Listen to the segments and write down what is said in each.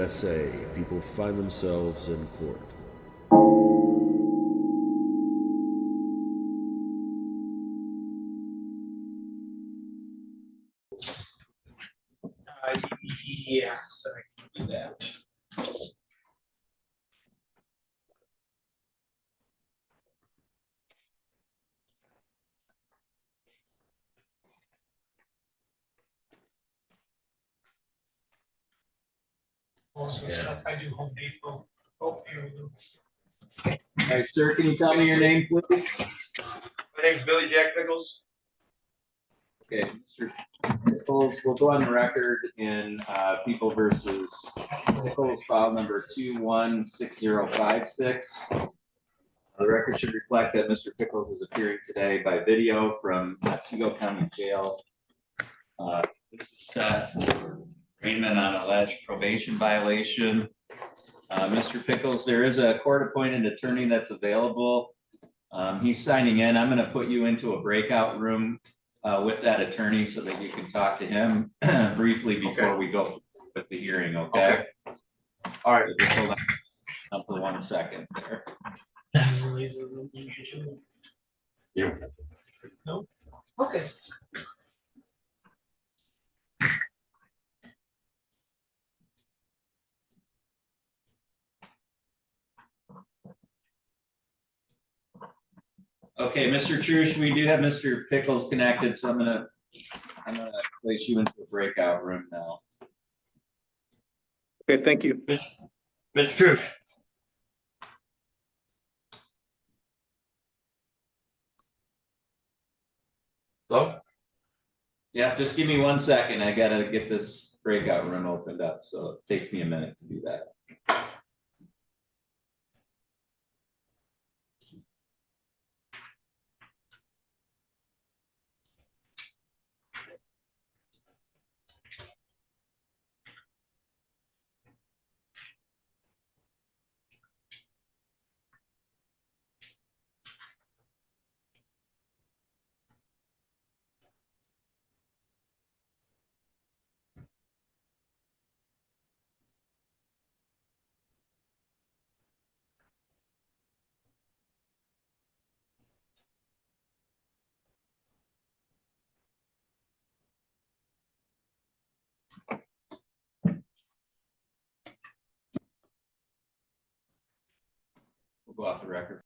USA, people find themselves in court. Yes, I can do that. Also, stuff I do Home Depot. Oh, here we go. All right, sir, can you tell me your name, please? My name's Billy Jack Pickles. Okay, Mr. Pickles, we'll go on the record in People versus Pickles, file number 216056. The record should reflect that Mr. Pickles is appearing today by video from Otsego County Jail. This is set for arraignment on alleged probation violation. Mr. Pickles, there is a court-appointed attorney that's available. He's signing in. I'm going to put you into a breakout room with that attorney so that you can talk to him briefly before we go with the hearing, okay? All right, just hold on for 1 second there. Yeah. No? Okay. Okay, Mr. Trush, we do have Mr. Pickles connected, so I'm gonna place you into a breakout room now. Okay, thank you. Mr. Truth. Hello? Yeah, just give me 1 second. I gotta get this breakout room opened up, so it takes me a minute to do that. We'll go off the record.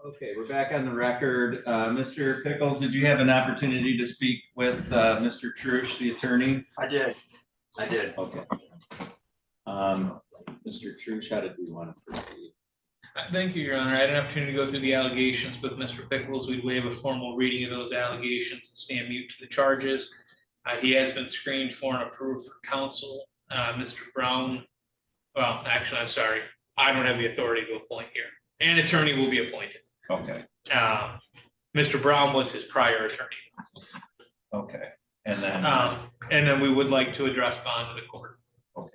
Okay, we're back on the record. Mr. Pickles, did you have an opportunity to speak with Mr. Trush, the attorney? I did. Okay. Mr. Trush, how did we want to proceed? Thank you, Your Honor. I had an opportunity to go through the allegations with Mr. Pickles. We'd waive a formal reading of those allegations and stand mute to the charges. He has been screened for and approved for counsel. Mr. Brown, well, actually, I'm sorry. I don't have the authority to appoint here. An attorney will be appointed. Okay, Mr. Brown was his prior attorney. okay. And And then we would like to address bond to the court. okay.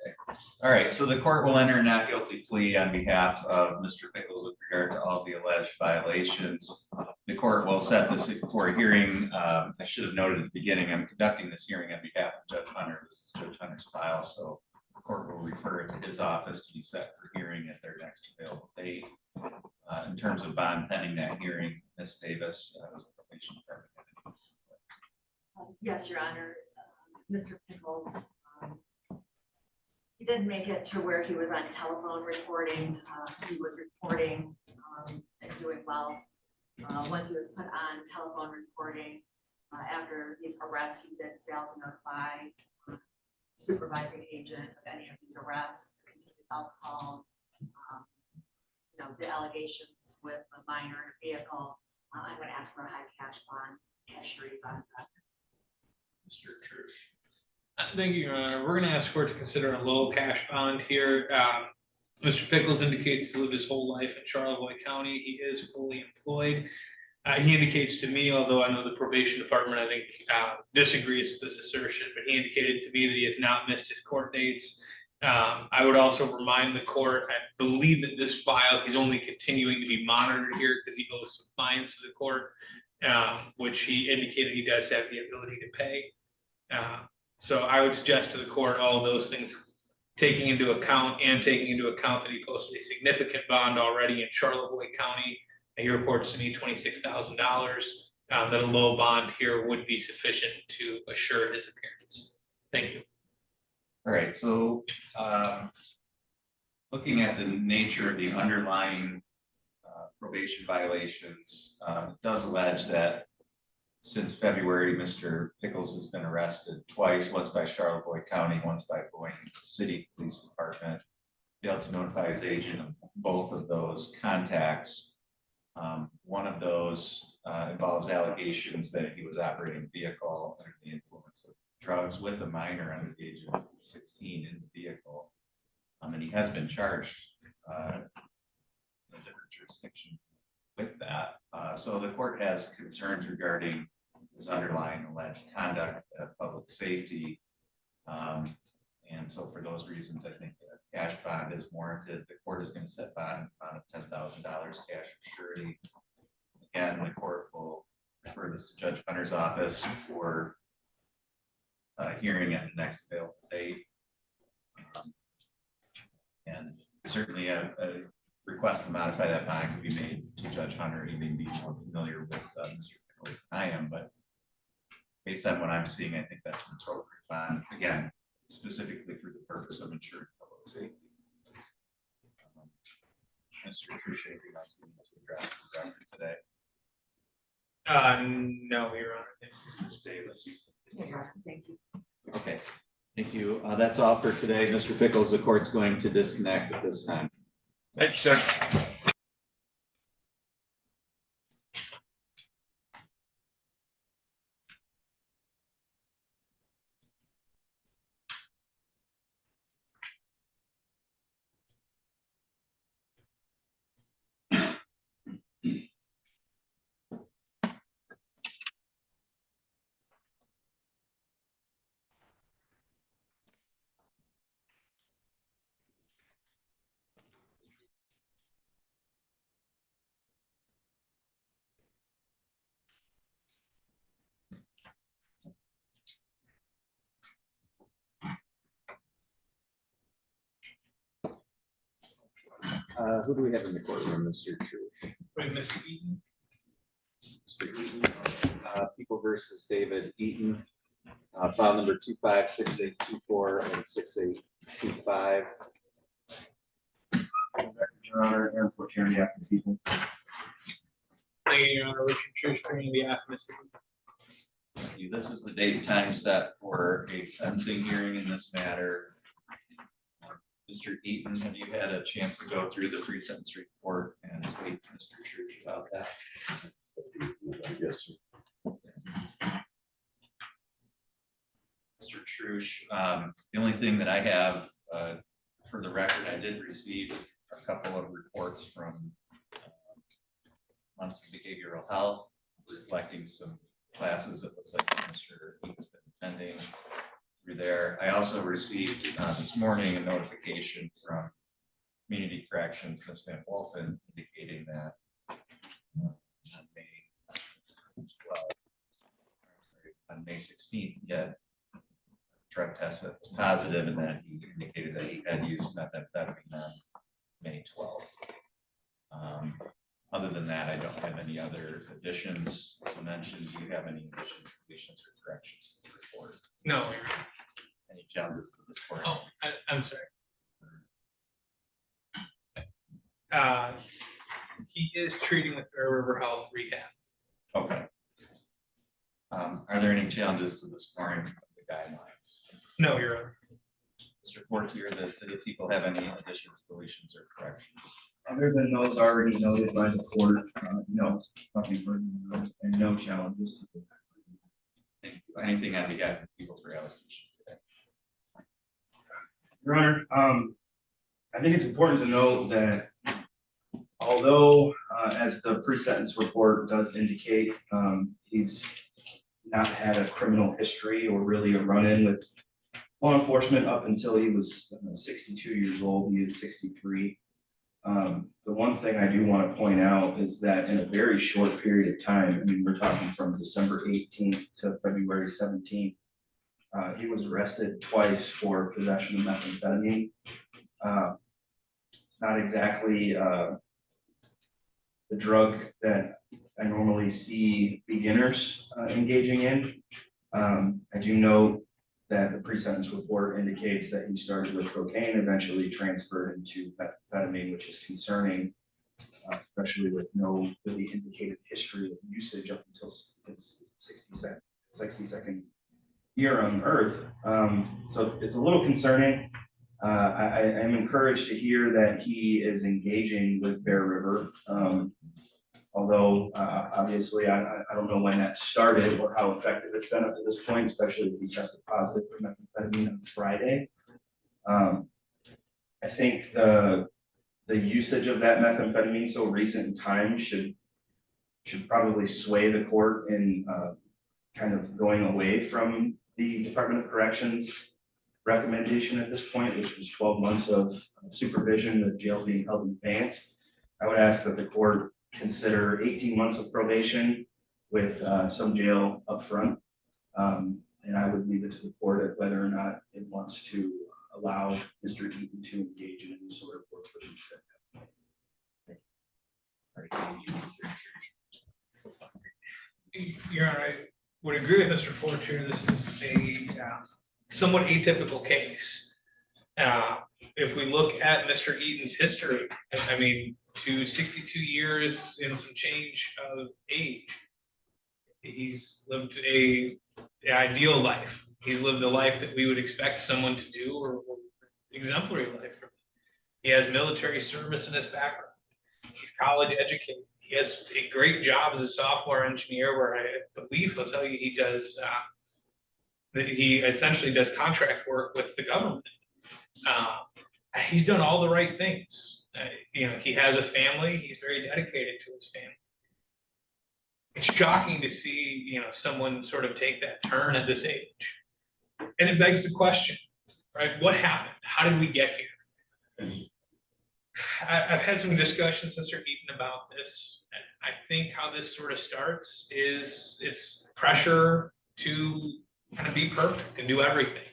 All right, so the court will enter a not guilty plea on behalf of Mr. Pickles with regard to all the alleged violations. The court will set this for a hearing. I should have noted at the beginning, I'm conducting this hearing on behalf of Judge Hunter. This is Judge Hunter's file, so the court will refer it to his office to be set for hearing at their next available date. In terms of bond pending that hearing, Ms. Davis, as a probation department. Yes, Your Honor. Mr. Pickles, he did make it to where he was on telephone recording. He was reporting and doing well. Once he was put on telephone recording, after his arrest, he did fail to notify supervising agent of any of these arrests, continued alcohol, the allegations with a minor in a vehicle. I'm going to ask for a high cash bond, surety bond. Mr. Trush. Thank you, Your Honor. We're going to ask court to consider a low cash bond here. Mr. Pickles indicates he lived his whole life in Charlevoix County. He is fully employed. He indicates to me, although I know the probation department, I think, disagrees with this assertion, but he indicated to me that he has not missed his court dates. I would also remind the court, I believe that this file, he's only continuing to be monitored here because he owes some fines to the court, which he indicated he does have the ability to pay. So I would suggest to the court all of those things taking into account that he posted a significant bond already in Charlevoix County. He reports to me $26,000, that a low bond here would be sufficient to assure his appearance. Thank you. All right, so looking at the nature of the underlying probation violations, it does allege that since February, Mr. Pickles has been arrested twice, once by Charlevoix County, once by Boyne City Police Department. Failed to notify his agent of both of those contacts. One of those involves allegations that he was operating a vehicle under the influence of drugs with a minor under the age of 16 in the vehicle. And he has been charged in a different jurisdiction with that. So the court has concerns regarding his underlying alleged conduct of public safety. And so for those reasons, I think a cash bond is warranted. The court is going to set bond of $10,000 cash for surety. Again, the court will refer this to Judge Hunter's office for hearing at the next available date. And certainly a request to modify that bond can be made to Judge Hunter. He may be more familiar with Mr. Pickles than I am, but based on what I'm seeing, I think that's an appropriate bond, again, specifically for the purpose of ensuring public safety. Mr. Trush, anything else you need to address for the record today? No, Your Honor. Ms. Davis. Thank you. Okay, thank you. That's all for today. Mr. Pickles, the court's going to disconnect at this time. Thank you, sir. Who do we have in the courtroom, Mr. Trush? Wait, Mr. Eaton. Mr. Eaton, People versus David Eaton, file number 256824 and 6825. Your Honor, and for attorney after the people. Thank you, Your Honor. Richard Shrewsbury on behalf of Mr. Thank you. This is the date and time set for a sentencing hearing in this matter. Mr. Eaton, have you had a chance to go through the pre-sentence report and speak to Mr. Church about that? Yes, sir. Mr. Trush, the only thing that I have, for the record, I did receive a couple of reports from months of behavioral health, reflecting some classes that looks like Mr. Eaton's been attending through there. I also received this morning a notification from Community Corrections, Ms. Van Wolfen, indicating that on May 16th, he had drug test that was positive, and that he indicated that he had used methamphetamine on May 12th. Other than that, I don't have any other additions to mention. Do you have any additions, deletions, or corrections to the report? No, Your Honor. Any challenges to this report? Oh, I'm sorry. He is treating with Bear River Health Rehab. Okay. Are there any challenges to the scoring of the guidelines? No, Your Honor. Mr. Fortier, do the people have any additions, deletions, or corrections? Other than those already noted by the court, no, nothing further than those, and no challenges to the. Thank you. Anything on behalf of people's reallocation today? Your Honor, I think it's important to note that although, as the pre-sentence report does indicate, he's not had a criminal history or really a run-in with law enforcement up until he was 62 years old. He is 63. The one thing I do want to point out is that in a very short period of time, I mean, we're talking from December 18th to February 17th, he was arrested twice for possession of methamphetamine. It's not exactly the drug that I normally see beginners engaging in. I do know that the pre-sentence report indicates that he started with cocaine, eventually transferred into methamphetamine, which is concerning, especially with no really indicated history of usage up until his 62nd year on Earth. So it's a little concerning. I am encouraged to hear that he is engaging with Bear River. Although obviously I don't know when that started or how effective it's been up to this point, especially if he tested positive for methamphetamine on Friday. I think the usage of that methamphetamine so recent in time should probably sway the court in kind of going away from the Department of Corrections recommendation at this point, which was 12 months of supervision with jail being held in advance. I would ask that the court consider 18 months of probation with some jail up front. And I would leave it to the court at whether or not it wants to allow Mr. Eaton to engage in any sort of work for himself. Your Honor, I would agree with Mr. Fortier. This is a somewhat atypical case. If we look at Mr. Eaton's history, I mean, to 62 years and some change of age, he's lived an ideal life. He's lived the life that we would expect someone to do, or exemplary life. He has military service in his background. He's college educated. He has a great job as a software engineer, where I believe he'll tell you he does. That he essentially does contract work with the government. He's done all the right things. He has a family. He's very dedicated to his family. It's shocking to see, someone sort of take that turn at this age. And it begs the question, right? What happened? How did we get here? I've had some discussions with Mr. Eaton about this. And I think how this sort of starts is it's pressure to kind of be perfect and do everything,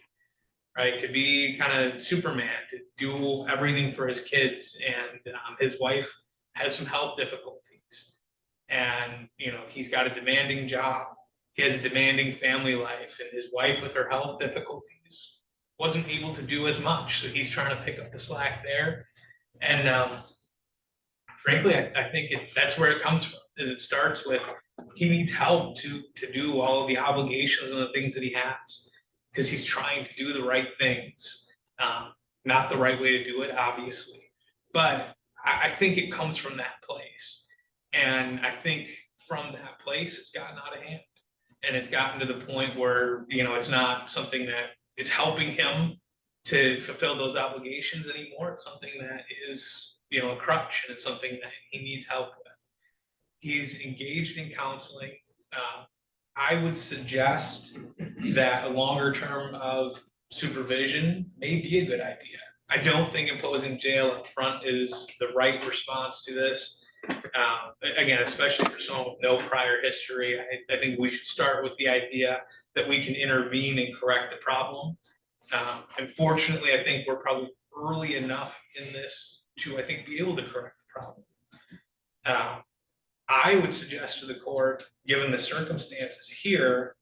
right? To be kind of Superman, to do everything for his kids. And his wife has some health difficulties. And, he's got a demanding job. He has a demanding family life. And his wife, with her health difficulties, wasn't able to do as much. So he's trying to pick up the slack there. And frankly, I think that's where it comes from, is it starts with, he needs help to do all of the obligations and the things that he has, because he's trying to do the right things. Not the right way to do it, obviously, but I think it comes from that place. And I think from that place, it's gotten out of hand. And it's gotten to the point where, it's not something that is helping him to fulfill those obligations anymore. It's something that is, a crutch, and it's something that he needs help with. He's engaged in counseling. I would suggest that a longer term of supervision may be a good idea. I don't think imposing jail up front is the right response to this. Again, especially for someone with no prior history, I think we should start with the idea that we can intervene and correct the problem. Unfortunately, I think we're probably early enough in this to, I think, be able to correct the problem. I would suggest to the court, given the circumstances here,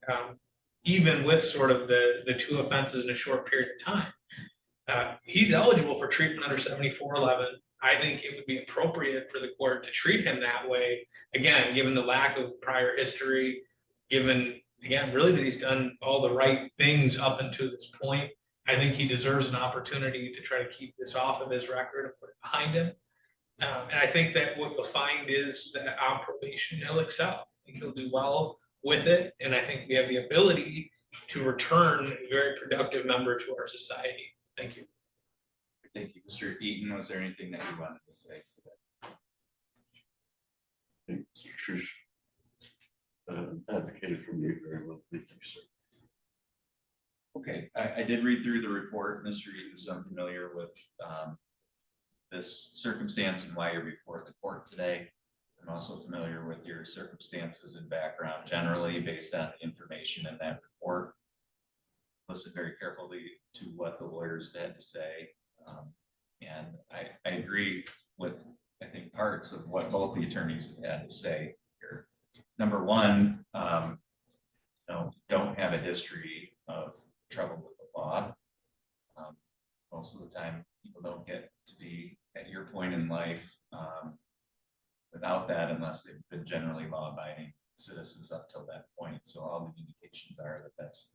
even with sort of the two offenses in a short period of time, he's eligible for treatment under 7411. I think it would be appropriate for the court to treat him that way. Again, given the lack of prior history, given, again, really that he's done all the right things up until this point. I think he deserves an opportunity to try to keep this off of his record and put it behind him. And I think that what you'll find is that on probation, he'll excel. I think he'll do well with it. And I think we have the ability to return a very productive member to our society. Thank you. Thank you, Mr. Eaton. Was there anything that you wanted to say? I think Mr. Trush advocated for me very well. Thank you, sir. Okay, I did read through the report, Mr. Eaton, so I'm familiar with this circumstance and why you're before the court today. I'm also familiar with your circumstances and background generally based on the information in that report. Listen very carefully to what the lawyers had to say. And I agree with, I think, parts of what both the attorneys have had to say here. Number one, don't have a history of trouble with the law. Most of the time, people don't get to be at your point in life without that, unless they've been generally law-abiding citizens up till that point. So all the indications are that that's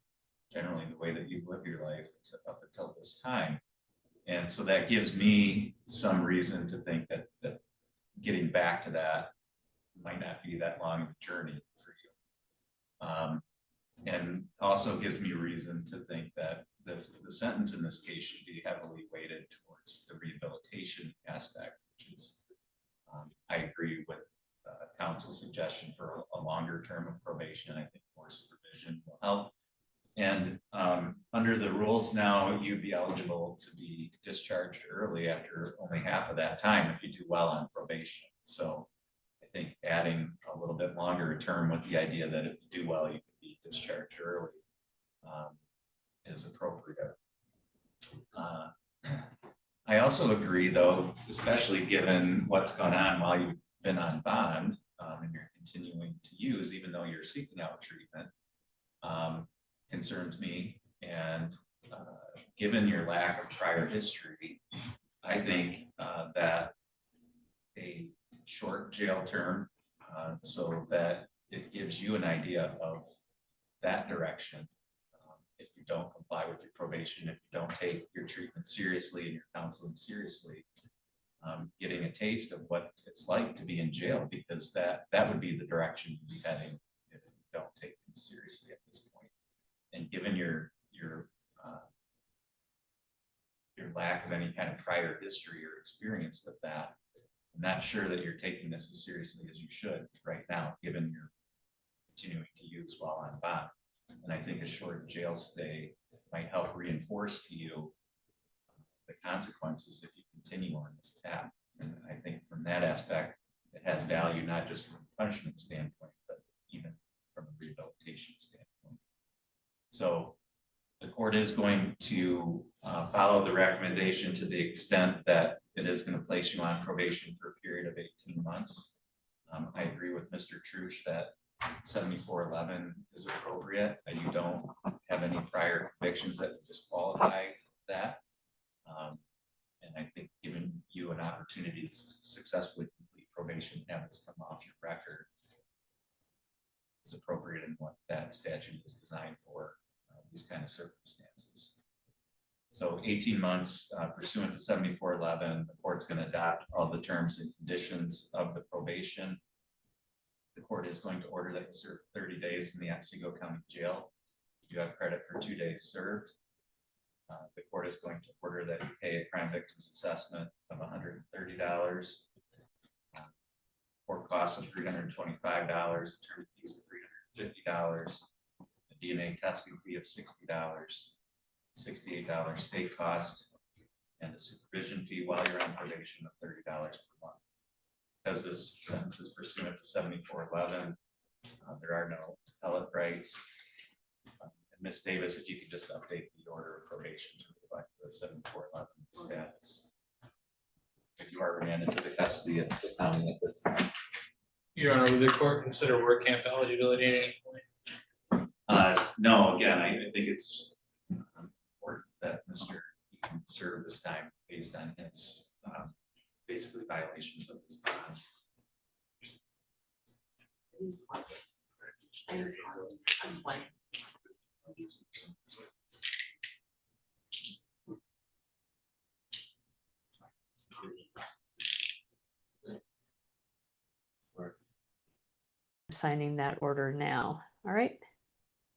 generally the way that you live your life up until this time. And so that gives me some reason to think that getting back to that might not be that long of a journey for you. And also gives me reason to think that the sentence in this case should be heavily weighted towards the rehabilitation aspect, which is, I agree with counsel's suggestion for a longer term of probation. I think more supervision will help. And under the rules now, you'd be eligible to be discharged early after only half of that time if you do well on probation. So I think adding a little bit longer term with the idea that if you do well, you can be discharged early is appropriate. I also agree, though, especially given what's gone on while you've been on bond and you're continuing to use, even though you're seeking out treatment, concerns me. And given your lack of prior history, I think that a short jail term so that it gives you an idea of that direction. If you don't comply with your probation, if you don't take your treatment seriously and your counseling seriously, getting a taste of what it's like to be in jail, because that would be the direction you'd be heading if you don't take things seriously at this point. And given your lack of any kind of prior history or experience with that, I'm not sure that you're taking this as seriously as you should right now, given you're continuing to use while on bond. And I think a short jail stay might help reinforce to you the consequences if you continue on this path. And I think from that aspect, it has value, not just from a punishment standpoint, but even from a rehabilitation standpoint. So the court is going to follow the recommendation to the extent that it is going to place you on probation for a period of 18 months. I agree with Mr. Trush that 7411 is appropriate. You don't have any prior convictions that would disqualify that. And I think giving you an opportunity to successfully complete probation habits come off your record is appropriate and what that statute is designed for, these kind of circumstances. So 18 months pursuant to 7411, the court's going to adopt all the terms and conditions of the probation. The court is going to order that you serve 30 days in the Otsego County Jail. You have credit for 2 days served. The court is going to order that you pay a crime victims assessment of $130, court costs of $325, attorney fees of $350, a DNA testing fee of $60, $68 state cost, and a supervision fee while you're on probation of $30 per month. Because this sentence is pursuant to 7411, there are no appellate rights. And Ms. Davis, if you could just update the order of probation to reflect the 7411 status. If you are remanded to the custody of the county at this time. Your Honor, would the court consider work camp eligibility at any point? No, again, I think it's important that Mr. can serve this time based on his basically violations of this bond. I'm blank. Signing that order now. All right.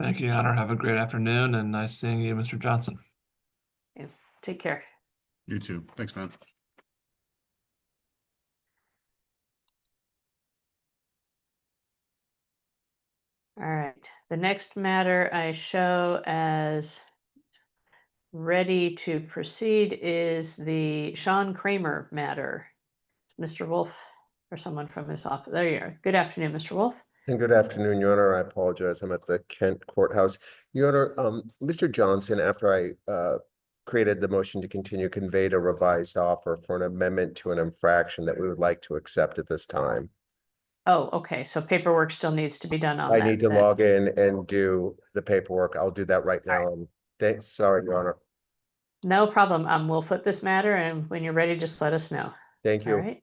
Thank you, Your Honor. Have a great afternoon and nice seeing you, Mr. Johnson. Okay, take care. You too. Thanks, man. All right. The next matter I show as ready to proceed is the Sean Kramer matter. Mr. Wolf or someone from his office. There you are. Good afternoon, Mr. Wolf. And good afternoon, Your Honor. I apologize. I'm at the Kent Courthouse. Your Honor, Mr. Johnson, after I created the motion to continue, conveyed a revised offer for an amendment to an infraction that we would like to accept at this time. Oh, okay. So paperwork still needs to be done on that. I need to then. log in and do the paperwork. I'll do that right now. And thanks. Sorry, Your Honor. No problem. We'll flip this matter, and when you're ready, just let us know. Thank All you. right.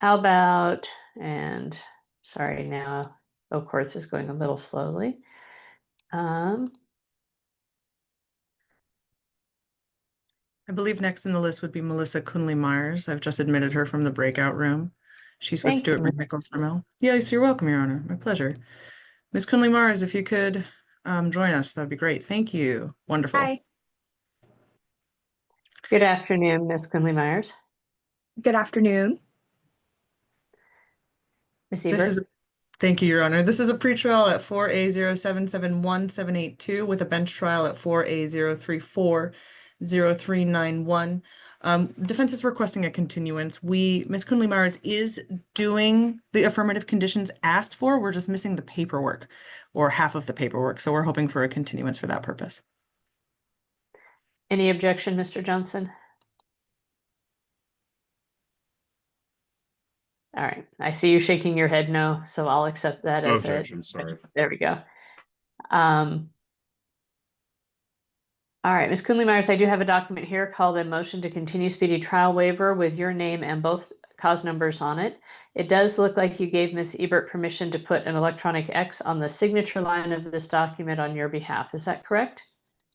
How about, and sorry now, Courts is going a little slowly. I believe next in the list would be Melissa Kunley-Myers. I've just admitted her from the breakout room. She's with Thank Stuart you. McNichols Vermel. Yes, you're welcome, Your Honor. My pleasure. Ms. Kunley-Myers, if you could join us, that'd be great. Thank you. Wonderful. Hi, Good afternoon, Ms. Kunley-Myers. good afternoon. Ms. This is Ebert. Thank you, Your Honor. This is a pretrial at 4A0771782 with a bench trial at 4A0340391. Defense is requesting a continuance. Ms. Kunley-Myers is doing the affirmative conditions asked for. We're just missing the paperwork or half of the paperwork. So we're hoping for a continuance for that purpose. Any objection, Mr. Johnson? All right. I see you shaking your head no, so I'll accept that No as objection, sorry. There we go. All right, Ms. Kunley-Myers, I do have a document here called a motion to continue speedy trial waiver with your name and both cause numbers on it. It does look like you gave Ms. Ebert permission to put an electronic X on the signature line of this document on your behalf. Is that correct?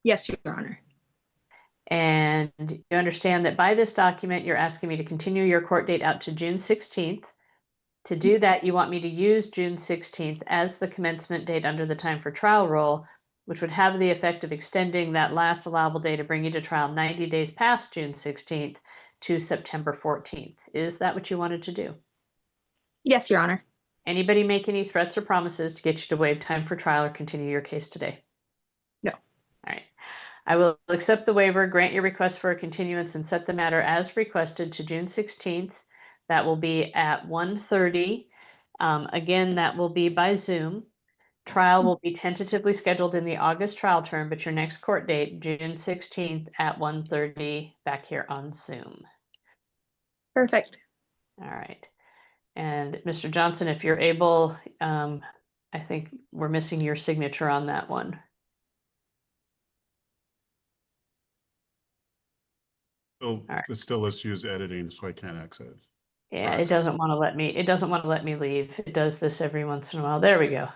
Yes, Your Honor. And you understand that by this document, you're asking me to continue your court date out to June 16th. To do that, you want me to use June 16th as the commencement date under the time for trial rule, which would have the effect of extending that last allowable day to bring you to trial 90 days past June 16th to September 14th. Is that what you wanted to do? Yes, Your Honor. Anybody make any threats or promises to get you to waive time for trial or continue your case today? No. All right. I will accept the waiver, grant your request for a continuance, and set the matter as requested to June 16th. That will be at 1:30. Again, that will be by Zoom. Trial will be tentatively scheduled in the August trial term, but your next court date, June 16th at 1:30, back here on Zoom. Perfect. All right. And Mr. Johnson, if you're able, I think we're missing your signature on that one. Well, right. it still lists use editing, so I can't exit. Yeah, it doesn't want to let me, it doesn't want to let me leave. It does this every once in a while. There we go.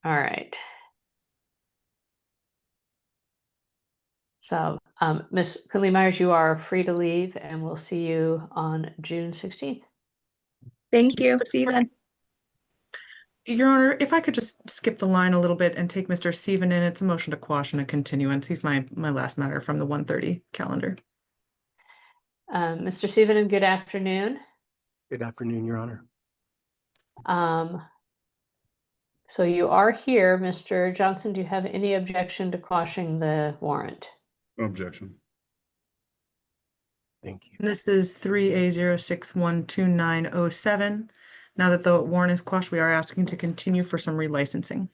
All right. So, Ms. Coulier-Myers, you are free to leave, and we'll see you on June 16th. Thank you. See you then. Your Honor, if I could just skip the line a little bit and take Mr. Steven in, it's a motion to quash and a continuance. He's my last matter from the 1:30 calendar. Mr. Steven, good afternoon. Good afternoon, Your Honor. So you are here, Mr. Johnson. Do you have any objection to quashing the warrant? No objection. Thank you. This is 3A06129007. Now that the warrant is quashed, we are asking to continue for some relicensing.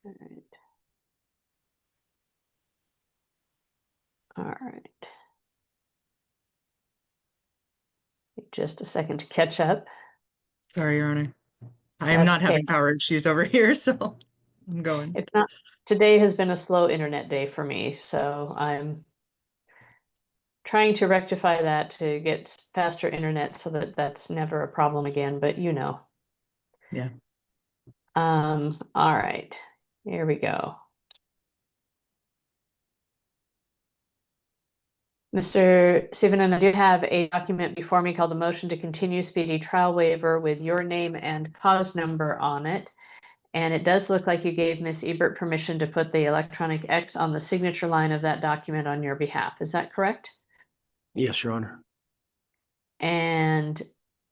All right. All right. Just a second to catch up. Sorry, Your Honor. I am That's not okay. having power issues over here, so I'm going. It's not, today has been a slow internet day for me, so I'm trying to rectify that to get faster internet so that that's never a problem again, but you know. Yeah. All right, here we go. Mr. Steven, I do have a document before me called the motion to continue speedy trial waiver with your name and cause number on it. And it does look like you gave Ms. Ebert permission to put the electronic X on the signature line of that document on your behalf. Is that correct? Yes, Your Honor. And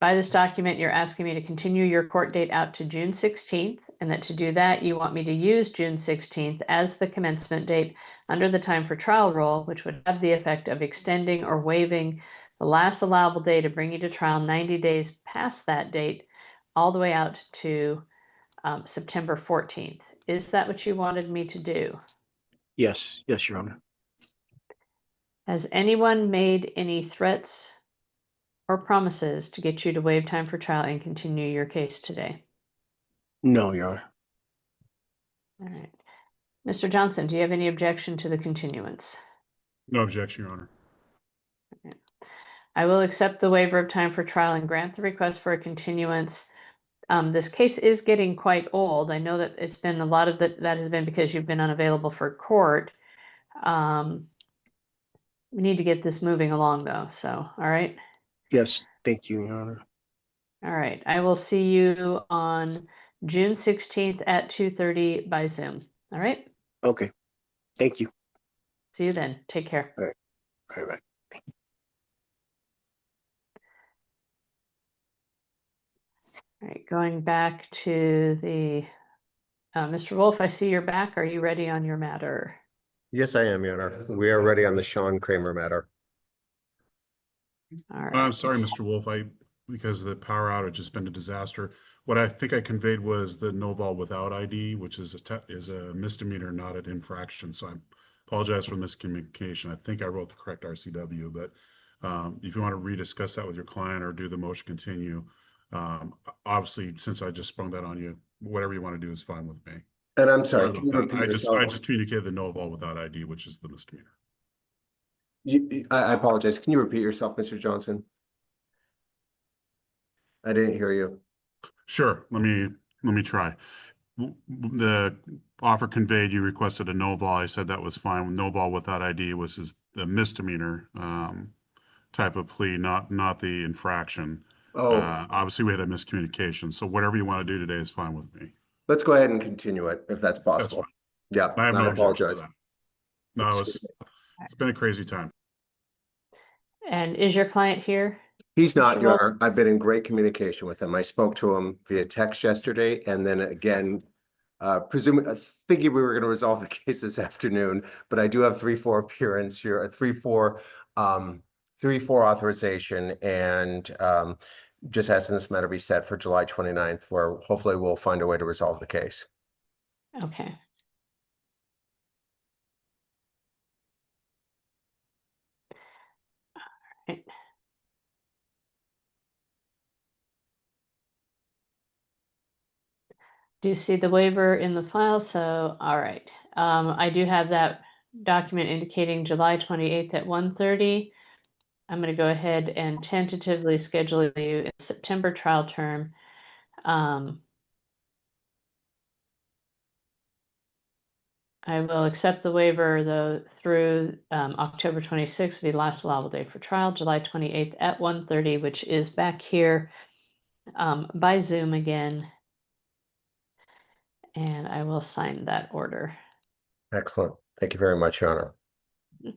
by this document, you're asking me to continue your court date out to June 16th, and that to do that, you want me to use June 16th as the commencement date under the time for trial rule, which would have the effect of extending or waiving the last allowable day to bring you to trial 90 days past that date, all the way out to September 14th. Is that what you wanted me to do? Yes, Your Honor. Has anyone made any threats or promises to get you to waive time for trial and continue your case today? No, Your Honor. All right. Mr. Johnson, do you have any objection to the continuance? No objection, Your Honor. I will accept the waiver of time for trial and grant the request for a continuance. This case is getting quite old. I know that it's been a lot of that has been because you've been unavailable for court. We need to get this moving along though, so, all right. Yes, thank you, Your Honor. All right, I will see you on June 16th at 2:30 by Zoom. All right, Okay, thank you. see you then. Take care. All right. All right, going back to the, Mr. Wolf, I see you're back. Are you ready on your matter? Yes, I am, Your Honor. We are ready on the Sean Kramer matter. All right. I'm sorry, Mr. Wolf, because the power outage has been a disaster. What I think I conveyed was the no vol without ID, which is a misdemeanor, not an infraction. So I apologize for the miscommunication. I think I wrote the correct RCW, but if you want to rediscuss that with your client or do the motion continue, obviously, since I just sprung that on you, whatever you want to do is fine with me. And I'm sorry, Sorry can you about that. repeat I yourself? just communicated the no vol without ID, which is the misdemeanor. I apologize. Can you repeat yourself, Mr. Johnson? I didn't hear you. Sure. Let me try. The offer conveyed, you requested a no vol. I said that was fine. No vol without ID was the misdemeanor type of plea, not the infraction. Oh, Obviously, we had a miscommunication. So whatever you want to do today is fine with me. let's go ahead and continue it if that's possible. fine. Yeah, I have no objection to apologize. that. No, it's been a crazy time. And is your client here? He's not, Mr. Your Wolf? Honor. I've been in great communication with him. I spoke to him via text yesterday and then again, thinking we were going to resolve the case this afternoon, but I do have 3-4 appearance here, a 3-4 authorization and just asking this matter be set for July 29th, where hopefully we'll find a way to resolve the case. Okay. All right. Do you see the waiver in the file? So, all right. I do have that document indicating July 28th at 1:30. I'm going to go ahead and tentatively schedule you in September trial term. I will accept the waiver though through October 26th, the last allowable day for trial, July 28th at 1:30, which is back here by Zoom again. And I will sign that order. Excellent. Thank you very much, Your Honor. All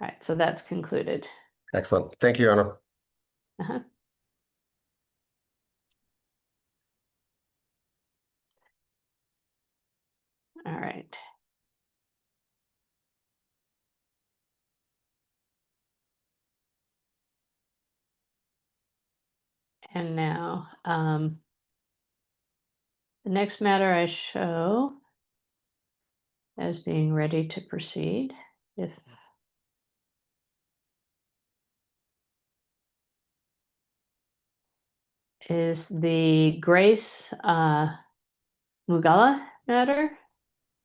right, so that's concluded. Excellent. Thank you, Your Honor. Uh-huh. All right. And now, the next matter I show as being ready to proceed, if is the Grace Mugala matter.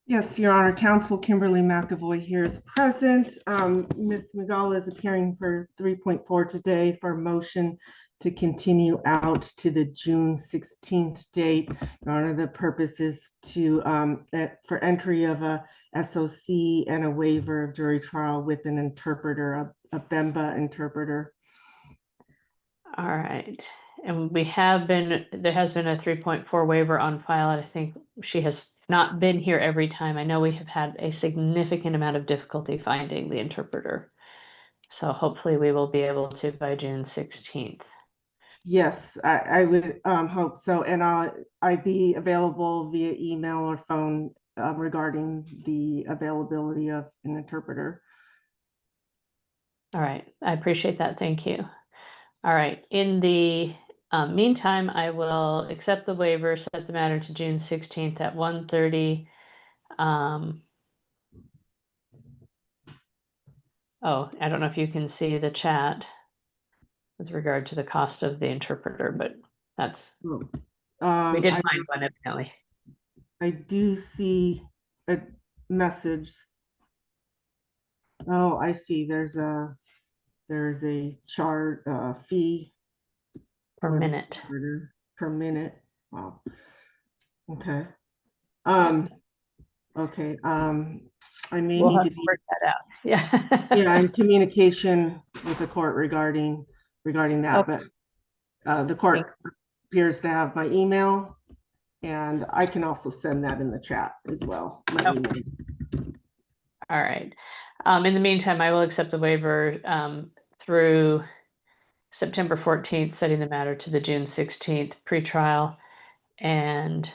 Yes, Your Honor, Counsel Kimberly McAvoy here is present. Ms. Mugala is appearing for 3.4 today for a motion to continue out to the June 16th date. Your Honor, the purpose is to for entry of a SOC and a waiver of jury trial with an interpreter, a BEMBA interpreter. All right. And there has been a 3.4 waiver on file. I think she has not been here every time. I know we have had a significant amount of difficulty finding the interpreter. So hopefully we will be able to by June 16th. Yes, I would hope so. And I'd be available via email or phone regarding the availability of an interpreter. All right. I appreciate that. Thank you. All right. In the meantime, I will accept the waiver, set the matter to June 16th at 1:30. Oh, I don't know if you can see the chat with regard to the cost of the interpreter, but that's, we did find one evidently. I do see a message. Oh, I see. There's a chart fee per minute. Per minute. Wow. Okay. Okay. I may We'll need have to to be work that out. Yeah. yeah in communication with the court regarding that, Okay. but the court appears to have my email, and I can also send that in the chat as well. My email. All right. In the meantime, I will accept the waiver through September 14th, setting the matter to the June 16th pretrial, and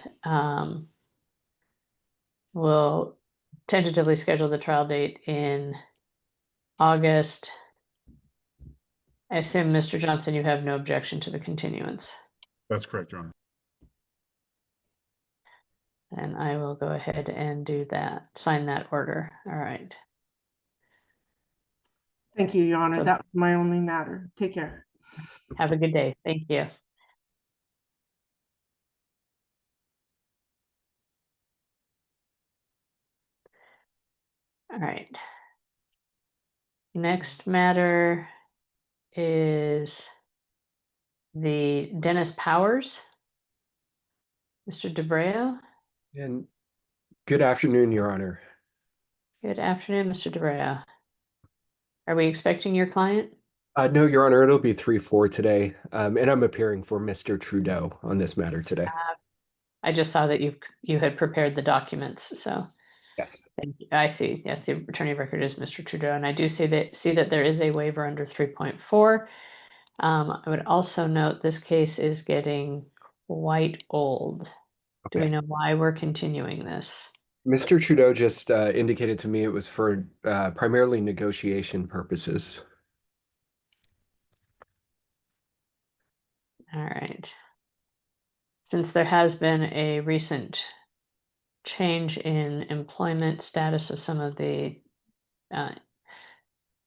we'll tentatively schedule the trial date in August. I assume, Mr. Johnson, you have no objection to the continuance. That's correct, Your Honor. And I will go ahead and do that, sign that order. All right. Thank you, Your Honor. So, that was my only matter. Take care. have a good day. Thank you. All right. Next matter is the Dennis Powers. Mr. DeBreo. And good afternoon, Your Honor. Good afternoon, Mr. DeBreo. Are we expecting your client? No, Your Honor, it'll be 3-4 today, and I'm appearing for Mr. Trudeau on this matter today. I just saw that you had prepared the documents, so. Yes. Thank you. I see. Yes, the attorney of record is Mr. Trudeau, and I do see that there is a waiver under 3.4. I would also note this case is getting quite old. Okay. Do we know why we're continuing this? Mr. Trudeau just indicated to me it was for primarily negotiation purposes. All right. Since there has been a recent change in employment status of some of the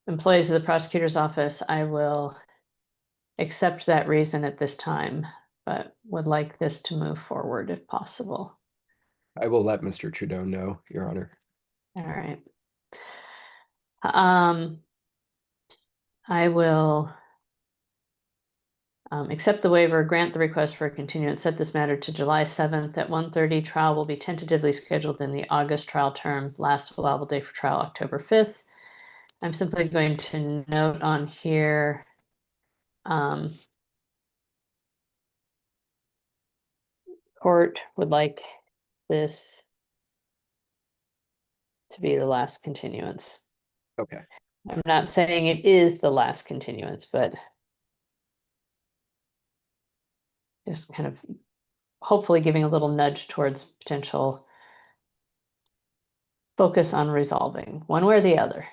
employees of the prosecutor's office, I will accept that reason at this time, but would like this to move forward if possible. I will let Mr. Trudeau know, Your Honor. All right. I will accept the waiver, grant the request for a continuance, set this matter to July 7th at 1:30. Trial will be tentatively scheduled in the August trial term. Last allowable day for trial, October 5th. I'm simply going to note on here, court would like this to be the last continuance. Okay. I'm not saying it is the last continuance, but just kind of hopefully giving a little nudge towards potential focus on resolving one way or the other.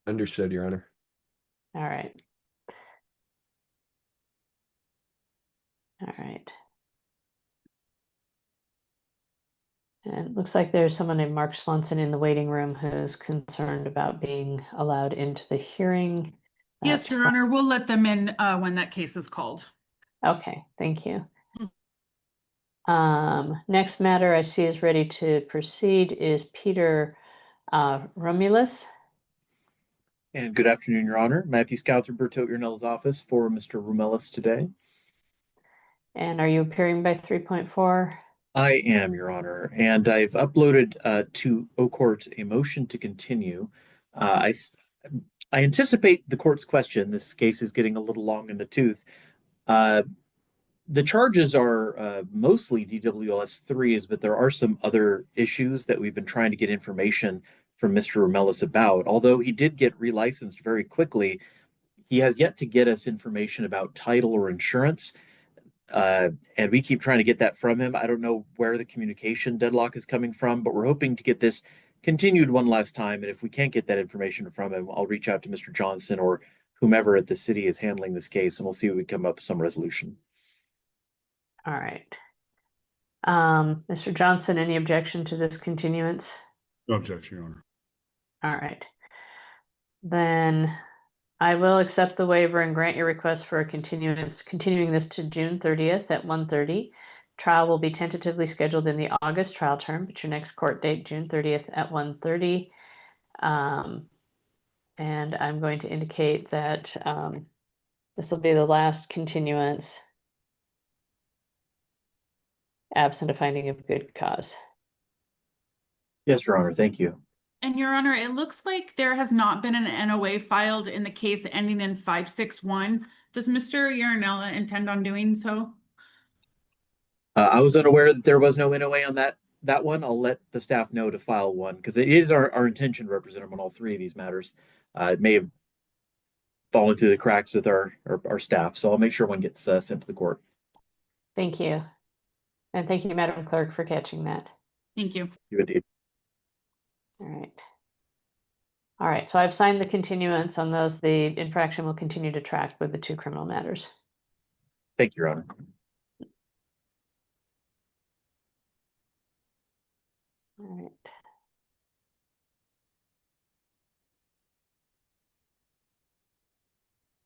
Understood, Your Honor. All right. All right. And it looks like there's someone named Mark Swanson in the waiting room who's concerned about being allowed into the hearing. Yes, Your Honor, we'll let them in when that case is called. Okay, thank you. Next matter I see is ready to proceed is Peter Romulus. And good afternoon, Your Honor. Matthew Scoutherberto at Urnell's office for Mr. Romulus today. And are you appearing by 3.4? I am, Your Honor, and I've uploaded to O-Court a motion to continue. I anticipate the court's question. This case is getting a little long in the tooth. The charges are mostly DWLS 3s, but there are some other issues that we've been trying to get information from Mr. Romulus about. Although he did get relicensed very quickly, he has yet to get us information about title or insurance. And we keep trying to get that from him. I don't know where the communication deadlock is coming from, but we're hoping to get this continued one last time. And if we can't get that information from him, I'll reach out to Mr. Johnson or whomever at the city is handling this case, and we'll see if we come up with some resolution. All right. Mr. Johnson, any objection to this continuance? No objection, Your Honor. All right. Then I will accept the waiver and grant your request for a continuance, continuing this to June 30th at 1:30. Trial will be tentatively scheduled in the August trial term, but your next court date, June 30th at 1:30. And I'm going to indicate that this will be the last continuance absent a finding of good cause. Yes, Your Honor. Thank you. And Your Honor, it looks like there has not been an NOA filed in the case ending in 561. Does Mr. Yarnella intend on doing so? I was unaware that there was no NOA on that one. I'll let the staff know to file one because it is our intention to represent him on all three of these matters. It may have fallen through the cracks with our staff, so I'll make sure one gets sent to the court. Thank you. And thank you, Madam Clerk, for catching that. Thank you. You indeed. All right. All right, so I've signed the continuance on those. The infraction will continue to track with the two criminal matters. Thank you, Your Honor. All right.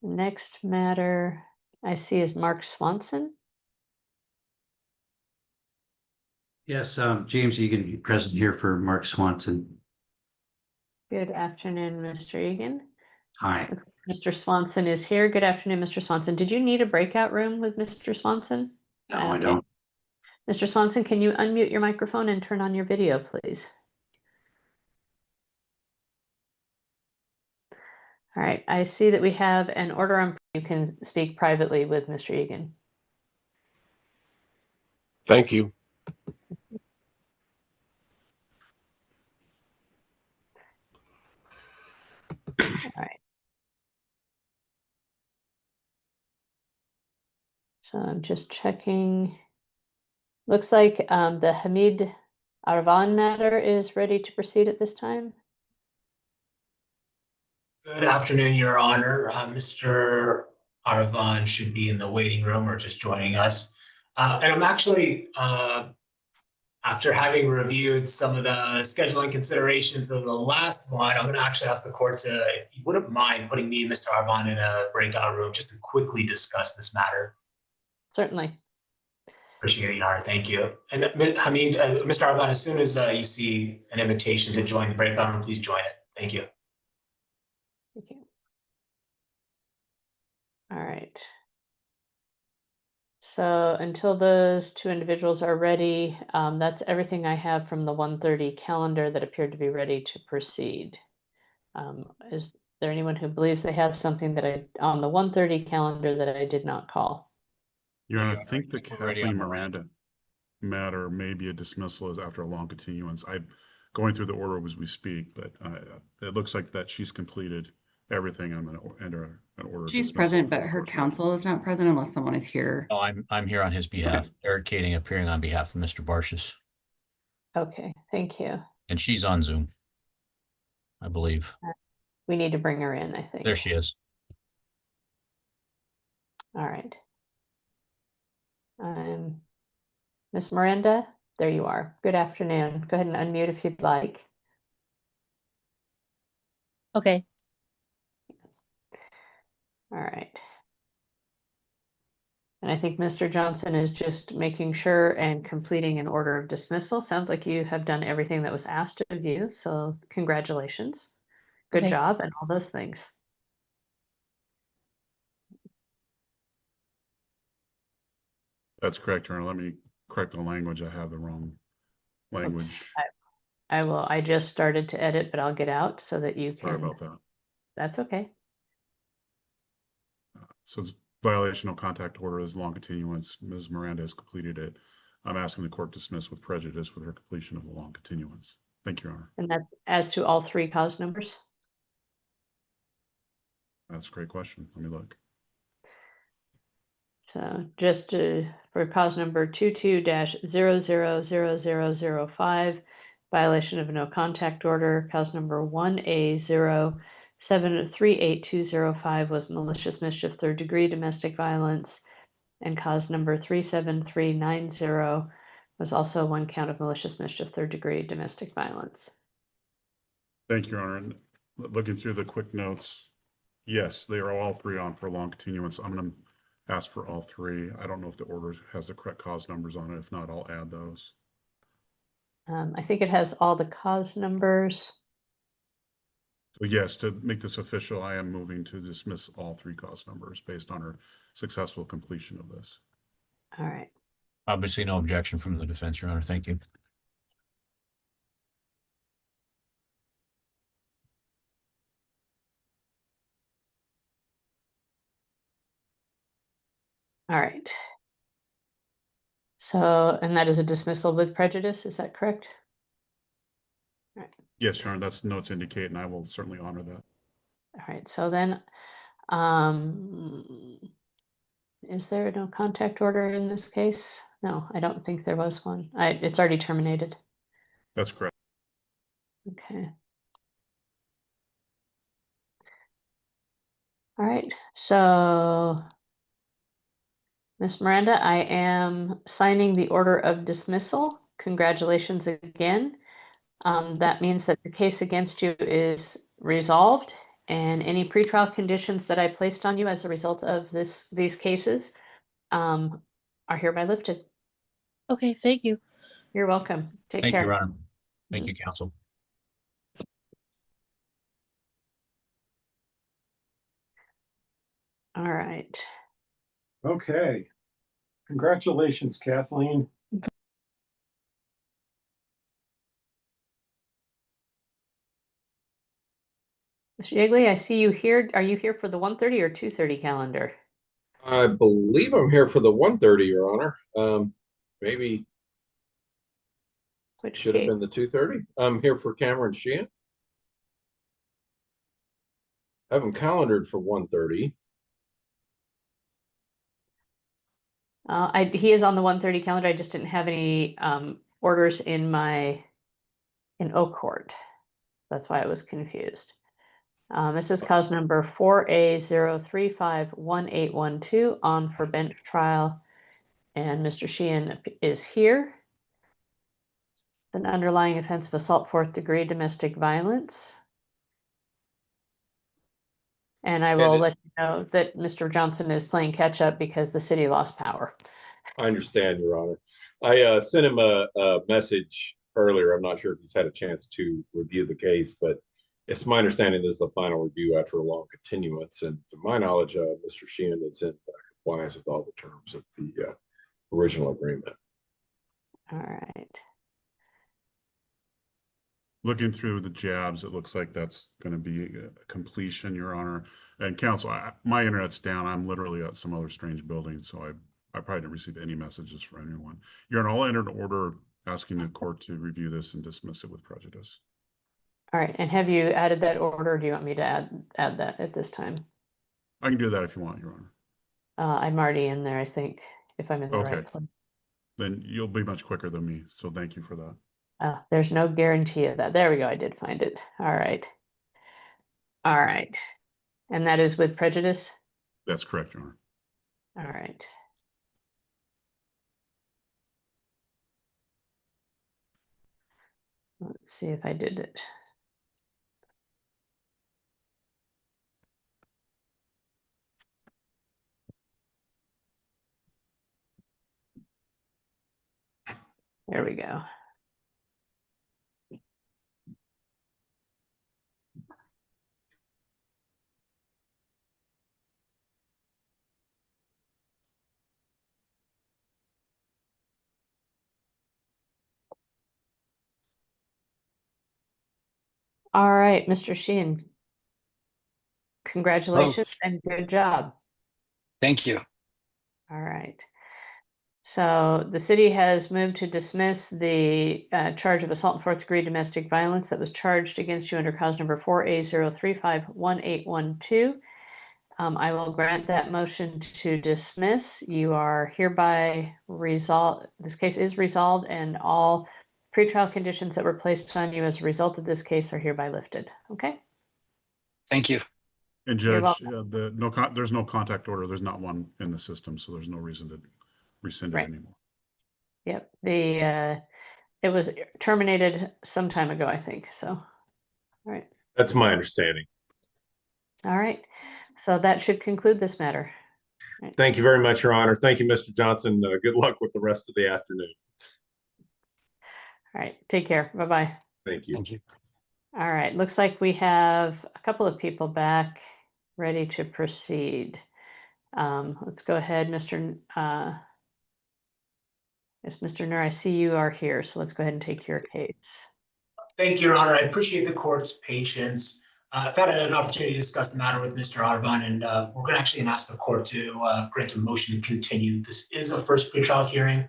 Next matter I see is Mark Swanson. Yes, James Egan, present here for Mark Swanson. Good afternoon, Mr. Egan. Hi. Mr. Swanson is here. Good afternoon, Mr. Swanson. Did you need a breakout room with Mr. Swanson? No, I don't. Mr. Swanson, can you unmute your microphone and turn on your video, please? All right, I see that we have an order on, you can speak privately with Mr. Egan. Thank you. All right. So I'm just checking. Looks like the Hamid Arvan matter is ready to proceed at this time. Good afternoon, Your Honor. Mr. Arvan should be in the waiting room or just joining us. And I'm actually, after having reviewed some of the scheduling considerations of the last one, I'm going to actually ask the court to, if you wouldn't mind, putting me and Mr. Arvan in a breakout room just to quickly discuss this matter. Certainly. Appreciate it, Your Honor. Thank you. And Hamid, Mr. Arban, as soon as you see an invitation to join the breakout room, please join it. Thank you. Thank you. All right. So until those two individuals are ready, that's everything I have from the 1:30 calendar that appeared to be ready to proceed. Is there anyone who believes they have something that on the 1:30 calendar that I did not call? Your Honor, I think the Kathleen Miranda matter may be a dismissal is after a long continuance. I'm going through the order as we speak, but it looks like that she's completed everything. I'm going to enter an order. of She's dismissal present, for but the her court's counsel is not present unless someone is here. Oh, I'm here on his behalf. Eric Kading appearing on behalf of Mr. Barshes. Okay, thank you. And she's on Zoom, I believe. We need to bring her in, I think. There she is. All right. Ms. Miranda, there you are. Good afternoon. Go ahead and unmute if you'd like. Okay. All right. And I think Mr. Johnson is just making sure and completing an order of dismissal. Sounds like you have done everything that was asked of you, so congratulations. Good Okay. job and all those things. That's correct, Your Honor. Let me correct the language. I have the wrong language. I just started to edit, but I'll get out so that you can. Sorry about that. That's okay. So it's violation of contact order is long continuance. Ms. Miranda has completed it. I'm asking the court dismiss with prejudice with her completion of the long continuance. Thank you, Your Honor. And that's as to all three cause numbers? That's a great question. Let me look. So just for cause number 22-000005, violation of a no contact order, cause number 1A0738205 was malicious mischief, third degree domestic violence, and cause number 37390 was also one count of malicious mischief, third degree domestic violence. Thank you, Your Honor. And looking through the quick notes, yes, they are all three on for long continuance. I'm going to ask for all three. I don't know if the order has the correct cause numbers on it. If not, I'll add those. I think it has all the cause numbers. So yes, to make this official, I am moving to dismiss all three cause numbers based on her successful completion of this. All right. Obviously, no objection from the defense, Your Honor. Thank you. All right. So, and that is a dismissal with prejudice, is that correct? All right. Yes, Your Honor, that's the notes indicate, and I will certainly honor that. All right, so then, is there no contact order in this case? No, I don't think there was one. It's already terminated. That's correct. Okay. All right, so Ms. Miranda, I am signing the order of dismissal. Congratulations again. That means that the case against you is resolved, and any pretrial conditions that I placed on you as a result of these cases are hereby lifted. Okay, thank you. You're welcome. Take Thank care. you, Your Honor. Thank you, counsel. All right. Okay. Congratulations, Kathleen. Mr. Yeagley, I see you here. Are you here for the 1:30 or 2:30 calendar? I believe I'm here for the 1:30, Your Honor. Maybe Which should have case? been the 2:30. I'm here for Cameron Sheehan. I have him calendared for 1:30. He is on the 1:30 calendar. I just didn't have any orders in Oak Court. That's why I was confused. This is cause number 4A0351812 on for bench trial, and Mr. Sheehan is here. An underlying offense of assault fourth degree domestic violence. And I will let you know that Mr. Johnson is playing catch up because the city lost power. I understand, Your Honor. I sent him a message earlier. I'm not sure if he's had a chance to review the case, but it's my understanding this is the final review after a long continuance. And to my knowledge, Mr. Sheehan is in compliance with all the terms of the original agreement. All right. Looking through the jabs, it looks like that's going to be a completion, Your Honor. And counsel, my internet's down. I'm literally at some other strange building, so I probably didn't receive any messages from anyone. Your Honor, I'll enter an order asking the court to review this and dismiss it with prejudice. All right. And have you added that order? Or do you want me to add that at this time? I can do that if you want, Your Honor. I'm already in there, I think, if I'm in the right place. Then you'll be much quicker than me, so thank you for that. There's no guarantee of that. There we go. I did find it. All right. All right. And that is with prejudice? That's correct, Your Honor. All right. Let's see if I did it. There we go. All right, Mr. Sheehan. Congratulations and good job. Thank you. All right. So the city has moved to dismiss the charge of assault and fourth degree domestic violence that was charged against you under cause number 4A0351812. I will grant that motion to dismiss. You are hereby resolved. This case is resolved, and all pretrial conditions that were placed on you as a result of this case are hereby lifted. Okay. Thank you. And Judge, there's no contact order. There's not one in the system, so there's no reason to rescind it anymore. Yep. It was terminated some time ago, I think. So, all right. That's my understanding. All right. So that should conclude this matter. Right. Thank you very much, Your Honor. Thank you, Mr. Johnson. Good luck with the rest of the afternoon. All right. Take care. Bye-bye. Thank you. Thank you. All right. Looks like we have a couple of people back ready to proceed. Let's go ahead, Mr. Yes, Mr. Nur, I see you are here, so let's go ahead and take your case. Thank you, Your Honor. I appreciate the court's patience. I've had an opportunity to discuss the matter with Mr. Arvan, and we're going to actually ask the court to grant a motion to continue. This is a first pretrial hearing.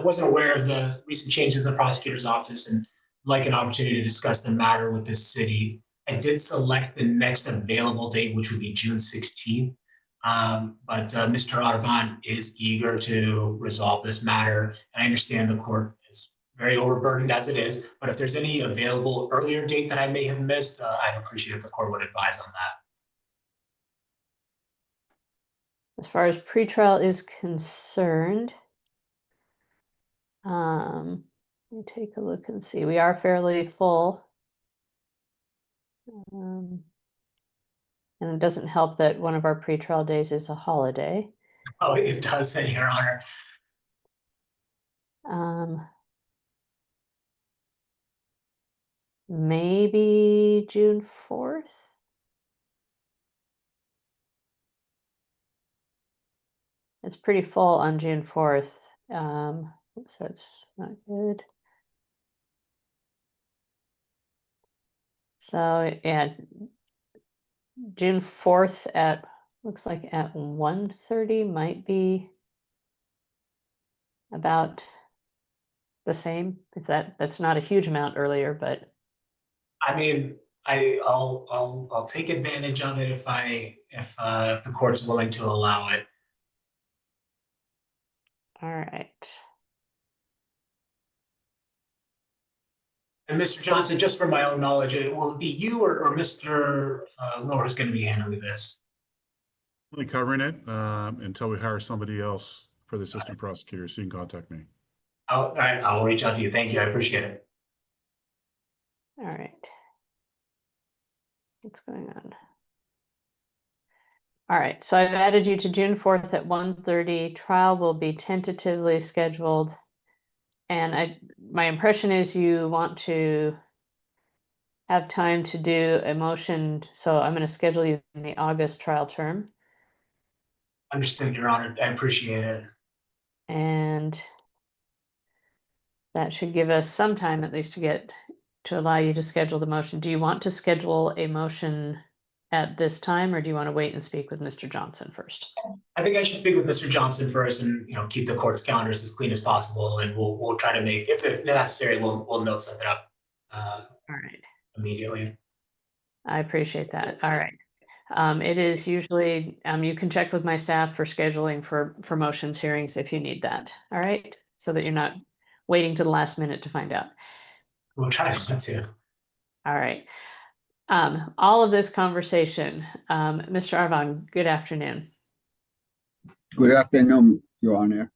Wasn't aware of the recent changes in the prosecutor's office and like an opportunity to discuss the matter with the city. I did select the next available date, which would be June 16th. But Mr. Arvan is eager to resolve this matter. And I understand the court is very overburdened as it is, but if there's any available earlier date that I may have missed, I'd appreciate if the court would advise on that. As far as pretrial is concerned, let me take a look and see. We are fairly full. And it doesn't help that one of our pretrial days is a holiday. Oh, it does, Your Honor. Maybe June 4th. It's pretty full on June 4th. Oops, that's not good. So yeah, June 4th at, looks like at 1:30 might be about the same. If that's not a huge amount earlier, but I mean, I'll take advantage of it if the court's willing to allow it. all right. And Mr. Johnson, just for my own knowledge, will it be you or Mr. Lohr who's going to be handling this? We'll be covering it until we hire somebody else for the assistant prosecutor, so you can contact me. All right, I'll reach out to you. Thank you. I appreciate it. All right. What's going on? All right, so I've added you to June 4th at 1:30. Trial will be tentatively scheduled. And my impression is you want to have time to do a motion, so I'm going to schedule you in the August trial term. Understood, Your Honor. I appreciate it. And that should give us some time at least to allow you to schedule the motion. Do you want to schedule a motion at this time, or do you want to wait and speak with Mr. Johnson first? I think I should speak with Mr. Johnson first and, keep the court's calendars as clean as possible. And we'll try to make, if necessary, we'll note something up All right. immediately. I appreciate that. All right. It is usually, you can check with my staff for scheduling for motions hearings if you need that. All right. So that you're not waiting to the last minute to find out. We'll try not to. All right. All of this conversation, Mr. Arvon, good afternoon. Good afternoon, Your Honor.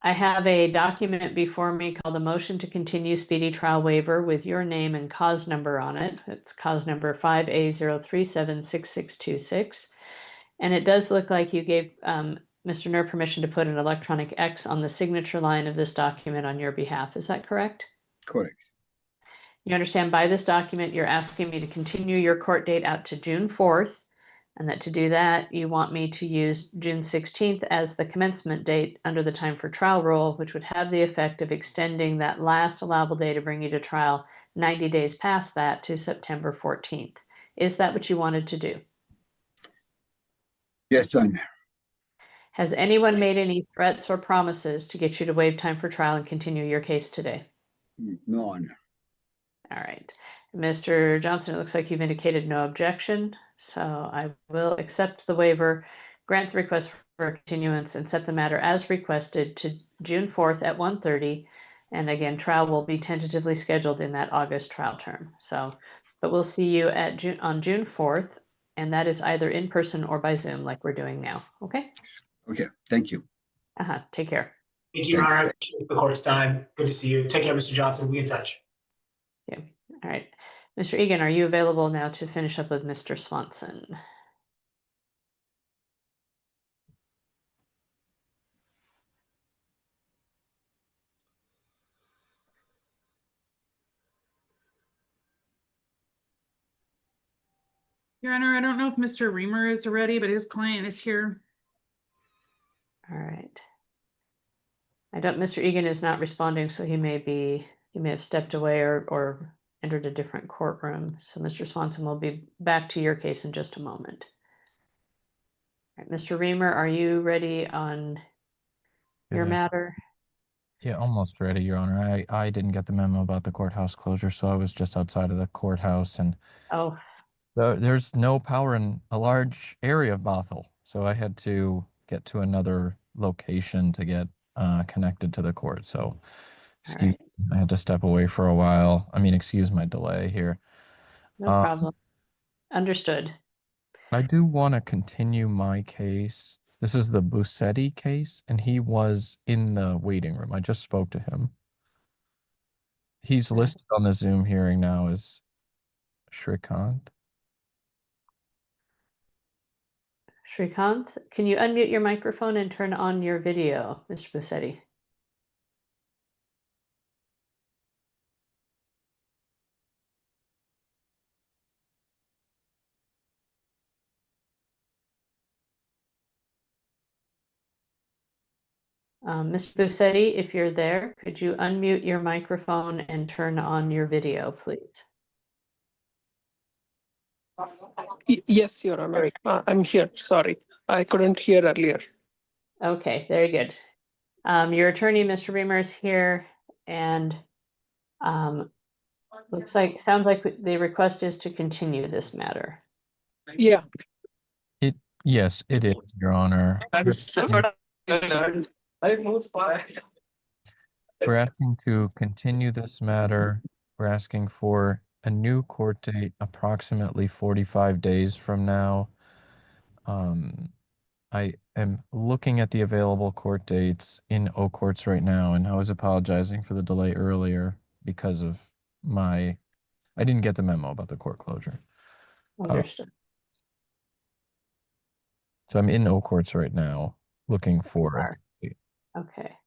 I have a document before me called the Motion to Continue Speedy Trial Waiver with your name and cause number on it. It's cause number 5A0376626. And it does look like you gave Mr. Nur permission to put an electronic X on the signature line of this document on your behalf. Is that correct? Correct. You understand by this document, you're asking me to continue your court date out to June 4th, and that to do that, you want me to use June 16th as the commencement date under the time for trial rule, which would have the effect of extending that last allowable day to bring you to trial 90 days past that to September 14th. Is that what you wanted to do? Yes, son. Has anyone made any threats or promises to get you to waive time for trial and continue your case today? None. All right. Mr. Johnson, it looks like you've indicated no objection, so I will accept the waiver, grant the request for a continuance, and set the matter as requested to June 4th at 1:30. And again, trial will be tentatively scheduled in that August trial term. But we'll see you on June 4th, and that is either in person or by Zoom like we're doing now, okay? Okay, thank you. Take care. Thank you, Your Honor. I appreciate the court's time. Good to see you. Take care, Mr. Johnson. We'll be in touch. Yeah. All right. Mr. Egan, are you available now to finish up with Mr. Swanson? Your Honor, I don't know if Mr. Reamer is ready, but his client is here. All right. Mr. Egan is not responding, so he may have stepped away or entered a different courtroom. So Mr. Swanson will be back to your case in just a moment. All right, Mr. Reamer, are you ready on your matter? Yeah, almost ready, Your Honor. I didn't get the memo about the courthouse closure, so I was just outside of the courthouse, and there's no power in a large area of Bothell, so I had to get to another location to get connected to the court. So I had to step away for a while. I mean, excuse my delay here. No problem. Understood. I do want to continue my case. This is the Busetti case, and he was in the waiting room. I just spoke to him. He's listed on the Zoom hearing now as Shrikant. Shrikant, can you unmute your microphone and turn on your video, Mr. Busetti? Mr. Busetti, if you're there, could you unmute your microphone and turn on your video, please? Yes, Your Honor. I'm here. Sorry, I couldn't hear earlier. Okay, very good. Your attorney, Mr. Reamer, is here, and sounds like the request is to continue this matter. Yeah. Yes, it is, Your Honor. We're asking to continue this matter. We're asking for a new court date approximately 45 days from now. I am looking at the available court dates in O courts right now, and I was apologizing for the delay earlier because of I didn't get the memo about the court closure. Understood. So I'm in O courts right now looking for it. Okay.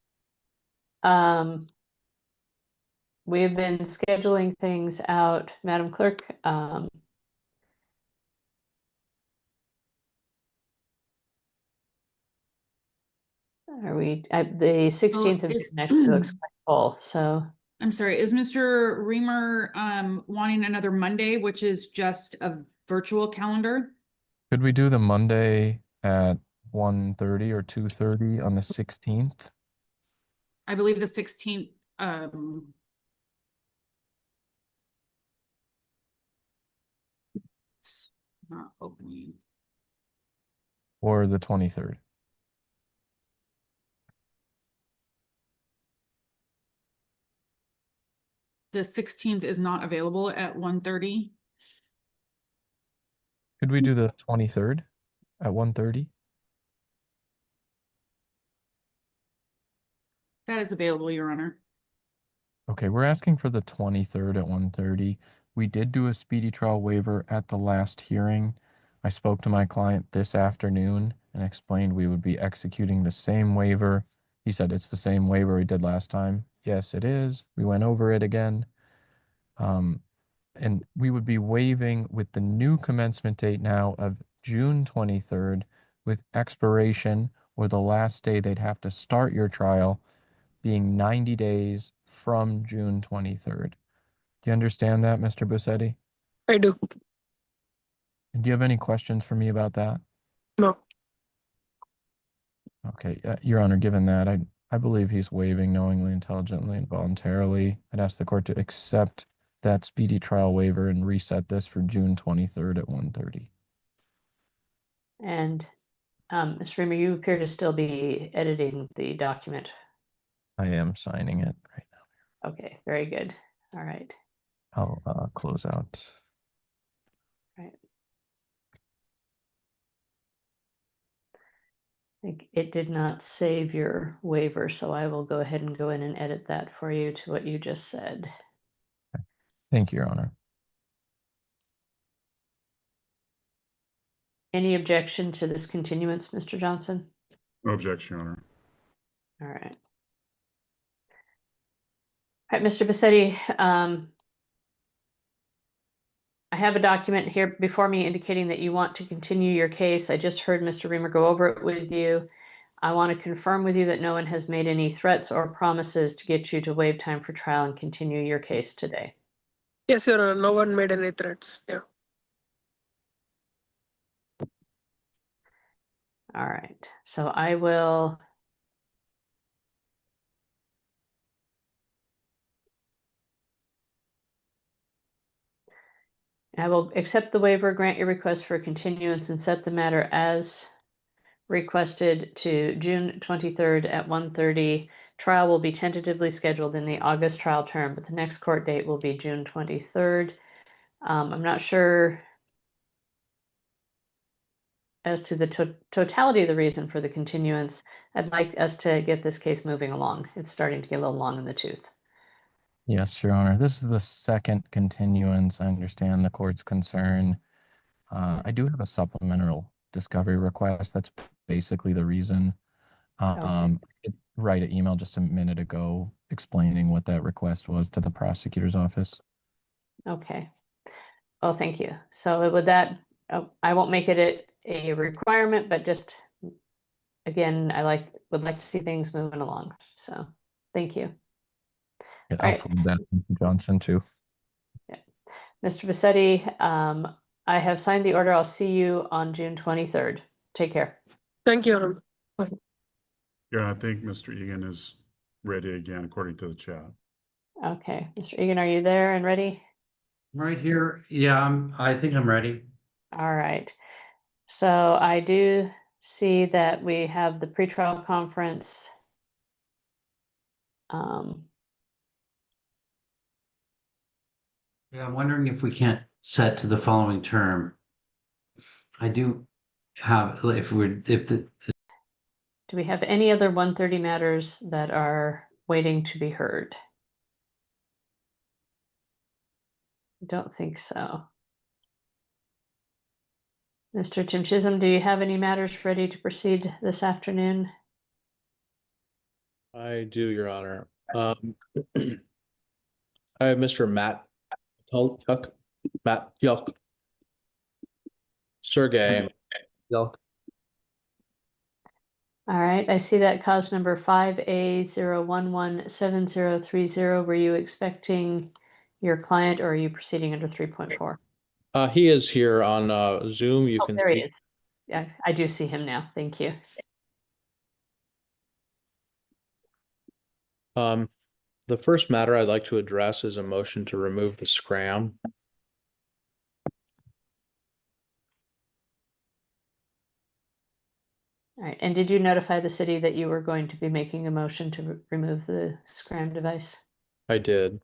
We've been scheduling things out, Madam Clerk. Are we at the 16th of is- June actually looks quite full, so. I'm sorry, is Mr. Reamer wanting another Monday, which is just a virtual calendar? Could we do the Monday at 1:30 or 2:30 on the 16th? I believe the 16th, it's not opening. Or the 23rd? The 16th is not available at 1:30. Could we do the 23rd at 1:30? That is available, Your Honor. Okay, we're asking for the 23rd at 1:30. We did do a speedy trial waiver at the last hearing. I spoke to my client this afternoon and explained we would be executing the same waiver. He said it's the same waiver we did last time. Yes, it is. We went over it again. And we would be waiving with the new commencement date now of June 23rd with expiration or the last day they'd have to start your trial being 90 days from June 23rd. Do you understand that, Mr. Bussetti? I do. And do you have any questions for me about that? No. Okay, Your Honor, given that, I believe he's waiving knowingly, intelligently, and voluntarily. I'd ask the court to accept that speedy trial waiver and reset this for June 23rd at 1:30. And Mr. Reamer, you appear to still be editing the document. I am signing it right now. Okay, very good. All right. I'll close out. Right. I think it did not save your waiver, so I will go ahead and go in and edit that for you to what you just said. Thank you, Your Honor. Any objection to this continuance, Mr. Johnson? No objection, Your Honor. All right. All right, Mr. Bassetti, I have a document here before me indicating that you want to continue your case. I just heard Mr. Reamer go over it with you. I want to confirm with you that no one has made any threats or promises to get you to waive time for trial and continue your case today. Yes, Your Honor. No one made any threats. Yeah. All right, so I will accept the waiver, grant your request for continuance, and set the matter as requested to June 23rd at 1:30. Trial will be tentatively scheduled in the August trial term, but the next court date will be June 23rd. I'm not sure as to the totality of the reason for the continuance. I'd like us to get this case moving along. It's starting to get a little long in the tooth. Yes, Your Honor. This is the second continuance. I understand the court's concern. I do have a supplemental discovery request. That's basically the reason. Okay. I did write an email just a minute ago explaining what that request was to the prosecutor's office. Okay. Oh, thank you. So with that, I won't make it a requirement, but just again, would like to see things moving along. So thank you. Yeah, All I'll right. forward that to Mr. Johnson too. Yeah. Mr. Bassetti, I have signed the order. I'll see you on June 23rd. Take care. Thank you, Your Honor. Bye. Yeah, I think Mr. Egan is ready again, according to the chat. Okay. Mr. Egan, are you there and ready? Right here. Yeah, I think I'm ready. All right. So I do see that we have the pretrial conference. Yeah, I'm wondering if we can't set to the following term. I do have, Do we have any other 1:30 matters that are waiting to be heard? I don't think so. Mr. Tim Chisholm, do you have any matters ready to proceed this afternoon? I do, Your Honor. I have Mr. Matt Yelk. Sergey Yelk. All right, I see that cause number 5A0117030. Were you expecting your client or are you proceeding under 3.4? He is here on Zoom. You can There he see. is. Yeah, I do see him now. Thank you. The first matter I'd like to address is a motion to remove the scram. All right, and did you notify the city that you were going to be making a motion to remove the scram device? I did.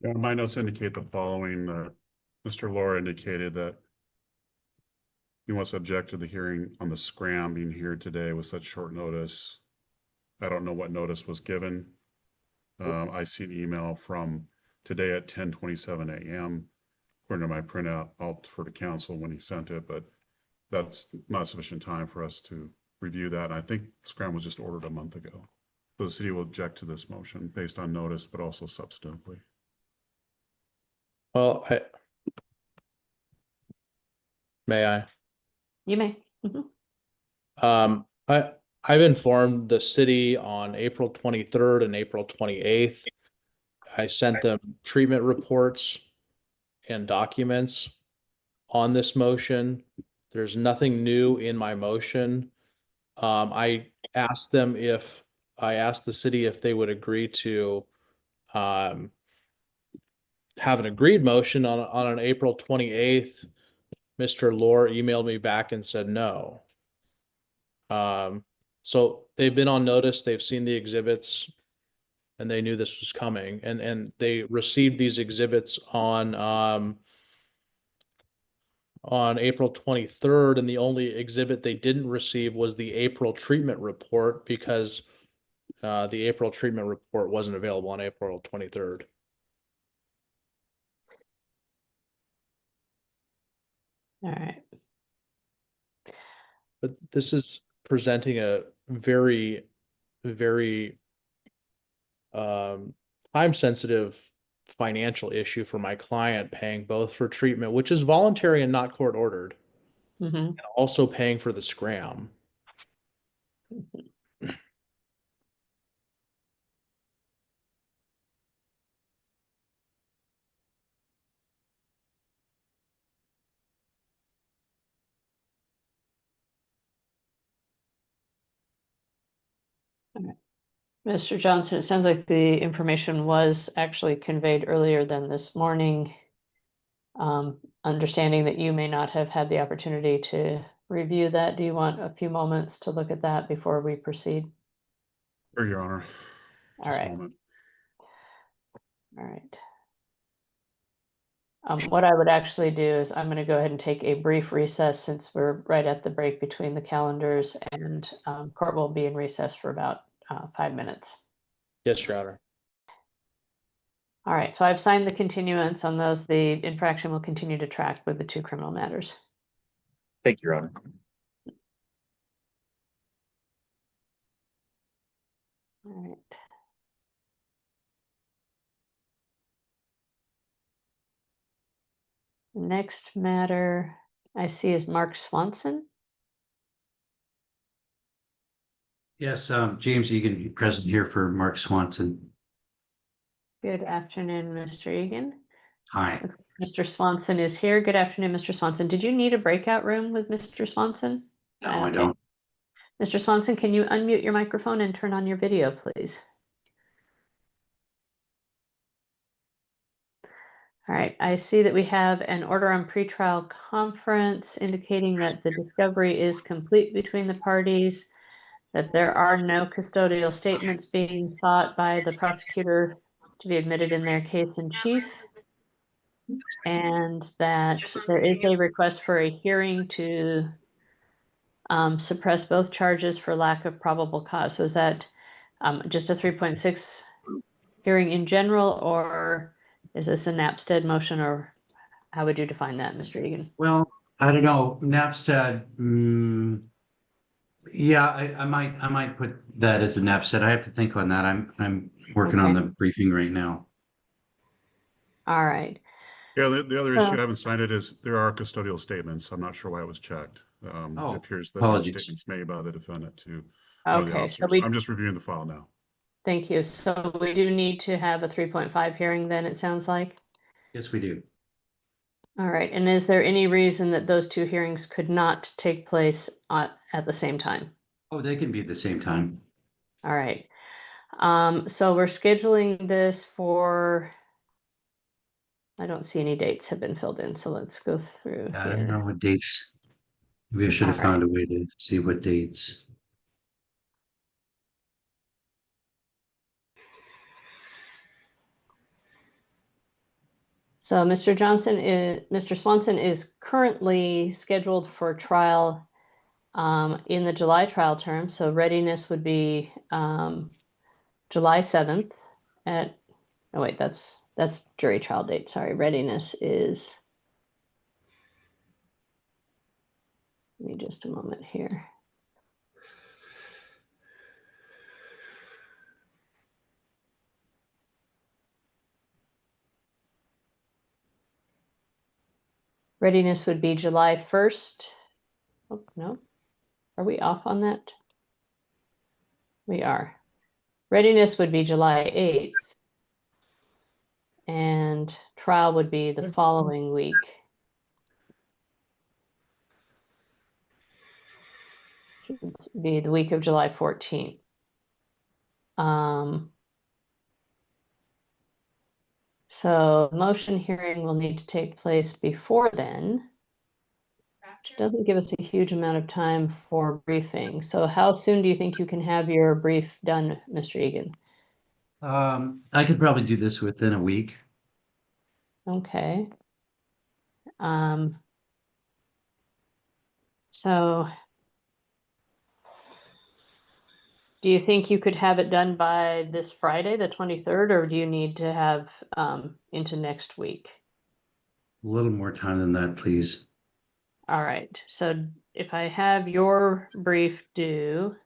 Yeah, my notes indicate the following. Mr. Laura indicated that he wants to object to the hearing on the scram being here today with such short notice. I don't know what notice was given. I see an email from today at 10:27 a.m. According to my printout, I'll defer to counsel when he sent it, but that's not sufficient time for us to review that. I think scram was just ordered a month ago. So the city will object to this motion based on notice, but also substantively. Well, may I? You may. I've informed the city on April 23rd and April 28th. I sent them treatment reports and documents on this motion. There's nothing new in my motion. I asked the city if they would agree to have an agreed motion on an April 28th. Mr. Lohr emailed me back and said no. So they've been on notice, they've seen the exhibits, and they knew this was coming, and they received these exhibits on April 23rd, and the only exhibit they didn't receive was the April treatment report because the April treatment report wasn't available on April 23rd. All right. But this is presenting a very, very time-sensitive financial issue for my client, paying both for treatment, which is voluntary and not court-ordered, and also paying for the scram. All right. Mr. Johnson, it sounds like the information was actually conveyed earlier than this morning. Understanding that you may not have had the opportunity to review that, do you want a few moments to look at that before we proceed? Sure, Your Honor. All right. A moment. All right. What I would actually do is I'm going to go ahead and take a brief recess since we're right at the break between the calendars, and court will be in recess for about 5 minutes. Yes, Your Honor. All right, so I've signed the continuance on those. The infraction will continue to track with the 2 criminal matters. Thank you, Your Honor. All right. The next matter I see is Mark Swanson. Yes, James Egan, present here for Mark Swanson. Good afternoon, Mr. Egan. Hi. Mr. Swanson is here. Good afternoon, Mr. Swanson. Did you need a breakout room with Mr. Swanson? No, I don't. Mr. Swanson, can you unmute your microphone and turn on your video, please? All right, I see that we have an order on pretrial conference indicating that the discovery is complete between the parties, that there are no custodial statements being sought by the prosecutor to be admitted in their case in chief, and that there is a request for a hearing to suppress both charges for lack of probable cause. So is that just a 3.6 hearing in general, or is this a NAPSTED motion, or how would you define that, Mr. Egan? Well, I don't know, NAPSTAD, yeah, I might put that as a NAPSTAD. I have to think on that. I'm working on the briefing right now. All right. Yeah, the other issue, I haven't signed it, is there are custodial statements. I'm not sure why it was checked. It appears that there are apologies. statements made by the defendant to one of the Okay, so officers. I'm just reviewing the file now. thank you. So we do need to have a 3.5 hearing then, it sounds like? Yes, we do. All right, and is there any reason that those two hearings could not take place at the same time? Oh, they can be at the same time. All right. So we're scheduling this for, I don't see any dates have been filled in, so let's go through I don't here. know what dates. Maybe I should have All found a way to see what dates. So Mr. Swanson is currently scheduled for trial in the July trial term. So readiness would be July 7th at, oh wait, that's jury trial date. Sorry, readiness is, give me just a moment here. Readiness would be July 1st. Oh, no. Are we off on that? We are. Readiness would be July 8th. And trial would be the following week. Should be the week of July 14th. So motion hearing will need to take place before then, which doesn't give us a huge amount of time for briefing. So how soon do you think you can have your brief done, Mr. Egan? I could probably do this within a week. Okay. So do you think you could have it done by this Friday, the 23rd, or do you need to have into next week? A little more time than that, please. All right. So if I have your brief due,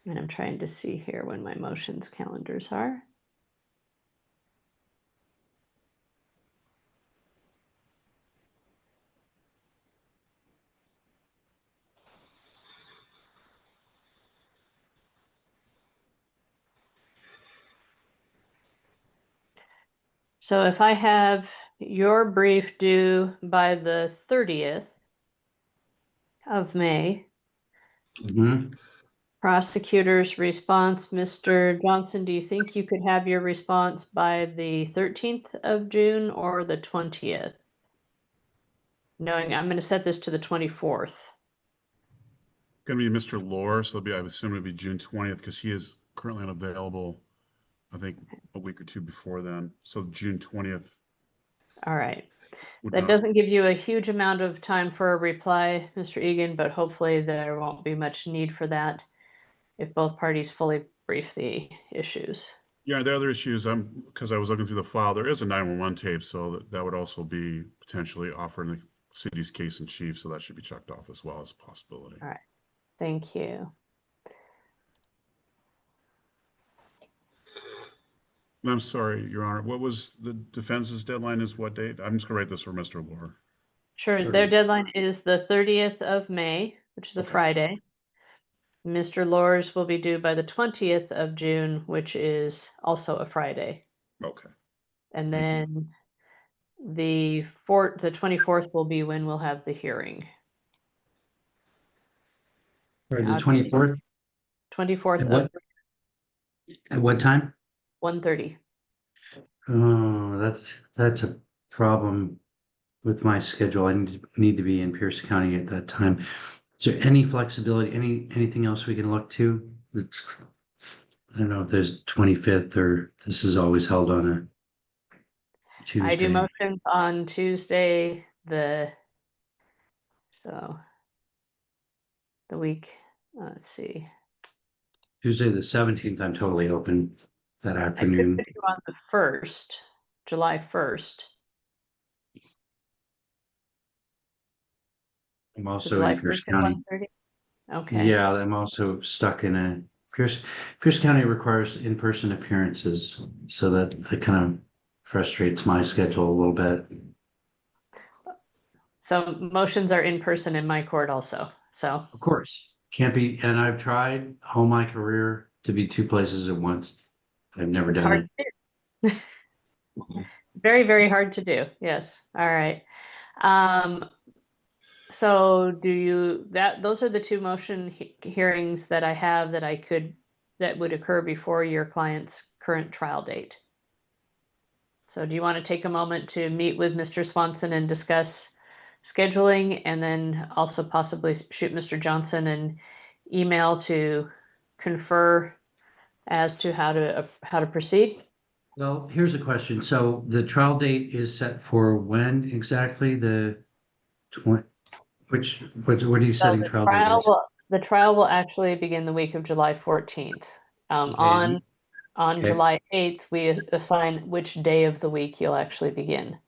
and I'm trying to see here when my motions calendars are. So if I have your brief due by the 30th of May, prosecutor's response, Mr. Johnson, do you think you could have your response by the 13th of June or the 20th? Knowing I'm going to set this to the 24th. Going to be Mr. Lohr, so I assume it'll be June 20th because he is currently unavailable, I think, a week or two before then. So June 20th. All right. That doesn't give you a huge amount of time for a reply, Mr. Egan, but hopefully there won't be much need for that if both parties fully brief the issues. Yeah, the other issues, because I was looking through the file, there is a 911 tape, so that would also be potentially offering the city's case in chief, so that should be checked off as well as a possibility. All right. Thank you. I'm sorry, Your Honor, what was the defense's deadline is what date? I'm just gonna write this for Mr. Lohr. Sure, their deadline is the 30th of May, which is a Friday. Mr. Lohr's will be due by the 20th of June, which is also a Friday. Okay. And then the 24th will be when we'll have the hearing. Or the 24th? 24th At what time? 1:30. Oh, that's a problem with my schedule. I need to be in Pierce County at that time. Is there any flexibility, anything else we can look to? I don't know if there's 25th or this is always held on a Tuesday. I do motions on Tuesday, the week, let's see. Tuesday the 17th, I'm totally open. that I could afternoon. put you on the 1st, July 1st. I'm So also July in Pierce 1st at County. 1:30? Okay. Yeah, I'm also stuck in a Pierce County requires in-person appearances, so that kind of frustrates my schedule a little bit. So motions are in person in my court also, so. Of course, can't be, and I've tried all my career to be two places at once. I've never It's done hard it. to do. Very, very hard to do. Yes. All right. So those are the two motion hearings that I have that would occur before your client's current trial date. So do you want to take a moment to meet with Mr. Swanson and discuss scheduling, and then also possibly shoot Mr. Johnson an email to confer as to how to proceed? Well, here's a question. So the trial date is set for when exactly? The 20, what are you So setting the trial date trial as? will actually begin the week of July 14th. Okay. On Okay. July 8th, we assign which day of the week you'll actually begin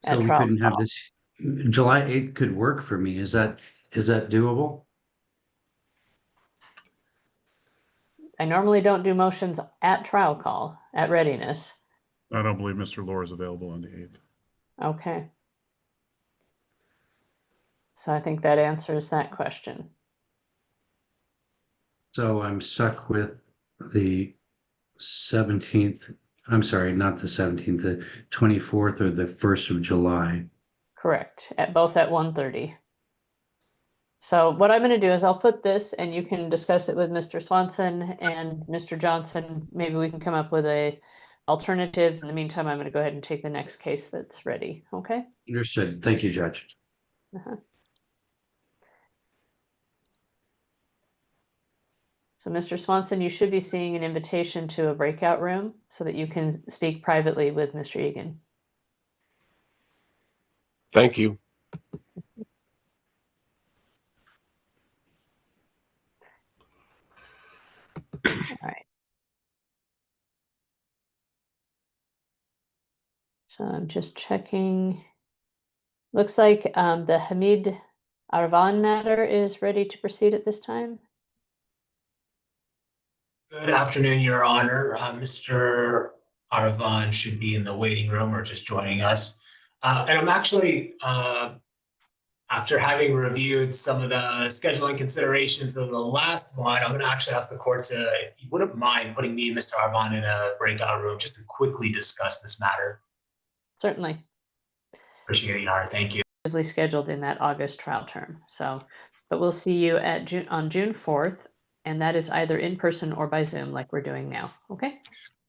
So at we trial couldn't have call. this, July 8th could work for me. Is that doable? I normally don't do motions at trial call, at readiness. I don't believe Mr. Lohr is available on the 8th. Okay. So I think that answers that question. So I'm stuck with the 17th. I'm sorry, not the 17th, the 24th or the 1st of July. Correct, both at 1:30. So what I'm going to do is I'll put this, and you can discuss it with Mr. Swanson and Mr. Johnson. Maybe we can come up with a alternative. In the meantime, I'm going to go ahead and take the next case that's ready. Okay? Understood. Thank you, Judge. Uh-huh. So Mr. Swanson, you should be seeing an invitation to a breakout room so that you can speak privately with Mr. Egan. Thank you. All right. So I'm just checking. Looks like the Hamid Arvan matter is ready to proceed at this time. Good afternoon, Your Honor. Mr. Arvan should be in the waiting room or just joining us. And I'm actually, after having reviewed some of the scheduling considerations of the last one, I'm going to actually ask the court to, if you wouldn't mind, putting me and Mr. Arvan in a breakout room just to quickly discuss this matter. Certainly. Appreciate it, Your Honor. Thank you. Scheduled in that August trial term. So, but we'll see you at on June 4th, and that is either in person or by Zoom like we're doing now. Okay?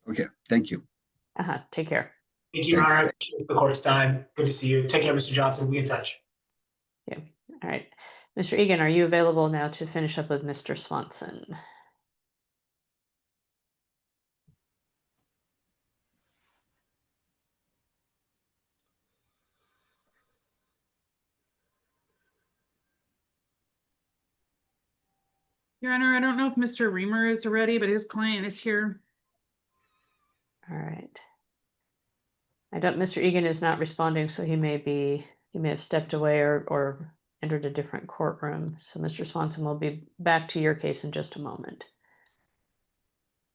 Okay, thank you. Take care. Thank you, Your Thanks. Honor. Appreciate the court's time. Good to see you. Take care, Mr. Johnson. We'll be in touch. Yeah. All right. Mr. Egan, are you available now to finish up with Mr. Swanson? Your Honor, I don't know if Mr. Reamer is ready, but his client is here. All right. Mr. Egan is not responding, so he may have stepped away or entered a different courtroom. So Mr. Swanson will be back to your case in just a moment.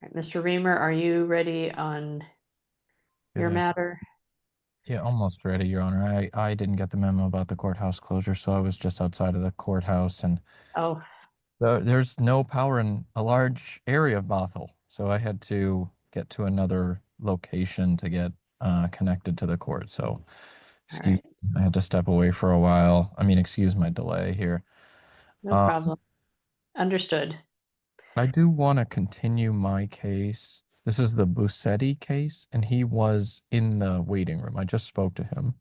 All right, Mr. Reamer, are you ready on your matter? Yeah, almost ready, Your Honor. I didn't get the memo about the courthouse closure, so I was just outside of the courthouse, and Oh, there's no power in a large area of Bothell, so I had to get to another location to get connected to the court. So, excuse, I had to step away for a while. I mean, excuse my delay here. no problem. Understood. I do want to continue my case. This is the Busetti case, and he was in the waiting room. I just spoke to him.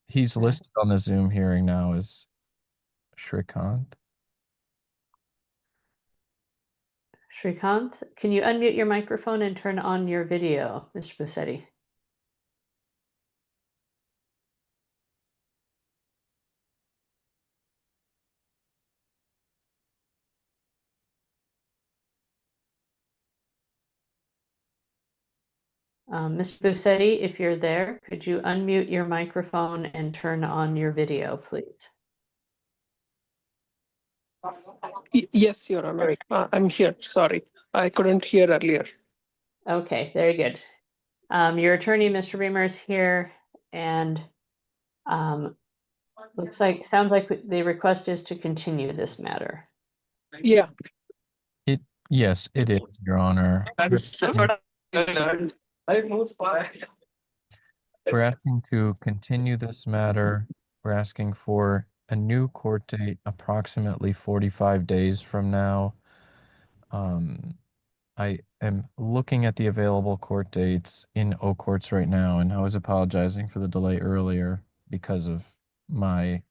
He's listed on the Zoom hearing now as Shrikant. Shrikant, can you unmute your microphone and turn on your video, Mr. Busetti? Mr. Bussetti, if you're there, could you unmute your microphone and turn on your video, please? Yes, Your Honor. I'm here. Sorry, I couldn't hear earlier. Okay, very good. Your attorney, Mr. Reamer, is here, and sounds like the request is to continue this matter. Yeah. Yes, it is, Your Honor. We're asking to continue this matter. We're asking for a new court date approximately 45 days from now. I am looking at the available court dates in O courts right now, and I was apologizing for the delay earlier because of I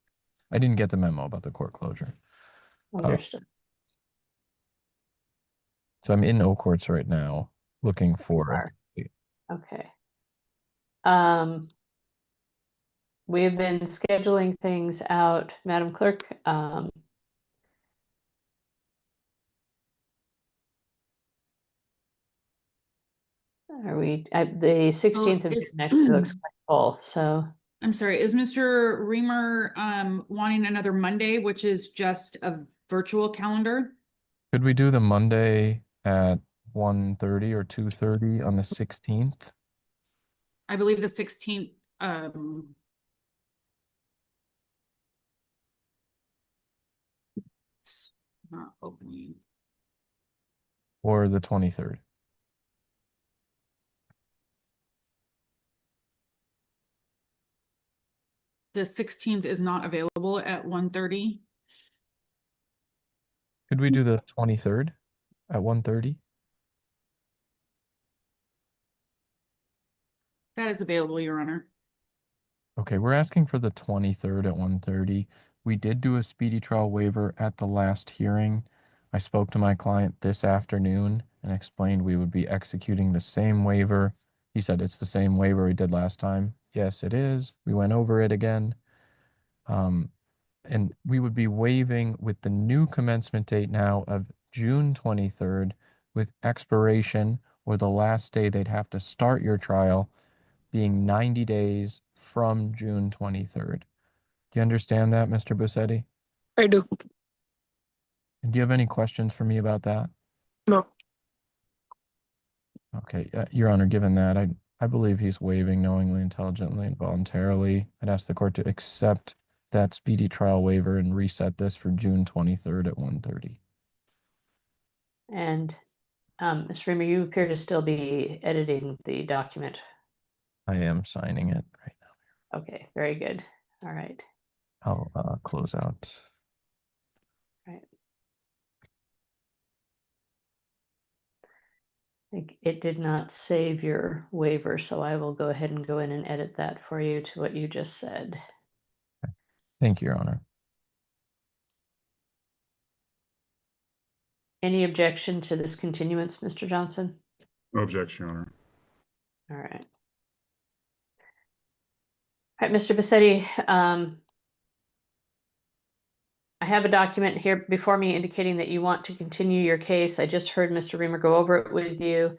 didn't get the memo about the court closure. Understood. So I'm in O courts right now looking for Okay. We've been scheduling things out, Madam Clerk. Are we at the 16th of June next week looks quite full, so. I'm sorry, is Mr. Reamer wanting another Monday, which is just a virtual calendar? Could we do the Monday at 1:30 or 2:30 on the 16th? I believe the 16th. It's not opening. Or the 23rd? The 16th is not available at 1:30. Could we do the 23rd at 1:30? That is available, Your Honor. Okay, we're asking for the 23rd at 1:30. We did do a speedy trial waiver at the last hearing. I spoke to my client this afternoon and explained we would be executing the same waiver. He said it's the same waiver we did last time. Yes, it is. We went over it again. And we would be waiving with the new commencement date now of June 23rd with expiration or the last day they'd have to start your trial being 90 days from June 23rd. Do you understand that, Mr. Bussetti? I do. And do you have any questions for me about that? No. Okay, Your Honor, given that, I believe he's waiving knowingly, intelligently, and voluntarily. I'd ask the court to accept that speedy trial waiver and reset this for June 23rd at 1:30. And Mr. Reamer, you appear to still be editing the document. I am signing it right now. Okay, very good. All right. I'll close out. Right. I think it did not save your waiver, so I will go ahead and go in and edit that for you to what you just said. Thank you, Your Honor. Any objection to this continuance, Mr. Johnson? No objection, Your Honor. All right. All right, Mr. Bussetti, I have a document here before me indicating that you want to continue your case. I just heard Mr. Reamer go over it with you.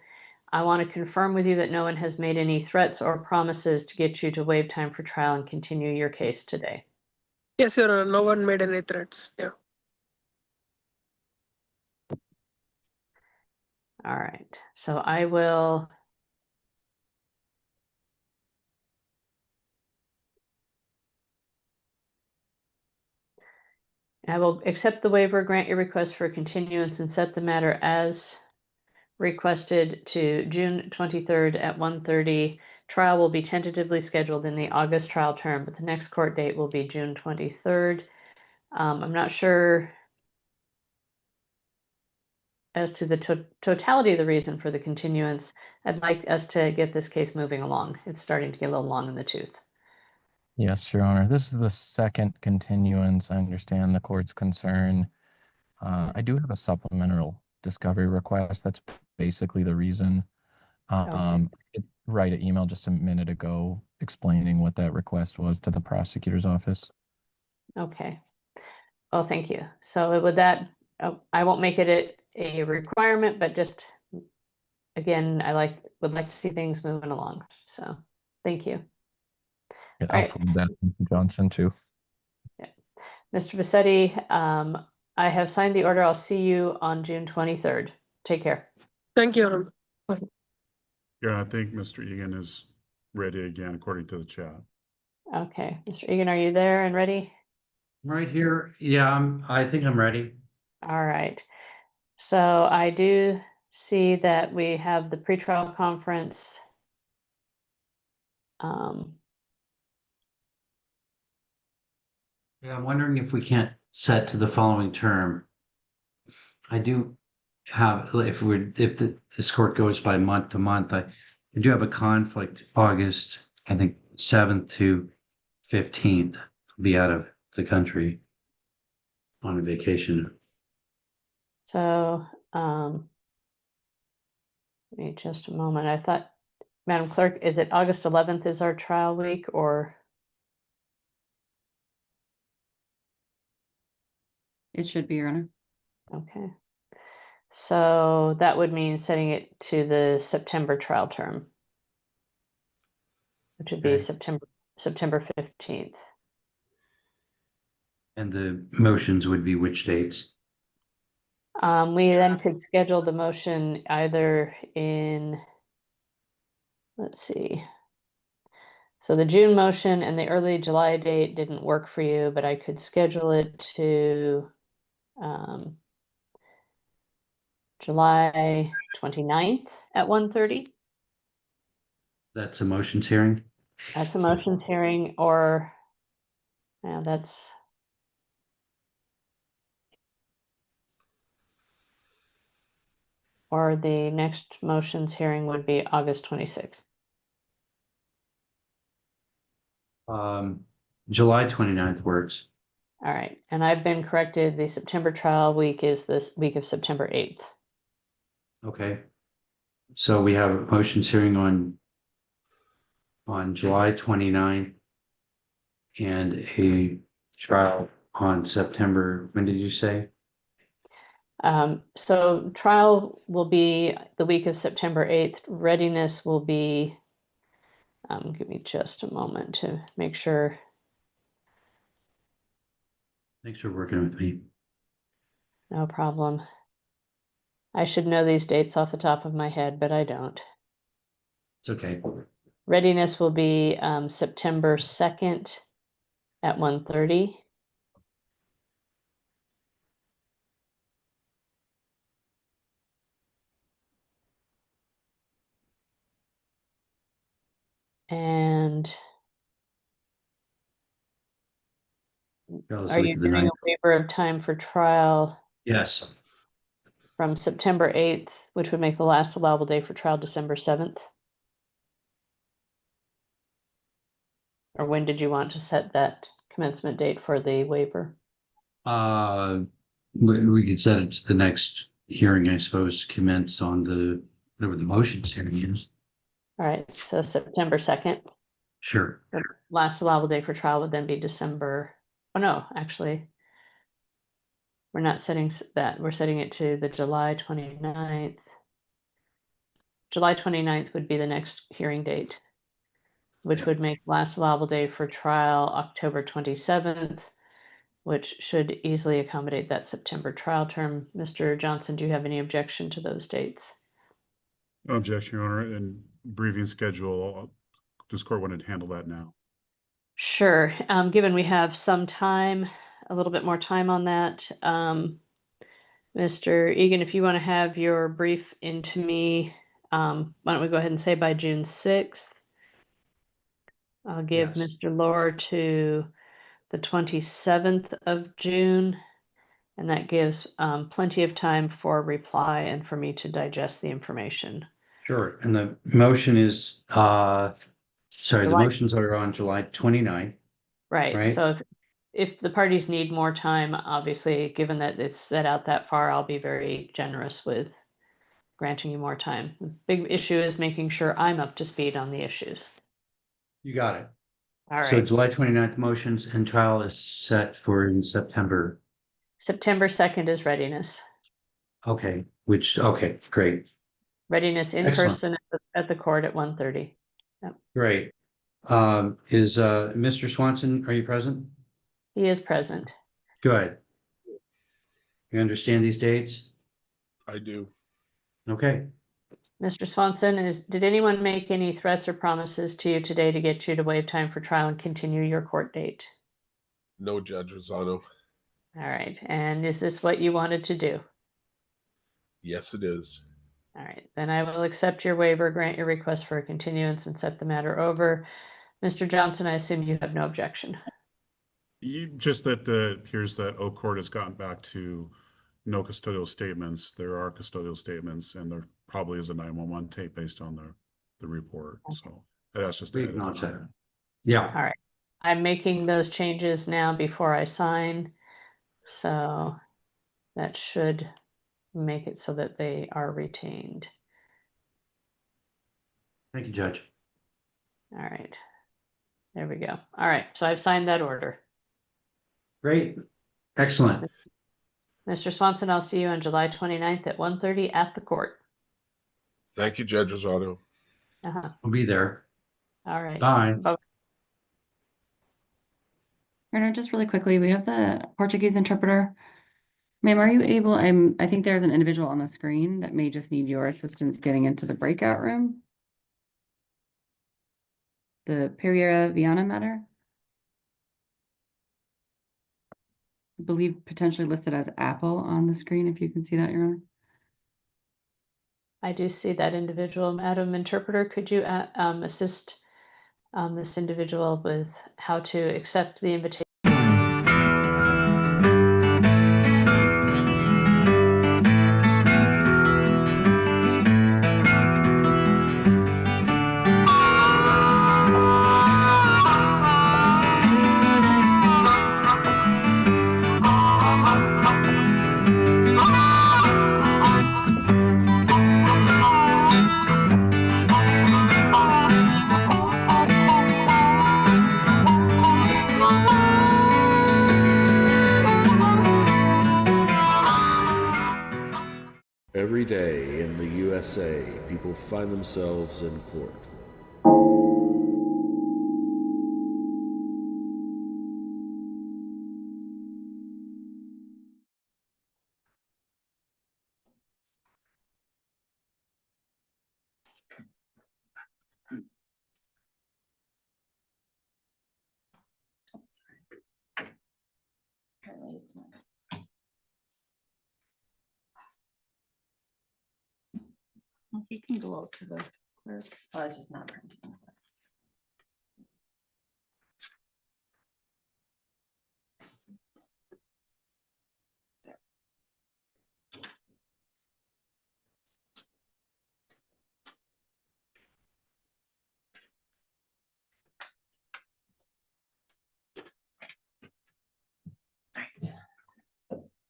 I want to confirm with you that no one has made any threats or promises to get you to waive time for trial and continue your case today. Yes, Your Honor. No one made any threats. Yeah. All right. So I will accept the waiver, grant your request for continuance, and set the matter as requested to June 23rd at 1:30. Trial will be tentatively scheduled in the August trial term, but the next court date will be June 23rd. I'm not sure as to the totality of the reason for the continuance. I'd like us to get this case moving along. It's starting to get a little long in the tooth. Yes, Your Honor. This is the second continuance. I understand the court's concern. I do have a supplemental discovery request. That's basically the reason. I did write an email just a minute ago explaining what that request was to the prosecutor's office. Okay. Well, thank you. So with that, I won't make it a requirement, but just again, would like to see things moving along. So thank you. Yeah, All I'll right. forward that to Mr. Johnson too. Mr. Vassetti, I have signed the order. I'll see you on June 23rd. Take care. Thank you, Your Honor. Yeah, I think Mr. Egan is ready again, according to the chat. Okay, Mr. Egan, are you there and ready? Right here. Yeah, I think I'm ready. All right. So I do see that we have the pretrial conference. Yeah, I'm wondering if we can't set to the following term. I do have, if this court goes by month to month, I do have a conflict August, I think 7th to 15th, be out of the country on a vacation. So, wait just a moment. I thought, Madam Clerk, is it August 11th is our trial week or? It should be, Your Honor. Okay. So that would mean setting it to the September trial term, which would be Okay. September 15th. And the motions would be which dates? We then could schedule the motion either in, let's see. So the June motion and the early July date didn't work for you, but I could schedule it to July 29th at 1:30. That's a motions hearing? That's a motions hearing, or that's or the next motions hearing would be August 26th. July 29th works. All right, and I've been corrected. The September trial week is this week of September 8th. Okay. So we have a motions hearing on July 29th and a trial on September, when did you say? So trial will be the week of September 8th. Readiness will be, give me just a moment to make sure. Thanks for working with me. No problem. I should know these dates off the top of my head, but I don't. It's okay. Readiness will be September 2nd at 1:30. And are you doing a waiver of time for trial? Yes. From September 8th, which would make the last allowable day for trial December 7th? Or when did you want to set that commencement date for the waiver? We could set it to the next hearing, I suppose, commence on whatever the motions hearing is. All right, so September 2nd. Sure. The last allowable day for trial would then be December. Oh, no, actually, we're not setting that. We're setting it to the July 29th. July 29th would be the next hearing date, which would make last allowable day for trial October 27th, which should easily accommodate that September trial term. Mr. Johnson, do you have any objection to those dates? No objection, Your Honor, and briefing schedule, this court wanted to handle that now. Sure. Given we have some time, a little bit more time on that, Mr. Egan, if you want to have your brief into me, why don't we go ahead and say by June 6th? I'll give Mr. Lohr to the 27th of June, and that gives plenty of time for reply and for me to digest the information. Sure. And the motion is, the July. motions are on July 29th. Right. So if the parties need more time, obviously, given that it's set out that far, I'll be very generous with granting you more time. The big issue is making sure I'm up to speed on the issues. You got it. All So right. July 29th motions and trial is set for in September. September 2nd is readiness. Okay, okay, great. Readiness in Excellent. person at the court at 1:30. Yep. Great. Is Mr. Swanson, are you present? He is present. Good. You understand these dates? I do. Okay. Mr. Swanson, did anyone make any threats or promises to you today to get you to waive time for trial and continue your court date? No, Judge Rosano. All right. And is this what you wanted to do? Yes, it is. All right. Then I will accept your waiver, grant your request for a continuance, and set the matter over. Mr. Johnson, I assume you have no objection. Just that it appears that Oak Court has gotten back to no custodial statements. There are custodial statements, and there probably is a 911 tape based on the report. So that's just added to that. Yeah. All right. I'm making those changes now before I sign. So that should make it so that they are retained. Thank you, Judge. All right. There we go. All right. So I've signed that order. Great. Excellent. Mr. Swanson, I'll see you on July 29th at 1:30 at the court. Thank you, Judge Rosano. I'll be there. All right. Bye. Bye. Your Honor, just really quickly, we have the Portuguese interpreter. Ma'am, are you able, I think there's an individual on the screen that may just need your assistance getting into the breakout room. The Pereira Viana matter. I believe potentially listed as Apple on the screen, if you can see that, Your Honor. I do see that individual. Madam Interpreter, could you assist this individual with how to accept the invitation? Every day in the USA, people find themselves in court. Apparently it's not. He can go out to the clerks. Oh, it's just not printing. I'm sorry.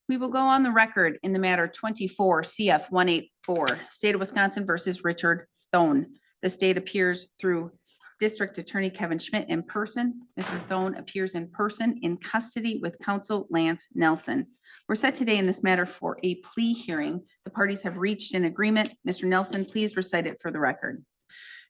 We will go on the record in the matter 24 CF 184, State of Wisconsin versus Richard Thone. The state appears through District Attorney Kevin Schmidt in person. Mr. Thone appears in person in custody with counsel Lance Nelson. We're set today in this matter for a plea hearing. The parties have reached an agreement. Mr. Nelson, please recite it for the record.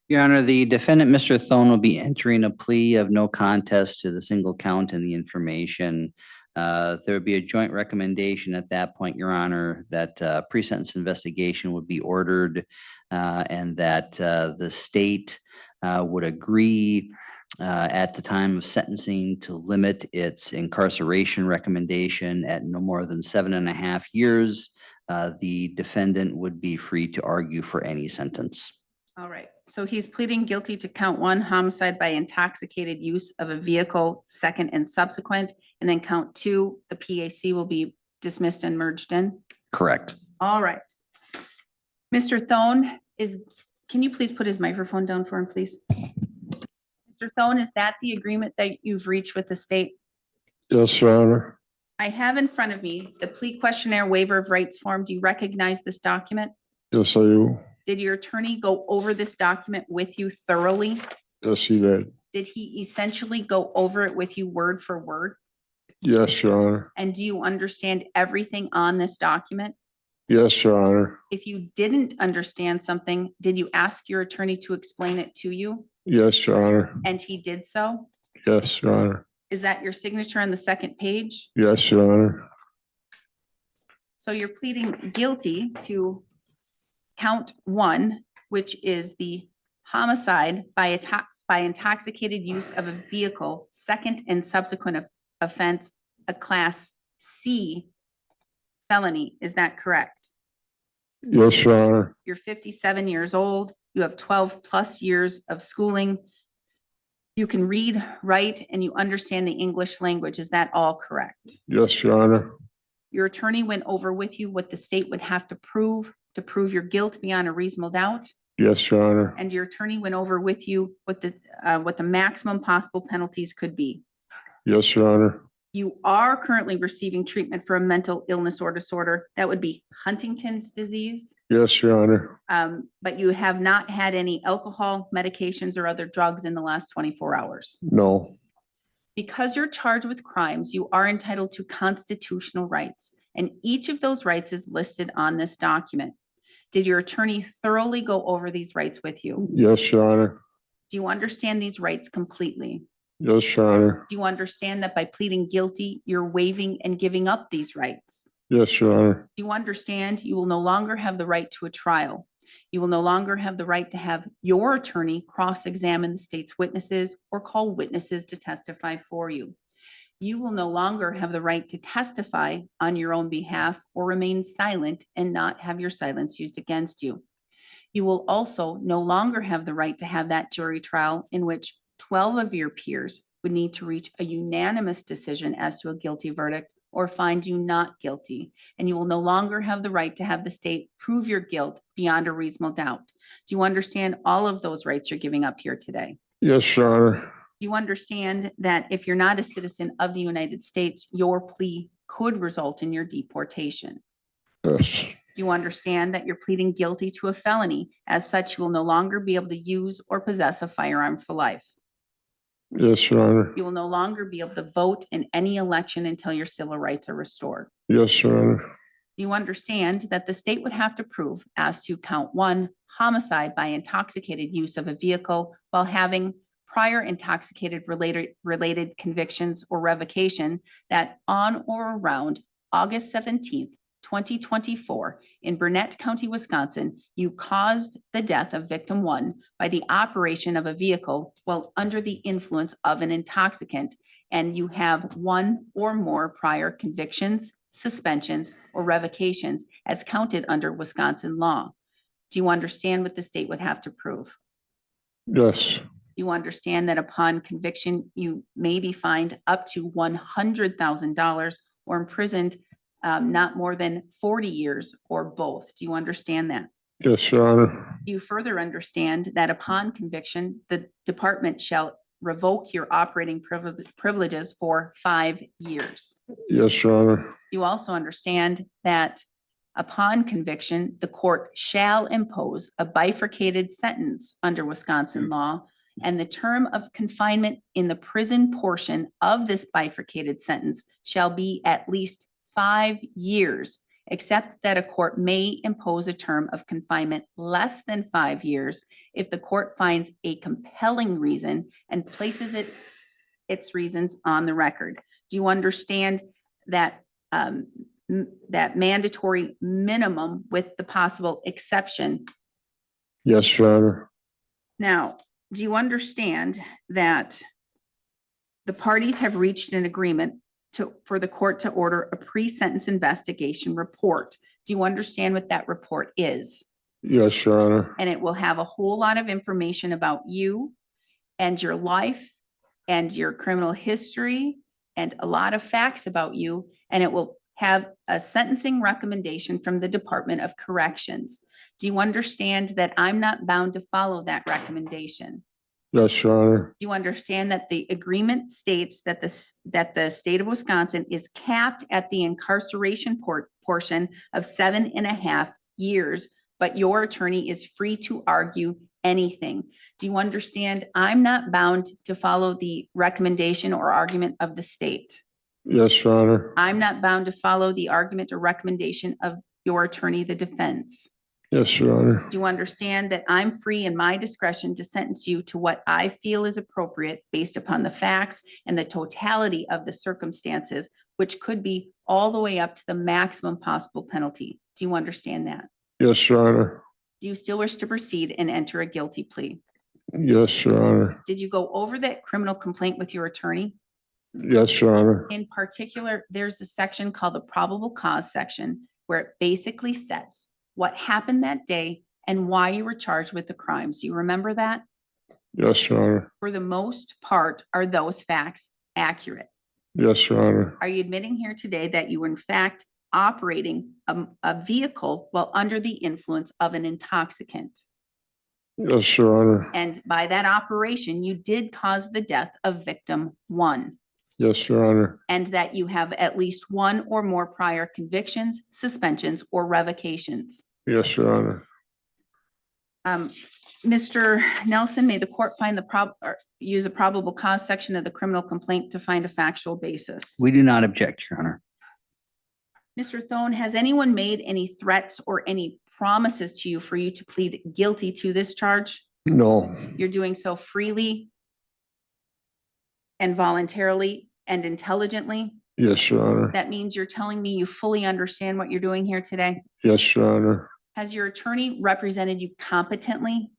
Your Honor, the defendant, Mr. Thone, will be entering a plea of no contest to the single count and the information. There would be a joint recommendation at that point, Your Honor, that pre-sentence investigation would be ordered and that the state would agree at the time of sentencing to limit its incarceration recommendation at no more than 7.5 years. The defendant would be free to argue for any sentence. All right, so he's pleading guilty to count 1, homicide by intoxicated use of a vehicle, second and subsequent, and then count 2, the PAC will be dismissed and merged in. Correct. All right. Mr. Thone, can you please put his microphone down for him, please? Mr. Thone, is that the agreement that you've reached with the state? Yes, Your Honor. I have in front of me the plea questionnaire waiver of rights form. Do you recognize this document? Yes, I do. Did your attorney go over this document with you thoroughly? Yes, he did. Did he essentially go over it with you word for word? Yes, Your Honor. And do you understand everything on this document? Yes, Your Honor. If you didn't understand something, did you ask your attorney to explain it to you? Yes, Your Honor. And he did so? Yes, Your Honor. Is that your signature on the second page? Yes, Your Honor. So you're pleading guilty to count 1, which is the homicide by intoxicated use of a vehicle, second and subsequent offense, a class C felony. Is that correct? Yes, Your Honor. You're 57 years old. You have 12 plus years of schooling. You can read, write, and you understand the English language. Is that all correct? Yes, Your Honor. Your attorney went over with you what the state would have to prove your guilt beyond a reasonable doubt. Yes, Your Honor. And your attorney went over with you what the maximum possible penalties could be. Yes, Your Honor. You are currently receiving treatment for a mental illness or disorder. That would be Huntington's disease. Yes, Your Honor. But you have not had any alcohol, medications, or other drugs in the last 24 hours. No. Because you're charged with crimes, you are entitled to constitutional rights, and each of those rights is listed on this document. Did your attorney thoroughly go over these rights with you? Yes, Your Honor. Do you understand these rights completely? Yes, Your Honor. Do you understand that by pleading guilty, you're waiving and giving up these rights? Yes, Your Honor. Do you understand you will no longer have the right to a trial? You will no longer have the right to have your attorney cross-examine the state's witnesses or call witnesses to testify for you. You will no longer have the right to testify on your own behalf or remain silent and not have your silence used against you. You will also no longer have the right to have that jury trial in which 12 of your peers would need to reach a unanimous decision as to a guilty verdict or find you not guilty. And you will no longer have the right to have the state prove your guilt beyond a reasonable doubt. Do you understand all of those rights you're giving up here today? Yes, Your Honor. Do you understand that if you're not a citizen of the United States, your plea could result in your deportation? Yes. Do you understand that you're pleading guilty to a felony? As such, you will no longer be able to use or possess a firearm for life. Yes, Your Honor. You will no longer be able to vote in any election until your civil rights are restored. Yes, Your Honor. Do you understand that the state would have to prove as to count 1, homicide by intoxicated use of a vehicle while having prior intoxicated related convictions or revocation, that on or around August 17th, 2024 in Burnett County, Wisconsin, you caused the death of victim 1 by the operation of a vehicle while under the influence of an intoxicant, and you have 1 or more prior convictions, suspensions, or revocations as counted under Wisconsin law. Do you understand what the state would have to prove? Yes. You understand that upon conviction, you may be fined up to $100,000 or imprisoned not more than 40 years or both. Do you understand that? Yes, Your Honor. Do you further understand that upon conviction, the department shall revoke your operating privileges for 5 years? Yes, Your Honor. You also understand that upon conviction, the court shall impose a bifurcated sentence under Wisconsin law, and the term of confinement in the prison portion of this bifurcated sentence shall be at least 5 years, except that a court may impose a term of confinement less than 5 years if the court finds a compelling reason and places its reasons on the record. Do you understand that that mandatory minimum with the possible exception? Yes, Your Honor. Now, do you understand that the parties have reached an agreement for the court to order a pre-sentence investigation report? Do you understand what that report is? Yes, Your Honor. And it will have a whole lot of information about you and your life and your criminal history and a lot of facts about you. And it will have a sentencing recommendation from the Department of Corrections. Do you understand that I'm not bound to follow that recommendation? Yes, Your Honor. Do you understand that the agreement states that the state of Wisconsin is capped at the incarceration portion of 7.5 years, but your attorney is free to argue anything? Do you understand I'm not bound to follow the recommendation or argument of the state? Yes, Your Honor. I'm not bound to follow the argument or recommendation of your attorney, the defense. Yes, Your Honor. Do you understand that I'm free in my discretion to sentence you to what I feel is appropriate based upon the facts and the totality of the circumstances, which could be all the way up to the maximum possible penalty? Do you understand that? Yes, Your Honor. Do you still wish to proceed and enter a guilty plea? Yes, Your Honor. Did you go over that criminal complaint with your attorney? Yes, Your Honor. In particular, there's the section called the probable cause section, where it basically says what happened that day and why you were charged with the crimes. Do you remember that? Yes, Your Honor. For the most part, are those facts accurate? Yes, Your Honor. Are you admitting here today that you were in fact operating a vehicle while under the influence of an intoxicant? Yes, Your Honor. And by that operation, you did cause the death of victim 1. Yes, Your Honor. And that you have at least 1 or more prior convictions, suspensions, or revocations. Yes, Your Honor. Mr. Nelson, may the court find use a probable cause section of the criminal complaint to find a factual basis. We do not object, Your Honor. Mr. Thone, has anyone made any threats or any promises to you for you to plead guilty to this charge? No. You're doing so freely and voluntarily and intelligently? Yes, Your Honor. That means you're telling me you fully understand what you're doing here today? Yes, Your Honor. Has your attorney represented you competently?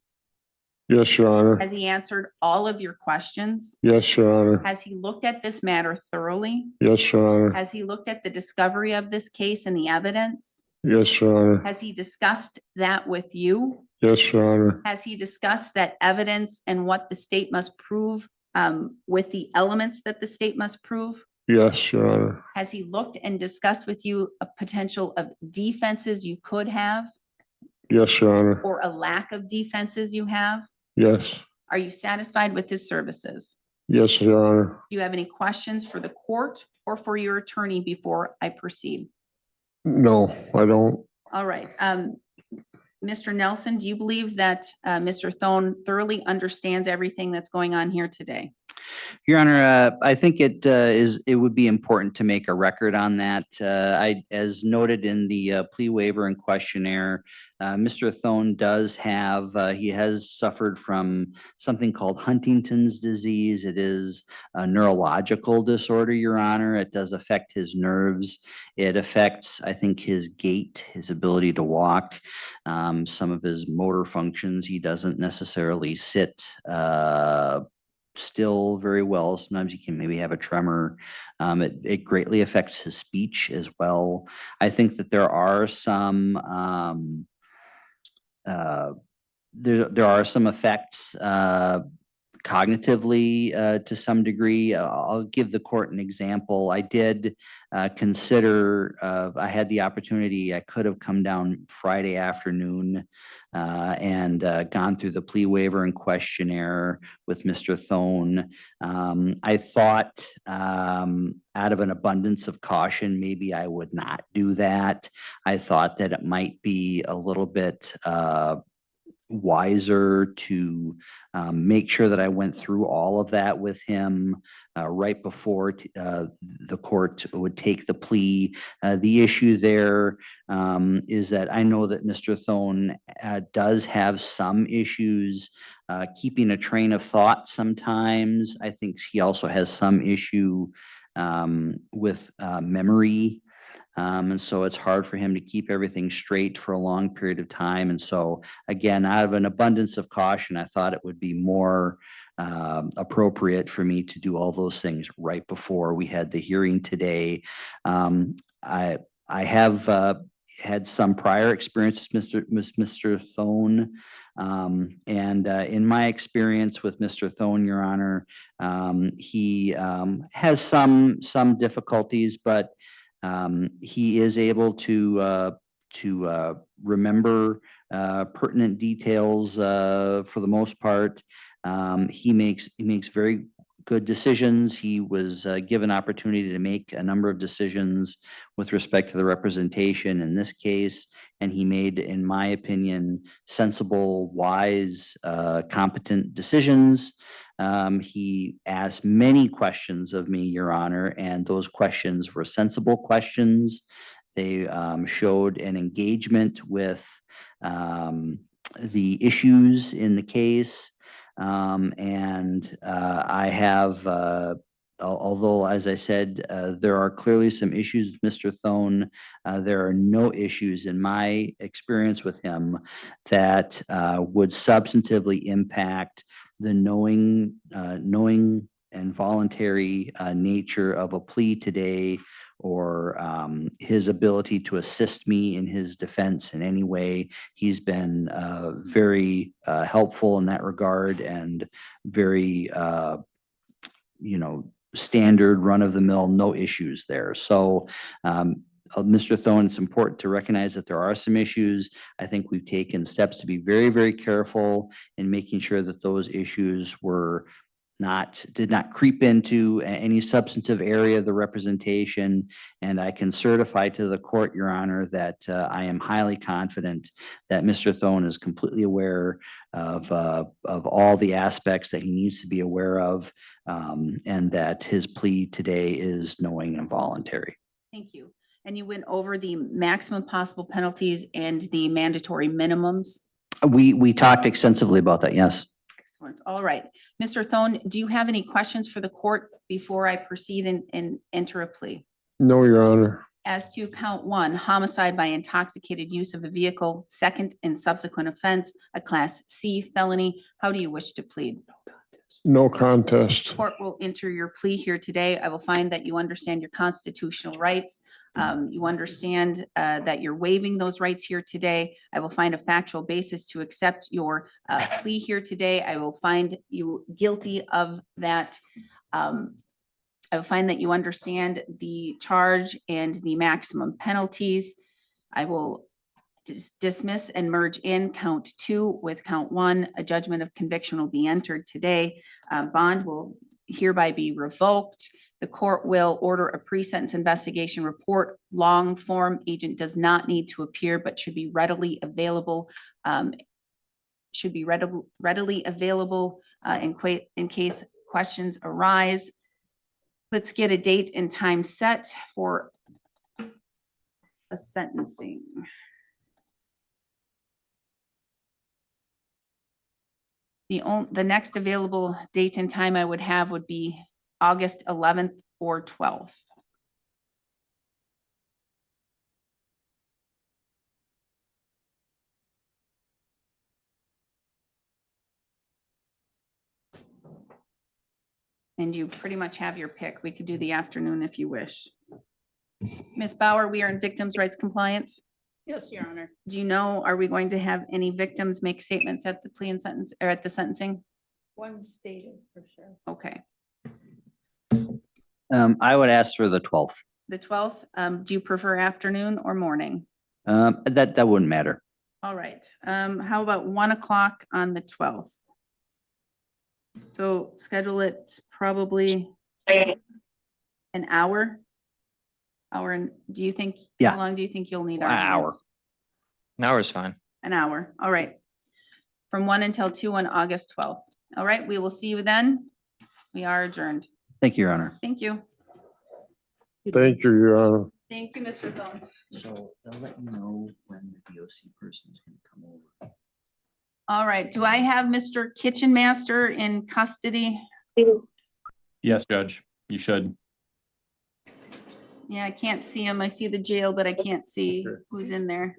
Yes, Your Honor. Has he answered all of your questions? Yes, Your Honor. Has he looked at this matter thoroughly? Yes, Your Honor. Has he looked at the discovery of this case and the evidence? Yes, Your Honor. Has he discussed that with you? Yes, Your Honor. Has he discussed that evidence and what the state must prove with the elements that the state must prove? Yes, Your Honor. Has he looked and discussed with you a potential of defenses you could have Yes, Your Honor. or a lack of defenses you have? Yes. Are you satisfied with his services? Yes, Your Honor. Do you have any questions for the court or for your attorney before I proceed? No, I don't. All right. Mr. Nelson, do you believe that Mr. Thone thoroughly understands everything that's going on here today? Your Honor, I think it would be important to make a record on that. As noted in the plea waiver and questionnaire, Mr. Thone does have, he has suffered from something called Huntington's disease. It is a neurological disorder, Your Honor. It does affect his nerves. It affects, I think, his gait, his ability to walk, some of his motor functions. He doesn't necessarily sit still very well. Sometimes he can maybe have a tremor. It greatly affects his speech as well. I think that there are some there are some effects cognitively to some degree. I'll give the court an example. I did consider, I had the opportunity, I could have come down Friday afternoon and gone through the plea waiver and questionnaire with Mr. Thone. I thought out of an abundance of caution, maybe I would not do that. I thought that it might be a little bit wiser to make sure that I went through all of that with him right before the court would take the plea. The issue there is that I know that Mr. Thone does have some issues keeping a train of thought sometimes. I think he also has some issue with memory. And so it's hard for him to keep everything straight for a long period of time. And so, again, out of an abundance of caution, I thought it would be more appropriate for me to do all those things right before we had the hearing today. I have had some prior experience with Mr. Thone. And in my experience with Mr. Thone, Your Honor, he has some difficulties, but he is able to remember pertinent details for the most part. He makes very good decisions. He was given opportunity to make a number of decisions with respect to the representation in this case, and he made, in my opinion, sensible, wise, competent decisions. He asked many questions of me, Your Honor, and those questions were sensible questions. They showed an engagement with the issues in the case. I have, although, as I said, there are clearly some issues with Mr. Thone, there are no issues in my experience with him that would substantively impact the knowing and voluntary nature of a plea today, or his ability to assist me in his defense in any way. He's been very helpful in that regard, and very, standard run-of-the-mill, no issues there. So Mr. Thone, it's important to recognize that there are some issues. I think we've taken steps to be very, very careful in making sure that those issues did not creep into any substantive area of the representation. And I can certify to the court, Your Honor, that I am highly confident that Mr. Thone is completely aware of all the aspects that he needs to be aware of, and that his plea today is knowing and voluntary. Thank you. And you went over the maximum possible penalties and the mandatory minimums. We talked extensively about that, yes. Excellent. All right. Mr. Thone, do you have any questions for the court before I proceed and enter a plea? No, Your Honor. As to count 1, homicide by intoxicated use of a vehicle, second and subsequent offense, a class C felony, how do you wish to plead? No contest. Court will enter your plea here today. I will find that you understand your constitutional rights. You understand that you're waiving those rights here today. I will find a factual basis to accept your plea here today. I will find you guilty of that. I will find that you understand the charge and the maximum penalties. I will dismiss and merge in count 2 with count 1. A judgment of conviction will be entered today. Bond will hereby be revoked. The court will order a pre-sentence investigation report, long form. Agent does not need to appear, but should be readily available. In case questions arise. Let's get a date and time set for a sentencing. The next available date and time I would have would be August 11th or 12th. And you pretty much have your pick. We could do the afternoon if you wish. Ms. Bauer, we are in victims' rights compliance. Yes, Your Honor. Do you know, are we going to have any victims make statements at the plea and sentence, or at the sentencing? One stated for sure. Okay. I would ask for the 12th. The 12th, do you prefer afternoon or morning? That wouldn't matter. All right. How about 1 o'clock on the 12th? So schedule it probably an hour. And do you think, Yeah. how long do you think you'll need? An hour. arguments? An hour is fine. An hour. All right. From 1 until 2 on August 12th. All right. We will see you then. We are adjourned. Thank you, Your Honor. Thank you. Thank you, Your Honor. Thank you, Mr. Thone. So they'll let you know when the DOC person is going to come over. All right. Do I have Mr. Kitchen Master in custody? Yes, Judge, you should. Yeah, I can't see him. I see the jail, but I can't see who's in there.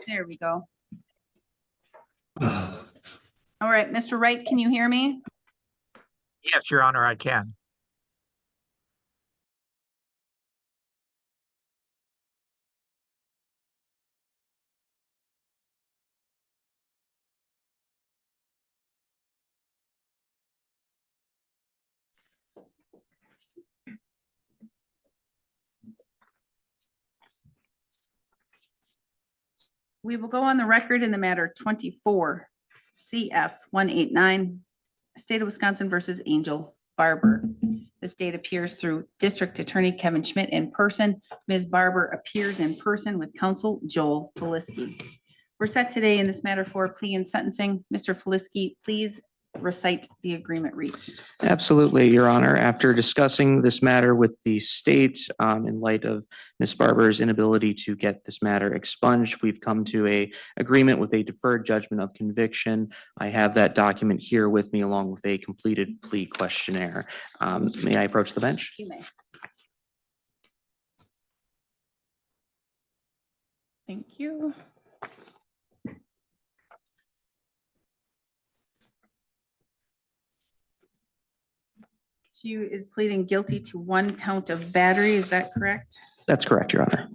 There we go. All right, Mr. Wright, can you hear me? Yes, Your Honor, I can. We will go on the record in the matter 24 CF 189, State of Wisconsin versus Angel Barber. This date appears through District Attorney Kevin Schmidt in person. Ms. Barber appears in person with counsel Joel Feliski. We're set today in this matter for plea and sentencing. Mr. Feliski, please recite the agreement reached? Absolutely, Your Honor. After discussing this matter with the state, in light of Ms. Barber's inability to get this matter expunged, we've come to a agreement with a deferred judgment of conviction. I have that document here with me along with a completed plea questionnaire. May I approach the bench? You may. Thank you. You is pleading guilty to 1 count of battery, is that correct? That's correct, Your Honor.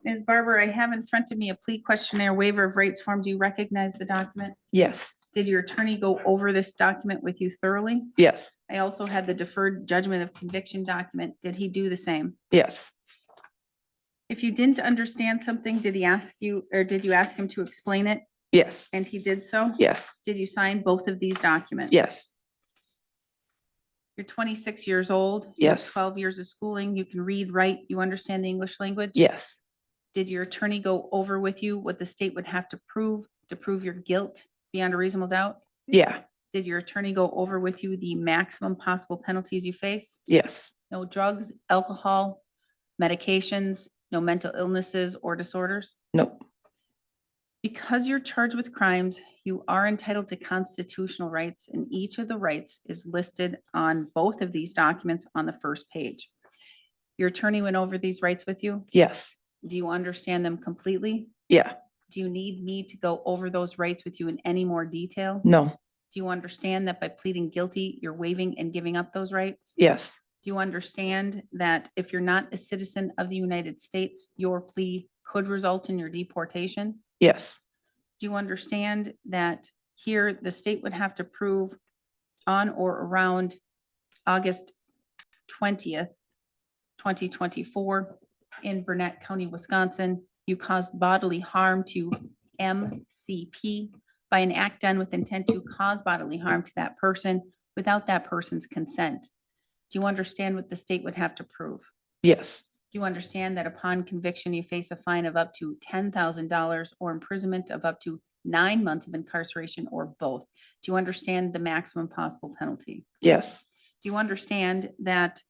Ms. Barber, I have in front of me a plea questionnaire waiver of rights form. Do you recognize the document? Yes. Did your attorney go over this document with you thoroughly? Yes. I also had the deferred judgment of conviction document. Did he do the same? Yes. If you didn't understand something, did he ask you, or did you ask him to explain it? Yes. And he did so? Yes. Did you sign both of these documents? Yes. You're 26 years old. You have Yes. 12 years of schooling. You can read, write, you understand the English language? Yes. Did your attorney go over with you what the state would have to prove your guilt beyond a reasonable doubt? Yeah. Did your attorney go over with you the maximum possible penalties you face? Yes. No drugs, alcohol, medications, no mental illnesses or disorders? Nope. Because you're charged with crimes, you are entitled to constitutional rights, and each of the rights is listed on both of these documents on the first page. Your attorney went over these rights with you? Yes. Do you understand them completely? Yeah. Do you need me to go over those rights with you in any more detail? No. Do you understand that by pleading guilty, you're waiving and giving up those rights? Yes. Do you understand that if you're not a citizen of the United States, your plea could result in your deportation? Yes. Do you understand that here the state would have to prove on or around August 20th, 2024 in Burnett County, Wisconsin, you caused bodily harm to MCP by an act done with intent to cause bodily harm to that person without that person's consent? Do you understand what the state would have to prove? Yes. Do you understand that upon conviction, you face a fine of up to $10,000 or imprisonment of up to 9 months of incarceration or both? Do you understand the maximum possible penalty? Yes. Do you understand that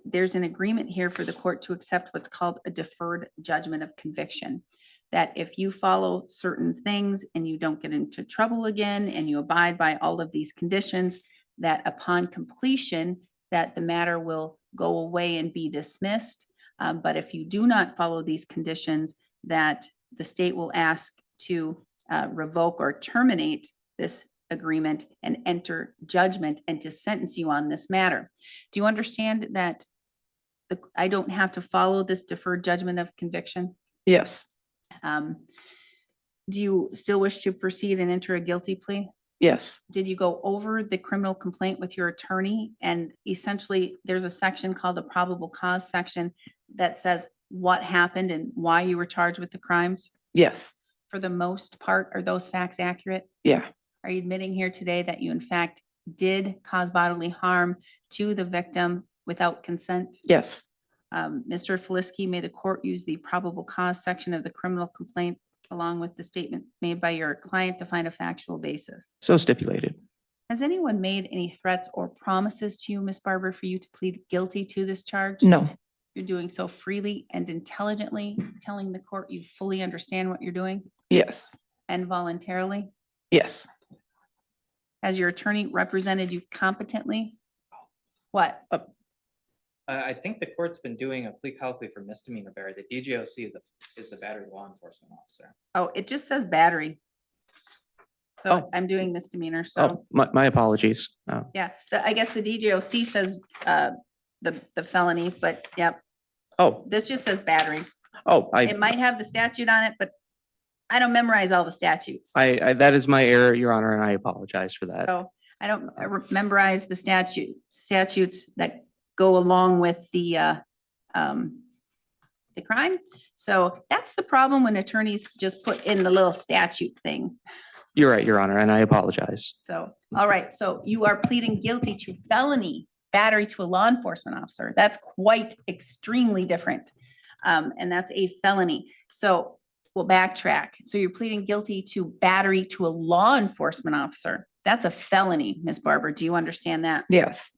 there's an agreement here for the court to accept what's called a deferred judgment of conviction? That if you follow certain things and you don't get into trouble again and you abide by all of these conditions, that upon completion, that the matter will go away and be dismissed. But if you do not follow these conditions, that the state will ask to revoke or terminate this agreement and enter judgment and to sentence you on this matter. Do you understand that I don't have to follow this deferred judgment of conviction? Yes. Do you still wish to proceed and enter a guilty plea? Yes. Did you go over the criminal complaint with your attorney? And essentially, there's a section called the probable cause section that says what happened and why you were charged with the crimes? Yes. For the most part, are those facts accurate? Yeah. Are you admitting here today that you in fact did cause bodily harm to the victim without consent? Yes. Mr. Felisky, may the court use the probable cause section of the criminal complaint along with the statement made by your client to find a factual basis? So stipulated. Has anyone made any threats or promises to you, Ms. Barber, for you to plead guilty to this charge? No. You're doing so freely and intelligently, telling the court you fully understand what you're doing Yes. and voluntarily? Yes. Has your attorney represented you competently? What? I think the court's been doing a plea colloquy for misdemeanor battery. The DGOC is the battery law enforcement officer. Oh, it just says battery. So I'm doing misdemeanor, so. Oh, my apologies. Yeah, I guess the DGOC says the felony, but yep. Oh. This just says battery. Oh, It might have the statute on it, but I don't memorize all the statutes. I that is my error, Your Honor, and I apologize for that. So I don't memorize the statutes that go along with the crime. So that's the problem when attorneys just put in the little statute thing. You're right, Your Honor, and I apologize. So, all right, so you are pleading guilty to felony battery to a law enforcement officer. That's quite extremely different. And that's a felony. So we'll backtrack. So you're pleading guilty to battery to a law enforcement officer. That's a felony, Ms. Barber. Do you understand that? Yes.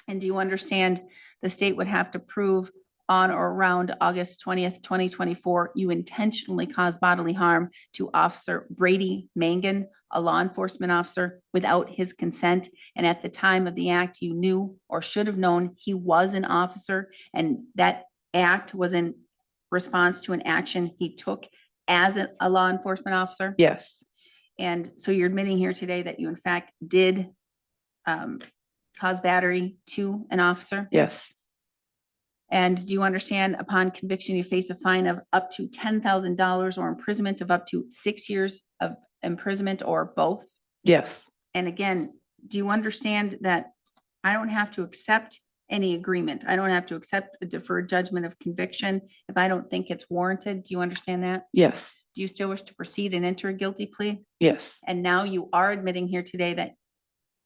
And do you understand the state would have to prove on or around August 20th, 2024, you intentionally caused bodily harm to Officer Brady Mangan, a law enforcement officer, without his consent? And at the time of the act, you knew or should have known he was an officer, and that act was in response to an action he took as a law enforcement officer? Yes. And so you're admitting here today that you in fact did cause battery to an officer? Yes. And do you understand upon conviction, you face a fine of up to $10,000 or imprisonment of up to 6 years of imprisonment or both? Yes. And again, do you understand that I don't have to accept any agreement? I don't have to accept a deferred judgment of conviction if I don't think it's warranted. Do you understand that? Yes. Do you still wish to proceed and enter a guilty plea? Yes. And now you are admitting here today that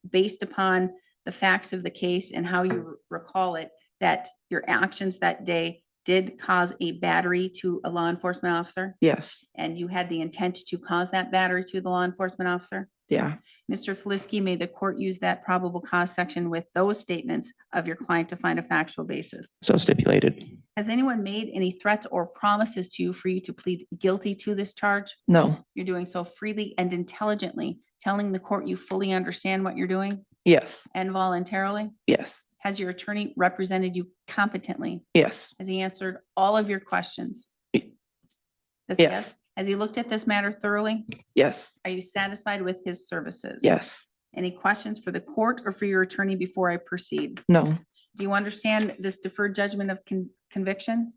based upon the facts of the case and how you recall it, that your actions that day did cause a battery to a law enforcement officer? Yes. And you had the intent to cause that battery to the law enforcement officer? Yeah. Mr. Felisky, may the court use that probable cause section with those statements of your client to find a factual basis? So stipulated. Has anyone made any threats or promises to you for you to plead guilty to this charge? No. You're doing so freely and intelligently, telling the court you fully understand what you're doing Yes. and voluntarily? Yes. Has your attorney represented you competently? Yes. Has he answered all of your questions? That's Yes. Has he looked at this matter thoroughly? Yes. Are you satisfied with his services? Yes. Any questions for the court or for your attorney before I proceed? No. Do you understand this deferred judgment of conviction?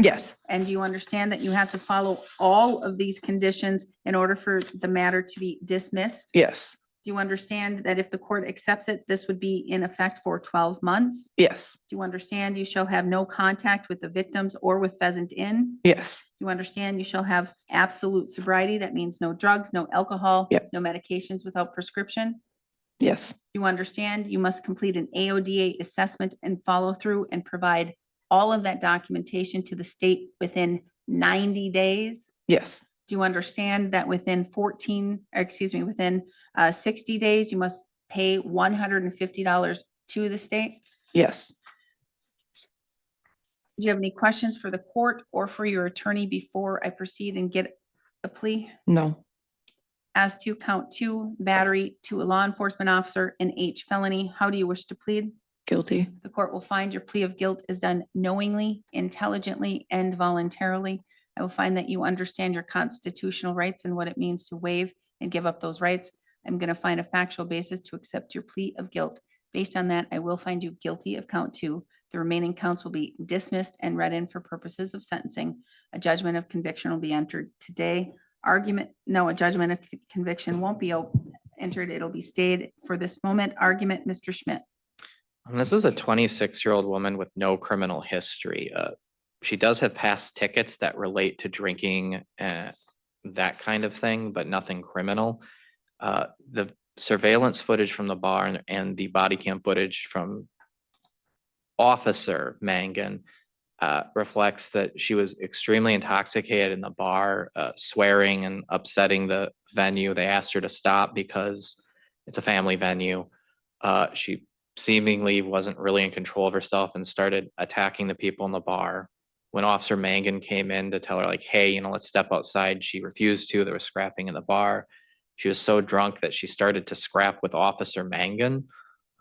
Yes. And do you understand that you have to follow all of these conditions in order for the matter to be dismissed? Yes. Do you understand that if the court accepts it, this would be in effect for 12 months? Yes. Do you understand you shall have no contact with the victims or with Pheasant Inn? Yes. Do you understand you shall have absolute sobriety? That means no drugs, no alcohol, Yep. no medications without prescription? Yes. Do you understand you must complete an AODA assessment and follow through and provide all of that documentation to the state within 90 days? Yes. Do you understand that within within 60 days, you must pay $150 to the state? Yes. Do you have any questions for the court or for your attorney before I proceed and get a plea? No. As to count 2, battery to a law enforcement officer, and H felony, how do you wish to plead? Guilty. The court will find your plea of guilt is done knowingly, intelligently, and voluntarily. I will find that you understand your constitutional rights and what it means to waive and give up those rights. I'm going to find a factual basis to accept your plea of guilt. Based on that, I will find you guilty of count 2. The remaining counts will be dismissed and read in for purposes of sentencing. A judgment of conviction will be entered today. A judgment of conviction won't be entered. It'll be stayed for this moment. Argument, Mr. Schmidt. This is a 26-year-old woman with no criminal history. She does have past tickets that relate to drinking, that kind of thing, but nothing criminal. The surveillance footage from the bar and the body cam footage from Officer Mangan reflects that she was extremely intoxicated in the bar, swearing and upsetting the venue. They asked her to stop because it's a family venue. She seemingly wasn't really in control of herself and started attacking the people in the bar. When Officer Mangan came in to tell her, like, hey, let's step outside, she refused to. There was scrapping in the bar. She was so drunk that she started to scrap with Officer Mangan.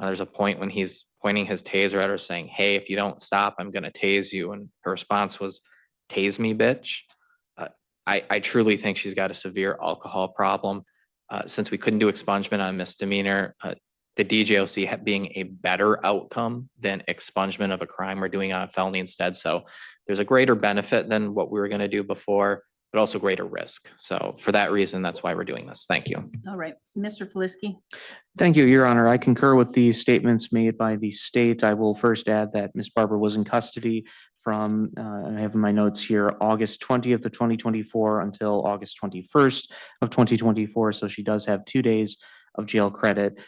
There's a point when he's pointing his taser at her saying, hey, if you don't stop, I'm going to tase you. And her response was, tase me, bitch. I truly think she's got a severe alcohol problem. Since we couldn't do expungement on misdemeanor, the DJOC being a better outcome than expungement of a crime, we're doing on a felony instead. So there's a greater benefit than what we were going to do before, but also greater risk. So for that reason, that's why we're doing this. Thank you. All right, Mr. Felisky. Thank you, Your Honor. I concur with the statements made by the state. I will first add that Ms. Barber was in custody from, I have in my notes here, August 20th of 2024 until August 21st of 2024. So she does have 2 days of jail credit.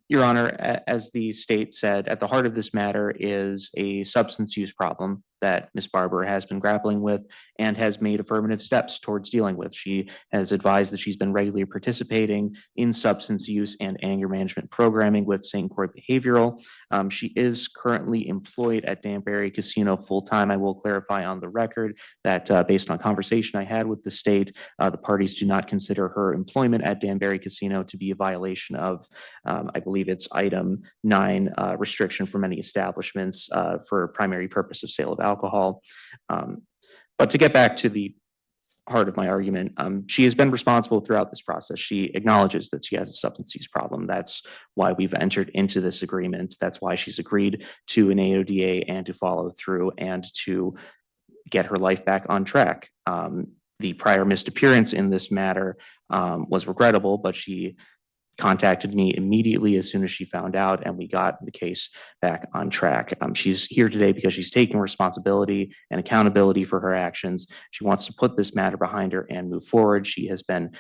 Your Honor, as the state said, at the heart of this matter is a substance use problem that Ms. Barber has been grappling with and has made affirmative steps towards dealing with. She has advised that she's been regularly participating in substance use and anger management programming with St. Croix Behavioral. She is currently employed at Danbury Casino full-time. I will clarify on the record that based on a conversation I had with the state, the parties do not consider her employment at Danbury Casino to be a violation of, I believe it's item 9, restriction from any establishments for primary purpose of sale of alcohol. But to get back to the heart of my argument, she has been responsible throughout this process. She acknowledges that she has a substance use problem. That's why we've entered into this agreement. That's why she's agreed to an AODA and to follow through and to get her life back on track. The prior missed appearance in this matter was regrettable, but she contacted me immediately as soon as she found out, and we got the case back on track. She's here today because she's taking responsibility and accountability for her actions. She wants to put this matter behind her and move forward. She has been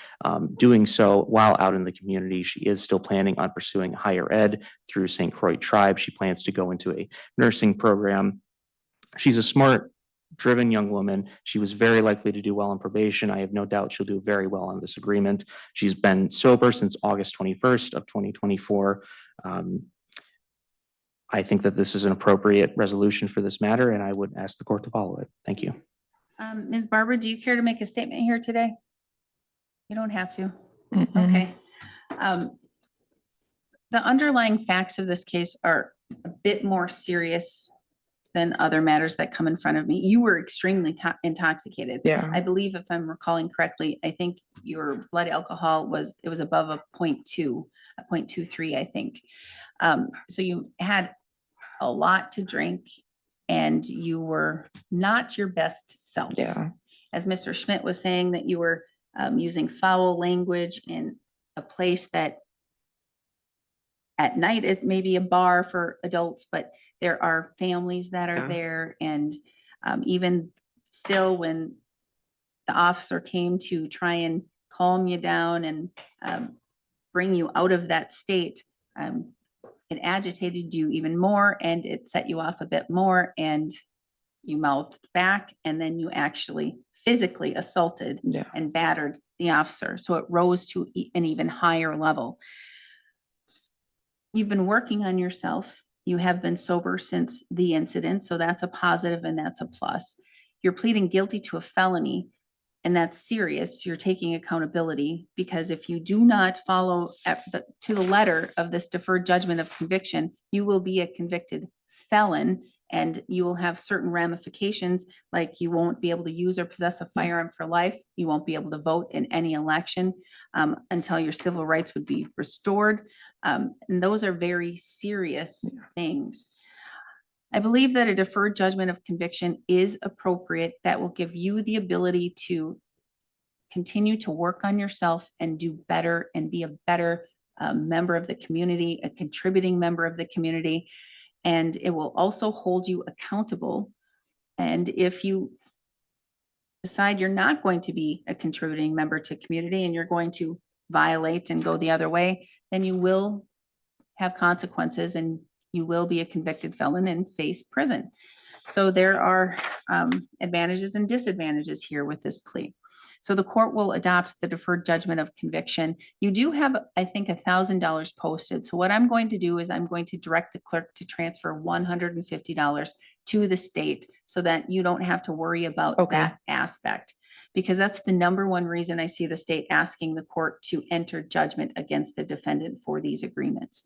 doing so while out in the community. She is still planning on pursuing higher ed through St. Croix Tribe. She plans to go into a nursing program. She's a smart, driven young woman. She was very likely to do well on probation. I have no doubt she'll do very well on this agreement. She's been sober since August 21st of 2024. I think that this is an appropriate resolution for this matter, and I would ask the court to follow it. Thank you. Ms. Barber, do you care to make a statement here today? You don't have to. Mm-mm. Okay. The underlying facts of this case are a bit more serious than other matters that come in front of me. You were extremely intoxicated. Yeah. I believe, if I'm recalling correctly, I think your blood alcohol was above a 0.2, a 0.23, I think. So you had a lot to drink and you were not your best self. Yeah. As Mr. Schmidt was saying, that you were using foul language in a place that at night is maybe a bar for adults, but there are families that are there. And even still, when the officer came to try and calm you down and bring you out of that state, it agitated you even more and it set you off a bit more, and you mouthed back, and then you actually physically assaulted and battered the officer. So it rose to an even higher level. You've been working on yourself. You have been sober since the incident, so that's a positive and that's a plus. You're pleading guilty to a felony, and that's serious. You're taking accountability, because if you do not follow to the letter of this deferred judgment of conviction, you will be a convicted felon, and you will have certain ramifications, like you won't be able to use or possess a firearm for life. You won't be able to vote in any election until your civil rights would be restored. And those are very serious things. I believe that a deferred judgment of conviction is appropriate. That will give you the ability to continue to work on yourself and do better and be a better member of the community, a contributing member of the community. And it will also hold you accountable. And if you decide you're not going to be a contributing member to community and you're going to violate and go the other way, then you will have consequences and you will be a convicted felon and face prison. So there are advantages and disadvantages here with this plea. So the court will adopt the deferred judgment of conviction. You do have, I think, $1,000 posted. So what I'm going to do is I'm going to direct the clerk to transfer $150 to the state so that you don't have to worry about that aspect, because that's the number one reason I see the state asking the court to enter judgment against the defendant for these agreements.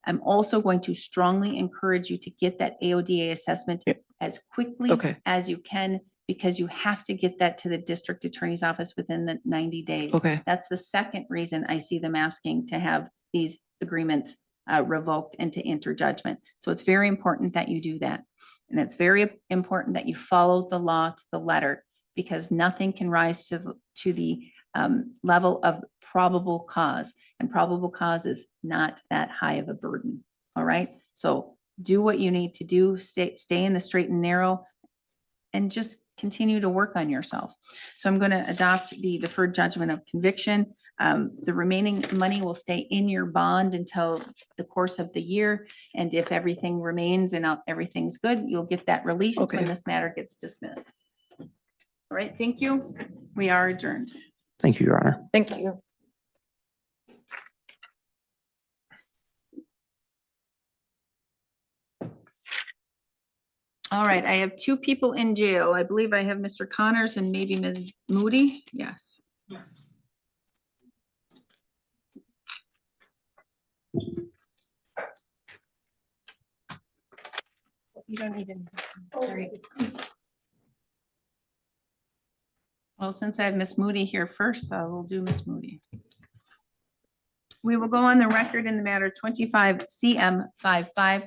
I'm also going to strongly encourage you to get that AODA assessment as quickly as you can, because you have to get that to the district attorney's office within the 90 days. That's the second reason I see them asking to have these agreements revoked and to enter judgment. So it's very important that you do that. And it's very important that you follow the law to the letter, because nothing can rise to the level of probable cause, and probable cause is not that high of a burden. All right. So do what you need to do, stay in the straight and narrow, and just continue to work on yourself. So I'm going to adopt the deferred judgment of conviction. The remaining money will stay in your bond until the course of the year. And if everything remains and everything's good, you'll get that released Okay. when this matter gets dismissed. All right, thank you. We are adjourned. Thank you, Your Honor. Thank you. All right, I have two people in jail. I believe I have Mr. Connors and maybe Ms. Moody. Yes. You don't need any. Sorry. Well, since I have Miss Moody here first, I will do Miss Moody. We will go on the record in the matter 25 CM 55,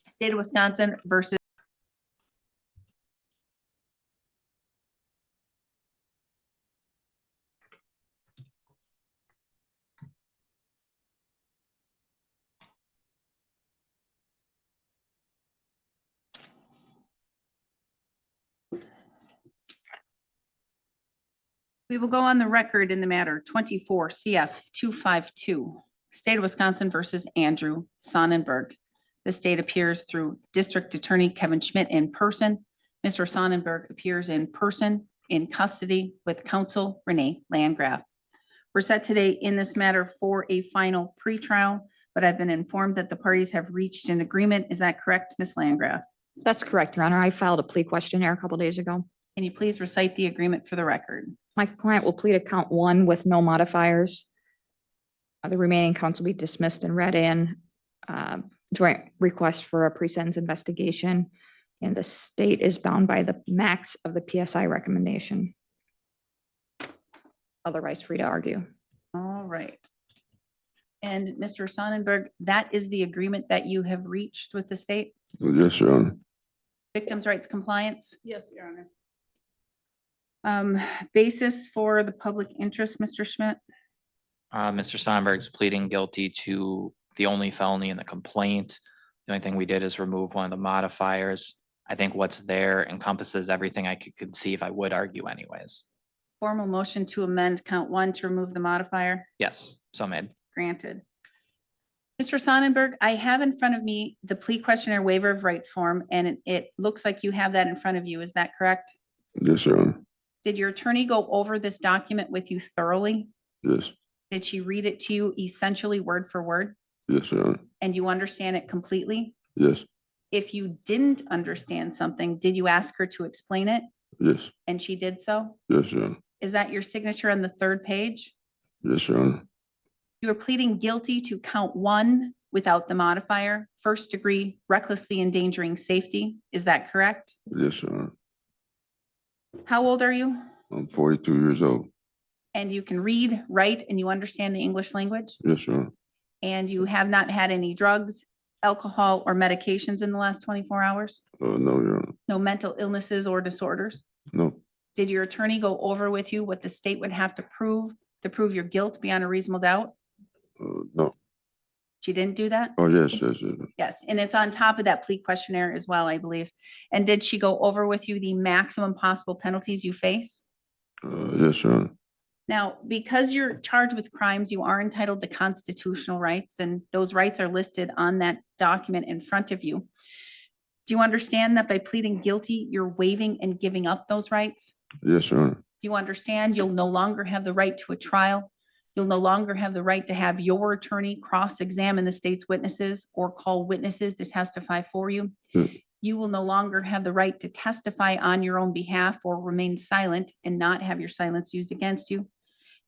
State of Wisconsin versus we will go on the record in the matter 24 CF 252, State of Wisconsin versus Andrew Sonnenberg. The state appears through District Attorney Kevin Schmidt in person. Mr. Sonnenberg appears in person in custody with counsel Renee Landgraf. We're set today in this matter for a final pretrial, but I've been informed that the parties have reached an agreement. Is that correct, Ms. Landgraf? That's correct, Your Honor. I filed a plea questionnaire a couple days ago. Can you please recite the agreement for the record? My client will plead to count 1 with no modifiers. The remaining counts will be dismissed and read in. Joint request for a pre-sentence investigation, and the state is bound by the max of the PSI recommendation. Otherwise, free to argue. All right. And Mr. Sonnenberg, that is the agreement that you have reached with the state? Yes, Your Honor. Victims' rights compliance? Yes, Your Honor. Basis for the public interest, Mr. Schmidt? Mr. Sonnenberg's pleading guilty to the only felony in the complaint. The only thing we did is remove one of the modifiers. I think what's there encompasses everything I could conceive I would argue anyways. Formal motion to amend count 1 to remove the modifier? Yes, so made. Granted. Mr. Sonnenberg, I have in front of me the plea questionnaire waiver of rights form, and it looks like you have that in front of you. Is that correct? Yes, Your Honor. Did your attorney go over this document with you thoroughly? Yes. Did she read it to you essentially word for word? Yes, Your Honor. And you understand it completely? Yes. If you didn't understand something, did you ask her to explain it? Yes. And she did so? Yes, Your Honor. Is that your signature on the 3rd page? Yes, Your Honor. You are pleading guilty to count 1 without the modifier, 1st degree recklessly endangering safety. Is that correct? Yes, Your Honor. How old are you? I'm 42 years old. And you can read, write, and you understand the English language? Yes, Your Honor. And you have not had any drugs, alcohol, or medications in the last 24 hours? No, Your Honor. No mental illnesses or disorders? No. Did your attorney go over with you what the state would have to prove your guilt beyond a reasonable doubt? No. She didn't do that? Oh, yes. Yes, and it's on top of that plea questionnaire as well, I believe. And did she go over with you the maximum possible penalties you face? Yes, Your Honor. Now, because you're charged with crimes, you are entitled to constitutional rights, and those rights are listed on that document in front of you. Do you understand that by pleading guilty, you're waiving and giving up those rights? Yes, Your Honor. Do you understand you'll no longer have the right to a trial? You'll no longer have the right to have your attorney cross-examine the state's witnesses or call witnesses to testify for you. You will no longer have the right to testify on your own behalf or remain silent and not have your silence used against you.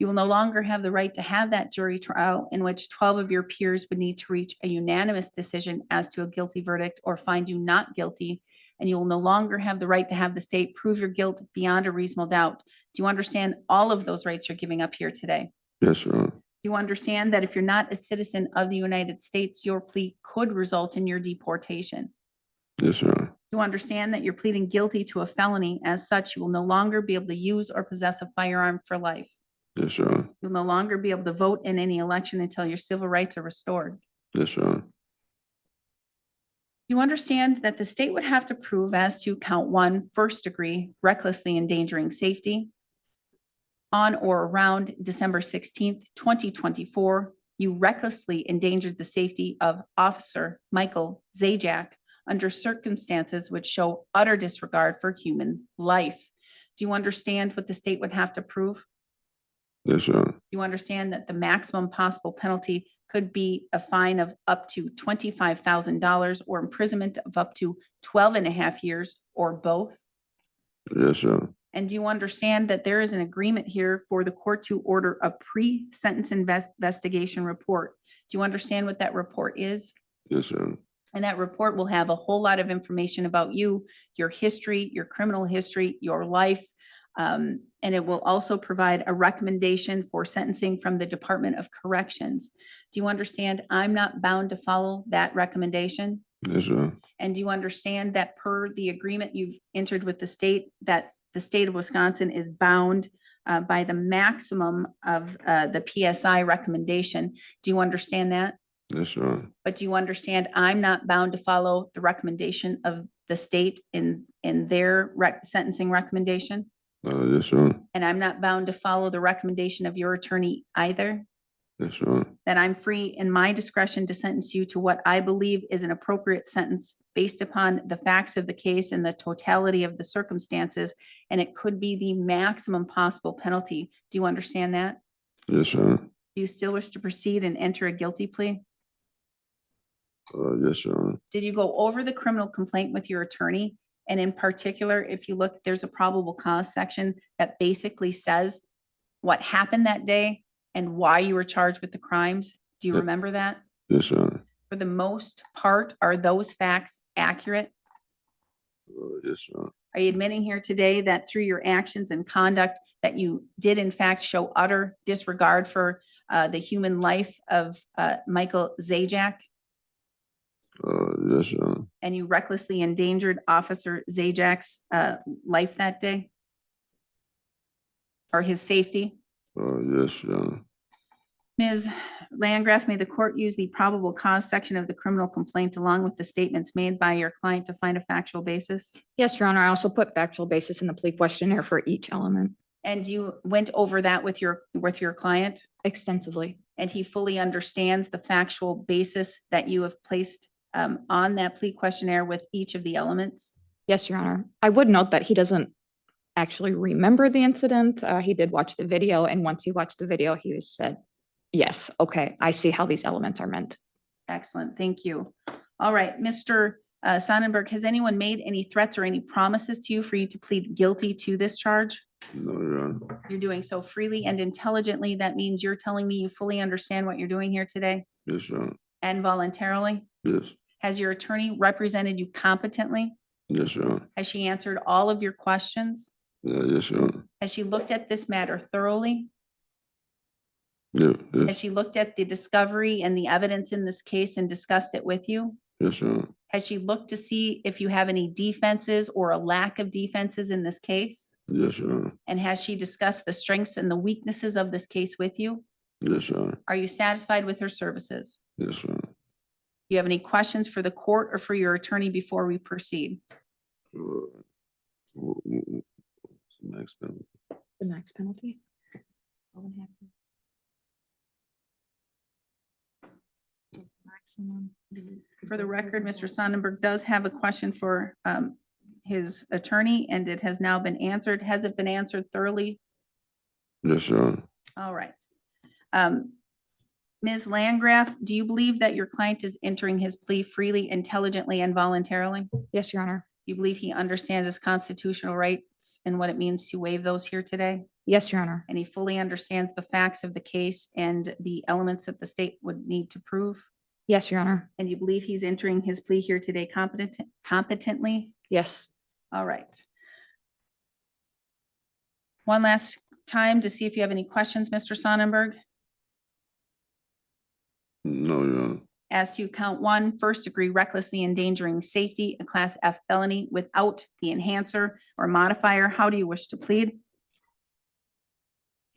You will no longer have the right to have that jury trial in which 12 of your peers would need to reach a unanimous decision as to a guilty verdict or find you not guilty. And you will no longer have the right to have the state prove your guilt beyond a reasonable doubt. Do you understand all of those rights you're giving up here today? Yes, Your Honor. Do you understand that if you're not a citizen of the United States, your plea could result in your deportation? Yes, Your Honor. Do you understand that you're pleading guilty to a felony? As such, you will no longer be able to use or possess a firearm for life. Yes, Your Honor. You'll no longer be able to vote in any election until your civil rights are restored. Yes, Your Honor. You understand that the state would have to prove as to count 1, 1st degree recklessly endangering safety. on or around December 16th, 2024, you recklessly endangered the safety of Officer Michael Zajac under circumstances which show utter disregard for human life. Do you understand what the state would have to prove? Yes, Your Honor. Do you understand that the maximum possible penalty could be a fine of up to $25,000 or imprisonment of up to 12 and a half years or both? Yes, Your Honor. And do you understand that there is an agreement here for the court to order a pre-sentence investigation report? Do you understand what that report is? Yes, Your Honor. And that report will have a whole lot of information about you, your history, your criminal history, your life. And it will also provide a recommendation for sentencing from the Department of Corrections. Do you understand I'm not bound to follow that recommendation? Yes, Your Honor. And do you understand that per the agreement you've entered with the state, that the state of Wisconsin is bound by the maximum of the PSI recommendation? Do you understand that? Yes, Your Honor. But do you understand I'm not bound to follow the recommendation of the state in their sentencing recommendation? Yes, Your Honor. And I'm not bound to follow the recommendation of your attorney either? Yes, Your Honor. That I'm free in my discretion to sentence you to what I believe is an appropriate sentence based upon the facts of the case and the totality of the circumstances, and it could be the maximum possible penalty. Do you understand that? Yes, Your Honor. Do you still wish to proceed and enter a guilty plea? Yes, Your Honor. Did you go over the criminal complaint with your attorney? And in particular, if you look, there's a probable cause section that basically says what happened that day and why you were charged with the crimes. Do you remember that? Yes, Your Honor. For the most part, are those facts accurate? Yes, Your Honor. Are you admitting here today that through your actions and conduct that you did in fact show utter disregard for the human life of Michael Zajac? Yes, Your Honor. And you recklessly endangered Officer Zajac's life that day? Or his safety? Yes, Your Honor. Ms. Landgraf, may the court use the probable cause section of the criminal complaint along with the statements made by your client to find a factual basis? Yes, Your Honor. I also put factual basis in the plea questionnaire for each element. And you went over that with your client? Extensively. And he fully understands the factual basis that you have placed on that plea questionnaire with each of the elements? Yes, Your Honor. I would note that he doesn't actually remember the incident. He did watch the video, and once he watched the video, he said, yes, okay, I see how these elements are meant. Excellent, thank you. All right, Mr. Sonnenberg, has anyone made any threats or any promises to you for you to plead guilty to this charge? No, Your Honor. You're doing so freely and intelligently. That means you're telling me you fully understand what you're doing here today Yes, Your Honor. and voluntarily? Yes. Has your attorney represented you competently? Yes, Your Honor. Has she answered all of your questions? Yes, Your Honor. Has she looked at this matter thoroughly? Yeah, Has yes. she looked at the discovery and the evidence in this case and discussed it with you? Yes, Your Honor. Has she looked to see if you have any defenses or a lack of defenses in this case? Yes, Your Honor. And has she discussed the strengths and the weaknesses of this case with you? Yes, Your Honor. Are you satisfied with her services? Yes, Your Honor. Do you have any questions for the court or for your attorney before we proceed? What's the next penalty? The max penalty? For the record, Mr. Sonnenberg does have a question for his attorney, and it has now been answered. Has it been answered thoroughly? Yes, Your Honor. All right. Ms. Landgraf, do you believe that your client is entering his plea freely, intelligently, and voluntarily? Yes, Your Honor. Do you believe he understands his constitutional rights and what it means to waive those here today? Yes, Your Honor. And he fully understands the facts of the case and the elements that the state would need to prove? Yes, Your Honor. And you believe he's entering his plea here today competently? Yes. All right. One last time to see if you have any questions, Mr. Sonnenberg. No, Your Honor. As to count one, first degree recklessly endangering safety, a class F felony without the enhancer or modifier. How do you wish to plead?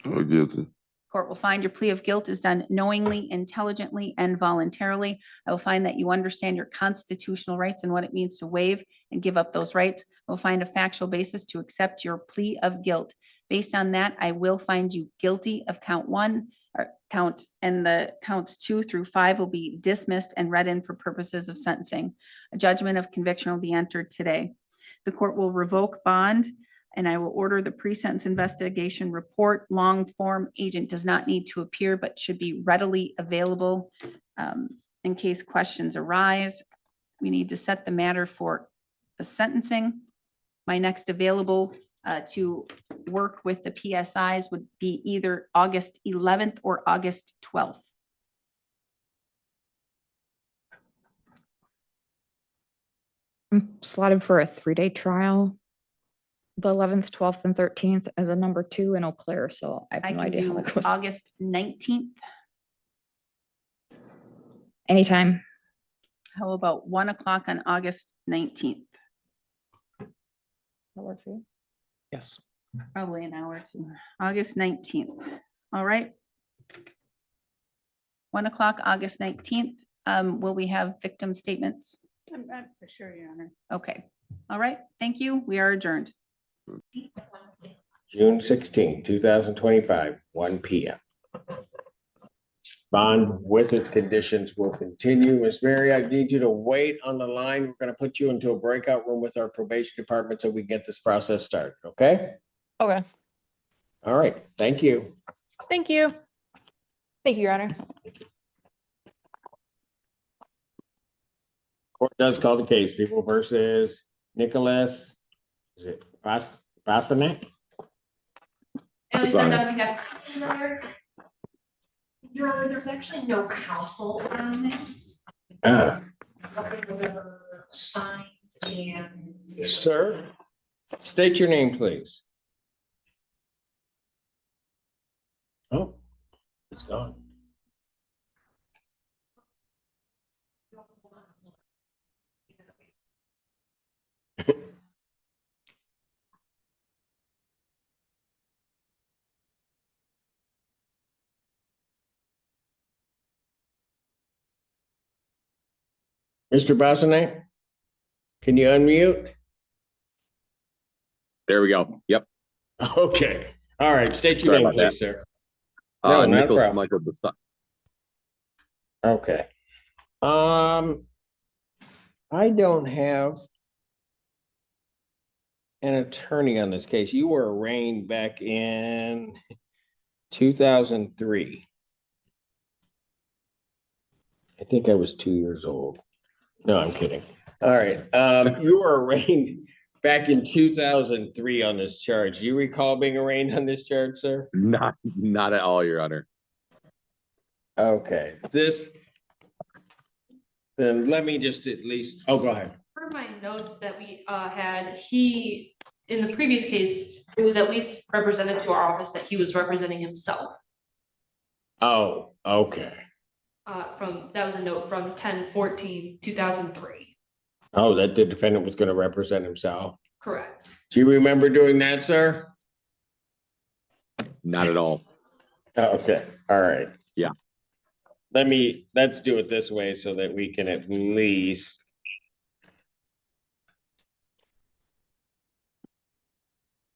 Guilty. Court will find your plea of guilt is done knowingly, intelligently, and voluntarily. I will find that you understand your constitutional rights and what it means to waive and give up those rights. I will find a factual basis to accept your plea of guilt Based on that, I will find you guilty of count 1 or count, and the counts 2 through 5 will be dismissed and read in for purposes of sentencing. A judgment of conviction will be entered today. The court will revoke bond, and I will order the pre-sentence investigation report. Long form agent does not need to appear, but should be readily available in case questions arise. We need to set the matter for the sentencing. My next available to work with the PSIs would be either August 11th or August 12th. I'm slotted for a 3-day trial. The 11th, 12th, and 13th as a number 2 in Eau Claire, so I have I no can idea how do that goes. August 19th. Anytime. How about 1 o'clock on August 19th? That work for you? Yes. Probably an hour or two. August 19th. All right. 1 o'clock, August 19th. Will we have victim statements? I'm not for sure, Your Honor. Okay. All right. Thank you. We are adjourned. June 16, 2025, 1 p.m. Bond with its conditions will continue. Ms. Mary, I need you to wait on the line. We're going to put you into a breakout room with our probation department so we can get this process started, okay? Okay. All right, thank you. Thank you. Thank you, Your Honor. Court does call the case. People versus Nicholas, is it Bostanek? Your Honor, there's actually no counsel on this. Nothing was ever signed and. Sir, state your name, please. Oh, it's gone. Mr. Bosanek, can you unmute? There we go. Yep. Okay. All right. State your Sorry name, about that. please, sir. No, not a Nicholas problem. Michael Basa- Okay. I don't have an attorney on this case. You were arraigned back in 2003. I think I was 2 years old. No, I'm kidding. All right. You were arraigned back in 2003 on this charge. Do you recall being arraigned on this charge, sir? Not at all, Your Honor. Okay. Then let me just at least, oh, go ahead. Per my notes that we had, he, in the previous case, it was at least represented to our office that he was representing himself. Oh, okay. That was a note from 10/14/2003. Oh, that the defendant was going to represent himself. Correct. Do you remember doing that, sir? Not at all. Okay. All right. Yeah. Let's do it this way so that we can at least.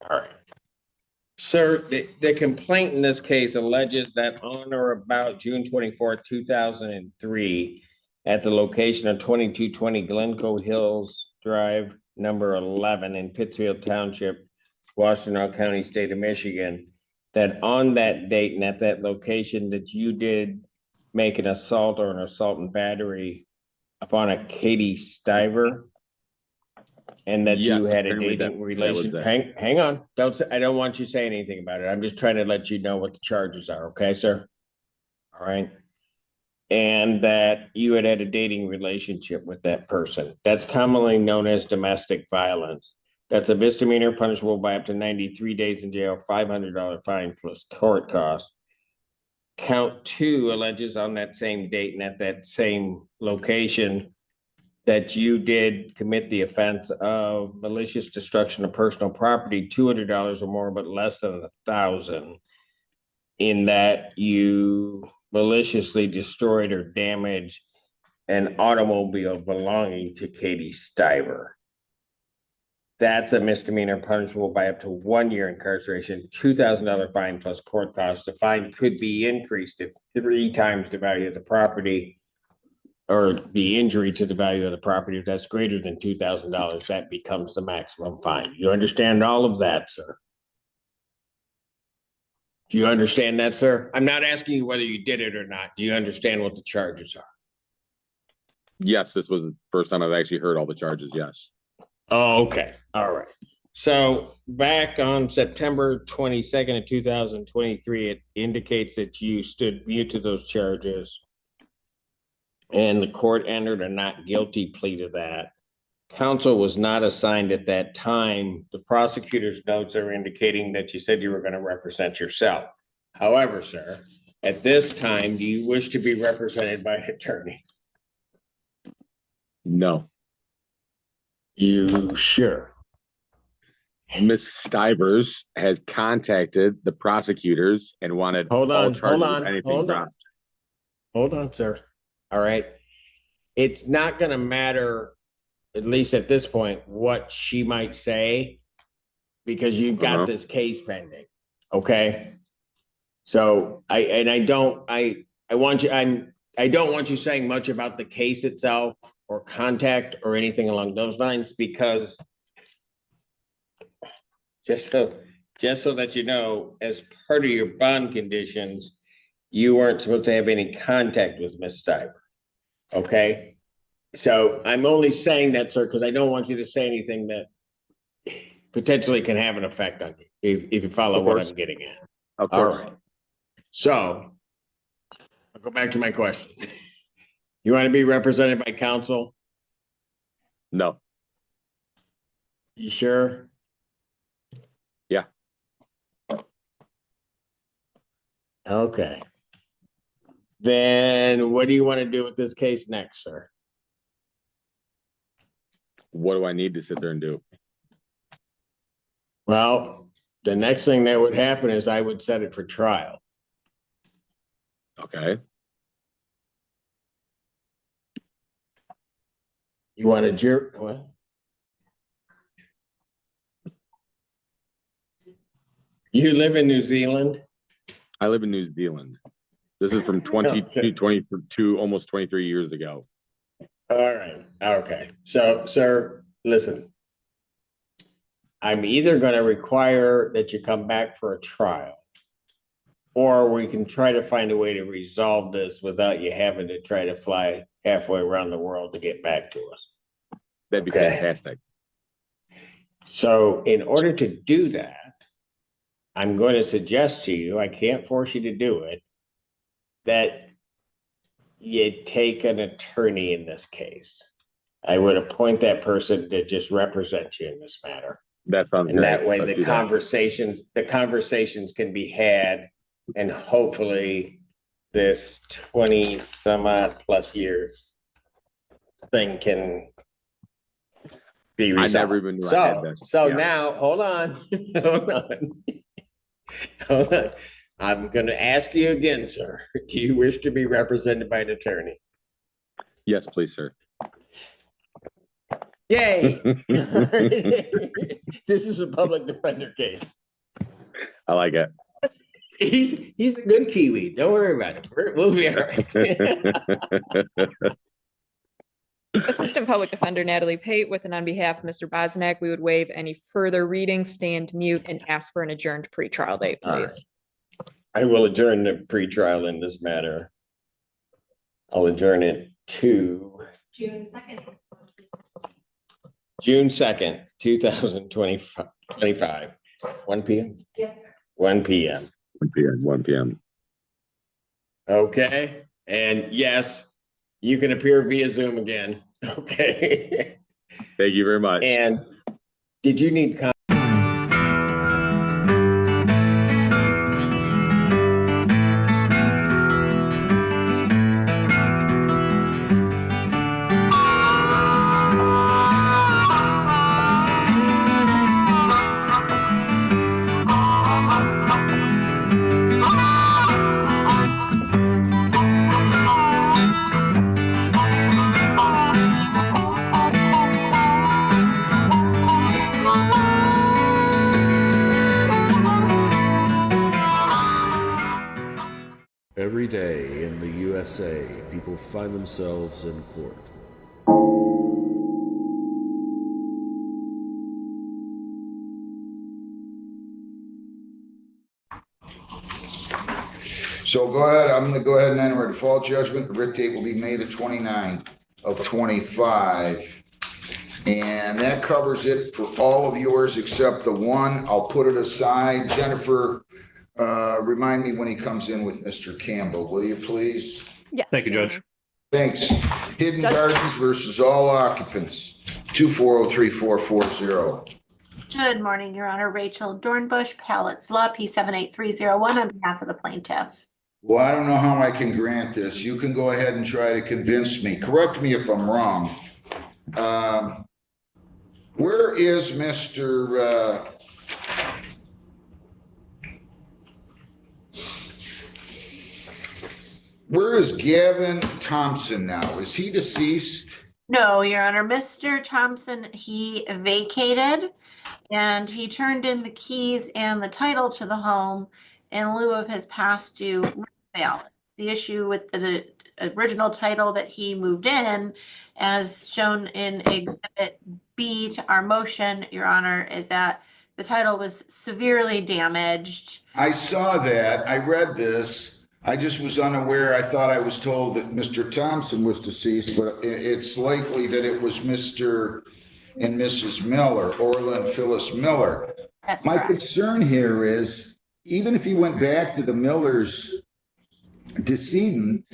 All right. Sir, the complaint in this case alleges that on or about June 24th, 2003, at the location of 2220 Glencoe Hills Drive, number 11 in Pittsfield Township, Washtenaw County, state of Michigan, that on that date and at that location that you did make an assault or an assault and battery upon a Katie Stiver, and that you had a dating relation. Hang on. I don't want you to say anything about it. I'm just trying to let you know what the charges are. Okay, sir? All right. And that you had a dating relationship with that person. That's commonly known as domestic violence. That's a misdemeanor punishable by up to 93 days in jail, $500 fine plus court costs. Count 2 alleges on that same date and at that same location that you did commit the offense of malicious destruction of personal property, $200 or more, but less than $1,000, in that you maliciously destroyed or damaged an automobile belonging to Katie Stiver. that's a misdemeanor punishable by up to 1 year incarceration, $2,000 fine plus court costs. The fine could be increased to 3 times the value of the property, or the injury to the value of the property. If that's greater than $2,000, that becomes the maximum fine. You understand all of that, sir? Do you understand that, sir? I'm not asking you whether you did it or not. Do you understand what the charges are? Yes, this was the first time I've actually heard all the charges, yes. Oh, okay. All right. So back on September 22nd of 2023, it indicates that you stood mute to those charges. And the court entered a not guilty plea to that. Counsel was not assigned at that time. The prosecutor's notes are indicating that you said you were going to represent yourself. However, sir, at this time, do you wish to be represented by an attorney? No. You sure? Ms. Stivers has contacted the prosecutors and wanted all charges of anything dropped. Hold on, sir. All right. It's not going to matter, at least at this point, what she might say, because you've got this case pending. Okay. So I don't want you saying much about the case itself or contact or anything along those lines, because just so that you know, as part of your bond conditions, you weren't supposed to have any contact with Ms. Stiver. Okay. So I'm only saying that, sir, because I don't want you to say anything that potentially can have an effect on you, if you follow what I'm getting at. Of All course. right. So I'll go back to my question. You want to be represented by counsel? No. You sure? Yeah. Okay. Then what do you want to do with this case next, sir? What do I need to sit there and do? Well, the next thing that would happen is I would set it for trial. Okay. You want to what? You live in New Zealand? I live in New Zealand. This is from 22, almost 23 years ago. All right. Okay. So, sir, listen. I'm either going to require that you come back for a trial, or we can try to find a way to resolve this without you having to try to fly halfway around the world to get back to us. That'd be fantastic. So in order to do that, I'm going to suggest to you, I can't force you to do it, that you take an attorney in this case. I would appoint that person to just represent you in this matter. That sounds And great. that way Let's do the conversations can be had, and hopefully this 20 some odd plus years thing can be resolved. I never even knew I had this. So Yeah. now, hold on. Hold on. I'm going to ask you again, sir. Do you wish to be represented by an attorney? Yes, please, sir. Yay! This is a public defender case. I like it. He's a good Kiwi. Don't worry about it. We'll be all right. Assistant Public Defender Natalie Pate with and on behalf of Mr. Bosnack, we would waive any further reading, stand mute, and ask for an adjourned pretrial date, please. I will adjourn the pretrial in this matter. I'll adjourn it to June 2nd. June 2nd, 2025, 1 p.m. Yes, sir. 1 p.m. 1 p.m. Okay. And yes, you can appear via Zoom again. Okay. Thank you very much. And did you need Every day in the USA, people find themselves in court. So go ahead, I'm gonna go ahead and enter a default judgment. The writ date will be May the 29th of 25. And that covers it for all of yours except the one. I'll put it aside. Jennifer, remind me when he comes in with Mr. Campbell, will you please? Yes. Thank you, Judge. Thanks. Hidden Judge- Gardens versus all occupants, 2403440. Good morning, Your Honor. Rachel Dornbush, Pallets Law, P78301 on behalf of the plaintiff. Well, I don't know how I can grant this. You can go ahead and try to convince me. Correct me if I'm wrong. Where is Mr. Where is Gavin Thompson now? Is he deceased? No, Your Honor. Mr. Thompson, he vacated and he turned in the keys and the title to the home in lieu of his past due balance. The issue with the original title that he moved in, as shown in Exhibit B to our motion, Your Honor, is that the title was severely damaged. I saw that. I read this. I just was unaware. I thought I was told that Mr. Thompson was deceased, but it's likely that it was Mr. and Mrs. Miller, Orla and Phyllis Miller. That's My correct. concern here is, even if he went back to the Miller's decedent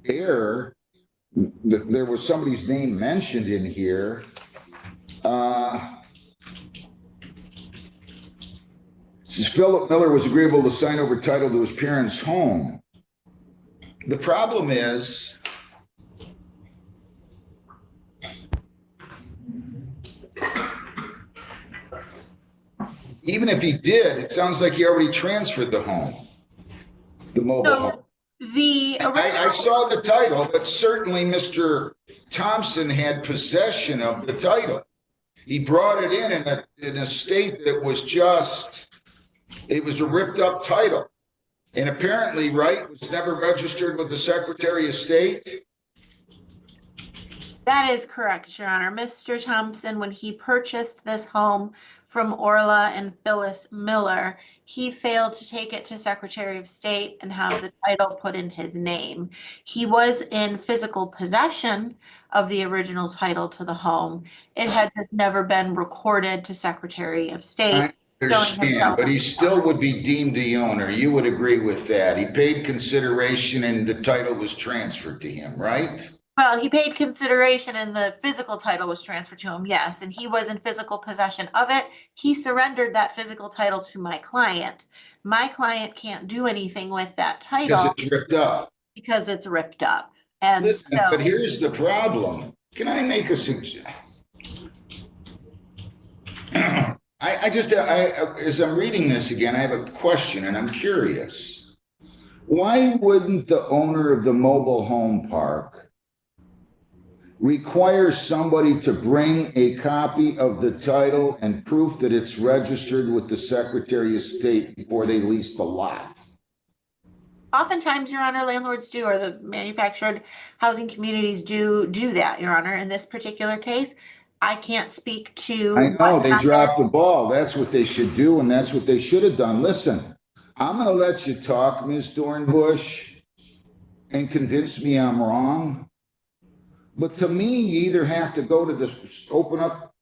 heir, there was somebody's name mentioned in here. Says Philip Miller was agreeable to sign over title to his parents' home. The problem is, even if he did, it sounds like he already transferred the home, the mobile home. I saw the title, but certainly Mr. Thompson had possession of the title. He brought it in a state that was just, it was a ripped up title. And apparently, right, was never registered with the Secretary of State. That is correct, Your Honor. Mr. Thompson, when he purchased this home from Orla and Phyllis Miller, he failed to take it to Secretary of State and have the title put in his name. He was in physical possession of the original title to the home. It had just never been recorded to Secretary of State. I understand, but he still would be deemed the owner. You would agree with that. He paid consideration and the title was transferred to him, right? Well, he paid consideration and the physical title was transferred to him, yes, and he was in physical possession of it. He surrendered that physical title to my client. My client can't do anything with that title. Because it's ripped up. Because it's ripped up. And listen, so, but here's the problem. Can I make a suggestion? As I'm reading this again, I have a question and I'm curious. Why wouldn't the owner of the mobile home park require somebody to bring a copy of the title and proof that it's registered with the Secretary of State before they lease the lot? oftentimes, Your Honor, landlords do, or the manufactured housing communities do that, Your Honor. In this particular case, I can't speak to. I know, they dropped the ball. That's what they should do, and that's what they should have done. Listen, I'm going to let you talk, Ms. Dornbush, and convince me I'm wrong. But to me, you either have to go to open up.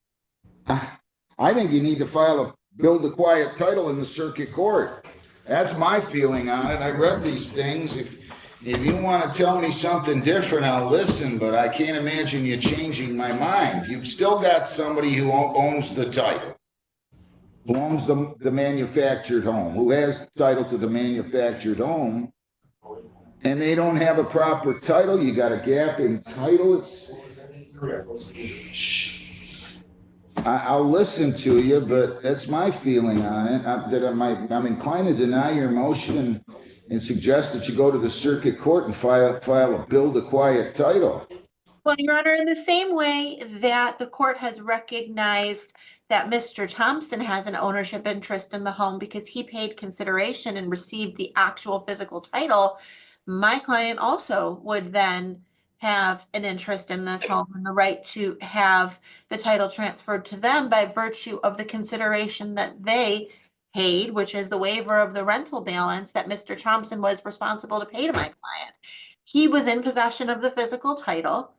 I think you need to build a quiet title in the circuit court. That's my feeling on it. I read these things. If you want to tell me something different, I'll listen, but I can't imagine you changing my mind. You've still got somebody who owns the title, who owns the manufactured home, who has the title to the manufactured home, and they don't have a proper title. You got a gap in title. I'll listen to you, but that's my feeling on it. I'm inclined to deny your motion and suggest that you go to the circuit court and file a build a quiet title. Well, Your Honor, in the same way that the court has recognized that Mr. Thompson has an ownership interest in the home because he paid consideration and received the actual physical title, my client also would then have an interest in this home and the right to have the title transferred to them by virtue of the consideration that they paid, which is the waiver of the rental balance that Mr. Thompson was responsible to pay to my client. He was in possession of the physical title.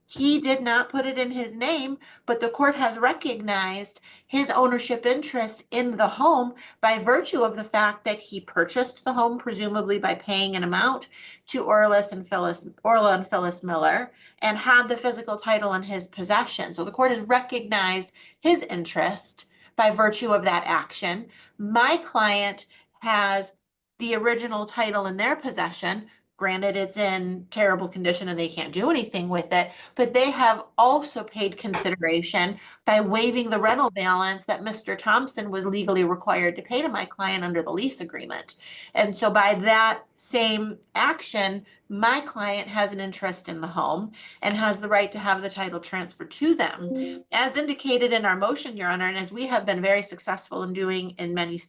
He did not put it in his name, but the court has recognized his ownership interest in the home by virtue of the fact that he purchased the home, presumably by paying an amount to Orla and Phyllis Miller, and had the physical title in his possession. So the court has recognized his interest by virtue of that action. My client has the original title in their possession. Granted, it's in terrible condition and they can't do anything with it, but they have also paid consideration by waiving the rental balance that Mr. Thompson was legally required to pay to my client under the lease agreement. And so by that same action, my client has an interest in the home and has the right to have the title transferred to them. As indicated in our motion, Your Honor, and as we have been very successful in doing in many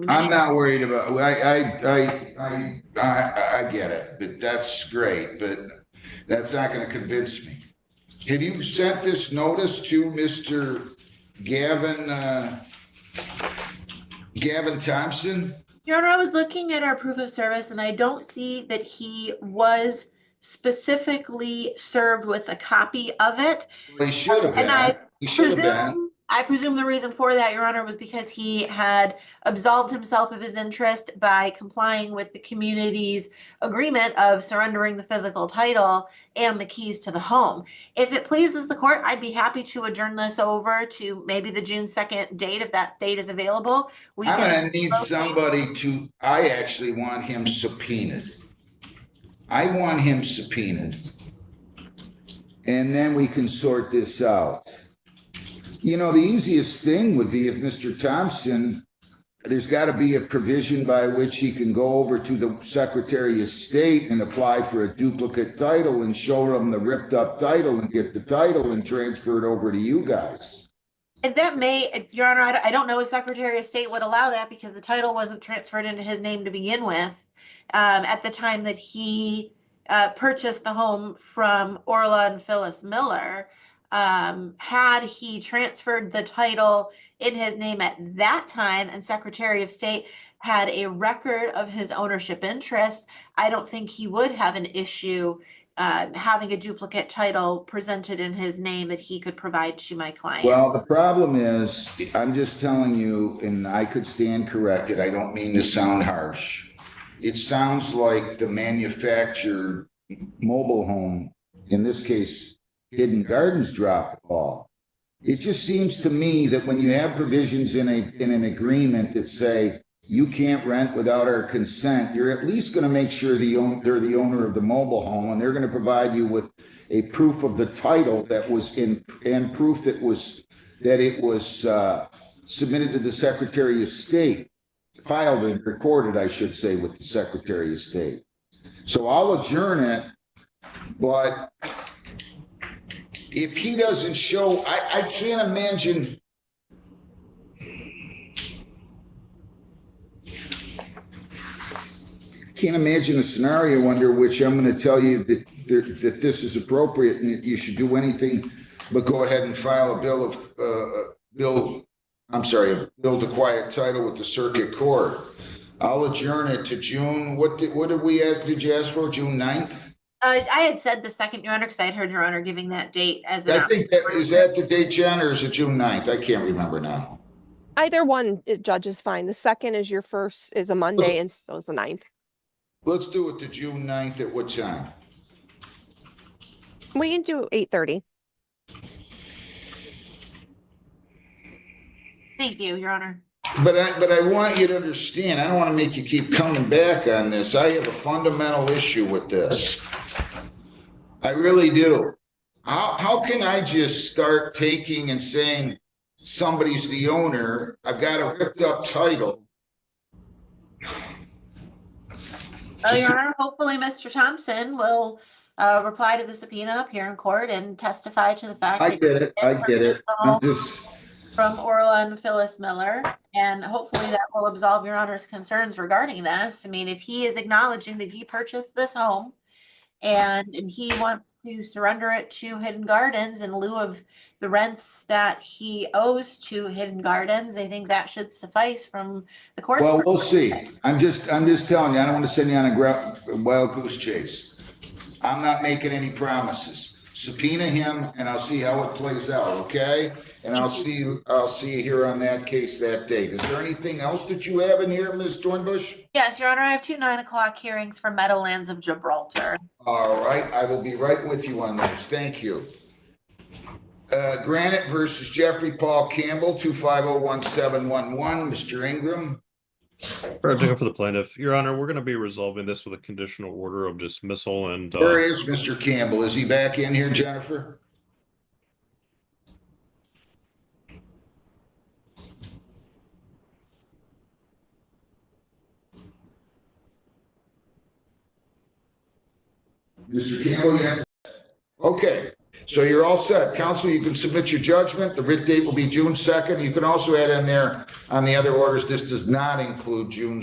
I'm not worried about, I get it, but that's great, but that's not gonna convince me. Have you sent this notice to Mr. Gavin Thompson? Your Honor, I was looking at our proof of service and I don't see that he was specifically served with a copy of it. Well, he should have been. He should have been. I presume the reason for that, Your Honor, was because he had absolved himself of his interest by complying with the community's agreement of surrendering the physical title and the keys to the home. If it pleases the court, I'd be happy to adjourn this over to maybe the June 2nd date, if that date is available. I'm gonna need somebody to, I actually want him subpoenaed. I want him subpoenaed. And then we can sort this out. You know, the easiest thing would be if Mr. Thompson, there's got to be a provision by which he can go over to the Secretary of State and apply for a duplicate title and show them the ripped up title and get the title and transfer it over to you guys. And that may, Your Honor, I don't know if Secretary of State would allow that because the title wasn't transferred into his name to begin with at the time that he purchased the home from Orla and Phyllis Miller. Had he transferred the title in his name at that time and Secretary of State had a record of his ownership interest, I don't think he would have an issue having a duplicate title presented in his name that he could provide to my client. Well, the problem is, I'm just telling you, and I could stand corrected, I don't mean to sound harsh. It sounds like the manufactured mobile home, in this case, Hidden Gardens, dropped the ball. It just seems to me that when you have provisions in an agreement that say you can't rent without our consent, you're at least going to make sure they're the owner of the mobile home, and they're going to provide you with a proof of the title that was in, and proof that it was submitted to the Secretary of State, filed and recorded, I should say, with the Secretary of State. So I'll adjourn it, but if he doesn't show, I can't imagine. Can't imagine a scenario under which I'm going to tell you that this is appropriate and that you should do anything but go ahead and file a bill to quiet title with the circuit court. I'll adjourn it to June. What did we ask? Did you ask for June 9th? I had said the 2nd, Your Honor, because I had heard Your Honor giving that date as I think that is that the date, Jen, or is it June 9th? I can't remember now. Either one, Judge, is fine. The 2nd is your first, is a Monday, and so is the 9th. Let's do it to June 9th at what time? We can do 8:30. Thank you, Your Honor. But I want you to understand, I don't want to make you keep coming back on this. I have a fundamental issue with this. I really do. How can I just start taking and saying somebody's the owner? I've got a ripped up title. Well, Your Honor, hopefully Mr. Thompson will reply to the subpoena, appear in court and testify to the fact. I that get it. I get it. I'm just, from Orla and Phyllis Miller, and hopefully that will absolve your honor's concerns regarding this. I mean, if he is acknowledging that he purchased this home and he wants to surrender it to Hidden Gardens in lieu of the rents that he owes to Hidden Gardens, I think that should suffice from the court's. well, we'll see. I'm just telling you, I don't want to send you on a wild goose chase. I'm not making any promises. Subpoena him and I'll see how it plays out, okay? And I'll see you here on that case that date. Is there anything else that you have in here, Ms. Dornbush? Yes, Your Honor, I have 2 9:00 hearings for Meadowlands of Gibraltar. All right, I will be right with you on those. Thank you. Granite versus Jeffrey Paul Campbell, 2501711. Mr. Ingram. For the plaintiff, Your Honor, we're going to be resolving this with a conditional order of dismissal and. Where is Mr. Campbell? Is he back in here, Jennifer? Mr. Campbell, you have. Okay, so you're all set. Counsel, you can submit your judgment. The writ date will be June 2nd. You can also add in there on the other orders, this does not include June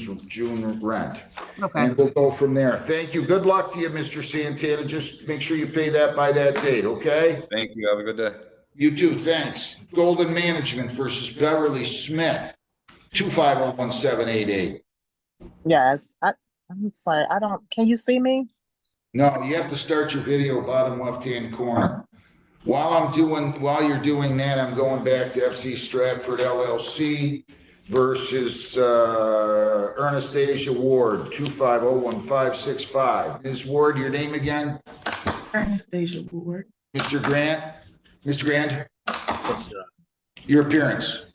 rent. Okay. And we'll go from there. Thank you. Good luck to you, Mr. Santana. Just make sure you pay that by that date, okay? Thank you. Have a good day. You too, thanks. Golden Management versus Beverly Smith, 2501788. Yes, I'm sorry. Can you see me? No, you have to start your video bottom left-hand corner. While you're doing that, I'm going back to FC Stratford LLC versus Anastasia Ward, 2501565. Ms. Ward, your name again? Anastasia Ward. Mr. Grant? Mr. Grant? Your appearance.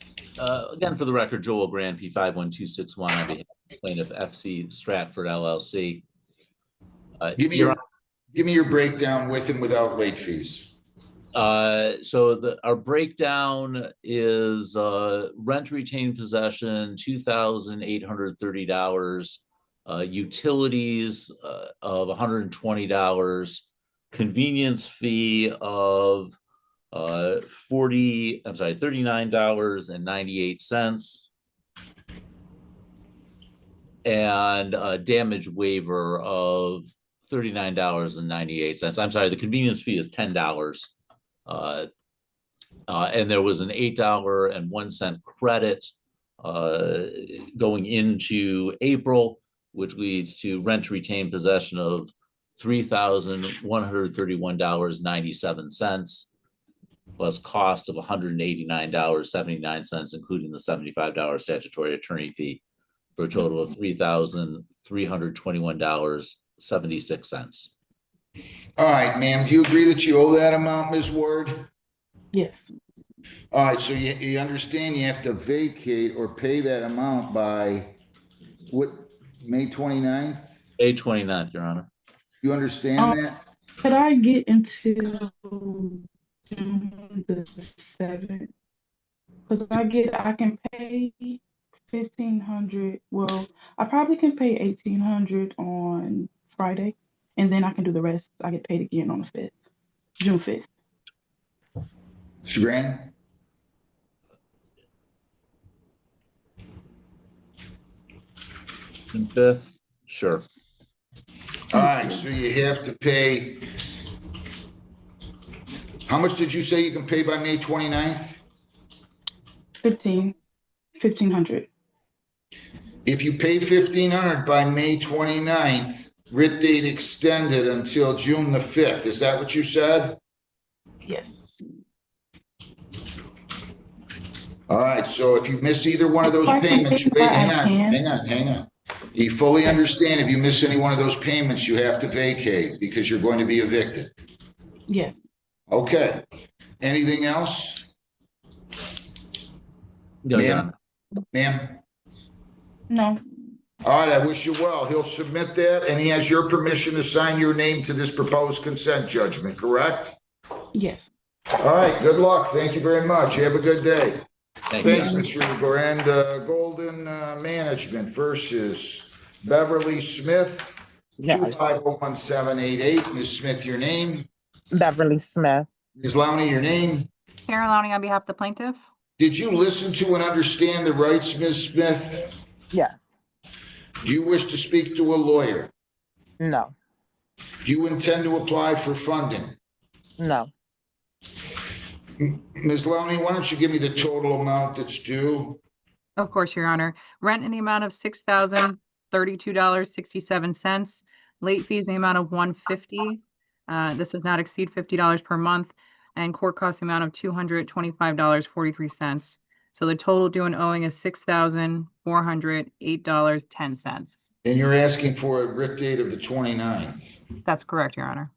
Again, for the record, Joel Grant, P51261 on behalf of plaintiff FC Stratford LLC. Give me your breakdown with and without late fees. So our breakdown is rent retained possession, $2,830, utilities of $120, convenience fee of $39.98, and a damage waiver of $39.98. I'm sorry, the convenience fee is $10. And there was an $8.01 credit going into April, which leads to rent retain possession of $3,131.97, plus cost of $189.79, including the $75 statutory attorney fee, for a total of $3,321.76. All right, ma'am, do you agree that you owe that amount, Ms. Ward? Yes. All right, so you understand you have to vacate or pay that amount by what, May 29th? May 29th, Your Honor. You understand that? Could I get into June the 7th? Because I can pay $1,500. Well, I probably can pay $1,800 on Friday, and then I can do the rest. I get paid again on the 5th, June 5th. Mr. Grant? June 5th? Sure. All right, so you have to pay. How much did you say you can pay by May 29th? $1,500. If you pay $1,500 by May 29th, writ date extended until June the 5th. Is that what you said? Yes. All right, so if you miss either one of those payments, hang on. You fully understand if you miss any one of those payments, you have to vacate because you're going to be evicted. Yes. Okay. Anything else? No, ma'am? Ma'am? No. All right, I wish you well. He'll submit that, and he has your permission to sign your name to this proposed consent judgment, correct? Yes. All right, good luck. Thank you very much. You have a good day. Thanks, you. Mr. Grand. Golden Management versus Beverly Smith, Yeah. 2501788. Ms. Smith, your name. Beverly Smith. Ms. Lowney, your name. Karen Lowney on behalf of the plaintiff. Did you listen to and understand the rights, Ms. Smith? Yes. Do you wish to speak to a lawyer? No. Do you intend to apply for funding? No. Ms. Lowney, why don't you give me the total amount that's due? Of course, Your Honor. Rent in the amount of $6,032.67. Late fees in the amount of $150. This does not exceed $50 per month, and court costs amount of $225.43. So the total due and owing is $6,408.10. And you're asking for a writ date of the 29th. That's correct, Your Honor.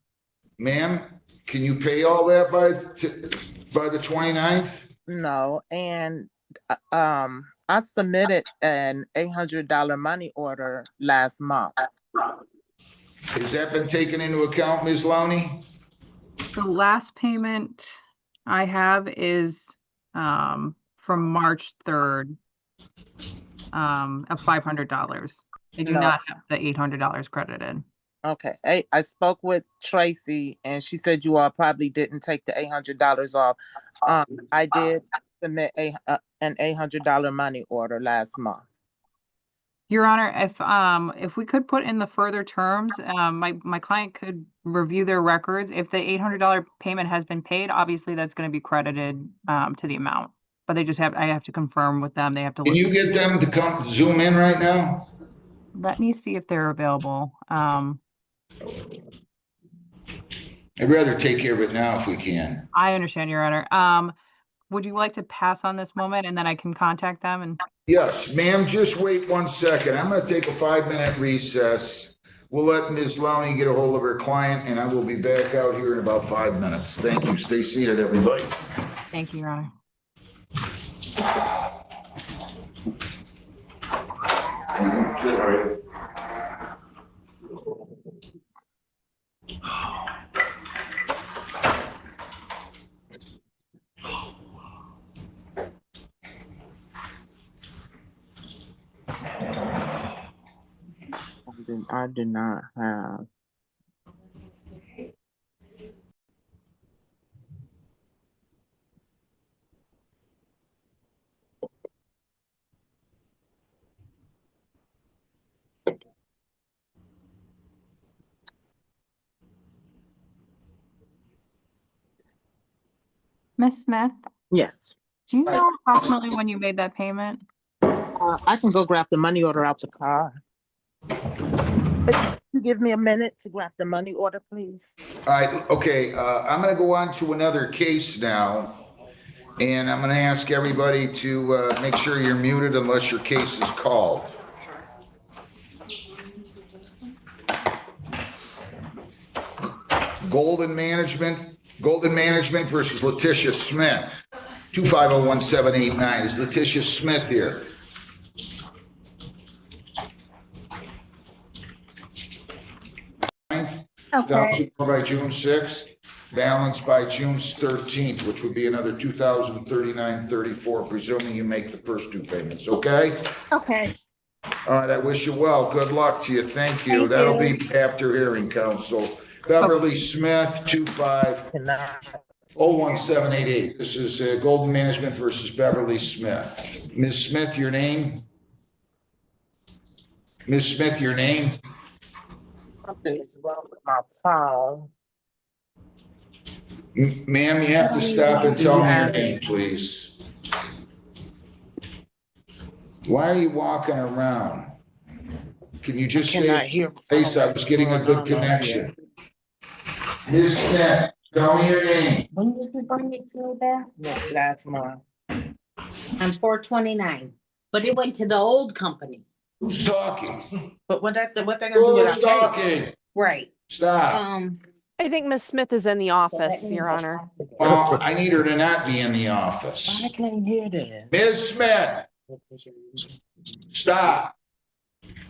Ma'am, can you pay all that by the 29th? No. And I submitted an $800 money order last month. Has that been taken into account, Ms. Lowney? The last payment I have is from March 3rd of $500. I do not have the $800 credited. Okay. I spoke with Tracy and she said you all probably didn't take the $800 off. I did submit an $800 money order last month. Your Honor, if we could put in the further terms, my client could review their records. If the $800 payment has been paid, obviously that's going to be credited to the amount. But I have to confirm with them. They have to. Can you get them to come zoom in right now? Let me see if they're available. I'd rather take care of it now if we can. I understand, Your Honor. Would you like to pass on this moment and then I can contact them? And Yes, ma'am, just wait 1 second. I'm going to take a 5-minute recess. We'll let Ms. Lowney get a hold of her client and I will be back out here in about 5 minutes. Thank you. Stay seated, everybody. Thank you, Your Honor. I do not have. Miss Smith, Yes. do you know approximately when you made that payment? I can go grab the money order out the car. Can you give me a minute to grab the money order, please? All right, okay, I'm going to go on to another case now. And I'm going to ask everybody to make sure you're muted unless your case is called. Golden Management versus Letitia Smith. 2501789. Is Letitia Smith here? Okay. By June 6th, balance by June 13th, which would be another $2,039.34, presuming you make the first 2 payments, okay? Okay. All right, I wish you well. Good luck to you. Thank you. That'll be after hearing counsel. Beverly Smith, 2501788. This is Golden Management versus Beverly Smith. Ms. Smith, your name? Ms. Smith, your name? Something is wrong with my phone. Ma'am, you have to stop and tell me your name, please. Why are you walking around? Can you just say, I was getting a good connection. Ms. Smith, tell me your name. When did you bring it to there? Last month. On 429, but it went to the old company. Who's talking? But what they gonna do with Who's talking? Right. Stop. I think Miss Smith is in the office, Your Honor. Well, I need her to not be in the office. I can't hear this. Ms. Smith, stop.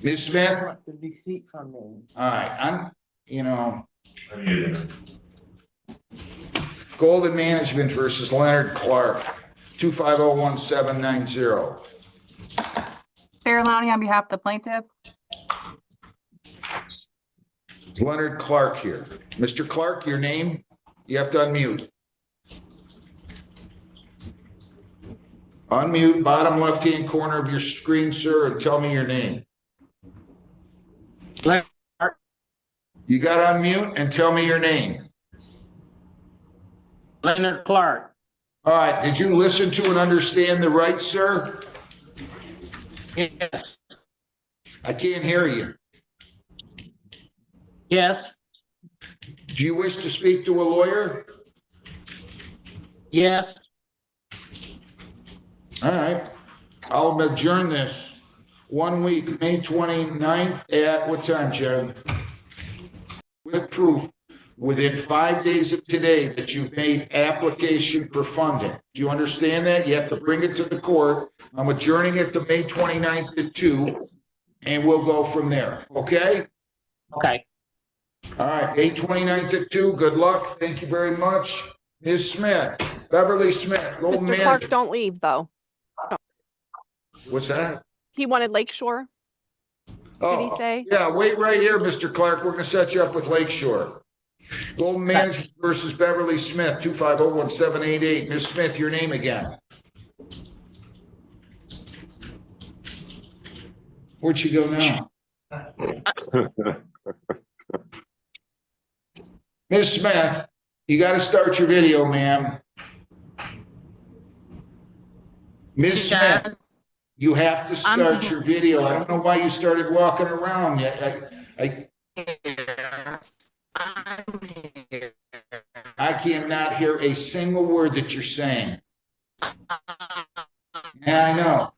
Ms. Smith? The receipt from me. All right, Golden Management versus Leonard Clark, 2501790. Sarah Lowney on behalf of the plaintiff. Leonard Clark here. Mr. Clark, your name? You have to unmute. Unmute, bottom left-hand corner of your screen, sir, and tell me your name. You got to unmute and tell me your name. Leonard Clark. All right, did you listen to and understand the rights, sir? Yes. I can't hear you. Yes. Do you wish to speak to a lawyer? Yes. All right, I'll adjourn this 1 week, May 29th at what time, Jerry? With proof within 5 days of today that you've made application for funding. Do you understand that? You have to bring it to the court. I'm adjourning it to May 29th at 2, and we'll go from there, okay? Okay. All right, May 29th at 2, good luck. Thank you very much. Ms. Smith, Beverly Smith, Golden Mr. Clark, Manager. don't leave though. What's that? He wanted Lakeshore. Did he say? Yeah, wait right here, Mr. Clark. We're going to set you up with Lakeshore. Golden Manager versus Beverly Smith, 250-1788. Ms. Smith, your name again. Where'd she go now? Ms. Smith, you got to start your video, ma'am. Ms. Smith, you have to start your video. I don't know why you started walking around. I cannot hear a single word that you're saying. Yeah, I know.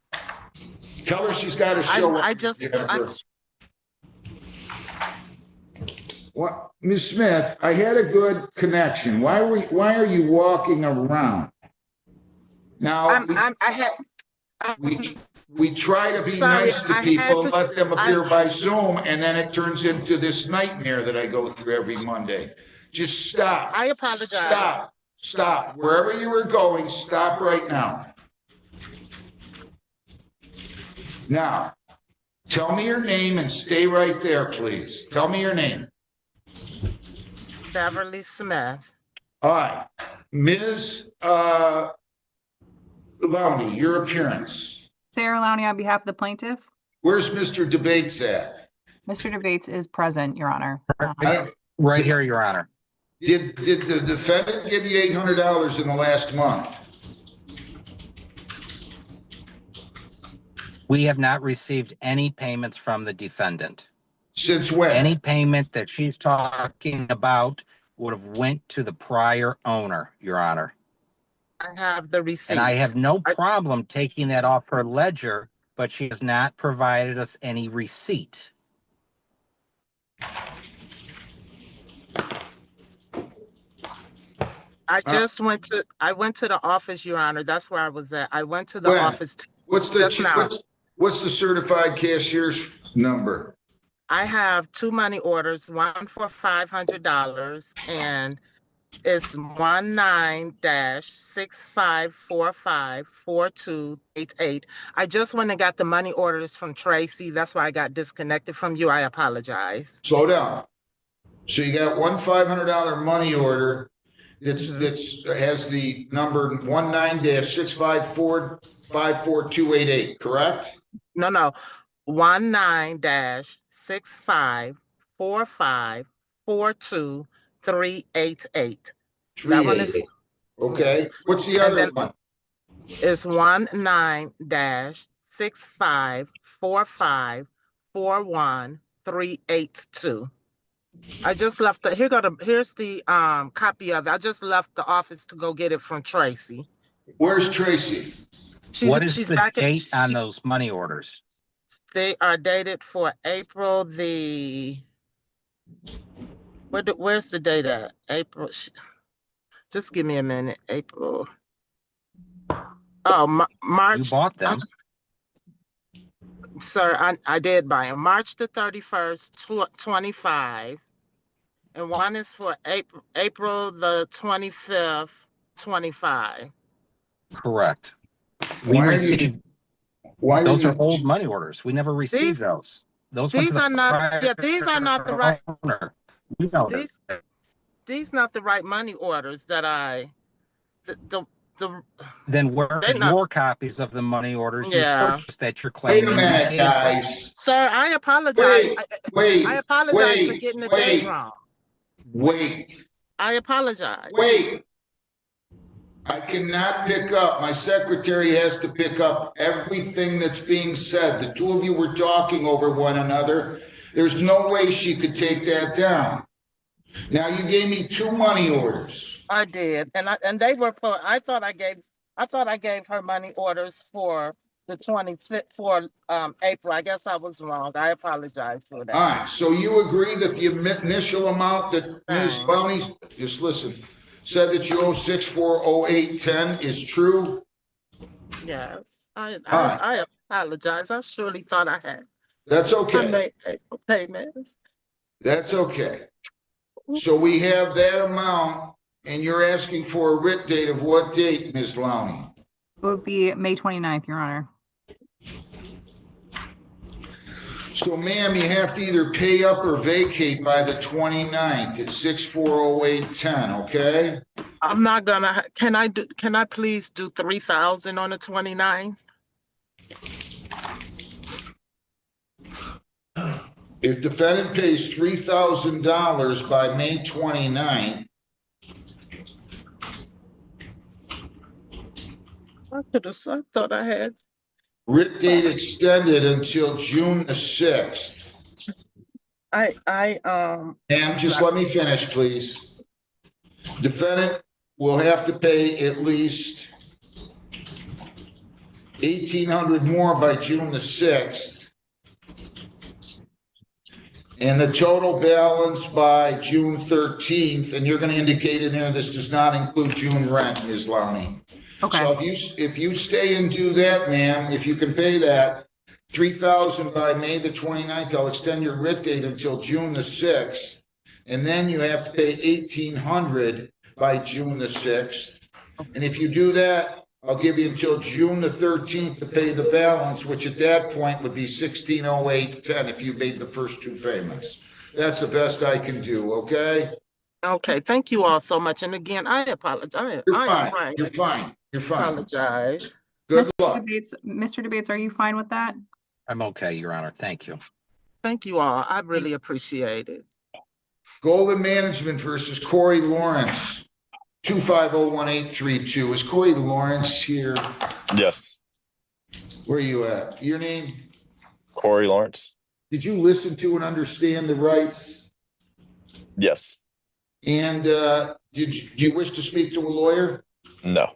Tell her she's got to show up. What, Ms. Smith, I had a good connection. Why are you walking around? Now, we try to be nice to people, let them appear by Zoom, and then it turns into this nightmare that I go through every Monday. Just stop. I apologize. Stop. Wherever you were going, stop right now. Now, tell me your name and stay right there, please. Tell me your name. Beverly Smith. All right. Ms. Lowney, your appearance. Sarah Lowney on behalf of the plaintiff. Where's Mr. Debates at? Mr. Debates is present, Your Honor. Right here, Your Honor. Did the defendant give you $800 in the last month? We have not received any payments from the defendant. Since when? Any payment that she's talking about would have went to the prior owner, Your Honor. I have the receipt. And I have no problem taking that off her ledger, but she has not provided us any receipt. I went to the office, Your Honor. That's where I was at. I went to the office just now. What's the certified cashier's number? I have two money orders, one for $500 and it's 19-65454288. I just went and got the money orders from Tracy. That's why I got disconnected from you. I apologize. Slow down. So you got one $500 money order that's has the number 19-654-54288, correct? No. 19-6545423888. That one is okay. What's the other one? It's 19-6545413882. I just left here's the copy of it. I just left the office to go get it from Tracy. Where's Tracy? What is the date on those money orders? They are dated for April where's the date at? April. Just give me a minute. April. Oh, March. You bought them. Sir, I did buy them. March the 31st, 25. And one is for April the 25th, 25. Correct. Those are old money orders. We never received those. Those are not the right owner. We know that. These not the right money orders that Then where are they're not. your copies of the money orders you Yeah. purchased that you're Wait claiming a you minute, paid for? guys. Sir, I apologize. Wait, I apologize for wait, getting the wait, date wrong. wait, I apologize. wait. I cannot pick up. My secretary has to pick up everything that's being said. The two of you were talking over one another. There's no way she could take that down. Now, you gave me two money orders. I did, and they were for. I thought I gave her money orders for the 25th for April. I guess I was wrong. I apologize for that. All right, so you agree that the initial amount that Ms. Bounty, just listen, said that you owe 640810 is true? Yes, right. I apologize. I surely thought I had. That's okay. I made payments. That's okay. So we have that amount, and you're asking for a writ date of what date, Ms. Lowney? It would be May 29th, Your Honor. So, ma'am, you have to either pay up or vacate by the 29th. It's 640810, okay? I'm not gonna. Can I please do 3,000 on the 29th? If defendant pays $3,000 by May 29th, I thought I had. writ date extended until June the 6th. Ma'am, just let me finish, please. Defendant will have to pay at least $1,800 more by June the 6th. And the total balance by June 13th, and you're going to indicate in there this does not include June rent, Ms. Lowney. Okay. So if you stay and do that, ma'am, if you can pay that, 3,000 by May the 29th, I'll extend your writ date until June the 6th. And then you have to pay 1,800 by June the 6th. And if you do that, I'll give you until June the 13th to pay the balance, which at that point would be 160810 if you made the first two payments. That's the best I can do, okay? Okay, thank you all so much. And again, I apologize. You're fine. You're fine. You're fine. Apologize. Good luck. Mr. Debates, are you fine with that? I'm okay, Your Honor. Thank you. Thank you all. I really appreciate it. Golden Management versus Corey Lawrence, 2501832. Is Corey Lawrence here? Yes. Where are you at? Your name? Corey Lawrence. Did you listen to and understand the rights? Yes. And do you wish to speak to a lawyer? No.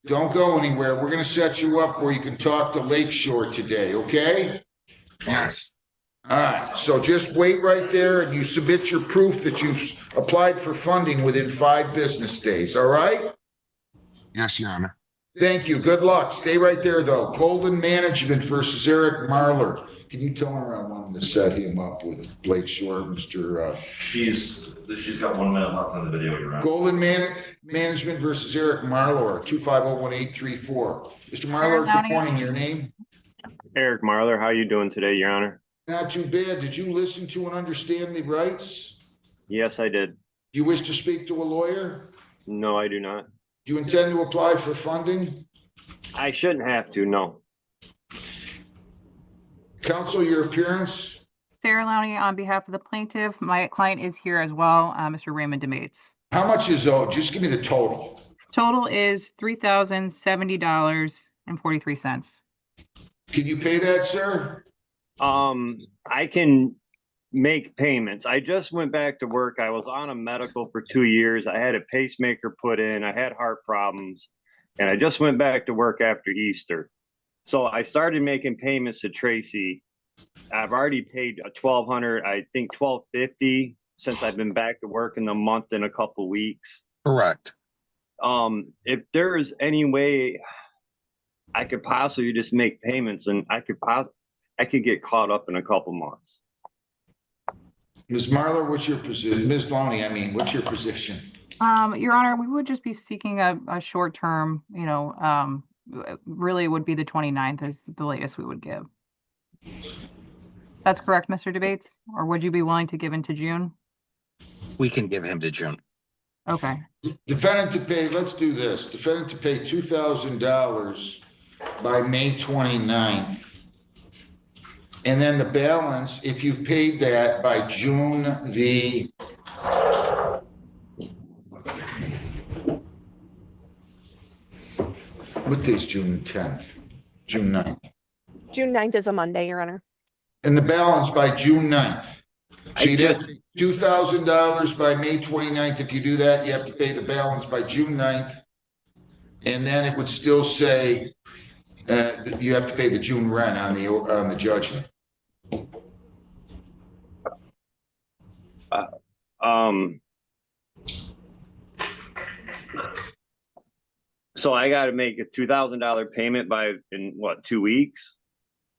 Don't go anywhere. We're going to set you up where you can talk to Lakeshore today, okay? Yes. All right, so just wait right there and you submit your proof that you've applied for funding within 5 business days, all right? Yes, Your Honor. Thank you. Good luck. Stay right there, though. Golden Management versus Eric Marler. Can you tell her I wanted to set him up with Lakeshore, Mr. She's got 1 minute left on the video, Your Honor. Golden Management versus Eric Marler, 2501834. Mr. Marler, good morning. Your name? Eric Marler, how you doing today, Your Honor? Not too bad. Did you listen to and understand the rights? Yes, I did. Do you wish to speak to a lawyer? No, I do not. Do you intend to apply for funding? I shouldn't have to, no. Counsel, your appearance? Sarah Lowney, on behalf of the plaintiff, my client is here as well, Mr. Raymond Debates. How much is owed? Just give me the total. Total is $3,070.43. Can you pay that, sir? I can make payments. I just went back to work. I was on a medical for 2 years. I had a pacemaker put in. I had heart problems, and I just went back to work after Easter. So I started making payments to Tracy. I've already paid $1,200, I think $1,250 since I've been back to work in a month and a couple weeks. Correct. If there is any way I could possibly just make payments, and I could get caught up in a couple months. Ms. Marler, what's your position? Ms. Lowney, I mean, what's your position? Your Honor, we would just be seeking a short term, really it would be the 29th is the latest we would give. That's correct, Mr. Debates? Or would you be willing to give into June? We can give him to June. Okay. Defendant to pay, let's do this. Defendant to pay $2,000 by May 29th. And then the balance, if you've paid that by June the what day's June 10th? June 9th. June 9th is a Monday, Your Honor. And the balance by June 9th. So you'd have to pay $2,000 by May 29th. If you do that, you have to pay the balance by June 9th. And then it would still say you have to pay the June rent on the judgment. So I got to make a $2,000 payment in what, 2 weeks?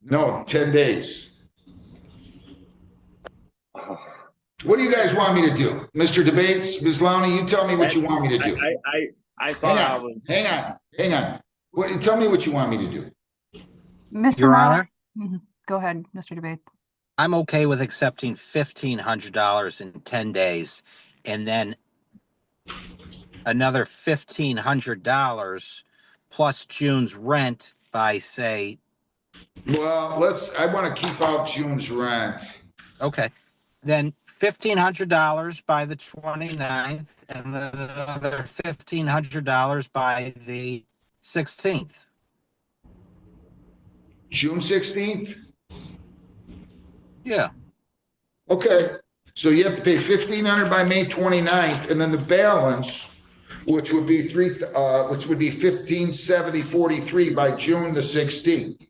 No, 10 days. What do you guys want me to do? Mr. Debates, Ms. Lowney, you tell me what you want me to do. I thought hang on. Tell me what you want me to do. Mr. Your Marler? Honor? Go ahead, Mr. Debates. I'm okay with accepting $1,500 in 10 days and then another $1,500 plus June's rent by, say. Well, I want to keep out June's rent. Okay. Then $1,500 by the 29th and then another $1,500 by the 16th. June 16th? Yeah. Okay. So you have to pay $1,500 by May 29th, and then the balance, which would be $1,570.43 by June the 16th.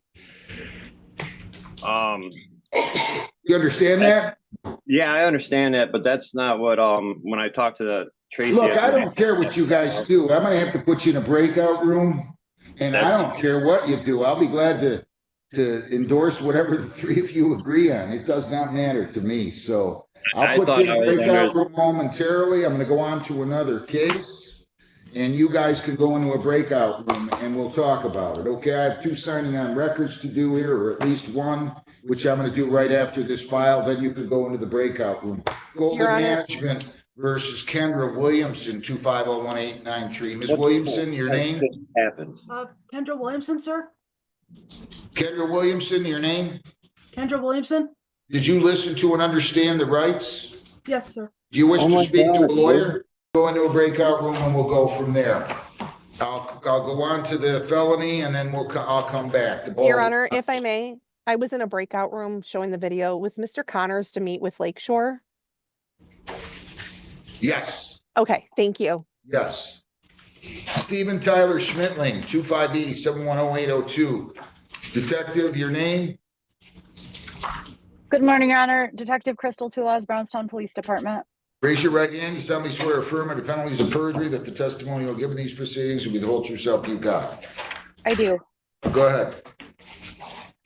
You understand that? Yeah, I understand that, but that's not what when I talked to Tracy. Look, I don't care what you guys do. I'm gonna have to put you in a breakout room, and I don't care what you do. I'll be glad to endorse whatever the three of you agree on. It does not matter to me. So I'll put you in a breakout room momentarily. I'm gonna go on to another case, and you guys can go into a breakout room and we'll talk about it. Okay, I have 2 signing on records to do here, or at least one, which I'm going to do right after this file. Then you can go into the breakout room. Golden Management versus Kendra Williamson, 2501893. Ms. Williamson, your name? Kendra Williamson, sir. Kendra Williamson, your name? Kendra Williamson. Did you listen to and understand the rights? Yes, sir. Do you wish to speak to a lawyer? Go into a breakout room and we'll go from there. I'll go on to the felony and then I'll come back. Your Honor, if I may, I was in a breakout room showing the video. Was Mr. Connors to meet with Lakeshore? Yes. Okay, thank you. Yes. Stephen Tyler Schmidtling, 258-710-802. Detective, your name? Good morning, Your Honor. Detective Crystal Tulas, Brownstown Police Department. Raise your right hand. You solemnly swear or affirm under penalties of perjury that the testimony you'll give in these proceedings will be the whole true self you got. I do. Go ahead.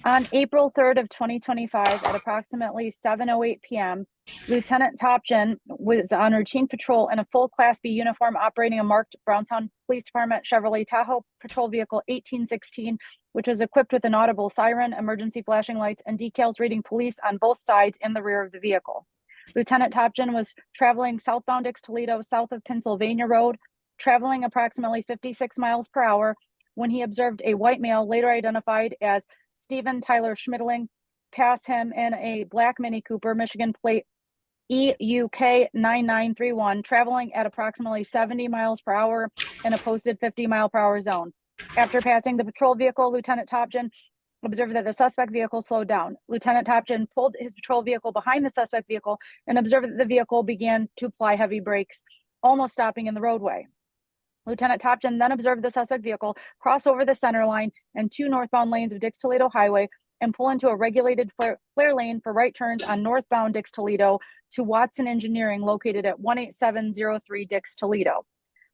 On April 3rd of 2025 at approximately 7:08 p.m., Lieutenant Topchin was on routine patrol in a full Class B uniform operating a marked Brownstown Police Department Chevrolet Tahoe Patrol Vehicle 1816, which was equipped with an audible siren, emergency flashing lights, and decals reading police on both sides in the rear of the vehicle. Lieutenant Topchin was traveling southbound Dix-Toledo south of Pennsylvania Road, traveling approximately 56 miles per hour when he observed a white male later identified as Stephen Tyler Schmidtling pass him in a black Mini Cooper, Michigan plate EUK 9931, traveling at approximately 70 miles per hour in a posted 50 mile per hour zone. After passing the patrol vehicle, Lieutenant Topchin observed that the suspect vehicle slowed down. Lieutenant Topchin pulled his patrol vehicle behind the suspect vehicle and observed that the vehicle began to apply heavy brakes, almost stopping in the roadway. Lieutenant Topchin then observed the suspect vehicle cross over the center line and 2 northbound lanes of Dix-Toledo Highway and pull into a regulated flare lane for right turns on northbound Dix-Toledo to Watson Engineering located at 18703 Dix-Toledo.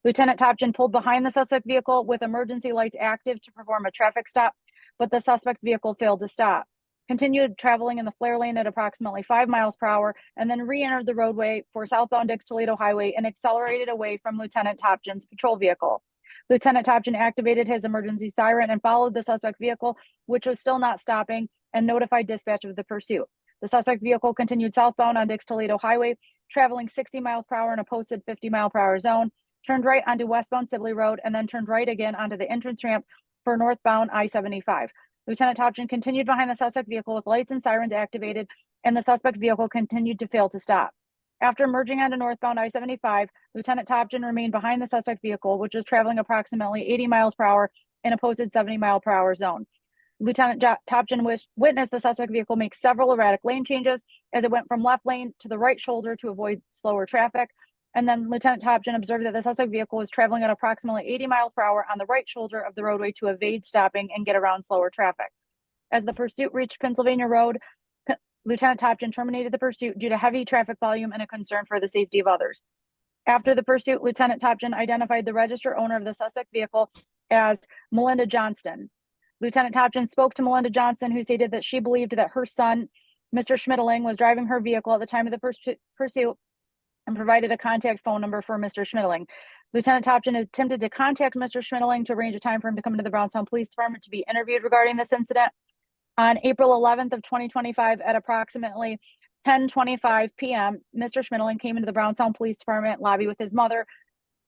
Lieutenant Topchin pulled behind the suspect vehicle with emergency lights active to perform a traffic stop, but the suspect vehicle failed to stop. Continued traveling in the flare lane at approximately 5 miles per hour and then re-entered the roadway for southbound Dix-Toledo Highway and accelerated away from Lieutenant Topchin's patrol vehicle. Lieutenant Topchin activated his emergency siren and followed the suspect vehicle, which was still not stopping, and notified dispatch of the pursuit. The suspect vehicle continued southbound on Dix-Toledo Highway, traveling 60 miles per hour in a posted 50-mile-per-hour zone, turned right onto westbound Sibley Road, and then turned right again onto the entrance ramp for northbound I-75. Lieutenant Topchin continued behind the suspect vehicle with lights and sirens activated, and the suspect vehicle continued to fail to stop. After merging onto northbound I-75, Lieutenant Topchin remained behind the suspect vehicle, which was traveling approximately 80 miles per hour in a posted 70-mile-per-hour zone. Lieutenant Topchin witnessed the suspect vehicle make several erratic lane changes as it went from left lane to the right shoulder to avoid slower traffic. And then Lieutenant Topchin observed that the suspect vehicle was traveling at approximately 80 miles per hour on the right shoulder of the roadway to evade stopping and get around slower traffic. As the pursuit reached Pennsylvania Road, Lieutenant Topchin terminated the pursuit due to heavy traffic volume and a concern for the safety of others. After the pursuit, Lieutenant Topchin identified the registered owner of the suspect vehicle as Melinda Johnston. Lieutenant Topchin spoke to Melinda Johnston, who stated that she believed that her son, Mr. Schmidtling, was driving her vehicle at the time of the pursuit and provided a contact phone number for Mr. Schmidtling. Lieutenant Topchin attempted to contact Mr. Schmidtling to arrange a time for him to come into the Brownstown Police Department to be interviewed regarding this incident. On April 11th of 2025 at approximately 10:25 p.m., Mr. Schmidtling came into the Brownstown Police Department lobby with his mother,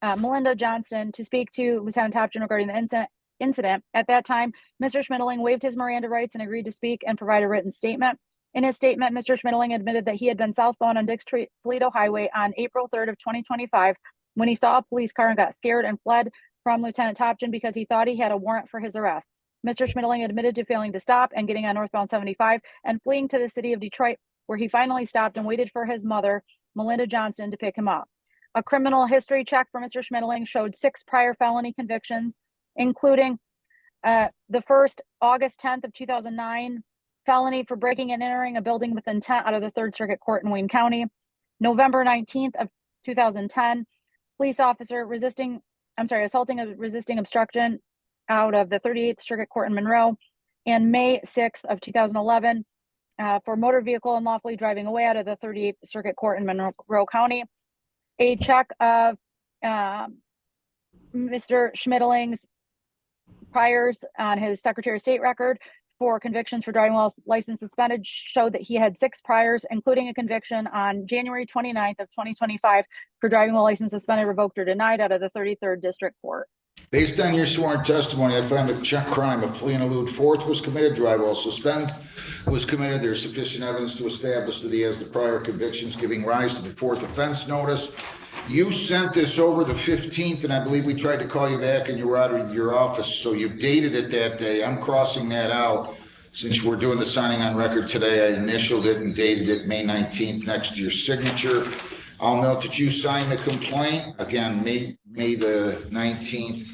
Melinda Johnston, to speak to Lieutenant Topchin regarding the incident. At that time, Mr. Schmidtling waived his Miranda rights and agreed to speak and provide a written statement. In his statement, Mr. Schmidtling admitted that he had been southbound on Dix-Toledo Highway on April 3rd of 2025 when he saw a police car and got scared and fled from Lieutenant Topchin because he thought he had a warrant for his arrest. Mr. Schmidtling admitted to failing to stop and getting on northbound 75 and fleeing to the city of Detroit, where he finally stopped and waited for his mother, Melinda Johnston, to pick him up. A criminal history check for Mr. Schmidtling showed 6 prior felony convictions, including the first, August 10th of 2009, felony for breaking and entering a building with intent out of the 3rd Circuit Court in Wayne County. November 19th of 2010, police officer assaulting a resisting obstruction out of the 38th Circuit Court in Monroe. And May 6th of 2011, for motor vehicle unlawfully driving away out of the 38th Circuit Court in Monroe County. A check of Mr. Schmidtling's priors on his Secretary of State record for convictions for driving while license suspended showed that he had 6 priors, including a conviction on January 29th of 2025 for driving while license suspended, revoked, or denied out of the 33rd District Court. Based on your sworn testimony, I find the crime of flee and elude forth was committed, drive while suspended was committed. There's sufficient evidence to establish that he has the prior convictions giving rise to the 4th offense notice. You sent this over the 15th, and I believe we tried to call you back and you were out of your office, so you dated it that day. I'm crossing that out. Since we're doing the signing on record today, I initialed it and dated it May 19th next to your signature. I'll note that you signed the complaint, again, May the 19th.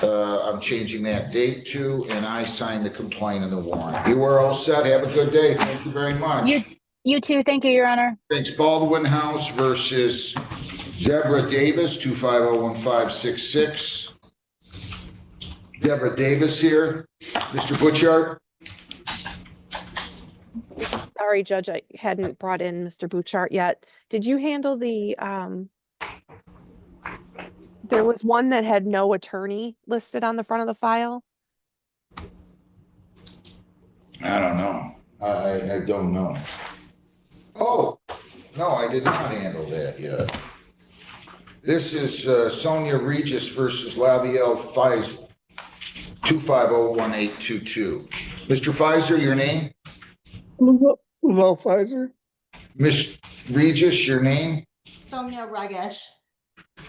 I'm changing that date to, and I signed the complaint and the warrant. You are all set. Have a good day. Thank you very much. You too. Thank you, Your Honor. Thanks. Baldwin House versus Deborah Davis, 2501566. Deborah Davis here. Mr. Butchart. Sorry, Judge, I hadn't brought in Mr. Butchart yet. Did you handle the, there was one that had no attorney listed on the front of the file? I don't know. I don't know. Oh, no, I did not handle that yet. This is Sonia Regis versus Lavielle Pfizer, 2501822. Mr. Pfizer, your name? Lavelle Pfizer. Miss Regis, your name? Sonia Ragesh.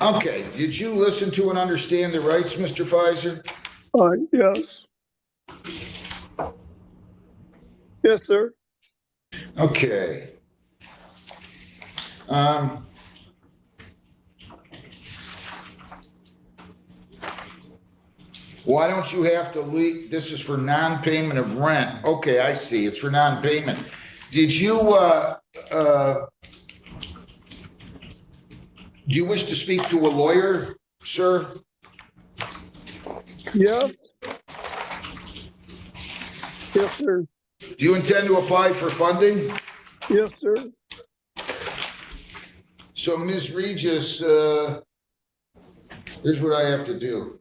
Okay, did you listen to and understand the rights, Mr. Pfizer? Yes. Yes, sir. Okay. Why don't you have to leave? This is for non-payment of rent. Okay, I see. It's for non-payment. Did you, do you wish to speak to a lawyer, sir? Yes. Yes, sir. Do you intend to apply for funding? Yes, sir. So, Ms. Regis, here's what I have to do.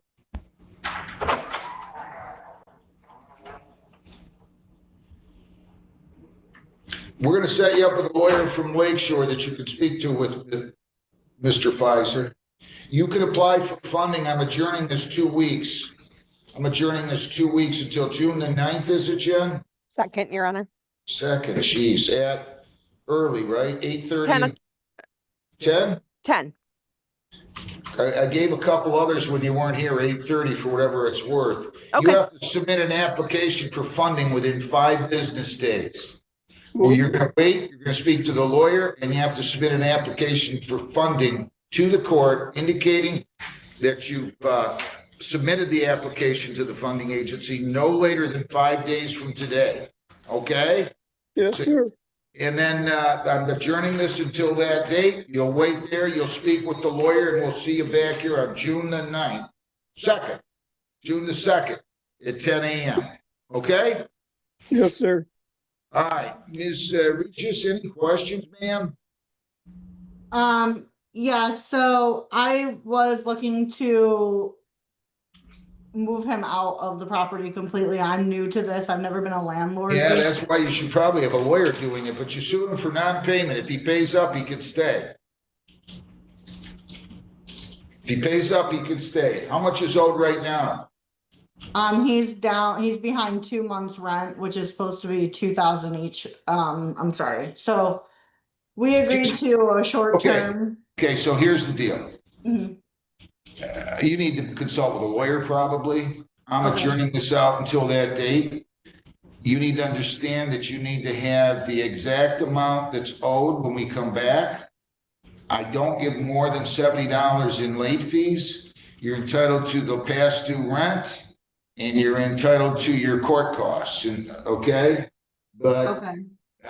We're gonna set you up with a lawyer from Lakeshore that you can speak to with Mr. Pfizer. You can apply for funding. I'm adjourning this 2 weeks. I'm adjourning this 2 weeks until June the 9th, is it, Jen? Second, Your Honor. Second, geez, at early, right? 8:30. 10? 10. I gave a couple others when you weren't here, 8:30 for whatever it's worth. You Okay. have to submit an application for funding within 5 business days. Or you're gonna wait, you're gonna speak to the lawyer, and you have to submit an application for funding to the court indicating that you've submitted the application to the funding agency no later than 5 days from today. Okay? Yes, sir. And then I'm adjourning this until that date. You'll wait there, you'll speak with the lawyer, and we'll see you back here on June the 9th. June the 2nd at 10 a.m. Okay? Yes, sir. All right, Ms. Regis, any questions, ma'am? Yeah, so I was looking to move him out of the property completely. I'm new to this. I've never been a landlord. Yeah, that's why you should probably have a lawyer doing it, but you sue him for non-payment. If he pays up, he can stay. If he pays up, he can stay. How much is owed right now? He's behind 2 months rent, which is supposed to be 2,000 each. I'm sorry. So we agreed to a short term. Okay, so here's the deal. Mhm. You need to consult with a lawyer probably. I'm adjourning this out until that date. You need to understand that you need to have the exact amount that's owed when we come back. I don't give more than $70 in late fees. You're entitled to the past due rent and you're entitled to your court costs, okay? But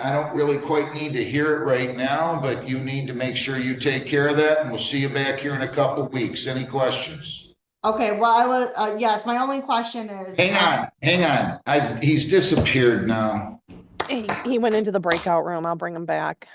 I don't really quite need to hear it right now, but you need to make sure you take care of that, and we'll see you back here in a couple of weeks. Any questions? Okay, well, I was, yes, my only question is. Hang on. He's disappeared now. He went into the breakout room. I'll bring him back.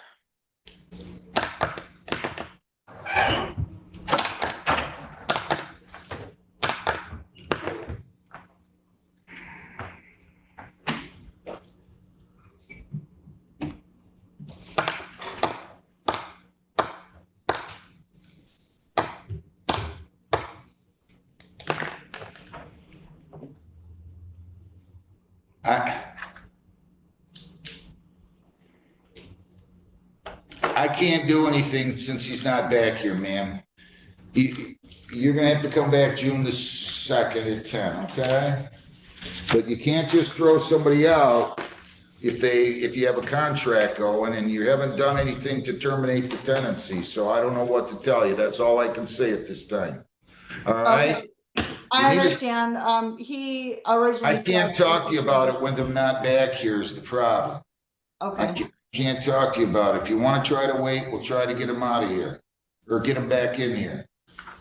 I can't do anything since he's not back here, ma'am. You're gonna have to come back June the 2nd at 10, okay? But you can't just throw somebody out if you have a contract going and you haven't done anything to terminate the tenancy. So I don't know what to tell you. That's all I can say at this time. All right? I understand. He originally. I can't talk to you about it when they're not back here is the problem. Okay. I can't talk to you about it. If you want to try to wait, we'll try to get him out of here or get him back in here.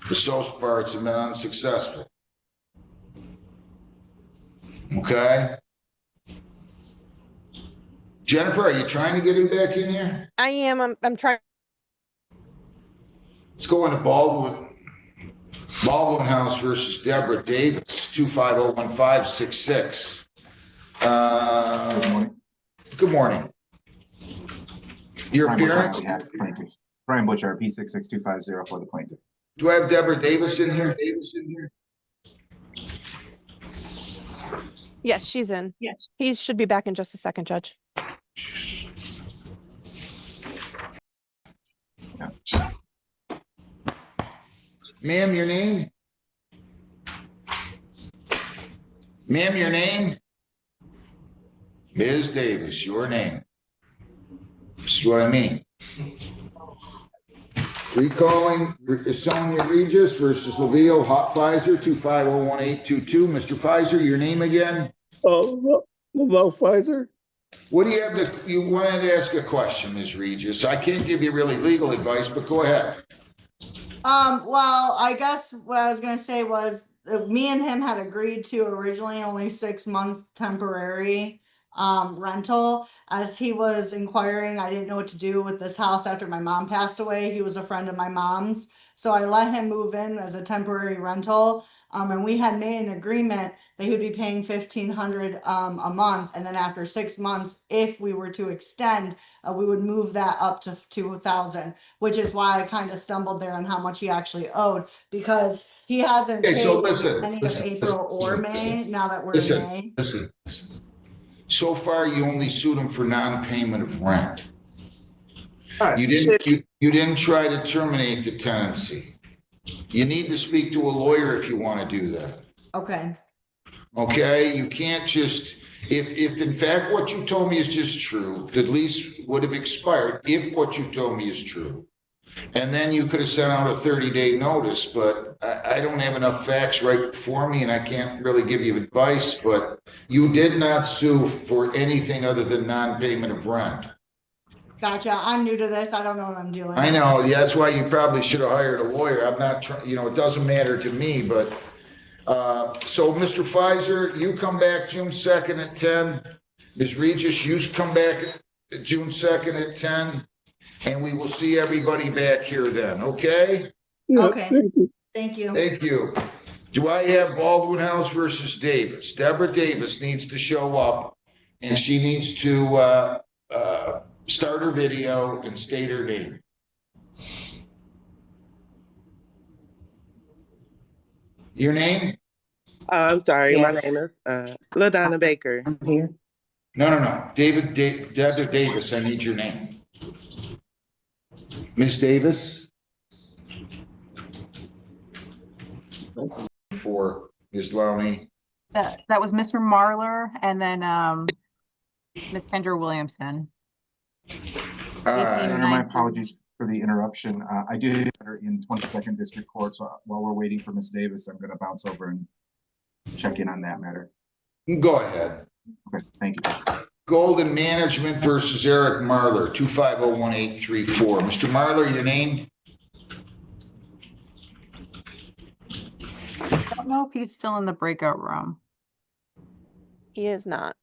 But so far, it's been unsuccessful. Okay? Jennifer, are you trying to get him back in here? I am. I'm trying. Let's go into Baldwin House versus Deborah Davis, 2501566. Good morning. Your appearance? Brian Butcher, P666250 for the plaintiff. Do I have Deborah Davis in here? Yes, she's in. Yes. He should be back in just a second, Judge. Ma'am, your name? Ma'am, your name? Ms. Davis, your name. This is what I mean. Recalling Sonia Regis versus Laville Pfizer, 2501822. Mr. Pfizer, your name again? Lavelle Pfizer. What do you have you wanted to ask a question, Ms. Regis? I can't give you really legal advice, but go ahead. Well, I guess what I was going to say was me and him had agreed to originally only 6 months temporary. rental. As he was inquiring, I didn't know what to do with this house after my mom passed away. He was a friend of my mom's. So I let him move in as a temporary rental. And we had made an agreement that he would be paying $1,500 a month. And then after 6 months, if we were to extend, we would move that up to 2,000, which is why I kind of stumbled there on how much he actually owed, because he hasn't Okay, paid so listen, any listen, of April or May, now that we're in May. Listen. So far, you only sued him for non-payment of rent. You didn't try to terminate the tenancy. You need to speak to a lawyer if you want to do that. Okay. Okay, you can't just, if in fact what you told me is just true, the lease would have expired if what you told me is true. And then you could have sent out a 30-day notice, but I don't have enough facts right before me and I can't really give you advice, but you did not sue for anything other than non-payment of rent. Gotcha. I'm new to this. I don't know what I'm doing. I know, yeah, that's why you probably should have hired a lawyer. I'm not trying, it doesn't matter to me, but so Mr. Pfizer, you come back June 2nd at 10. Ms. Regis, you come back June 2nd at 10. And we will see everybody back here then, okay? Okay. Thank you. Thank you. Do I have Baldwin House versus Davis? Deborah Davis needs to show up and she needs to start her video and state her name. Your name? I'm sorry, my name is LaDonna Baker. I'm here. No. Deborah Davis, I need your name. Ms. Davis? For Ms. Lowney. That was Mr. Marler and then Ms. Kendra Williamson. My apologies for the interruption. I do better in 22nd District Court, so while we're waiting for Ms. Davis, I'm going to bounce over and check in on that matter. Go ahead. Okay, thank you. Golden Management versus Eric Marler, 2501834. Mr. Marler, your name? I don't know if he's still in the breakout room. He is not.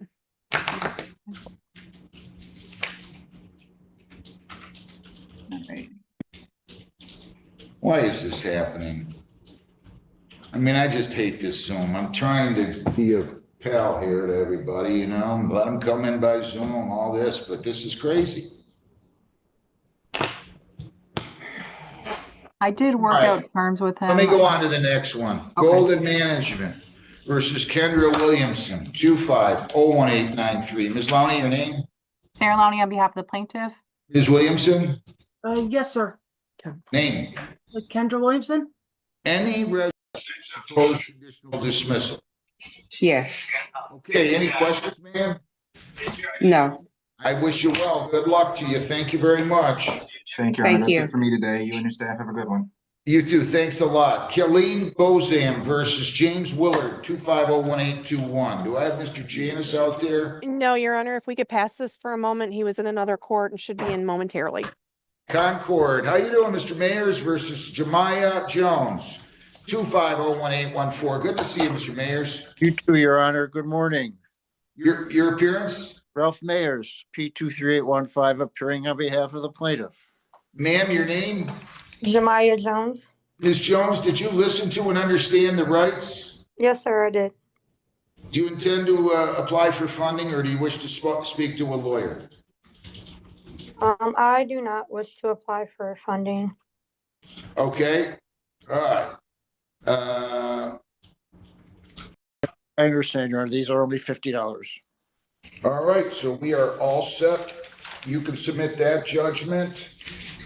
Why is this happening? I mean, I just hate this Zoom. I'm trying to be a pal here to everybody, and let them come in by Zoom, all this, but this is crazy. I did work out terms with him. Let me go on to the next one. Okay. Golden Management versus Kendra Williamson, 2501893. Ms. Lowney, your name? Sarah Lowney on behalf of the plaintiff. Ms. Williamson? Yes, sir. Name? Kendra Williamson? Any proposed conditional dismissal? Yes. Okay, any questions, ma'am? No. I wish you well. Good luck to you. Thank you very much. Thank you, Honor. That's it for me today. You and your staff have a good one. You too. Thanks a lot. Killeen Bozam versus James Willard, 2501821. Do I have Mr. Janice out there? No, Your Honor, if we could pass this for a moment. He was in another court and should be in momentarily. Concord. How you doing, Mr. Mayers versus Jemiah Jones, 2501814. Good to see you, Mr. Mayers. You too, Your Honor. Good morning. Your appearance? Ralph Mayers, P23815, appearing on behalf of the plaintiff. Ma'am, your name? Jemiah Jones. Ms. Jones, did you listen to and understand the rights? Yes, sir, I did. Do you intend to apply for funding, or do you wish to speak to a lawyer? I do not wish to apply for funding. Okay. All right. I understand, Your Honor. These are only $50. All right, so we are all set. You can submit that judgment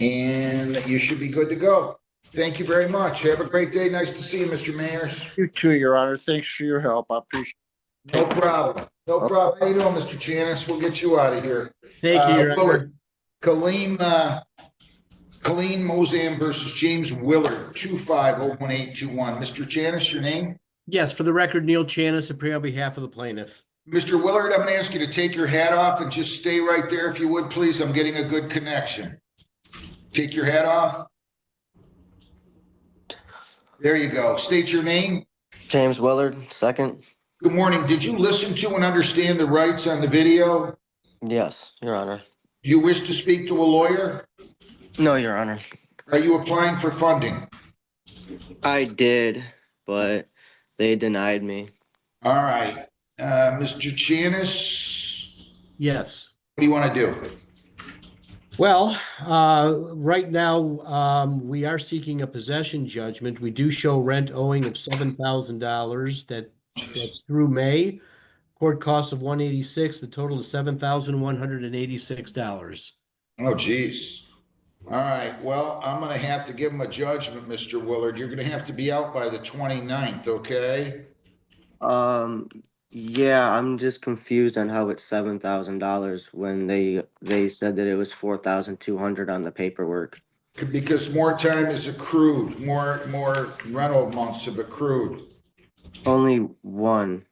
and you should be good to go. Thank you very much. Have a great day. Nice to see you, Mr. Mayers. You too, Your Honor. Thanks for your help. I appreciate it. No problem. No problem. How you doing, Mr. Janice? We'll get you out of here. Thank you, Your Honor. Colleen Mozam versus James Willard, 2501821. Mr. Janice, your name? Yes, for the record, Neil Chanis, appearing on behalf of the plaintiff. Mr. Willard, I'm going to ask you to take your hat off and just stay right there if you would, please. I'm getting a good connection. Take your hat off. There you go. State your name. James Willard, second. Good morning. Did you listen to and understand the rights on the video? Yes, Your Honor. Do you wish to speak to a lawyer? No, Your Honor. Are you applying for funding? I did, but they denied me. All right. Mr. Chanis, Yes. what do you want to do? Well, right now, we are seeking a possession judgment. We do show rent owing of $7,000. That's through May. Court costs of $186. The total is $7,186. Oh, geez. All right. Well, I'm going to have to give him a judgment, Mr. Willard. You're going to have to be out by the 29th, okay? Yeah, I'm just confused on how it's $7,000 when they said that it was 4,200 on the paperwork. Because more time is accrued, more rental months have accrued. Only one.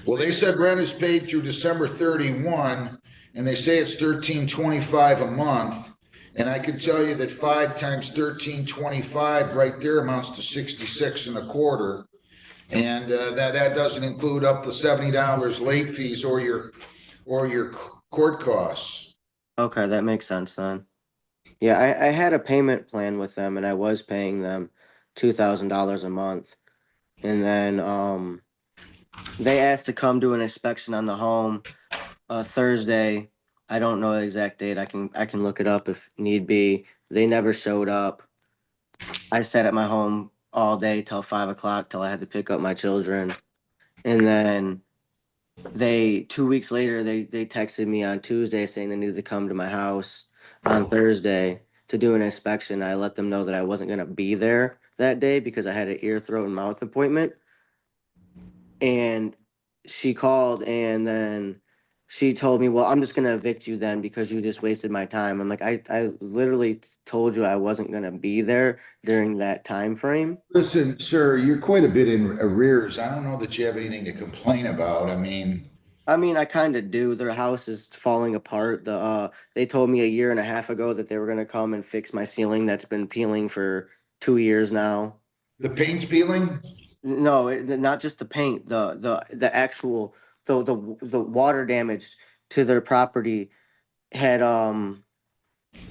Well, they said rent is paid through December 31, and they say it's $13.25 a month. And I can tell you that 5 times $13.25 right there amounts to 66 and a quarter. And that doesn't include up to $70 late fees or your court costs. Okay, that makes sense then. Yeah, I had a payment plan with them and I was paying them $2,000 a month. And then they asked to come do an inspection on the home Thursday. I don't know the exact date. I can look it up if need be. They never showed up. I sat at my home all day till 5 o'clock till I had to pick up my children. And then 2 weeks later, they texted me on Tuesday saying they needed to come to my house on Thursday to do an inspection. I let them know that I wasn't going to be there that day because I had an ear, throat, and mouth appointment. And she called and then she told me, well, I'm just going to evict you then because you just wasted my time. I'm like, I literally told you I wasn't going to be there during that time frame. Listen, sir, you're quite a bit in arrears. I don't know that you have anything to complain about. I mean, I kind of do. Their house is falling apart. They told me a year and a half ago that they were going to come and fix my ceiling that's been peeling for 2 years now. the paint's peeling? No, not just the paint, the actual the water damage to their property had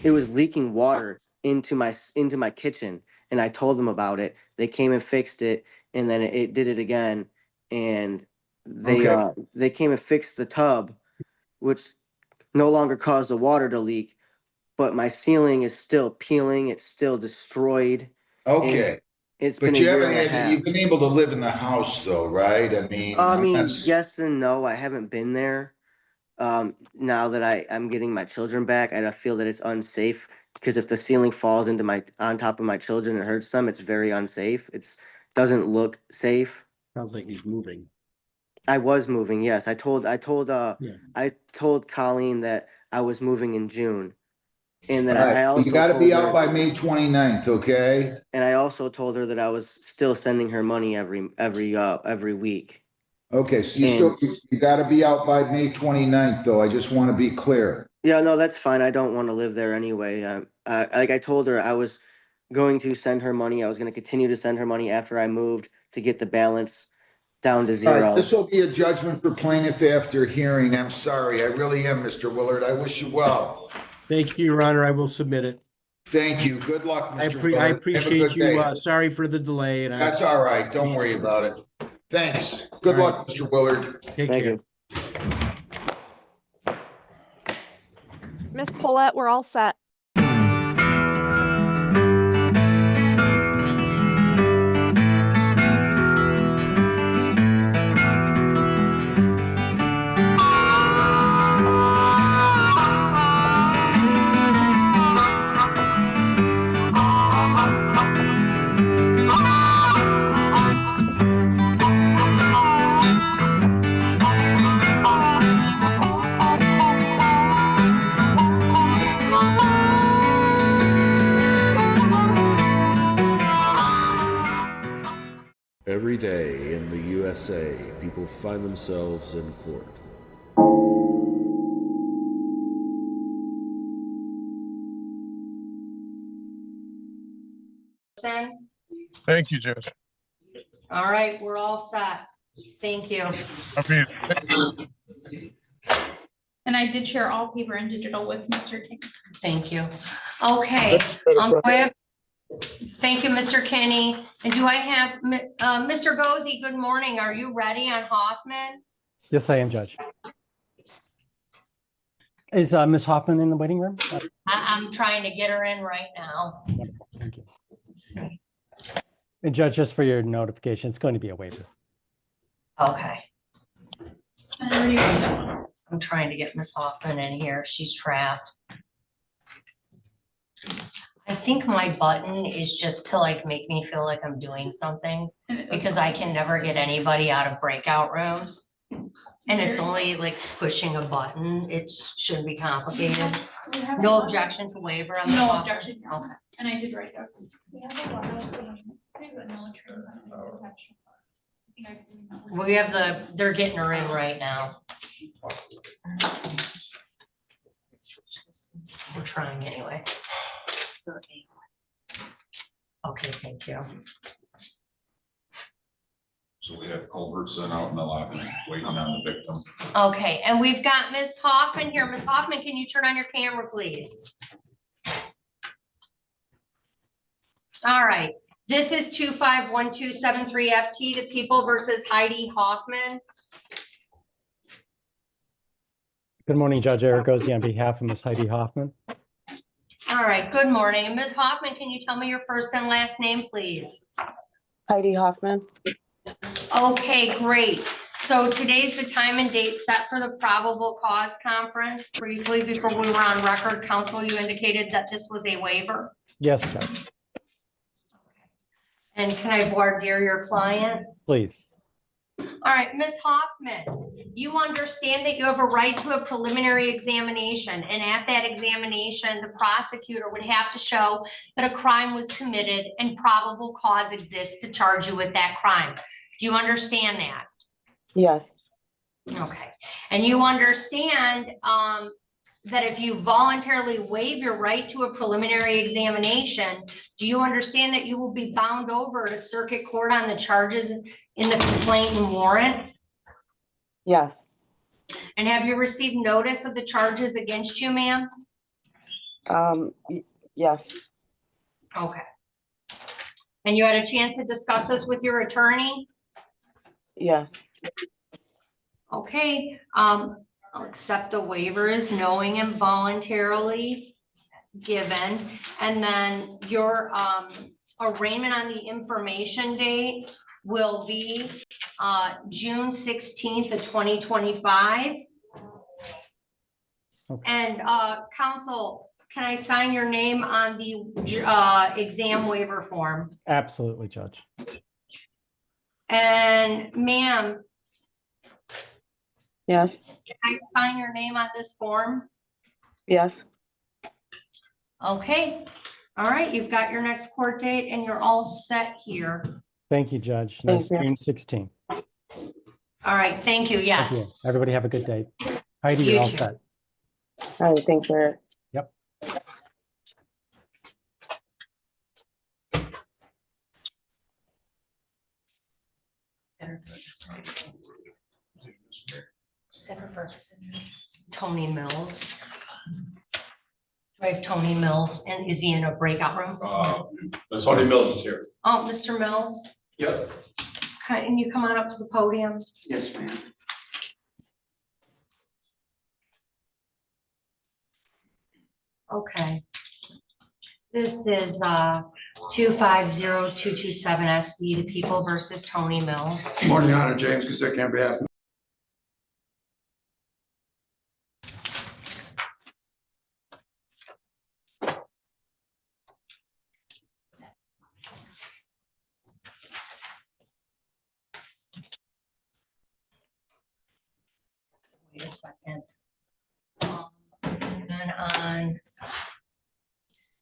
it was leaking water into my kitchen, and I told them about it. They came and fixed it, and then it did it again, and they came and fixed the tub, which no longer caused the water to leak, but my ceiling is still peeling. It's still destroyed. Okay. It's But been a you year haven't and a had, half. you've been able to live in the house though, right? I mean, Yes and no. I haven't been there. Now that I'm getting my children back, I feel that it's unsafe because if the ceiling falls on top of my children and hurts them, it's very unsafe. Doesn't look safe. Sounds like he's moving. I was moving. Yes, I told Yeah. Colleen that I was moving in June, and then all right, I also you got to be told out her, by May 29th, okay? and I also told her that I was still sending her money every week. Okay, so you got to be out by May 29th though. I just want to be clear. Yeah, no, that's fine. I don't want to live there anyway. Like I told her, I was going to send her money. I was going to continue to send her money after I moved to get the balance down to All zero. right, this will be a judgment for plaintiff after hearing. I'm sorry. I really am, Mr. Willard. I wish you well. Thank you, Your Honor. I will submit it. Thank you. Good luck, Mr. I Willard. appreciate Have a good you. day. Sorry for the delay. And That's all right. Don't worry about it. Thanks. Good All luck, Mr. Willard. Take care. Miss Paulette, we're all set. Every day in the USA, people find themselves in court. Send. Thank you, Judge. All right, we're all set. Thank you. And I did share all paper and digital with Mr. King. Thank you. Okay. Thank you, Mr. Kenny. And do I have, Mr. Gozi, good morning. Are you ready on Hoffman? Yes, I am, Judge. Is Ms. Hoffman in the waiting room? I'm trying to get her in right now. Wonderful. Thank you. And Judge, just for your notification, it's going to be a waiver. Okay. I'm trying to get Miss Hoffman in here. She's trapped. I think my button is just to like make me feel like I'm doing something because I can never get anybody out of breakout rooms. And it's only like pushing a button. It shouldn't be complicated. No objection to waiver on the No Hoffman? objection. Okay. And I did write that. We have a lot of but no trains on it. We have they're getting her in right now. We're trying anyway. Okay, thank you. So we have culverts out in the lobby waiting on the victim. Okay, and we've got Miss Hoffman here. Miss Hoffman, can you turn on your camera, please? All right, this is 251273FT, the people versus Heidi Hoffman. Good morning, Judge Eric Gozi on behalf of Ms. Heidi Hoffman. All right, good morning. Ms. Hoffman, can you tell me your first and last name, please? Heidi Hoffman. Okay, great. So today's the time and date set for the probable cause conference. Briefly, before we were on record, counsel, you indicated that this was a waiver. Yes, Judge. And can I voir dire your client? Please. All right, Ms. Hoffman, you understand that you have a right to a preliminary examination, and at that examination, the prosecutor would have to show that a crime was committed and probable cause exists to charge you with that crime. Do you understand that? Yes. Okay. And you understand that if you voluntarily waive your right to a preliminary examination, do you understand that you will be bound over to circuit court on the charges in the complaint and warrant? Yes. And have you received notice of the charges against you, ma'am? Yes. Okay. And you had a chance to discuss this with your attorney? Yes. Okay. I'll accept the waiver as knowing and voluntarily given. And then your arraignment on the information date will be June 16th of 2025. Okay. And counsel, can I sign your name on the exam waiver form? Absolutely, Judge. And ma'am, Yes. can I sign your name on this form? Yes. Okay. All right. You've got your next court date and you're all set here. Thank you, Judge. That's June 16th. All right. Thank you. Yes. Thank you. Everybody have a good day. Heidi, You you're all too. set. All right. Thanks, Eric. Yep. Tony Mills. Do I have Tony Mills, and is he in a breakout room? Tony Mills is here. Oh, Mr. Mills, Yep. can you come on up to the podium? Yes, ma'am. Okay. This is 250227 SD, the people versus Tony Mills. Good morning, Your Honor. James Guzicki on behalf of Wait a second. And then on,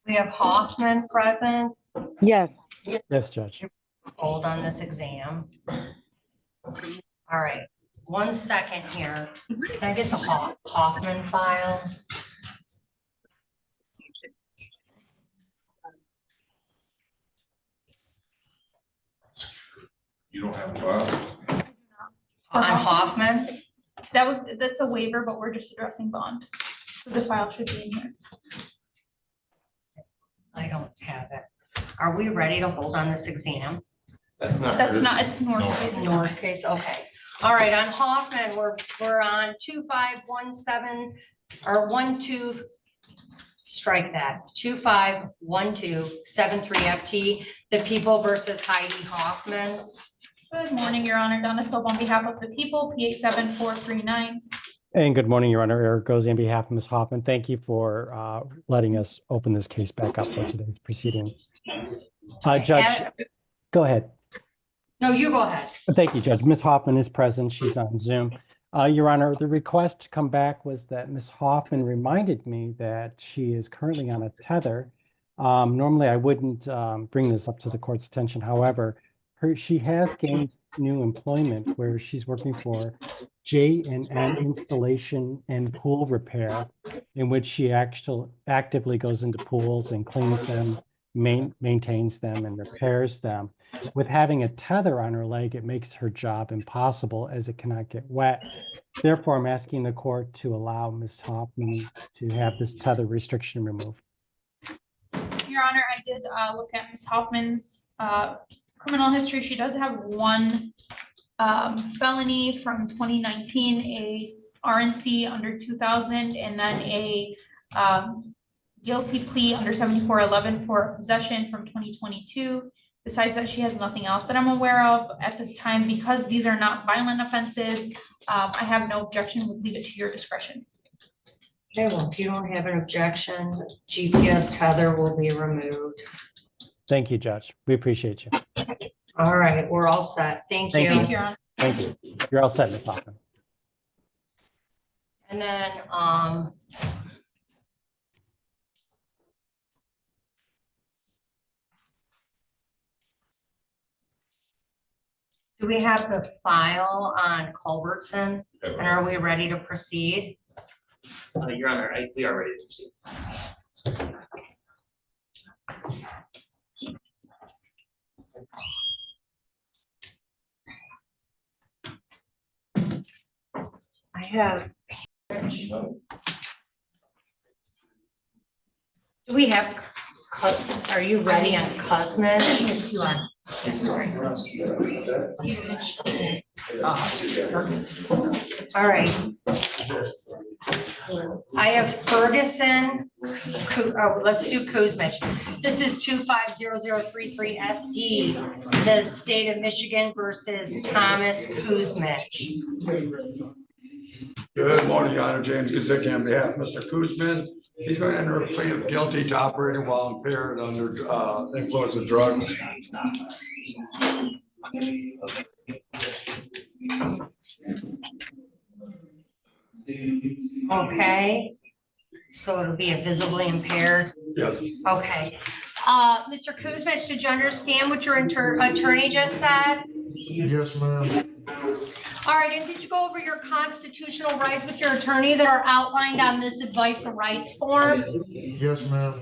we have Hoffman present. Yes. Yes, Judge. Hold on this exam. All right, 1 second here. Can I get the Hoffman file? You don't have a file? On Hoffman? That's a waiver, but we're just addressing bond. So the file should be in here. I don't have it. Are we ready to hold on this exam? It's North's case. North's case, okay. All right, on Hoffman, we're on 2517 or 12. Strike that, 251273 FT, the People versus Heidi Hoffman. Good morning, Your Honor. Donna Soap on behalf of the people, P87439. And good morning, Your Honor. Eric Gozi on behalf of Ms. Hoffman. Thank you for letting us open this case back up for today's proceedings. Judge, go ahead. No, you go ahead. Thank you, Judge. Ms. Hoffman is present. She's on Zoom. Your Honor, the request to come back was that Ms. Hoffman reminded me that she is currently on a tether. Normally, I wouldn't bring this up to the court's attention. However, she has gained new employment where she's working for J&N Installation and Pool Repair, in which she actively goes into pools and cleans them, maintains them, and repairs them. With having a tether on her leg, it makes her job impossible as it cannot get wet. Therefore, I'm asking the court to allow Ms. Hoffman to have this tether restriction removed. Your Honor, I did look at Ms. Hoffman's criminal history. She does have one felony from 2019, a RNC under 2000, and then a guilty plea under 7411 for possession from 2022. Besides that, she has nothing else that I'm aware of at this time. Because these are not violent offenses, I have no objection. Would leave it to your discretion. Okay, well, if you don't have an objection, GPS tether will be removed. Thank you, Judge. We appreciate you. All right, we're all set. Thank you. Thank you, Your Honor. Thank you. You're all set, Ms. Hoffman. And then, do we have the file on Culbertson? And are we ready to proceed? Your Honor, we are ready to proceed. I have. Do we have, are you ready on Cosmich? Two on. All right. I have Ferguson. Let's do Kuzmich. This is 250033 SD, the state of Michigan versus Thomas Kuzmich. Good morning, Your Honor. James Guzicki on behalf of Mr. Kuzmin. He's going to enter a plea of guilty to operating while impaired under influence of drugs. Okay, so it'll be a visibly impaired. Yes. Okay. Mr. Kuzmich, did you understand what your attorney just said? Yes, ma'am. All right, and did you go over your constitutional rights with your attorney that are outlined on this advice of rights form? Yes, ma'am.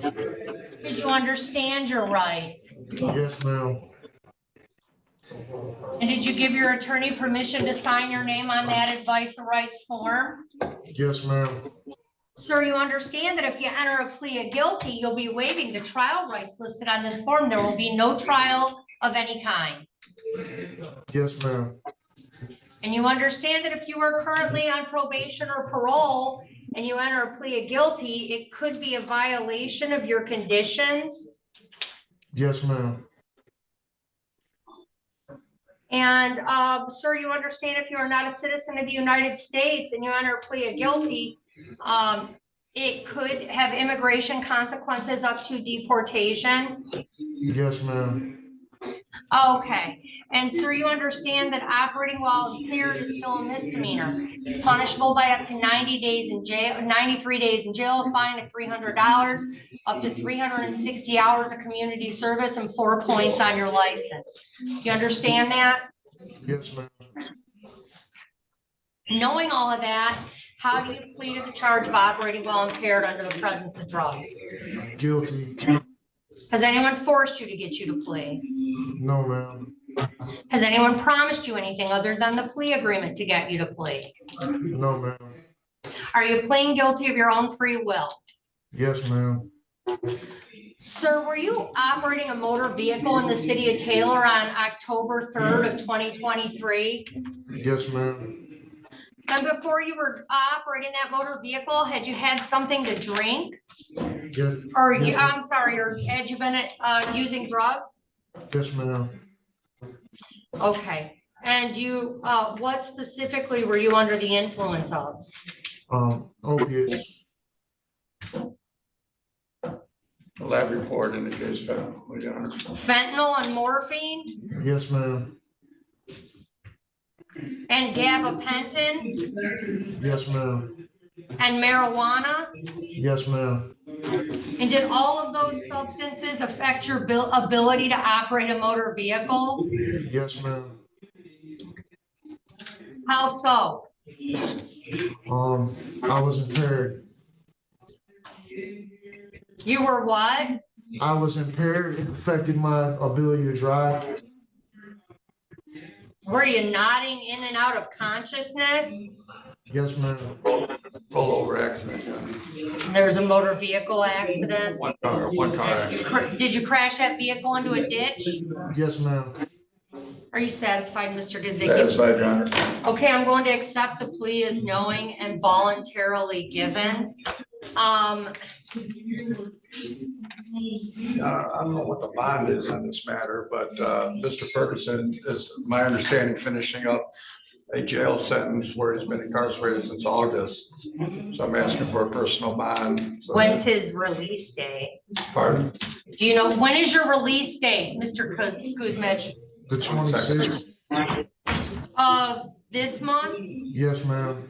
Did you understand your rights? Yes, ma'am. And did you give your attorney permission to sign your name on that advice of rights form? Yes, ma'am. Sir, you understand that if you enter a plea of guilty, you'll be waiving the trial rights listed on this form. There will be no trial of any kind. Yes, ma'am. And you understand that if you are currently on probation or parole and you enter a plea of guilty, it could be a violation of your conditions. Yes, ma'am. And sir, you understand if you are not a citizen of the United States and you enter a plea of guilty, it could have immigration consequences up to deportation. Yes, ma'am. Okay. And sir, you understand that operating while impaired is still a misdemeanor. It's punishable by up to 90 days in jail, 93 days in jail, a fine of $300, up to 360 hours of community service, and 4 points on your license. You understand that? Yes, ma'am. Knowing all of that, how do you plead to the charge of operating while impaired under the presence of drugs? Guilty. Has anyone forced you to get you to plea? No, ma'am. Has anyone promised you anything other than the plea agreement to get you to plea? No, ma'am. Are you pleading guilty of your own free will? Yes, ma'am. Sir, were you operating a motor vehicle in the city of Taylor on October 3rd of 2023? Yes, ma'am. And before you were operating that motor vehicle, had you had something to drink? Yes. Or Yes, I'm sorry, or had you been using drugs? yes, ma'am. Okay. And you, what specifically were you under the influence of? Opiates. The lab report indicates fentanyl. Your Honor. Fentanyl and morphine Yes, ma'am. and gabapentin Yes, ma'am. and marijuana? Yes, ma'am. And did all of those substances affect your ability to operate a motor vehicle? Yes, ma'am. How so? I was impaired. You were what? I was impaired. It affected my ability to drive. Were you nodding in and out of consciousness? Yes, ma'am. Rollover accident. Yeah. There's a motor vehicle accident. One car accident. Did you crash that vehicle into a ditch? Yes, ma'am. Are you satisfied, Mr. Gazicki? Satisfied, Your Honor. Okay, I'm going to accept the plea as knowing and voluntarily given. I don't know what the bond is on this matter, but Mr. Ferguson is, my understanding, finishing up a jail sentence where he's been incarcerated since August. So I'm asking for a personal bond. So When's his release date? Pardon? Do you know, when is your release date, Mr. Kuzmich? The 26th. Of this month? Yes, ma'am.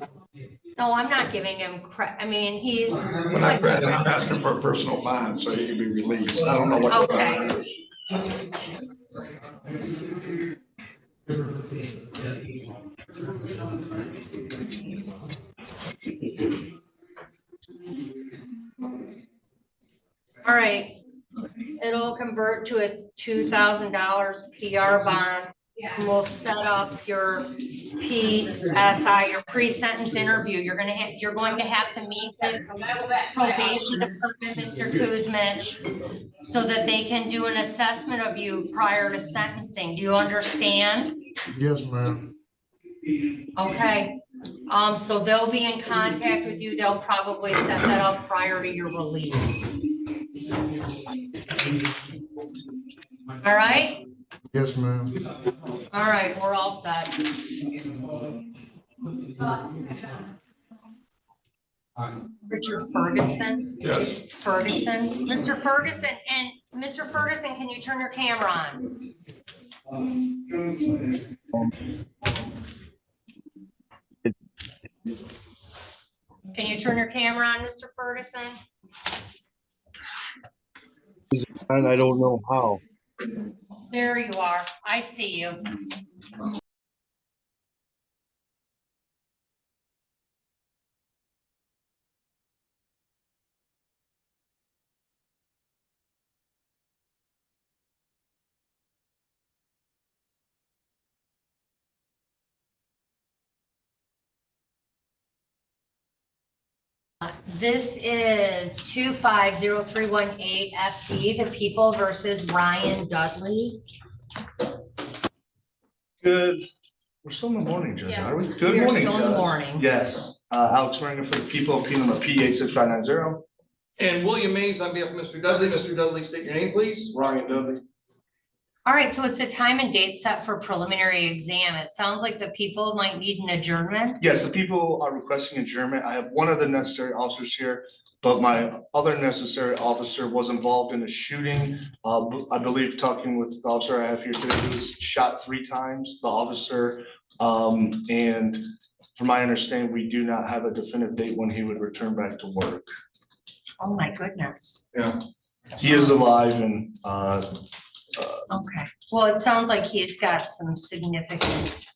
No, I'm not giving him credit. I mean, he's. When I'm asking for a personal bond so he can be released. I don't know what. Okay. All right, it'll convert to a $2,000 PR bond. And we'll set up your PSI, your pre-sentence interview. You're going to have to meet the probation department, Mr. Kuzmich, so that they can do an assessment of you prior to sentencing. Do you understand? Yes, ma'am. Okay. So they'll be in contact with you. They'll probably set that up prior to your release. All right? Yes, ma'am. All right, we're all set. Richard Ferguson? Yes. Ferguson? Mr. Ferguson, and Mr. Ferguson, can you turn your camera on? Can you turn your camera on, Mr. Ferguson? And I don't know how. There you are. I see you. This is 2503118 FD, the people versus Ryan Dudley. Good. We're still in the morning, Judge, Yeah. are we? Good We are morning, still in the Judge. morning. Yes, Alex Maringer for the people, appealing the P 86590. And William Mays on behalf of Mr. Dudley. Mr. Dudley, state your name, please. Ryan Dudley. All right, so it's a time and date set for preliminary exam. It sounds like the people might need an adjournment. Yes, the people are requesting adjournment. I have one of the necessary officers here, but my other necessary officer was involved in a shooting. I believe talking with the officer I have here today, he was shot 3 times, the officer. And from my understanding, we do not have a definitive date when he would return back to work. Oh my goodness. Yeah. He is alive and, Okay, well, it sounds like he's got some significant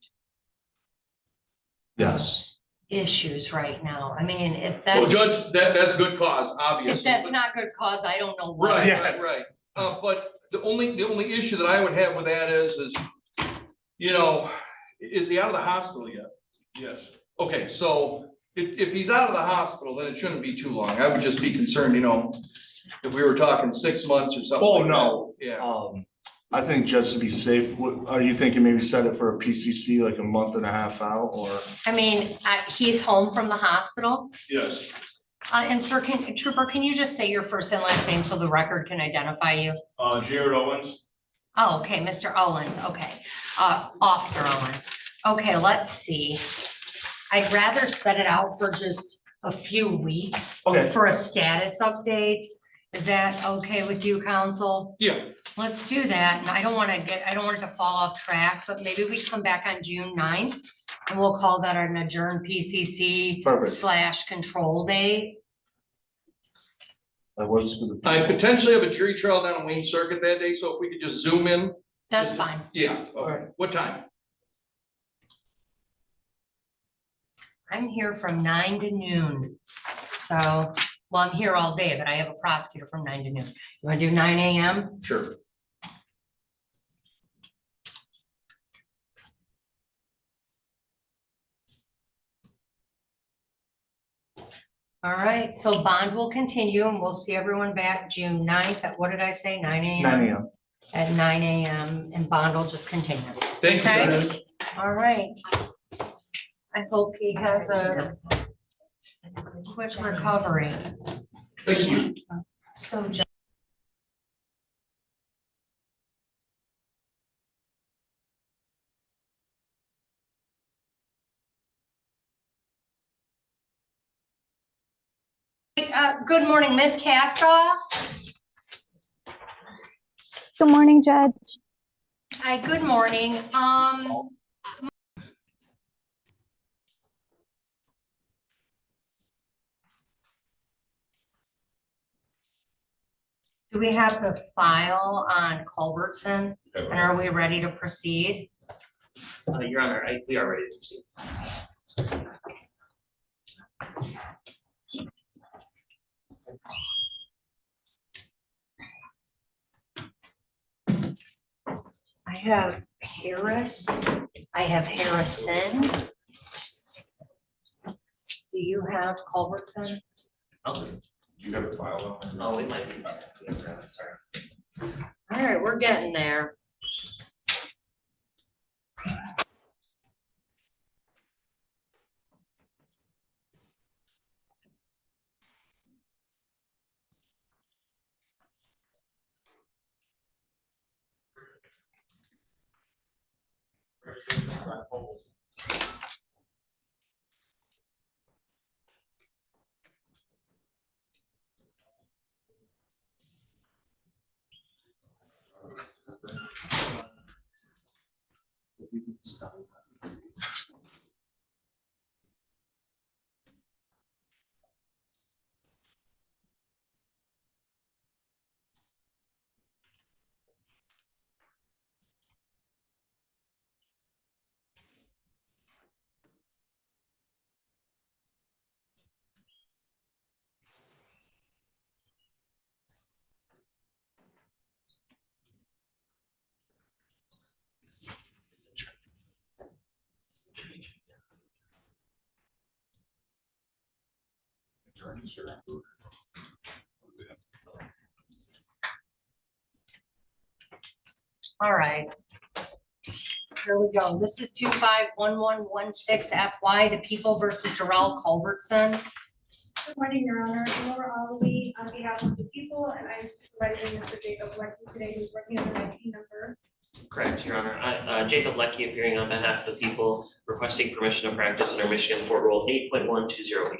yes. issues right now. I mean, if So that's, Judge, that's good cause, obviously. if that's not good cause, I don't know what. Right. But the only issue that I would have with that is you know, is he out of the hospital yet? Yes. Okay, so if he's out of the hospital, then it shouldn't be too long. I would just be concerned, you know, if we were talking 6 months or something. Oh, like no. that. Yeah. I think just to be safe, are you thinking maybe set it for a PCC like a month and a half out or? I mean, he's home from the hospital. Yes. And sir, Trooper, can you just say your first and last name so the record can identify you? Jared Owens. Oh, okay, Mr. Owens, okay. Officer Owens. Okay, let's see. I'd rather set it out for just a few weeks. Okay. For a status update. Is that okay with you, counsel? Yeah. Let's do that. And I don't want it to fall off track, but maybe we come back on June 9th and we'll call that an adjourned PCC / control day. That works for the. I potentially have a jury trial down on Wayne Circuit that day, so if we could just zoom in. That's fine. Yeah, okay. What time? I'm here from 9 to noon. So, well, I'm here all day, but I have a prosecutor from 9 to noon. You want to do 9 a.m.? Sure. All right, so bond will continue and we'll see everyone back June 9th at, what did I say, 9 a.m.? 9 a.m. At 9 a.m. and bond will just continue. Thank you, Okay? Judge. All right. I hope he has a quick recovery. Thank you. So. Good morning, Miss Castro. Good morning, Judge. Hi, good morning. Do we have the file on Culbertson? And are we ready to proceed? Your Honor, we are ready to proceed. I have Harris. I have Harrison. Do you have Culbertson? You have a file? Oh, we might be. Sorry. All right, we're getting there. All right. Here we go. This is 251116 FY, the People versus Darrell Culbertson. Good morning, Your Honor. Laura Ollie on behalf of the people, and I'm supervising Mr. Jacob Lecky today, who's working on the IP number. Correct, Your Honor. Jacob Lecky appearing on behalf of the people, requesting permission to practice under Michigan Court Rule 8.1208.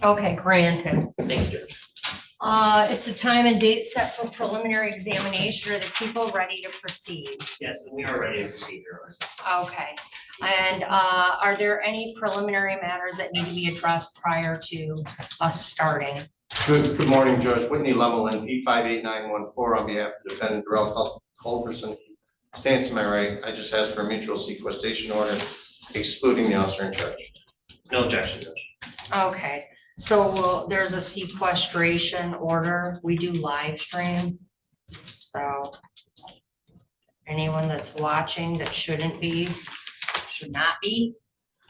Okay, granted. Thank you, Judge. It's a time and date set for preliminary examination. Are the people ready to proceed? Yes, and we are ready to proceed, Your Honor. Okay. And are there any preliminary matters that need to be addressed prior to us starting? Good morning, Judge. Whitney Lemelin, 858914 on behalf of defendant Darrell Culbertson. Stands to my right. I just asked for a mutual sequestration order excluding the officer in charge. No objection, Judge. Okay. So there's a sequestration order. We do live stream. So anyone that's watching that shouldn't be, should not be.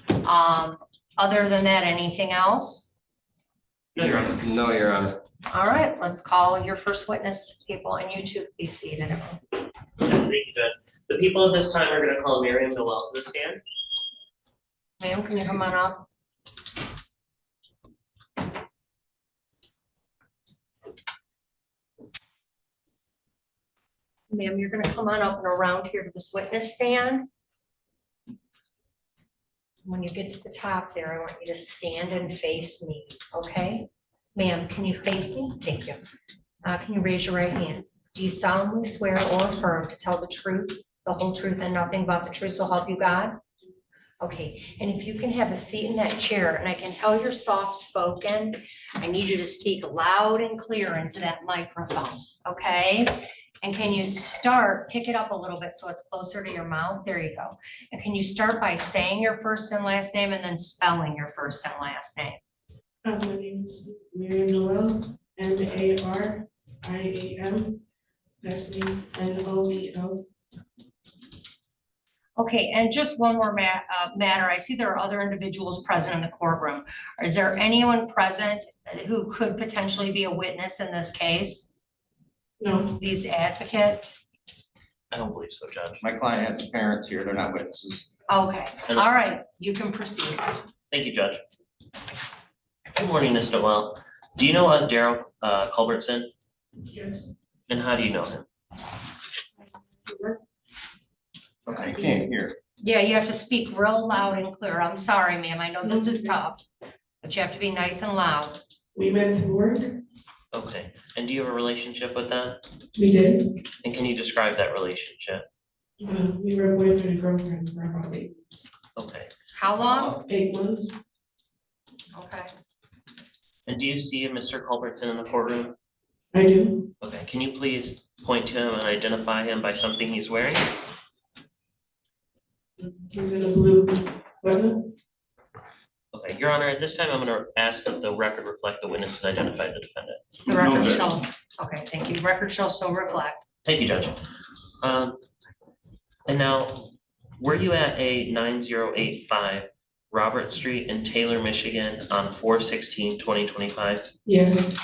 Other than that, anything else? No, Your Honor. No, Your Honor. All right, let's call your first witness, people, and you two be seated. Thank you, Judge. The people at this time are going to call Miriam Noel to the stand. Ma'am, can you come on up? Ma'am, you're gonna come on up and around here to this witness stand. When you get to the top there, I want you to stand and face me, okay? Ma'am, can you face me? Thank you. Can you raise your right hand? Do you solemnly swear or affirm to tell the truth, the whole truth, and nothing but the truth, so help you God? Okay, and if you can have a seat in that chair, and I can tell you're soft-spoken, I need you to speak loud and clear into that microphone, okay? And can you pick it up a little bit so it's closer to your mouth? There you go. And can you start by saying your first and last name and then spelling your first and last name? My name is Miriam Noel, M-A-R-I-A-M, last name N-O-E-L. Okay, and just one more matter. I see there are other individuals present in the courtroom. Is there anyone present who could potentially be a witness in this case? No. These advocates? I don't believe so, Judge. My client has parents here. They're not witnesses. Okay, all right, you can proceed. Thank you, Judge. Good morning, Ms. Noel. Do you know Daryl Culbertson? Yes. And how do you know him? I can't hear. Yeah, you have to speak real loud and clear. I'm sorry, ma'am. I know this is tough, but you have to be nice and loud. We met through work. Okay, and do you have a relationship with them? We did. And can you describe that relationship? We were boyfriend and girlfriend for about 8 months. Okay, How long? 8 months. Okay. and do you see Mr. Culbertson in the courtroom? I do. Okay, can you please point to him and identify him by something he's wearing? He's in a blue button. Okay, Your Honor, at this time, I'm going to ask that the record reflect the witnesses identified the defendant. The record shall, okay, thank you. Record shall so reflect. Thank you, Judge. And now, were you at a 9085 Robert Street in Taylor, Michigan on 4/16/2025? Yes.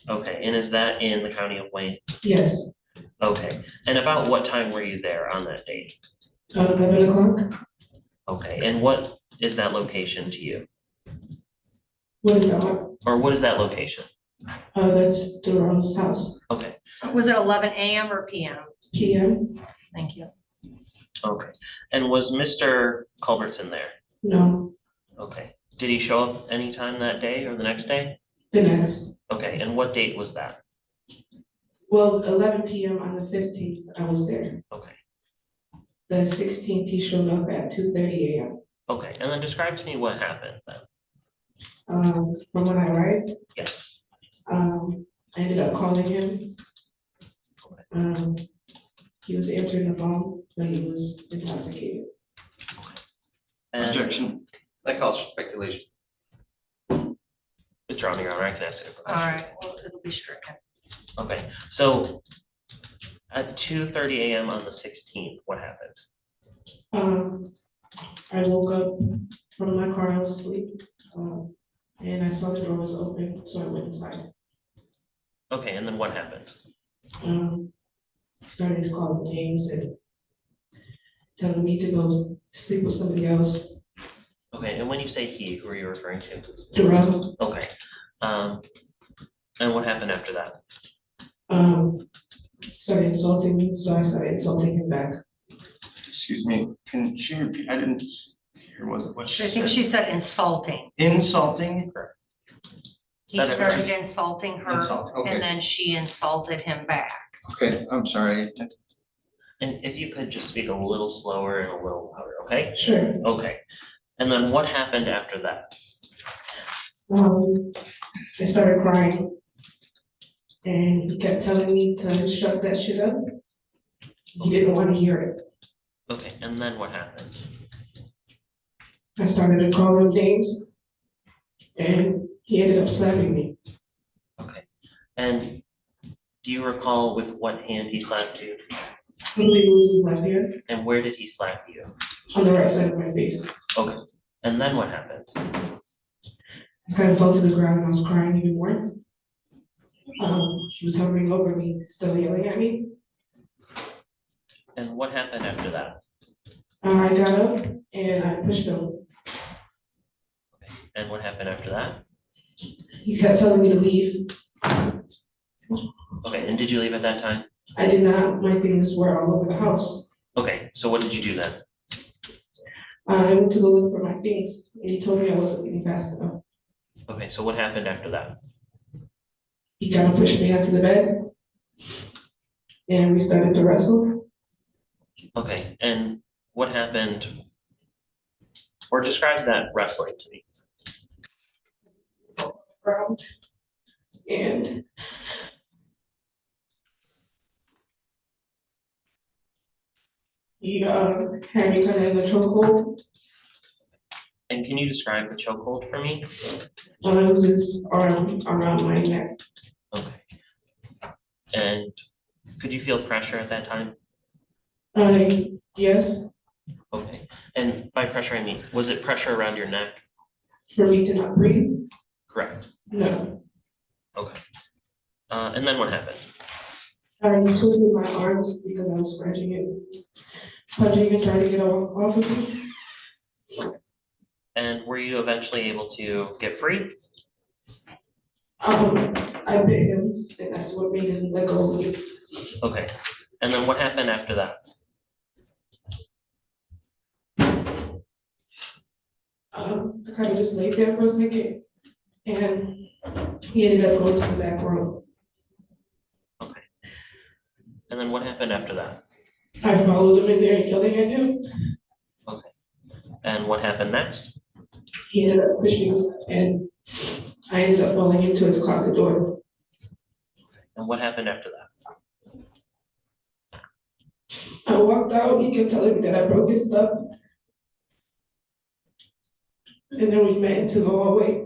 Okay, and is that in the county of Wayne? Yes. Okay, and about what time were you there on that date? 11 o'clock. Okay, and what is that location to you? What is that? Or what is that location? That's Duran's house. Okay. Was it 11 a.m. or p.m.? PM. Thank you. Okay, and was Mr. Culbertson there? No. Okay, did he show up anytime that day or the next day? The next. Okay, and what date was that? Well, 11 p.m. on the 15th, I was there. Okay. The 16th, he showed up at 2:30 a.m. Okay, and then describe to me what happened then. From when I arrived, Yes. I ended up calling him. He was answering the phone when he was intoxicated. And Objection. That calls for speculation. Withdraw, Your Honor, I can ask you a All question. right, well, it'll be stricken. Okay, so at 2:30 a.m. on the 16th, what happened? I woke up from my car, I was asleep, and I saw the door was open, so I went inside. Okay, and then what happened? Started to call him names and telling me to go sleep with somebody else. Okay, and when you say he, who are you referring to? Durrell. Okay, and what happened after that? Started insulting me, so I started insulting him back. Excuse me, can she repeat? I didn't hear what she I think said. she said insulting. Insulting? He started insulting her, okay. and then she insulted him back. Okay, I'm sorry. And if you could just speak a little slower and a little louder, okay? Sure. Okay, and then what happened after that? I started crying, and he kept telling me to shut that shit up. He didn't want to hear it. Okay, and then what happened? I started to call him names, and he ended up slapping me. Okay, and do you recall with what hand he slapped you? I believe it was his left hand And where did he slap you? on the right side of my face. Okay, and then what happened? I kind of fell to the ground and I was crying even more. He was hovering over me, still yelling at me. And what happened after that? I got up and I pushed him. And what happened after that? He kept telling me to leave. Okay, and did you leave at that time? I did not. My things were all over the house. Okay, so what did you do then? I went to go look for my things and he told me I wasn't leaving fast enough. Okay, so what happened after that? He kind of pushed me onto the bed and we started to wrestle. Okay, and what happened? Or describe that wrestling to me. Ground. And he had me kind of in the chokehold. And can you describe the chokehold for me? It was his arm around my neck. Okay. And could you feel pressure at that time? Yes. Okay. And by pressure, I mean, was it pressure around your neck? For me to not breathe? Correct. No. Okay. And then what happened? I twisted my arms because I was scratching it, punching and trying to get off of me. And were you eventually able to get free? I bit him, and that's what made him let go of me. Okay. And then what happened after that? I kind of just laid there for a second, and he ended up going to the back room. Okay. And then what happened after that? I followed him in there and yelling at him. Okay. And what happened next? He ended up pushing me, and I ended up falling into his closet door. And what happened after that? I walked out, he kept telling me that I broke his stuff. And then we met into the hallway.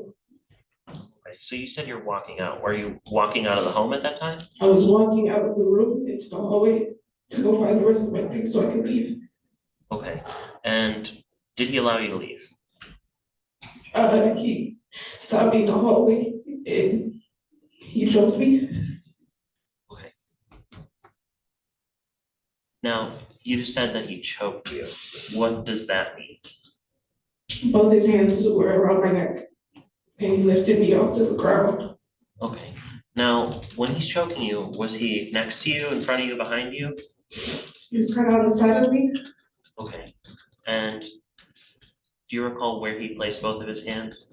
Okay, so you said you're walking out. Were you walking out of the home at that time? I was walking out of the room into the hallway to go find the rest of my things so I could leave. Okay. And did he allow you to leave? He stopped me in the hallway and he choked me. Okay. Now, you just said that he choked you. What does that mean? Both his hands were around my neck and he lifted me off to the ground. Okay. Now, when he's choking you, was he next to you, in front of you, behind you? He was kind of on the side of me. Okay. And do you recall where he placed both of his hands?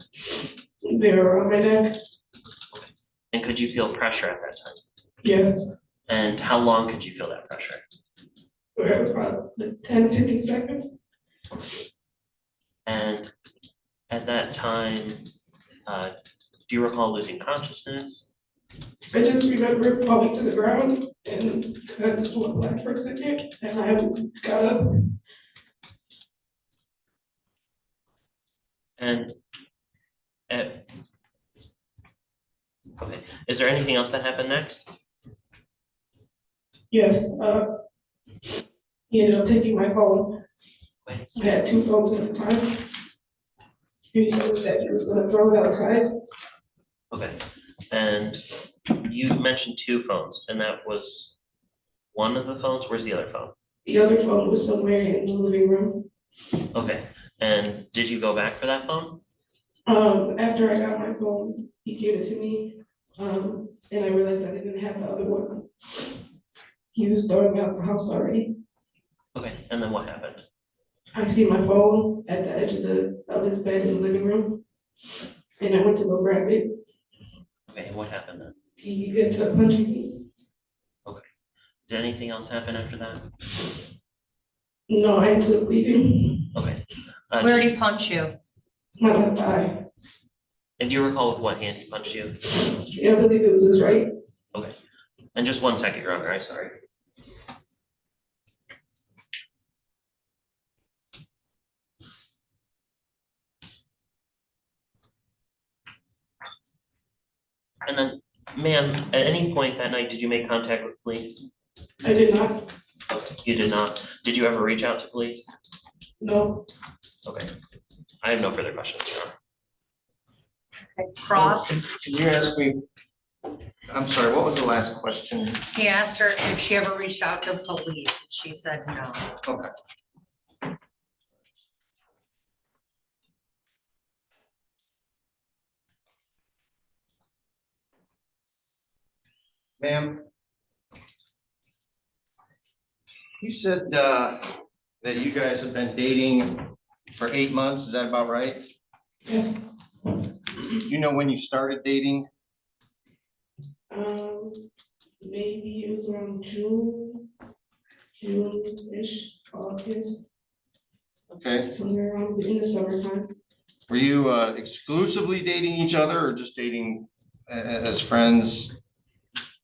They were around my neck. And could you feel pressure at that time? Yes. And how long could you feel that pressure? For about 10, 15 seconds. And at that time, do you recall losing consciousness? I just remember falling to the ground and I just went black for a second and I got up. And okay, is there anything else that happened next? Yes, he ended up taking my phone. I had 2 phones at the time. He told me that he was gonna throw it outside. Okay, and you mentioned 2 phones, and that was one of the phones. Where's the other phone? The other phone was somewhere in the living room. Okay, and did you go back for that phone? After I got my phone, he gave it to me, and I realized I didn't have the other one. He was throwing out the house already. Okay, and then what happened? I see my phone at the edge of his bed in the living room, and I went to go grab it. Okay, and what happened then? He ended up punching me. Okay, did anything else happen after that? No, I ended up leaving. Okay. Where did he punch you? My left eye. And do you recall with what hand he punched you? Yeah, I believe it was his right. Okay, and just 1 second, Your Honor, I'm sorry. And then, ma'am, at any point that night, did you make contact with police? I did not. Okay, you did not. Did you ever reach out to police? No. Okay. I have no further questions, Your Honor. Cross, Can you ask me, I'm sorry, what was the last question? he asked her if she ever reached out to police. She said no. Okay. Ma'am, you said that you guys have been dating for 8 months, is that about right? Yes. You know when you started dating? Maybe it was around June-ish, August, Okay. somewhere around in the summertime. Were you exclusively dating each other or just dating as friends?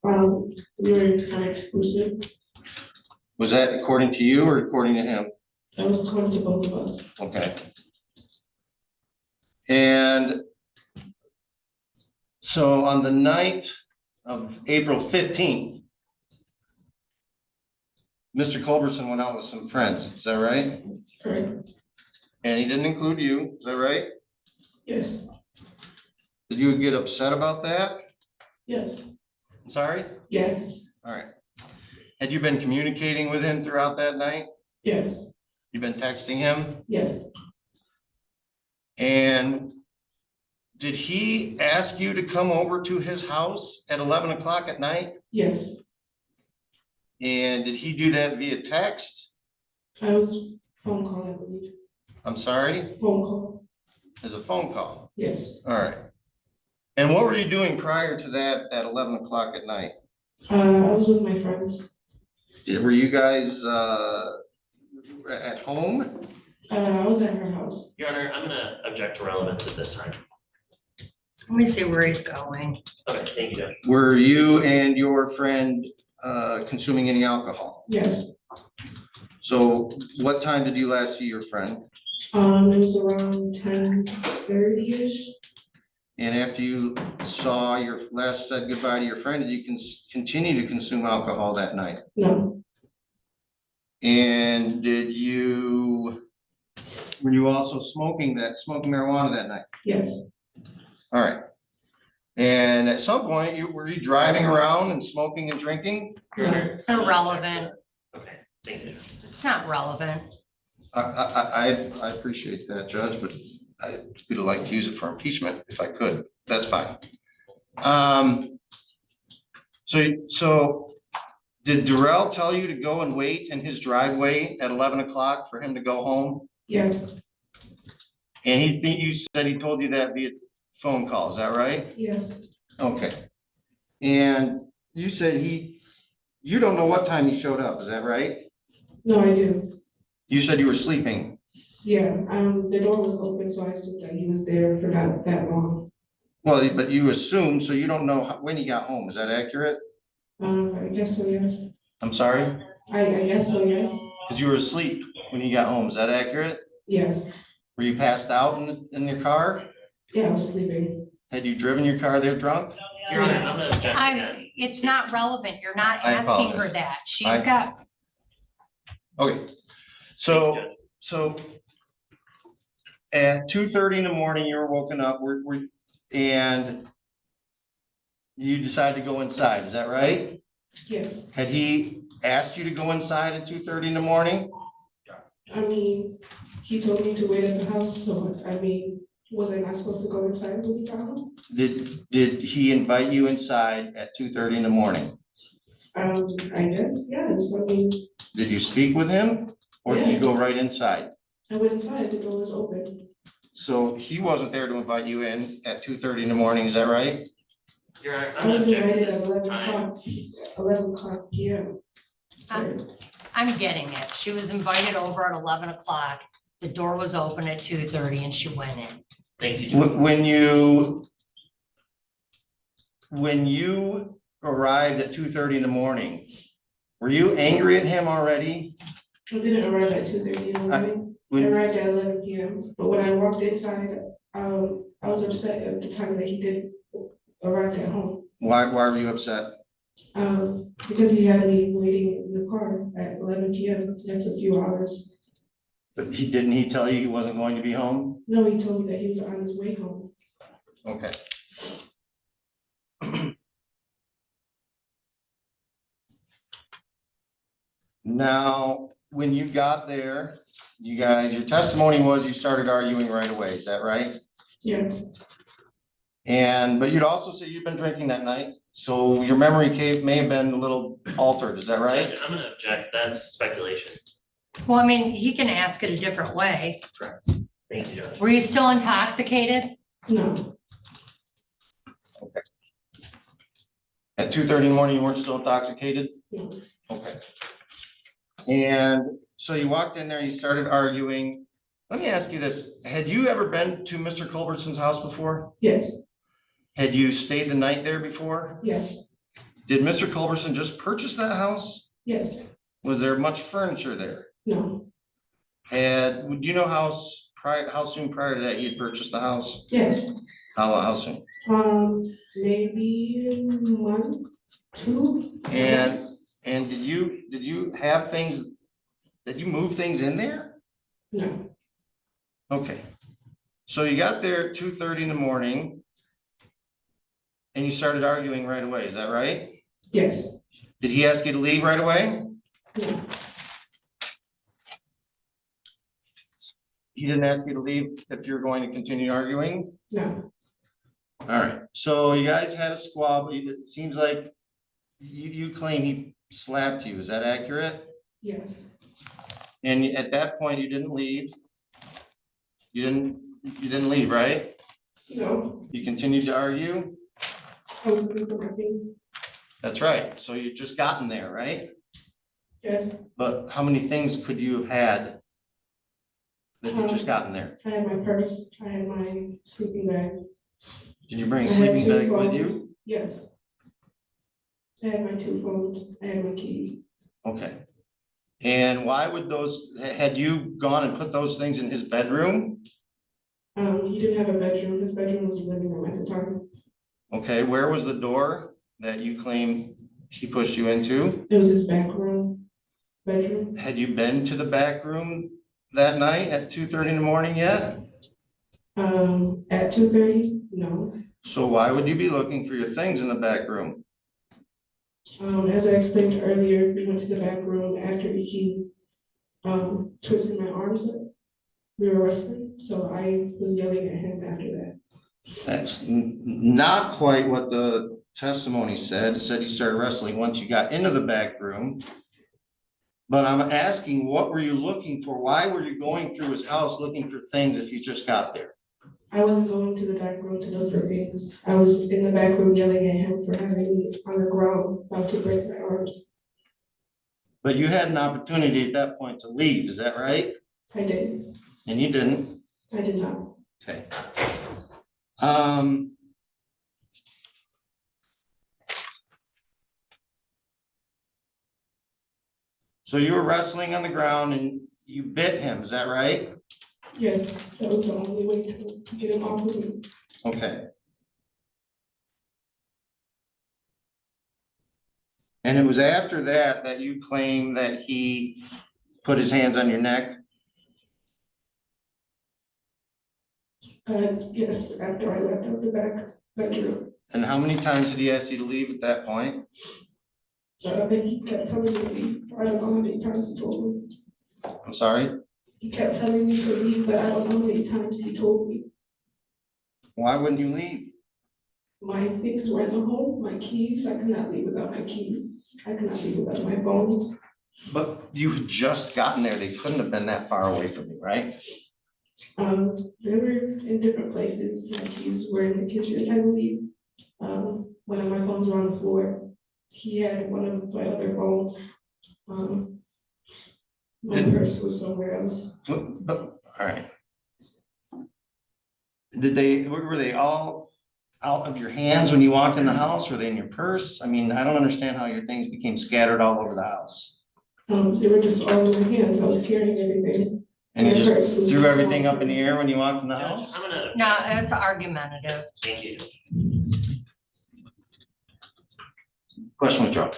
We were kind of exclusive. Was that according to you or according to him? That was according to both of us. Okay. And so on the night of April 15th, Mr. Culberson went out with some friends, is that right? Correct. And he didn't include you, is that right? Yes. Did you get upset about that? Yes. Sorry? Yes. All right. Had you been communicating with him throughout that night? Yes. You've been texting him? Yes. And did he ask you to come over to his house at 11 o'clock at night? Yes. And did he do that via text? I was phone call, I believe. I'm sorry? Phone call. As a phone call? Yes. All right. And what were you doing prior to that at 11 o'clock at night? I was with my friends. Were you guys at home? I was at her house. Your Honor, I'm gonna object to relevance at this time. Let me see where he's going. Okay, thank you, Judge. Were you and your friend consuming any alcohol? Yes. So what time did you last see your friend? It was around 10:30-ish. And after you saw your last said goodbye to your friend, did you continue to consume alcohol that night? No. And were you also smoking marijuana that night? Yes. All right. And at some point, were you driving around and smoking and drinking? Your Honor. Irrelevant. Okay, thank you. It's not relevant. I appreciate that, Judge, but I would like to use it for impeachment if I could. That's fine. So did Darrell tell you to go and wait in his driveway at 11 o'clock for him to go home? Yes. And you said he told you that via phone call, is that right? Yes. Okay. And you said you don't know what time he showed up, is that right? No, I do. You said you were sleeping. Yeah, the door was open, so I assumed that he was there for that long. Well, but you assume, so you don't know when he got home, is that accurate? I guess so, yes. I'm sorry? I guess so, yes. Because you were asleep when he got home, is that accurate? Yes. Were you passed out in your car? Yeah, I was sleeping. Had you driven your car there drunk? Your Honor, I'm gonna object again. It's not relevant. You're not I asking her apologize. that. She's got, Okay, so at 2:30 in the morning, you were woken up, and you decided to go inside, is that right? Yes. Had he asked you to go inside at 2:30 in the morning? I mean, he told me to wait at the house, so I mean, was I not supposed to go inside when he got home? Did he invite you inside at 2:30 in the morning? I guess, yes. I mean, Did you speak with him or did you go right inside? I went inside, the door was open. So he wasn't there to invite you in at 2:30 in the morning, is that right? Your Honor, I I'm gonna was object invited to at this time. 11 o'clock PM. I'm getting it. She was invited over at 11 o'clock. The door was open at 2:30 and she went in. Thank you, Judge. When you arrived at 2:30 in the morning, were you angry at him already? I didn't arrive at 2:30 in the morning. I arrived at 11 PM, but when I walked inside, I was upset at the time that he did arrive at home. Why were you upset? Because he had me waiting in the car at 11 p.m. That's a few hours. But didn't he tell you he wasn't going to be home? No, he told me that he was on his way home. Okay. Now, when you got there, you guys, your testimony was you started arguing right away, is that right? Yes. But you'd also say you've been drinking that night, so your memory may have been a little altered, is that right? Judge, I'm gonna object, that's speculation. Well, I mean, he can ask it a different way. Correct. Thank you, Judge. Were you still intoxicated? No. Okay. At 2:30 in the morning, you weren't still intoxicated? Yes. Okay. And so you walked in there, you started arguing. Let me ask you this, had you ever been to Mr. Culbertson's house before? Yes. Had you stayed the night there before? Yes. Did Mr. Culbertson just purchase that house? Yes. Was there much furniture there? No. Do you know how soon prior to that you had purchased the house? Yes. How soon? Maybe a month, 2. And did you have things, did you move things in there? No. Okay. So you got there at 2:30 in the morning and you started arguing right away, is that right? Yes. Did he ask you to leave right away? No. He didn't ask you to leave if you're going to continue arguing? No. All right, so you guys had a squabble. It seems like you claim he slapped you. Is that accurate? Yes. And at that point, you didn't leave. You didn't leave, right? No. You continued to argue? I was looking for my things. That's right. So you just gotten there, right? Yes. But how many things could you have had that you just gotten there? I had my purse. I had my sleeping bag. Did you bring a sleeping bag with you? Yes. I had my 2 phones. I had my keys. Okay. And why would had you gone and put those things in his bedroom? He didn't have a bedroom. His bedroom was the living room at the time. Okay, where was the door that you claim he pushed you into? It was his back room, bedroom. Had you been to the back room that night at 2:30 in the morning yet? At 2:30, no. So why would you be looking for your things in the back room? As I explained earlier, we went to the back room after he twisted my arms up. We were wrestling, so I was yelling at him after that. That's not quite what the testimony said. It said you started wrestling once you got into the back room. But I'm asking, what were you looking for? Why were you going through his house looking for things if you just got there? I wasn't going to the back room to look for things. I was in the back room yelling at him for having me on the ground, about to break my arms. But you had an opportunity at that point to leave, is that right? I did. And you didn't? I did not. Okay. So you were wrestling on the ground and you bit him, is that right? Yes, that was the only way to get him off of me. Okay. And it was after that that you claim that he put his hands on your neck? Yes, after I left out the back bedroom. And how many times did he ask you to leave at that point? I think he kept telling me to leave. I don't know how many times he told me. I'm sorry? He kept telling me to leave, but I don't know how many times he told me. Why wouldn't you leave? My things were in the home, my keys. I could not leave without my keys. I could not leave without my phones. But you had just gotten there. They couldn't have been that far away from you, right? They were in different places. My keys were in the kitchen, I believe. One of my phones were on the floor. He had one of my other phones. My purse was somewhere else. All right. Were they all out of your hands when you walked in the house? Were they in your purse? I mean, I don't understand how your things became scattered all over the house. They were just all in my hands. I was carrying everything. And you just threw everything up in the air when you walked in the house? No, it's argumentative. Thank you. Question withdrawn.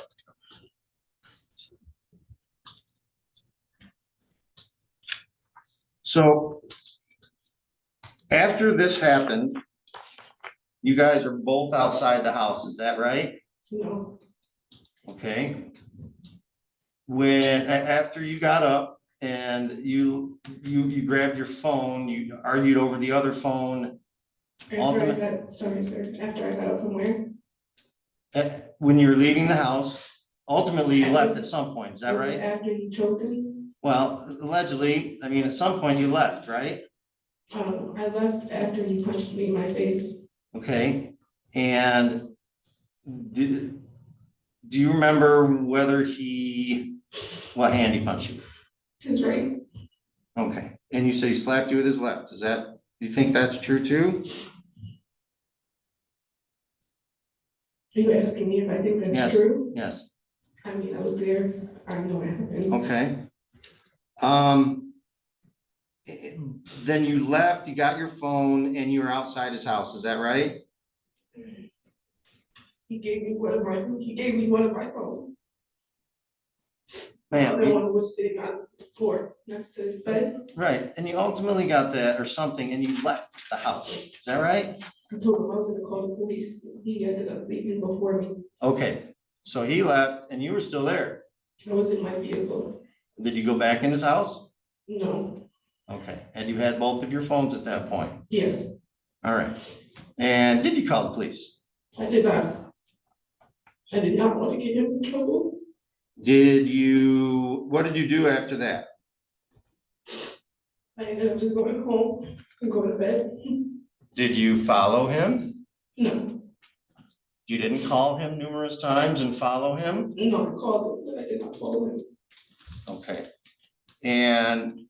So after this happened, you guys are both outside the house, is that right? No, Okay. When, after you got up and you grabbed your phone, you argued over the other phone. sorry, sir, after I got up from where? When you were leaving the house, ultimately you left at some point, is that Was it right? after you choked me? Well, allegedly, I mean, at some point you left, right? I left after you punched me in my face. Okay, and do you remember whether what hand he punched you? His right. Okay, and you say he slapped you with his left, do you think that's true too? Are you asking me if I think that's Yes. true? Yes. I mean, I was there, I know what happened. Okay. Then you left, you got your phone and you were outside his house, is that right? He gave me one of my phones. Ma'am, The one was sitting on the floor next to his bed. right, and you ultimately got that or something and you left the house, is that right? I told him I was gonna call the police. He ended up leaving before me. Okay, so he left and you were still there. I was in my vehicle. Did you go back in his house? No, Okay, and you had both of your phones at that point? yes, All right, and did you call the police? I did not. I did not want to get him in trouble. What did you do after that? I ended up just going home and going to bed. Did you follow him? No, You didn't call him numerous times and follow him? no, I called him, but I did not follow him. Okay. And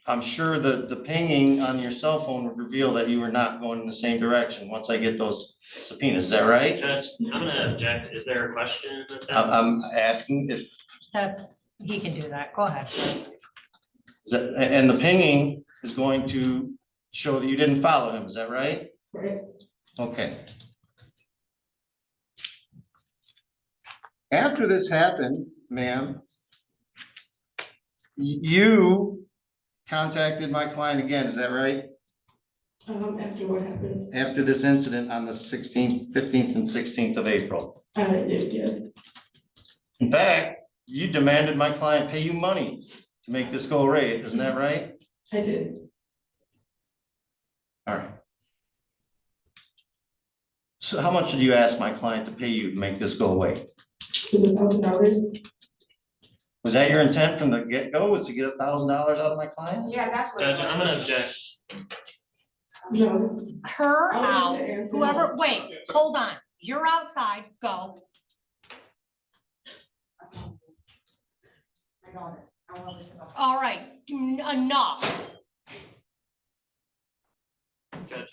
I'm sure that the pinging on your cell phone would reveal that you were not going in the same direction once I get those subpoenas, is that right? Judge, I'm gonna object. Is there a question? I'm asking if, He can do that. Go ahead. and the pinging is going to show that you didn't follow him, is that right? Right. Okay. After this happened, ma'am, you contacted my client again, is that right? After what happened? After this incident on the 16th, 15th and 16th of April. I did, yeah. In fact, you demanded my client pay you money to make this go away, isn't that right? I did. All right. So how much did you ask my client to pay you to make this go away? Was it $1,000? Was that your intent from the get-go, was to get $1,000 out of my client? Yeah, that's what. Judge, I'm gonna object. No. Her I'll out, have to answer whoever, that. wait, hold on. You're outside, go. All right, enough. Judge,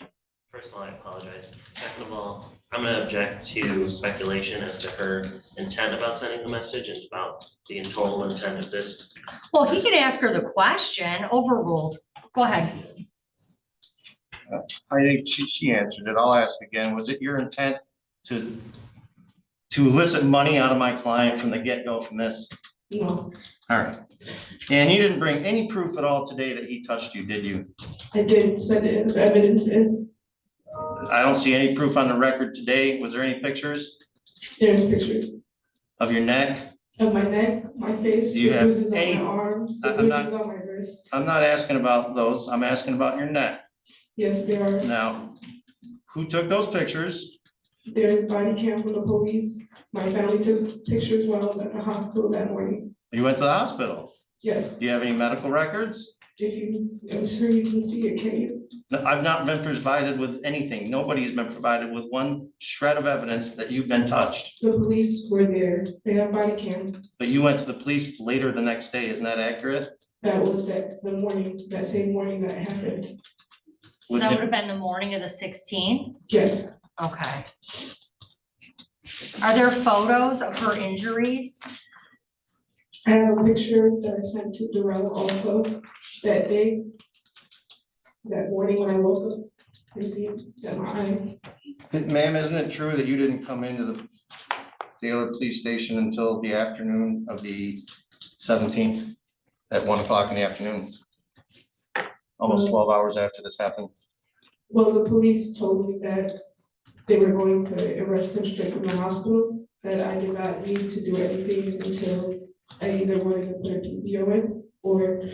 first of all, I apologize. Second of all, I'm gonna object to speculation as to her intent about sending the message and about the total intent of this. Well, he can ask her the question, overruled. Go ahead. I think she answered it. I'll ask again. Was it your intent to elicit money out of my client from the get-go from this? No, All right. And you didn't bring any proof at all today that he touched you, did you? I did send it as evidence in. I don't see any proof on the record today. Was there any pictures There's pictures of your neck? of my neck, my face, Do you the have bruises on any- my arms, the I'm not- bruises on my wrist. I'm not asking about those. I'm asking about your neck. Yes, there are. Now, who took those pictures? There's body cam from the police. My family took pictures while I was at the hospital that morning. You went to the hospital. Yes, Do you have any medical records? I'm sure you can see it, can you? No, I've not been provided with anything. Nobody's been provided with one shred of evidence that you've been touched. The police were there. They have body cam. But you went to the police later the next day, isn't that accurate? That was that same morning that it happened. So that would have been the morning of the 16th? Yes, Okay. Are there photos of her injuries? I have a picture that I sent to Darrell also that day. That morning when I woke up and see that my eye. Ma'am, isn't it true that you didn't come into Taylor Police Station until the afternoon of the 17th at 1 o'clock in the afternoon. Almost 12 hours after this happened. Well, the police told me that they were going to arrest him straight from the hospital, that I did not need to do anything until I either wanted to put a DPO in or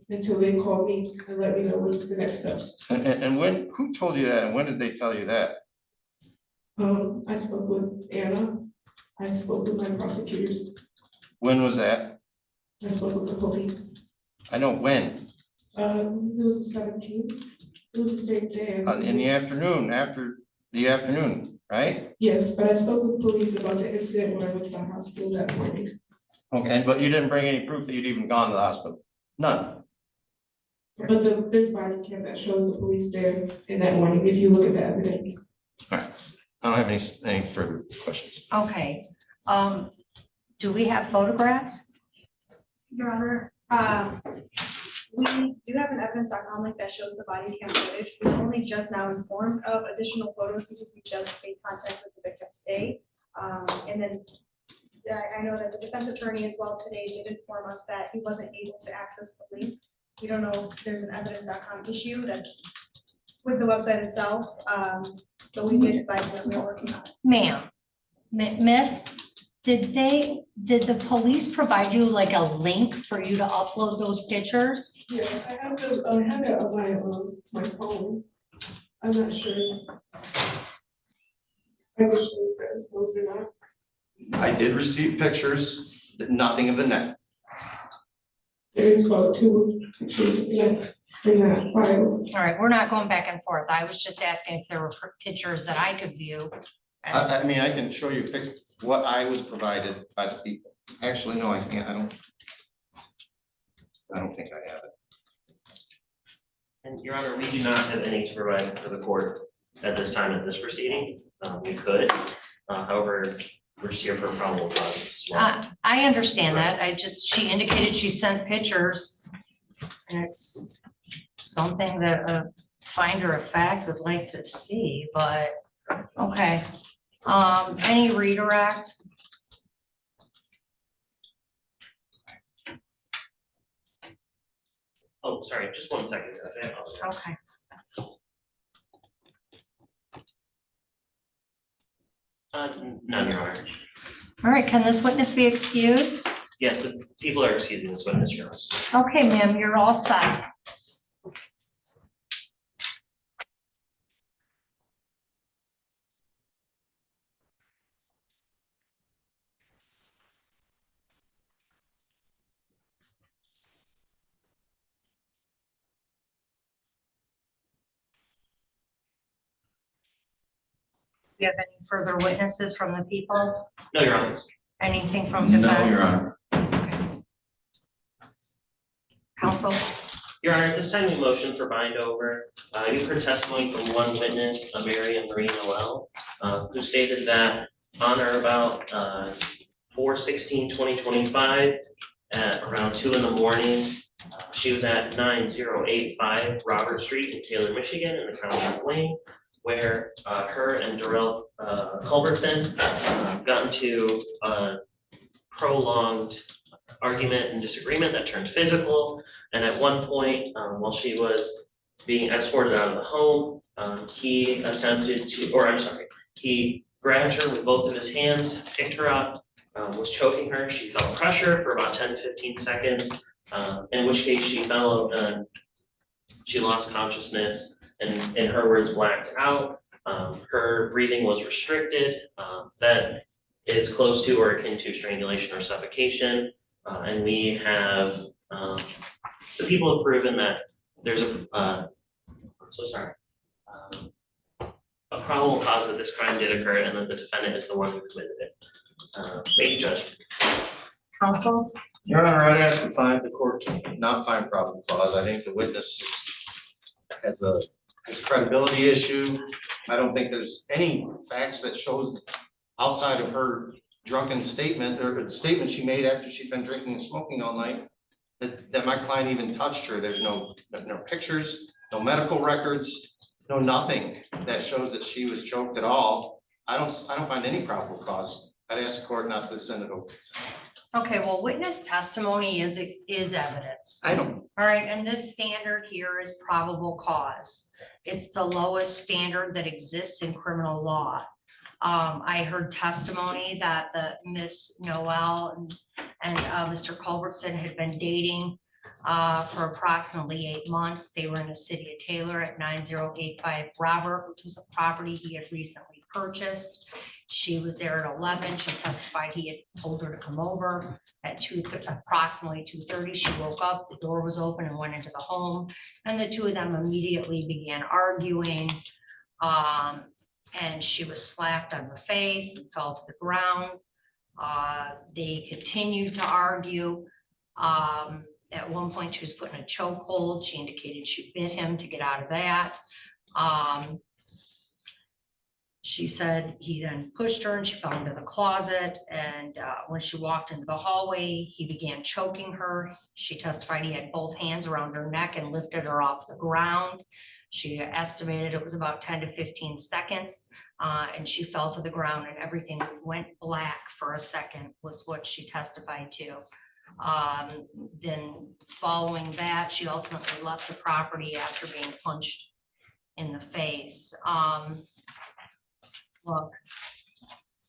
until they called me and let me know what's the next steps. And when, who told you that and when did they tell you that? I spoke with Anna. I spoke with my prosecutors. When was that? I spoke with the police. I know when. It was the 17th. It was the same day. In the afternoon, after the afternoon, right? Yes, but I spoke with police about the incident when I went to the hospital that morning. Okay, but you didn't bring any proof that you'd even gone to the hospital? None. But there's body cam that shows the police there in that morning, if you look at the evidence. All right, I don't have any further questions. Okay, do we have photographs? Your Honor, we do have an evidence.com link that shows the body cam footage. We've only just now informed of additional photos because we just made contact with the victim today. And then I know that the defense attorney as well today did inform us that he wasn't able to access the link. We don't know if there's an evidence.com issue that's with the website itself. But we did advise them we're working on it. Ma'am, miss, did the police provide you like a link for you to upload those pictures? Yes, I have it on my phone. I'm not sure. I wish they were exposed or not. I did receive pictures, nothing of the neck. There's about 2 pictures in that file. All right, we're not going back and forth. I was just asking if there were pictures that I could view. I mean, I can show you what I was provided by the people. Actually, no, I can't. I don't think I have it. And Your Honor, we do not have any to provide for the court at this time at this proceeding. We could, however, we're just here for probable causes as well. I understand that. She indicated she sent pictures. And it's something that a finder of fact would like to see, but okay. Any redirect? Oh, sorry, just 1 second. Okay. None, Your Honor. All right, can this witness be excused? Yes, the people are excusing this witness, Your Honor. Okay, ma'am, you're all set. Do you have any further witnesses from the people? No, Your Honor. Anything from defense? No, Your Honor. Counsel? Your Honor, at this time we motion for bind over. You've heard testimony from one witness, Mary Marie Noel, who stated that on or about 4/16/2025 at around 2 in the morning, she was at 9085 Robert Street in Taylor, Michigan, in the county of Wayne, where her and Darrell Culbertson got into a prolonged argument and disagreement that turned physical. And at one point, while she was being escorted out of the home, he attempted to, or I'm sorry, he grabbed her with both of his hands, picked her up, was choking her. She felt pressure for about 10 to 15 seconds, in which case she fell and she lost consciousness and, in her words, blacked out. Her breathing was restricted. That is close to or akin to strangulation or suffocation. And we have, the people have proven that there's a probable cause that this crime did occur and that the defendant is the one who committed it. Thank you, Judge. Counsel? Your Honor, I'd ask to find the court to not find probable cause. I think the witness has a credibility issue. I don't think there's any facts that shows outside of her drunken statement or the statement she made after she'd been drinking and smoking all night that my client even touched her. There's no pictures, no medical records, no nothing that shows that she was choked at all. I don't find any probable cause. I'd ask the court not to send it over. Okay, well, witness testimony is evidence. I know. All right, and this standard here is probable cause. It's the lowest standard that exists in criminal law. I heard testimony that the Miss Noel and Mr. Culbertson had been dating for approximately 8 months. They were in the city of Taylor at 9085 Robert, which was a property he had recently purchased. She was there at 11. She testified he had told her to come over at approximately 2:30. She woke up, the door was open and went into the home. And the two of them immediately began arguing. And she was slapped on her face and fell to the ground. They continued to argue. At one point, she was put in a chokehold. She indicated she bit him to get out of that. She said he then pushed her and she fell into the closet. And when she walked into the hallway, he began choking her. She testified he had both hands around her neck and lifted her off the ground. She estimated it was about 10 to 15 seconds. And she fell to the ground and everything went black for a second was what she testified to. Then following that, she ultimately left the property after being punched in the face. Look,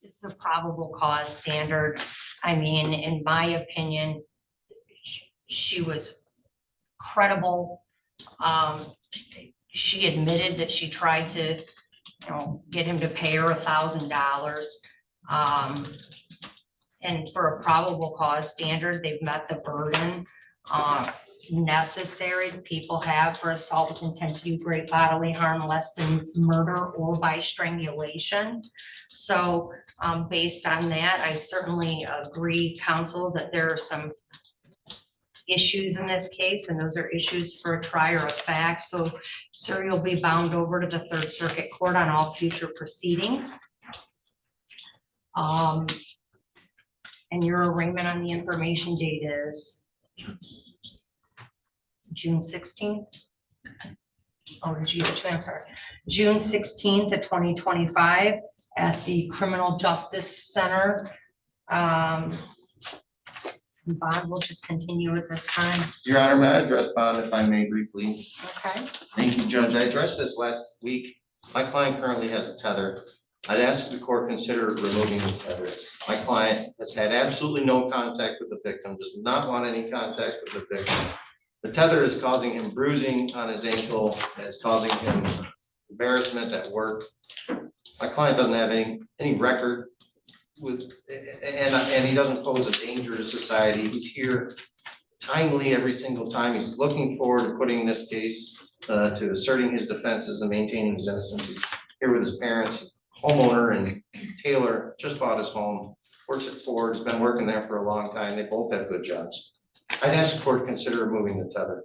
it's a probable cause standard. I mean, in my opinion, she was credible. She admitted that she tried to, get him to pay her $1,000. And for a probable cause standard, they've met the burden necessary that people have for assault with intent to do great bodily harm less than murder or by strangulation. So based on that, I certainly agree, counsel, that there are some issues in this case, and those are issues for a trier of fact. So, sir, you'll be bound over to the Third Circuit Court on all future proceedings. And your arraignment on the information date is June 16th. Oh, I'm sorry, June 16th of 2025 at the Criminal Justice Center. Bond will just continue at this time. Your Honor, may I address bond if I may briefly? Okay. Thank you, Judge. I addressed this last week. My client currently has a tether. I'd ask the court consider removing the tether. My client has had absolutely no contact with the victim, does not want any contact with the victim. The tether is causing him bruising on his ankle. It's causing him embarrassment at work. My client doesn't have any record with, and he doesn't pose a danger to society. He's here timely every single time. He's looking forward to putting this case to asserting his defenses and maintaining his innocence. He's here with his parents. He's a homeowner in Taylor, just bought his home, works at Ford, has been working there for a long time. They both have good jobs. I'd ask the court to consider removing the tether.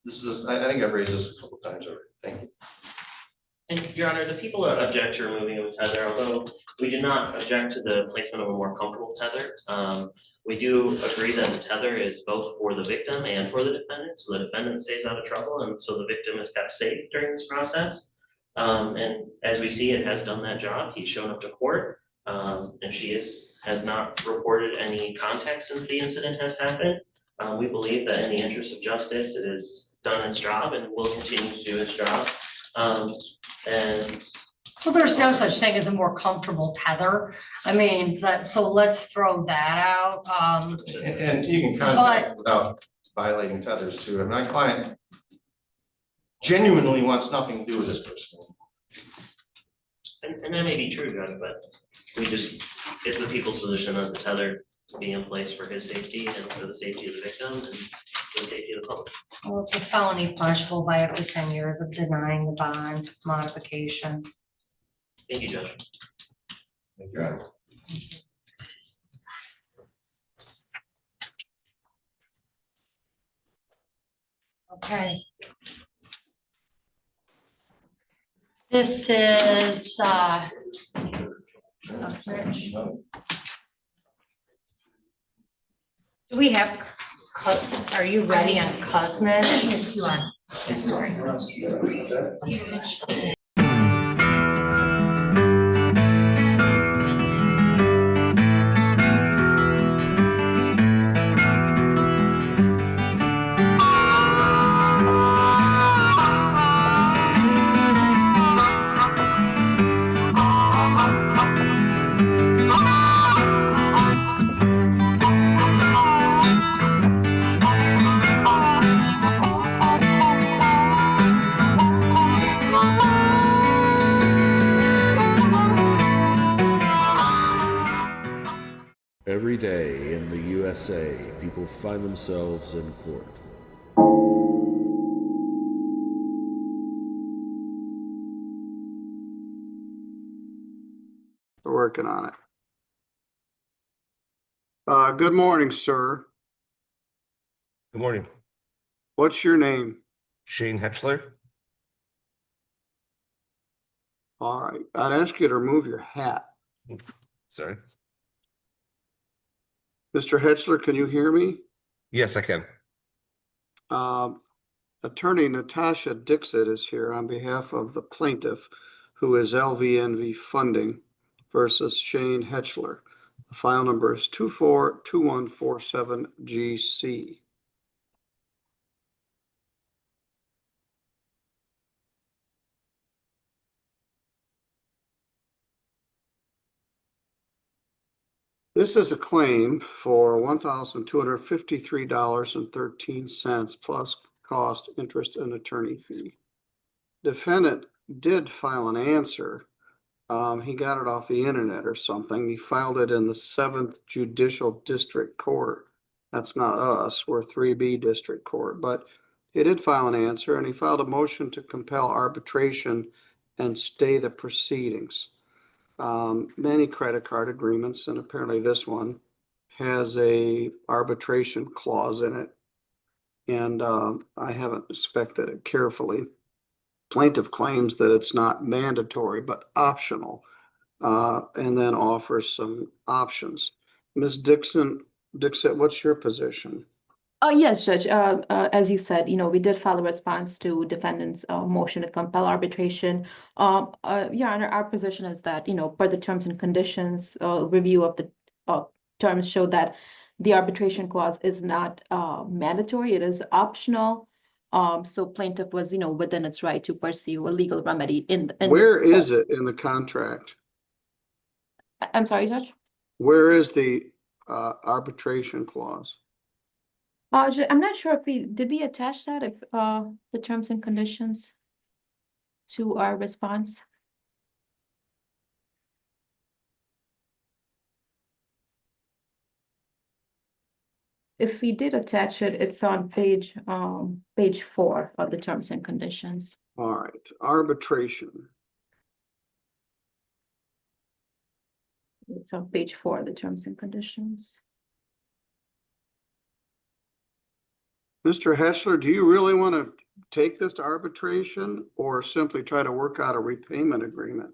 This is, I think I've raised this a couple times already. Thank you. And Your Honor, the people that object to removing of a tether, although we do not object to the placement of a more comfortable tether, we do agree that the tether is both for the victim and for the defendant, so the defendant stays out of trouble, and so the victim is kept safe during this process. And as we see, it has done that job. He's shown up to court, and she has not reported any contact since the incident has happened. We believe that in the interest of justice, it has done its job and will continue to do its job. Well, there's no such thing as a more comfortable tether. I mean, so let's throw that out. And you can contact without violating tethers too. And my client genuinely wants nothing to do with this person. And that may be true, Judge, but it's the people's position that the tether be in place for his safety and for the safety of the victim and for the safety of the public. Well, it's a felony punishable by up to 10 years of denying the bond modification. Thank you, Judge. Thank you, Your Honor. Okay. This is Rich. Do we have, are you ready on Cosmic? It's you on. Sorry. Every day in the USA, people find themselves in court. We're working on it. Good morning, sir. Good morning. What's your name? Shane Hetchler. All right, I'd ask you to remove your hat. Sorry. Mr. Hetchler, can you hear me? Yes, I can. Attorney Natasha Dixit is here on behalf of the plaintiff, who is LVNV Funding versus Shane Hetchler. The file number is 242147GC. This is a claim for $1,253.13 plus cost, interest, and attorney fee. Defendant did file an answer. He got it off the internet or something. He filed it in the 7th Judicial District Court. That's not us, we're 3B District Court, but he did file an answer, and he filed a motion to compel arbitration and stay the proceedings. Many credit card agreements, and apparently this one has a arbitration clause in it. And I haven't inspected it carefully. Plaintiff claims that it's not mandatory, but optional, and then offers some options. Ms. Dixit, what's your position? Yes, Judge. As you said, we did file a response to defendant's motion to compel arbitration. Your Honor, our position is that, per the terms and conditions, review of the terms show that the arbitration clause is not mandatory, it is optional. So plaintiff was, within its right to pursue a legal remedy in Where is it in the contract? I'm sorry, Judge? Where is the arbitration clause? I'm not sure if did we attach that, if the terms and conditions to our response? If we did attach it, it's on page 4 of the terms and conditions. All right, arbitration. It's on page 4 of the terms and conditions. Mr. Hetchler, do you really want to take this to arbitration or simply try to work out a repayment agreement?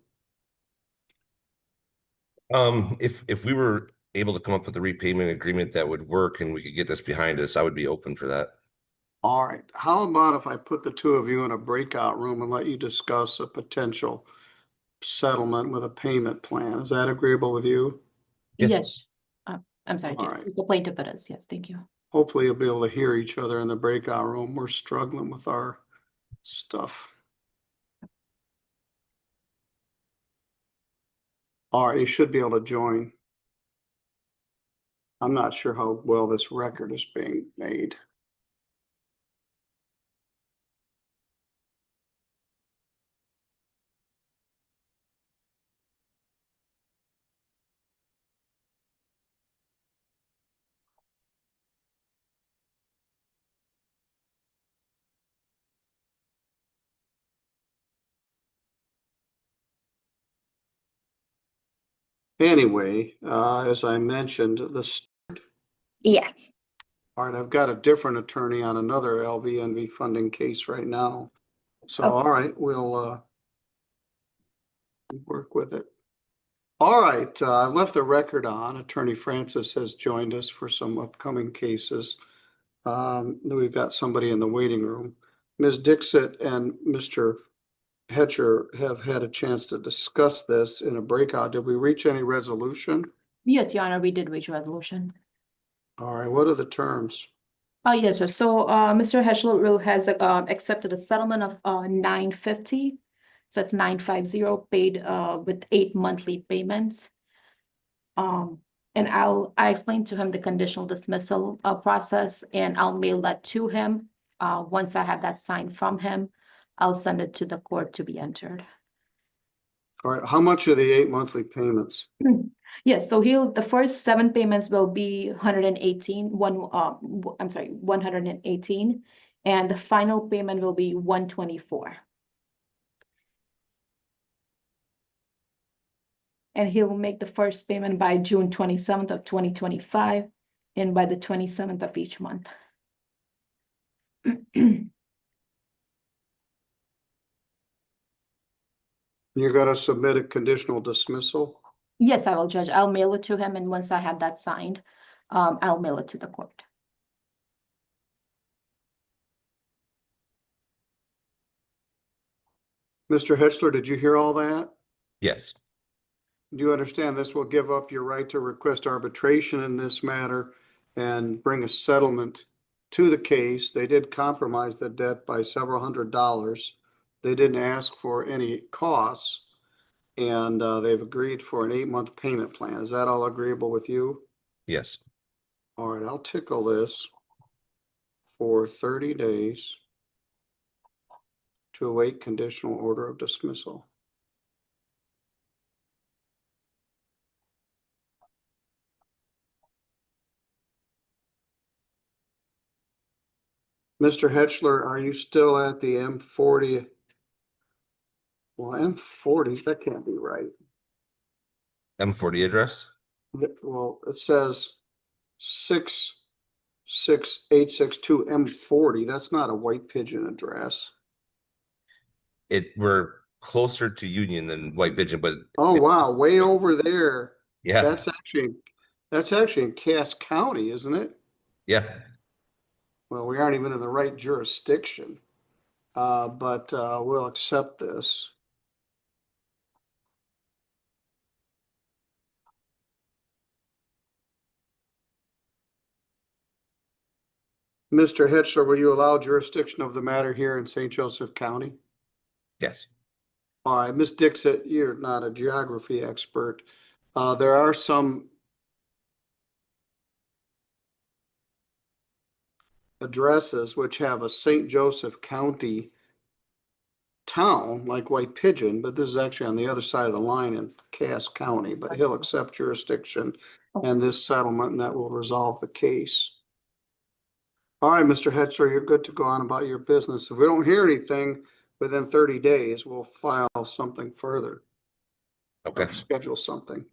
If we were able to come up with a repayment agreement that would work and we could get this behind us, I would be open for that. All right. How about if I put the two of you in a breakout room and let you discuss a potential settlement with a payment plan? Is that agreeable with you? Yes. I'm sorry, All right. the plaintiff it is. Yes, thank you. Hopefully you'll be able to hear each other in the breakout room. We're struggling with our stuff. All right, you should be able to join. I'm not sure how well this record is being made. Anyway, as I mentioned, Yes. all right, I've got a different attorney on another LVNV funding case right now. So, Okay. all right, we'll work with it. All right, I've left the record on. Attorney Francis has joined us for some upcoming cases. We've got somebody in the waiting room. Ms. Dixit and Mr. Hetcher have had a chance to discuss this in a breakout. Did we reach any resolution? Yes, Your Honor, we did reach a resolution. All right, what are the terms? Yes, sir. So Mr. Hetchler has accepted a settlement of $950. So it's 950 paid with 8 monthly payments. And I explained to him the conditional dismissal process, and I'll mail that to him. Once I have that signed from him, I'll send it to the court to be entered. All right, how much are the 8 monthly payments? Yes, so the first 7 payments will be 118, I'm sorry, 118, and the final payment will be 124. And he'll make the first payment by June 27th of 2025 and by the 27th of each month. You're gonna submit a conditional dismissal? Yes, I will, Judge. I'll mail it to him, and once I have that signed, I'll mail it to the court. Mr. Hitchler, did you hear all that? Yes. Do you understand this will give up your right to request arbitration in this matter and bring a settlement to the case? They did compromise the debt by several $100s. They didn't ask for any costs, and they've agreed for an 8-month payment plan. Is that all agreeable with you? Yes. All right, I'll tickle this for 30 days to await conditional order of dismissal. Mr. Hetchler, are you still at the M40? Well, M40, that can't be right. M40 address? Well, it says 66862 M40. That's not a White Pigeon address. We're closer to Union than White Pigeon, but Oh, wow, way over there. yeah. That's actually in Cass County, isn't it? Yeah. Well, we aren't even in the right jurisdiction, but we'll accept this. Mr. Hitchler, will you allow jurisdiction of the matter here in St. Joseph County? Yes. All right, Ms. Dixit, you're not a geography expert. There are some addresses which have a St. Joseph County town like White Pigeon, but this is actually on the other side of the line in Cass County, but he'll accept jurisdiction and this settlement, and that will resolve the case. All right, Mr. Hetchler, you're good to go on about your business. If we don't hear anything within 30 days, we'll file something further. Okay. Or schedule something.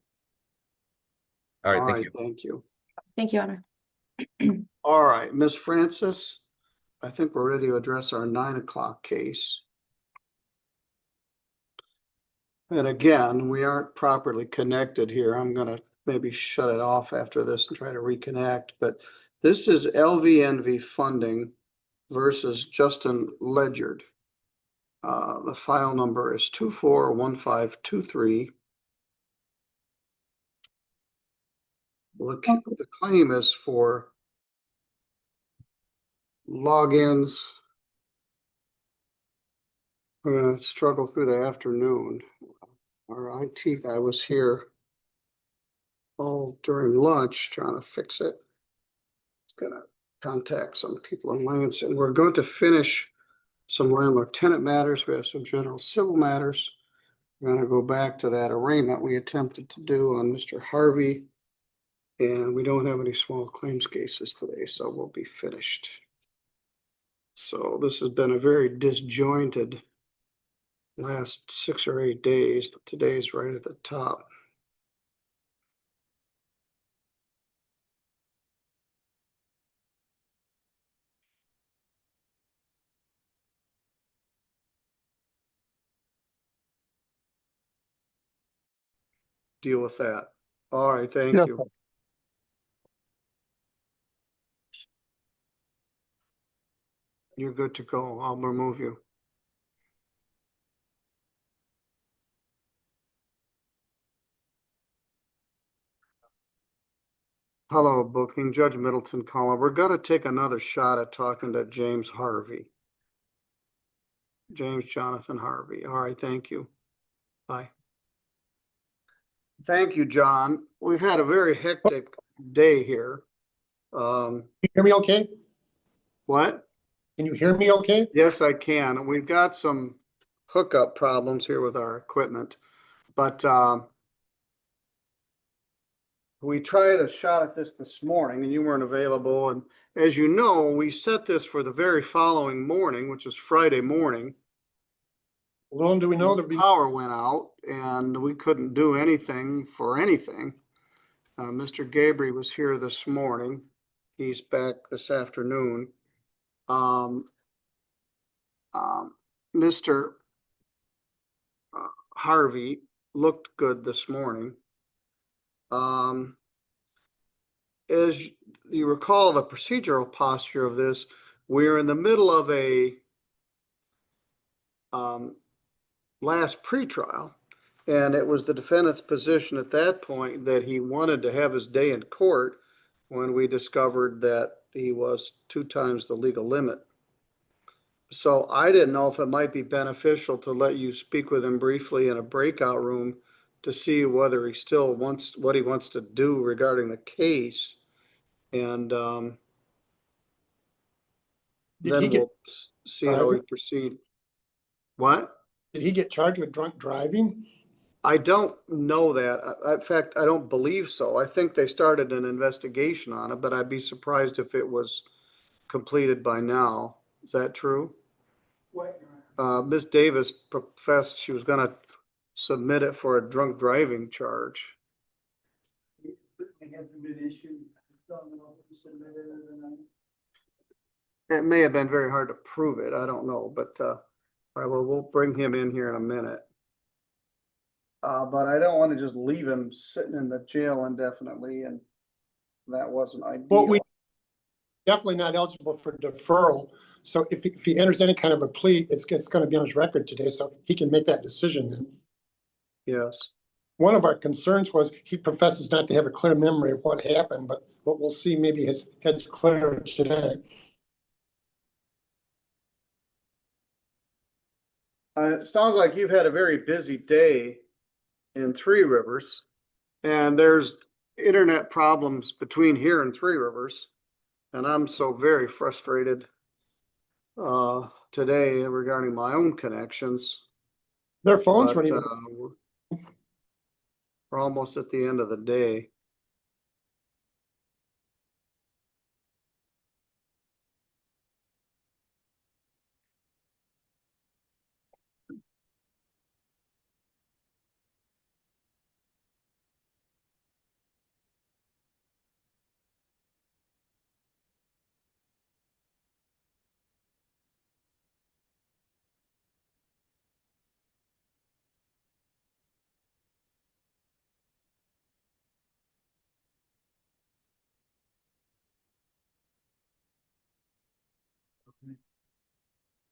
All right, All thank right, you. thank you. Thank you, Honor. All right, Ms. Francis, I think we're ready to address our 9 o'clock case. And again, we aren't properly connected here. I'm gonna maybe shut it off after this and try to reconnect, but this is LVNV funding versus Justin Ledyard. The file number is 241523. The claim is for logins. We're gonna struggle through the afternoon. Our IT guy was here all during lunch trying to fix it. It's gonna contact some people in Lansing. We're going to finish some landlord tenant matters. We have some general civil matters. We're gonna go back to that arraignment we attempted to do on Mr. Harvey. And we don't have any small claims cases today, so we'll be finished. So this has been a very disjointed last 6 or 8 days. Today's right at the top. Deal with that. All right, thank you. You're good to go. I'll remove you. Hello, booking. Judge Middleton calling. We're gonna take another shot at talking to James Harvey. James Jonathan Harvey. All right, thank you. Bye. Thank you, John. We've had a very hectic day here. You hear me okay? What? Can you hear me okay? Yes, I can. We've got some hookup problems here with our equipment. But we tried a shot at this morning and you weren't available. And as you know, we set this for the very following morning, which was Friday morning. Little do we know the power went out and we couldn't do anything for anything. Mr. Gabriel was here this morning. He's back this afternoon. Mr. Harvey looked good this morning. As you recall, the procedural posture of this, we're in the middle of a last pretrial, and it was the defendant's position at that point that he wanted to have his day in court when we discovered that he was 2 times the legal limit. So I didn't know if it might be beneficial to let you speak with him briefly in a breakout room to see whether he still wants what he wants to do regarding the case. And then we'll see how we proceed. What? Did he get charged with drunk driving? I don't know that. In fact, I don't believe so. I think they started an investigation on it, but I'd be surprised if it was completed by now. Is that true? What? Ms. Davis professed she was gonna submit it for a drunk driving charge. It may have been very hard to prove it. I don't know, but all right, well, we'll bring him in here in a minute. But I don't want to just leave him sitting in the jail indefinitely, and that wasn't ideal. Well, we definitely not eligible for deferral. So if he enters any kind of a plea, it's going to be on his record today, so he can make that decision then. Yes. One of our concerns was he professes not to have a clear memory of what happened, but we'll see, maybe his head's clear today. It sounds like you've had a very busy day in Three Rivers, and there's internet problems between here and Three Rivers, and I'm so very frustrated today regarding my own connections. Their phones But, weren't even. we're almost at the end of the day.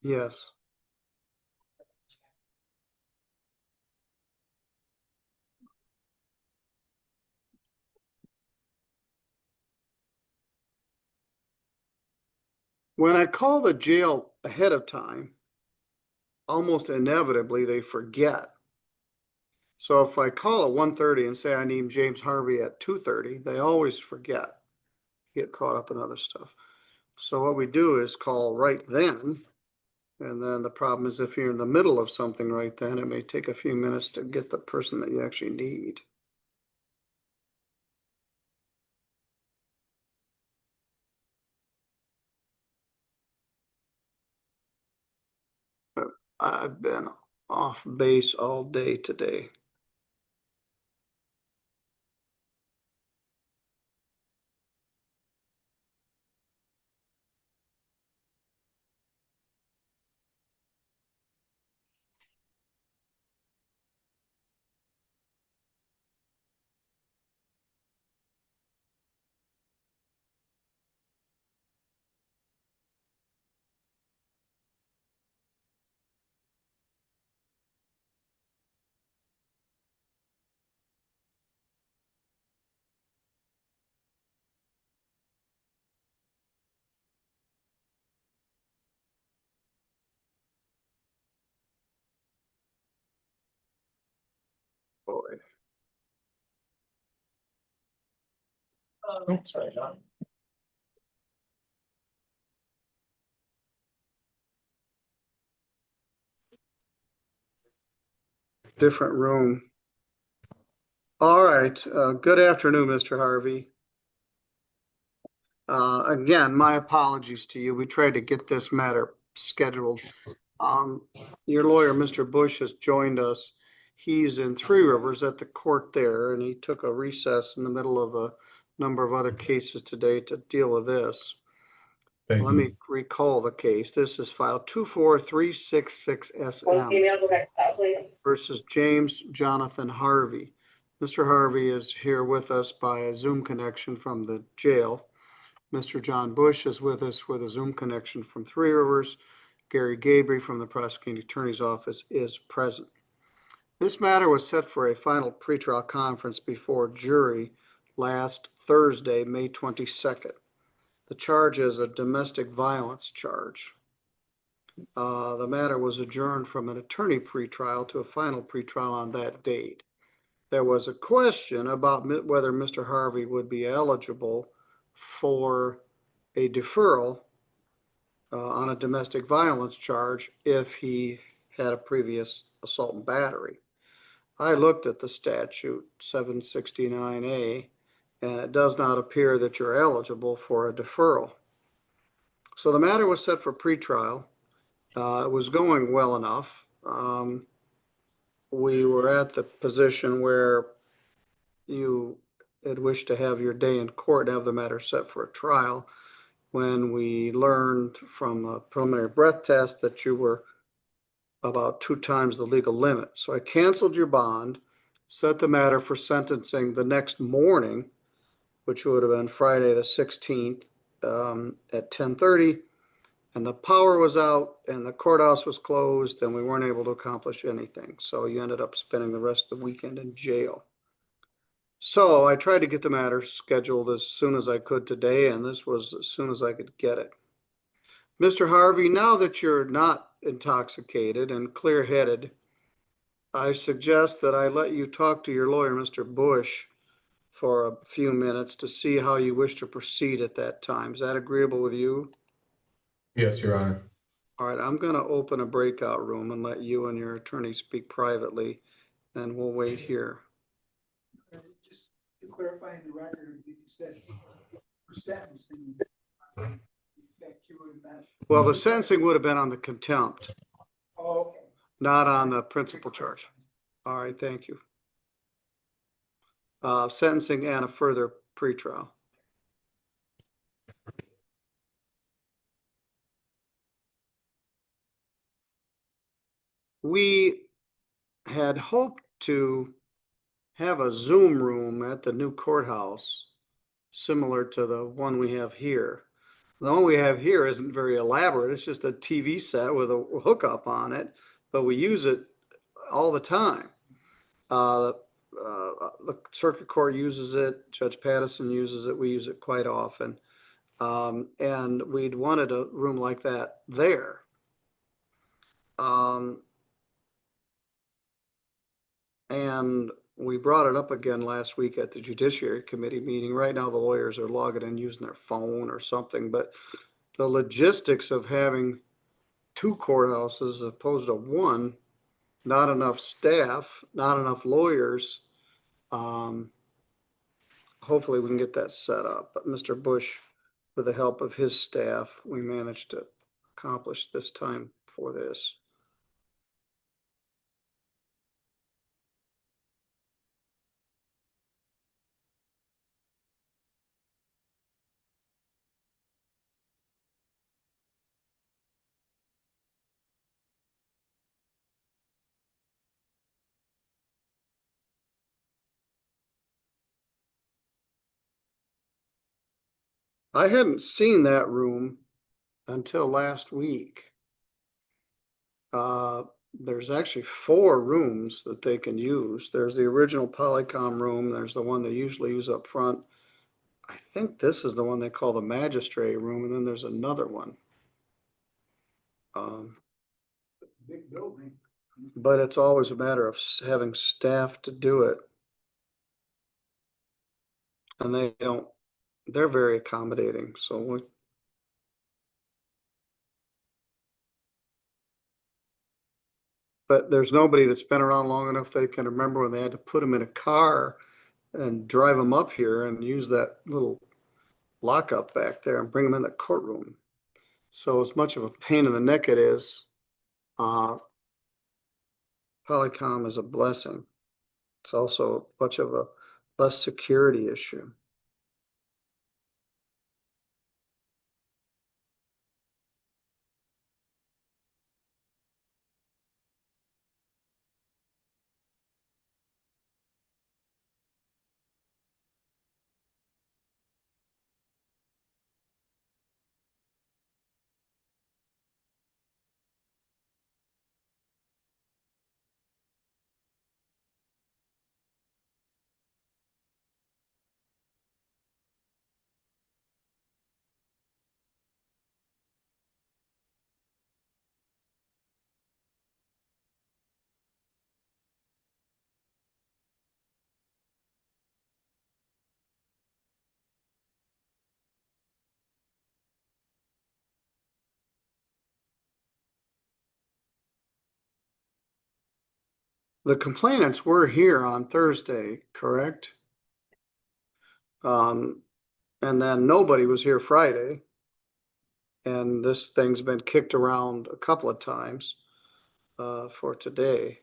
Yes. When I call the jail ahead of time, almost inevitably they forget. So if I call at 1:30 and say I need James Harvey at 2:30, they always forget, get caught up in other stuff. So what we do is call right then. And then the problem is if you're in the middle of something right then, it may take a few minutes to get the person that you actually need. But I've been off base all day today. Boy. Sorry, John. Different room. All right, good afternoon, Mr. Harvey. Again, my apologies to you. We tried to get this matter scheduled. Your lawyer, Mr. Bush, has joined us. He's in Three Rivers at the court there, and he took a recess in the middle of a number of other cases today to deal with this. Let me recall the case. This is file 24366 SM versus James Jonathan Harvey. Mr. Harvey is here with us by a Zoom connection from the jail. Mr. John Bush is with us with a Zoom connection from Three Rivers. Gary Gabry from the prosecuting attorney's office is present. This matter was set for a final pretrial conference before jury last Thursday, May 22nd. The charge is a domestic violence charge. The matter was adjourned from an attorney pretrial to a final pretrial on that date. There was a question about whether Mr. Harvey would be eligible for a deferral on a domestic violence charge if he had a previous assault and battery. I looked at the statute 769A, and it does not appear that you're eligible for a deferral. So the matter was set for pretrial. It was going well enough. We were at the position where you had wished to have your day in court and have the matter set for a trial when we learned from a preliminary breath test that you were about 2 times the legal limit. So I canceled your bond, set the matter for sentencing the next morning, which would have been Friday the 16th at 10:30. And the power was out and the courthouse was closed and we weren't able to accomplish anything. So you ended up spending the rest of the weekend in jail. So I tried to get the matter scheduled as soon as I could today, and this was as soon as I could get it. Mr. Harvey, now that you're not intoxicated and clear-headed, I suggest that I let you talk to your lawyer, Mr. Bush, for a few minutes to see how you wish to proceed at that time. Is that agreeable with you? Yes, Your Honor. All right, I'm going to open a breakout room and let you and your attorney speak privately, and we'll wait here. Just to clarify in the record, you said for sentencing, Well, the sentencing would have been on the contempt, oh, okay. not on the principal charge. All right, thank you. Sentencing and a further pretrial. We had hoped to have a Zoom room at the new courthouse, similar to the one we have here. The one we have here isn't very elaborate. It's just a TV set with a hookup on it, but we use it all the time. The circuit court uses it. Judge Pattison uses it. We use it quite often. And we'd wanted a room like that there. And we brought it up again last week at the Judiciary Committee meeting. Right now, the lawyers are logging in using their phone or something, but the logistics of having 2 courthouses as opposed to 1, not enough staff, not enough lawyers. Hopefully we can get that set up. But Mr. Bush, with the help of his staff, we managed to accomplish this time for this. I hadn't seen that room until last week. There's actually 4 rooms that they can use. There's the original Polycom room. There's the one they usually use up front. I think this is the one they call the Menagerie room, and then there's another one. Big building. But it's always a matter of having staff to do it. And they're very accommodating. So but there's nobody that's been around long enough they can remember when they had to put them in a car and drive them up here and use that little lockup back there and bring them in the courtroom. So as much of a pain in the neck it is, Polycom is a blessing. It's also much of a less security issue. The complainants were here on Thursday, correct? And then nobody was here Friday. And this thing's been kicked around a couple of times for today.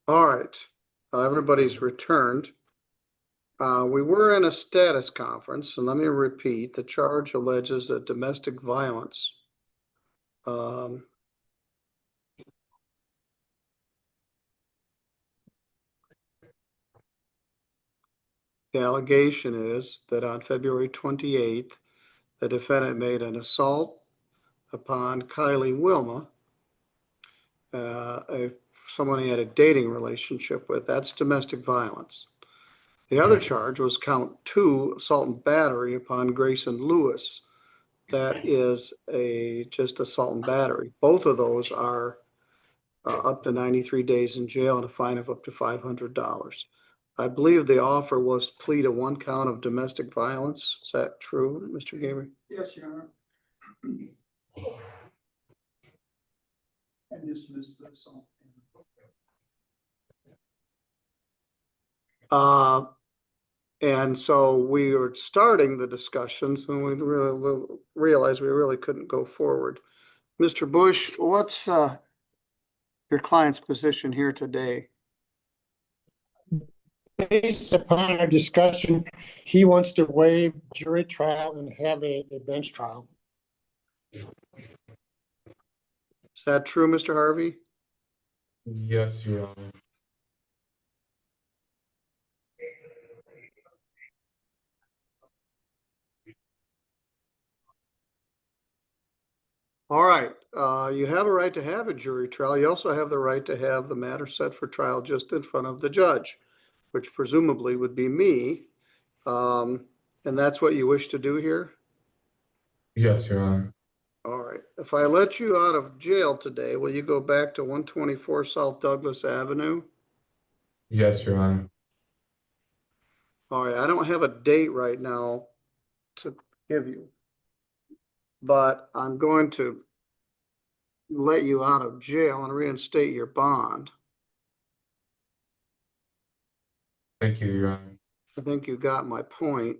All right, everybody's returned. We were in a status conference, and let me repeat, the charge alleges that domestic violence. The allegation is that on February 28th, the defendant made an assault upon Kylie Wilma, someone he had a dating relationship with. That's domestic violence. The other charge was count 2, assault and battery upon Grayson Lewis. That is just assault and battery. Both of those are up to 93 days in jail and a fine of up to $500. I believe the offer was plea to 1 count of domestic violence. Is that true, Mr. Gamer? Yes, Your Honor. And dismiss the assault. And so we were starting the discussions when we really realized we really couldn't go forward. Mr. Bush, what's your client's position here today? Based upon our discussion, he wants to waive jury trial and have a bench trial. Is that true, Mr. Harvey? Yes, Your Honor. All right, you have a right to have a jury trial. You also have the right to have the matter set for trial just in front of the judge, which presumably would be me. And that's what you wish to do here? Yes, Your Honor. All right. If I let you out of jail today, will you go back to 124 South Douglas Avenue? Yes, Your Honor. All right. I don't have a date right now to give you, but I'm going to let you out of jail and reinstate your bond. Thank you, Your Honor. I think you got my point.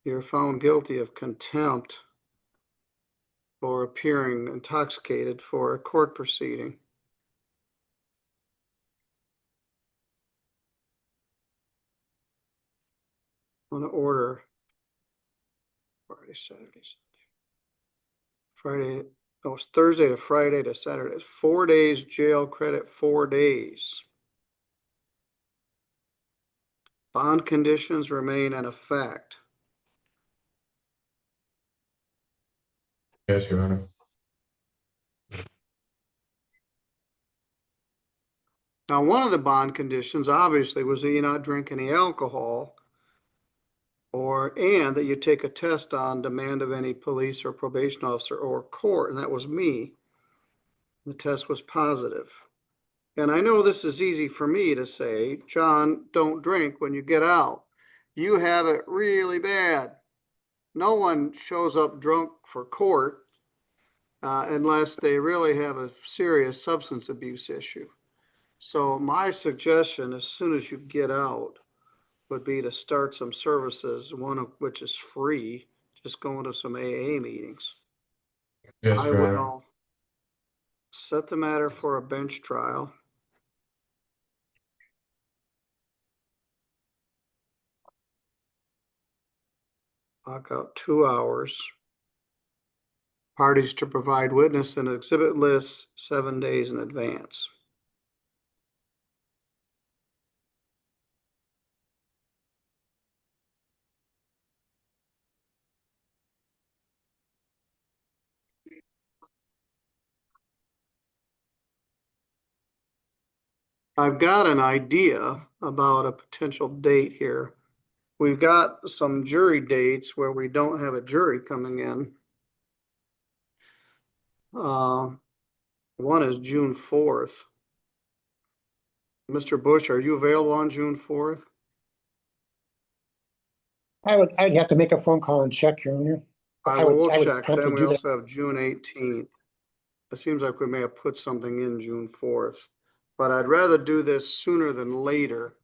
You're found guilty of contempt for appearing intoxicated for a court proceeding. On order Friday, Saturday, Sunday. Friday, no, it's Thursday to Friday to Saturday. It's 4 days jail credit, 4 days. Bond conditions remain in effect. Yes, Your Honor. Now, one of the bond conditions obviously was that you not drink any alcohol and that you take a test on demand of any police or probation officer or court, and that was me. The test was positive. And I know this is easy for me to say, John, don't drink when you get out. You have it really bad. No one shows up drunk for court unless they really have a serious substance abuse issue. So my suggestion, as soon as you get out, would be to start some services, one of which is free, just going to some AA meetings. Yes, I Your Honor. will set the matter for a bench trial. Lock out 2 hours. Parties to provide witness and exhibit lists 7 days in advance. I've got an idea about a potential date here. We've got some jury dates where we don't have a jury coming in. One is June 4th. Mr. Bush, are you available on June 4th? I'd have to make a phone call and check, Your Honor. We'll I would check. attempt Then to we do that. also have June 18th. It seems like we may have put something in June 4th, but I'd rather do this sooner than later.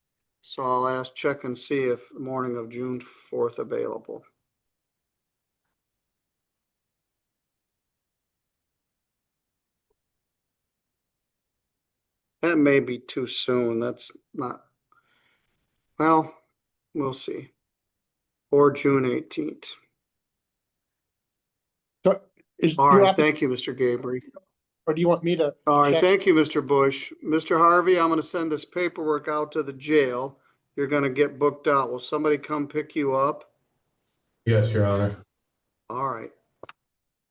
So I'll check and see if the morning of June 4th available. That may be too soon. That's not, well, we'll see. Or June 18th. So is All your right, office, thank you, Mr. Gabriel. or do you want me to? All right, check? thank you, Mr. Bush. Mr. Harvey, I'm going to send this paperwork out to the jail. You're going to get booked out. Will somebody come pick you up? Yes, Your Honor. All right.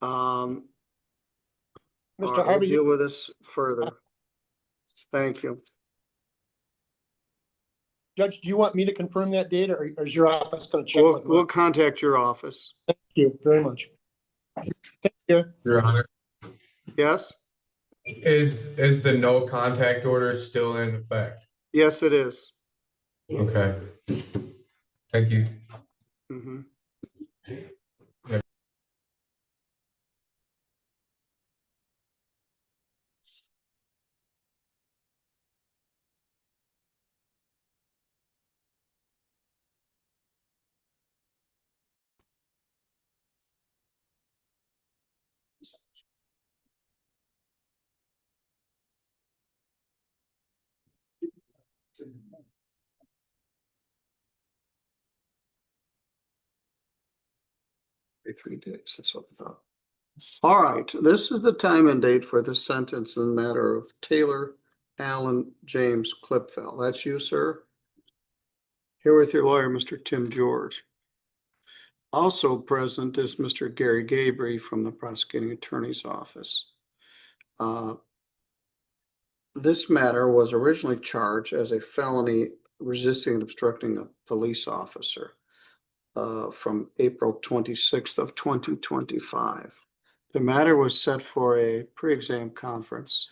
Mr. All right, we'll Harvey, deal with this further. Thank you. Judge, do you want me to confirm that date, or is your office going to check? We'll contact your office. Thank you very much. Thank you. Your Honor. Yes? Is the no contact order still in effect? Yes, it is. Okay. Thank you. Mm-hmm. That's what I thought. All right, this is the time and date for the sentence in the matter of Taylor Allen James Clipfell. That's you, sir. Here with your lawyer, Mr. Tim George. Also present is Mr. Gary Gabriel from the prosecuting attorney's office. This matter was originally charged as a felony resisting and obstructing a police officer. from April 26th of 2025. The matter was set for a pre-exam conference,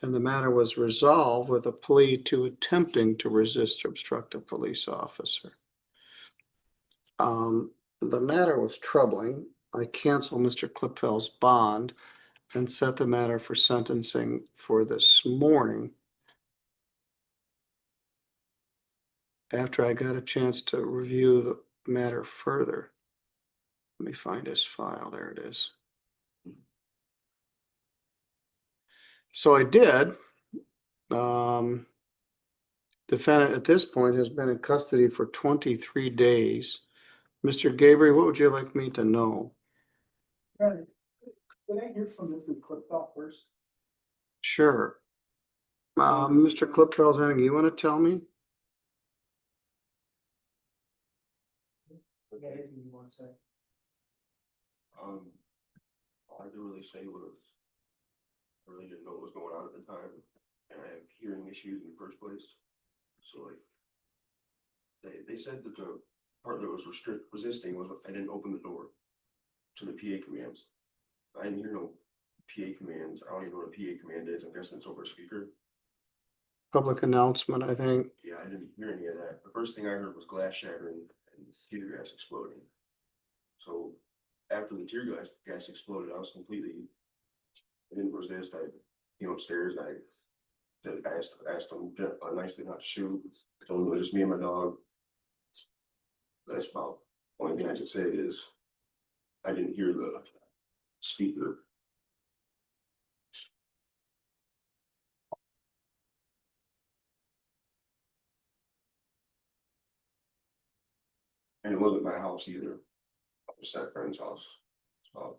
and the matter was resolved with a plea to attempting to resist or obstruct a police officer. The matter was troubling. I canceled Mr. Klipfel's bond and set the matter for sentencing for this morning, after I got a chance to review the matter further. Let me find his file. There it is. So I did. Defendant at this point has been in custody for 23 days. Mr. Gabriel, what would you like me to know? Right. Can I hear from Mr. Clipfell first? Sure. Mr. Klipfel's anything you want to tell me? Okay, anything you want to say? All I could really say was I really didn't know what was going on at the time, and I have hearing issues in the first place. So like they said that the part that was resisting was I didn't open the door to the PA commands. I didn't hear no PA commands. I don't even know what a PA command is. I'm guessing it's over a speaker. Public announcement, I think. Yeah, I didn't hear any of that. The first thing I heard was glass shattering and tear gas exploding. So after the tear gas exploded, I didn't resist. I came upstairs. I asked them nicely not to shoot. I told them it was just me and my dog. That's about the only thing I should say is I didn't hear the speaker. And it wasn't my house either. It was at a friend's house. It's about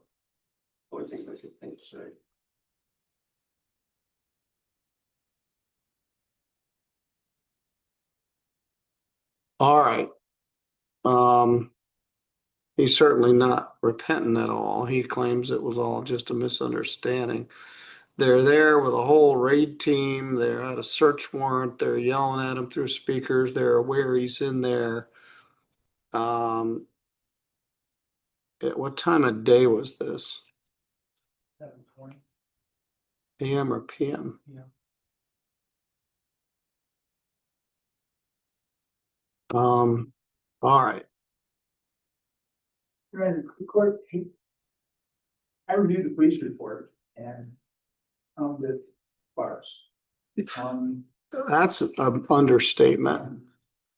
the only thing I could think to say. All right. He's certainly not repentant at all. He claims it was all just a misunderstanding. They're there with a whole raid team. They're at a search warrant. They're yelling at him through speakers. They're aware he's in there. At what time of day was this? 7:20. AM or PM? Yeah. All right. Right, the court, I reviewed the police report and found it sparse. That's an understatement.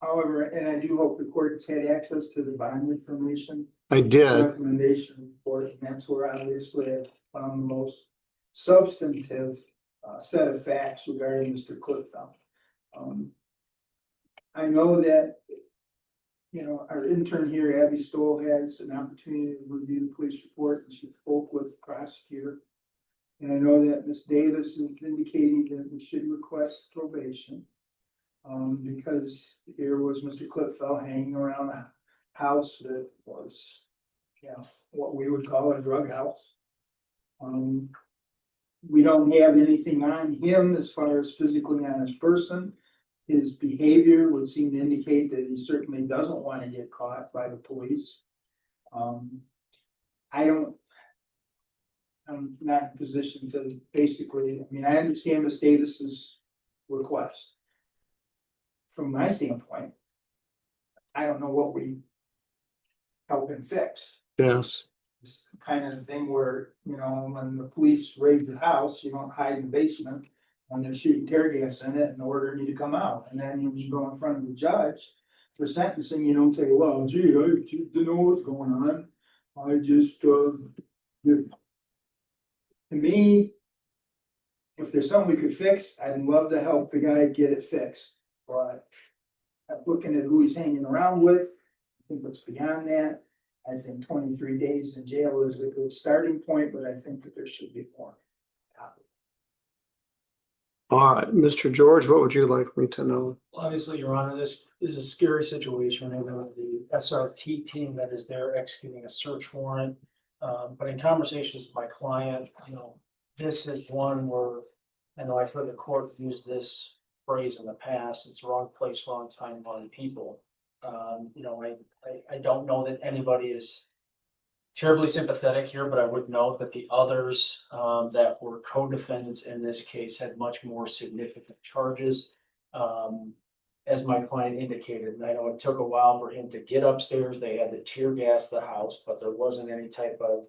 However, and I do hope the court has had access to the bond information. I did. Recommendation report, and that's where obviously I found the most substantive set of facts regarding Mr. Clipfell. I know that, you know, our intern here, Abby Stoll, has an opportunity to review the police report, and she spoke with the prosecutor. And I know that Ms. Davis is indicating that we should request probation. Because here was Mr. Clipfell hanging around a house that was, you know, what we would call a drug house. We don't have anything on him as far as physically on his person. His behavior would seem to indicate that he certainly doesn't want to get caught by the police. I'm not in a position to basically, I mean, I understand Ms. Davis's request. From my standpoint, I don't know what we help him fix. Yes. It's kind of the thing where, you know, when the police raid the house, you don't hide in the basement when they're shooting tear gas in it and order you to come out. And then when you go in front of the judge for sentencing, you don't say, well, gee, I didn't know what's going on. I just, to me, if there's something we could fix, I'd love to help the guy get it fixed. But looking at who he's hanging around with, I think what's beyond that. I think 23 days in jail is a good starting point, but I think that there should be more. All right, Mr. George, what would you like me to know? Well, obviously, Your Honor, this is a scary situation. We have the SRT team that is there executing a search warrant. But in conversations with my client, you know, this is one where, I know I've heard the court use this phrase in the past, it's wrong place, wrong time, wrong people. I don't know that anybody is terribly sympathetic here, but I would note that the others that were co-defendants in this case had much more significant charges. As my client indicated, and I know it took a while for him to get upstairs. They had to tear gas the house, but there wasn't any type of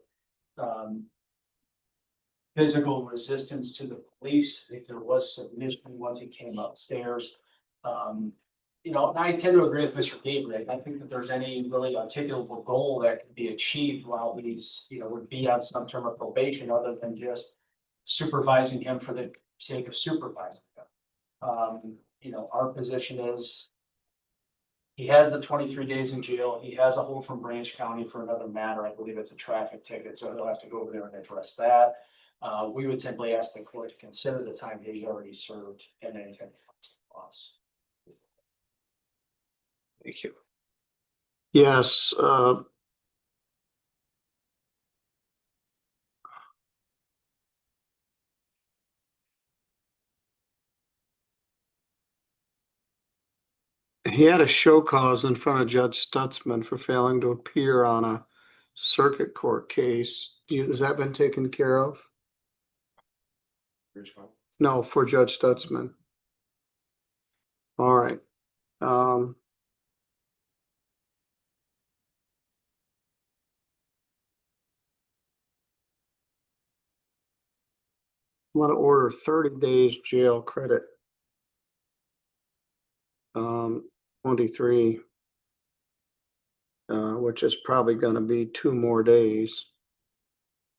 physical resistance to the police. I think there was submission once he came upstairs. And I tend to agree with Mr. Gabriel. I think that there's any really articulable goal that could be achieved while he's, would be on some term of probation other than just supervising him for the sake of supervising him. Our position is he has the 23 days in jail. He has a hold from Branch County for another matter. I believe it's a traffic ticket, so he'll have to go over there and address that. We would simply ask the court to consider the time he's already served and any type of loss. Thank you. Yes, he had a show cause in front of Judge Stutzman for failing to appear on a circuit court case. Has that been taken care of? No, for Judge Stutzman. All right. I'm going to order 30 days jail credit. 23, which is probably going to be 2 more days.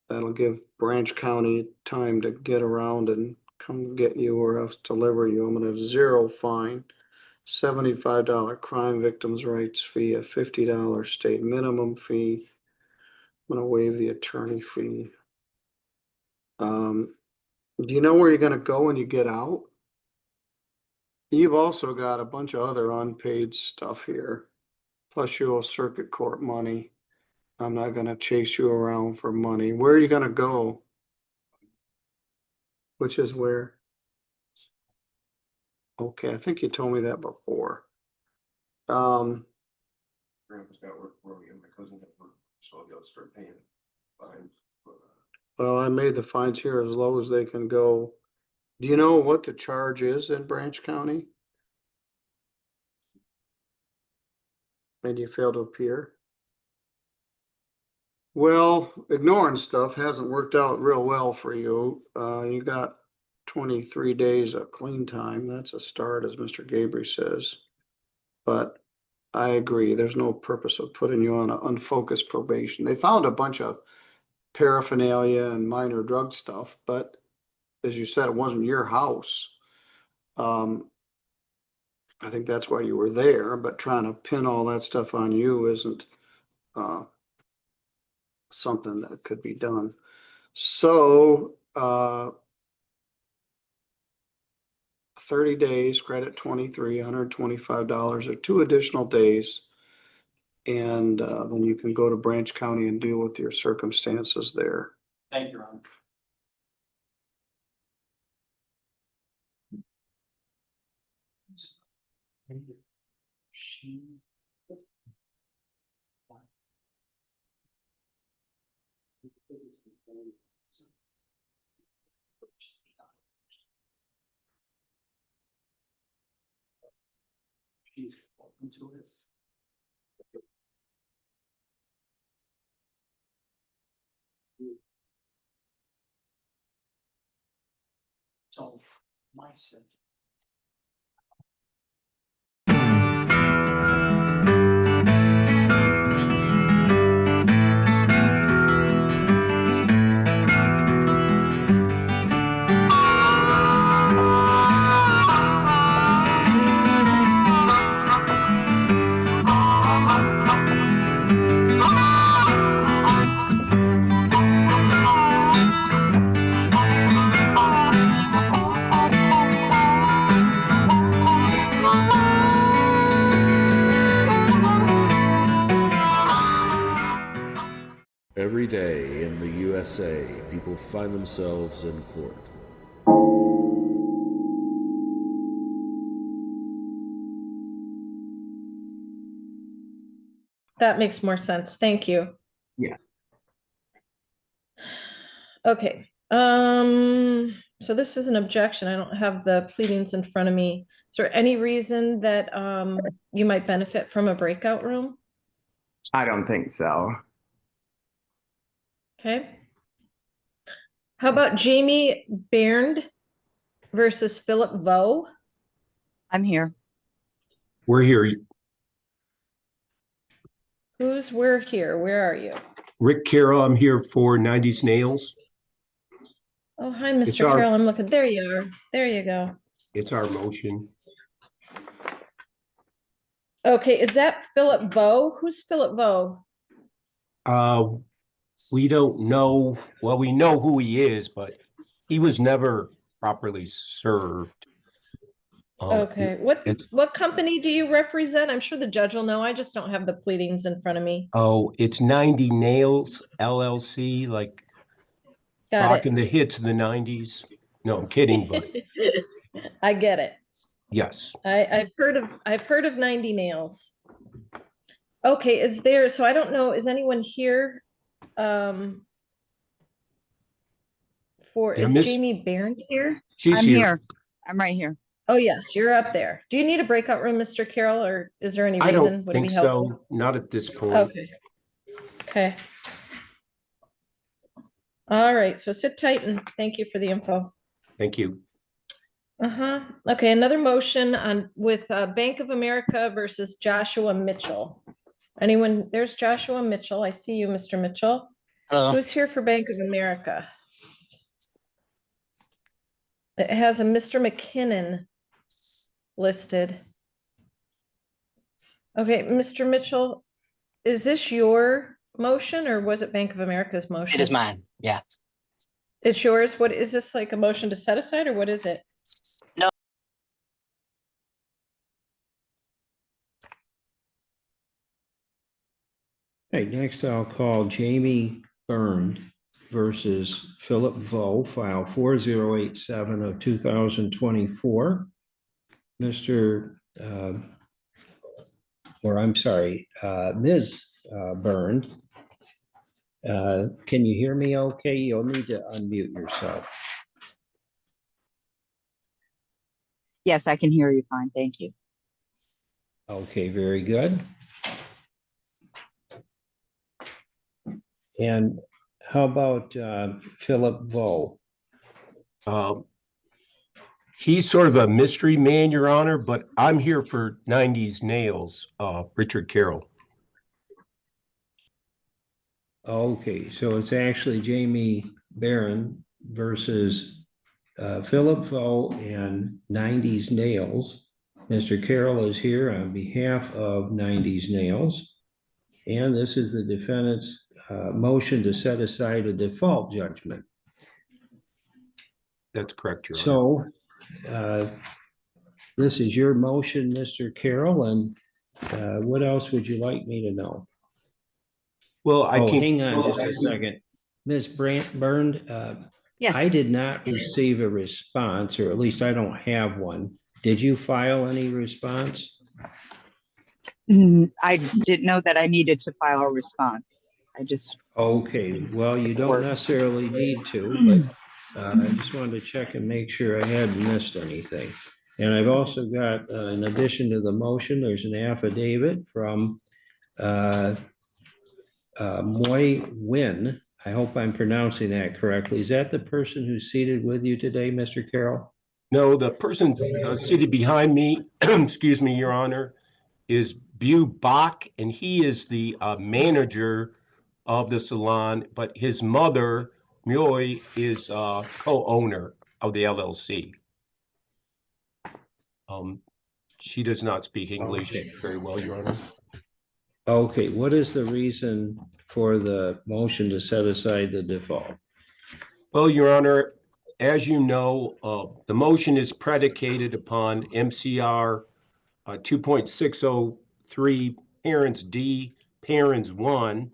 That'll give Branch County time to get around and come get you or else deliver you. I'm going to have 0 fine, $75 crime victims' rights fee, a $50 state minimum fee. I'm going to waive the attorney fee. Do you know where you're going to go when you get out? You've also got a bunch of other unpaid stuff here. Plus you owe circuit court money. I'm not going to chase you around for money. Where are you going to go? Which is where? Okay, I think you told me that before. Grandpa's got work for me and my cousin got work, so I'll start paying fines. Well, I made the fines here as low as they can go. Do you know what the charge is in Branch County? And you failed to appear? Well, ignoring stuff hasn't worked out real well for you. You got 23 days of clean time. That's a start, as Mr. Gabriel says. But I agree, there's no purpose of putting you on an unfocused probation. They found a bunch of paraphernalia and minor drug stuff, but as you said, it wasn't your house. I think that's why you were there, but trying to pin all that stuff on you isn't something that could be done. So 30 days, credit 23, $125 or 2 additional days. And then you can go to Branch County and deal with your circumstances there. Thank you, Ron. She's welcome to it. So my sense. Every day in the USA, people find themselves in court. That makes more sense. Thank you. Yeah. Okay, so this is an objection. I don't have the pleadings in front of me. Is there any reason that you might benefit from a breakout room? I don't think so. Okay. How about Jamie Bernd versus Philip Vo? I'm here. We're here. We're here? Where are you? Rick Carroll, I'm here for 90s Nails. Oh, hi, It's Mr. our- Carroll. I'm looking. There you are. There you go. It's our motion. Okay, is that Philip Vo? Who's Philip Vo? We don't know, well, we know who he is, but he was never properly served. Okay, what company do you represent? I'm sure the judge will know. I just don't have the pleadings in front of me. Oh, it's 90 Nails LLC, like Got rocking it. the hits of the 90s. No, I'm kidding, but I get it. yes. I've heard of 90 Nails. Okay, so I don't know, is anyone here Yeah, is Jamie Bernd here? I'm here. I'm right here. Oh, yes, you're up there. Do you need a breakout room, Mr. Carroll, or is there any I reason? don't Would it be think helpful? so, not at this point. Okay. Okay. All right, so sit tight and thank you for the info. Thank you. Okay, another motion with Bank of America versus Joshua Mitchell. Anyone? There's Joshua Mitchell. I see you, Mr. Mitchell. Hello. Who's here for Bank of America? It has a Mr. McKinnon listed. Okay, Mr. Mitchell, is this your motion or was it Bank of America's motion? It is mine. Yeah. It's yours. What is this, like a motion to set aside or what is it? No. Okay, next I'll call Jamie Bernd versus Philip Vo, file 4087 of 2024. Mr. Ms. Bernd, can you hear me okay? You'll need to unmute yourself. Yes, I can hear you fine. Thank you. Okay, very good. And how about Philip Vo? He's sort of a mystery man, Your Honor, but I'm here for 90s Nails, Richard Carroll. Okay, so it's actually Jamie Barron versus Philip Vo and 90s Nails. Mr. Carroll is here on behalf of 90s Nails. And this is the defendant's motion to set aside a default judgment. That's correct, Your Honor. So this is your motion, Mr. Carroll, and what else would you like me to know? Well, hang on just a second. Ms. Bernd, yes. I did not receive a response, or at least I don't have one. Did you file any response? I didn't know that I needed to file a response. I just. Okay, well, you don't necessarily need to, but I just wanted to check and make sure I hadn't missed anything. And I've also got, in addition to the motion, there's an affidavit from Moy Win. I hope I'm pronouncing that correctly. Is that the person who's seated with you today, Mr. Carroll? No, the person seated behind me, excuse me, Your Honor, is Bu Bach, and he is the manager of the salon, but his mother, Moy, is co-owner of the LLC. She does not speak English very well, Your Honor. Okay, what is the reason for the motion to set aside the default? Well, Your Honor, as you know, the motion is predicated upon MCR 2.603 parents D, parents 1,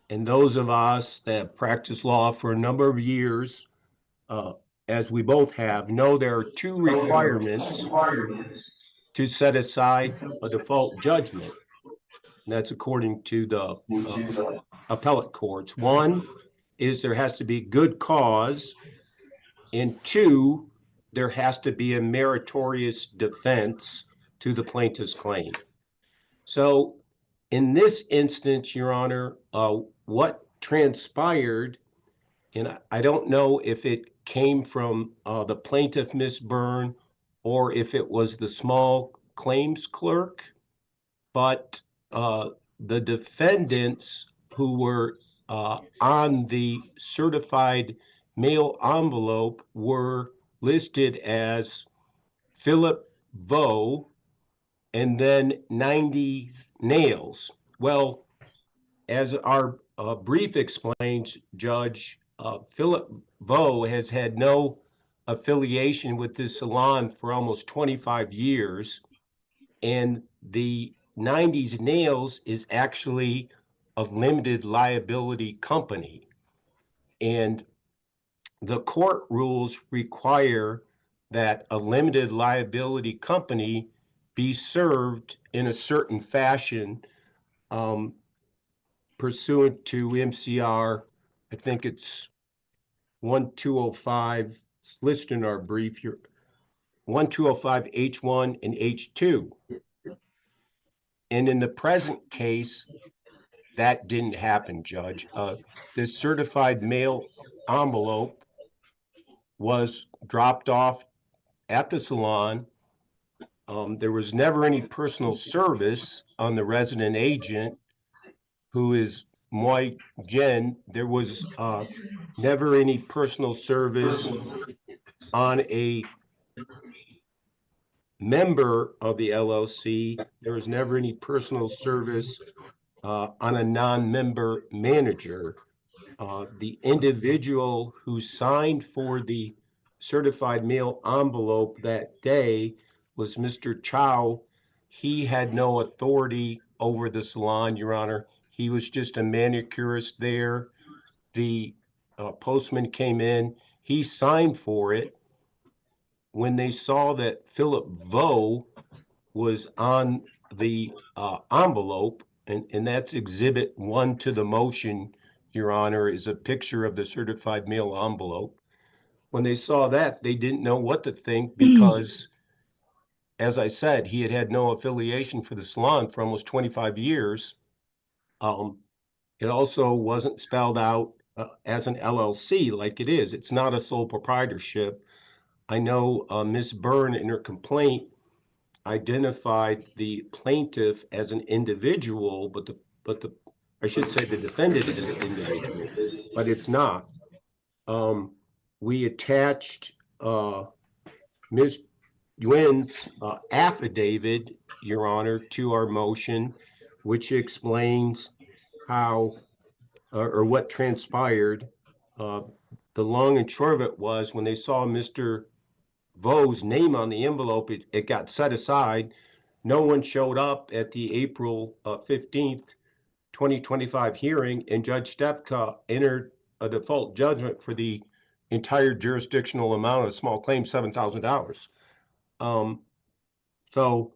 and those of us that practice law for a number of years, as we both have, know there are two requirements to set aside a default judgment. And that's according to the appellate courts. One is there has to be good cause, and two, there has to be a meritorious defense to the plaintiff's claim. So in this instance, Your Honor, what transpired, and I don't know if it came from the plaintiff, Miss Byrne, or if it was the small claims clerk, but the defendants who were on the certified mail envelope were listed as Philip Vo and then 90s Nails. Well, as our brief explains, Judge, Philip Vo has had no affiliation with this salon for almost 25 years. And the 90s Nails is actually a limited liability company. And the court rules require that a limited liability company be served in a certain fashion pursuant to MCR, I think it's 1205, it's listed in our brief here, 1205 H1 and H2. And in the present case, that didn't happen, Judge. This certified mail envelope was dropped off at the salon. There was never any personal service on the resident agent, who is Moi Jen. There was never any personal service on a member of the LLC. There was never any personal service on a non-member manager. The individual who signed for the certified mail envelope that day was Mr. Chow. He had no authority over the salon, Your Honor. He was just a manicurist there. The postman came in, he signed for it. When they saw that Philip Vo was on the envelope, and that's exhibit 1 to the motion, Your Honor, is a picture of the certified mail envelope. When they saw that, they didn't know what to think because, as I said, he had no affiliation for the salon for almost 25 years. It also wasn't spelled out as an LLC like it is. It's not a sole proprietorship. I know Ms. Byrne in her complaint identified the plaintiff as an individual, but I should say the defendant as an individual, but it's not. We attached Ms. Nguyen's affidavit, Your Honor, to our motion, which explains how or what transpired. The long and short of it was when they saw Mr. Vo's name on the envelope, it got set aside. No one showed up at the April 15th, 2025 hearing, and Judge Stepka entered a default judgment for the entire jurisdictional amount of small claim, $7,000. So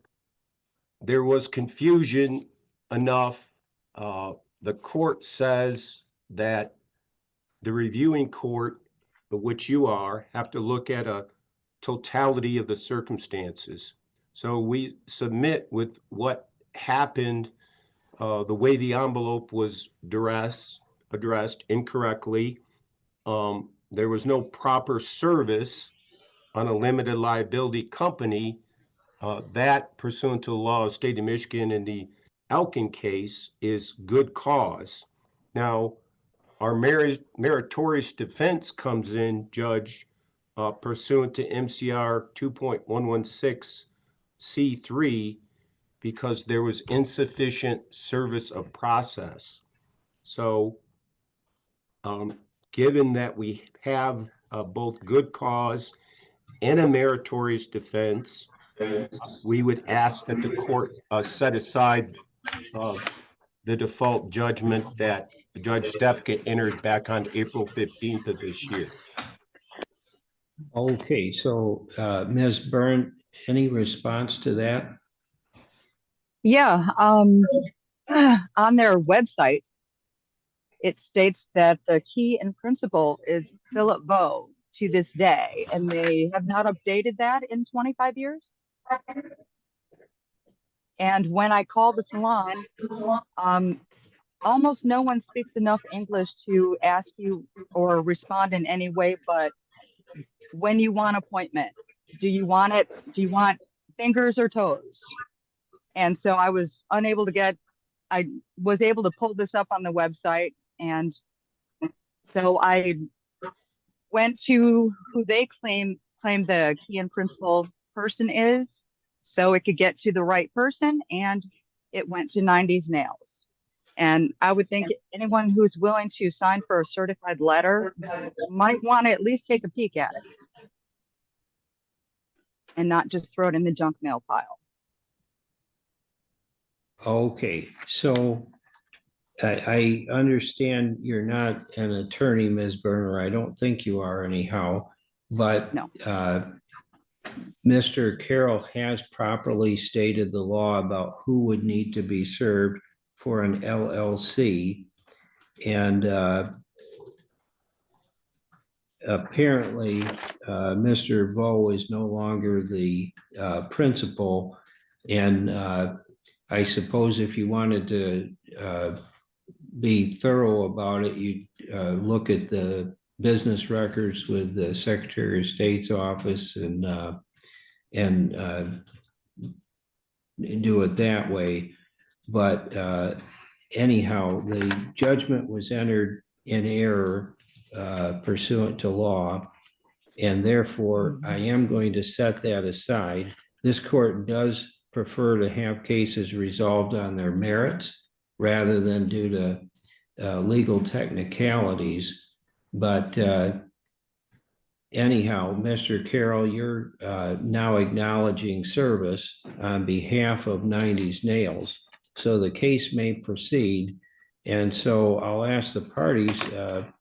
there was confusion enough. The court says that the reviewing court, which you are, have to look at a totality of the circumstances. So we submit with what happened, the way the envelope was addressed incorrectly. There was no proper service on a limited liability company. That, pursuant to the law of the state of Michigan in the Elkin case, is good cause. Now, our meritorious defense comes in, Judge, pursuant to MCR 2.116 C3, because there was insufficient service of process. So given that we have both good cause and a meritorious defense, we would ask that the court set aside the default judgment that Judge Stepka entered back on April 15th of this year. Okay, so Ms. Byrne, any response to that? Yeah, on their website, it states that the key and principal is Philip Vo to this day, and they have not updated that in 25 years. And when I call the salon, almost no one speaks enough English to ask you or respond in any way, but when you want appointment, do you want fingers or toes? And so I was able to pull this up on the website. And so I went to who they claim the key and principal person is, so it could get to the right person, and it went to 90s Nails. And I would think anyone who's willing to sign for a certified letter might want to at least take a peek at it and not just throw it in the junk mail pile. Okay, so I understand you're not an attorney, Ms. Berner. I don't think you are anyhow, but no. Mr. Carroll has properly stated the law about who would need to be served for an LLC. And apparently, Mr. Vo is no longer the principal. And I suppose if you wanted to be thorough about it, you'd look at the business records with the Secretary of State's office and do it that way. But anyhow, the judgment was entered in error pursuant to law, and therefore I am going to set that aside. This court does prefer to have cases resolved on their merits rather than due to legal technicalities. But anyhow, Mr. Carroll, you're now acknowledging service on behalf of 90s Nails, so the case may proceed. And so I'll ask the parties,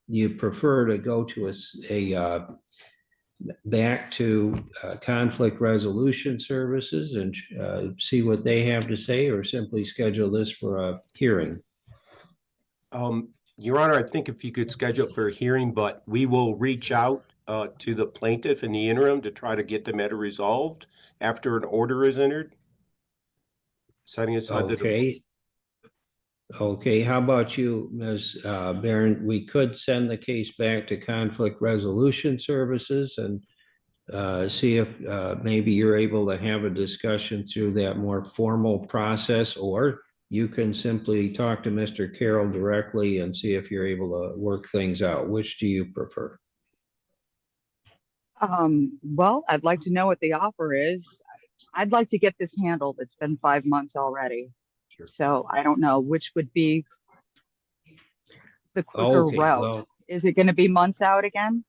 you prefer to go to a back to conflict resolution services and see what they have to say, or simply schedule this for a hearing? Your Honor, I think if you could schedule for a hearing, but we will reach out to the plaintiff in the interim to try to get the matter resolved after an order is entered. Setting aside okay. Okay, how about you, Ms. Barron? We could send the case back to conflict resolution services and see if maybe you're able to have a discussion through that more formal process, or you can simply talk to Mr. Carroll directly and see if you're able to work things out. Which do you prefer? Well, I'd like to know what the offer is. I'd like to get this handled. It's been 5 months already. Sure. So I don't know which would be the quicker route. Well, is it going to be months out again?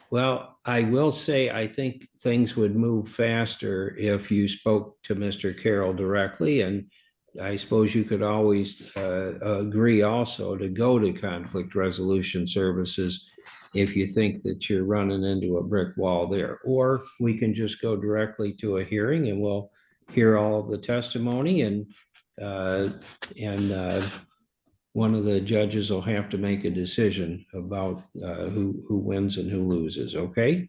Well, I will say, I think things would move faster if you spoke to Mr. Carroll directly, and I suppose you could always agree also to go to conflict resolution services if you think that you're running into a brick wall there. Or we can just go directly to a hearing and we'll hear all of the testimony, and one of the judges will have to make a decision about who wins and who loses, okay?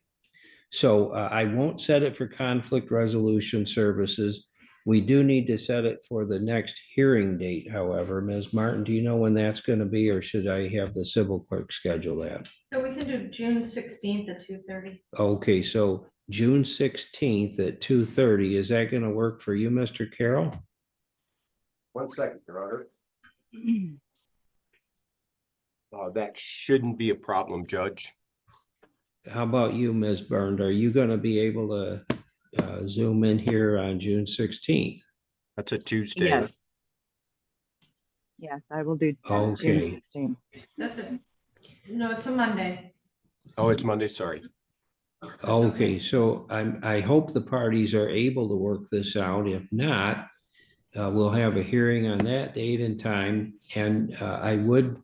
So I won't set it for conflict resolution services. We do need to set it for the next hearing date, however. Ms. Martin, do you know when that's going to be, or should I have the civil clerk schedule that? No, we can do June 16th at 2:30. Okay, so June 16th at 2:30. Is that going to work for you, Mr. Carroll? 1 second, Your Honor. That shouldn't be a problem, Judge. How about you, Ms. Byrne? Are you going to be able to Zoom in here on June 16th? That's a Tuesday. Yes. Yes, I will do June 16th. No, it's a Monday. Oh, it's Monday, sorry. Okay, so I hope the parties are able to work this out. If not, we'll have a hearing on that date and time, and I would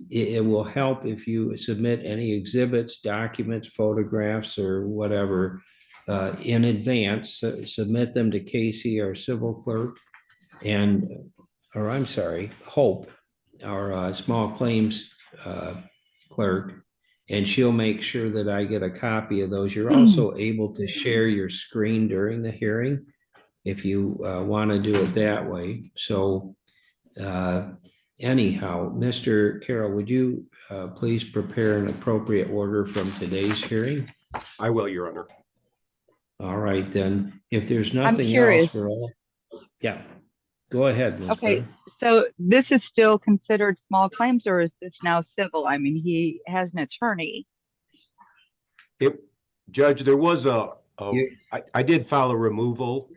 it will help if you submit any exhibits, documents, photographs, or whatever in advance. Submit them to Casey, our civil clerk, and, or I'm sorry, Hope, our small claims clerk, and she'll make sure that I get a copy of those. You're also able to share your screen during the hearing if you want to do it that way. So anyhow, Mr. Carroll, would you please prepare an appropriate order from today's hearing? I will, Your Honor. All right, then, if there's I'm nothing else curious. for all, yeah, go ahead, Ms. Okay, Byrne. so this is still considered small claims, or is this now civil? I mean, he has an attorney. Judge, there was I did file a removal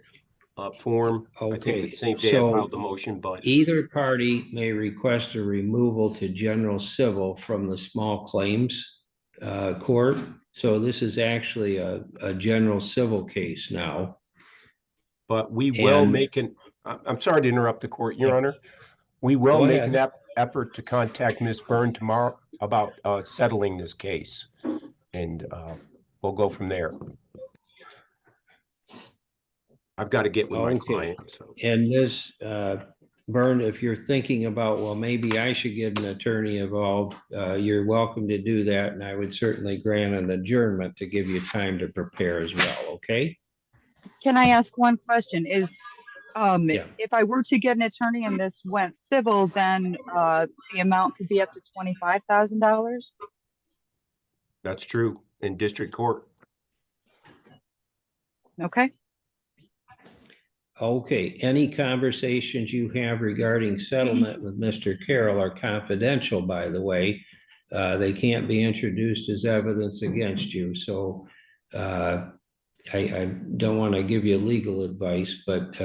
form. I think Okay, the same day I so filed the motion, but either party may request a removal to general civil from the small claims court. So this is actually a general civil case now. but we will And- make I'm sorry to interrupt the court, Your Honor. We will Go make ahead. an effort to contact Ms. Byrne tomorrow about settling this case. And we'll go from there. I've got to get with my client. So. And this, Byrne, if you're thinking about, well, maybe I should get an attorney involved, you're welcome to do that. And I would certainly grant an adjournment to give you time to prepare as well, okay? Can I ask one question? Is Yeah. if I were to get an attorney and this went civil, then the amount could be up to $25,000? That's true in district court. Okay. Okay, any conversations you have regarding settlement with Mr. Carroll are confidential, by the way. They can't be introduced as evidence against you, so I don't want to give you legal advice, but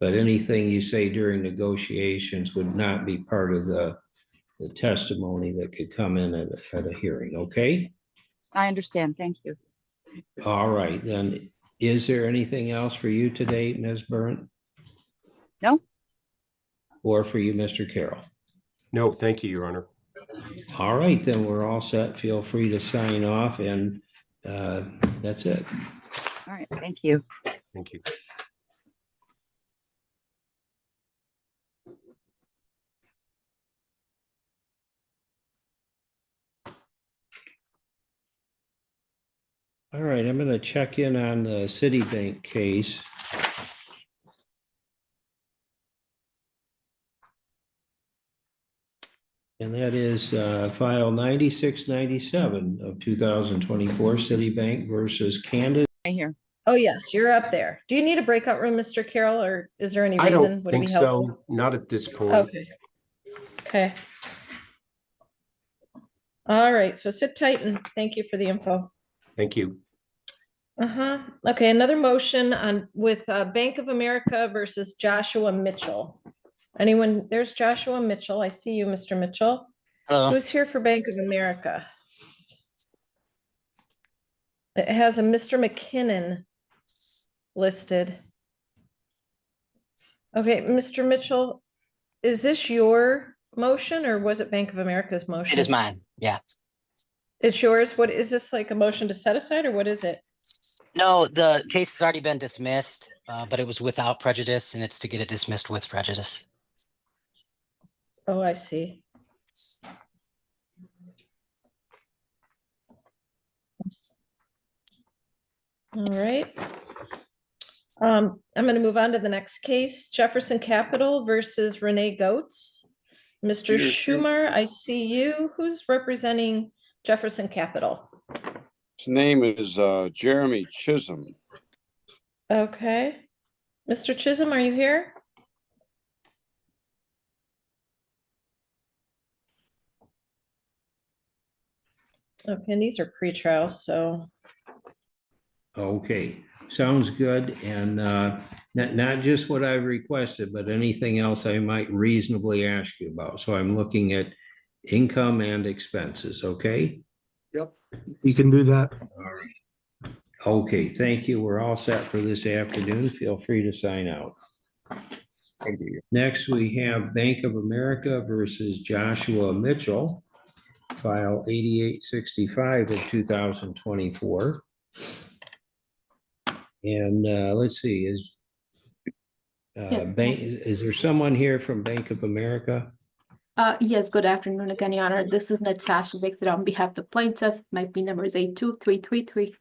anything you say during negotiations would not be part of the testimony that could come in at a hearing, okay? I understand. Thank you. All right, then, is there anything else for you today, Ms. Byrne? No. Or for you, Mr. Carroll? No, thank you, Your Honor. All right, then we're all set. Feel free to sign off, and that's it. All right. Thank you. Thank you. All right, I'm going to check in on the Citibank case. And that is file 9697 of 2024, Citibank versus Candace. Right here. Oh, yes, you're up there. Do you need a breakout room, Mr. Carroll, or is there any I reason? don't Would it think be helpful? so. Not at this point. Okay. Okay. All right, so sit tight and thank you for the info. Thank you. Okay, another motion on with Bank of America versus Joshua Mitchell. Anyone? There's Joshua Mitchell. I see you, Mr. Mitchell. Hello. Who's here for Bank of America? It has a Mr. McKinnon listed. Okay, Mr. Mitchell, is this your motion or was it Bank of America's motion? It is mine. Yeah. It's yours. What is this, like a motion to set aside or what is it? No, the case has already been dismissed, but it was without prejudice, and it's to get it dismissed with prejudice. Oh, I see. All right. I'm going to move on to the next case, Jefferson Capital versus Renee Goetz. Mr. Schumer, I see you. Who's representing Jefferson Capital? His name is Jeremy Chisholm. Okay. Mr. Chisholm, are you here? Okay, and these are pre-trials, so. Okay, sounds good. And not just what I've requested, but anything else I might reasonably ask you about. So I'm looking at income and expenses, okay? Yep, you can do that. All right. Okay, thank you. We're all set for this afternoon. Feel free to sign out. Thank you. Next, we have Bank of America versus Joshua Mitchell, file 8865 of 2024. And let's see, is Yes. Bank, is there someone here from Bank of America? Yes, good afternoon again, Your Honor. This is Natasha Dixit on behalf of the plaintiff. My P number is 82333.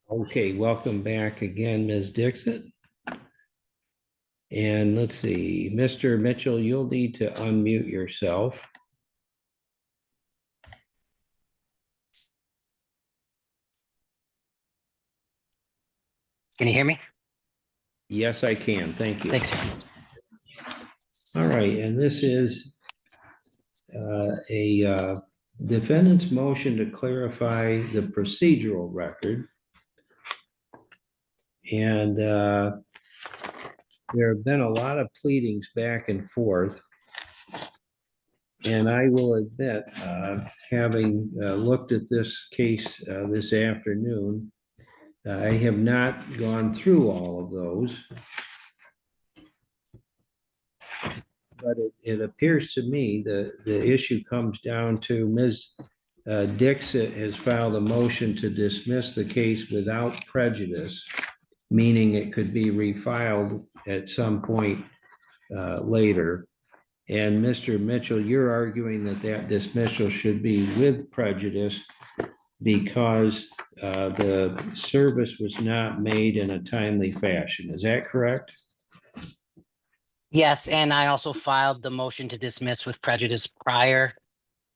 Okay, welcome back again, Ms. Dixit. And let's see, Mr. Mitchell, you'll need to unmute yourself. Can you hear me? Yes, I can. Thank you. Thanks. All right, and this is a defendant's motion to clarify the procedural record. And there have been a lot of pleadings back and forth. And I will admit, having looked at this case this afternoon, I have not gone through all of those. But it appears to me that the issue comes down to Ms. Dixit has filed a motion to dismiss the case without prejudice, meaning it could be refiled at some point later. And Mr. Mitchell, you're arguing that that dismissal should be with prejudice because the service was not made in a timely fashion. Is that correct? Yes, and I also filed the motion to dismiss with prejudice prior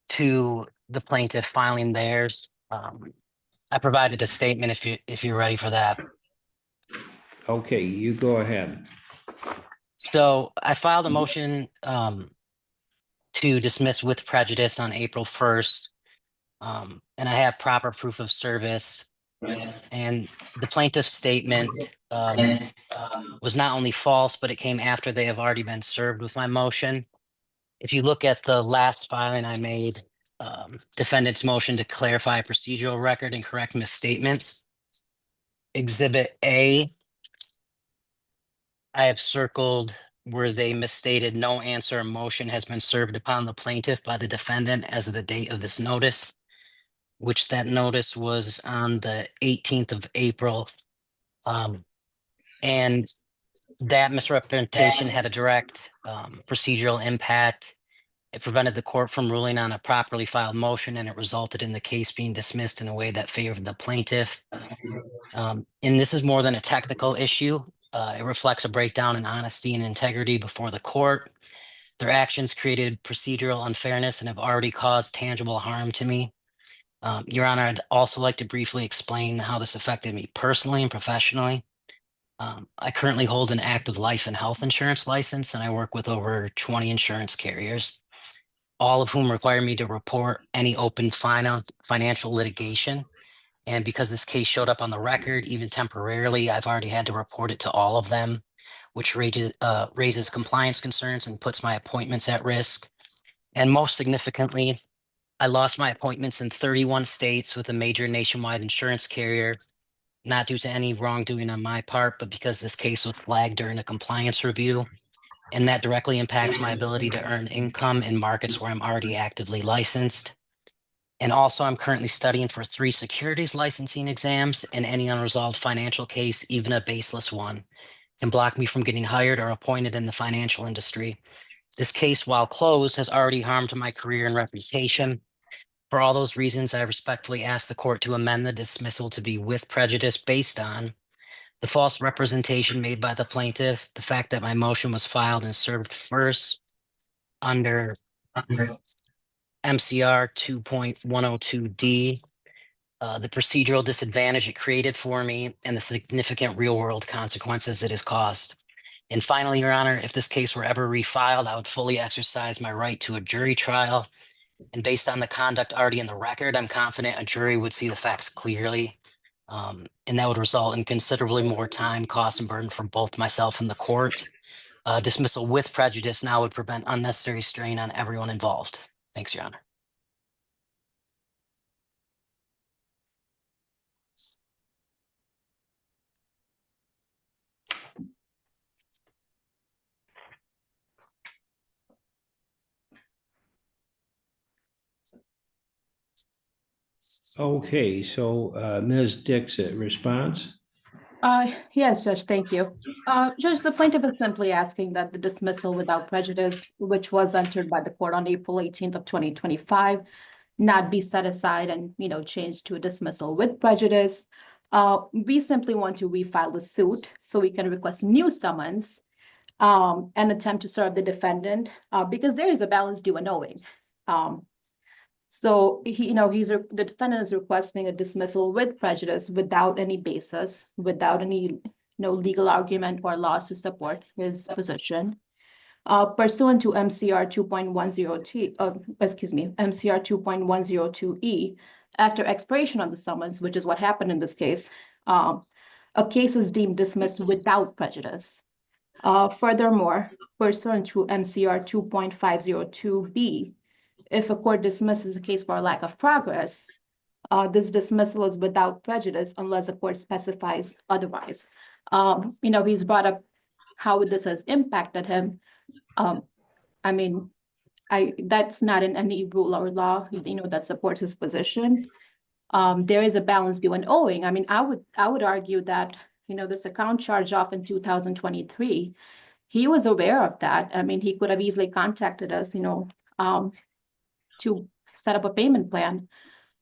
to the plaintiff filing theirs. I provided a statement if you're ready for that. Okay, you go ahead. So I filed a motion to dismiss with prejudice on April 1st. And I have proper proof of service. And the plaintiff's statement was not only false, but it came after they have already been served with my motion. If you look at the last filing I made, defendant's motion to clarify procedural record and correct misstatements, Exhibit A, I have circled where they misstated no answer or motion has been served upon the plaintiff by the defendant as of the date of this notice, which that notice was on the 18th of April. And that misrepresentation had a direct procedural impact. It prevented the court from ruling on a properly filed motion, and it resulted in the case being dismissed in a way that favored the plaintiff. And this is more than a technical issue. It reflects a breakdown in honesty and integrity before the court. Their actions created procedural unfairness and have already caused tangible harm to me. Your Honor, I'd also like to briefly explain how this affected me personally and professionally. I currently hold an active life and health insurance license, and I work with over 20 insurance carriers, all of whom require me to report any open financial litigation. And because this case showed up on the record, even temporarily, I've already had to report it to all of them, which raises compliance concerns and puts my appointments at risk. And most significantly, I lost my appointments in 31 states with a major nationwide insurance carrier, not due to any wrongdoing on my part, but because this case was flagged during a compliance review. And that directly impacts my ability to earn income in markets where I'm already actively licensed. And also, I'm currently studying for 3 securities licensing exams, and any unresolved financial case, even a baseless one, can block me from getting hired or appointed in the financial industry. This case, while closed, has already harmed my career and reputation. For all those reasons, I respectfully ask the court to amend the dismissal to be with prejudice based on the false representation made by the plaintiff, the fact that my motion was filed and served first under MCR 2.102D, the procedural disadvantage it created for me, and the significant real-world consequences it has caused. And finally, Your Honor, if this case were ever refiled, I would fully exercise my right to a jury trial. And based on the conduct already in the record, I'm confident a jury would see the facts clearly. And that would result in considerably more time, cost, and burden for both myself and the court. Dismissal with prejudice now would prevent unnecessary strain on everyone involved. Thanks, Your Honor. Okay, so Ms. Dixit, response? Yes, Judge, thank you. Judge, the plaintiff is simply asking that the dismissal without prejudice, which was entered by the court on April 18th of 2025, not be set aside and, changed to a dismissal with prejudice. We simply want to refile the suit so we can request new summons and attempt to serve the defendant because there is a balance due and owing. So the defendant is requesting a dismissal with prejudice without any basis, without any legal argument or laws to support his position. Pursuant to MCR 2.10T, MCR 2.102E, after expiration of the summons, which is what happened in this case, a case is deemed dismissed without prejudice. Furthermore, pursuant to MCR 2.502B, if a court dismisses a case for lack of progress, this dismissal is without prejudice unless the court specifies otherwise. He's brought up how this has impacted him. That's not in any rule or law, that supports his position. There is a balance due and owing. I would argue that, this account charged off in 2023, he was aware of that. He could have easily contacted us, to set up a payment plan.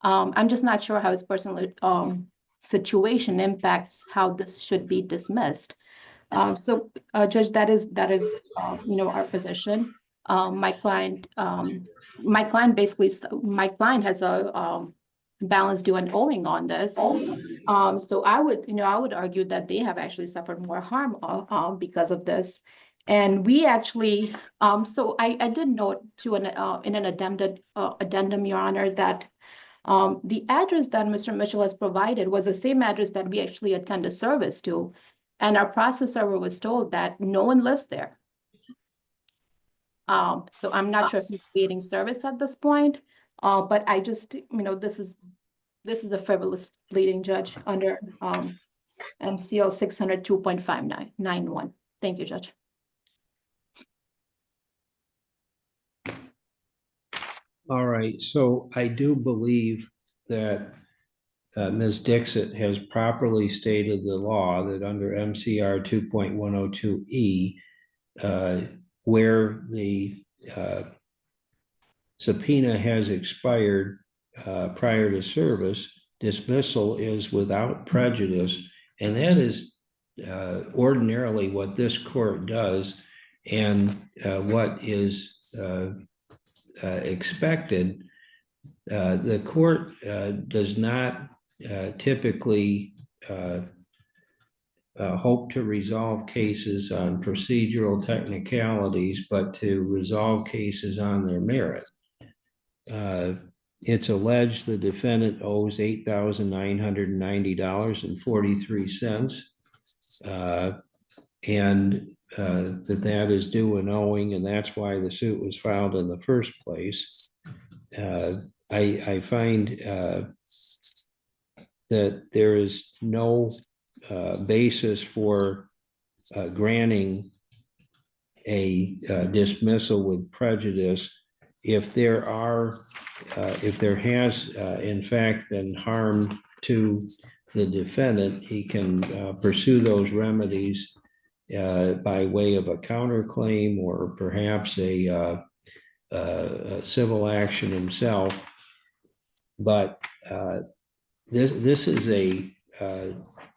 I'm just not sure how his personal situation impacts how this should be dismissed. Judge, that is our position. My client has a balance due and owing on this. So I would argue that they have actually suffered more harm because of this. And we actually, so I did note to in an addendum, Your Honor, that the address that Mr. Mitchell has provided was the same address that we actually attend a service to. And our process server was told that no one lives there. So I'm not sure if he's creating service at this point, but I just, this is a frivolous pleading, Judge, under MCL 602.591. Thank you, Judge. All right, so I do believe that Ms. Dixit has properly stated the law that under MCR 2.102E, where the subpoena has expired prior to service, dismissal is without prejudice, and that is ordinarily what this court does and what is expected. The court does not typically hope to resolve cases on procedural technicalities, but to resolve cases on their merit. It's alleged the defendant owes $8,990.43, and that is due and owing, and that's why the suit was filed in the first place. I find that there is no basis for granting a dismissal with prejudice if there has in fact been harm to the defendant. He can pursue those remedies by way of a counterclaim or perhaps a civil action himself. But this is a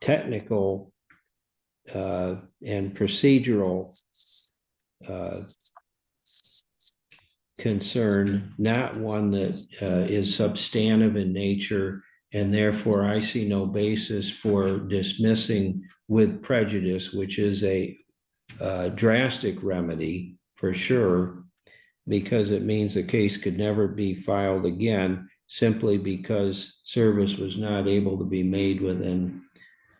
technical and procedural concern, not one that is substantive in nature, and therefore I see no basis for dismissing with prejudice, which is a drastic remedy for sure, because it means the case could never be filed again simply because service was not able to be made within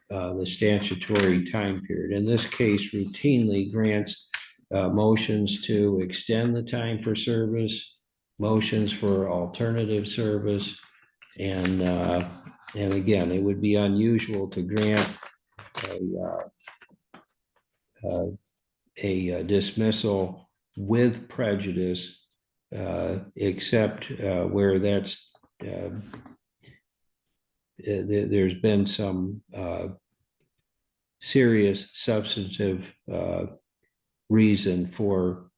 the statutory time period. In this case, routinely grants motions to extend the time for service, motions for alternative service, and again, it would be unusual to grant a dismissal with prejudice, except where that's there's been some serious substantive reason for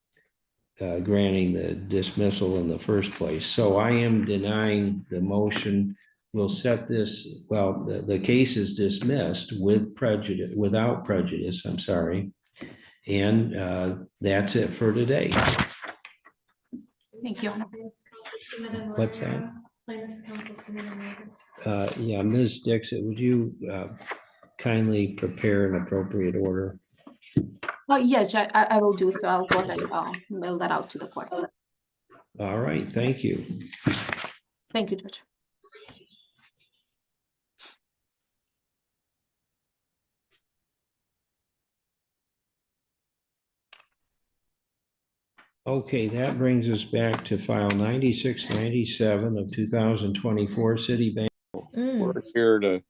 granting the dismissal in the first place. So I am denying the motion. We'll set this, well, the case is dismissed with prejudice, without prejudice, I'm sorry. And that's it for today. Thank you. What's that? Yeah, Ms. Dixon, would you kindly prepare an appropriate order? Oh, yeah, Judge, I will do so. I'll go ahead and mail that out to the court. All right, thank you. Thank you, Judge. Okay, that brings us back to file 9697 of 2024 Citibank. We're here to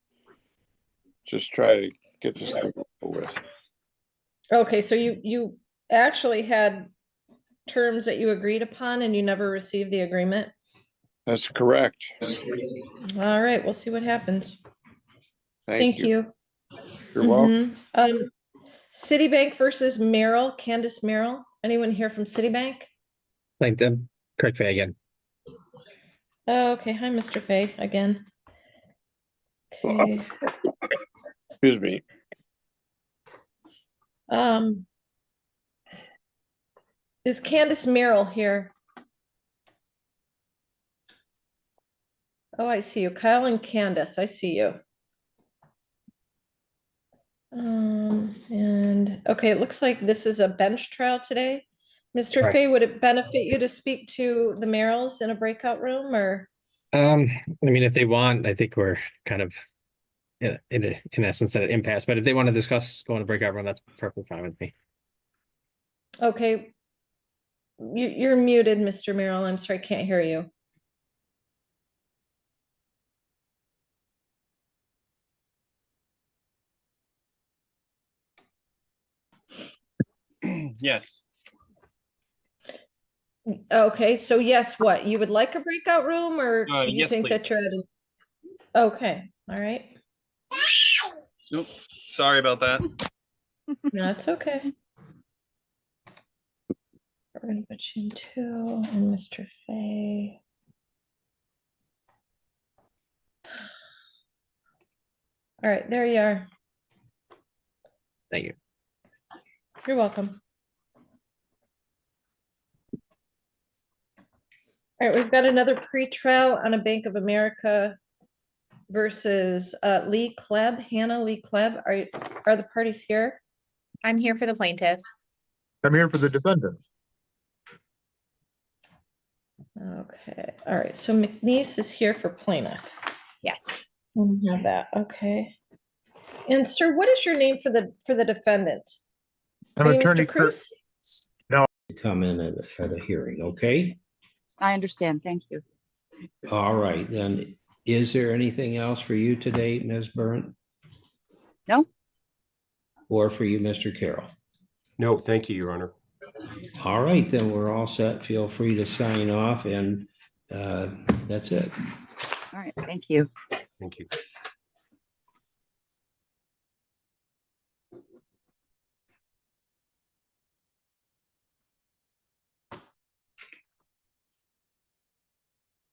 just try to get this thing over with. Okay, so you actually had terms that you agreed upon and you never received the agreement? That's correct. All right, we'll see what happens. Thank you. You're welcome. Citibank versus Merrill, Candace Merrill. Anyone here from Citibank? Plaintiff, Craig Fay again. Okay, hi, Mr. Fay again. Okay. Excuse me. Is Candace Merrill here? Oh, I see you. Kyle and Candace, I see you. And okay, it looks like this is a bench trial today. Mr. Right. Fay, would it benefit you to speak to the Merrills in a breakout room or? I mean, if they want, I think we're kind of in essence at an impasse, but if they want to discuss going to breakout room, that's perfectly fine with me. Okay. You're muted, Mr. Merrill. I'm sorry, I can't hear you. Yes. Okay, so yes, what? You would like a breakout room or you Yes, think that please. you're at a... Okay, all right. Nope. Sorry about that. No, it's okay. We're gonna put you in two and Mr. Fay. All right, there you are. Thank you. You're welcome. All right, we've got another pre-trial on a Bank of America versus Lee Klebb. Hannah Lee Klebb, are the parties here? I'm here for the plaintiff. I'm here for the defendant. Okay, all right, so McNeese is here for plaintiff. Yes. We have that, okay. And sir, what is your name for the defendant? I'm Are you attorney Mr. Cruz? No. Come in at a hearing, okay? I understand. Thank you. All right, then, is there anything else for you today, Ms. Burnt? No. Or for you, Mr. Carroll? No, thank you, Your Honor. All right, then we're all set. Feel free to sign off and that's it. All right. Thank you. Thank you.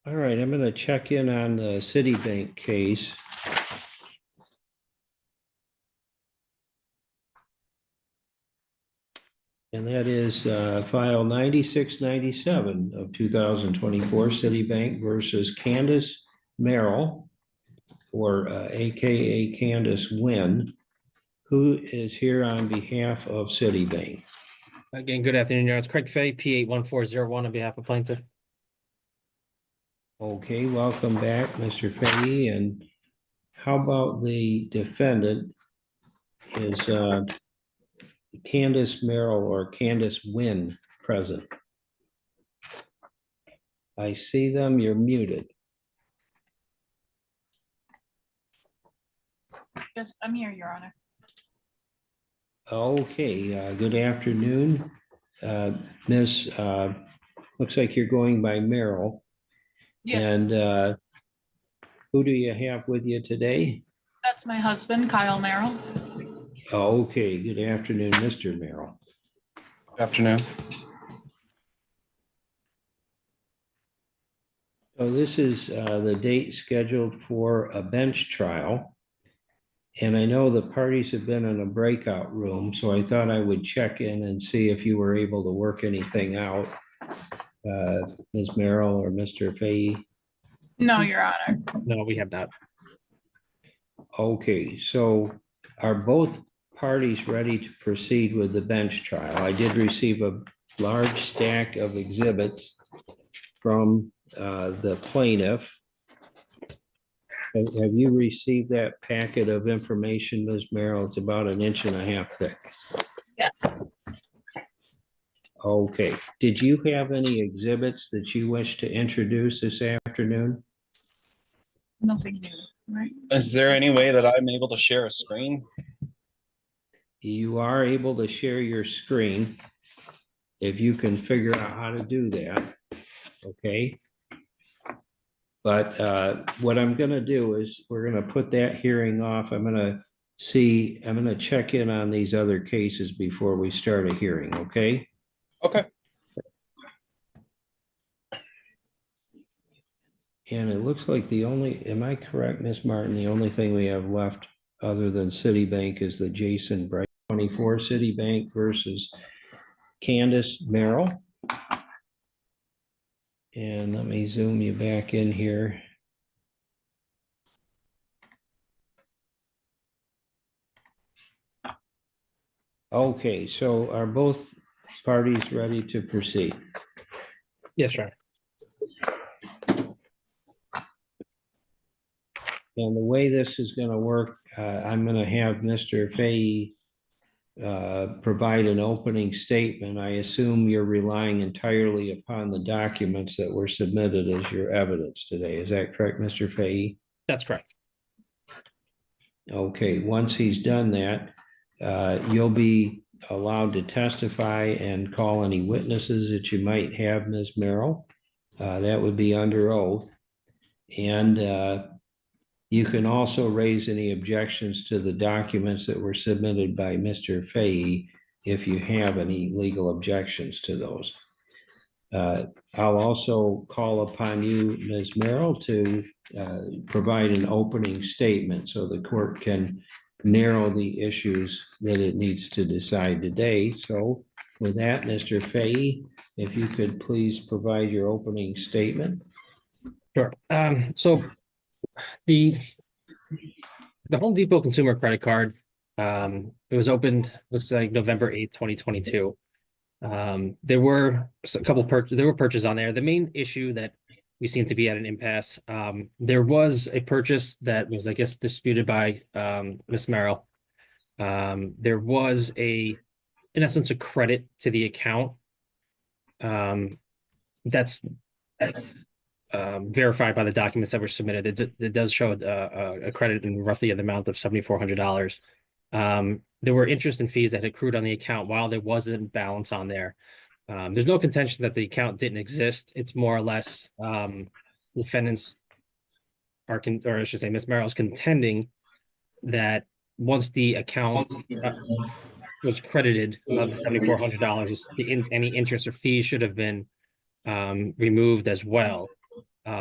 All right, I'm going to check in on the Citibank case. And that is file 9697 of 2024 Citibank versus Candace Merrill, or AKA Candace Wynn, who is here on behalf of Citibank. Again, good afternoon, Your Honor. It's Craig Fay, P81401 on behalf of plaintiff. Okay, welcome back, Mr. Fahey. And how about the defendant is Candace Merrill or Candace Wynn present? I see them, you're muted. Yes, I'm here, Your Honor. Okay, good afternoon. Miss, looks like you're going by Merrill. Yes. And who do you have with you today? That's my husband, Kyle Merrill. Okay, good afternoon, Mr. Merrill. Afternoon. So this is the date scheduled for a bench trial. And I know the parties have been in a breakout room, so I thought I would check in and see if you were able to work anything out. Ms. Merrill or Mr. Fahey? No, Your Honor. No, we have not. Okay, so are both parties ready to proceed with the bench trial? I did receive a large stack of exhibits from the plaintiff. Have you received that packet of information, Ms. Merrill? It's about 1.5 inches thick. Yes. Okay, did you have any exhibits that you wish to introduce this afternoon? Nothing new, right? Is there any way that I'm able to share a screen? You are able to share your screen if you can figure out how to do that, okay? But what I'm gonna do is we're gonna put that hearing off. I'm gonna check in on these other cases before we start a hearing, okay? Okay. And it looks like am I correct, Ms. Martin, the only thing we have left other than Citibank is the Jason Bright 24 Citibank versus Candace Merrill. And let me zoom you back in here. Okay, so are both parties ready to proceed? Yes, sir. And the way this is going to work, I'm going to have Mr. Fahey provide an opening statement. I assume you're relying entirely upon the documents that were submitted as your evidence today. Is that correct, Mr. Fahey? That's correct. Okay, once he's done that, you'll be allowed to testify and call any witnesses that you might have, Ms. Merrill. That would be under oath. And you can also raise any objections to the documents that were submitted by Mr. Fahey if you have any legal objections to those. I'll also call upon you, Ms. Merrill, to provide an opening statement so the court can narrow the issues that it needs to decide today. So with that, Mr. Fahey, if you could please provide your opening statement. Sure. So the Home Depot consumer credit card, it was opened, looks like November 8th, 2022. There were a couple purchases on there. The main issue that we seem to be at an impasse, there was a purchase that was, I guess, disputed by Ms. Merrill. There was in essence, a credit to the account. That's verified by the documents that were submitted. It does show a credit in roughly the amount of $7,400. There were interest and fees that had accrued on the account while there wasn't balance on there. There's no contention that the account didn't exist. It's more or less defendants are, or I should say, Ms. Merrill's contending that once the account was credited of the $7,400, any interest or fees should have been removed as well,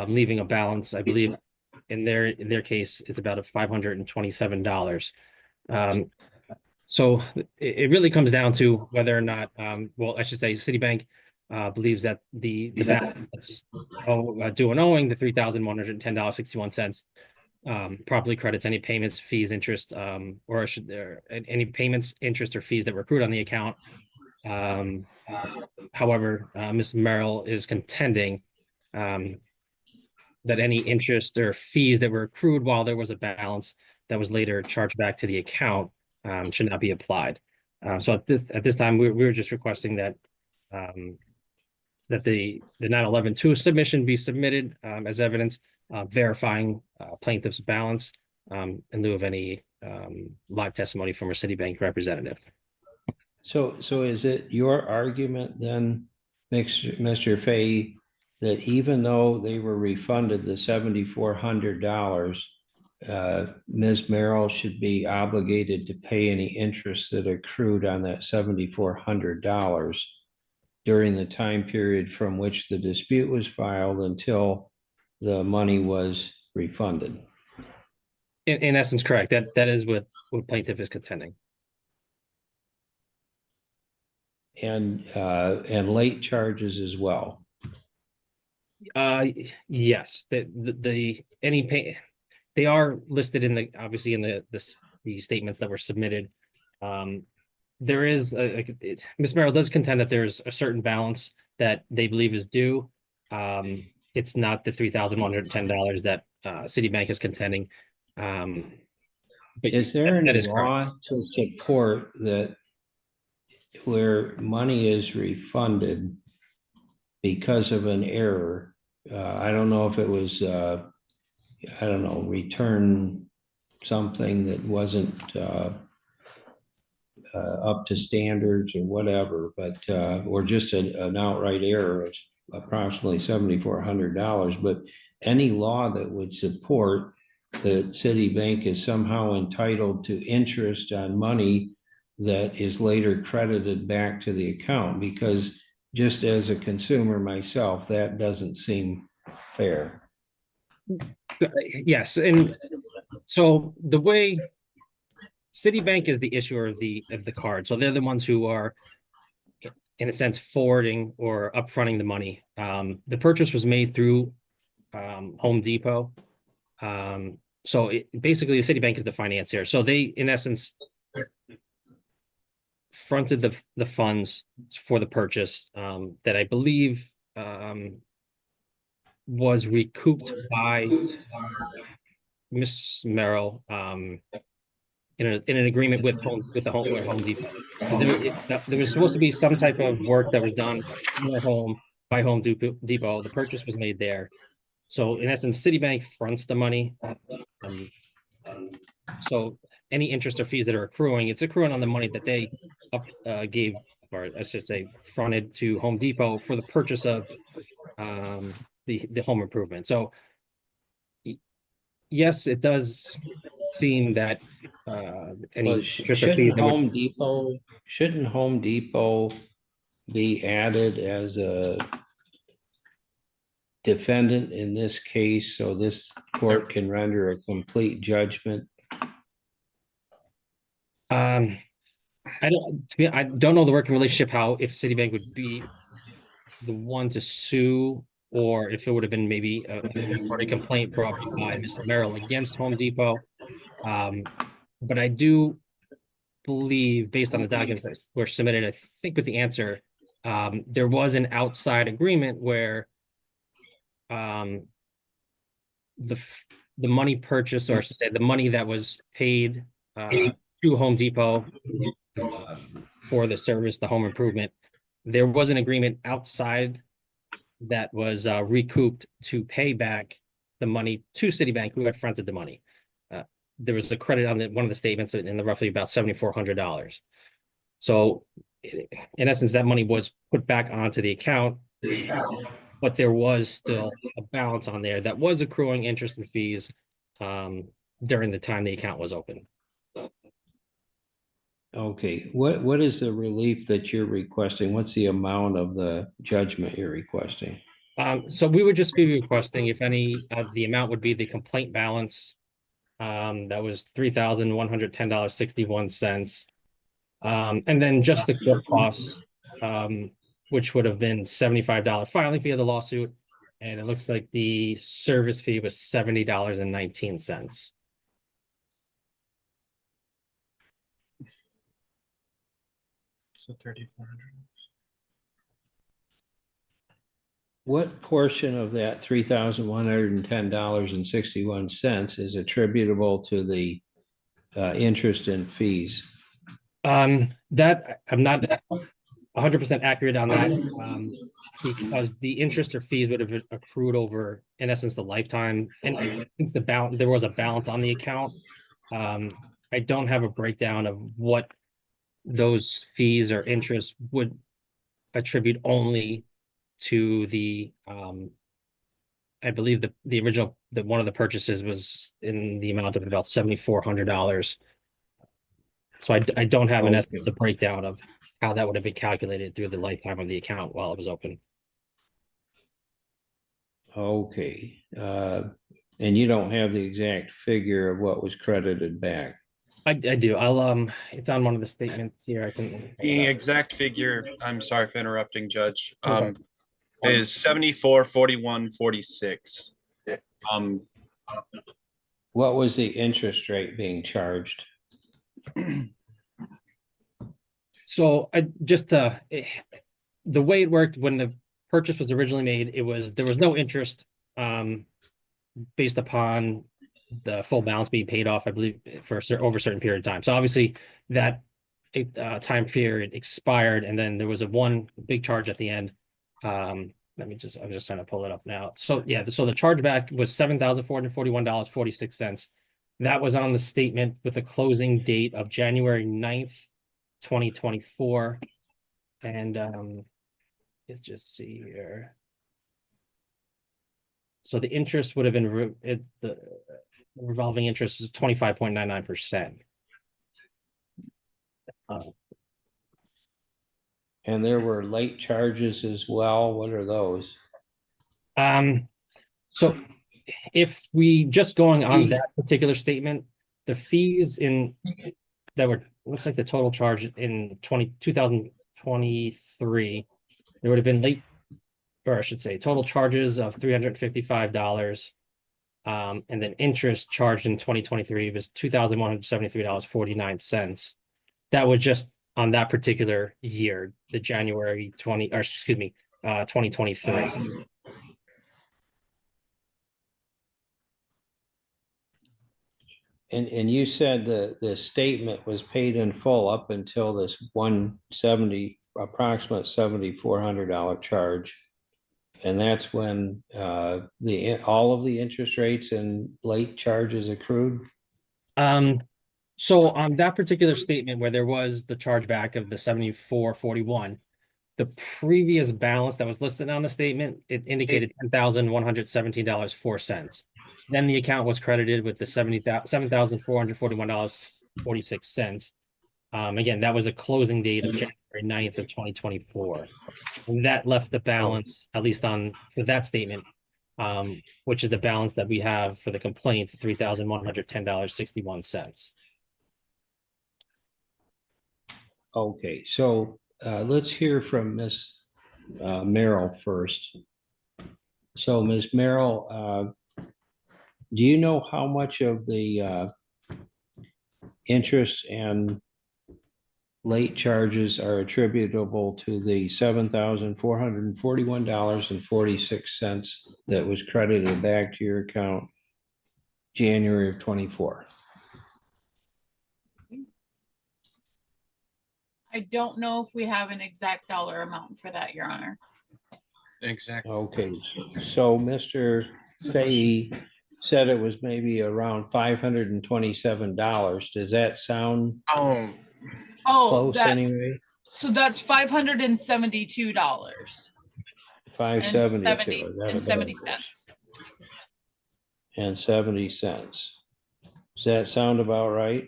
leaving a balance, I believe, in their case, is about $527. So it really comes down to whether or not, well, I should say, Citibank believes that the balance due and owing, the $3,110.61, properly credits any payments, fees, interest, or any payments, interest, or fees that were accrued on the account. However, Ms. Merrill is contending that any interest or fees that were accrued while there was a balance that was later charged back to the account should not be applied. So at this time, we were just requesting that that the 9/11/2 submission be submitted as evidence, verifying plaintiff's balance in lieu of any live testimony from a Citibank representative. So is it your argument then, Mr. Fahey, that even though they were refunded the $7,400, Ms. Merrill should be obligated to pay any interest that accrued on that $7,400 during the time period from which the dispute was filed until the money was refunded. In essence, correct. That is what plaintiff is contending. And late charges as well. Yes, any pay, they are listed in the, obviously in the statements that were submitted. There is Ms. Merrill does contend that there's a certain balance that they believe is due. It's not the $3,110 that Citibank is contending. But is there any is law correct. to support that where money is refunded because of an error? I don't know if it was, I don't know, return something that wasn't up to standards or whatever, but or just an outright error of approximately $7,400. But any law that would support that Citibank is somehow entitled to interest on money that is later credited back to the account, because just as a consumer myself, that doesn't seem fair. Yes, and so the way Citibank is the issuer of the card, so they're the ones who are, in a sense, forwarding or upfronting the money. The purchase was made through Home Depot. So basically, the Citibank is the financier. So they, in essence, fronted the funds for the purchase that I believe was recouped by Miss Merrill in an agreement with Home Depot. There was supposed to be some type of work that was done in their home by Home Depot. The purchase was made there. So in essence, Citibank fronts the money. So any interest or fees that are accruing, it's accruing on the money that they gave, or I should say, fronted to Home Depot for the purchase of the home improvement. So yes, it does seem that any interest or fees shouldn't Home Depot be added as a defendant in this case, so this court can render a complete judgment? I don't know the working relationship, how if Citibank would be the one to sue, or if it would have been maybe a third-party complaint brought by Mr. Merrill against Home Depot. But I do believe, based on the documents that were submitted, I think with the answer, there was an outside agreement where the money purchased, or I should say the money that was paid to Home Depot for the service, the home improvement, there was an agreement outside that was recouped to pay back the money to Citibank, who had fronted the money. There was a credit on one of the statements in the roughly about $7,400. So in essence, that money was put back onto the account, but there was still a balance on there that was accruing interest and fees during the time the account was open. Okay, what is the relief that you're requesting? What's the amount of the judgment you're requesting? So we would just be requesting, if any, the amount would be the complaint balance. That was $3,110.61. And then just the court costs, which would have been $75 filing fee of the lawsuit. And it looks like the service fee was $70.19. So 3,400. What portion of that $3,110.61 is attributable to the interest and fees? That I'm not 100% accurate on that, because the interest or fees would have accrued over, in essence, the lifetime. And since there was a balance on the account, I don't have a breakdown of what those fees or interest would attribute only to the I believe the original, one of the purchases was in the amount of about $7,400. So I don't have in essence the breakdown of how that would have been calculated through the lifetime of the account while it was open. Okay, and you don't have the exact figure of what was credited back? I do. It's on one of the statements here. I can. The exact figure, I'm sorry for interrupting, Judge, Okay. is 74.41.46. What was the interest rate being charged? So the way it worked when the purchase was originally made, there was no interest based upon the full balance being paid off, I believe, for over a certain period of time. So obviously that time period expired, and then there was one big charge at the end. I'm just trying to pull it up now. So yeah, so the chargeback was $7,441.46. That was on the statement with a closing date of January 9th, 2024. And let's just see here. So the interest would have been the revolving interest is 25.99%. And there were late charges as well. What are those? So if we just going on that particular statement, the fees looks like the total charge in 2023, there would have been late, or I should say total charges of $355. And then interest charged in 2023 was $2,173.49. That was just on that particular year, the 2023. And you said the statement was paid in full up until this approximate $7,400 charge. And that's when all of the interest rates and late charges accrued? So on that particular statement where there was the chargeback of the 74.41, the previous balance that was listed on the statement, it indicated $10,117.04. Then the account was credited with the $7,441.46. Again, that was a closing date of January 9th of 2024. And that left the balance, at least for that statement, which is the balance that we have for the complaint, $3,110.61. Okay, so let's hear from Ms. Merrill first. So Ms. Merrill, do you know how much of the interest and late charges are attributable to the $7,441.46 that was credited back to your account January of 24? I don't know if we have an exact dollar amount for that, Your Honor. Exactly. Okay, so Mr. Fahey said it was maybe around $527. Does that sound close anyway? So that's $572 $572. and 70 cents. And 70 cents. Does that sound about right?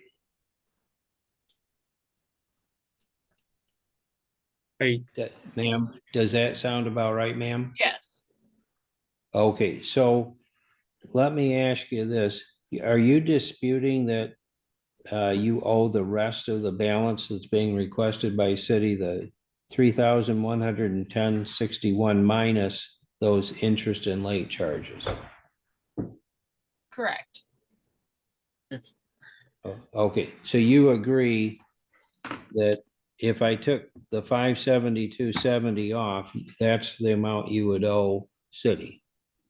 Ma'am, does that sound about right, ma'am? Yes. Okay, so let me ask you this. Are you disputing that you owe the rest of the balance that's being requested by city, the $3,110.61 minus those interest and late charges? Correct. Okay, so you agree that if I took the $572.70 off, that's the amount you would owe city?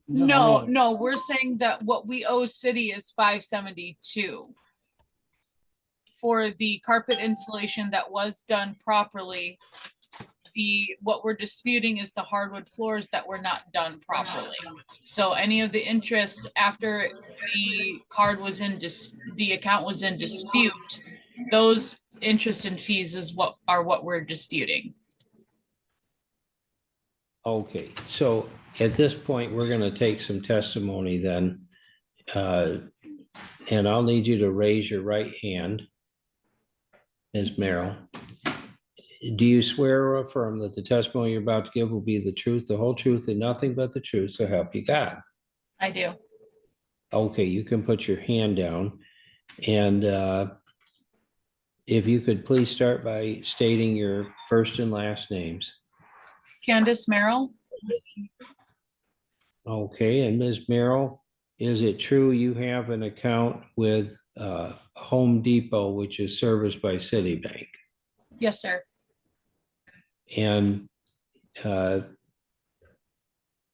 No, we're saying that what we owe city is $572 for the carpet installation that was done properly. What we're disputing is the hardwood floors that were not done properly. So any of the interest after the account was in dispute, those interest and fees is what we're disputing. Okay, so at this point, we're gonna take some testimony then. And I'll need you to raise your right hand. Ms. Merrill. Do you swear or affirm that the testimony you're about to give will be the truth, the whole truth, and nothing but the truth, so help you God? I do. Okay, you can put your hand down. And if you could please start by stating your first and last names. Candace Merrill? Okay, and Ms. Merrill, is it true you have an account with Home Depot, which is serviced by Citibank? Yes, sir. And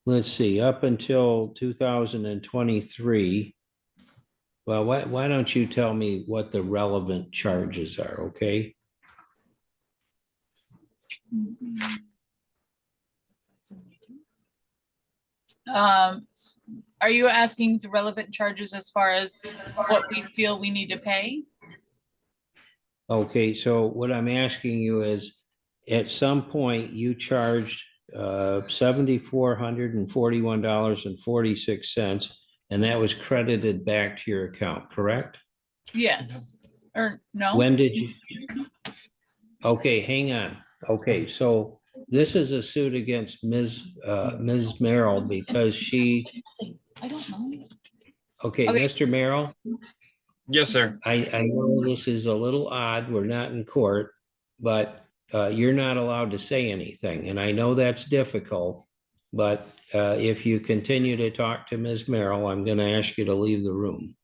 let's see, up until 2023, well, why don't you tell me what the relevant charges are, okay? Are you asking the relevant charges as far as what we feel we need to pay? Okay, so what I'm asking you is, at some point you charged $7,441.46, and that was credited back to your account, correct? Yes, or no? When did you? Okay, hang on. Okay, so this is a suit against Ms. Merrill because she, I don't know. okay, Okay. Mr. Merrill, Yes, sir. I know this is a little odd. We're not in court, but you're not allowed to say anything. And I know that's difficult, but if you continue to talk to Ms. Merrill, I'm going to ask you to leave the room.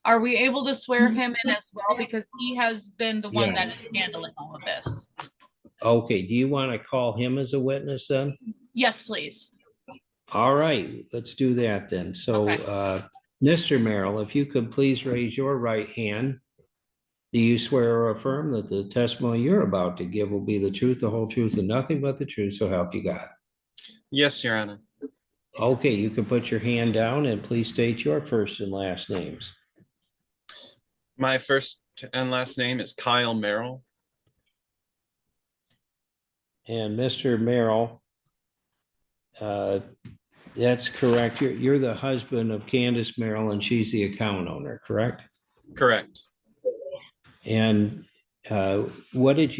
Are we able to swear him in as well? Because he has been the one Yeah. that is handling all of this. Okay, do you want to call him as a witness then? Yes, please. All right, let's do that then. So, Mr. Merrill, if you could please raise your right hand. Do you swear or affirm that the testimony you're about to give will be the truth, the whole truth, and nothing but the truth, so help you God? Yes, Your Honor. Okay, you can put your hand down and please state your first and last names. My first and last name is Kyle Merrill. And Mr. Merrill, that's correct. You're the husband of Candace Merrill and she's the account owner, correct? Correct. And what was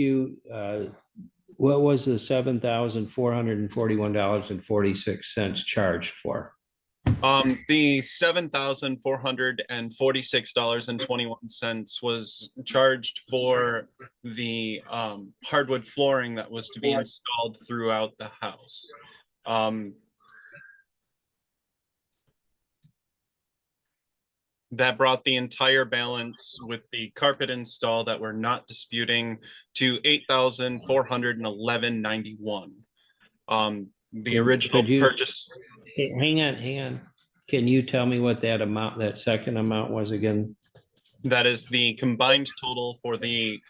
the $7,441.46 charged for? The $7,446.21 was charged for the hardwood flooring that was to be installed throughout the house. That brought the entire balance with the carpet install that we're not disputing to $8,411.91. The original purchase. Hang on. Can you tell me what that amount, that second amount was again? That is the combined total for the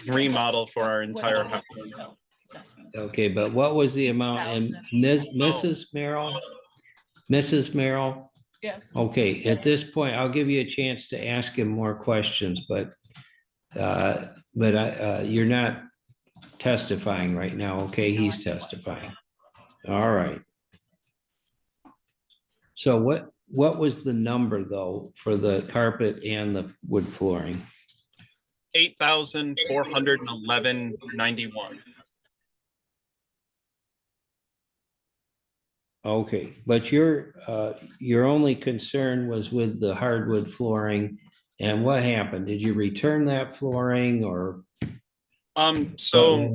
remodel for our entire house. Okay, but what was the amount? And Mrs. Merrill? Mrs. Merrill? Yes. Okay, at this point, I'll give you a chance to ask him more questions, but you're not testifying right now, okay? He's testifying. All right. So what was the number though for the carpet and the wood flooring? $8,411.91. Okay, but your only concern was with the hardwood flooring, and what happened? Did you return that flooring or? So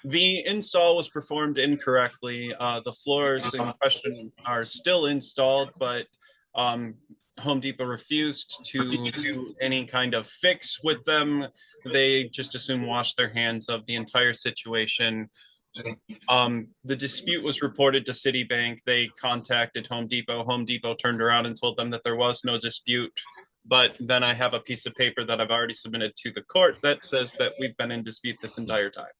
the install was performed incorrectly. The floors in question are still installed, but Home Depot refused to do any kind of fix with them. They just assumed wash their hands of the entire situation. The dispute was reported to Citibank. They contacted Home Depot. Home Depot turned around and told them that there was no dispute. But then I have a piece of paper that I've already submitted to the court that says that we've been in dispute this entire time.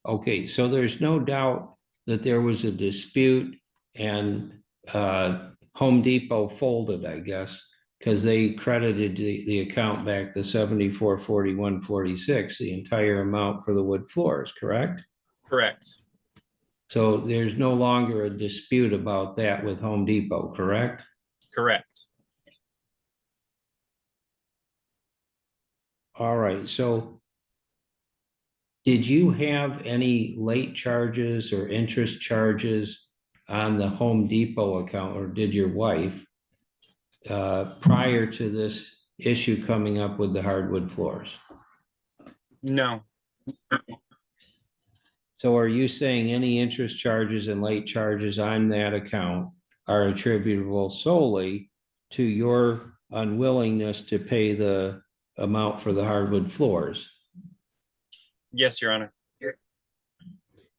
Okay, so there's no doubt that there was a dispute and Home Depot folded, I guess, because they credited the account back the $74.41.46, the entire amount for the wood floors, correct? Correct. So there's no longer a dispute about that with Home Depot, correct? Correct. All right, so did you have any late charges or interest charges on the Home Depot account, or did your wife, prior to this issue coming up with the hardwood floors? No. So are you saying any interest charges and late charges on that account are attributable solely to your unwillingness to pay the amount for the hardwood floors? Yes, Your Honor.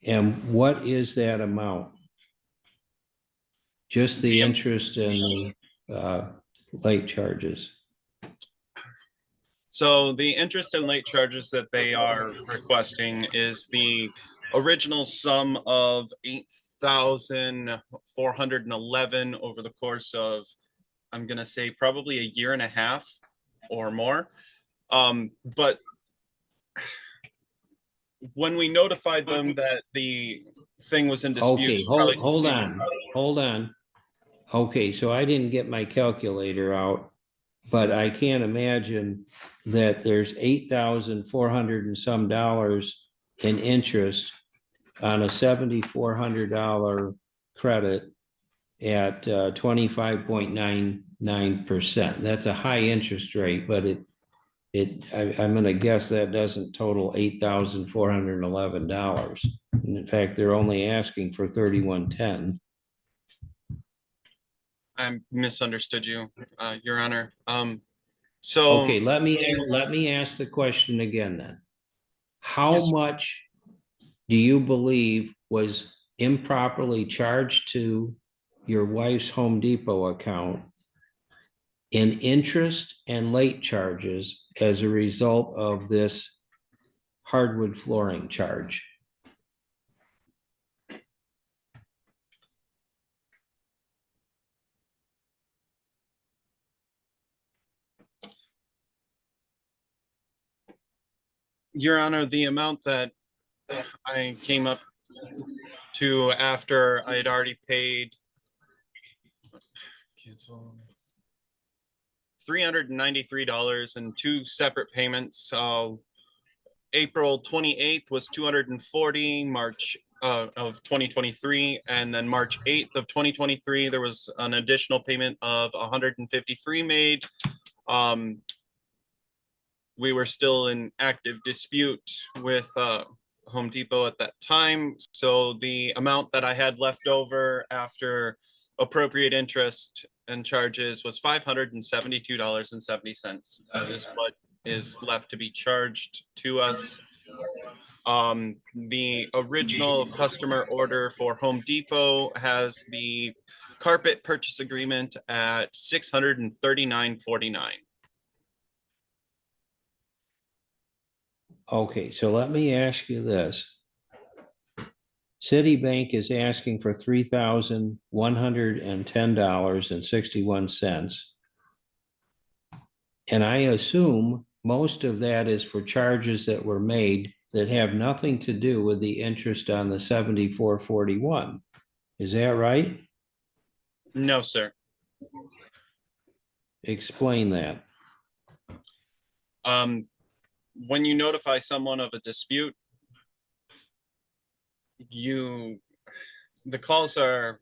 And what is that amount? Just the The- interest and late charges? So the interest and late charges that they are requesting is the original sum of $8,411 over the course of, I'm gonna say probably a year and a half or more. But when we notified them that the thing was in dispute. Okay, hold on. Okay, so I didn't get my calculator out, but I can't imagine that there's $8,400 and some dollars in interest on a $7,400 credit at 25.99%. That's a high interest rate, but I'm gonna guess that doesn't total $8,411. And in fact, they're only asking for 3,110. I misunderstood you, Your Honor. So Okay, let me ask the question again then. How much do you believe was improperly charged to your wife's Home Depot account in interest and late charges as a result of this hardwood flooring charge? Your Honor, the amount that I came up to after I had already paid $393 in two separate payments. April 28th was $240, March of 2023, and then March 8th of 2023 there was an additional payment of $153 made. We were still in active dispute with Home Depot at that time, so the amount that I had left over after appropriate interest and charges was $572.70. That is what is left to be charged to us. The original customer order for Home Depot has the carpet purchase agreement at $639.49. Okay, so let me ask you this. Citibank is asking for $3,110.61. And I assume most of that is for charges that were made that have nothing to do with the interest on the 7441. Is that right? No, sir. Explain that. When you notify someone of a dispute, the calls are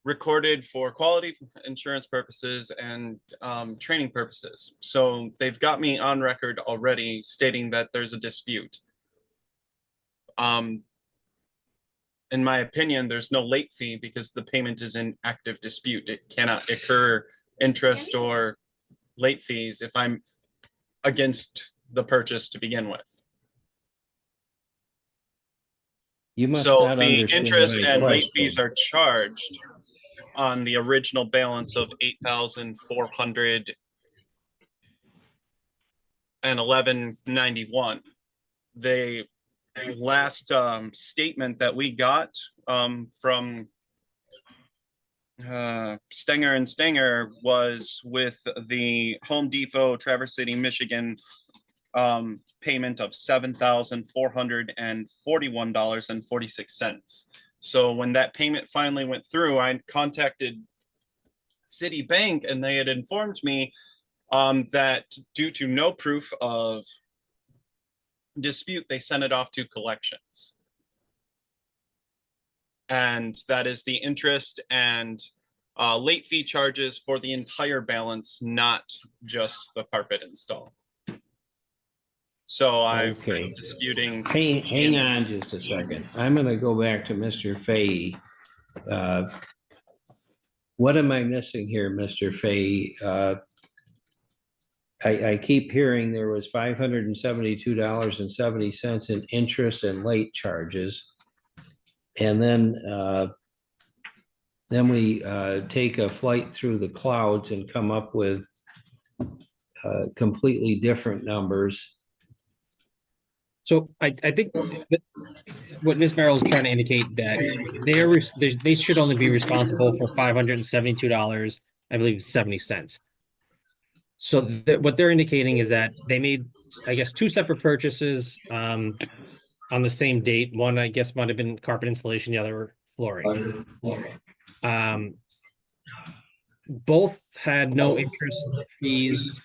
recorded for quality insurance purposes and training purposes. So they've got me on record already stating that there's a dispute. In my opinion, there's no late fee because the payment is in active dispute. It cannot incur interest or late fees if I'm against the purchase to begin with. You must So not the understand interest my and late question. fees are charged on the original balance of $8,411.91. The last statement that we got from Stenger and Stenger was with the Home Depot, Traverse City, Michigan payment of $7,441.46. So when that payment finally went through, I contacted Citibank, and they had informed me that due to no proof of dispute, they sent it off to collections. And that is the interest and late fee charges for the entire balance, not just the carpet install. So I've been disputing. Hang on just a second. I'm gonna go back to Mr. Fahey. What am I missing here, Mr. Fahey? I keep hearing there was $572.70 in interest and late charges. And then we take a flight through the clouds and come up with completely different numbers. So I think that what Ms. Merrill is trying to indicate that they should only be responsible for $572, I believe, 70 cents. So what they're indicating is that they made, I guess, two separate purchases on the same date. One, I guess, might have been carpet installation, the other flooring. Both had no interest fees.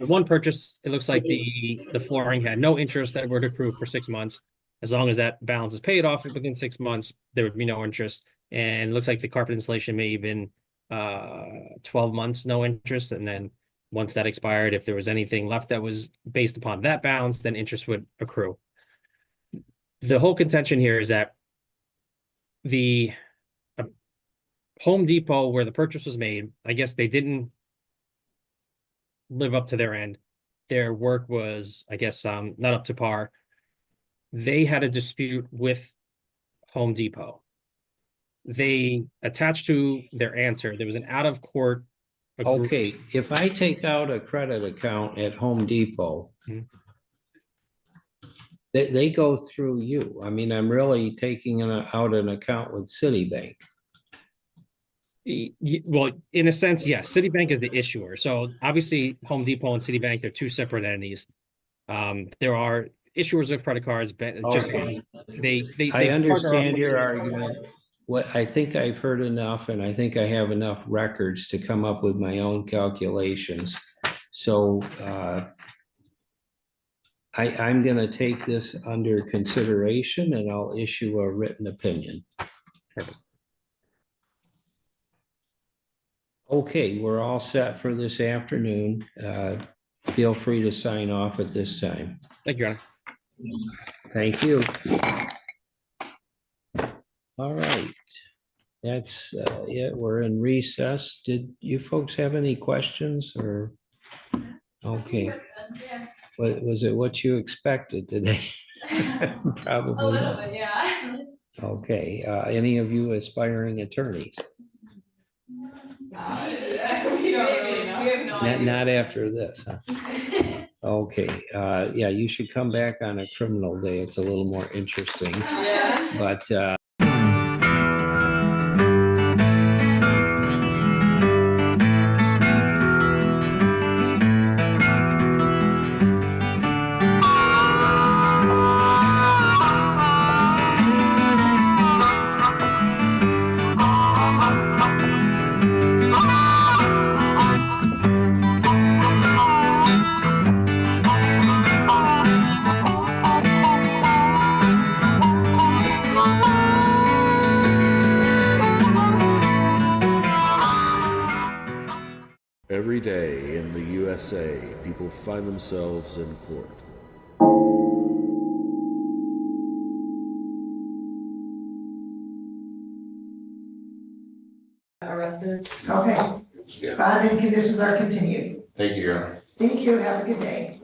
One purchase, it looks like the flooring had no interest that would accrue for 6 months. As long as that balance is paid off within 6 months, there would be no interest. And it looks like the carpet installation may have been 12 months, no interest. And then once that expired, if there was anything left that was based upon that balance, then interest would accrue. The whole contention here is that the Home Depot, where the purchase was made, I guess they didn't live up to their end. Their work was, I guess, not up to par. They had a dispute with Home Depot. They attached to their answer, there was an out-of-court agreement. Okay, if I take out a credit account at Home Depot, they go through you. I mean, I'm really taking out an account with Citibank. Well, in a sense, yes, Citibank is the issuer. So obviously Home Depot and Citibank, they're two separate entities. There are issuers of credit cards, but just they I understand your argument. What I think I've heard enough, and I think I have enough records to come up with my own calculations. So I'm going to take this under consideration, and I'll issue a written opinion. Okay, we're all set for this afternoon. Feel free to sign off at this time. Thank you, Your Honor. Thank you. All right, that's it. We're in recess. Did you folks have any questions or? Okay. Was it what you expected today? Probably. A little bit, yeah. Okay. Any of you aspiring attorneys? Not after this, huh? Okay, yeah, you should come back on a criminal day. It's a little more interesting. Yeah. But Every day in the USA, people find themselves in court. Arrested. Okay. Bond and conditions are continued. Thank you, Your Honor. Thank you. Have a good day.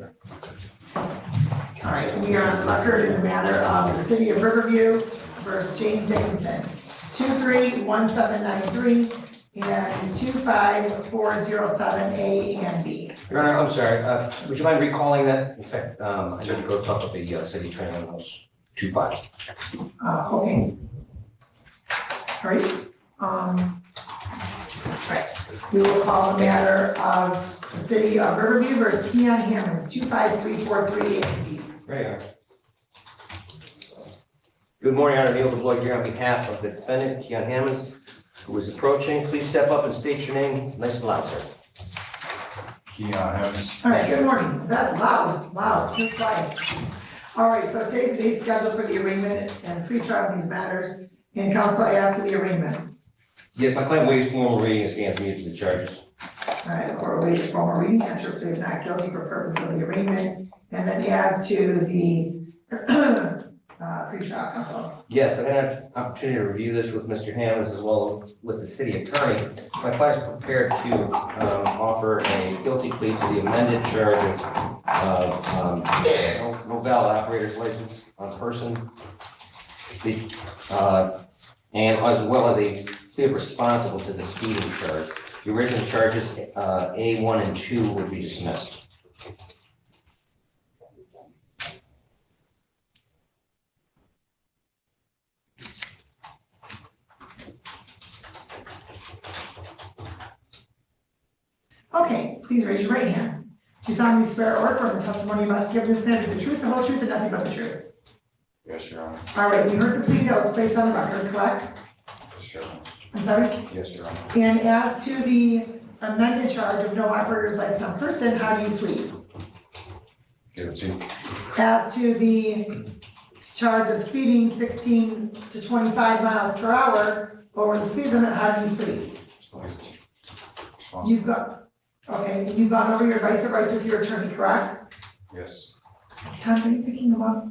All right, we are on record in the matter of the City of Riverview versus Jane Dickinson, 231793 and 25407A and B. Your Honor, I'm sorry. Would you mind recalling that? In fact, I need to go talk with the city attorney on those 2 files. Okay. All right. Right. We will call the matter of the city of Riverview versus Keon Hammonds, 25343 Right here. Good morning, Honor Neil DeBlois here on behalf of the defendant, Keon Hammonds, who is approaching. Please step up and state your name nice and loud, sir. Keon Hammonds. All right, good morning. That's loud. Wow, just quiet. All right, so today's date scheduled for the arraignment and pre-trial of these matters. And counsel, I ask for the arraignment. Yes, my client waives formal reading and stands mute to the charges. All right, or waive formal reading, enter plea of not guilty for purpose of the arraignment. And then as to the pre-trial counsel. Yes, I've had an opportunity to review this with Mr. Hammonds as well as with the city attorney. My client is prepared to offer a guilty plea to the amended charge of no valid operator's license on person, and as well as a plea of responsible to the speeding charge. The original charges, A1 and 2, would be dismissed. Okay, please raise your right hand. Do you solemnly swear or affirm the testimony you must give this matter the truth, the whole truth, and nothing but the truth? Yes, Your Honor. All right, we heard the plea that was placed on the record, correct? Yes, Your Honor. I'm sorry? Yes, Your Honor. And as to the amended charge of no operator's license on person, how do you plead? Guilty. As to the charge of speeding 16 to 25 miles per hour over the speed limit, how do you plead? You've got, okay, you've gone over your advice or rights with your attorney, correct? Yes. Tom, are you picking them up?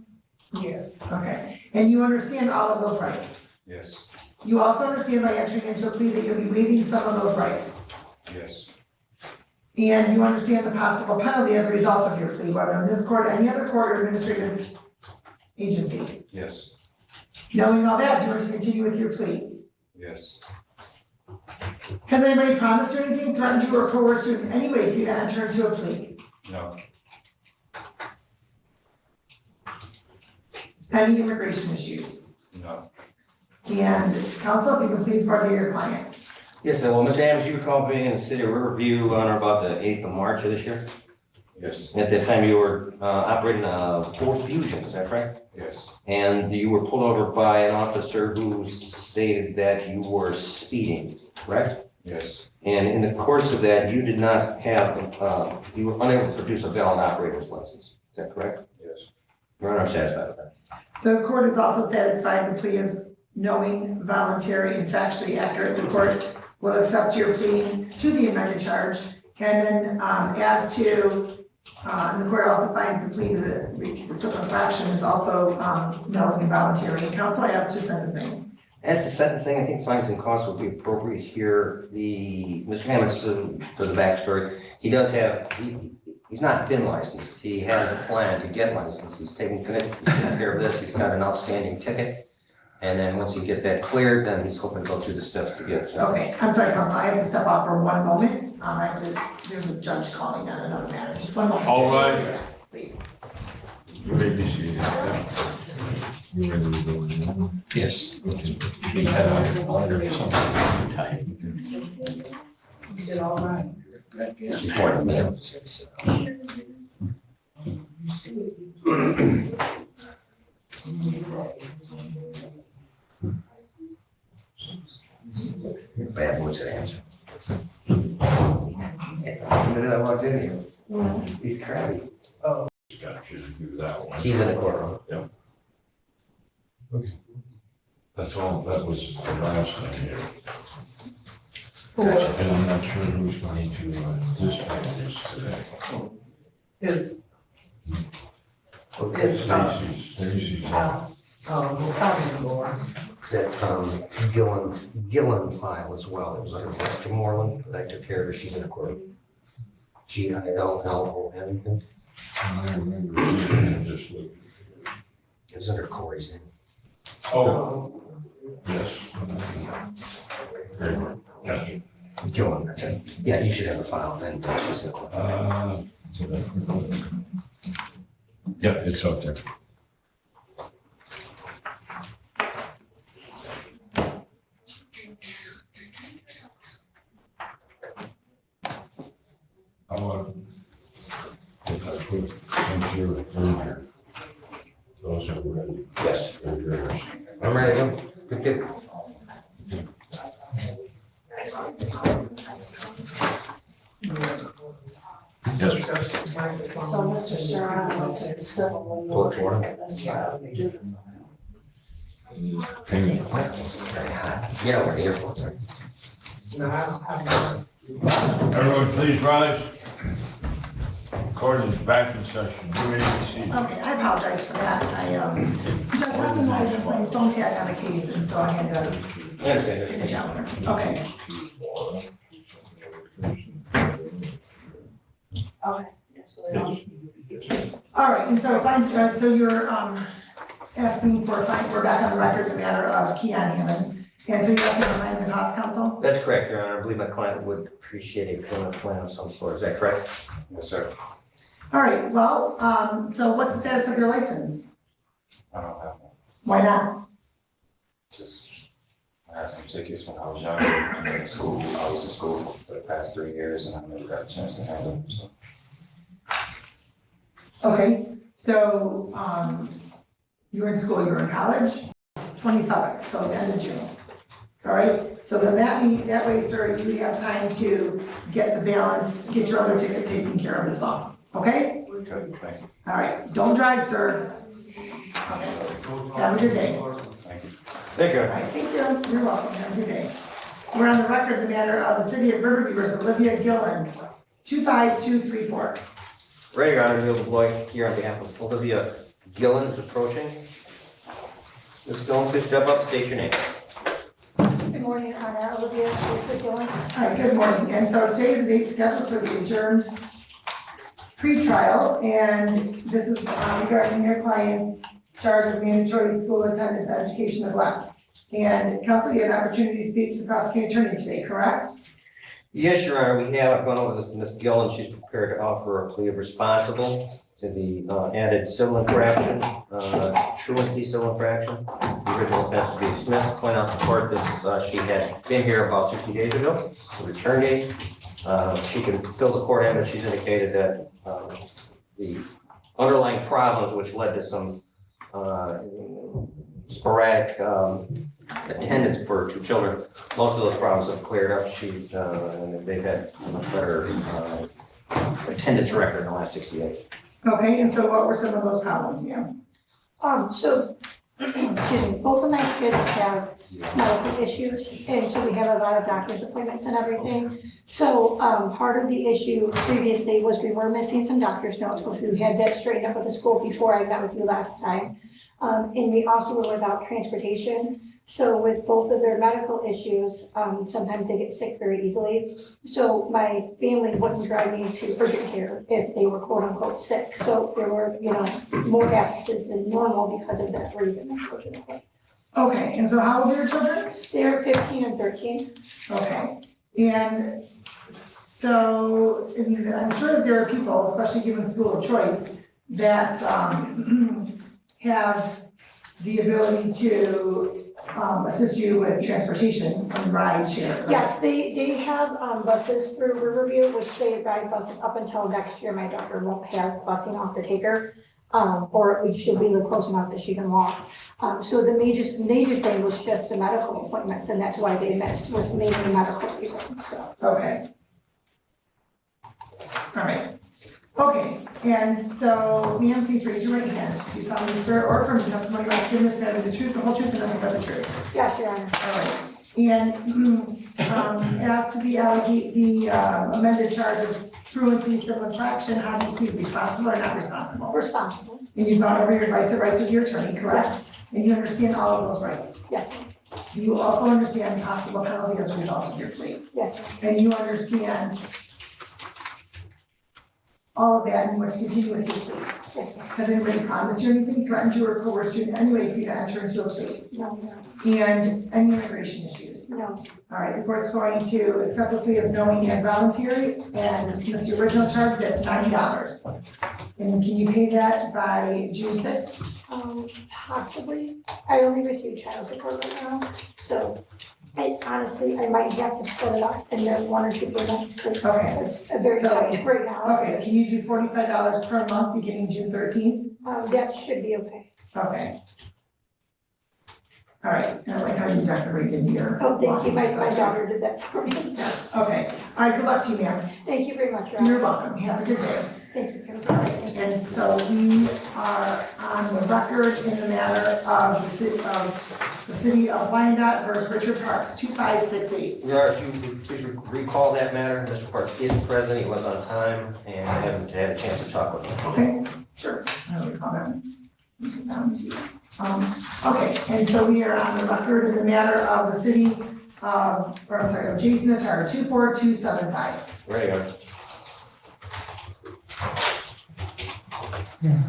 Yes. Okay, and you understand all of those rights? Yes. You also understand by entering into a plea that you'll be waiving some of those rights? Yes. And you understand the possible penalty as a result of your plea, whether in this court, any other court, or administrative agency? Yes. Knowing all that, do you want to continue with your plea? Yes. Has anybody promised you anything, threatened you, or coerced you in any way for you to enter into a plea? No. Any immigration issues? No. And counsel, if you can please pardon your client. Yes, well, Mr. Adams, you recall being in the city of Riverview on or about the 8th of March of this year? Yes. At that time, you were operating a Ford Fusion, is that correct? Yes. And you were pulled over by an officer who stated that you were speeding, correct? Yes. And in the course of that, you did not have, you were unable to produce a valid operator's license, is that correct? Yes. Your Honor, I'm satisfied with that. The court is also satisfied the plea is knowing, voluntary, and factually accurate. The court will accept your plea to the amended charge. And then as to, the court also finds the plea to the civil infraction is also knowing and voluntary. And counsel, I asked to sentencing. As to sentencing, I think fines and costs would be appropriate here. Mr. Hammonds, for the backstory, he does have, he's not been licensed. He has a plan to get licensed. He's taking care of this. He's got an outstanding ticket. And then once you get that cleared, then he's hoping to go through the steps to get. Okay, I'm sorry, counsel, I have to step off for one moment. There's a judge calling on another matter. Just one moment. All right. Please. You may be seated. Yes. We had a some time. Is it all right? She's more than bad boys at answer. The minute I walked in here, he's crabby. Got you to do that one. He's in the courtroom. Yep. Okay. That's all, that was the last thing here. And I'm not sure who's going to dispatch this today. Stacy's. Probably more. That Gillen file as well. It was under Westmoreland that I took care of her. She's in the courtroom. Gillon. I remember seeing it just look. It was under Corey's name. Oh. Yes. Very good. Gotcha. Gillen, that's it. Yeah, you should have a file then. She's in the courtroom. Yeah, it's up there. Those are ready. Yes. I'm ready to go. Good, good. Yes. So, Mr. Sir, I went to the civil war for this. Get over here for a second. Everyone, please rise. Court is back in session. You may be seated. Okay, I apologize for that. Because I wasn't always playing phone tag on the case, and so I had to finish out there. Okay. All right, and so fine, so you're asking for a fine, we're back on the record in the matter of Keon Hammonds. And so you're asking for fines and cost counsel? That's correct, Your Honor. I believe my client would appreciate a payment plan of some sort. Is that correct? Yes, sir. All right, well, so what's the status of your license? I don't have one. Why not? Just, I had some tickets when I was younger, and in school, I was in school for the past 3 years, and I never got a chance to handle them, so. Okay, so, you were in school, you were in college, 27th, so the end of June. All right, so then that way, sir, you have time to get the balance, get your other ticket taken care of as well, okay? Okay, thank you. All right, don't drive, sir. Okay. Have a good day. Thank you. Thank you. All right, thank you, you're welcome, have a good day. We're on the record the matter of the city of Riverview versus Olivia Gillen, 25234. Right, Your Honor, Bill Lloyd here on behalf of Olivia Gillen is approaching. Ms. Gillen, please step up, state your name. Good morning, Your Honor. Olivia, how are you doing? All right, good morning. And so today's date scheduled for the adjourned pretrial, and this is regarding your client's charge of mandatory school attendance, education neglect. And counsel, you had an opportunity to speak to the prosecuting attorney today, correct? Yes, Your Honor, we have. I've gone over this with Ms. Gillen. She's prepared to offer a plea of responsible to the added civil infraction, truancy civil infraction. The original offense to be dismissed. Point out to court this, she had been here about 60 days ago. It's a return date. She can fill the court in, but she's indicated that the underlying problems which led to some sporadic attendance for 2 children, most of those problems have cleared up. She's they've had a much better attendance record in the last 60 days. Okay, and so what were some of those problems, ma'am? So, excuse me, both of my kids have medical issues, and so we have a lot of doctor's appointments and everything. So, part of the issue previously was we were missing some doctor's notes, which we had that straightened up with the school before I met with you last time. And we also were without transportation. So with both of their medical issues, sometimes they get sick very easily. So my family wouldn't drive me to urgent care if they were quote unquote sick. So there were, more absences than normal because of that reason, unfortunately. Okay, and so how old are your children? They're 15 and 13. Okay, and so I'm sure that there are people, especially given the school of choice, that have the ability to assist you with transportation and ride share. Right? Yes, they have buses through Riverview, which they ride buses up until next year. My daughter won't have busing off to take her, or she'll be close enough that she can walk. So the major thing was just the medical appointments, and that's why they missed, was mainly medical reasons. So. Okay. All right. Okay, and so, ma'am, please raise your right hand. Do you solemnly swear or affirm the testimony you have given this matter is the truth, the whole truth, and nothing but the truth? Yes, Your Honor. All right. And as to the amended charge of truancy civil infraction, how do you plead, responsible or not responsible? Responsible. And you've gone over your rights and rights with your attorney, correct? Yes. And you understand all of those rights? Yes. Do you also understand possible penalty as a result of your plea? Yes. And you understand all of that, and you want to continue with your plea? Yes, ma'am. Has anybody promised you anything, threatened you, or coerced you in any way for you to enter into a plea? No. And any immigration issues? No. All right, the court's going to accept the plea as knowing and voluntary and dismiss the original charge, that's $90. And can you pay that by June 6th? Possibly. I only receive child support right now, so I honestly, I might have to split it up and then 1 or 2 payments, because Okay. it's a very So- tight right now. Okay, can you do $45 per month beginning June 13th? That should be okay. Okay. All right, and I like how you decorated here. Oh, thank you, my daughter did that for me. Okay, all right, good luck to you, ma'am. Thank you very much, Rob. You're welcome, have a good day. Thank you. And so we are on the record in the matter of the city of Wyandotte versus Richard Parks, 2568. Your Honor, if you please recall that matter, Mr. Park is present, he was on time, and I haven't had a chance to talk with him. Okay, sure, I will recall that. Okay, and so we are on the record in the matter of the city of, or I'm sorry, of Jason Attar, 24275. Ready, Your Honor.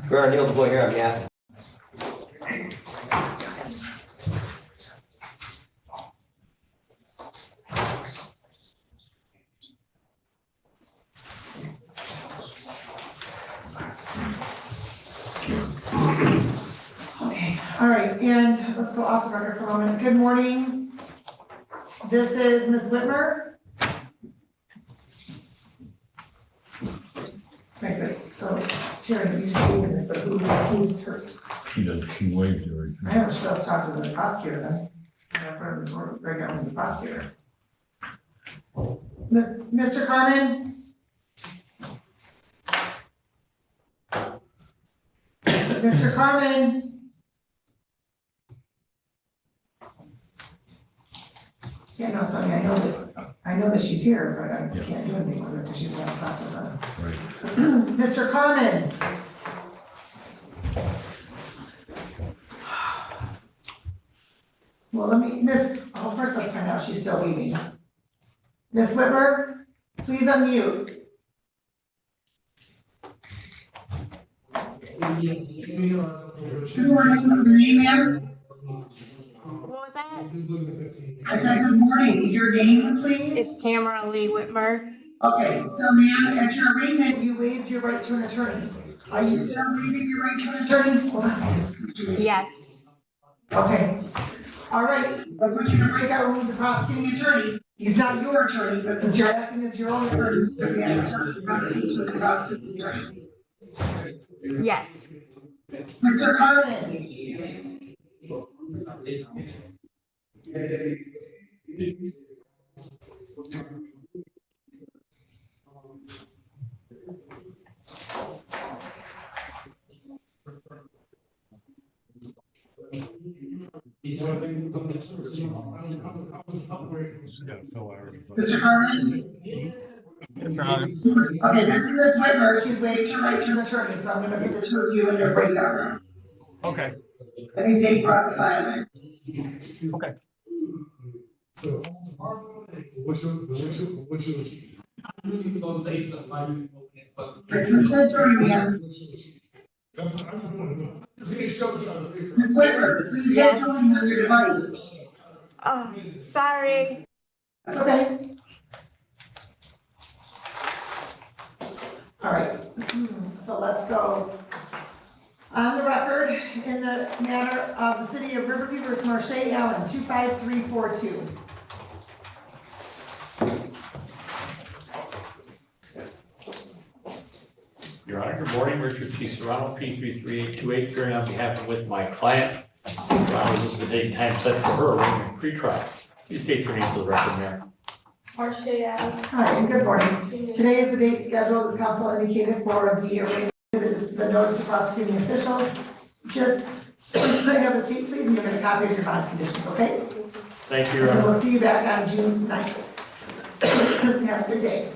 Your Honor, Neil DuBois here on behalf of Okay, all right, and let's go off the record for a moment. Good morning. This is Ms. Whitmer. Very good. So, Terry, you just gave this, but who's her? She does, she waves it right. I know, she'll talk to the prosecutor then. Right now, the prosecutor. Mr. Carmen? Mr. Carmen? Yeah, no, Sonia, I know that she's here, but I can't do anything with her because she's not talking about her. Right. Mr. Carmen? Well, first let's find out if she's still leaving. Ms. Whitmer, please unmute. Good morning, your name, ma'am? What was that? I said good morning, your name, please? It's Tamara Lee Whitmer. Okay, so ma'am, at your arraignment, you waived your right to an attorney. Are you still waiving your right to an attorney? Hold on. Yes. Okay. All right, but put you in a breakout room with the prosecuting attorney. He's not your attorney, but since you're acting as your own attorney, you're the attorney, conversation with the prosecuting attorney. Yes. Mr. Carmen. Mr. Carmen? Okay, this is Ms. Whitmer. She's waived her right to an attorney, so I'm gonna put the two of you in your breakout room. Okay. I think Dave brought the file in. Okay. Consent during, ma'am. Ms. Whitmer, please hit join on your device. Oh, sorry. That's okay. All right, so let's go. On the record, in the matter of the city of Riverview versus Marche Allen, 25342. Your Honor, good morning, Richard T. Serrano, P33828, appearing on behalf of with my client. Your Honor, this is the date and time set for her arraignment pre-trial. Please state your name for the record, Mayor. Marche Allen. All right, and good morning. Today is the date scheduled, as counsel indicated, for the arraignment, the notice of prosecuting officials. Just have a seat, please, and you're going to copy of your bond conditions, okay? Thank you, Your And Honor. we'll see you back on June 9th. Have a good day.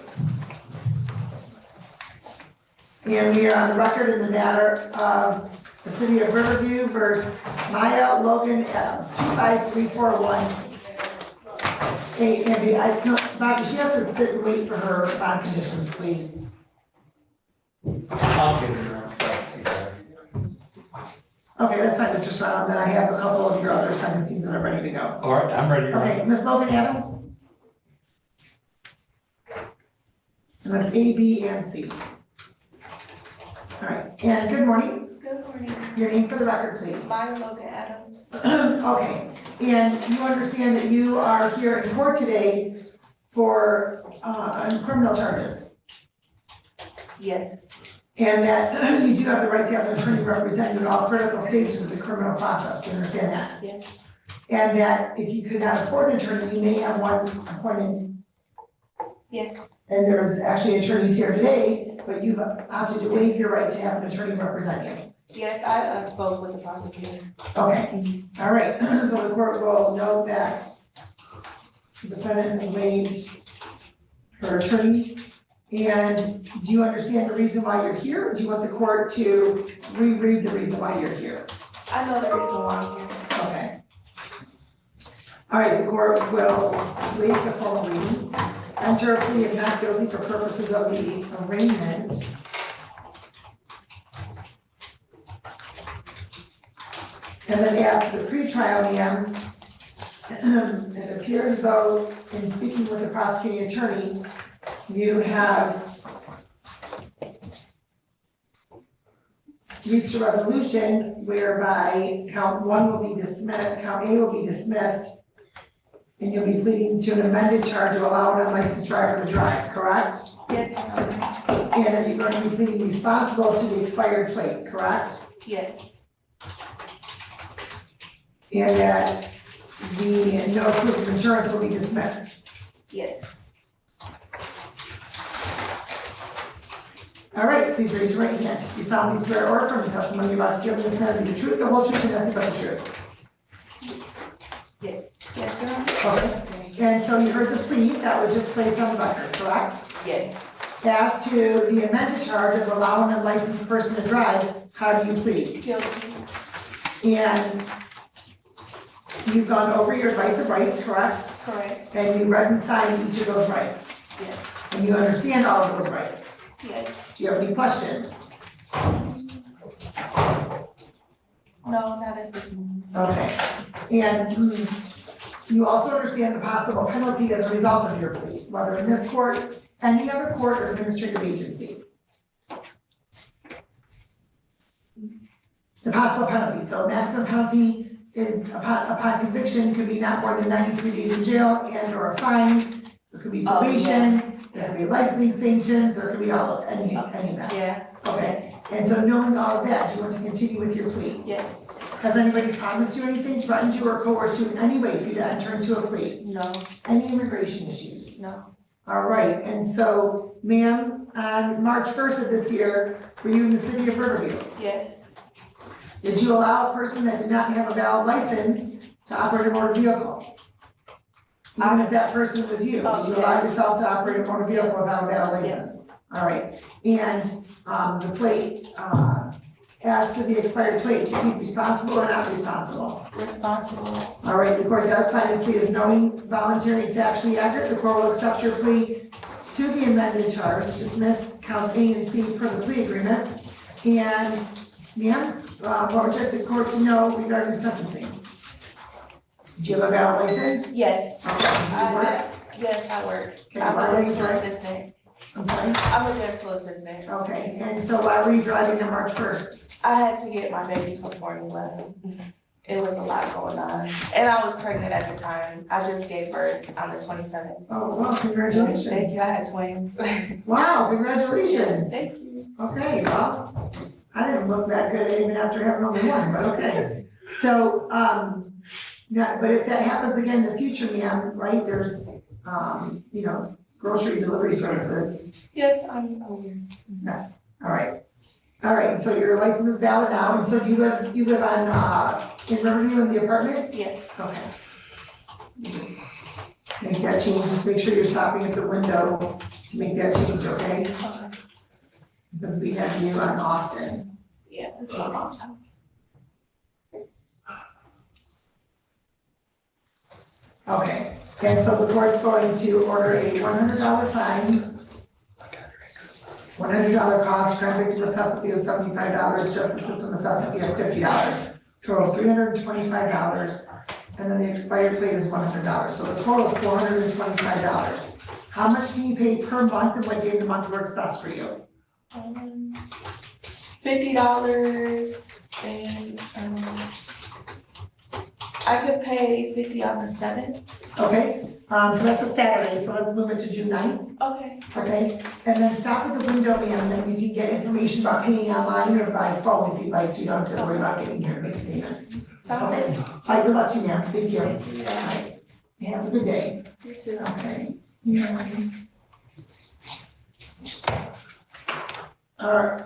And we are on the record in the matter of the city of Riverview versus Maya Logan Adams, 25341. Hey, Andy, Bobby, she has to sit and wait for her bond conditions, please. I'll get it, Your Honor. Okay, that's fine, Mr. Stroud, then I have a couple of your other sentencing that are ready to go. All right, I'm ready, Your Honor. Okay, Ms. Logan Adams? So that's A, B, and C. All right, and good morning. Good Good morning. Your name for the record, please. Maya Logan Adams. Okay, and you understand that you are here in court today for criminal charges, Yes. and that you do have the right to have an attorney represent you in all critical stages of the criminal process. Do you understand that? Yes. And that if you could not afford an attorney, you may have one appointed. Yes. And there's actually attorneys here today, but you've opted to waive your right to have an attorney represent you. Yes, I spoke with the prosecutor. Okay, all right, so the court will note that the defendant has waived her attorney. And do you understand the reason why you're here? Or do you want the court to reread the reason why you're here? I know the reason why I'm here. Okay. All right, the court will waive the formal reading, enter a plea of not guilty for purposes of the arraignment. And then ask the pretrial ma'am, it appears as though in speaking with the prosecuting attorney, you have reached a resolution whereby count one will be dismissed, count A will be dismissed, and you'll be pleading to an amended charge to allow an unlicensed driver to drive, correct? Yes, ma'am. And that you're going to be pleading responsible to the expired plate, correct? Yes. And that the no proof of insurance will be dismissed. Yes. All right, please raise your right hand. You solemnly swear or affirm the testimony you're about to give in this matter to be the truth, the whole truth, and nothing but the truth. Yes, sir. Okay, and so you heard the plea that was just placed on the record, correct? Yes. As to the amended charge of allowing a licensed person to drive, how do you plead? Guilty. And you've gone over your advice of rights, correct? Correct. And you read and signed each of those rights. Yes. And you understand all of those rights. Yes. Do you have any questions? No, not at this moment. Okay. And you also understand the possible penalty as a result of your plea, whether in this court, any other court, or administrative agency. The possible penalty, so maximum penalty is upon conviction could be not more than 93 days in jail and or a fine. It could be probation, there could be licensing sanctions, there could be all of any of that. Yeah. Okay, and so knowing all of that, do you want to continue with your plea? Yes. Has anybody promised you anything, threatened you, or coerced you in any way for you to enter into a plea? No. Any immigration issues? No. All right, and so, ma'am, on March 1st of this year, were you in the city of Riverview? Yes. Did you allow a person that did not have a valid license to operate a motor vehicle? Even if that person was you, did you allow yourself to operate a motor vehicle without a valid license? All right, and the plate, as to the expired plate, do you keep responsible or not responsible? Responsible. All right, the court does find a plea as knowing, voluntary, and factually accurate. The court will accept your plea to the amended charge, dismiss counts A and C per the plea agreement. And ma'am, what would you like the court to know regarding sentencing? Do you have a valid license? Yes. Okay, you work? Yes, I work. Okay, I'm why a were you dental driving? assistant. I'm sorry? I'm a dental assistant. Okay, and so why were you driving on March 1st? I had to get my baby some formula. It was a lot going on. And I was pregnant at the time. I just gave birth on the 27th. Oh, well, congratulations. Thank you, I had twins. Wow, congratulations. Thank you. Okay, well, I didn't look that good even after having only one, but okay. So, yeah, but if that happens again in the future, ma'am, right, there's, grocery delivery services. Yes, I'm aware. Yes, all right. All right, so your license is valid now, and so you live on, in Riverview in the apartment? Yes. Okay. Just make that change, just make sure you're stopping at the window to make that change, okay? Okay. Because we have you on Austin. Yeah, it's my mom's house. Okay, and so the court's going to order a $100 fine, $100 cost, crime victim assessment fee of $75, justice system assessment fee of $50, total $325, and then the expired plate is $100, so the total is $425. How much can you pay per month, and what day of the month works best for you? $50 and, I could pay 50 on the 7th. Okay, so that's a Saturday, so let's move it to June 9th. Okay. Okay, and then stop at the window, and then you can get information about paying online or by phone if you'd like, so you don't have to worry about getting here to make a payment. Sounds Okay. good. All right, good luck to you, ma'am. Thank you. Thank you. All right. Have a good day. You too. Okay. Yeah. All right,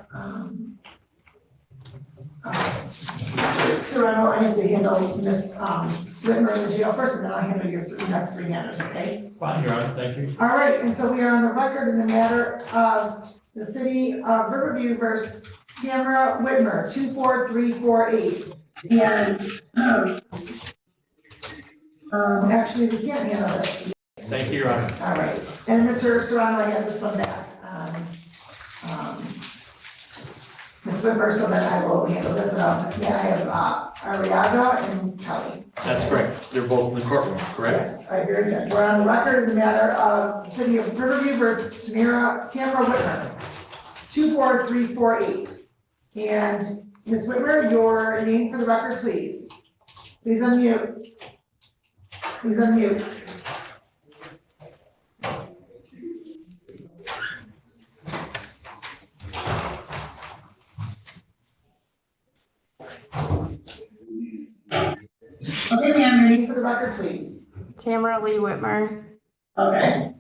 Mr. Serrano, I have to handle Miss Whitmer in the jail first, and then I'll handle your next three matters, okay? Fine, Your Honor, thank you. All right, and so we are on the record in the matter of the city of Riverview versus Tamara Whitmer, 24348. And, actually, we can't handle this. Thank you, Your Honor. All right, and Mr. Serrano, I have this one back. Ms. Whitmer, so then I will handle this, may I have, Ariaga and Kelly? That's correct. They're both in the courtroom, correct? Yes, all right, very good. We're on the record in the matter of the city of Riverview versus Tamara Whitmer, 24348. And Ms. Whitmer, your name for the record, please. Please unmute. Please unmute. Okay, ma'am, your name for the record, please. Tamara Lee Whitmer. Okay.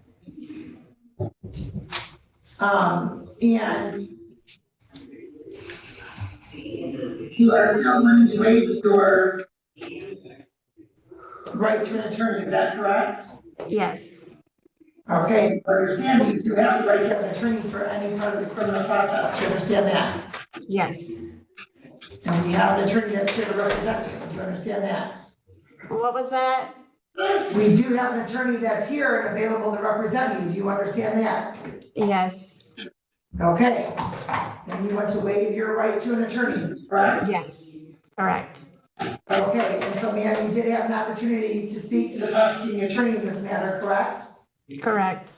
And you are still wanting to waive your right to an attorney, is that correct? Yes. Okay, understand you do have the right to have an attorney for any part of the criminal process, do you understand that? Yes. And we have an attorney that's here to represent you, do you understand that? What was that? We do have an attorney that's here and available to represent you, do you understand that? Yes. Okay, and you want to waive your right to an attorney, correct? Yes, correct. Okay, and so ma'am, you did have an opportunity to speak to the prosecuting attorney in this matter, correct? Correct.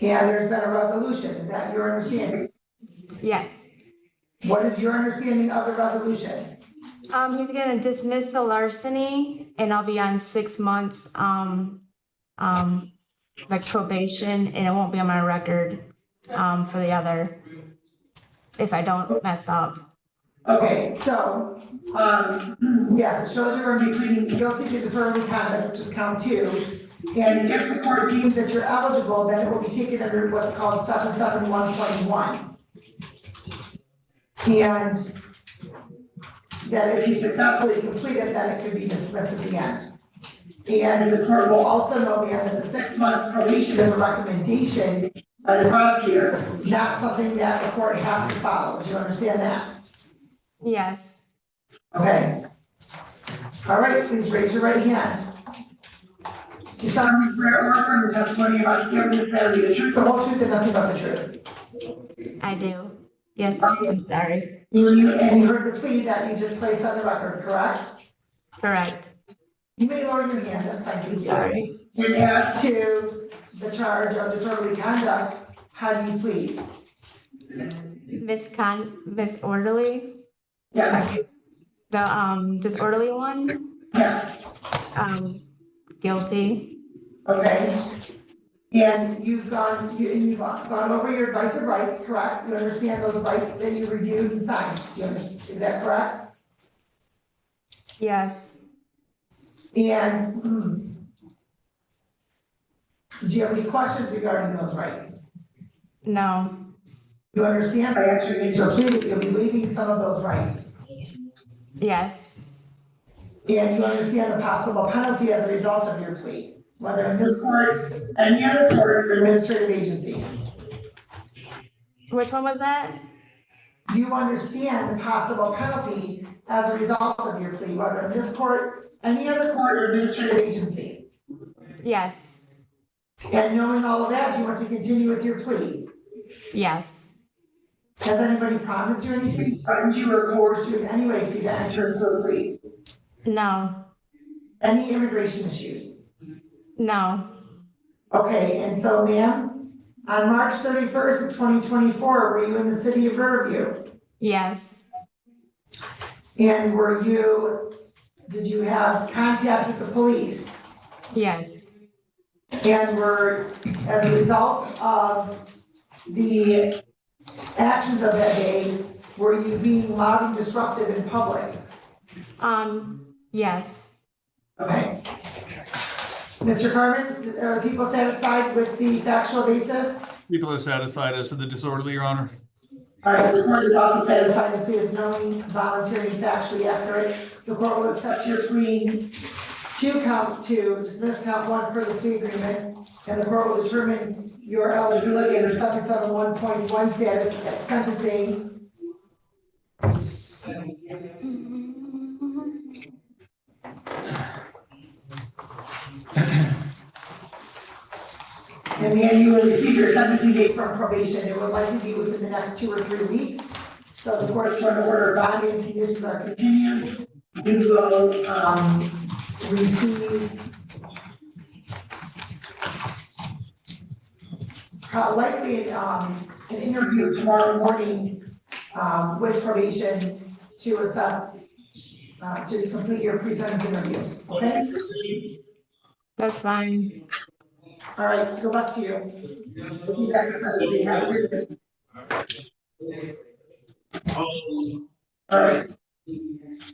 And there's been a resolution, is that your understanding? Yes. What is your understanding of the resolution? He's gonna dismiss the larceny and I'll be on 6 months, like probation, and it won't be on my record, for the other, if I don't mess up. Okay, so, yes, it shows you're gonna be pleading guilty to disorderly conduct, which is count 2. And if the court deems that you're eligible, then it will be taken under what's called 771.1. And that if you successfully complete it, then it can be dismissed at the end. And the court will also know, ma'am, that the 6 months probation is a recommendation by the prosecutor, not something that the court has to follow. Do you understand that? Yes. Okay. All right, please raise your right hand. You solemnly swear or affirm the testimony about to give in this matter be the truth, the whole truth, and nothing but the truth. I do. Yes, I'm sorry. And you heard the plea that you just placed on the record, correct? Correct. You may lower your hand, that's fine. I'm sorry. And as to the charge of disorderly conduct, how do you plead? Misorderly? Yes. The, disorderly one? Yes. Guilty. Okay. And you've gone over your advice of rights, correct? You understand those rights that you reviewed and signed, is that correct? Yes. And, do you have any questions regarding those rights? No. You understand by entering into a plea that you'll be waiving some of those rights? Yes. And you understand the possible penalty as a result of your plea, whether in this court, any other court, or administrative agency? Which one was that? You understand the possible penalty as a result of your plea, whether in this court, any other court, or administrative agency? Yes. And knowing all of that, do you want to continue with your plea? Yes. Has anybody promised you anything, threatened you, or coerced you in any way for you to enter into a plea? No. Any immigration issues? No. Okay, and so ma'am, On March 31st of 2024, were you in the city of Riverview? Yes. And did you have contact with the police? Yes. And as a result of the actions of that day, were you being loud and disruptive in public? Yes. Okay. Mr. Carmen, are people satisfied with the factual basis? People are satisfied as to the disorderly, Your Honor. All right, the court is also satisfied the plea is knowing, voluntary, and factually accurate. The court will accept your plea to dismiss count 1 per the plea agreement, and the court will determine your eligibility under 771.1 status at sentencing. And then you will receive your sentencing date from probation. It will likely be within the next 2 or 3 weeks. So the court's going to order bond and conditions are continued. You will receive likely an interview tomorrow morning with probation to assess, to complete your pre-sentence interview. Okay? That's fine. All right, good luck to you. See you back at sentencing. Have a good day. All right.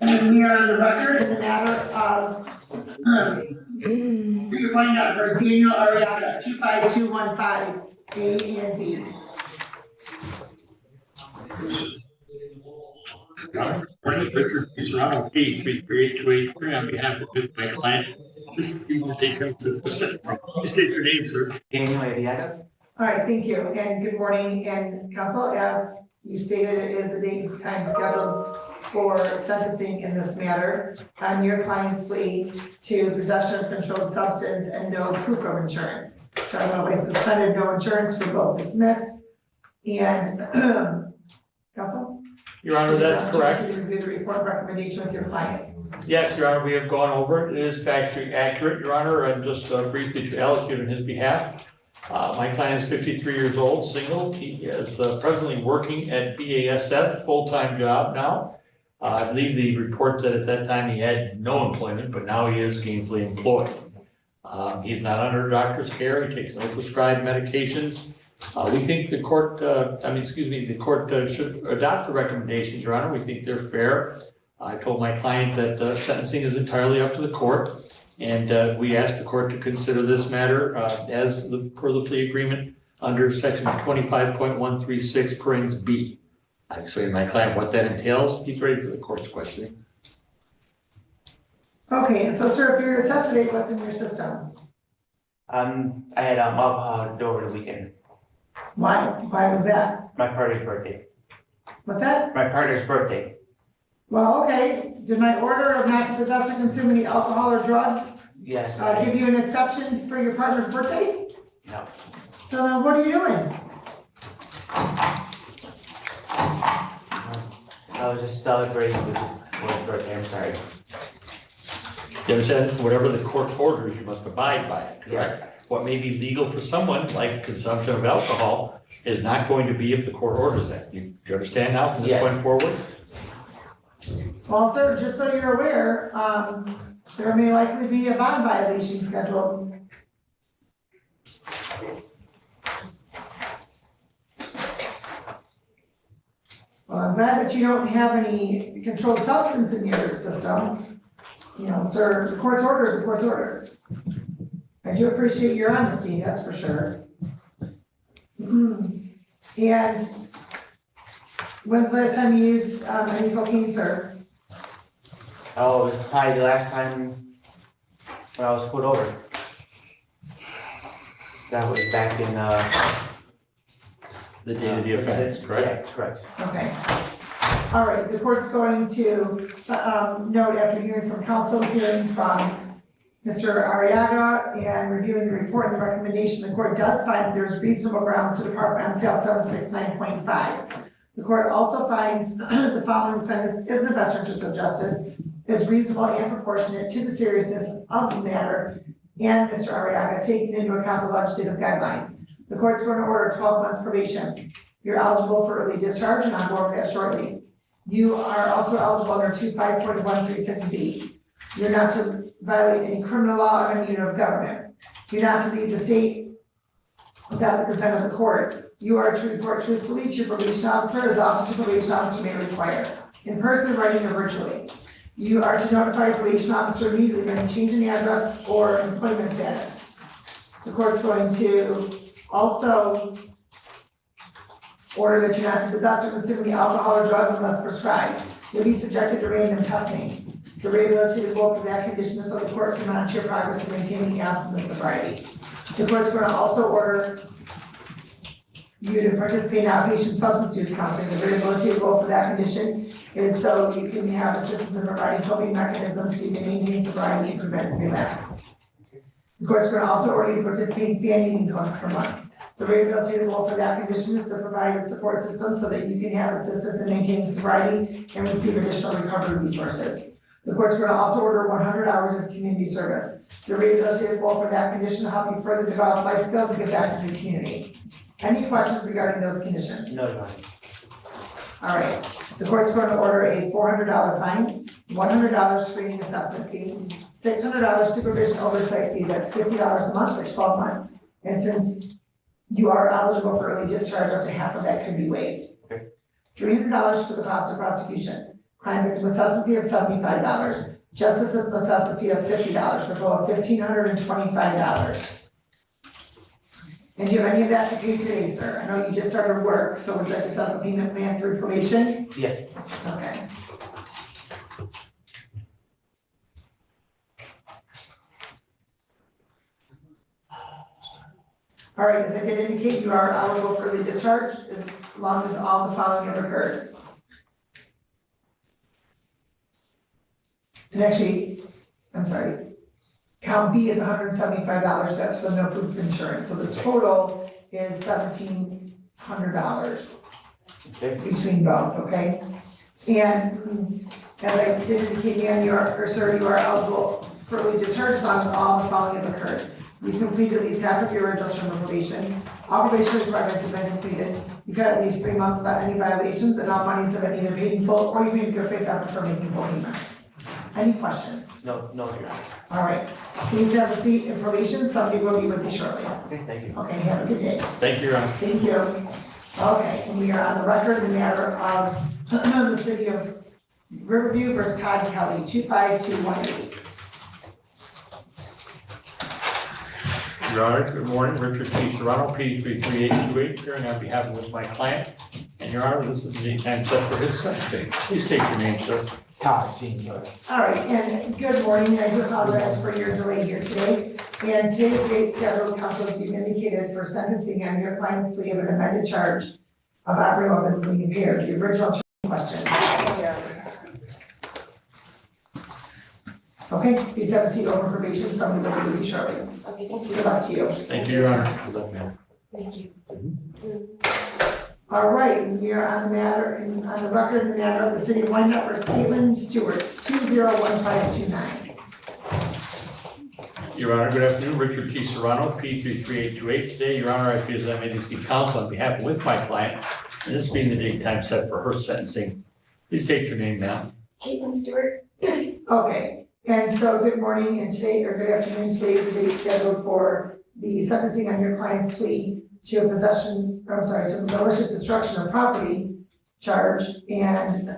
And we are on the record in the matter of find out for Daniel Ariaga, 25215, A and B. Richard Serrano, P. 33823, on behalf of my client. This is the state your name, sir. Daniel Ariaga. All right, thank you, and good morning, and counsel, as you stated, it is the date and time scheduled for sentencing in this matter. On your client's plea to possession of controlled substance and no proof of insurance. Criminally suspended, no insurance for both dismissed. And counsel? Your Honor, that's correct. To review the report and recommendation with your client. Yes, Your Honor, we have gone over it. It is factually accurate, Your Honor, and just briefly to allocate on his behalf. My client is 53 years old, single. He is presently working at BASF, full-time job now. I believe the report said at that time he had no employment, but now he is gainfully employed. He's not under doctor's care. He takes no prescribed medications. We think the court, the court should adopt the recommendations, Your Honor. We think they're fair. I told my client that sentencing is entirely up to the court, and we asked the court to consider this matter per the plea agreement under section 25.136 parens B. I explained to my client what that entails. He's ready for the court's questioning. Okay, and so sir, if you're test today, what's in your system? I had alcohol over the weekend. Why was that? My partner's birthday. What's that? My partner's birthday. Well, okay, did my order of not to possess or consume any alcohol or drugs Yes. give you an exception for your partner's birthday? No. So then what are you doing? I was just celebrating with his birthday. I'm sorry. You understand? Whatever the court orders, you must abide by it, correct? Yes. What may be legal for someone, like consumption of alcohol, is not going to be if the court orders it. Do you understand now from this Yes. point forward? Well, sir, just so you're aware, there may likely be a bond violation scheduled. Well, I'm glad that you don't have any controlled substance in your system. You know, sir, the court's order is the court's order. I do appreciate your honesty, that's for sure. And when's the last time you used any cocaine, sir? Oh, it was probably the last time when I was pulled over. That was back in the day of the offense, correct? Yeah, correct. Okay. All right, the court's going to note after hearing from counsel, hearing from Mr. Ariaga, and reviewing the report and the recommendation, the court does find that there's reasonable grounds to depart from MCL 769.5. The court also finds the following sentence is in the best interest of justice, is reasonable and proportionate to the seriousness of the matter, and Mr. Ariaga taking into account the legislative guidelines. The court's going to order 12 months probation. You're eligible for early discharge, and I'll go over that shortly. You are also eligible under 25.136B. You're not to violate any criminal law of any unit of government. You're not to leave the state without the consent of the court. You are to report truthfully to your probation officer as often as the probation officer may require, in person, writing, or virtually. You are to notify your probation officer immediately of any change in the address or employment status. The court's going to also order that you're not to possess or consume any alcohol or drugs unless prescribed. You'll be subjected to random testing. The rehabilitative goal for that condition is so the court can monitor your progress in maintaining abstinence and sobriety. The court's going to also order you to participate in outpatient substance use counseling. The rehabilitative goal for that condition is so you can have assistance in providing coping mechanisms so you can maintain sobriety and prevent relapse. The court's going to also order you to participate in fan meetings once per month. The rehabilitative goal for that condition is to provide a support system so that you can have assistance in maintaining sobriety and receive additional recovery resources. The court's going to also order 100 hours of community service. The rehabilitative goal for that condition will help you further develop life skills and get back to the community. Any questions regarding those conditions? No. All right. The court's going to order a $400 fine, $100 screening assessment fee, $600 supervision oversight fee. That's $50 a month for 12 months. And since you are eligible for early discharge, up to half of that could be waived. Okay. $300 for the cost of prosecution. Crime victim assessment fee of $75. Justice system assessment fee of $50, for a total of $1,525. And do you have any of that to pay today, sir? I know you just started work, so would you like to set up a payment plan through probation? Yes. Okay. All right, as I did indicate, you are eligible for early discharge as long as all the following have occurred. And actually, I'm sorry, count B is $175, that's for no proof of insurance, so the total is $1,700 between both, okay? And as I did indicate, ma'am, sir, you are eligible for early discharge as long as all the following have occurred. You've completed at least half of your original term of probation. All probation requirements have been completed. You've had at least 3 months without any violations, and all monies have been either paid in full or you've made good faith effort for making full payment. Any questions? No, Your Honor. All right. Please have a seat in probation. Somebody will be with you shortly. Okay, thank you. Okay, have a good day. Thank you, Your Honor. Thank you. Okay, and we are on the record in the matter of the city of Riverview versus Todd Kelly, 25218. Your Honor, good morning, Richard T. Serrano, P33828, appearing on behalf of my client. And Your Honor, this is the time set for his sentencing. Please state your name, sir. Todd Kelly. All right, and good morning. I do apologize for your delay here today. And today's date scheduled counsel has been indicated for sentencing on your client's plea of an amended charge of operating while visibly impaired. The original question. Okay, please have a seat over probation. Somebody will be with you shortly. Okay, Good luck to you. Thank you, Your Honor. Good luck, ma'am. Thank you. All right, and we are on the matter, on the record in the matter of the city of Wyandotte versus Caitlin Stewart, 201529. Your Honor, good afternoon, Richard T. Serrano, P33828. Today, Your Honor, I present Menagerie counsel on behalf of my client, and this being the date and time set for her sentencing. Please state your name, ma'am. Caitlin Stewart. Okay, and so good morning, and today, or good afternoon, today is the date scheduled for the sentencing on your client's plea to a possession, I'm sorry, to a malicious destruction of property charge, and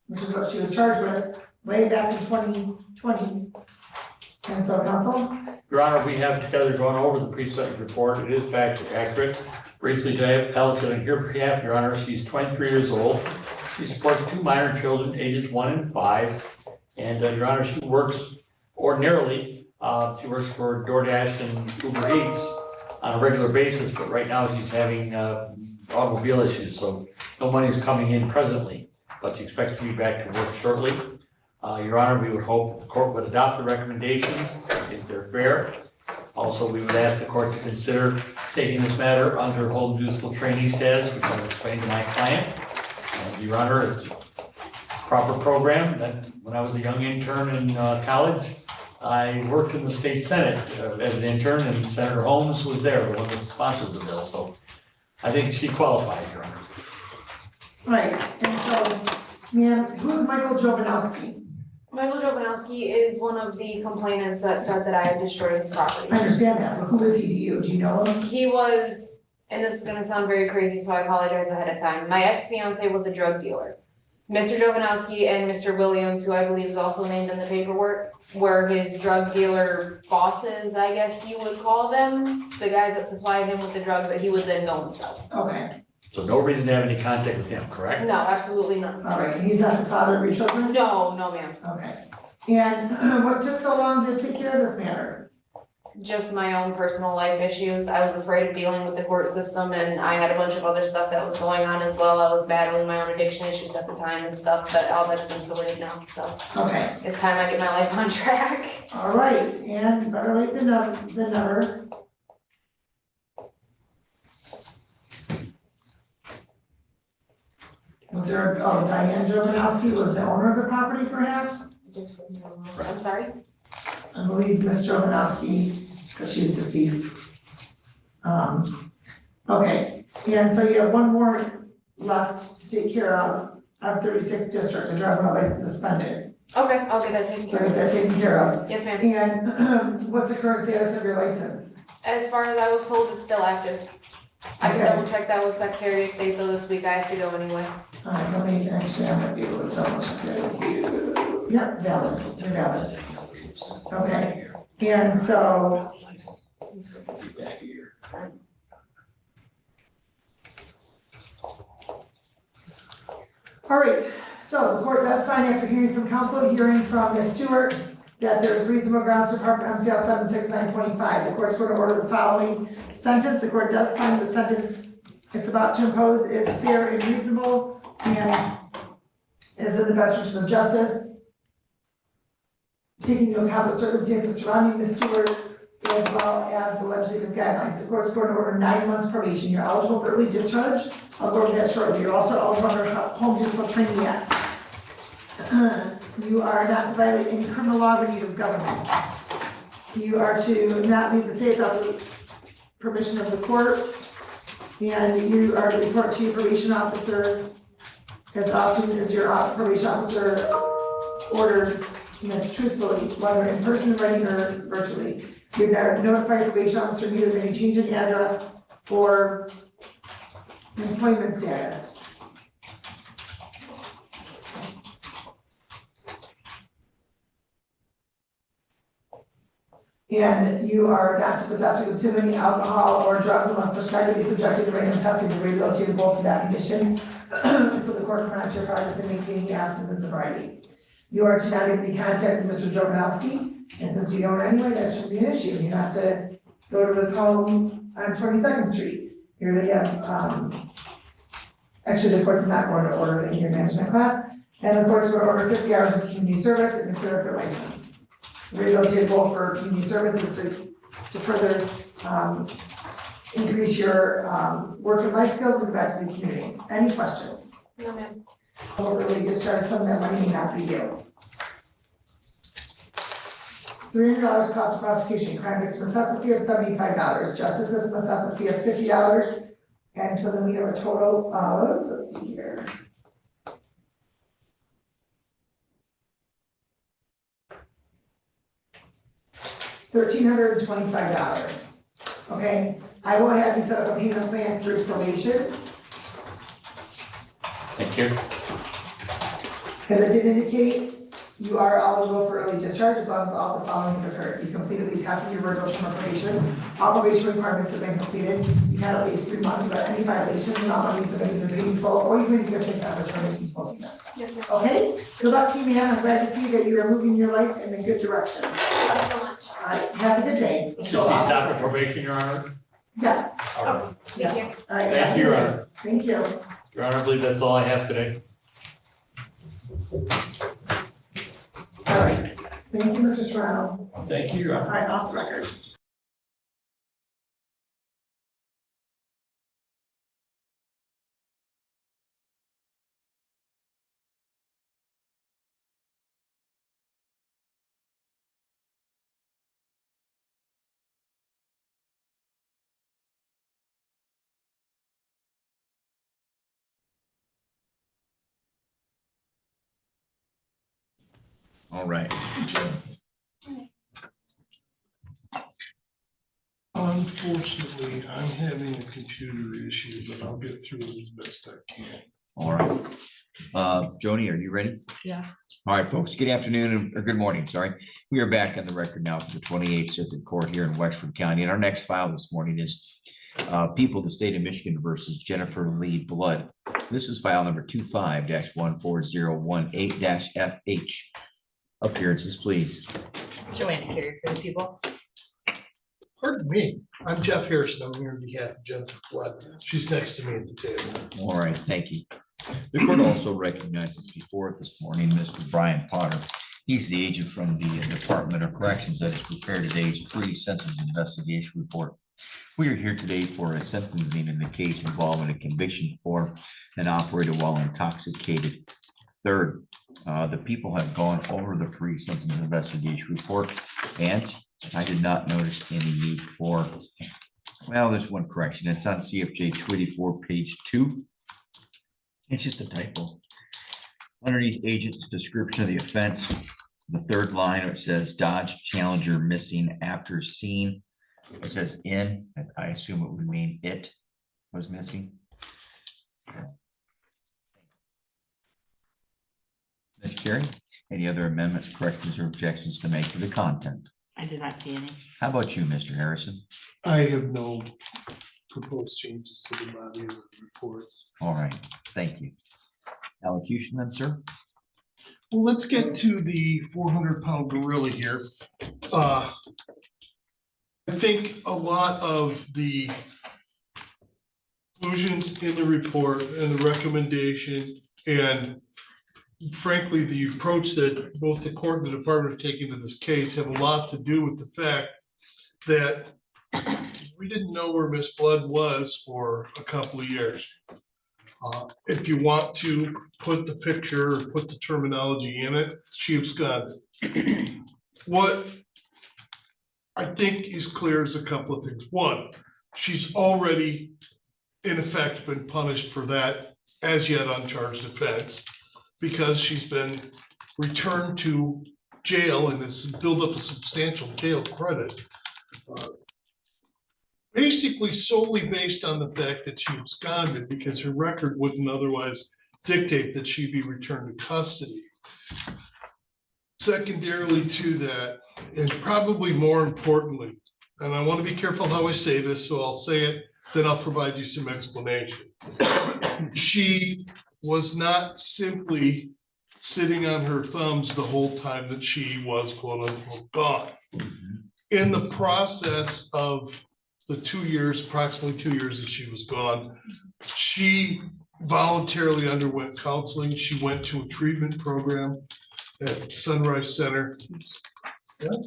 which is what she was charged with way back in 2020. And so, counsel? Your Honor, we have together gone over the pre-sentence report. It is factually accurate. Briefly, to have eloquent on your behalf, Your Honor, she's 23 years old. She supports 2 minor children, ages 1 and 5. And Your Honor, she works ordinarily, she works for DoorDash and Uber Eats on a regular basis, but right now she's having automobile issues, so no money is coming in presently, but she expects to be back to work shortly. Your Honor, we would hope that the court would adopt the recommendations if they're fair. Also, we would ask the court to consider taking this matter under hold useful training status, which I'll explain to my client. Your Honor, it's a proper program that when I was a young intern in college, I worked in the state senate as an intern, and Senator Holmes was there, the one that sponsored the bill, so I think she qualified, Your Honor. Right, and so, ma'am, who is Michael Jovanowski? Michael Jovanowski is one of the complainants that said that I had destroyed his property. I understand that, but who is he to you? Do you know him? He was, and this is gonna sound very crazy, so I apologize ahead of time. My ex-fiance was a drug dealer. Mr. Jovanowski and Mr. Williams, who I believe is also named in the paperwork, were his drug dealer bosses, I guess you would call them. The guys that supplied him with the drugs that he would then go and sell. Okay, So no reason to have any contact with him, correct? No, absolutely not. all right, and he's not the father of your children? No, no ma'am. Okay, and what took so long to take care of this matter? Just my own personal life issues. I was afraid of dealing with the court system, and I had a bunch of other stuff that was going on as well. I was battling my own addiction issues at the time and stuff, but all that's been sorted now, so. Okay, It's time I get my life on track. all right, and better late than never. Was there, oh, Diane Jovanowski was the owner of the property perhaps? I'm sorry? I believe Ms. Jovanowski, because she's deceased. Okay, and so you have one more left to take care of 36th district, the driver license suspended. Okay, I'll get that taken So care get that of. taken care of. Yes, ma'am. And what's the current status of your license? As far as I was told, it's still active. I can Okay. double check that with Secretary of State though this week. I have to go anyway. All right, let me, actually, I might be able to double check that with you. Yep, valid, you're valid. Okay, and so. All right, so the court does find after hearing from counsel, hearing from Ms. Stewart, that there's reasonable grounds to depart from MCL 769.5. The court's going to order the following sentence. The court does find the sentence it's about to impose is fair and reasonable and is in the best interest of justice. Taking into account the circumstances surrounding Ms. Stewart as well as the legislative guidelines. The court's going to order 9 months probation. You're eligible for early discharge. I'll go over that shortly. You're also eligible under Home Discipline Training Act. You are not to violate any criminal law or need of government. You are to not leave the state without the permission of the court. And you are to report to your probation officer as often as your probation officer orders, and that's truthfully, whether in person, writing, or virtually. You notify your probation officer of either any change in address or employment status. And you are not to possess or consume any alcohol or drugs unless prescribed to be subjected to random testing and rehabilitatable for that condition. So the court can monitor your progress in maintaining the absence of sobriety. You are to not even be contacted with Mr. Jovanowski, and since you don't anyway, that shouldn't be an issue. You're not to go to his home on 22nd Street. You're to have, actually the court's not going to order the anger management class, and the court's going to order 50 hours of community service and a clerical license. Rehabilitative goal for community services to further increase your work and life skills and back to the community. Any questions? No, ma'am. Overly discharge some of that money may not be due. $300 cost of prosecution, crime victim assessment fee of $75, justice system assessment fee of $50, and so then we have a total of, let's see here. $1,325. Okay, I will have you set up a payment plan through probation. Thank you. As I did indicate, you are eligible for early discharge as long as all the following have occurred. You complete at least half of your virtual from probation. All probation requirements have been completed. You've had at least 3 months without any violations, and all of these have been paid in full, or you've been given an opportunity to full payment. Yes, ma'am. Okay, good luck to you, ma'am. I'm glad to see that you are moving your life in a good direction. Thank you so much. All right, have a good day. Should she stop at probation, Your Honor? Yes. All right. Thank Yes. you. All right. Thank you, Your Honor. Thank you. Your Honor, I believe that's all I have today. All right. Thank you, Mr. Serrano. Thank you, Your Honor. All right, off the record. All right. Unfortunately, I'm having a computer issue, but I'll get through it as best I can. All right. Joni, are you ready? Yeah. All right, folks, good afternoon or good morning, sorry. We are back on the record now for the 28th Circuit Court here in Wexford County. And our next file this morning is People of the State of Michigan versus Jennifer Lee Blood. This is file number 25-14018-FH. Appearances, please. Joanna Carey for the people. Pardon me, I'm Jeff Harrison. I'm here on behalf of Jennifer Blood. She's next to me at the table. All right, thank you. The court also recognizes before it this morning, Mr. Brian Potter. He's the agent from the Department of Corrections that has prepared today's pre-sentence investigation report. We are here today for a sentencing in the case involving a conviction for an operator while intoxicated. Third, the people have gone over the pre-sentence investigation report, and I did not notice any need for, well, there's one correction. It's on CFJ 284, page 2. It's just a typo. Underneath agent's description of the offense, the third line, it says Dodge Challenger missing after scene. It says in, I assume it would mean it was missing. Ms. Carey, any other amendments, corrections, or objections to make to the content? I did not see any. How about you, Mr. Harrison? I have no proposed changes to the body of the reports. All right, thank you. Allocution then, sir? Well, let's get to the 400-pound gorilla here. I think a lot of the conclusions in the report and the recommendation, and frankly, the approach that both the court and the department have taken to this case have a lot to do with the fact that we didn't know where Miss Blood was for a couple of years. If you want to put the picture or put the terminology in it, she absconded. What I think is clear is a couple of things. One, she's already in effect been punished for that as yet uncharged offense because she's been returned to jail and has built up a substantial jail credit. Basically solely based on the fact that she absconded because her record wouldn't otherwise dictate that she be returned to custody. Secondarily to that, and probably more importantly, and I want to be careful how I say this, so I'll say it, then I'll provide you some explanation. She was not simply sitting on her thumbs the whole time that she was quote unquote gone. In the process of the 2 years, approximately 2 years that she was gone, she voluntarily underwent counseling. She went to a treatment program at Sunrise Center. Yeah.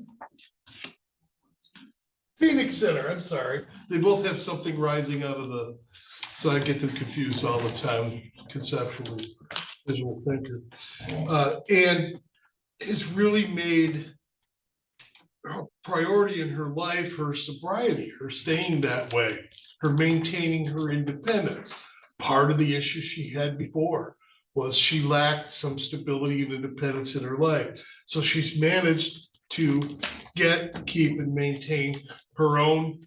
Phoenix Center, I'm sorry. They both have something rising out of the, so I get them confused all the time, conceptually, visual thinker. And has really made her priority in her life, her sobriety, her staying that way, her maintaining her independence. Part of the issue she had before was she lacked some stability and independence in her life. So she's managed to get, keep, and maintain her own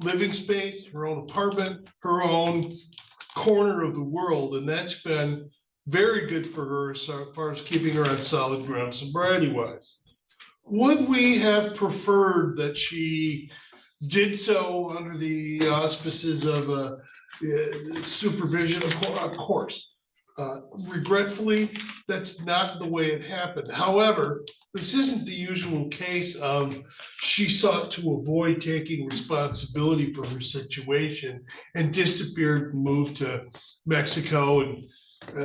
living space, her own apartment, her own corner of the world. And that's been very good for her as far as keeping her on solid ground sobriety-wise. Would we have preferred that she did so under the auspices of supervision? Of course. Regretfully, that's not the way it happened. However, this isn't the usual case of she sought to avoid taking responsibility for her situation and disappeared and moved to Mexico and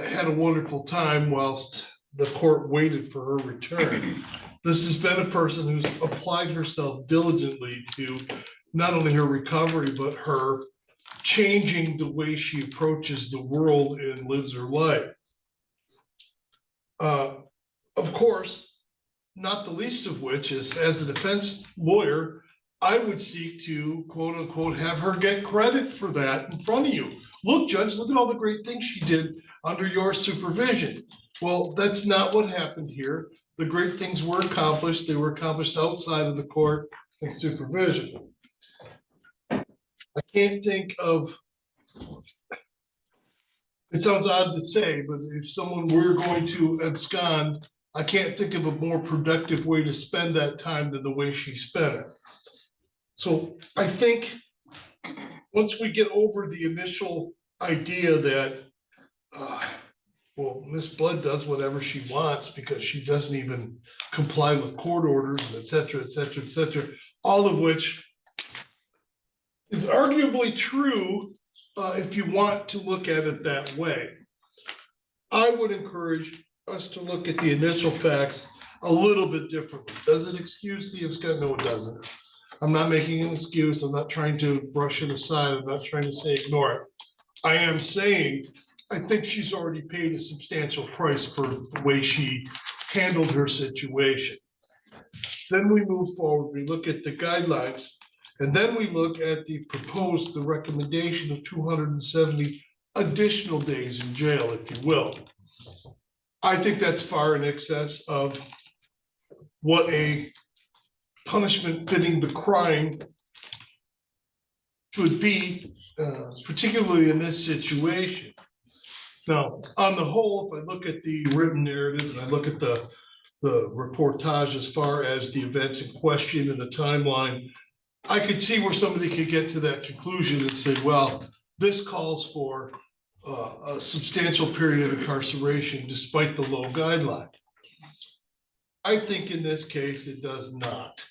had a wonderful time whilst the court waited for her return. This has been a person who's applied herself diligently to not only her recovery, but her changing the way she approaches the world and lives her life. Of course, not the least of which is, as a defense lawyer, I would seek to, quote unquote, have her get credit for that in front of you. Look, Judge, look at all the great things she did under your supervision. Well, that's not what happened here. The great things were accomplished. They were accomplished outside of the court and supervision. I can't think of, it sounds odd to say, but if someone were going to abscond, I can't think of a more productive way to spend that time than the way she spent it. So I think once we get over the initial idea that, well, Miss Blood does whatever she wants because she doesn't even comply with court orders, and et cetera, et cetera, et cetera, all of which is arguably true if you want to look at it that way. I would encourage us to look at the initial facts a little bit differently. Does it excuse the abscond? No, it doesn't. I'm not making an excuse. I'm not trying to brush it aside. I'm not trying to say ignore it. I am saying I think she's already paid a substantial price for the way she handled her situation. Then we move forward, we look at the guidelines, and then we look at the recommendation of 270 additional days in jail, if you will. I think that's far in excess of what a punishment fitting the crime should be, particularly in this situation. Now, on the whole, if I look at the written narrative and I look at the reportage as far as the events in question and the timeline, I could see where somebody could get to that conclusion and say, well, this calls for a substantial period of incarceration despite the low guideline. I think in this case, it does not.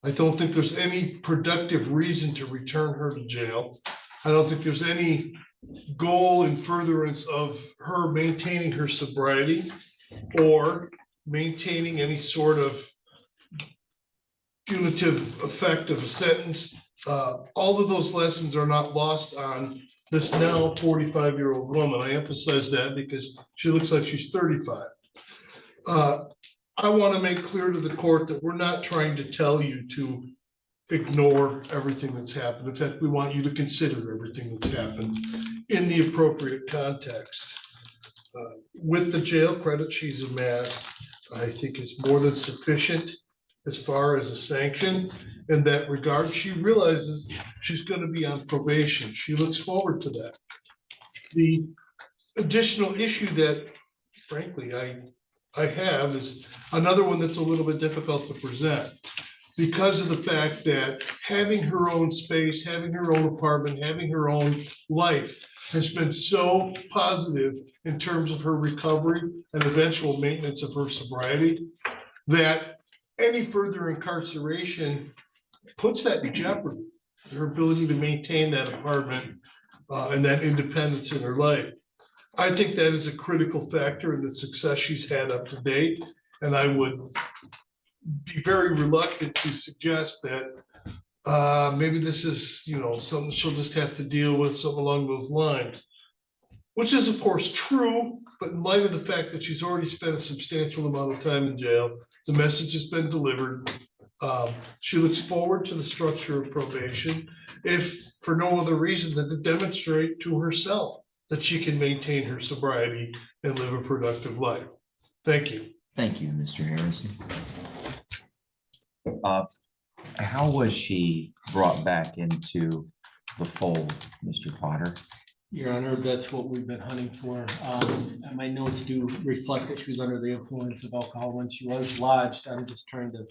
I don't think there's any productive reason to return her to jail. I don't think there's any goal in furtherance of her maintaining her sobriety or maintaining any sort of punitive effect of a sentence. All of those lessons are not lost on this now 45-year-old woman. I emphasize that because she looks like she's 35. I want to make clear to the court that we're not trying to tell you to ignore everything that's happened. In fact, we want you to consider everything that's happened in the appropriate context. With the jail credit she's amassed, I think it's more than sufficient as far as a sanction. In that regard, she realizes she's going to be on probation. She looks forward to that. The additional issue that, frankly, I have is another one that's a little bit difficult to present because of the fact that having her own space, having her own apartment, having her own life has been so positive in terms of her recovery and eventual maintenance of her sobriety that any further incarceration puts that in jeopardy, her ability to maintain that apartment and that independence in her life. I think that is a critical factor in the success she's had up to date. And I would be very reluctant to suggest that maybe this is, something she'll just have to deal with, something along those lines, which is of course true, but in light of the fact that she's already spent a substantial amount of time in jail, the message has been delivered. She looks forward to the structure of probation, if for no other reason than to demonstrate to herself that she can maintain her sobriety and live a productive life. Thank you. Thank you, Mr. Harrison. How was she brought back into the fold, Mr. Potter? Your Honor, that's what we've been hunting for. And my notes do reflect that she was under the influence of alcohol when she was lodged. I'm just trying to,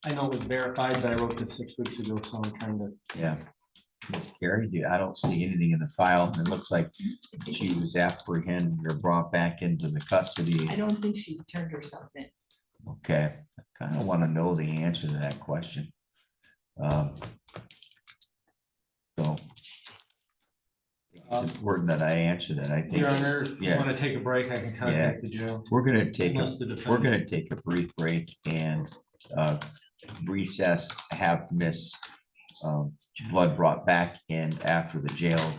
I know it was verified, but I wrote this 6 weeks ago, so I'm trying to. Yeah. Ms. Carey, I don't see anything in the file. It looks like she was apprehended or brought back into the custody. I don't think she turned herself in. Okay, I kind of want to know the answer to that question. So it's important that I answer that. I think. Your Honor, if you want to take a break, I can contact the jail. We're gonna take a brief break and recess. Have Miss Blood brought back in after the jail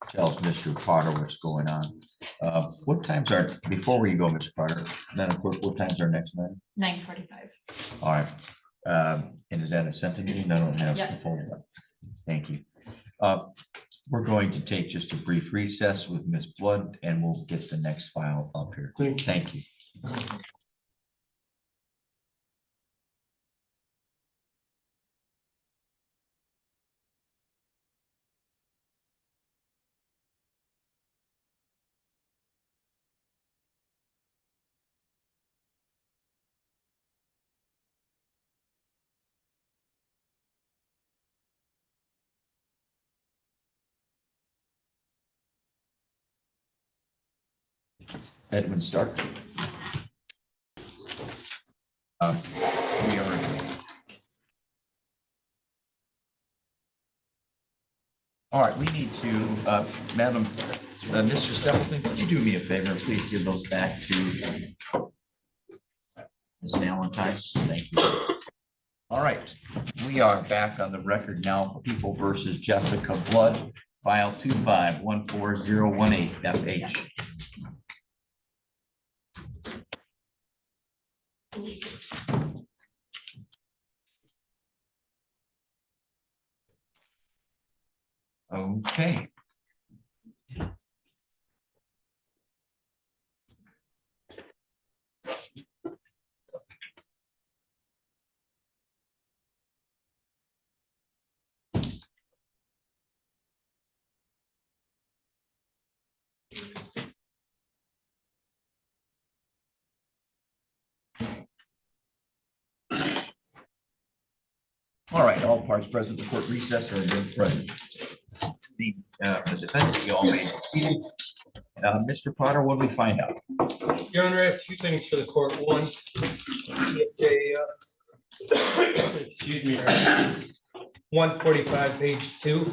tells Mr. Potter what's going on. What times are, before we go, Mr. Potter, Madam Clerk, what times are next meeting? 9:45. All right. And is that a sentencing? I don't have the phone. Thank you. We're going to take just a brief recess with Ms. Blood and we'll get the next file up here. Thank you. Edwin Stark. We are. All right, we need to, Madam, Mr. Stapleton, could you do me a favor and please give those back to Ms. Valentine? Thank you. All right, we are back on the record now. People versus Jessica Blood, file 2514018 FH. Okay. All right, all parties present, the court recess or adjourned present. The defendants, you all may proceed. Mr. Potter, what did we find out? Your Honor, I have two things for the court. One, excuse me, 145, page 2.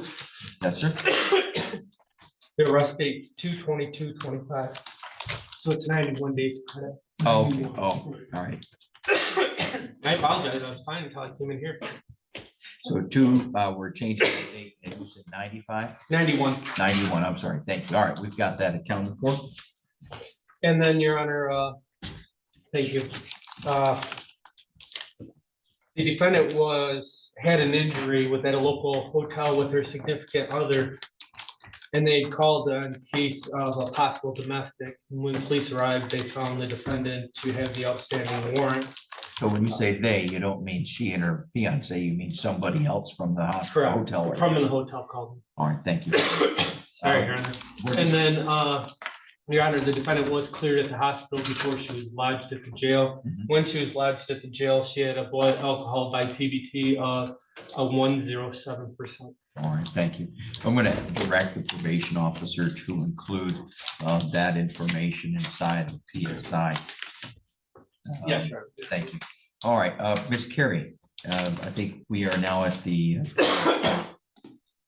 Yes, sir. The arrest date's 2/22/25. So it's 91 days credit. Oh, okay. Oh, all right. I apologize. I was fine until I came in here. So two, we're changing the date, and you said 95? 91. 91, I'm sorry, thank you. All right, we've got that accounted for. And then, Your Honor, thank you. The defendant had an injury at a local hotel with her significant other, and they called in case of a possible domestic. When police arrived, they found the defendant to have the outstanding warrant. So when you say they, you don't mean she and her fiance, you mean somebody else from the hospital, hotel. From the hotel called me. All right, thank you. Sorry, Your Honor. And then, Your Honor, the defendant was cleared at the hospital before she was lodged at the jail. When she was lodged at the jail, she had a blood alcohol by PBT of 107%. All right, thank you. I'm going to direct the probation officer to include that information inside of PSI. Yes, sir. Thank you. All right, Ms. Carey, I think we are now at the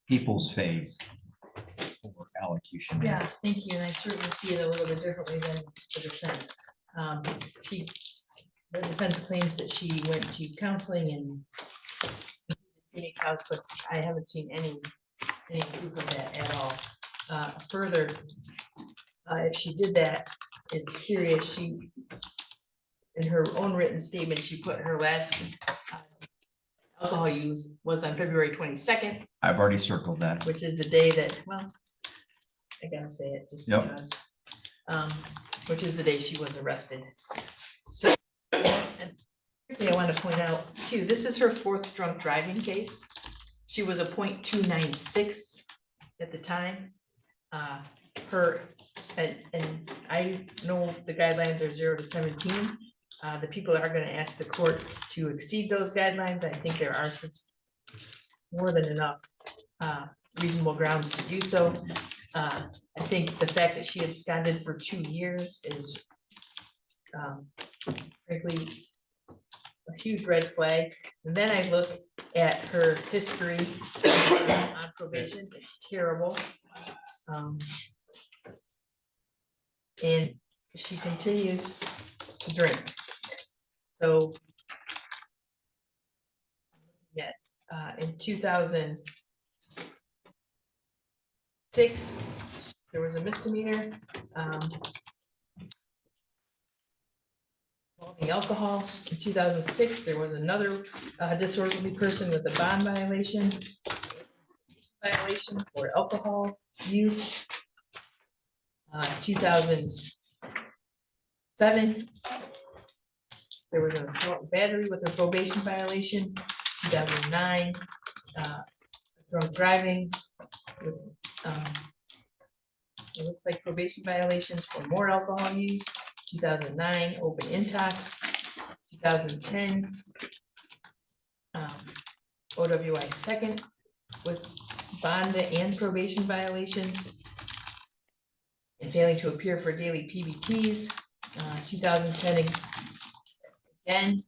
people's phase for allocution. Yeah, thank you. And I certainly see it a little bit differently than the defense. The defense claims that she went to counseling in Phoenix house, but I haven't seen any proof of that at all. Further, if she did that, it's curious. In her own written statement, she put her last alcohol use was on February 22nd. I've already circled that. Which is the day that, well, I gotta say it just because, which is the day she was arrested. So, and I want to point out too, this is her 4th drunk driving case. She was a .296 at the time. And I know the guidelines are 0 to 17. The people are going to ask the court to exceed those guidelines. I think there are more than enough reasonable grounds to do so. I think the fact that she absconded for 2 years is frankly a huge red flag. And then I look at her history on probation. It's terrible. And she continues to drink. So yeah, in 2006, there was a misdemeanor involving alcohol. In 2006, there was another disorderly person with a bond violation for alcohol use. 2000 7. There was an assault and battery with a probation violation, 2009. Drunk driving with, it looks like probation violations for more alcohol use, 2009. Open intox, 2010. OWI second with bond and probation violations and failing to appear for daily PBTs, 2010 again.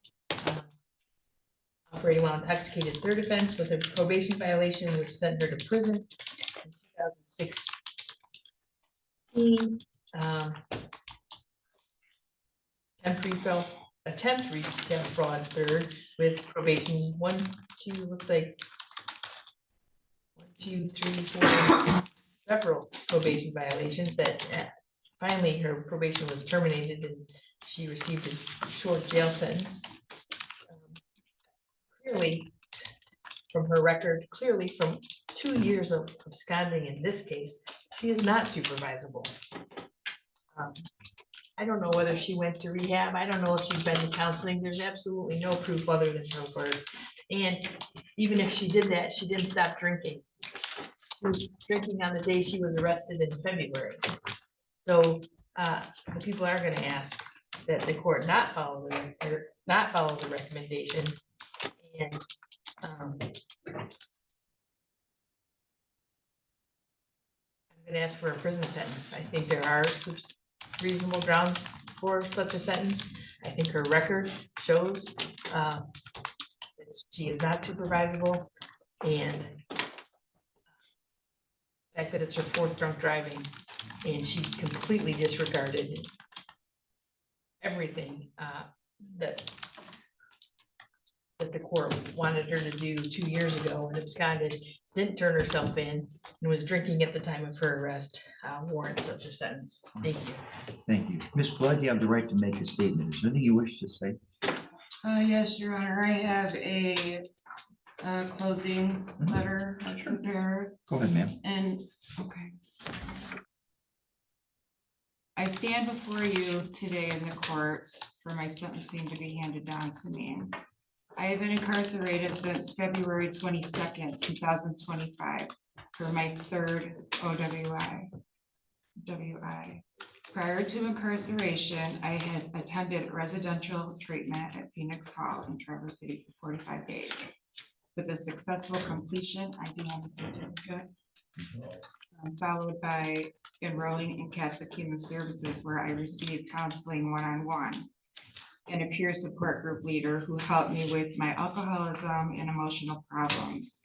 Operating while intoxicated, third offense with a probation violation which sent her to prison in 2016. Attempt retail fraud third with probation 1, 2, looks like 1, 2, 3, 4, several probation violations that finally her probation was terminated and she received a short jail sentence. Clearly from her record, clearly from 2 years of absconding in this case, she is not supervisable. I don't know whether she went to rehab. I don't know if she's been to counseling. There's absolutely no proof other than her word. And even if she did that, she didn't stop drinking. She was drinking on the day she was arrested in February. So the people are going to ask that the court not follow the recommendation. And I'm going to ask for a prison sentence. I think there are reasonable grounds for such a sentence. I think her record shows that she is not supervisable, and the fact that it's her 4th drunk driving and she completely disregarded everything that the court wanted her to do 2 years ago and absconded, didn't turn herself in, and was drinking at the time of her arrest, warrants such a sentence. Thank you. Thank you. Ms. Flood, you have the right to make a statement. Is there anything you wish to say? Yes, Your Honor, I have a closing letter prepared. Go ahead, ma'am. And, okay. I stand before you today in the courts for my sentencing to be handed down to me. I have been incarcerated since February 22nd, 2025 for my 3rd OWI. Prior to incarceration, I had attended residential treatment at Phoenix Hall in Traverse City for 45 days. With a successful completion, I do have a certificate, followed by enrolling in Catholic Human Services, where I received counseling one-on-one. And a peer support group leader who helped me with my alcoholism and emotional problems.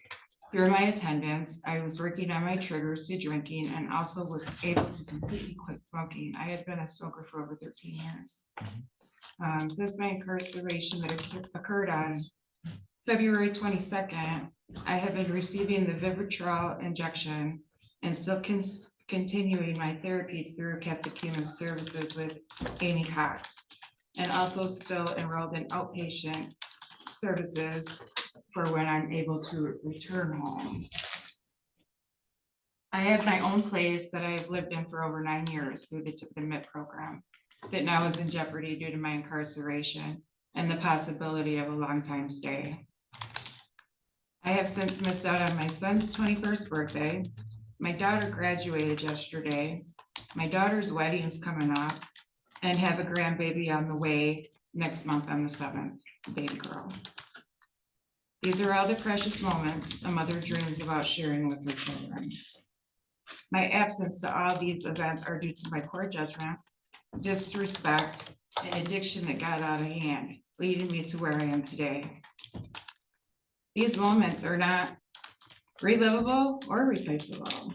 Through my attendance, I was working on my triggers to drinking and also was able to completely quit smoking. I had been a smoker for over 13 years. Since my incarceration that occurred on February 22nd, I have been receiving the Vivitrol injection and still continuing my therapy through Catholic Human Services with Amy Cox. And also still enrolled in outpatient services for when I'm able to return home. I have my own place that I've lived in for over 9 years through the MIT program that now is in jeopardy due to my incarceration and the possibility of a long time stay. I have since missed out on my son's 21st birthday. My daughter graduated yesterday. My daughter's wedding is coming up, and have a grandbaby on the way next month on the 7th, baby girl. These are all the precious moments a mother dreams about sharing with her children. My absence to all these events are due to my poor judgment, disrespect, and addiction that got out of hand, leading me to where I am today. These moments are not relivable or replaceable.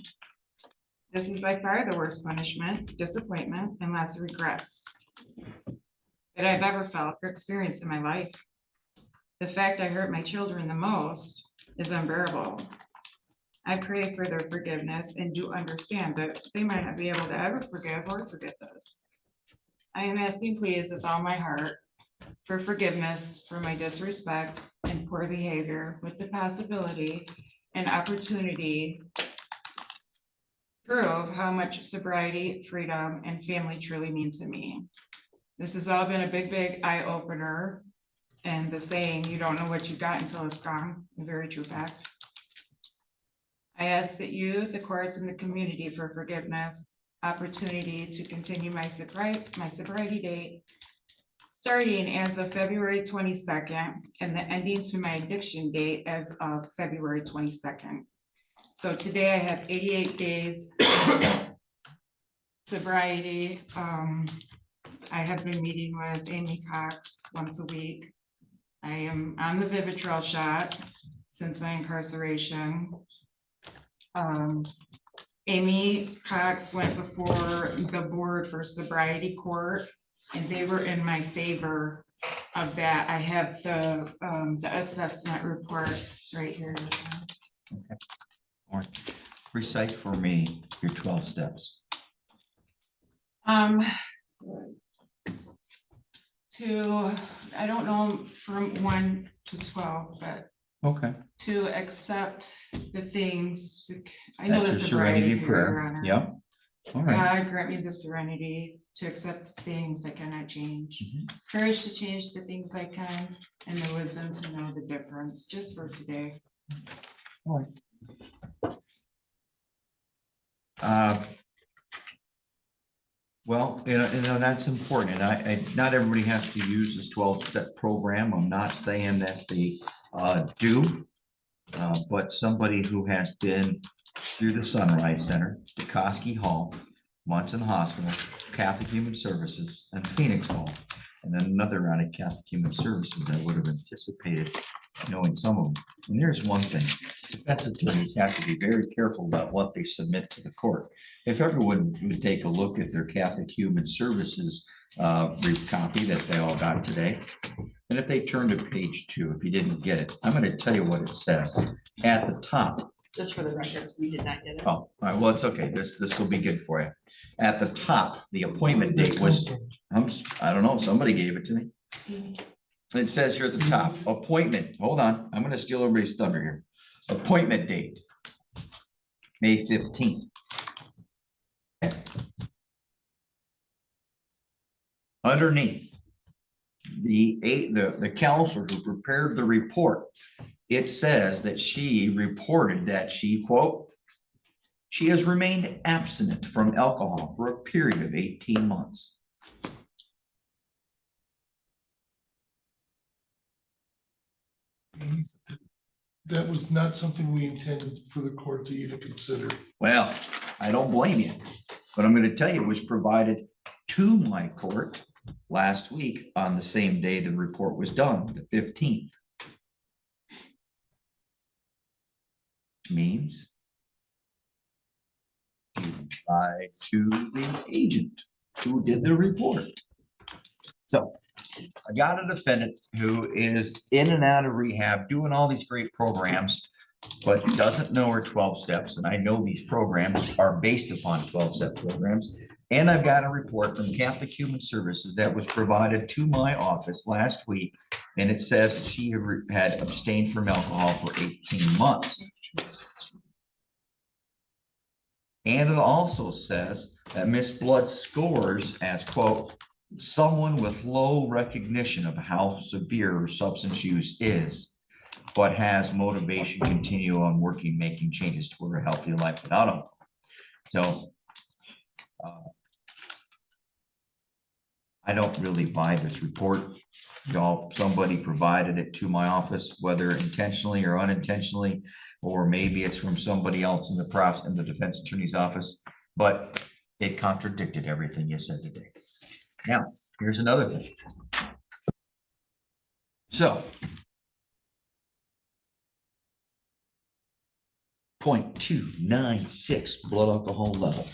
This is by far the worst punishment, disappointment, and lots of regrets that I've ever felt or experienced in my life. The fact I hurt my children the most is unbearable. I pray for their forgiveness and do understand that they might not be able to ever forgive or forget this. I am asking please with all my heart for forgiveness for my disrespect and poor behavior, with the possibility and opportunity prove how much sobriety, freedom, and family truly mean to me. This has all been a big eye opener. And the saying, you don't know what you got until it's gone, a very true fact. I ask that you, the courts, and the community for forgiveness, opportunity to continue my sobriety date, starting as of February 22nd, and the ending to my addiction date as of February 22nd. So today I have 88 days sobriety. I have been meeting with Amy Cox once a week. I am on the Vivitrol shot since my incarceration. Amy Cox went before the board for sobriety court, and they were in my favor of that. I have the assessment report right here. Okay. All right. Recite for me your 12 steps. I don't know from 1 to 12, but Okay. to accept the things, I know That's the your sobriety serenity prayer, Your prayer. Honor. Yep. All right. God grant me the serenity to accept things I cannot change, Mhm. courage to change the things I can, and the wisdom to know the difference, just for today. All right. Well, that's important, and not everybody has to use this 12-step program. I'm not saying that they do, but somebody who has been through the Sunrise Center, the Koski Hall, Munson Hospital, Catholic Human Services, and Phoenix Hall, and then another round of Catholic Human Services, I would have anticipated knowing some of them. And there's one thing, defense attorneys have to be very careful about what they submit to the court. If everyone would take a look at their Catholic Human Services brief copy that they all got today, and if they turn to page 2, if you didn't get it, I'm going to tell you what it says at the top. Just for the record, we did not get it. Oh, all right, well, it's okay. This will be good for you. At the top, the appointment date was, I don't know, somebody gave it to me. It says here at the top, appointment, hold on, I'm gonna steal everybody's thunder here. Appointment date, May 15th. Underneath, the counselor who prepared the report, it says that she reported that she, quote, she has remained abstinent from alcohol for a period of 18 months. That was not something we intended for the court to even consider. Well, I don't blame you, but I'm going to tell you it was provided to my court last week on the same day the report was done, the 15th. Which means you lied to the agent who did the report. So I got a defendant who is in and out of rehab, doing all these great programs, but doesn't know her 12 steps. And I know these programs are based upon 12-step programs. And I've got a report from Catholic Human Services that was provided to my office last week. And it says that she had abstained from alcohol for 18 months. And it also says that Miss Blood scores as, quote, someone with low recognition of how severe her substance use is, but has motivation to continue on working, making changes toward a healthy life without alcohol. So I don't really buy this report. Y'all, somebody provided it to my office, whether intentionally or unintentionally, or maybe it's from somebody else in the process, in the defense attorney's office, but it contradicted everything you said today. Now, here's another thing. So, 0.296 blood alcohol level,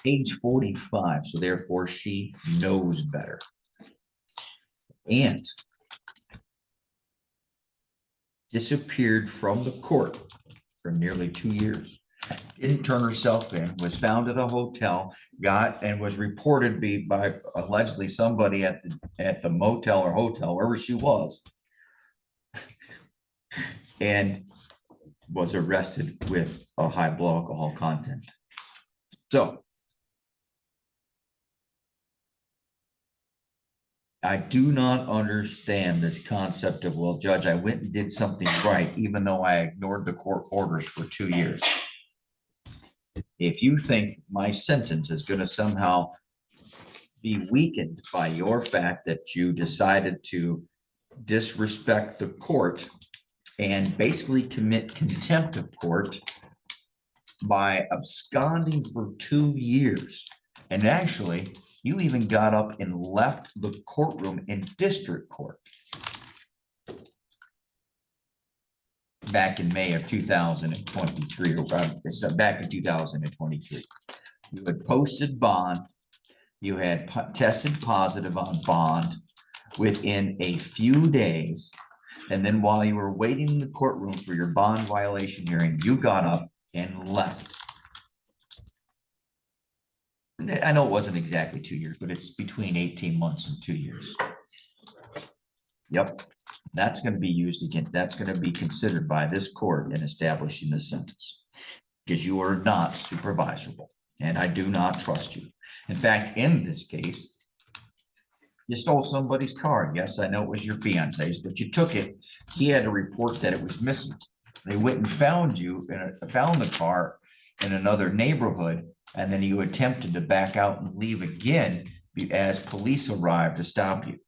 age 45, so therefore she knows better. And disappeared from the court for nearly 2 years. Didn't turn herself in, was found at a hotel, got and was reported by allegedly somebody at the motel or hotel, wherever she was, and was arrested with a high blood alcohol content. So I do not understand this concept of, well, Judge, I went and did something right, even though I ignored the court orders for 2 years. If you think my sentence is gonna somehow be weakened by your fact that you decided to disrespect the court and basically commit contempt of court by absconding for 2 years, and actually, you even got up and left the courtroom in district court back in May of 2023, or back in 2023. You had posted bond, you had tested positive on bond within a few days, and then while you were waiting in the courtroom for your bond violation hearing, you got up and left. I know it wasn't exactly 2 years, but it's between 18 months and 2 years. Yep, that's going to be used again. That's going to be considered by this court in establishing the sentence, because you are not supervisable, and I do not trust you. In fact, in this case, you stole somebody's car. Yes, I know it was your fiance's, but you took it. He had to report that it was missing. They went and found you and found the car in another neighborhood, and then you attempted to back out and leave again as police arrived to stop you.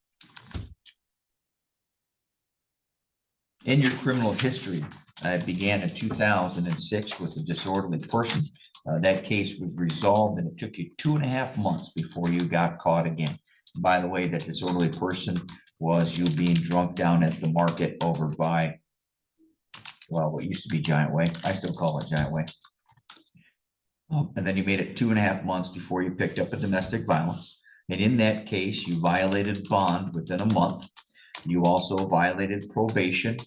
In your criminal history, it began in 2006 with a disorderly person. That case was resolved, and it took you 2.5 months before you got caught again. By the way, that disorderly person was you being drunk down at the market over by, well, what used to be Giant Way. I still call it Giant Way. And then you made it 2.5 months before you picked up a domestic violence. And in that case, you violated bond within a month. You also violated probation.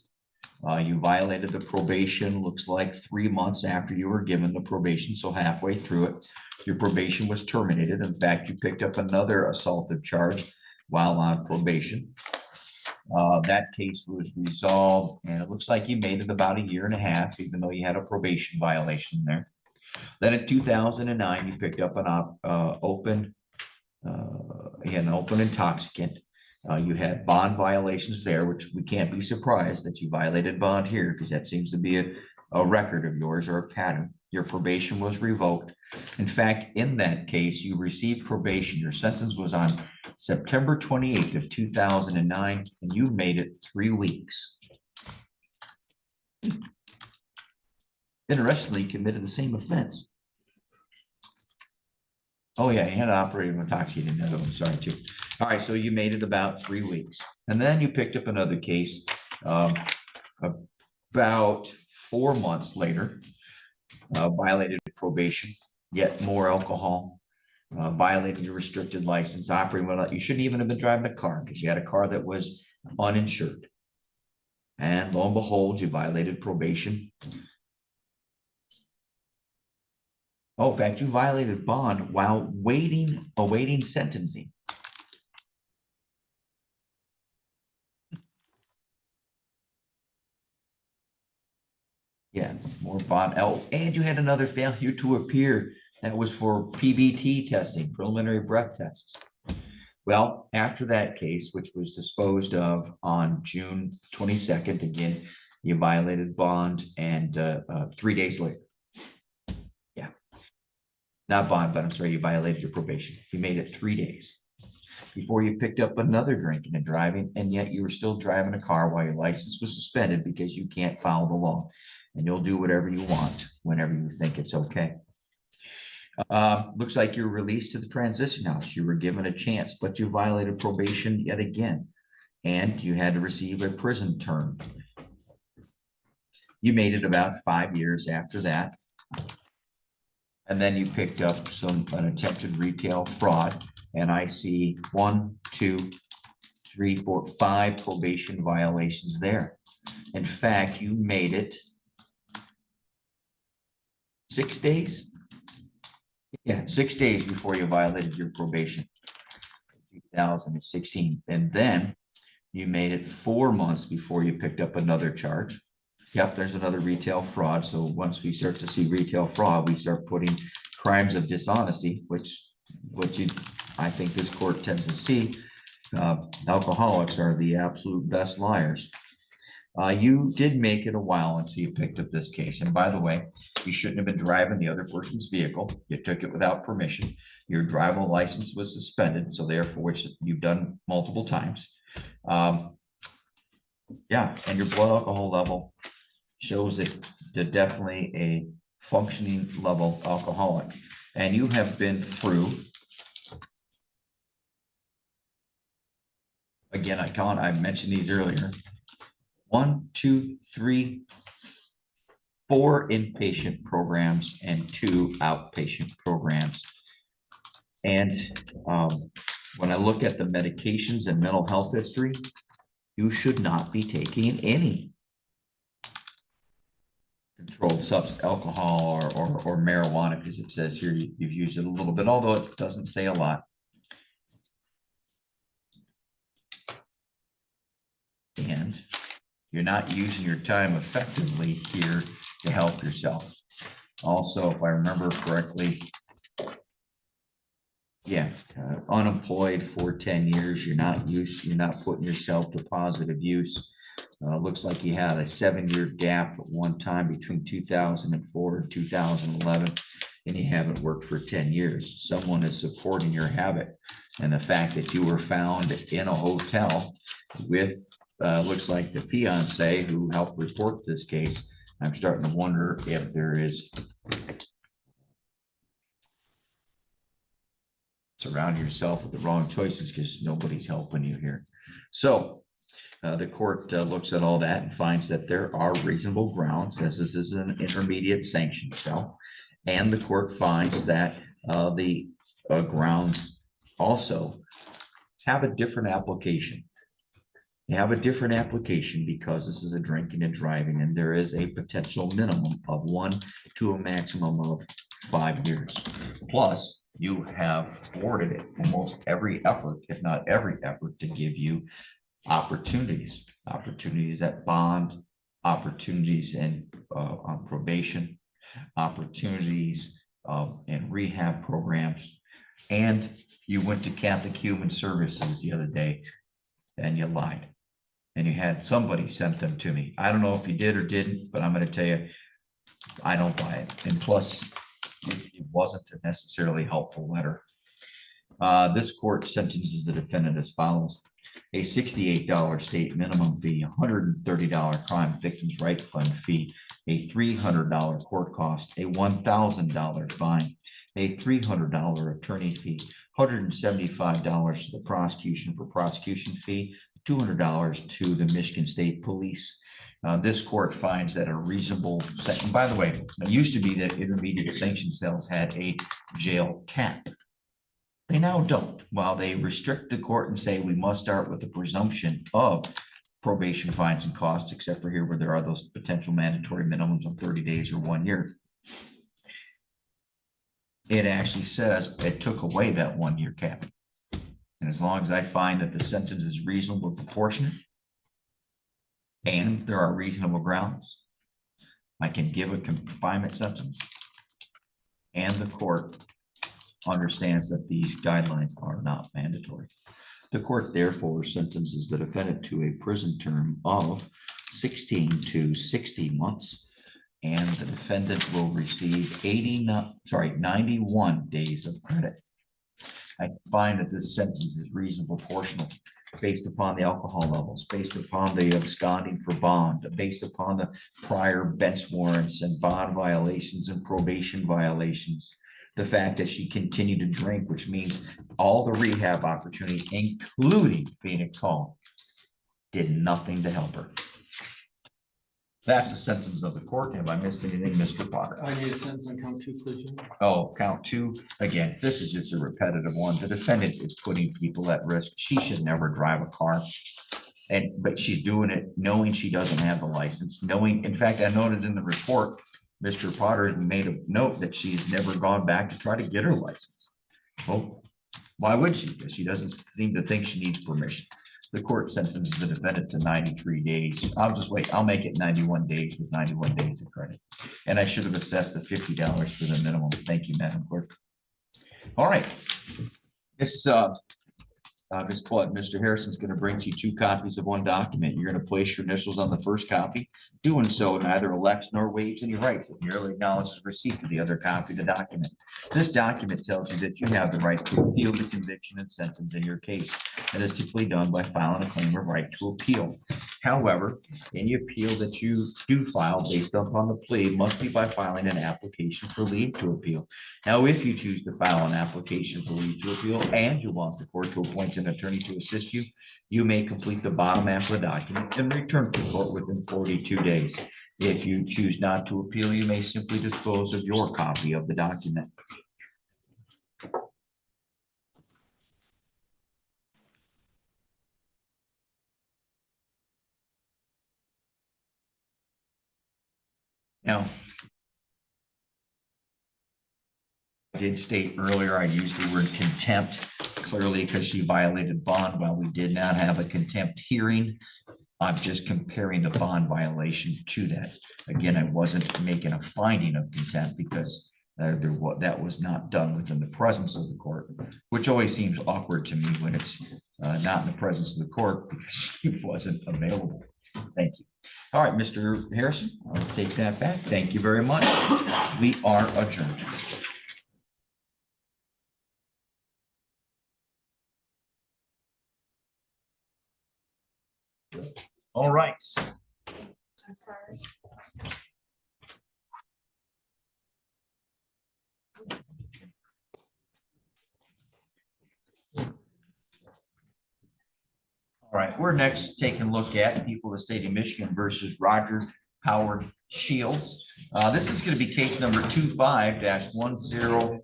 You violated the probation, looks like 3 months after you were given the probation, so halfway through it, your probation was terminated. In fact, you picked up another assaultive charge while on probation. That case was resolved, and it looks like you made it about 1.5 years, even though you had a probation violation there. Then in 2009, you picked up an open intoxicant. You had bond violations there, which we can't be surprised that you violated bond here, because that seems to be a record of yours or a pattern. Your probation was revoked. In fact, in that case, you received probation. Your sentence was on September 28th of 2009, and you made it 3 weeks. Interestingly, you committed the same offense. Oh yeah, you had an operating intoxicated in the other one, sorry too. All right, so you made it about 3 weeks. And then you picked up another case about 4 months later, violated probation, yet more alcohol, violated your restricted license, operating without, you shouldn't even have been driving a car because you had a car that was uninsured. And lo and behold, you violated probation. Oh, in fact, you violated bond while awaiting sentencing. Yeah, more bond. Oh, and you had another failure to appear. That was for PBT testing, preliminary breath tests. Well, after that case, which was disposed of on June 22nd, again, you violated bond, and 3 days later. Yeah. Not bond, but I'm sorry, you violated your probation. You made it 3 days before you picked up another drinking and driving, and yet you were still driving a car while your license was suspended because you can't follow the law. And you'll do whatever you want whenever you think it's okay. Looks like you're released to the transition house. You were given a chance, but you violated probation yet again, and you had to receive a prison term. You made it about 5 years after that. And then you picked up an attempted retail fraud, and I see 1, 2, 3, 4, 5 probation violations there. In fact, you made it 6 days. Yeah, 6 days before you violated your probation, 2016. And then you made it 4 months before you picked up another charge. Yep, there's another retail fraud. So once we start to see retail fraud, we start putting crimes of dishonesty, which I think this court tends to see. Alcoholics are the absolute best liars. You did make it a while until you picked up this case. And by the way, you shouldn't have been driving the other person's vehicle. You took it without permission. Your driver license was suspended, so therefore, which you've done multiple times. Yeah, and your blood alcohol level shows that you're definitely a functioning level alcoholic. And you have been through, again, I mentioned these earlier. 1, 2, 3, 4 inpatient programs and 2 outpatient programs. And when I look at the medications and mental health history, you should not be taking any controlled substance, alcohol or marijuana, because it says here you've used it a little bit, although it doesn't say a lot. And you're not using your time effectively here to help yourself. Also, if I remember correctly, yeah, unemployed for 10 years, you're not putting yourself to positive use. Looks like you had a 7-year gap at one time between 2004 and 2011, and you haven't worked for 10 years. Someone is supporting your habit, and the fact that you were found in a hotel with looks like the fiance who helped report this case, I'm starting to wonder if there is. Surround yourself with the wrong choices because nobody's helping you here. So the court looks at all that and finds that there are reasonable grounds, as this is an intermediate sanction cell, and the court finds that the grounds also have a different application. You have a different application because this is a drinking and driving, and there is a potential minimum of 1 to a maximum of 5 years. Plus, you have thwarted it almost every effort, if not every effort, to give you opportunities at bond, opportunities in on probation, opportunities in rehab programs. And you went to Catholic Human Services the other day and you lied. And you had somebody sent them to me. I don't know if you did or didn't, but I'm going to tell you, I don't buy it. And plus, it wasn't a necessarily helpful letter. This court sentences the defendant as follows: a $68 state minimum fee, $130 crime victims' right fund fee, a $300 court cost, a $1,000 fine, a $300 attorney fee, $175 to the prosecution for prosecution fee, $200 to the Michigan State Police. This court finds that a reasonable sentence, by the way, it used to be that intermediate sanction cells had a jail cap. They now don't. While they restrict the court and say we must start with the presumption of probation, fines, and costs, except for here where there are those potential mandatory minimums of 30 days or 1 year. It actually says it took away that 1 year cap. And as long as I find that the sentence is reasonable and proportionate, and there are reasonable grounds, I can give a confinement sentence. And the court understands that these guidelines are not mandatory. The court therefore sentences the defendant to a prison term of 16 to 60 months, and the defendant will receive 91 days of credit. I find that this sentence is reasonable proportional based upon the alcohol levels, based upon the absconding for bond, based upon the prior bench warrants and bond violations and probation violations. The fact that she continued to drink, which means all the rehab opportunity, including Phoenix Hall, did nothing to help her. That's the sentence of the court. Have I missed anything, Mr. Potter? I need a sentence on count 2, please. Oh, count 2. Again, this is just a repetitive one. The defendant is putting people at risk. She should never drive a car. But she's doing it knowing she doesn't have the license, knowing, in fact, I noted in the report, Mr. Potter made a note that she's never gone back to try to get her license. Well, why would she? Because she doesn't seem to think she needs permission. The court sentences the defendant to 93 days. I'll just wait. I'll make it 91 days with 91 days of credit. And I should have assessed the $50 for the minimum. Thank you, Madam Clerk. All right. This Ms. Blood, Mr. Harrison's going to bring you 2 copies of one document. You're going to place your initials on the first copy. Doing so neither elects nor waives any rights. It merely acknowledges receipt of the other copy of the document. This document tells you that you have the right to appeal the conviction and sentence in your case. That is typically done by filing a claim of right to appeal. However, any appeal that you do file based upon the plea must be by filing an application for leave to appeal. Now, if you choose to file an application for leave to appeal and you want the court to appoint an attorney to assist you, you may complete the bottom half of the document and return to court within 42 days. If you choose not to appeal, you may simply dispose of your copy of the document. Now, I did state earlier, I used the word contempt clearly because she violated bond while we did not have a contempt hearing. I'm just comparing the bond violation to that. Again, I wasn't making a finding of contempt because that was not done within the presence of the court, which always seems awkward to me when it's not in the presence of the court because she wasn't available. Thank you. All right, Mr. Harrison, I'll take that back. Thank you very much. We are adjourned. All right. I'm sorry. All right, we're next taking a look at people of the state of Michigan versus Roger Howard Shields. This is going to be case number 14010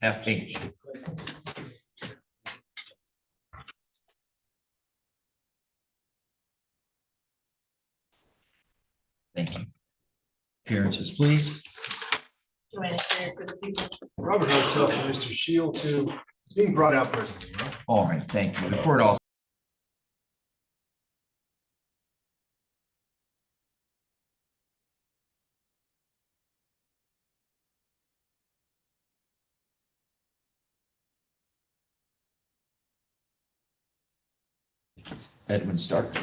FH. Thank you. Appearances, please. Robert Hartzell and Mr. Shields, who is being brought out presently. Right? All right, thank you. The court also. Edwin Stark.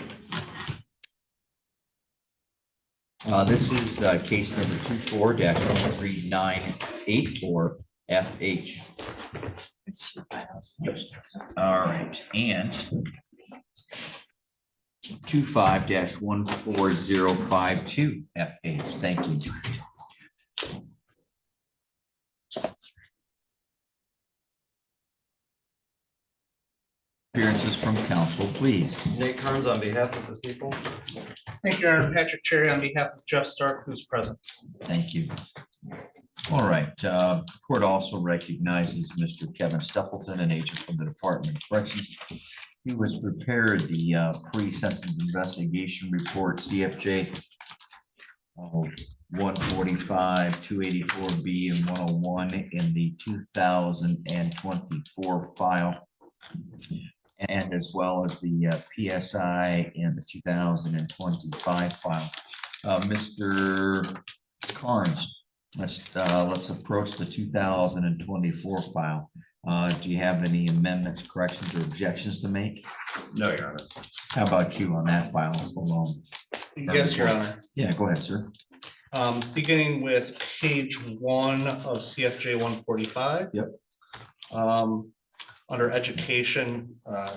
This is case number 24-13984 FH. It's 2 files. Yep. All right, and 25-14052 FH. Thank you. Appearances from counsel, please. Nate Carnes on behalf of the people. Thank you, Your Honor. Patrick Cherry on behalf of Jeff Stark, who's present. Thank you. All right, court also recognizes Mr. Kevin Stapleton, an agent from the Department of Corrections. He was prepared the pre-sentence investigation report, CFJ 145, 284B, and 101 in the 2024 file, and as well as the PSI in the 2025 file. Mr. Carnes, let's approach the 2024 file. Do you have any amendments, corrections, or objections to make? No, Your Honor. How about you on that file alone? Yes, Your Honor. Yeah, go ahead, sir. Beginning with page 1 of CFJ 145. Yep. Under education,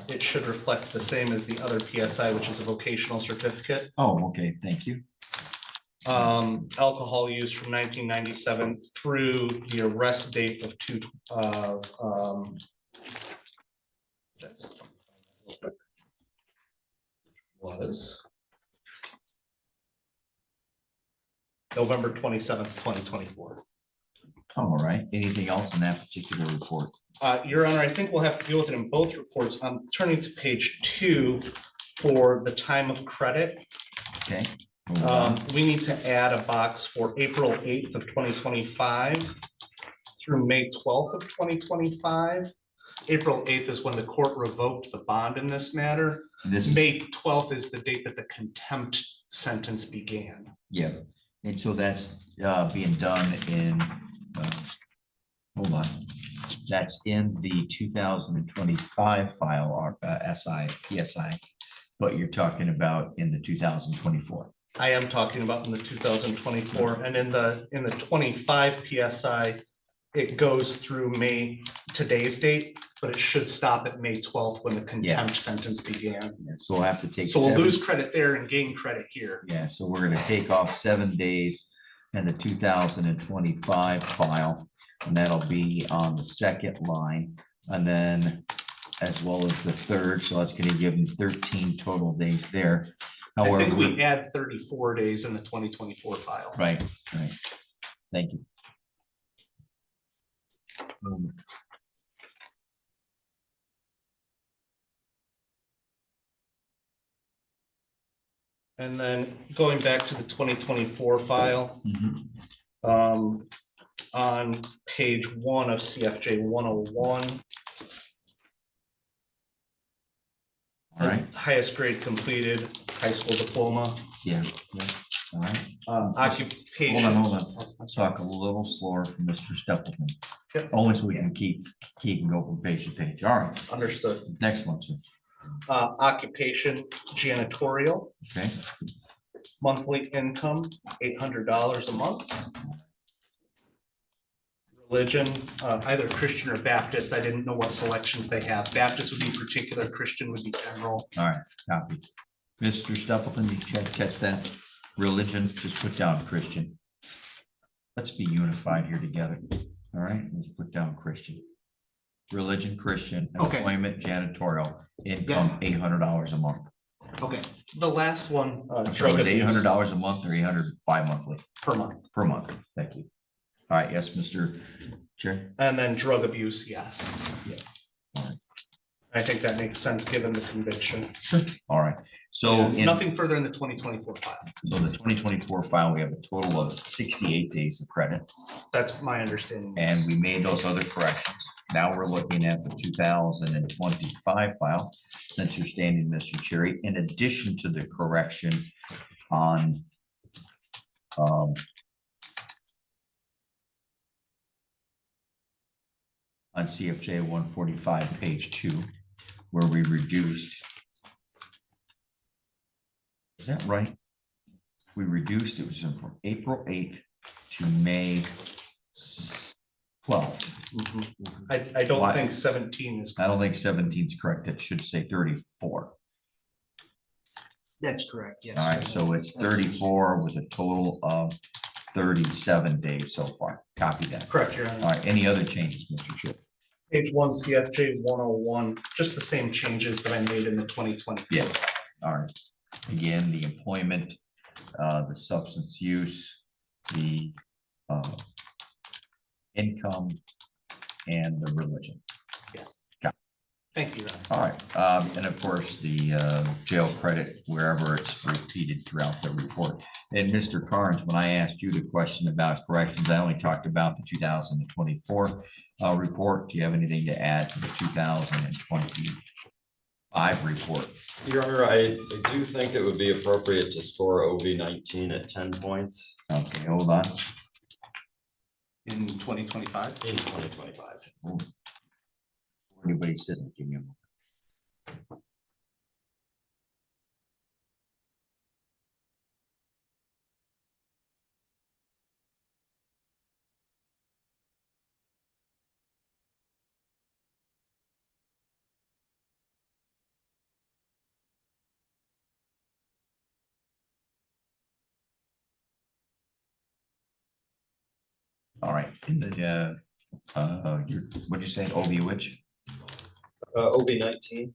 it should reflect the same as the other PSI, which is a vocational certificate. Oh, okay, thank you. Alcohol use from 1997 through the arrest date of was November 27th, 2024. All right, anything else in that particular report? Your Honor, I think we'll have to deal with it in both reports. I'm turning to page 2 for the time of credit. Okay. We need to add a box for April 8th of 2025 through May 12th of 2025. April 8th is when the court revoked the bond in this matter. May 12th is the date that the contempt sentence began. Yeah, and so that's being done in, hold on. That's in the 2025 file, or PSI, but you're talking about in the 2024. I am talking about in the 2024, and in the 25 PSI, it goes through May, today's date, but it should stop at May 12th when the contempt sentence began. And so we'll have to take. So we'll 7 lose credit there and gain credit here. Yeah, so we're gonna take off 7 days in the 2025 file, and that'll be on the second line, and then as well as the third, so that's gonna give them 13 total days there. I However, think we add 34 days in the 2024 file. right. Thank you. And then going back to the 2024 file, on page 1 of CFJ 101. All right. Highest grade completed, high school diploma. Yeah, all right. Occupation. Hold on. Let's talk a little slower from Mr. Stapleton. Only so we can keep and go from page to page. All right. Understood. Next one, sir. Occupation janitorial. Okay. Monthly income, $800 a month. Religion, either Christian or Baptist. I didn't know what selections they have. Baptist would be particular, Christian would be general. All right, copy. Mr. Stapleton, did you catch that? Religion, just put down Christian. Let's be unified here together. All right, let's put down Christian. Religion, Christian, employment, janitorial, income, $800 a month. Okay, the last one. So it's $800 a month or 800 bi-monthly? Per month. Per month, thank you. All right, yes, Mr. Chair. And then drug abuse, yes. Yeah. I think that makes sense given the conviction. All right, so nothing further in the 2024 file. So the 2024 file, we have a total of 68 days of credit. That's my understanding. And we made those other corrections. Now we're looking at the 2025 file, since you're standing, Mr. Cherry, in addition to the correction on CFJ 145, page 2, where we reduced. Is that right? We reduced, it was from April 8th to May 12th. I don't think 17 is. I don't think 17 is correct. It should say 34. That's correct, yes. All right, so it's 34 with a total of 37 days so far. Copy that. Correct, Your Honor. All right, any other changes, Mr. Chair? Page 1, CFJ 101, just the same changes that I made in the 2020. Yeah, all right. Again, the employment, the substance use, the income, and the religion. Yes. Got it. Thank you. All right, and of course, the jail credit, wherever it's repeated throughout the report. And Mr. Carnes, when I asked you the question about corrections, I only talked about the 2024 report. Do you have anything to add to the 2025 report? Your Honor, I do think it would be appropriate to score OV-19 at 10 points. Okay, hold on. In 2025? In 2025. Oh. Anybody sitting, give me a moment. All right, in the what'd you say, OV which? OV-19.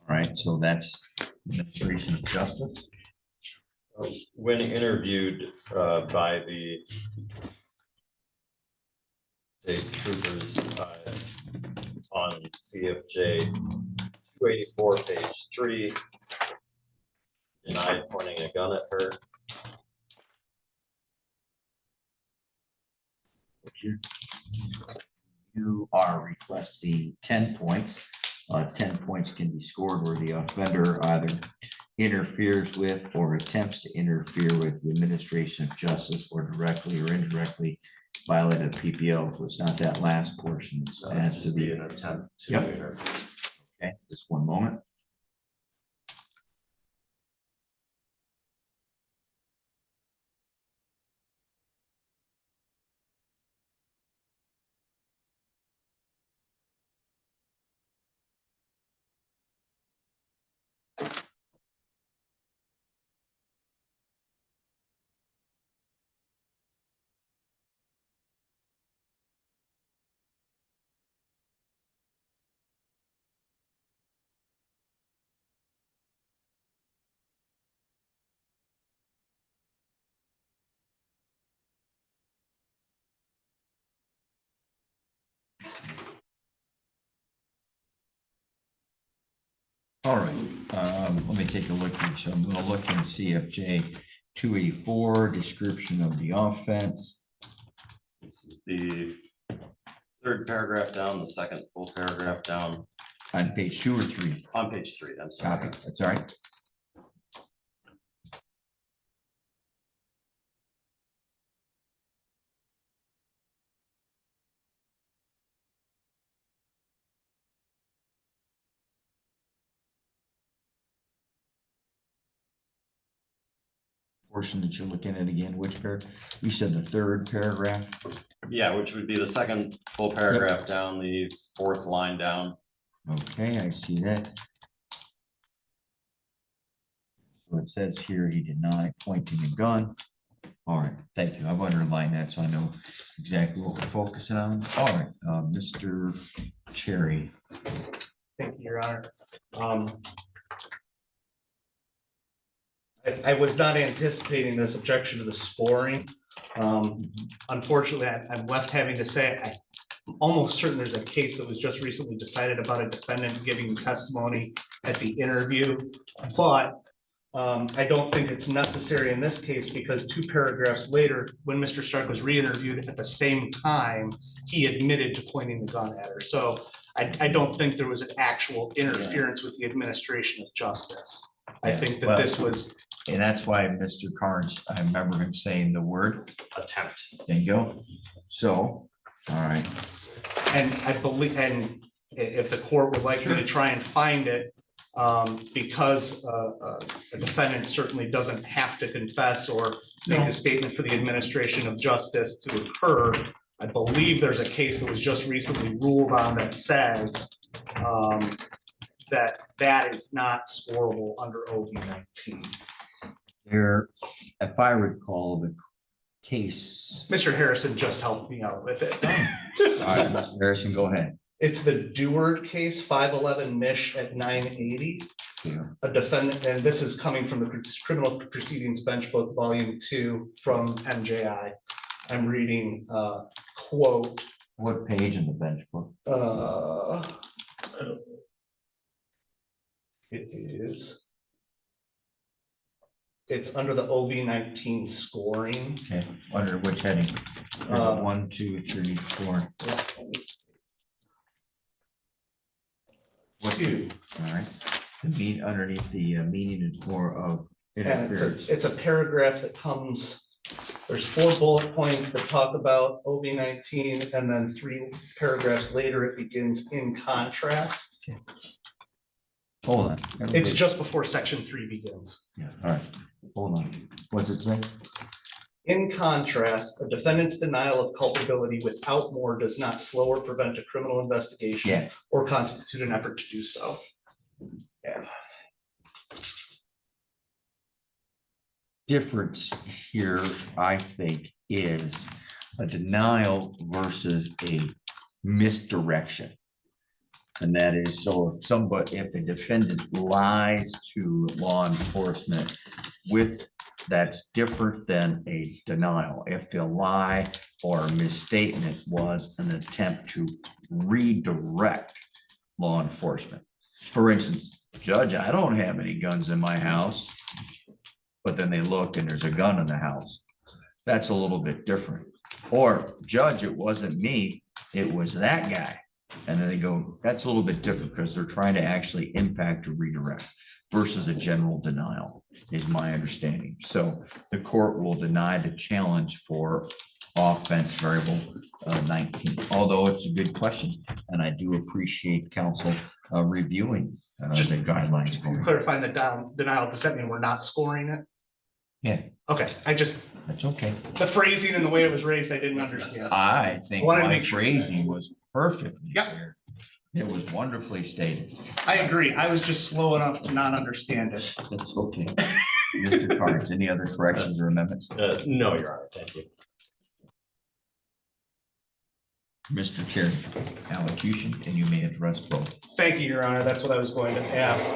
All right, so that's administration of justice. When interviewed by the state troopers on CFJ 284, page 3, denied pointing a gun at her. You are requesting 10 points. 10 points can be scored where the offender either interferes with or attempts to interfere with the administration of justice or directly or indirectly violate a PPO. So it's not that last portion. It's as to the an attempt to. Yep. Okay, just one moment. All right, let me take a look here. So I'm gonna look in CFJ 284, description of the offense. This is the third paragraph down, the second full paragraph down. On page 2 or 3? On page 3, I'm sorry. Copy, that's all right. Portion that you're looking at again, which paragraph? You said the third paragraph? Yeah, which would be the second full paragraph down, the fourth line down. Okay, I see that. So it says here he denied pointing a gun. All right, thank you. I've underlined that so I know exactly what we're focusing on. All right, Mr. Cherry. Thank you, Your Honor. I was not anticipating this objection to the scoring. Unfortunately, I'm left having to say, I'm almost certain there's a case that was just recently decided about a defendant giving testimony at the interview, but I don't think it's necessary in this case because 2 paragraphs later, when Mr. Stark was re-interviewed at the same time, he admitted to pointing the gun at her. So I don't think there was an actual interference with the administration of justice. I think that this was. And that's why Mr. Carnes, I remember him saying the word attempt. There you go. So, all right. And I believe, and if the court would like me to try and find it, because a defendant certainly doesn't have to confess or make a statement for the administration of justice to occur. I believe there's a case that was just recently ruled on that says that is not scorable under OV-19. There, if I recall the case. Mr. Harrison just helped me out with it. All right, Mr. Harrison, go ahead. It's the Dewart case, 511 Mish at 980. Yeah. A defendant, and this is coming from the Criminal Proceedings Bench Book, Volume 2 from MJI. I'm reading quote. What page in the bench book? It is. It's under the OV-19 scoring. Okay, under which heading? 1, 2, 3, 4. What's the, all right, the mean underneath the meaning is more of interference. It's a paragraph that comes, there's 4 bullet points that talk about OV-19, and then 3 paragraphs later it begins in contrast. Okay. Hold on. It's just before section 3 begins. Yeah, all right, hold on. What's it say? In contrast, a defendant's denial of culpability without more does not slow or prevent a criminal investigation or constitute an effort to do so. Yeah. Difference here, I think, is a denial versus a misdirection. And that is, so if a defendant lies to law enforcement that's different than a denial. If the lie or misstatement was an attempt to redirect law enforcement. For instance, Judge, I don't have any guns in my house, but then they look and there's a gun in the house. That's a little bit different. Or, Judge, it wasn't me, it was that guy. And then they go, that's a little bit different because they're trying to actually impact or redirect. versus a general denial, is my understanding. So the court will deny the challenge for offense variable 19, although it's a good question. And I do appreciate counsel reviewing the guidelines. Clarifying the denial, does that mean we're not scoring it? Yeah. Okay, That's okay. the phrasing and the way it was raised, I didn't understand. I think Wanted to my make sure. phrasing was perfectly Yep. clear. It was wonderfully stated. I agree. I was just slow enough to not understand it. That's okay. Mr. Carnes, any other corrections or amendments? No, Your Honor, thank you. Mr. Chair, allocution, and you may address both. Thank you, Your Honor. That's what I was going to ask.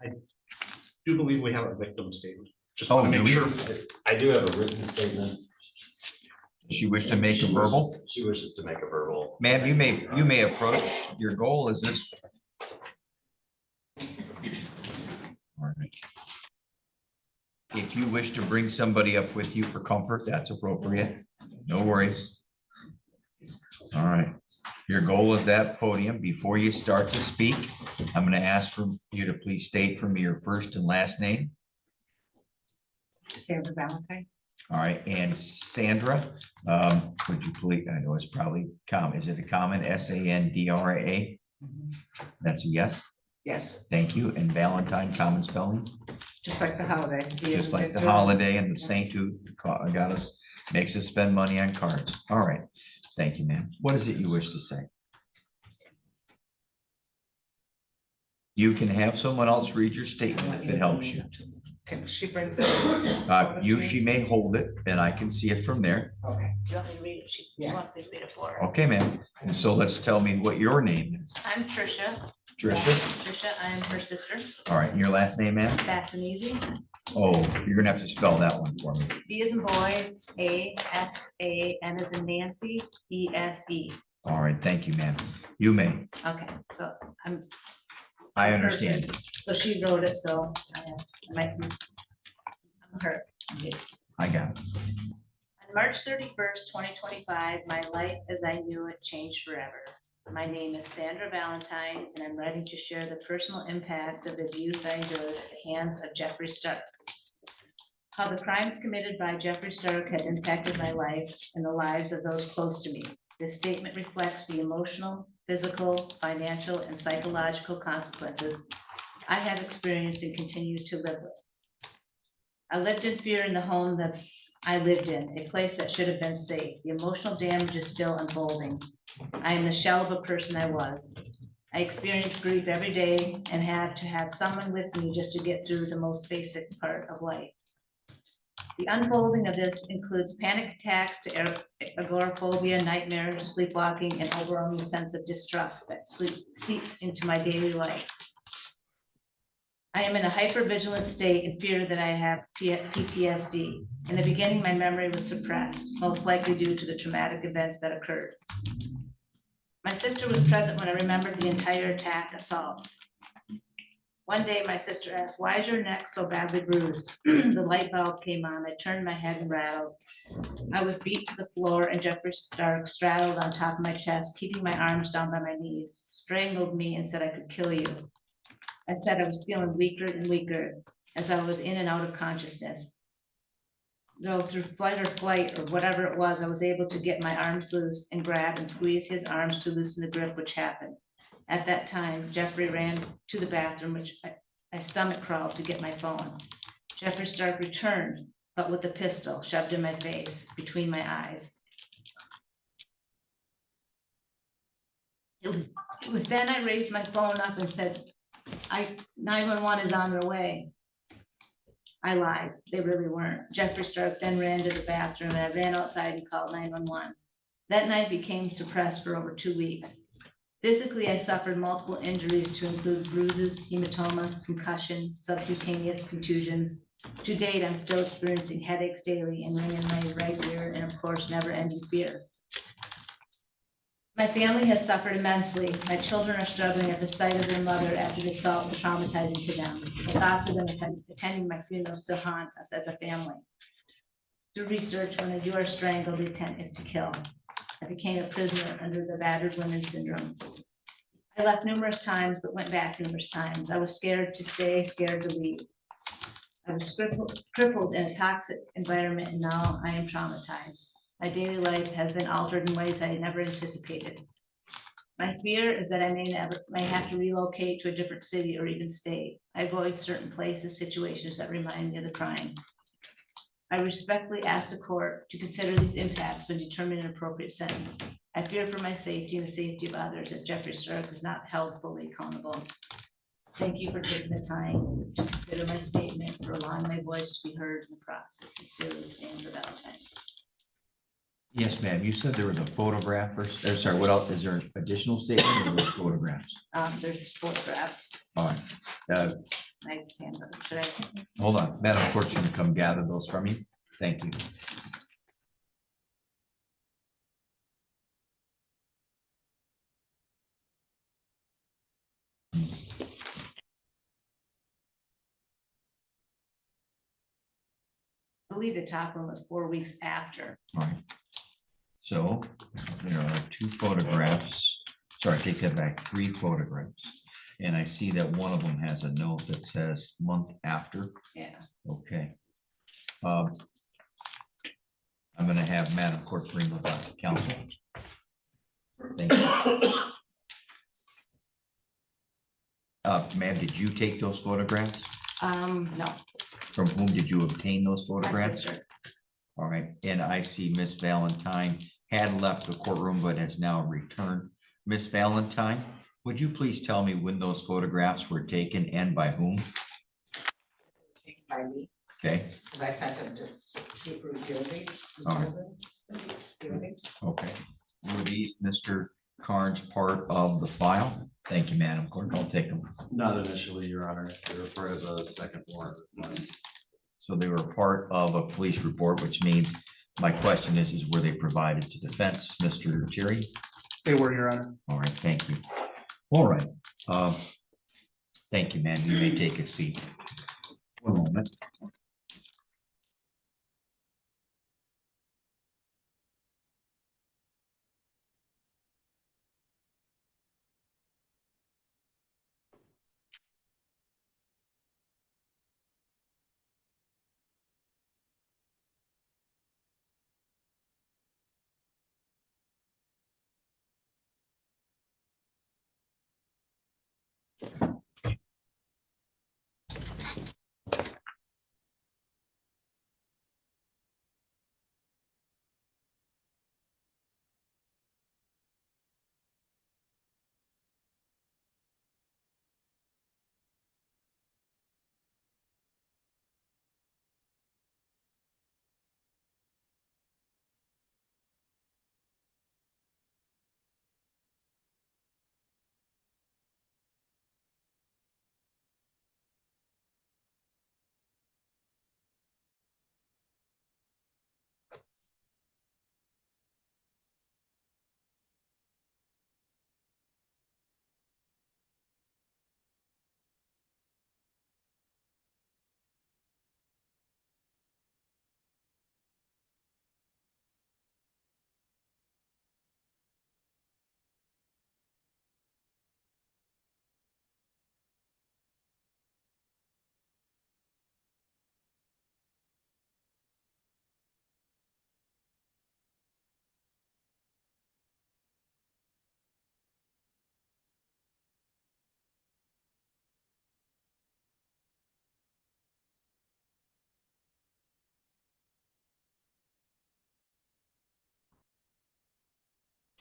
I do believe we have a victim statement. Just want to do make we? sure. I do have a written statement. Does she wish to make a verbal? She wishes to make a verbal. Ma'am, you may approach. Your goal is this. All right. If you wish to bring somebody up with you for comfort, that's appropriate. No worries. All right. Your goal is that podium. Before you start to speak, I'm going to ask for you to please state for me your first and last name. Sandra Valentine. All right, and Sandra, would you please, I know it's probably common, is it a common Sandra? That's a yes? Yes, Thank you. And Valentine, common spelling? just like the holiday. Just like the holiday and the saint who got us, makes us spend money on cards. All right, thank you, ma'am. What is it you wish to say? You can have someone else read your statement if it helps you. She brings it. She may hold it and I can see it from there. Okay. Do you want me to read it? She wants me to read it for her. Okay, ma'am. And so let's tell me what your name is. I'm Tricia. Trisha? Trisha, I am her sister. All right, and your last name, ma'am? Fast and easy. Oh, you're gonna have to spell that one for me. B as in boy, A-S-A, N as in Nancy, E-S-E. All right, thank you, ma'am. You may. Okay, so I'm. I understand. So she wrote it, so I might be. I'm her. Okay. I got it. On March 31st, 2025, my life as I knew it changed forever. My name is Sandra Valentine, and I'm writing to share the personal impact of the abuse I endured at the hands of Jeffrey Stark. How the crimes committed by Jeffrey Stark had impacted my life and the lives of those close to me. This statement reflects the emotional, physical, financial, and psychological consequences I have experienced and continue to live with. I lived in fear in the home that I lived in, a place that should have been safe. The emotional damage is still unfolding. I am the shell of a person I was. I experienced grief every day and had to have someone with me just to get through the most basic part of life. The unfolding of this includes panic attacks to agoraphobia, nightmares, sleepwalking, and overwhelming sense of distrust that seeps into my daily life. I am in a hypervigilant state in fear that I have PTSD. In the beginning, my memory was suppressed, most likely due to the traumatic events that occurred. My sister was present when I remembered the entire attack assaults. One day, my sister asked, "Why is your neck so badly bruised?" The light bulb came on. I turned my head and rattled. I was beat to the floor, and Jeffrey Stark straddled on top of my chest, keeping my arms down by my knees, strangled me and said I could kill you. I said I was feeling weaker and weaker as I was in and out of consciousness. Though through flight or whatever it was, I was able to get my arms loose and grab and squeeze his arms to loosen the grip, which happened. At that time, Jeffrey ran to the bathroom, which I stomach crawled to get my phone. Jeffrey Stark returned, but with a pistol shoved in my face, between my eyes. It was then I raised my phone up and said, 911 is on their way. I lied, they really weren't. Jeffrey Stark then ran to the bathroom and I ran outside and called 911. That night became suppressed for over 2 weeks. Physically, I suffered multiple injuries to include bruises, hematoma, concussion, subcutaneous contusions. To date, I'm still experiencing headaches daily and ring in my right ear and of course, never-ending fear. My family has suffered immensely. My children are struggling at the sight of their mother after the assault was traumatizing to them. The thoughts of them attending my funeral still haunt us as a family. Through research, when you are strangled, the intent is to kill. I became a prisoner under the battered women syndrome. I left numerous times, but went back numerous times. I was scared to stay, scared to leave. I was crippled in a toxic environment, and now I am traumatized. My daily life has been altered in ways I never anticipated. My fear is that I may have to relocate to a different city or even state. I avoid certain places, situations that remind me of the crime. I respectfully ask the court to consider these impacts when determining an appropriate sentence. I fear for my safety and the safety of others if Jeffrey Sturrock is not held fully accountable. Thank you for taking the time to consider my statement, for allowing my voice to be heard in the process. Sincerely, Sandra Valentine. Yes, ma'am. You said there was a photograph or, sorry, what else? Is there additional statement or those photographs? There's photographs. All right. I can, should I? Hold on. Madam Clerk, should come gather those from you. Thank you. I believe the top one was 4 weeks after. All right. So there are 2 photographs. Sorry, take that back. 3 photographs. And I see that one of them has a note that says month after. Yeah. Okay. I'm going to have Madam Clerk bring those out to council. Thank you. Ma'am, did you take those photographs? No. From whom did you obtain those My photographs? sister. All right, and I see Miss Valentine had left the courtroom but has now returned. Miss Valentine, would you please tell me when those photographs were taken and by whom? By me, Okay, because I sent them to Trooper Gilby. all right, okay. Were these Mr. Carnes part of the file? Thank you, Madam Clerk. I'll take them. Not initially, Your Honor. They were part of the second warrant. So they were part of a police report, which means my question is were they provided to defense, Mr. Jerry? They were, Your Honor. All right, thank you. All right. Thank you, ma'am. You may take a seat. One moment.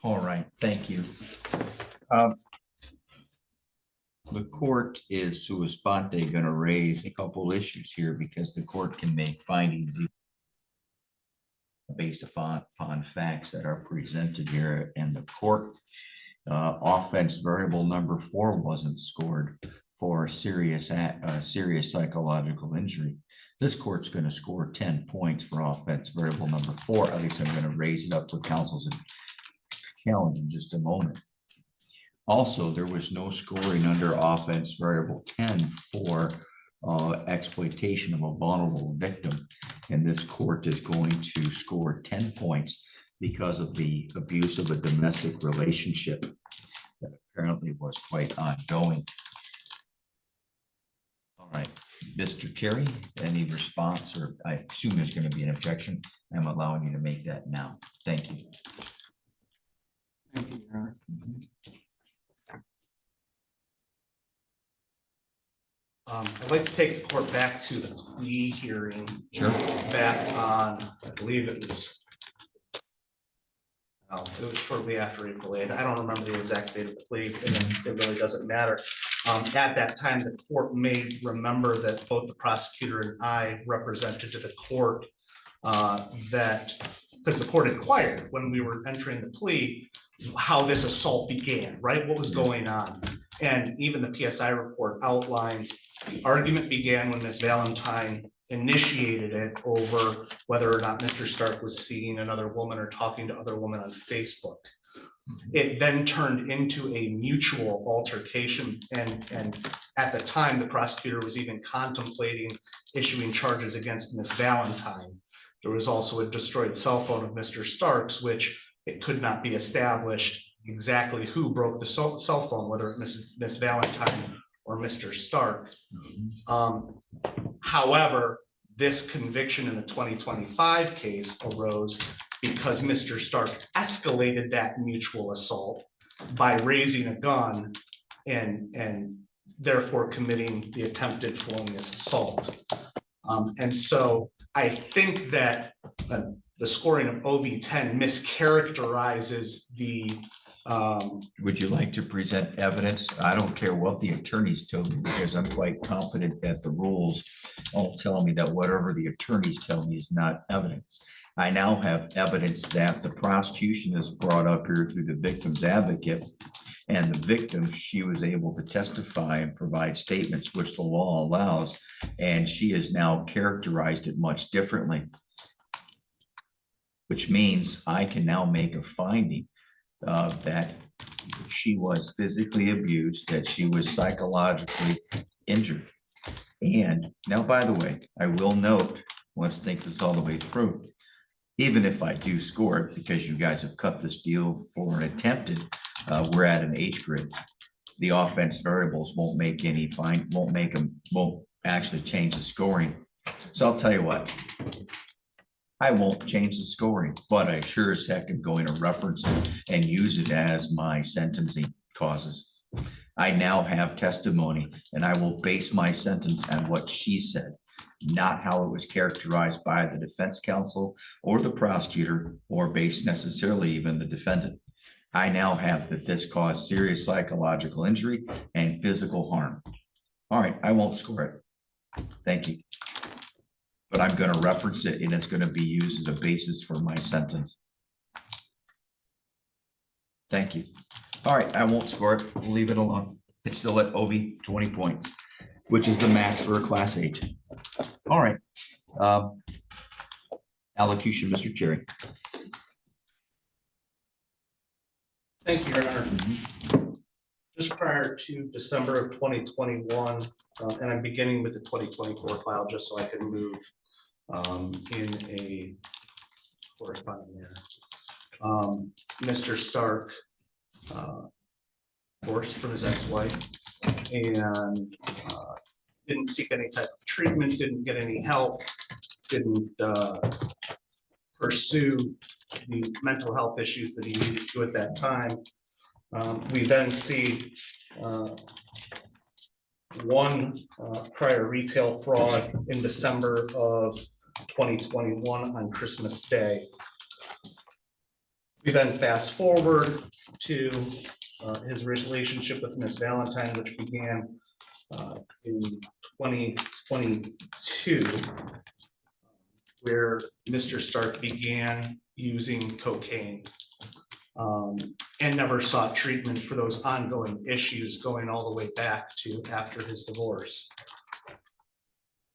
All right, thank you. The court is sua sponte going to raise a couple issues here because the court can make findings based upon facts that are presented here in the court. Offense variable number 4 wasn't scored for serious psychological injury. This court's going to score 10 points for offense variable number 4. At least I'm going to raise it up for counsel's challenge in just a moment. Also, there was no scoring under offense variable 10 for exploitation of a vulnerable victim. And this court is going to score 10 points because of the abuse of a domestic relationship that apparently was quite ongoing. All right, Mr. Terry, any response, or I assume there's going to be an objection? I'm allowing you to make that now. Thank you. Thank you, Your Honor. I'd like to take the court back to the plea hearing. Sure. Back on, I believe it was shortly after April 8th. I don't remember the exact date of the plea, and it really doesn't matter. At that time, the court may remember that both the prosecutor and I represented to the court that, because the court inquired when we were entering the plea, how this assault began, right? What was going on? And even the PSI report outlines the argument began when Ms. Valentine initiated it over whether or not Mr. Stark was seeing another woman or talking to other women on Facebook. It then turned into a mutual altercation, and at the time, the prosecutor was even contemplating issuing charges against Ms. Valentine. There was also a destroyed cell phone of Mr. Stark's, which it could not be established exactly who broke the cell phone, whether it was Ms. Valentine or Mr. Stark. However, this conviction in the 2025 case arose because Mr. Stark escalated that mutual assault by raising a gun and therefore committing the attempted felonious assault. And so I think that the scoring of OV10 mischaracterizes the would you like to present evidence? I don't care what the attorneys told me, because I'm quite confident that the rules all tell me that whatever the attorneys tell me is not evidence. I now have evidence that the prosecution has brought up here through the victim's advocate, and the victim, she was able to testify and provide statements, which the law allows, and she has now characterized it much differently, which means I can now make a finding that she was physically abused, that she was psychologically injured. And now, by the way, I will note, let's think this all the way through. Even if I do score it, because you guys have cut this deal for an attempted, we're at an H grid. The offense variables won't make any won't actually change the scoring. So I'll tell you what, I won't change the scoring, but I sure as heck am going to reference it and use it as my sentencing causes. I now have testimony, and I will base my sentence on what she said, not how it was characterized by the defense counsel or the prosecutor, or based necessarily even the defendant. I now have that this caused serious psychological injury and physical harm. All right, I won't score it. Thank you. But I'm going to reference it, and it's going to be used as a basis for my sentence. Thank you. All right, I won't score it. We'll leave it alone. It's still at OV 20 points, which is the max for a class H. All right. Allocution, Mr. Cherry. Thank you, Your Honor. Just prior to December of 2021, and I'm beginning with the 2024 file just so I can move in a corresponding manner. Mr. Stark divorced from his ex-wife and didn't seek any type of treatment, didn't get any help, didn't pursue the mental health issues that he needed to at that time. We then see one prior retail fraud in December of 2021 on Christmas Day. We then fast forward to his relationship with Ms. Valentine, which began in 2022, where Mr. Stark began using cocaine and never sought treatment for those ongoing issues going all the way back to after his divorce.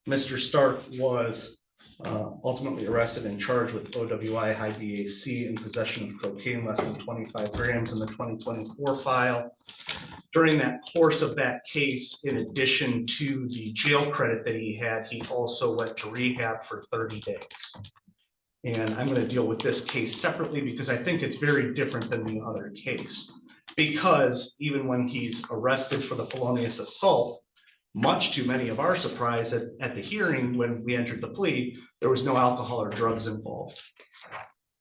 Mr. Stark was ultimately arrested and charged with OWI high BAC in possession of cocaine less than 25 grams in the 2024 file. During that course of that case, in addition to the jail credit that he had, he also went to rehab for 30 days. And I'm going to deal with this case separately because I think it's very different than the other case. Because even when he's arrested for the felonious assault, much to many of our surprise at the hearing, when we entered the plea, there was no alcohol or drugs involved.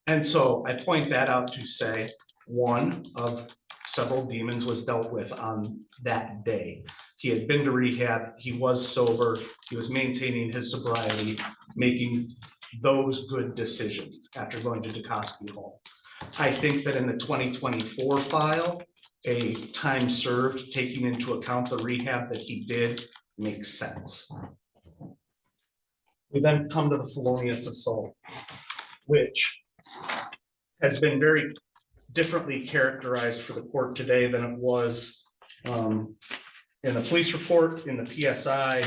And so I point that out to say, one of several demons was dealt with on that day. He had been to rehab, he was sober, he was maintaining his sobriety, making those good decisions after going to DeKoski Hall. I think that in the 2024 file, a time served taking into account the rehab that he did makes sense. We then come to the felonious assault, which has been very differently characterized for the court today than it was in the police report, in the PSI.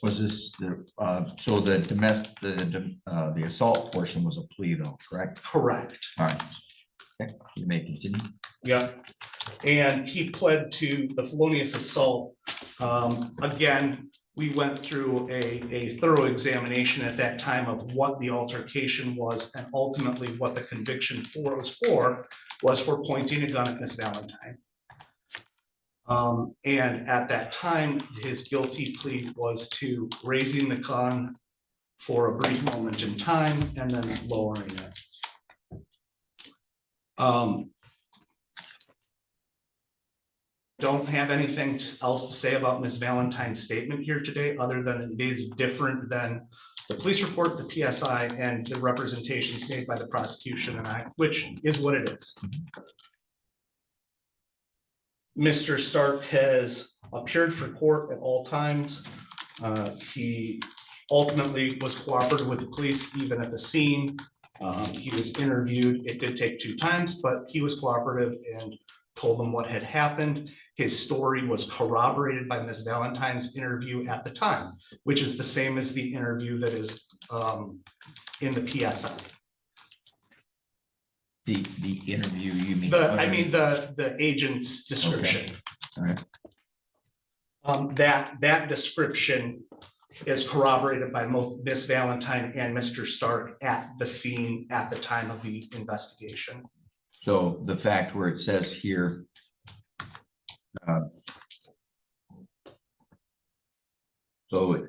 Was this, so the domestic, the assault portion was a plea though, correct? Correct. All right. Okay, you may continue. Yeah, and he pled to the felonious assault. Again, we went through a thorough examination at that time of what the altercation was, and ultimately what the conviction was for pointing a gun at Miss Valentine. And at that time, his guilty plea was to raising the gun for a brief moment in time and then lowering it. Don't have anything else to say about Ms. Valentine's statement here today, other than it is different than the police report, the PSI, and the representations made by the prosecution and I, which is what it is. Mr. Stark has appeared for court at all times. He ultimately was cooperative with the police, even at the scene. He was interviewed. It did take 2 times, but he was cooperative and told them what had happened. His story was corroborated by Ms. Valentine's interview at the time, which is the same as the interview that is in the PSI. The interview, you mean? The agent's description. Okay. All right. That description is corroborated by both Miss Valentine and Mr. Stark at the scene at the time of the investigation. So the fact where it says here, so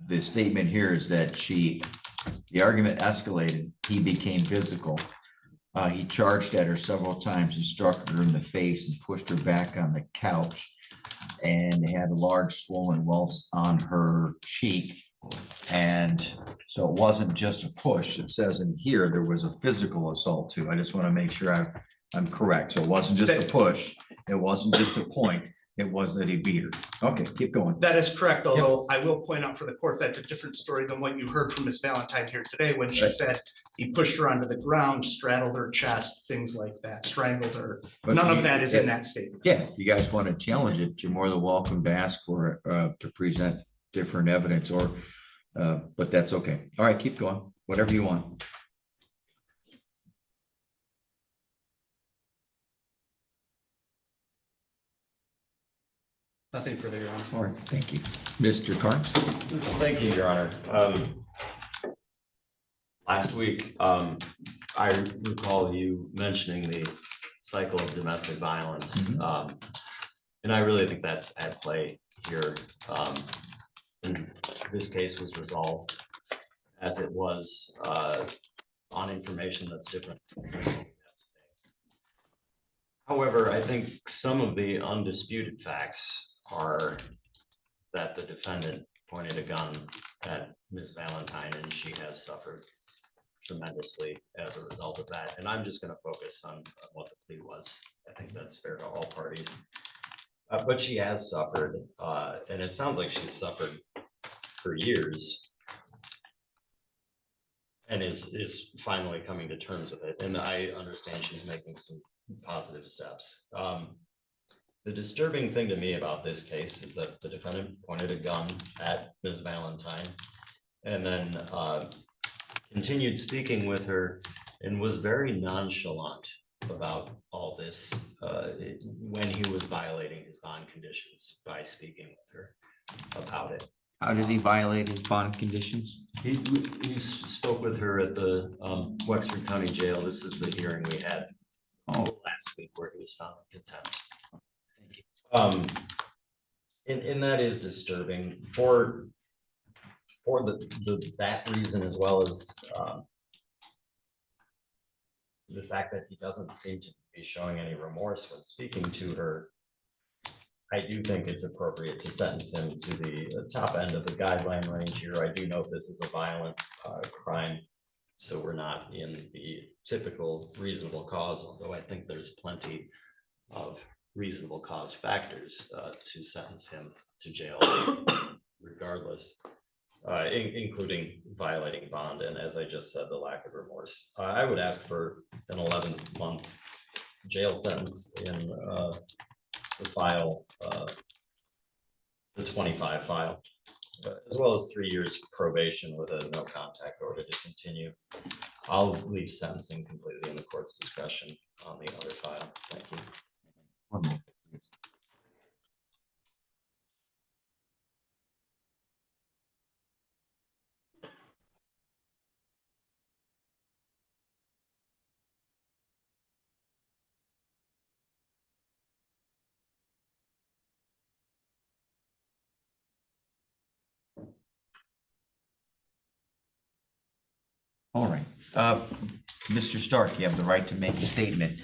the statement here is that the argument escalated, he became physical. He charged at her several times and struck her in the face and pushed her back on the couch, and had a large swollen welts on her cheek. And so it wasn't just a push. It says in here there was a physical assault too. I just want to make sure I'm correct. So it wasn't just a push. It wasn't just a point. It was that he beat her. Okay, keep going. That is correct, although I will point out for the court that's a different story than what you heard from Miss Valentine here today, when she said he pushed her onto the ground, straddled her chest, things like that, strangled her. But none of that is in that statement. Yeah, if you guys want to challenge it, you're more than welcome to ask for to present different evidence, or but that's okay. All right, keep going, whatever you want. Nothing further, Your Honor. All right, thank you. Mr. Carnes? Thank you, Your Honor. Last week, I recall you mentioning the cycle of domestic violence. And I really think that's at play here. And this case was resolved as it was on information that's different. However, I think some of the undisputed facts are that the defendant pointed a gun at Ms. Valentine, and she has suffered tremendously as a result of that. And I'm just going to focus on what the plea was. I think that's fair to all parties. But she has suffered, and it sounds like she's suffered for years, and is finally coming to terms with it. And I understand she's making some positive steps. The disturbing thing to me about this case is that the defendant pointed a gun at Ms. Valentine and then continued speaking with her and was very nonchalant about all this when he was violating his bond conditions by speaking with her about it. How did he violate his bond conditions? He spoke with her at the Wexford County Jail. This is the hearing we had last week where he was found in contempt. And that is disturbing for that reason, as well as the fact that he doesn't seem to be showing any remorse when speaking to her. I do think it's appropriate to sentence him to the top end of the guideline range here. I do note this is a violent crime, so we're not in the typical reasonable cause, although I think there's plenty of reasonable cause factors to sentence him to jail regardless, including violating bond. And as I just said, the lack of remorse. I would ask for an 11-month jail sentence in the file, the 25 file, as well as 3 years probation with a no contact order to continue. I'll leave sentencing completely in the court's discretion on the other file. Thank you. One moment, please. All right, Mr. Stark, you have the right to make a statement.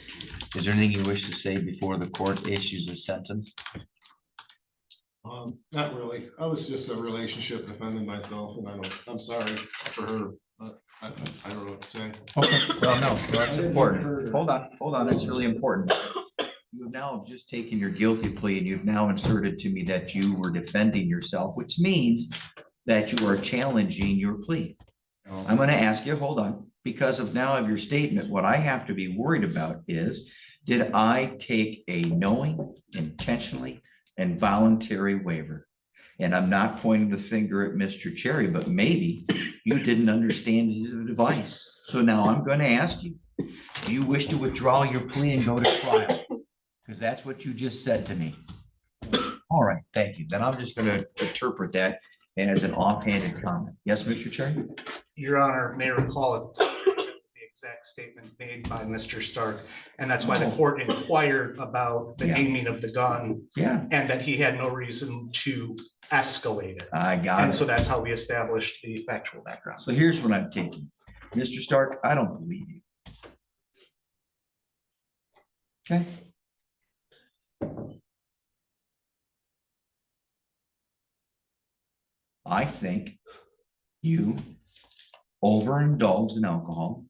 Is there anything you wish to say before the court issues a sentence? Not really. I was just a relationship defending myself, and I'm sorry for her, but I don't know what to say. Okay, well, no, that's important. Hold on, that's really important. You have now just taken your guilty plea and you've now inserted to me that you were defending yourself, which means that you are challenging your plea. I'm going to ask you, hold on, because of now of your statement, what I have to be worried about is, did I take a knowing, intentionally, and voluntary waiver? And I'm not pointing the finger at Mr. Cherry, but maybe you didn't understand his advice. So now I'm going to ask you, do you wish to withdraw your plea and go to trial? Because that's what you just said to me. All right, thank you. Then I'm just going to interpret that as an offhanded comment. Yes, Mr. Cherry? Your Honor may recall the exact statement made by Mr. Stark, and that's why the court inquired about the aiming of the gun. Yeah. And that he had no reason to escalate it. I got it. And so that's how we established the factual background. So here's what I'm thinking. Mr. Stark, I don't believe you. Okay. I think you overindulge in alcohol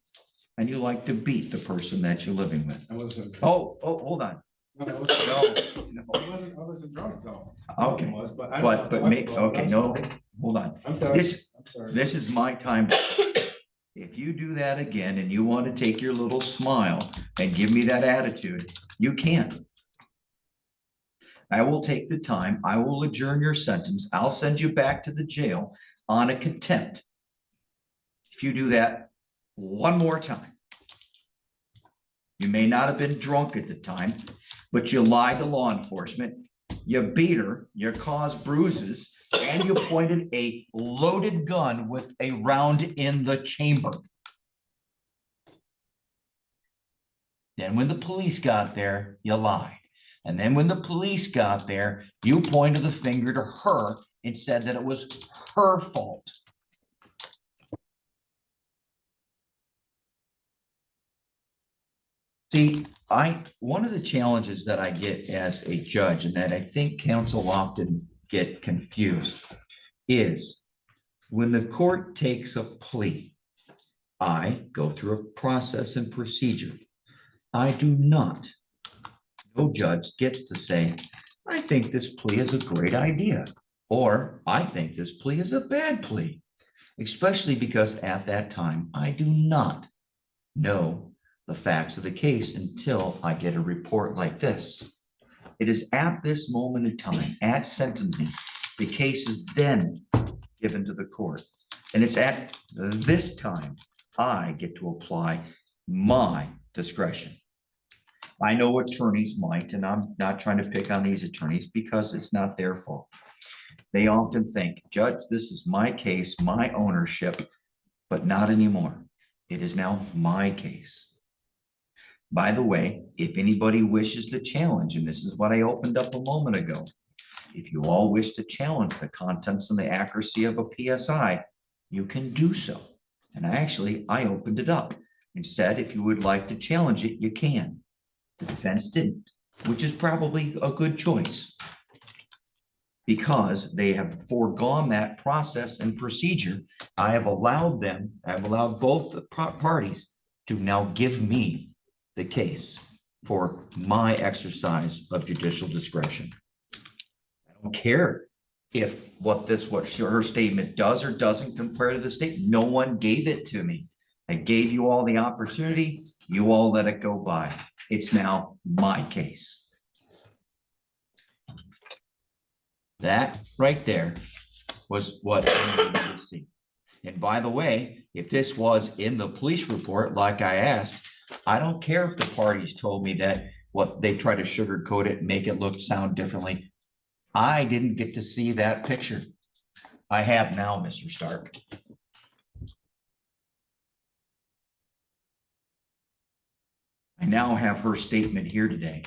and you like to beat the person that you're living with. I wasn't. Oh, hold on. No, I wasn't drunk though. Okay, okay, no, hold on. I'm sorry. This is my time. If you do that again and you want to take your little smile and give me that attitude, you can. I will take the time. I will adjourn your sentence. I'll send you back to the jail on a contempt. If you do that one more time. You may not have been drunk at the time, but you lied to law enforcement. You beat her, you caused bruises, and you pointed a loaded gun with a round in the chamber. Then when the police got there, you lied. And then when the police got there, you pointed the finger to her and said that it was her fault. See, one of the challenges that I get as a judge, and that I think counsel often get confused, is when the court takes a plea, I go through a process and procedure. I do not. No judge gets to say, I think this plea is a great idea, or I think this plea is a bad plea, especially because at that time, I do not know the facts of the case until I get a report like this. It is at this moment in time, at sentencing, the case is then given to the court. And it's at this time I get to apply my discretion. I know attorneys might, and I'm not trying to pick on these attorneys because it's not their fault. They often think, Judge, this is my case, my ownership, but not anymore. It is now my case. By the way, if anybody wishes to challenge, and this is what I opened up a moment ago, if you all wish to challenge the contents and the accuracy of a PSI, you can do so. And I opened it up and said, if you would like to challenge it, you can. The defense didn't, which is probably a good choice, because they have foregone that process and procedure. I have allowed both the parties to now give me the case for my exercise of judicial discretion. I don't care if what her statement does or doesn't compare to the state. No one gave it to me. I gave you all the opportunity. You all let it go by. It's now my case. That right there was what I needed to see. And by the way, if this was in the police report, like I asked, I don't care if the parties told me that what they try to sugarcoat it, make it sound differently. I didn't get to see that picture. I have now, Mr. Stark. I now have her statement here today.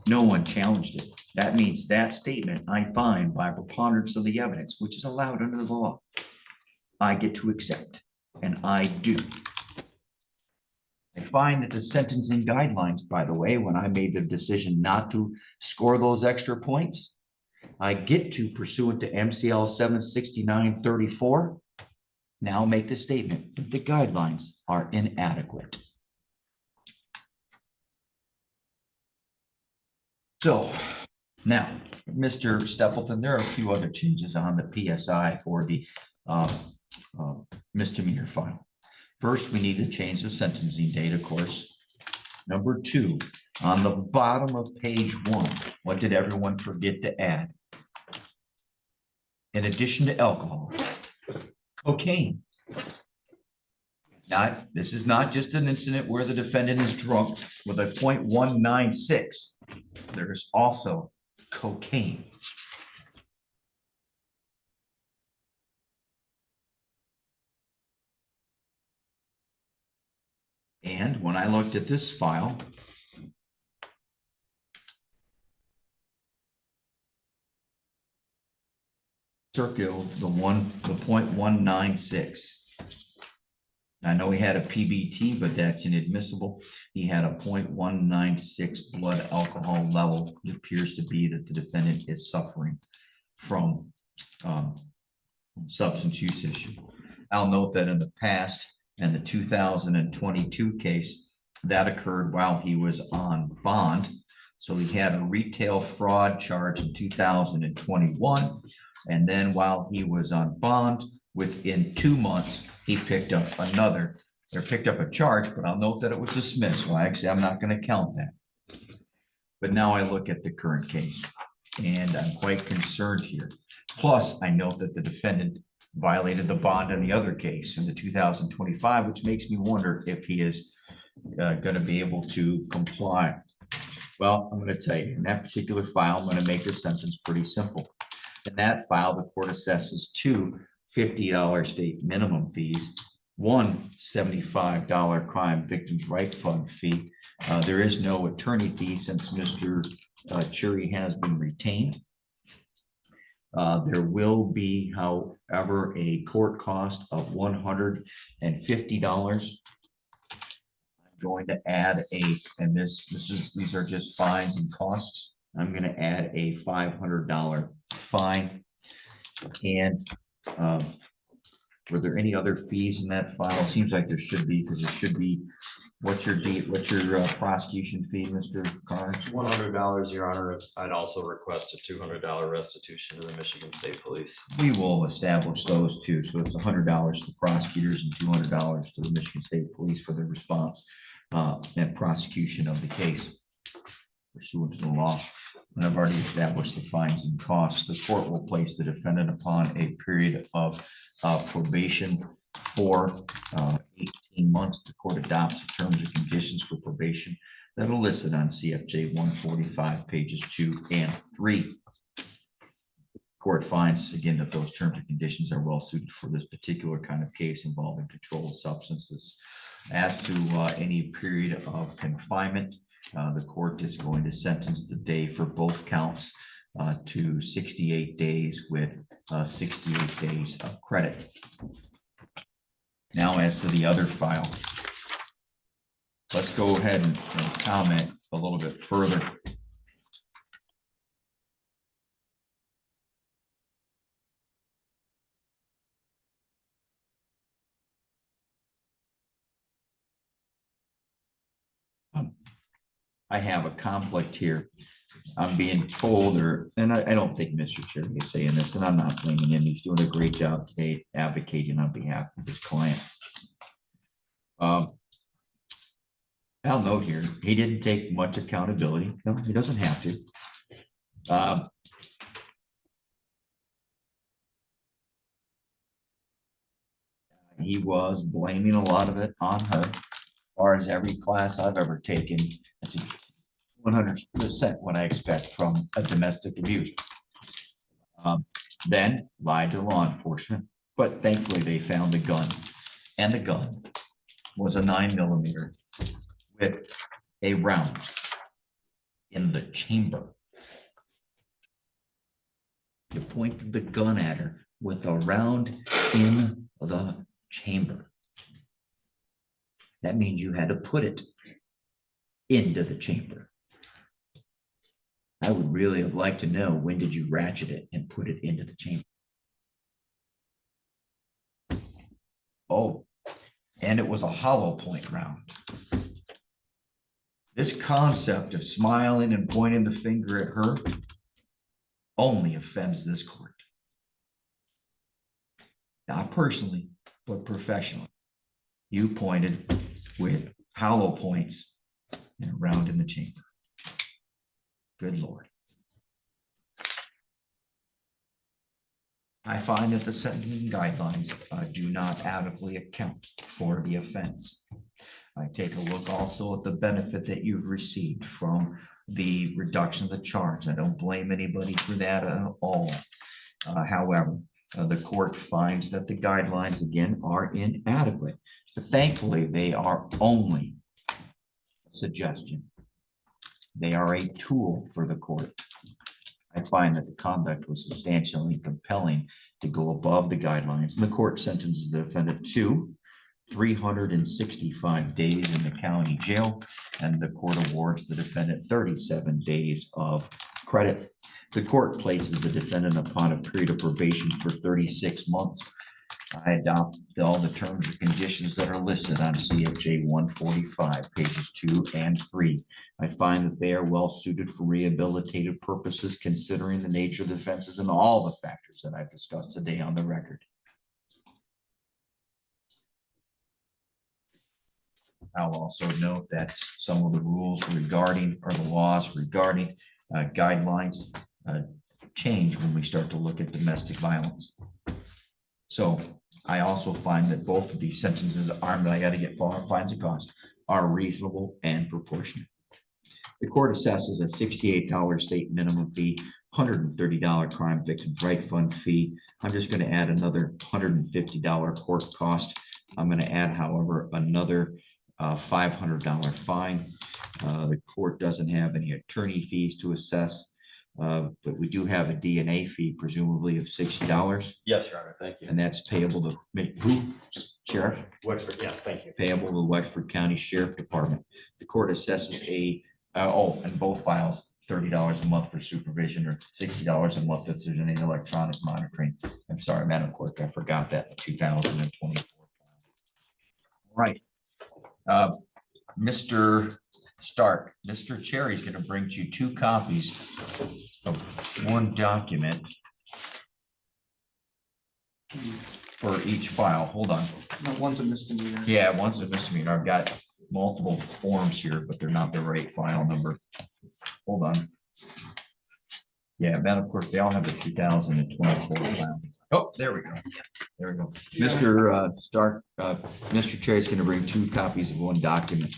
No one challenged it. That means that statement I find by preponderance of the evidence, which is allowed under the law, I get to accept, and I do. I find that the sentencing guidelines, by the way, when I made the decision not to score those extra points, I get to, pursuant to MCL 769-34, now make the statement that the guidelines are inadequate. So now, Mr. Stapleton, there are a few other changes on the PSI for the misdemeanor file. First, we need to change the sentencing date, of course. Number two, on the bottom of page 1, what did everyone forget to add? In addition to alcohol, cocaine. This is not just an incident where the defendant is drunk with a 0.196. There's also cocaine. And when I looked at this file, circled the 0.196. I know he had a PBT, but that's inadmissible. He had a 0.196 blood alcohol level. It appears to be that the defendant is suffering from substance use issue. I'll note that in the past, in the 2022 case, that occurred while he was on bond. So he had a retail fraud charge in 2021. And then while he was on bond, within 2 months, he picked up a charge, but I'll note that it was dismissed. So actually, I'm not going to count that. But now I look at the current case, and I'm quite concerned here. Plus, I note that the defendant violated the bond in the other case in the 2025, which makes me wonder if he is going to be able to comply. Well, I'm going to tell you, in that particular file, I'm going to make the sentence pretty simple. In that file, the court assesses 2 $50 state minimum fees, 1 $75 crime victims' rights fund fee. There is no attorney fee since Mr. Chury has been retained. There will be, however, a court cost of $150. I'm going to add and these are just fines and costs. I'm going to add a $500 fine. And were there any other fees in that file? It seems like there should be, because it should be. What's your prosecution fee, Mr. Carnes? $100, Your Honor. I'd also request a $200 restitution to the Michigan State Police. We will establish those two. So it's $100 to the prosecutors and $200 to the Michigan State Police for their response and prosecution of the case pursuant to the law. And I've already established the fines and costs. The court will place the defendant upon a period of probation for 18 months. The court adopts the terms and conditions for probation that are listed on CFJ 145, pages 2 and 3. Court finds, again, that those terms and conditions are well suited for this particular kind of case involving controlled substances. As to any period of confinement, the court is going to sentence the day for both counts to 68 days with 68 days of credit. Now, as to the other file, let's go ahead and comment a little bit further. I have a conflict here. I'm being told, and I don't think Mr. Chair is saying this, and I'm not blaming him. He's doing a great job today advocating on behalf of his client. I'll note here, he didn't take much accountability. No, he doesn't have to. He was blaming a lot of it on her. As far as every class I've ever taken, that's 100% what I expect from a domestic abuser. Then lied to law enforcement, but thankfully they found the gun, and the gun was a 9mm with a round in the chamber. You pointed the gun at her with a round in the chamber. That means you had to put it into the chamber. I would really have liked to know, when did you ratchet it and put it into the chamber? Oh, and it was a hollow point round. This concept of smiling and pointing the finger at her only offends this court. Not personally, but professionally. You pointed with hollow points and a round in the chamber. Good Lord. I find that the sentencing guidelines do not adequately account for the offense. I take a look also at the benefit that you've received from the reduction of the charge. I don't blame anybody for that at all. However, the court finds that the guidelines, again, are inadequate. But thankfully, they are only a suggestion. They are a tool for the court. I find that the conduct was substantially compelling to go above the guidelines, and the court sentences the defendant to 365 days in the county jail, and the court awards the defendant 37 days of credit. The court places the defendant upon a period of probation for 36 months. I adopt all the terms and conditions that are listed on CFJ 145, pages 2 and 3. I find that they are well suited for rehabilitative purposes, considering the nature of the offenses and all the factors that I've discussed today on the record. I'll also note that some of the rules regarding, or the laws regarding guidelines change when we start to look at domestic violence. So I also find that both of these sentences are, I got to get fines and costs, are reasonable and proportionate. The court assesses a $68 state minimum fee, $130 crime victims' right fund fee. I'm just going to add another $150 court cost. I'm going to add, however, another $500 fine. The court doesn't have any attorney fees to assess, but we do have a DNA fee, presumably of $60. Yes, Your Honor, thank you. And that's payable to who? Sheriff? Wexford, yes, thank you. Payable to the Wexford County Sheriff Department. The court assesses a, in both files, $30 a month for supervision, or $60 a month if there's any electronic monitoring. I'm sorry, Madam Clerk, I forgot that 2024. Right. Mr. Stark, Mr. Cherry's going to bring you 2 copies of one document for each file. Hold on. No, one's a misdemeanor. Yeah, one's a misdemeanor. I've got multiple forms here, but they're not the right file number. Hold on. Yeah, then of course they all have the 2024 file. Oh, there we go. There we go. Mr. Stark, Mr. Chair is going to bring 2 copies of one document.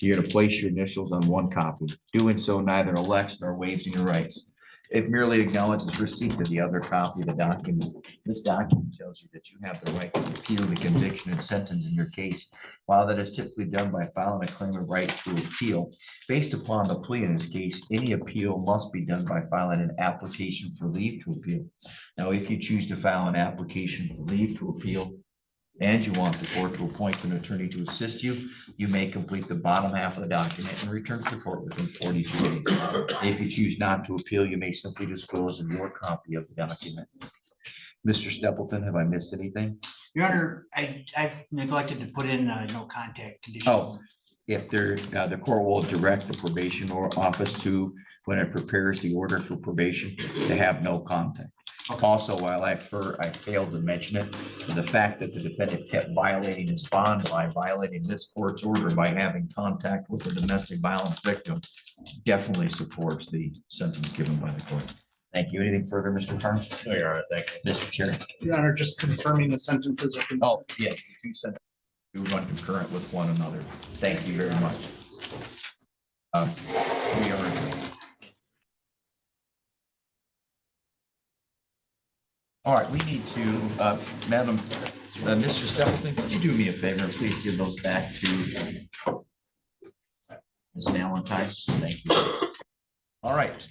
You're going to place your initials on one copy. Doing so neither elects nor waives your rights. It merely acknowledges receipt of the other copy of the document. This document tells you that you have the right to appeal the conviction and sentence in your case. While that is typically done by filing a claim of right to appeal, based upon the plea in this case, any appeal must be done by filing an application for leave to appeal. Now, if you choose to file an application for leave to appeal, and you want the court to appoint an attorney to assist you, you may complete the bottom half of the document and return to the court within 42 days. If you choose not to appeal, you may simply dispose of your copy of the document. Mr. Stapleton, have I missed anything? Your Honor, I neglected to put in no contact condition. Oh, if there, the court will direct the probation office to, when it prepares the order for probation, to have no contact. Also, while I failed to mention it, the fact that the defendant kept violating his bond by violating this court's order by having contact with a domestic violence victim definitely supports the sentence given by the court. Thank you. Anything further, Mr. Carnes? No, Your Honor, thank you. Mr. Chair. Your Honor, just confirming the sentences are. Oh, yes, the two sentences do run concurrent with one another. Thank you very much. We are adjourned. All right, we need to, Madam, Mr. Stapleton, could you do me a favor and please give those back to Ms. Valentine? Thank you. All right,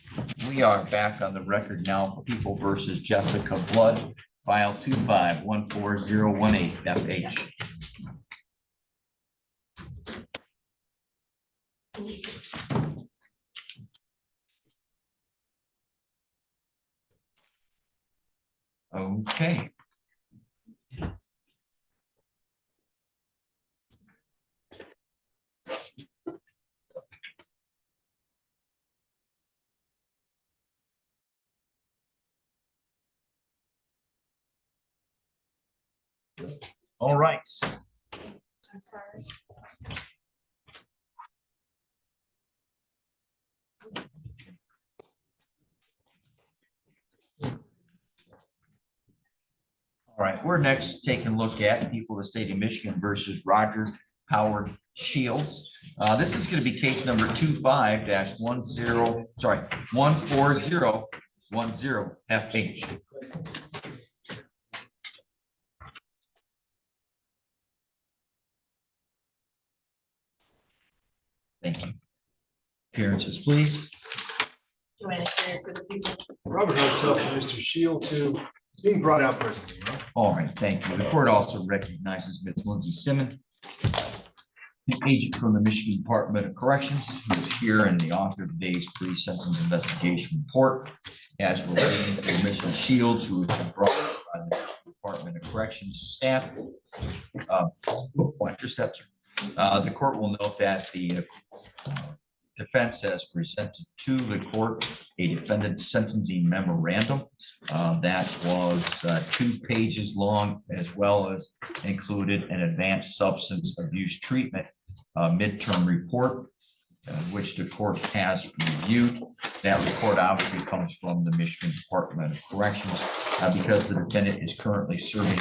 we are back on the record now. People versus Jessica Blood, file 2514018 FH. Okay. All right. I'm sorry. All right, we're next taking a look at people of the state of Michigan versus Roger Howard Shields. This is going to be case number 14010 FH. Thank you. Appearances, please. Robert Hartzell and Mr. Shield to being brought out presently. All right, thank you. The court also recognizes Ms. Lindsay Simmons, an agent from the Michigan Department of Corrections, who is here and the author of today's pre-sentence investigation report, as relating to Mr. Shields, who has been brought by the Michigan Department of Corrections staff. Watch your steps. The court will note that the defense has presented to the court a defendant's sentencing memorandum that was 2 pages long, as well as included an advanced substance abuse treatment midterm report, which the court has reviewed. That report obviously comes from the Michigan Department of Corrections because the defendant is currently serving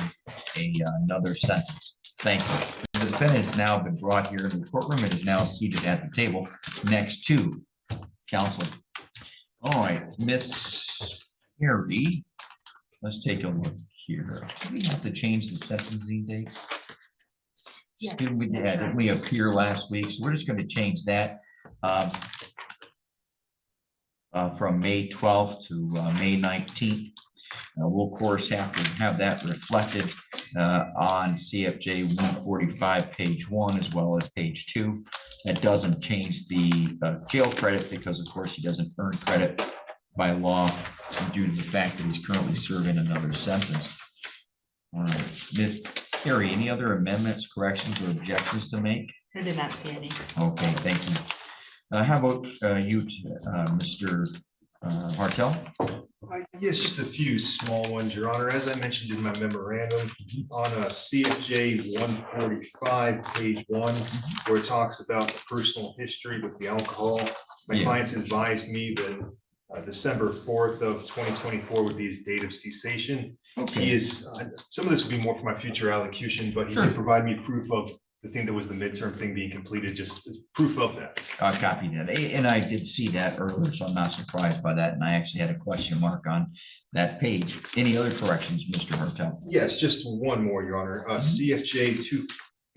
another sentence. Thank you. The defendant has now been brought here in the courtroom and is now seated at the table next to counsel. All right, Miss Harry, let's take a look here. Do we have to change the sentencing date? Yeah. Didn't we appear last week? So we're just going to change that from May 12th to May 19th. We'll of course have to have that reflected on CFJ 145 page 1 as well as page 2. That doesn't change the jail credit because of course he doesn't earn credit by law due to the fact that he's currently serving another sentence. All right, Ms. Carey, any other amendments, corrections, or objections to make? I did not see any. Okay, thank you. How about you, Mr. Hartel? Yes, just a few small ones, Your Honor. As I mentioned in my memorandum, on a CFJ 145, page 1, where it talks about the personal history with the alcohol, my clients advised me that December 4th of 2024 would be his date of cessation. Okay. He is, some of this will be more for my future allocution, but he did provide me proof of the thing that was the midterm thing being completed, just is proof of that. I copied that, and I did see that earlier, so I'm not surprised by that, and I actually had a question mark on that page. Any other corrections, Mr. Hartel? Yes, just one more, Your Honor. CFJ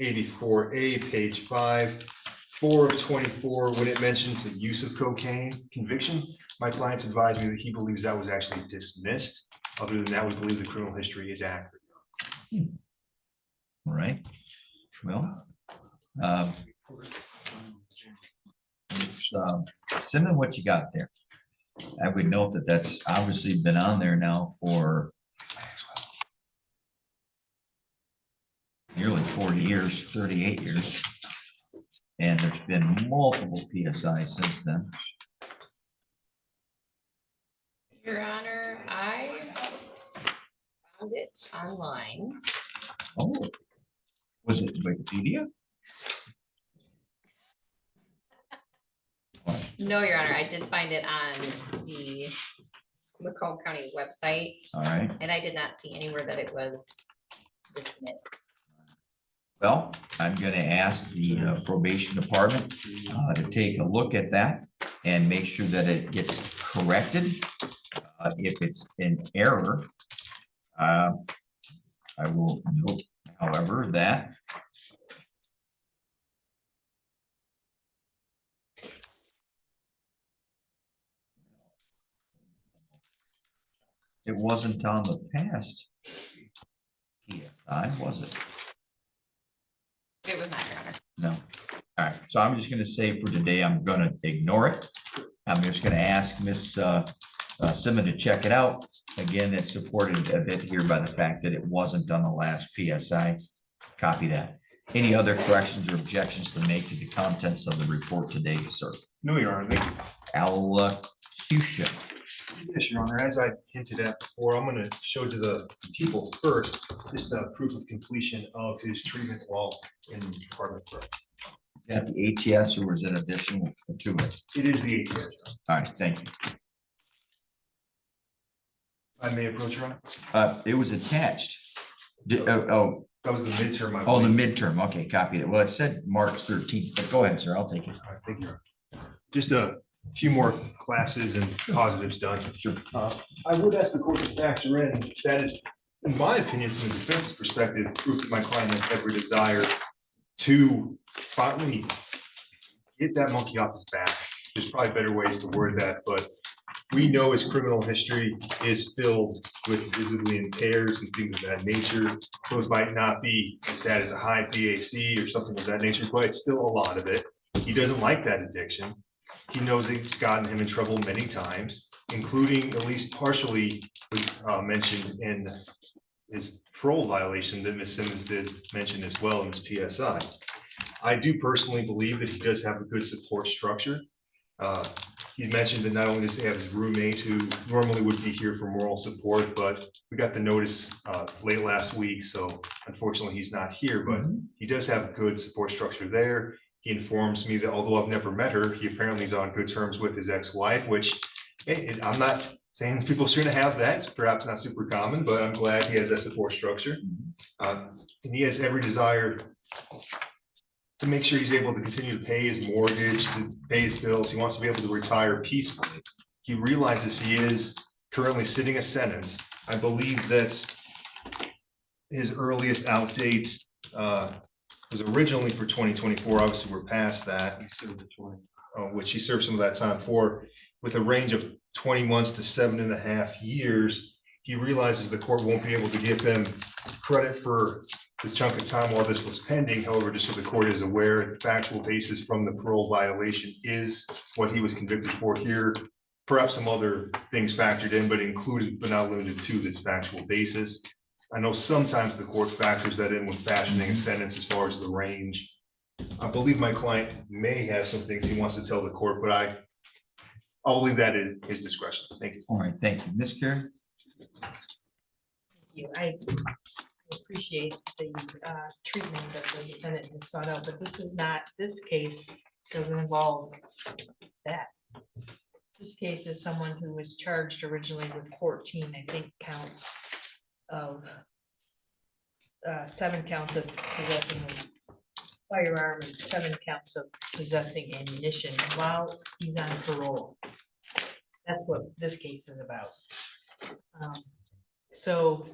284A, page 5, 4 of 24, when it mentions the use of cocaine conviction, my client's advised me that he believes that was actually dismissed. Other than that, we believe the criminal history is accurate. All right, well, Simmons, what you got there? I would note that that's obviously been on there now for nearly 40 years, 38 years. And there's been multiple PSI since then. Your Honor, I found it online. Oh, was it Wikipedia? No, Your Honor, I did find it on the Macomb County website. All right. And I did not see anywhere that it was dismissed. Well, I'm going to ask the probation department to take a look at that and make sure that it gets corrected. If it's an error, I will note, however, that it wasn't on the past PSI, was it? It was not, Your Honor. No. All right, so I'm just gonna say for today, I'm gonna ignore it. I'm just gonna ask Miss Simmons to check it out. Again, it's supported a bit here by the fact that it wasn't on the last PSI. Copy that. Any other corrections or objections to make to the contents of the report today, sir? No, Your Honor. Thank you. Allocution. Yes, Your Honor, as I hinted at before, I'm going to show to the people first, just a proof of completion of his treatment while in Department of Corrections. Is that the ATS or was it additional to it? It is the ATS. All right, thank you. I may approach, Your Honor. It was attached. That was the midterm. I Oh, the believe. midterm. Okay, copy that. Well, it said March 13th, but go ahead, sir. I'll take it. All right, thank you, Your Honor. Just a few more classes and positives done. Sure. I would ask the court to factor in, that is, in my opinion, from the defense's perspective, proof that my client has every desire to finally get that monkey off his back. There's probably better ways to word that, but we know his criminal history is filled with visibly impairs and things of that nature. Those might not be as bad as a high BAC or something of that nature, but it's still a lot of it. He doesn't like that addiction. He knows it's gotten him in trouble many times, including at least partially was mentioned in his parole violation that Ms. Simmons did mention as well in his PSI. I do personally believe that he does have a good support structure. He mentioned that not only does he have his roommate who normally would be here for moral support, but we got the notice late last week, so unfortunately he's not here, but he does have a good support structure there. He informs me that although I've never met her, he apparently is on good terms with his ex-wife, which I'm not saying people shouldn't have that. It's perhaps not super common, but I'm glad he has that support structure. And he has every desire to make sure he's able to continue to pay his mortgage, to pay his bills. He wants to be able to retire peacefully. He realizes he is currently sitting a sentence. I believe that his earliest out date was originally for 2024. Obviously, we're past that. Which he served some of that time for, with a range of 20 months to 7.5 years. He realizes the court won't be able to give him credit for the chunk of time while this was pending. However, just so the court is aware, the factual basis from the parole violation is what he was convicted for here. Perhaps some other things factored in, but included but not limited to this factual basis. I know sometimes the court factors that in when fashioning a sentence as far as the range. I believe my client may have some things he wants to tell the court, but I'll leave that in his discretion. Thank you. All right, thank you. Ms. Karen? Thank you. I appreciate the treatment that the defendant has sought out, but this is not, this case doesn't involve that. This case is someone who was charged originally with 14, I think, counts of 7 counts of possession of firearm and 7 counts of possessing ammunition while he's on parole. That's what this case is about. So,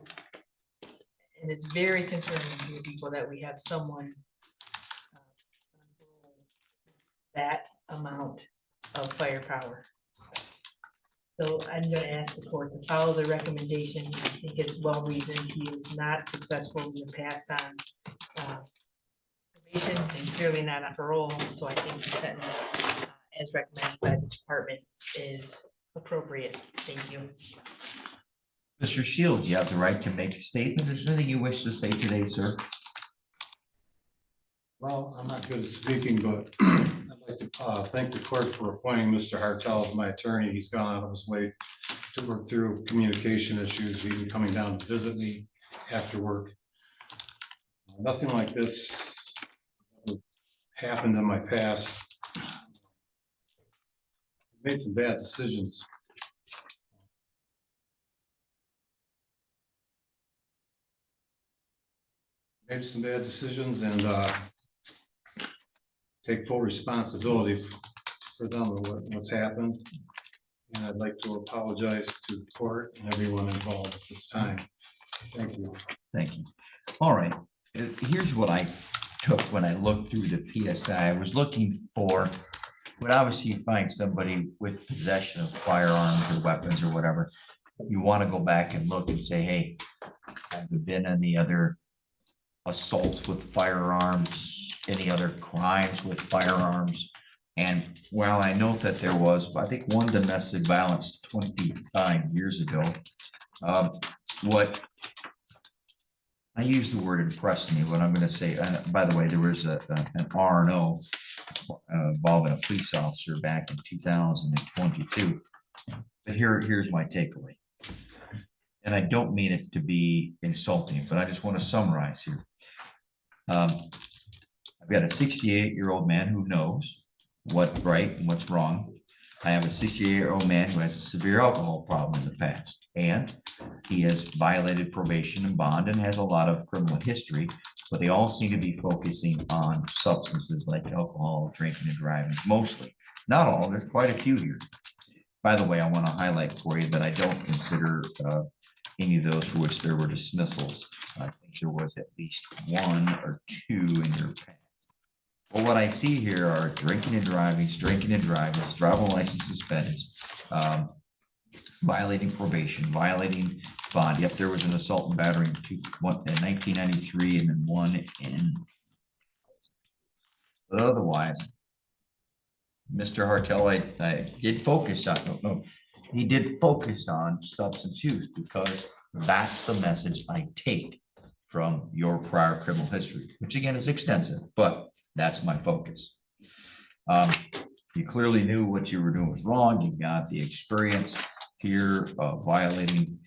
and it's very concerning to people that we have someone that amount of firepower. So I'm gonna ask the court to follow the recommendation. I think it's well reasoned. He was not successful in the past on probation and clearly not on parole. So I think the sentence as recommended by the department is appropriate. Thank you. Mr. Shields, you have the right to make a statement. Is there anything you wish to say today, sir? Well, I'm not good at speaking, but I'd like to thank the court for appointing Mr. Hartel as my attorney. He's gone out of his way to work through communication issues, even coming down to visit me after work. Nothing like this happened in my past. Made some bad decisions. Made some bad decisions and take full responsibility for them and what's happened. And I'd like to apologize to the court and everyone involved at this time. Thank you. Thank you. All right. Here's what I took when I looked through the PSI. I was looking for, would obviously you find somebody with possession of firearms or weapons or whatever. You want to go back and look and say, hey, have there been any other assaults with firearms, any other crimes with firearms? And while I note that there was, I think, one domestic violence 25 years ago, what I use the word impressed me. What I'm going to say, by the way, there was an R&O involving a police officer back in 2022. But here's my takeaway. And I don't mean it to be insulting, but I just want to summarize here. I've got a 68-year-old man who knows what's right and what's wrong. I have a 68-year-old man who has a severe alcohol problem in the past, and he has violated probation and bond and has a lot of criminal history, but they all seem to be focusing on substances like alcohol, drinking and driving, mostly. Not all, there's quite a few here. By the way, I want to highlight for you that I don't consider any of those for which there were dismissals. I think there was at least 1 or 2 in your past. Well, what I see here are drinking and driving, driver license suspended, violating probation, violating bond. Yep, there was an assault and battery in 1993 and then 1 in. But otherwise, Mr. Hartel, I did focus on, he did focus on substance use because that's the message I take from your prior criminal history, which again is extensive, but that's my focus. You clearly knew what you were doing was wrong. You've got the experience here of violating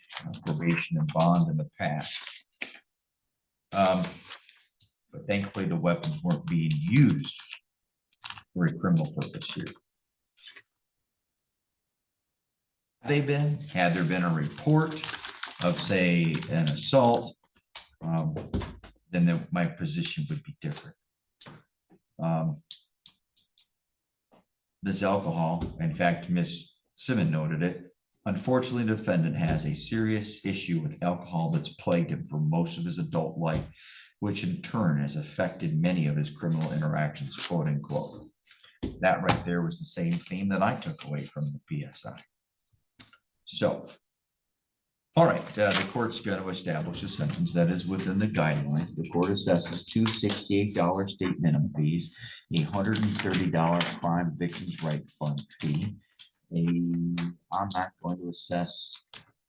probation and bond in the past. But thankfully the weapons weren't being used for a criminal purpose here. Had there been a report of, say, an assault, then my position would be different. This alcohol, in fact, Ms. Simmons noted it, unfortunately, the defendant has a serious issue with alcohol that's plagued him for most of his adult life, which in turn has affected many of his criminal interactions, quote unquote. That right there was the same theme that I took away from the PSI. So, all right, the court's going to establish a sentence that is within the guidelines. The court assesses two $68 state minimum fees, a $130 crime victims' right fund fee. I'm not going to assess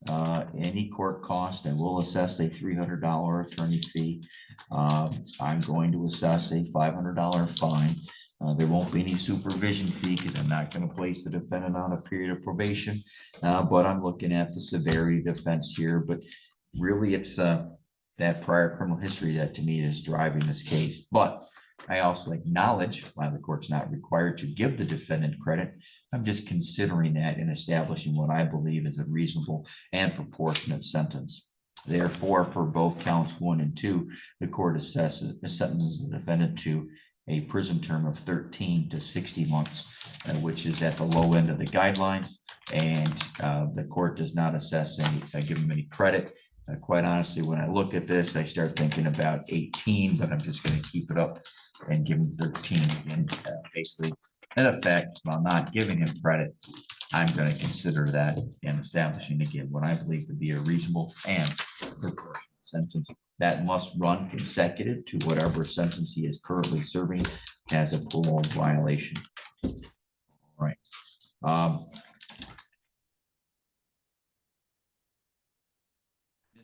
any court cost. I will assess a $300 attorney fee. I'm going to assess a $500 fine. There won't be any supervision fee because I'm not going to place the defendant on a period of probation, but I'm looking at the severity of the offense here. But really, it's that prior criminal history that to me is driving this case. But I also acknowledge, while the court's not required to give the defendant credit, I'm just considering that in establishing what I believe is a reasonable and proportionate sentence. Therefore, for both counts 1 and 2, the court sentences the defendant to a prison term of 13 to 60 months, which is at the low end of the guidelines. And the court does not assess give him any credit. Quite honestly, when I look at this, I start thinking about 18, but I'm just going to keep it up and give him 13. And basically, in effect, while not giving him credit, I'm going to consider that and establishing again what I believe to be a reasonable and proportionate sentence that must run consecutive to whatever sentence he is currently serving as a parole violation. All right.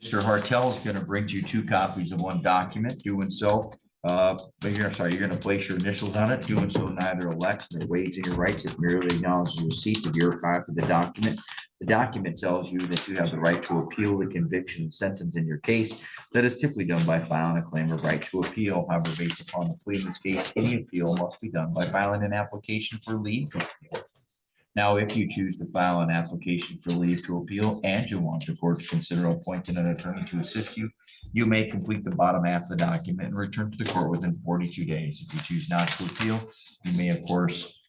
Mr. Hartel is going to bring you 2 copies of one document. Doing so, but you're going to place your initials on it. Doing so neither elects nor waives any rights. It merely acknowledges receipt of your copy of the document. The document tells you that you have the right to appeal the conviction and sentence in your case. That is typically done by filing a claim of right to appeal. However, based upon the plea in this case, any appeal must be done by filing an application for leave to appeal. Now, if you choose to file an application for leave to appeal and you want the court to consider appointing an attorney to assist you, you may complete the bottom half of the document and return to the court within 42 days. If you choose not to appeal, you may, of course,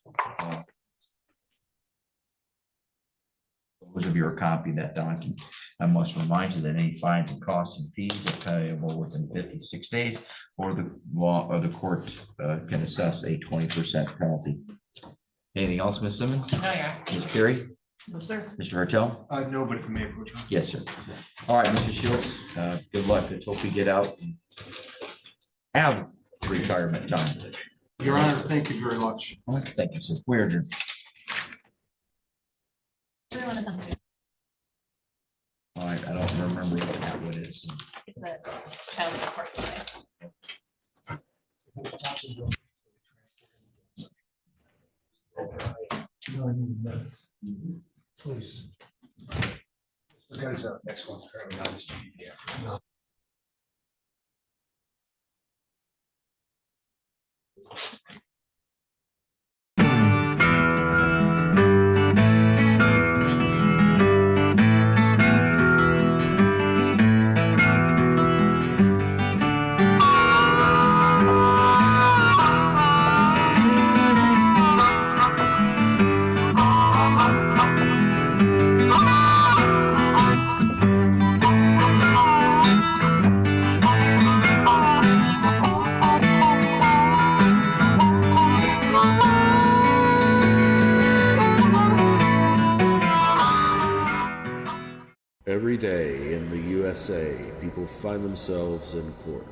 of your copy of that document. I must remind you that any fines and costs and fees are payable within 56 days, or the law or the court can assess a 20% penalty. Anything else, Ms. Simmons? No, yeah. Ms. Carey? No, sir. Mr. Hartel? Nobody from April. Yes, sir. All right, Mr. Shields, good luck. Let's hope you get out and have retirement time. Your Honor, thank you very much. All right, thank you, sir. We're adjourned. All right, I don't remember what that one is. It's a child support. Please. Because next one's currently not distributed yet. Every day in the USA, people find themselves in court.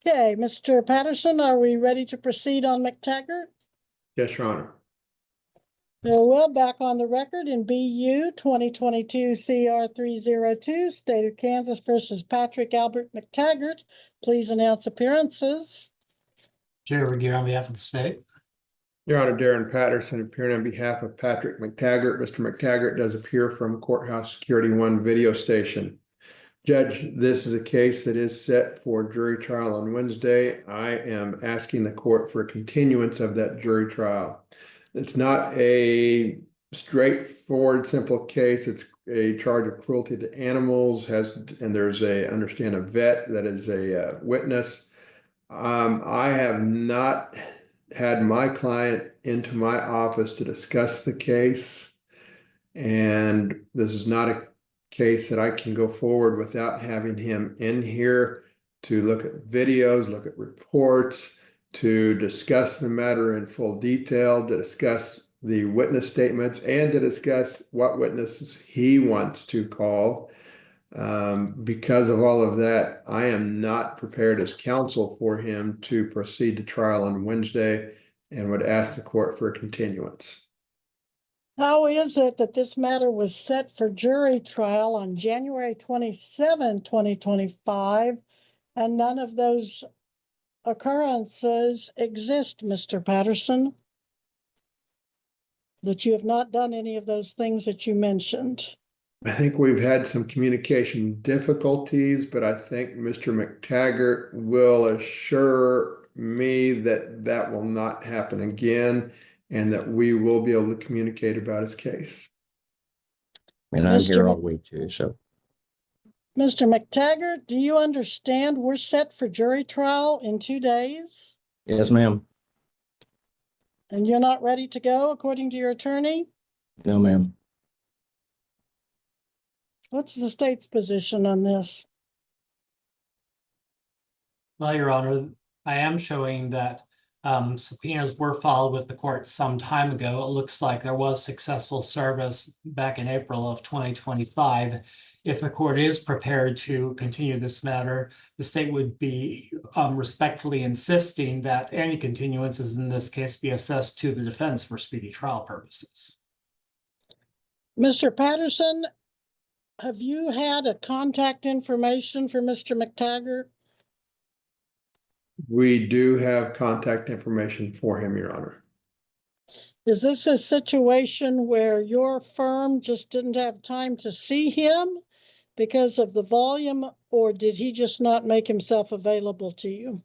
Okay, Mr. Patterson, are we ready to proceed on McTaggart? Yes, Your Honor. Very well, back on the record in BU 2022 CR 302, State of Kansas versus Patrick Albert McTaggart. Please announce appearances. Jerry Regier on behalf of the state. Your Honor, Darren Patterson appearing on behalf of Patrick McTaggart. Mr. McTaggart does appear from Courthouse Security 1 video station. Judge, this is a case that is set for jury trial on Wednesday. I am asking the court for a continuance of that jury trial. It's not a straightforward, simple case. It's a charge of cruelty to animals, and there's understand a vet that is a witness. I have not had my client into my office to discuss the case, and this is not a case that I can go forward without having him in here to look at videos, look at reports, to discuss the matter in full detail, to discuss the witness statements, and to discuss what witnesses he wants to call. Because of all of that, I am not prepared as counsel for him to proceed to trial on Wednesday and would ask the court for a continuance. How is it that this matter was set for jury trial on January 27, 2025, and none of those occurrences exist, Mr. Patterson? that you have not done any of those things that you mentioned? I think we've had some communication difficulties, but I think Mr. McTaggart will assure me that that will not happen again and that we will be able to communicate about his case. And I'm Mr. here Mc- all week too, so. Mr. McTaggart, do you understand we're set for jury trial in 2 days? Yes, ma'am. And you're not ready to go according to your attorney? No, ma'am. What's the state's position on this? Well, Your Honor, I am showing that subpoenas were filed with the court some time ago. It looks like there was successful service back in April of 2025. If the court is prepared to continue this matter, the state would be respectfully insisting that any continuances in this case be assessed to the defense for speedy trial purposes. Mr. Patterson, have you had a contact information for Mr. McTaggart? We do have contact information for him, Your Honor. Is this a situation where your firm just didn't have time to see him because of the volume, or did he just not make himself available to you?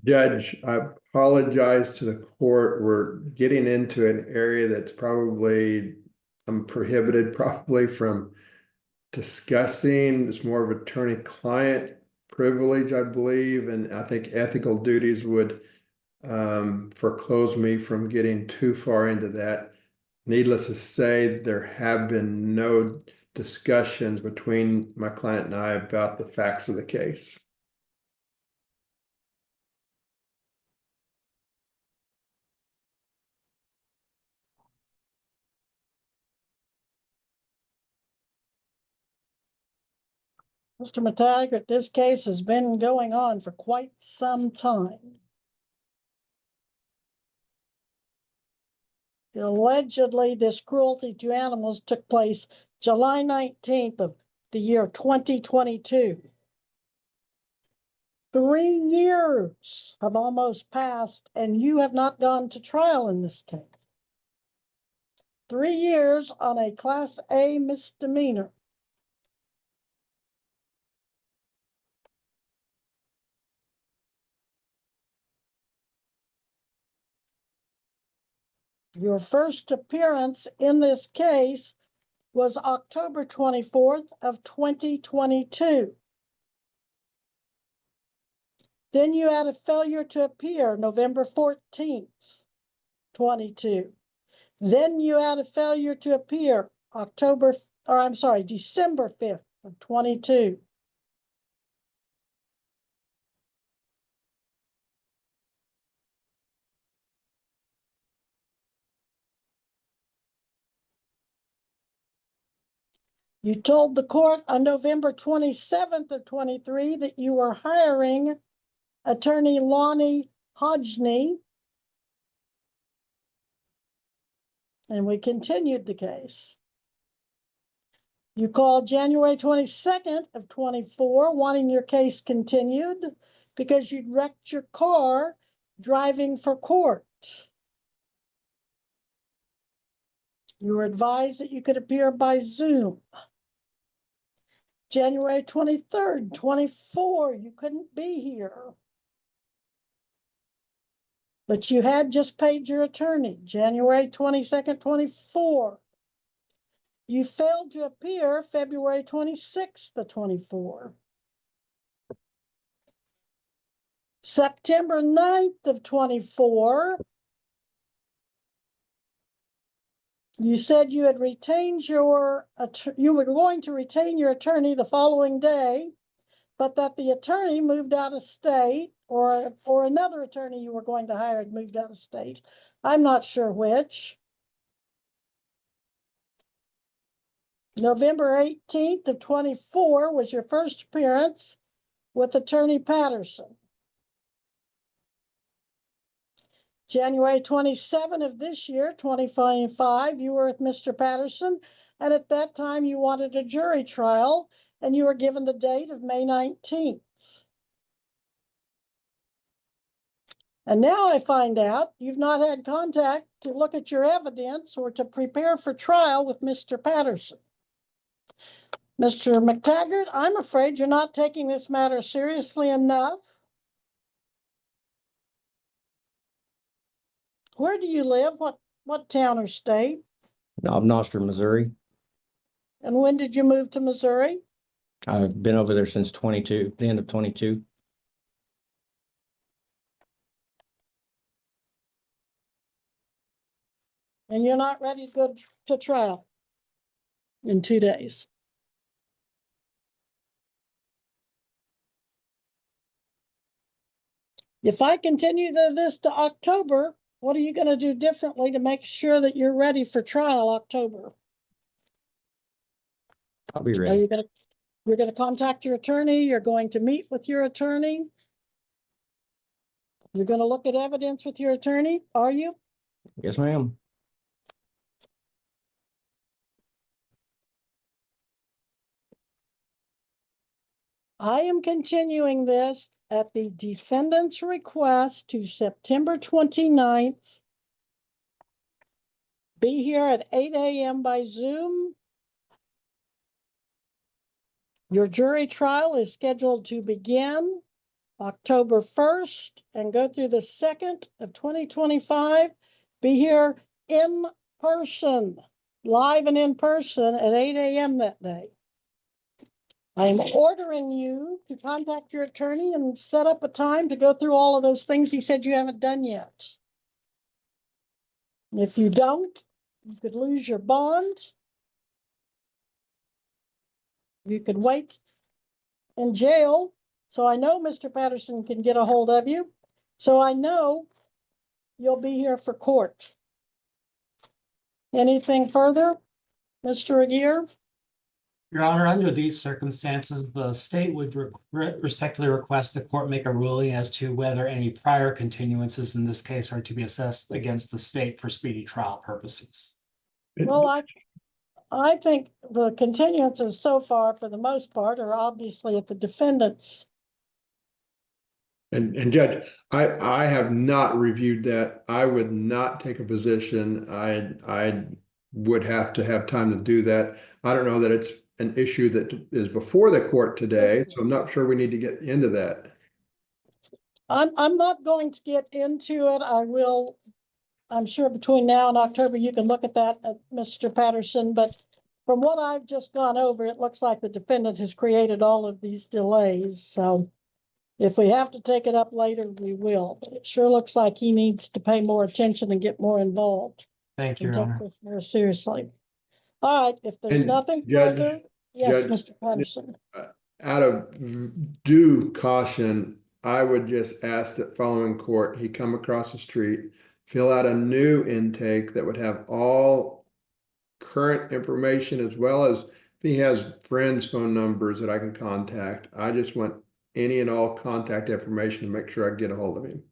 Judge, I apologize to the court. We're getting into an area that's probably, I'm prohibited probably from discussing. It's more of attorney-client privilege, I believe, and I think ethical duties would foreclose me from getting too far into that. Needless to say, there have been no discussions between my client and I about the facts of the case. Mr. McTaggart, this case has been going on for quite some time. Allegedly, this cruelty to animals took place July 19th of the year 2022. 3 years have almost passed, and you have not gone to trial in this case. 3 years on a Class A misdemeanor. Your first appearance in this case was October 24th of 2022. Then you had a failure to appear November 14th, 22. Then you had a failure to appear December 5th of 22. You told the court on November 27th of 23 that you were hiring attorney Lonnie Hodgney, and we continued the case. You called January 22nd of 24 wanting your case continued because you'd wrecked your car driving for court. You were advised that you could appear by Zoom. January 23rd, 24, you couldn't be here. But you had just paid your attorney. January 22nd, 24. You failed to appear February 26th of 24. September 9th of 24. You said you had retained you were going to retain your attorney the following day, but that the attorney moved out of state, or another attorney you were going to hire had moved out of state. I'm not sure which. November 18th of 24 was your first appearance with attorney Patterson. January 27 of this year, 2025, you were with Mr. Patterson, and at that time you wanted a jury trial, and you were given the date of May 19th. And now I find out you've not had contact to look at your evidence or to prepare for trial with Mr. Patterson. Mr. McTaggart, I'm afraid you're not taking this matter seriously enough. Where do you live? What town or state? Noster, Missouri. And when did you move to Missouri? I've been over there since the end of 22. And you're not ready to go to trial in 2 days. If I continue this to October, what are you going to do differently to make sure that you're ready for trial October? I'll be Are ready. you're going to contact your attorney? You're going to meet with your attorney? You're going to look at evidence with your attorney? Are you? Yes, ma'am. I am continuing this at the defendant's request to September 29th. Be here at 8 a.m. by Zoom. Your jury trial is scheduled to begin October 1st and go through the 2nd of 2025. Be here in person, live and in person at 8 a.m. that day. I'm ordering you to contact your attorney and set up a time to go through all of those things he said you haven't done yet. If you don't, you could lose your bond. You could wait in jail. So I know Mr. Patterson can get a hold of you. So I know you'll be here for court. Anything further, Mr. Aguirre? Your Honor, under these circumstances, the state would respectfully request the court make a ruling as to whether any prior continuances in this case are to be assessed against the state for speedy trial purposes. Well, I think the continuances so far, for the most part, are obviously at the defendant's. And Judge, I have not reviewed that. I would not take a position. I would have to have time to do that. I don't know that it's an issue that is before the court today, so I'm not sure we need to get into that. I'm not going to get into it. I will. I'm sure between now and October, you can look at that, Mr. Patterson, but from what I've just gone over, it looks like the defendant has created all of these delays. So if we have to take it up later, we will. But it sure looks like he needs to pay more attention and get more involved. Thank you, And Your take Honor. this more seriously. All right, if there's And nothing Judge- further, yes, Judge- Mr. Patterson. Out of due caution, I would just ask that following court, he come across the street, fill out a new intake that would have all current information, as well as if he has friends' phone numbers that I can contact. I just want any and all contact information to make sure I get a hold of him.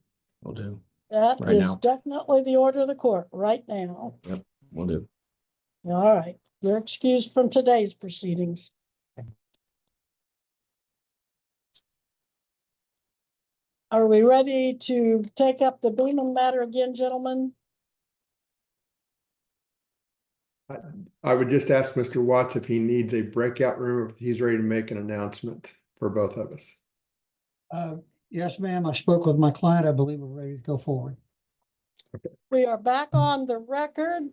Will do. That Right is now. definitely the order of the court right now. Yep, will do. All right, you're excused from today's proceedings. Are we ready to take up the Beeman matter again, gentlemen? I would just ask Mr. Watts if he needs a breakout room, if he's ready to make an announcement for both of us. Yes, ma'am. I spoke with my client. I believe we're ready to go forward. We are back on the record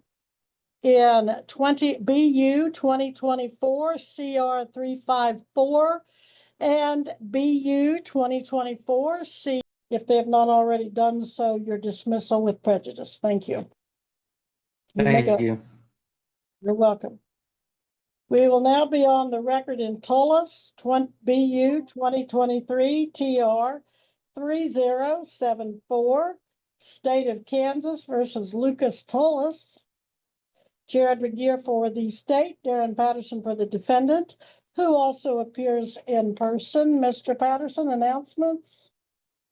in BU 2024 CR 354 and BU 2024 C. If they have not already done so, your dismissal with prejudice. Thank you. Thank you. You're welcome. We will now be on the record in Tullis, BU 2023 TR 3074, State of Kansas versus Lucas Tullis. Jared McGeer for the state, Darren Patterson for the defendant, who also appears in person. Mr. Patterson, announcements?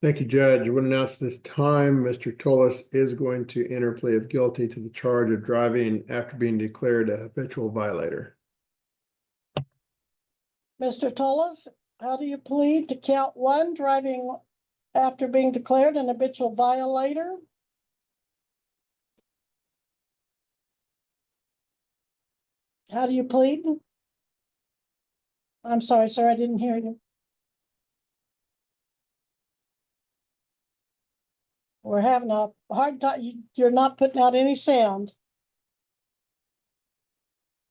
Thank you, Judge. I would announce this time, Mr. Tullis is going to enter a plea of guilty to the charge of driving after being declared a habitual violator. Mr. Tullis, how do you plead to count one, driving after being declared an habitual violator. How do you plead? I'm sorry, sir, I didn't hear you. We're having a hard time. You're not putting out any sound.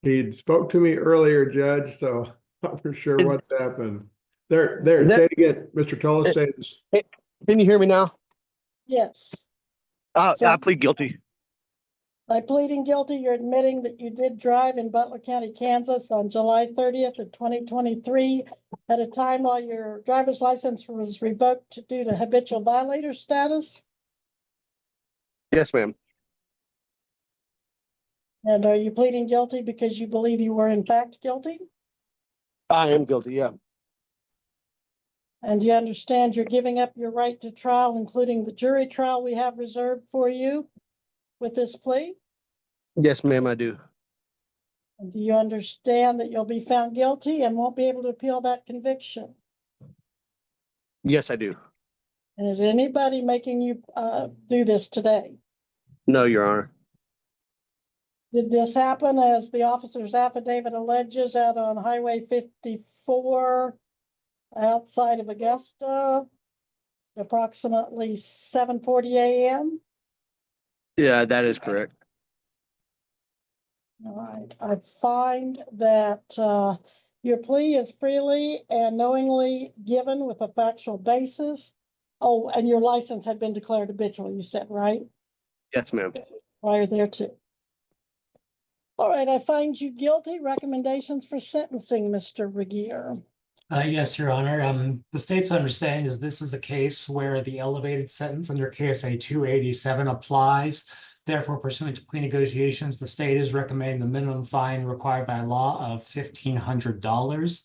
He spoke to me earlier, Judge, so I'm not for sure what's happened. There, say it again, Mr. Tullis, say this. Can you hear me now? Yes. I plead guilty. By pleading guilty, you're admitting that you did drive in Butler County, Kansas on July 30th of 2023 at a time while your driver's license was revoked due to habitual violator status? Yes, ma'am. And are you pleading guilty because you believe you were in fact guilty? I am guilty, yeah. And you understand you're giving up your right to trial, including the jury trial we have reserved for you with this plea? Yes, ma'am, I do. And do you understand that you'll be found guilty and won't be able to appeal that conviction? Yes, I do. And is anybody making you do this today? No, Your Honor. Did this happen as the officer's affidavit alleges out on Highway 54 outside of Augusta, approximately 7:40 a.m.? Yeah, that is correct. All right, I find that your plea is freely and knowingly given with a factual basis. Oh, and your license had been declared habitual, you said, right? Yes, ma'am. Prior thereto. All right, I find you guilty. Recommendations for sentencing, Mr. Regier. Yes, Your Honor. The state's understanding is this is a case where the elevated sentence under KSA 287 applies. Therefore, pursuant to plea negotiations, the state is recommending the minimum fine required by law of $1,500.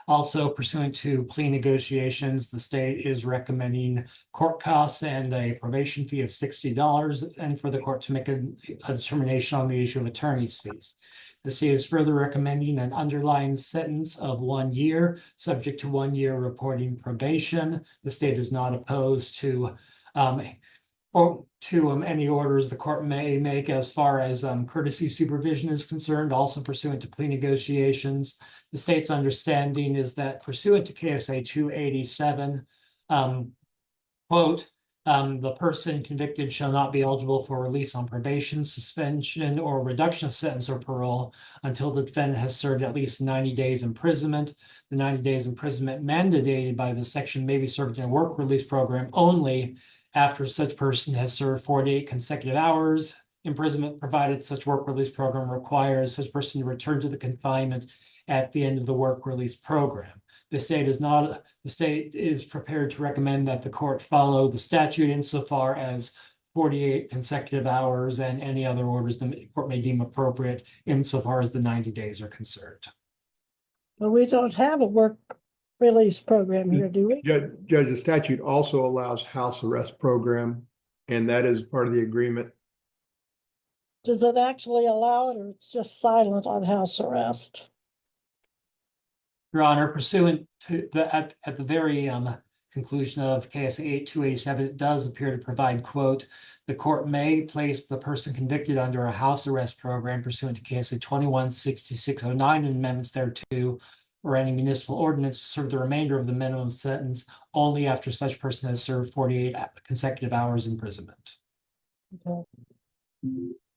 Also, pursuant to plea negotiations, the state is recommending court costs and a probation fee of $60, and for the court to make a determination on the issue of attorney's fees. The state is further recommending an underlying sentence of 1 year, subject to 1 year reporting probation. The state is not opposed to any orders the court may make as far as courtesy supervision is concerned, also pursuant to plea negotiations. The state's understanding is that pursuant to KSA 287, quote, the person convicted shall not be eligible for release on probation, suspension, or reduction of sentence or parole until the defendant has served at least 90 days imprisonment. The 90 days imprisonment mandated by the section may be served in a work release program only after such person has served 48 consecutive hours imprisonment, provided such work release program requires such person to return to the confinement at the end of the work release program. The state is prepared to recommend that the court follow the statute insofar as 48 consecutive hours and any other orders the court may deem appropriate insofar as the 90 days are concerned. But we don't have a work release program here, do we? Judge, the statute also allows house arrest program, and that is part of the agreement. Does it actually allow it, or it's just silent on house arrest? Your Honor, pursuant to at the very conclusion of KSA 8287, it does appear to provide, quote, the court may place the person convicted under a house arrest program pursuant to KSA 216609 and amendments thereto, or any municipal ordinance to serve the remainder of the minimum sentence only after such person has served 48 consecutive hours imprisonment. Okay.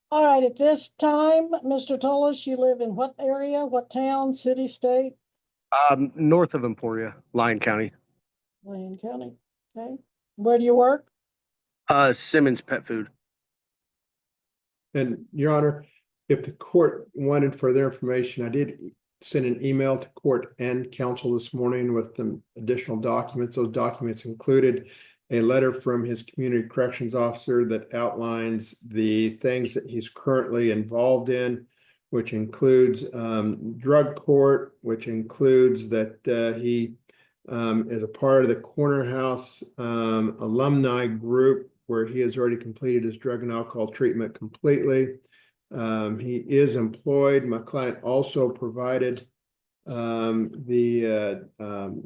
All right, at this time, Mr. Tullis, you live in what area, what town, city, state? North of Emporia, Lyon County. Lyon County, okay. Where do you work? Simmons Pet Food. And Your Honor, if the court wanted further information, I did send an email to court and counsel this morning with some additional documents. Those documents included a letter from his community corrections officer that outlines the things that he's currently involved in, which includes drug court, which includes that he is a part of the Corner House alumni group where he has already completed his drug and alcohol treatment completely. He is employed. My client also provided the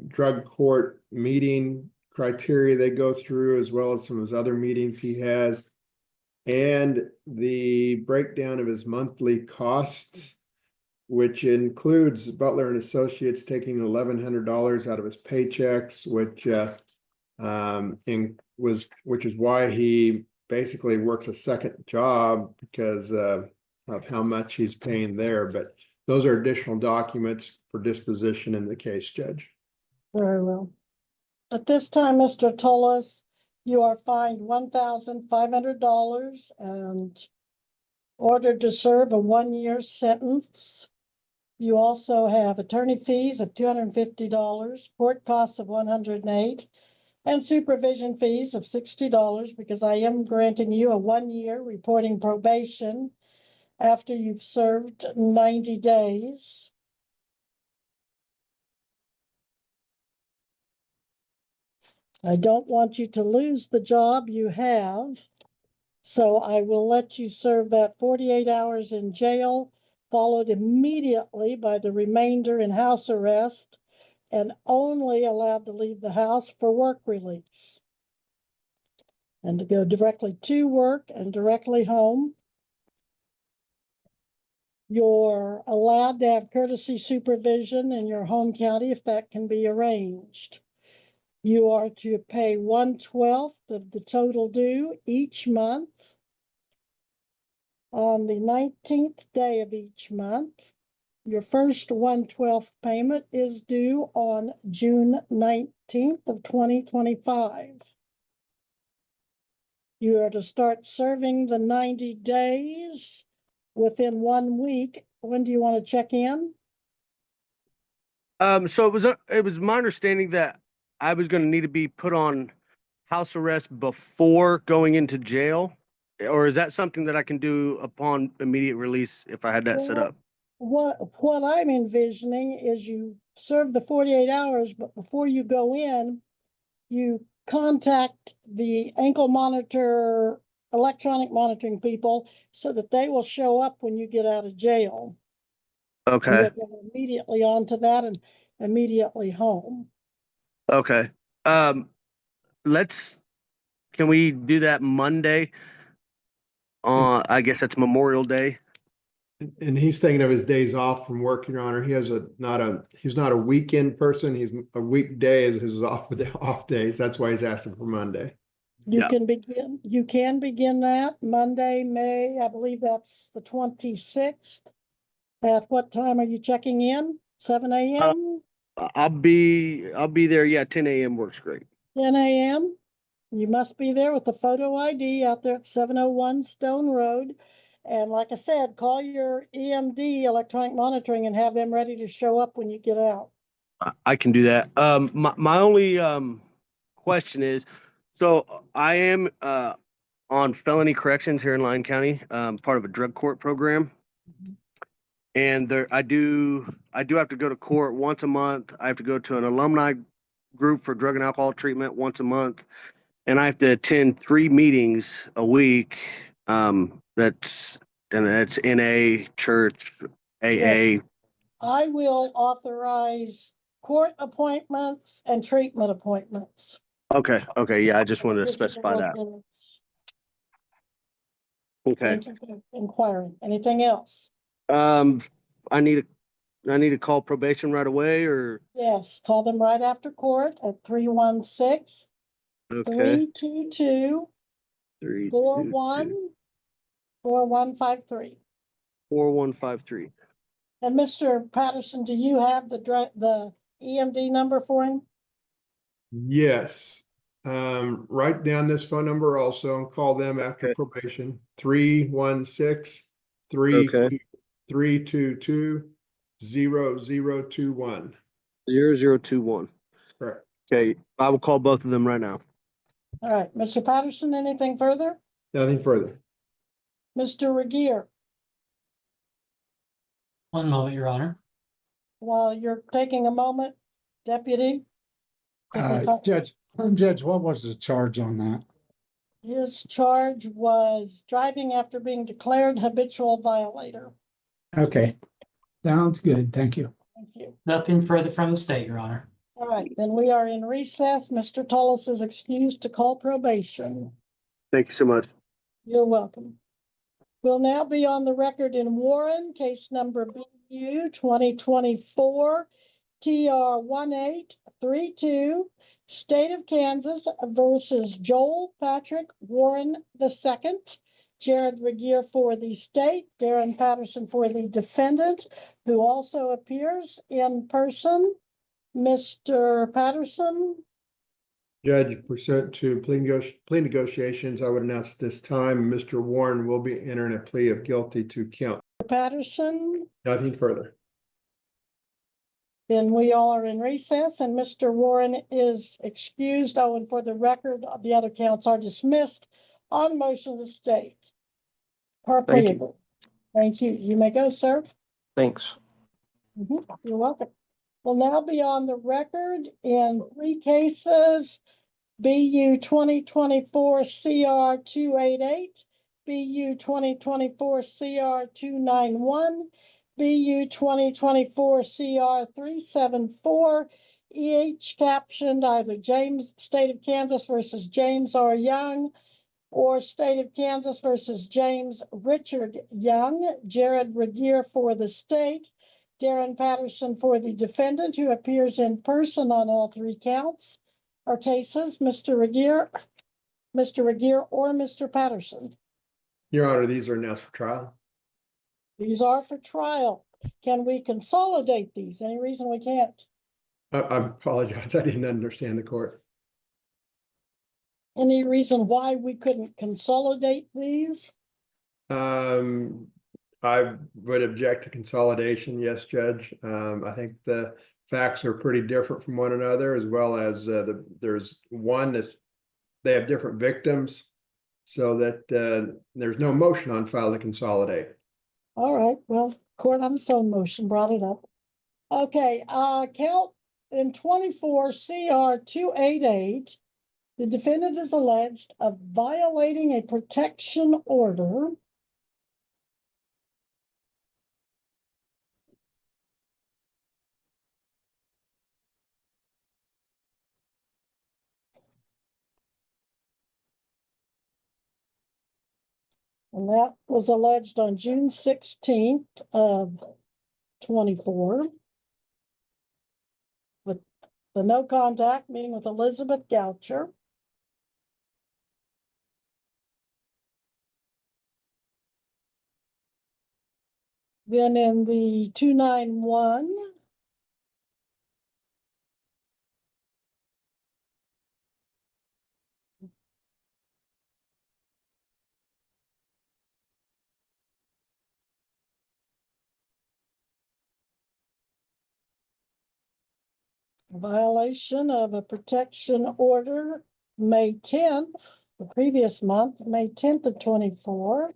drug court meeting criteria they go through, as well as some of his other meetings he has. And the breakdown of his monthly costs, which includes Butler and Associates taking $1,100 out of his paychecks, which which is why he basically works a second job because of how much he's paying there. But those are additional documents for disposition in the case, Judge. Very well. At this time, Mr. Tullis, you are fined $1,500 and ordered to serve a 1-year sentence. You also have attorney fees of $250, court costs of $108, and supervision fees of $60 because I am granting you a 1-year reporting probation after you've served 90 days. I don't want you to lose the job you have, so I will let you serve that 48 hours in jail, followed immediately by the remainder in house arrest, and only allowed to leave the house for work release. And to go directly to work and directly home. You're allowed to have courtesy supervision in your home county if that can be arranged. You are to pay 1/12 of the total due each month. On the 19th day of each month, your first 1/12 payment is due on June 19th of 2025. You are to start serving the 90 days within 1 week. When do you want to check in? So it was my understanding that I was going to need to be put on house arrest before going into jail, or is that something that I can do upon immediate release if I had that set up? What I'm envisioning is you serve the 48 hours, but before you go in, you contact the ankle monitor, electronic monitoring people so that they will show up when you get out of jail. Okay. You'll go immediately onto that and immediately home. Okay. Can we do that Monday? I guess that's Memorial Day. And he's thinking of his days off from work, Your Honor. He's not a weekend person. He's a weekday is his off days. That's why he's asking for Monday. You can begin that Monday, May, I believe that's the 26th. At what time are you checking in? 7 a.m.? I'll be there. Yeah, 10 a.m. works great. 10 a.m. You must be there with the photo ID out there at 701 Stone Road. And like I said, call your EMD, electronic monitoring, and have them ready to show up when you get out. I can do that. My only question is, so I am on felony corrections here in Lyon County, part of a drug court program. And I do have to go to court once a month. I have to go to an alumni group for drug and alcohol treatment once a month. And I have to attend 3 meetings a week. That's NA, church, AA. Yes. I will authorize court appointments and treatment appointments. Okay. Yeah, I just wanted to specify that. Okay. Thank you for inquiring. Anything else? I need to call probation right away, or? Yes, call them right after court at 316 322 4153. 4153. And Mr. Patterson, do you have the EMD number for him? Yes. Write down this phone number also and call them after probation. 316 322 0021. 0021. Correct. Okay, I will call both of them right now. All right, Mr. Patterson, anything further? Nothing further. Mr. Regier, One moment, Your Honor. while you're taking a moment, Deputy. Judge, what was the charge on that? His charge was driving after being declared habitual violator. Okay, sounds good. Thank you. Thank you. Nothing further from the state, Your Honor. All right, then we are in recess. Mr. Tullis is excused to call probation. Thank you so much. You're welcome. We'll now be on the record in Warren, case number BU 2024 TR 1832, State of Kansas versus Joel Patrick Warren II. Jared Regier for the state, Darren Patterson for the defendant, who also appears in person. Mr. Patterson, Judge, pursuant to plea negotiations, I would announce at this time, Mr. Warren will be entering a plea of guilty to count. Patterson, Nothing further. then we all are in recess and Mr. Warren is excused. Oh, and for the record, the other counts are dismissed on motion of the state. Per Thank plea. you. Thank you. You may go, sir. Thanks. You're welcome. We'll now be on the record in 3 cases. BU 2024 CR 288, BU 2024 CR 291, BU 2024 CR 374, each captioned either James, State of Kansas versus James R. Young, or State of Kansas versus James Richard Young. Jared Regier for the state, Darren Patterson for the defendant, who appears in person on all 3 counts or cases. Mr. Regier or Mr. Patterson. Your Honor, these are announced for trial. These are for trial. Can we consolidate these? Any reason we can't? I apologize. I didn't understand the court. Any reason why we couldn't consolidate these? I would object to consolidation. Yes, Judge. I think the facts are pretty different from one another, as well as there's one that's they have different victims, so that there's no motion on file to consolidate. All right, well, court on its own motion brought it up. Okay, count in 24 CR 288, the defendant is alleged of violating a protection order and that was alleged on June 16th of 24. With the no contact meeting with Elizabeth Goucher. Then in the 291, violation of a protection order, May 10th, the previous month, May 10th of 24.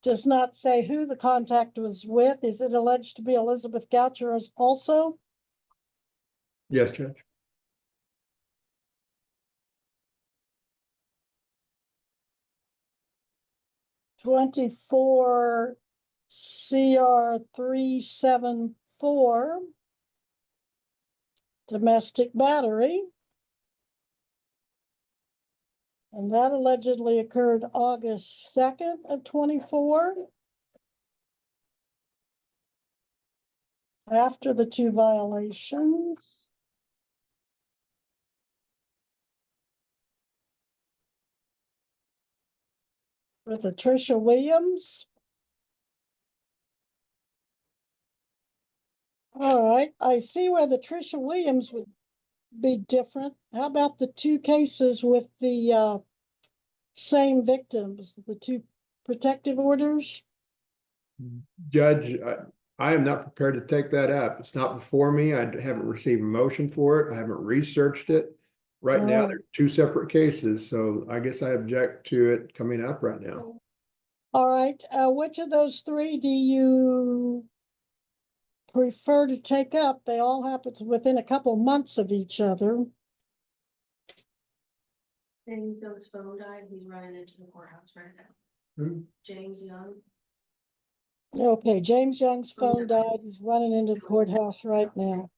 Does not say who the contact was with. Is it alleged to be Elizabeth Goucher also? Yes, Judge. '24 CR 374, domestic battery. And that allegedly occurred August 2nd of 24. After the 2 violations. With Tricia Williams. All right, I see where the Tricia Williams would be different. How about the 2 cases with the same victims, the 2 protective orders? Judge, I am not prepared to take that up. It's not before me. I haven't received a motion for it. I haven't researched it. Right now, they're 2 separate cases, so I guess I object to it coming up right now. All right, which of those 3 do you prefer to take up. They all happen within a couple months of each other. And Bill's phone died, he's running into the courthouse right now. James Young. Okay, James Young's phone died. He's running into the courthouse right now.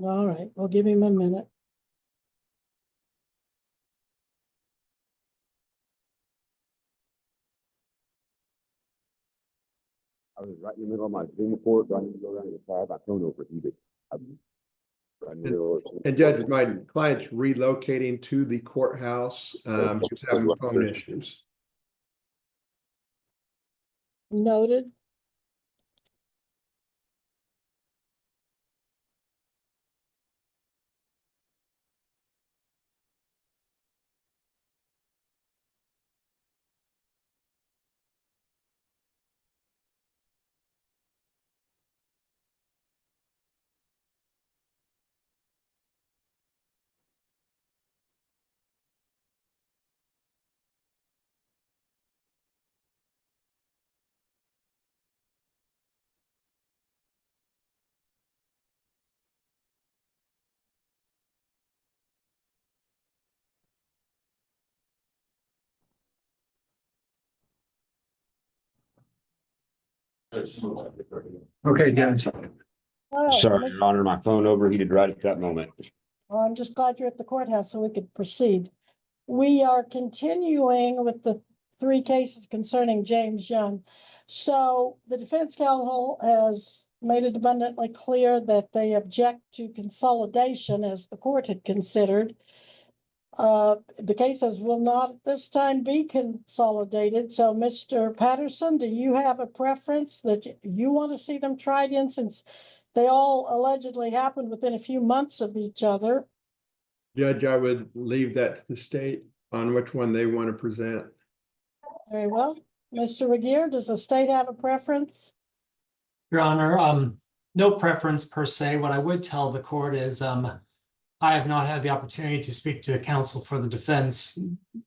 All right, we'll give him a minute. I was right in the middle of my Zoom port, so I need to go down to the side. My phone overheated. Right in the middle of- And Judge, my client's relocating to the courthouse. He's having phone issues. Noted. Okay, Judge. All right, Sorry, Your Honor, my phone overheated right at that moment. well, I'm just glad you're at the courthouse so we could proceed. We are continuing with the three cases concerning James Young. So the defense counsel has made it abundantly clear that they object to consolidation as the court had considered. The cases will not at this time be consolidated. So Mr. Patterson, do you have a preference that you want to see them tried in, since they all allegedly happened within a few months of each other? Judge, I would leave that to the state on which one they want to present. Very well. Mr. Regier, does the state have a preference? Your Honor, no preference per se. What I would tell the court is, I have not had the opportunity to speak to counsel for the defense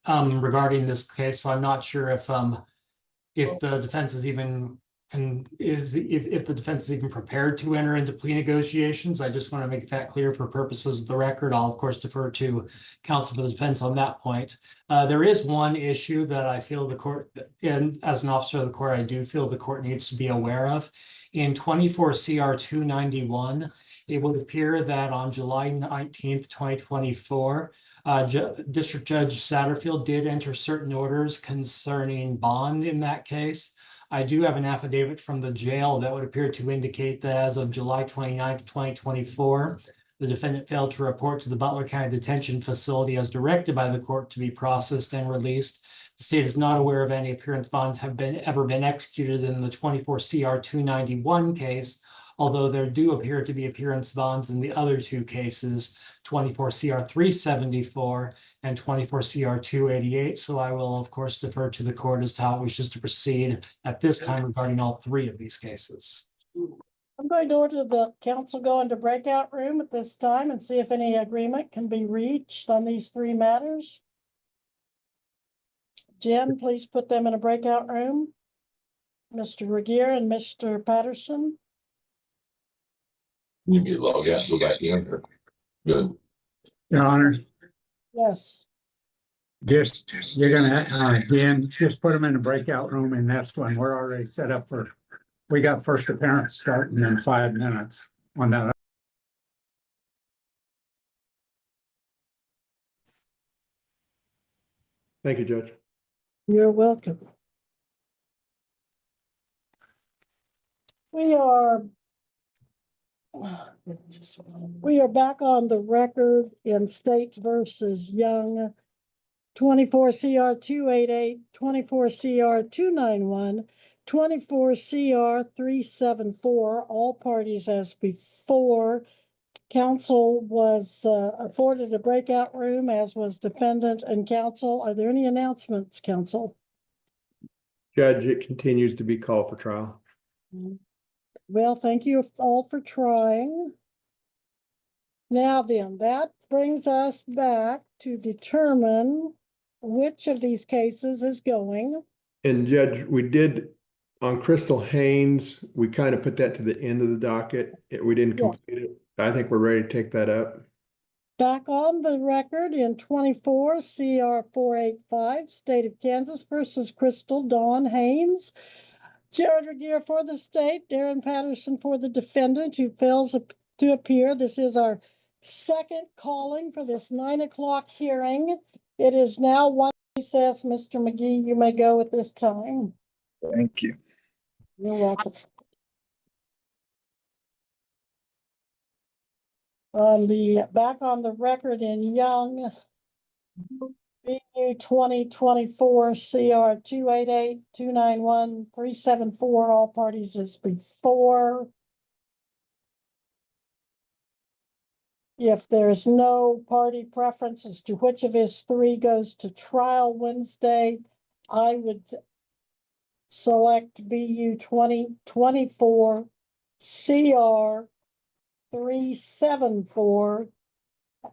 regarding this case, so I'm not sure if the defense is even if the defense is even prepared to enter into plea negotiations. I just want to make that clear for purposes of the record. I'll of course defer to counsel for the defense on that point. There is one issue that I feel the court, and as an officer of the court, I do feel the court needs to be aware of. In 24 CR 291, it would appear that on July 19th, 2024, District Judge Satterfield did enter certain orders concerning bond in that case. I do have an affidavit from the jail that would appear to indicate that as of July 29th, 2024, the defendant failed to report to the Butler County Detention Facility as directed by the court to be processed and released. The state is not aware of any appearance bonds have ever been executed in the 24 CR 291 case, although there do appear to be appearance bonds in the other two cases, 24 CR 374 and 24 CR 288. So I will, of course, defer to the court as to how it wishes to proceed at this time regarding all three of these cases. I'm going to order the council go into breakout room at this time and see if any agreement can be reached on these three matters. Jen, please put them in a breakout room. Mr. Regier and Mr. Patterson. You get log out, go back in. Good. Your Honor, Yes. just, you're gonna, again, just put them in a breakout room in this one. We're already set up for, we got first appearance starting in 5 minutes on that. Thank you, Judge. You're welcome. We are back on the record in State versus Young, 24 CR 288, 24 CR 291, 24 CR 374, all parties as before. Council was afforded a breakout room, as was defendant and counsel. Are there any announcements, counsel? Judge, it continues to be called for trial. Well, thank you all for trying. Now then, that brings us back to determine which of these cases is going. And Judge, we did On Crystal Haynes, we kind of put that to the end of the docket. We didn't Yes. complete it. I think we're ready to take that up. Back on the record in 24 CR 485, State of Kansas versus Crystal Dawn Haynes. Jared Regier for the state, Darren Patterson for the defendant who fails to appear. This is our second calling for this 9 o'clock hearing. It is now one recess. Mr. McGee, you may go at this time. Thank you. You're welcome. Back on the record in Young, BU 2024 CR 288-291-374, all parties as before. If there's no party preference as to which of his three goes to trial Wednesday, I would select BU 2024 CR 374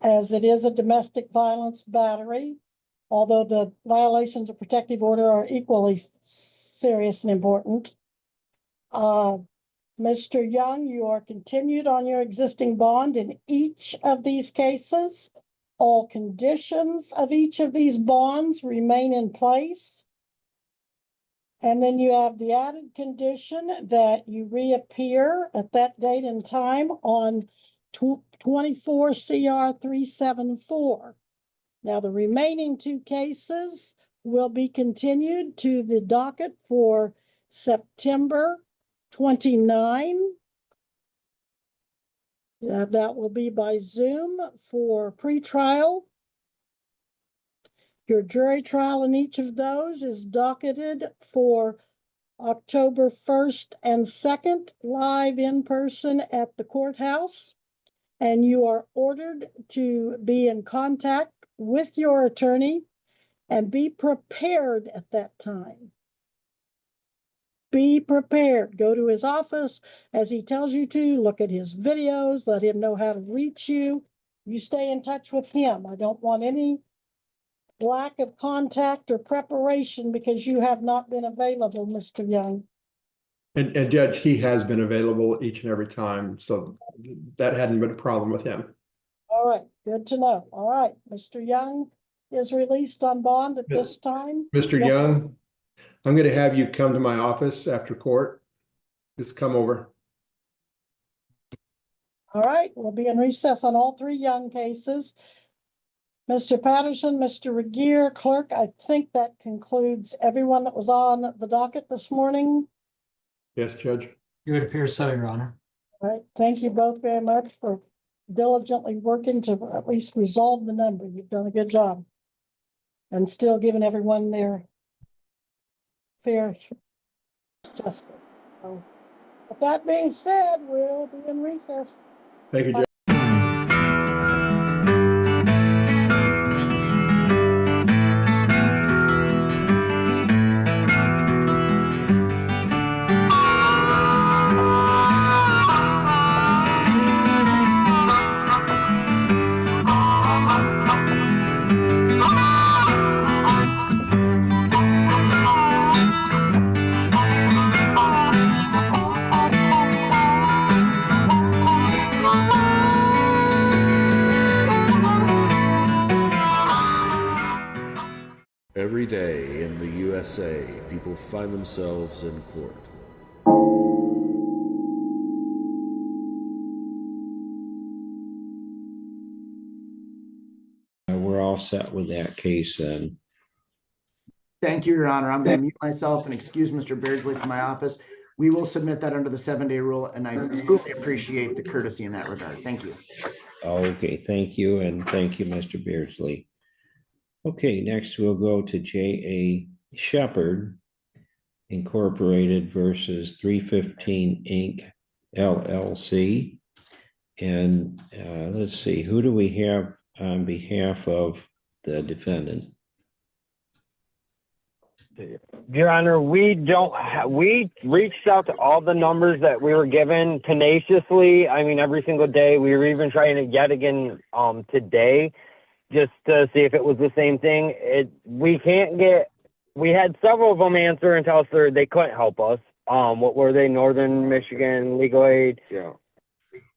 as it is a domestic violence battery, although the violations of protective order are equally serious and important. Mr. Young, you are continued on your existing bond in each of these cases. All conditions of each of these bonds remain in place. And then you have the added condition that you reappear at that date and time on 24 CR 374. Now, the remaining two cases will be continued to the docket for September 29. That will be by Zoom for pretrial. Your jury trial in each of those is docketed for October 1st and 2nd, live in person at the courthouse. And you are ordered to be in contact with your attorney and be prepared at that time. Be prepared. Go to his office as he tells you to. Look at his videos. Let him know how to reach you. You stay in touch with him. I don't want any lack of contact or preparation because you have not been available, Mr. Young. And Judge, he has been available each and every time, so that hadn't been a problem with him. All right, good to know. All right, Mr. Young is released on bond at this time. Mr. Yes, Young, sir. I'm going to have you come to my office after court. Just come over. All right, we'll be in recess on all three Young cases. Mr. Patterson, Mr. Regier, clerk, I think that concludes everyone that was on the docket this morning. Yes, Judge. It would appear so, Your Honor. All right, thank you both very much for diligently working to at least resolve the number. You've done a good job. And still giving everyone their fair justice. So, with that being said, we'll be in recess. Thank you, Judge. Every day in the USA, people find themselves in court. We're all set with that case then. Thank you, Your Honor. I'm going to mute myself and excuse Mr. Beardsley from my office. We will submit that under the 7-day rule, and I truly appreciate the courtesy in that regard. Thank you. Okay, thank you, and thank you, Mr. Beardsley. Okay, next we'll go to J.A. Shepherd Incorporated versus 315 Inc. LLC. And let's see, who do we have on behalf of the defendant? Your Honor, we reached out to all the numbers that we were given tenaciously. I mean, every single day. We were even trying it yet again today, just to see if it was the same thing. We had several of them answer and tell us they couldn't help us. what were they? Northern Michigan Legal Aid. Yeah.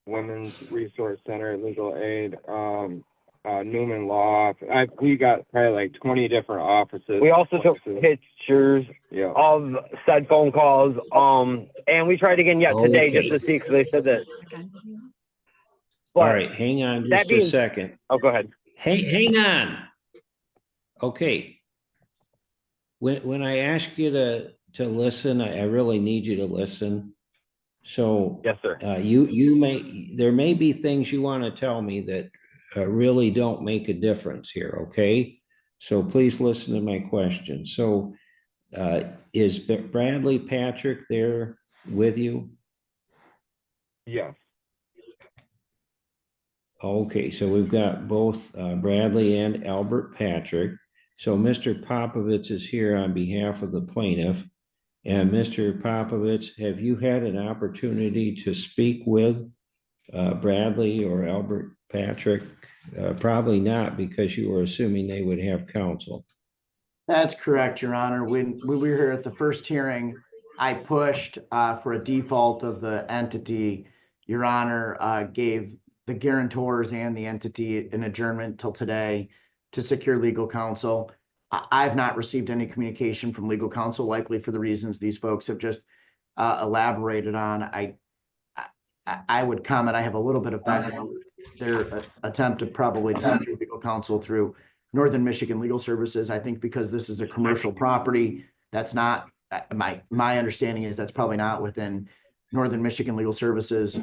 Women's Resource Center, Legal Aid, Newman Law. We got probably like 20 different offices. We also took pictures Yeah. of said phone calls. And we tried again yet today just to see, because they said that. All right, hang on just a second. Oh, go ahead. Hang on. Okay. When I ask you to listen, I really need you to listen. So yes, sir. There may be things you want to tell me that really don't make a difference here. Okay, so please listen to my question. So is Bradley Patrick there with you? Yes. Okay, so we've got both Bradley and Albert Patrick. So Mr. Popovich is here on behalf of the plaintiff. And Mr. Popovich, have you had an opportunity to speak with Bradley or Albert Patrick? Probably not, because you were assuming they would have counsel. That's correct, Your Honor. When we were here at the first hearing, I pushed for a default of the entity. Your Honor gave the guarantors and the entity an adjournment till today to secure legal counsel. I've not received any communication from legal counsel, likely for the reasons these folks have just elaborated on. I would comment, I have a little bit of background. Their attempt to probably secure legal counsel through Northern Michigan Legal Services. I think because this is a commercial property, that's not, my understanding is that's probably not within Northern Michigan Legal Services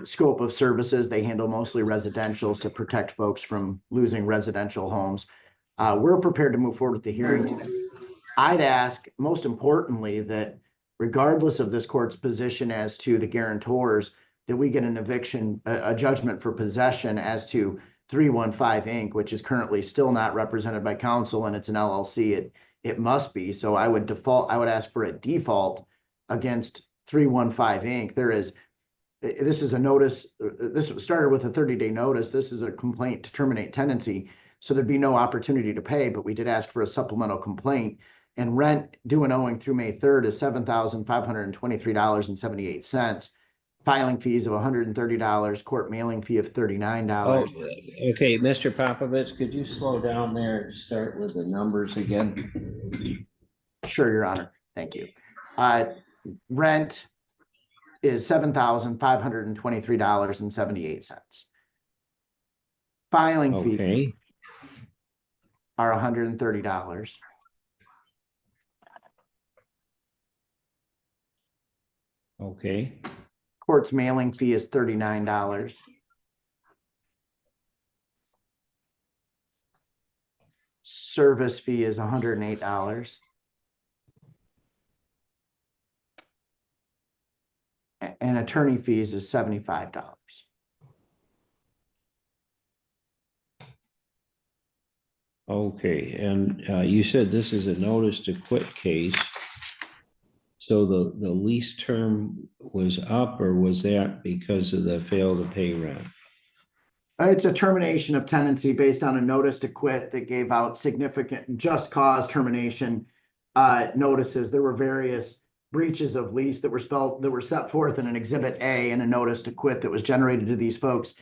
scope of services. They handle mostly residentials to protect folks from losing residential homes. We're prepared to move forward with the hearing today. I'd ask, most importantly, that regardless of this court's position as to the guarantors, that we get an eviction, a judgment for possession as to 315 Inc., which is currently still not represented by counsel, and it's an LLC. It must be. So I would ask for a default against 315 Inc. This is a notice. This started with a 30-day notice. This is a complaint to terminate tenancy. So there'd be no opportunity to pay, but we did ask for a supplemental complaint, and rent due and owing through May 3rd is $7,523.78. Filing fees of $130, court mailing fee of $39. Oh, okay, Mr. Popovich, could you slow down there, start with the numbers again? Sure, Your Honor. Thank you. Rent is $7,523.78. Filing fees are $130. Okay. Court's mailing fee is $39. Service fee is $108. And attorney fees is $75. Okay, and you said this is a notice to quit case. So the lease term was up, or was that because of the fail to pay rent? It's a termination of tenancy based on a notice to quit that gave out significant just cause termination notices. There were various breaches of lease that were set forth in an Exhibit A and a notice to quit that was generated to these folks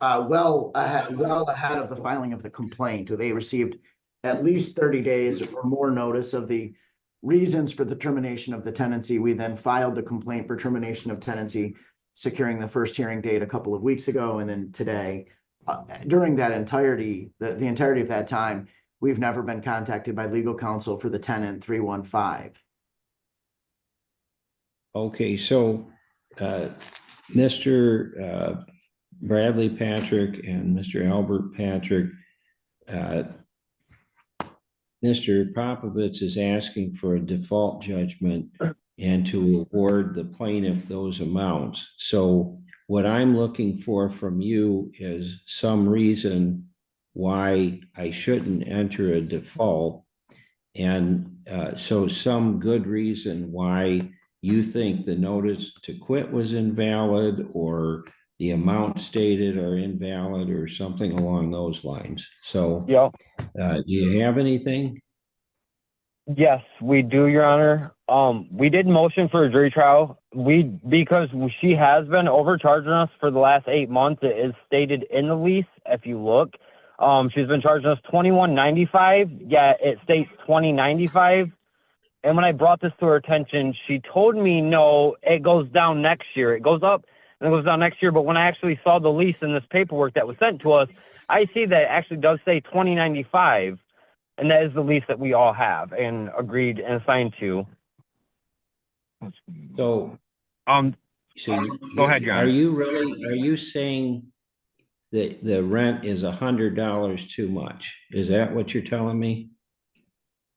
well ahead of the filing of the complaint. They received at least 30 days or more notice of the reasons for the termination of the tenancy. We then filed the complaint for termination of tenancy, securing the first hearing date a couple of weeks ago, and then today. During that entirety, the entirety of that time, we've never been contacted by legal counsel for the tenant 315. Okay, so Mr. Bradley Patrick and Mr. Albert Patrick, Mr. Popovich is asking for a default judgment and to award the plaintiff those amounts. So what I'm looking for from you is some reason why I shouldn't enter a default. And so some good reason why you think the notice to quit was invalid, or the amount stated are invalid, or something along those lines. So do you have anything? Yes, we do, Your Honor. We did motion for a jury trial. Because she has been overcharging us for the last 8 months. It is stated in the lease, if you look. She's been charging us $21.95, yet it states $20.95. And when I brought this to her attention, she told me, no, it goes down next year. It goes up and it goes down next year. But when I actually saw the lease in this paperwork that was sent to us, I see that it actually does say $20.95. And that is the lease that we all have and agreed and signed to. So, Go ahead, Your Honor. Are you saying that the rent is $100 too much? Is that what you're telling me?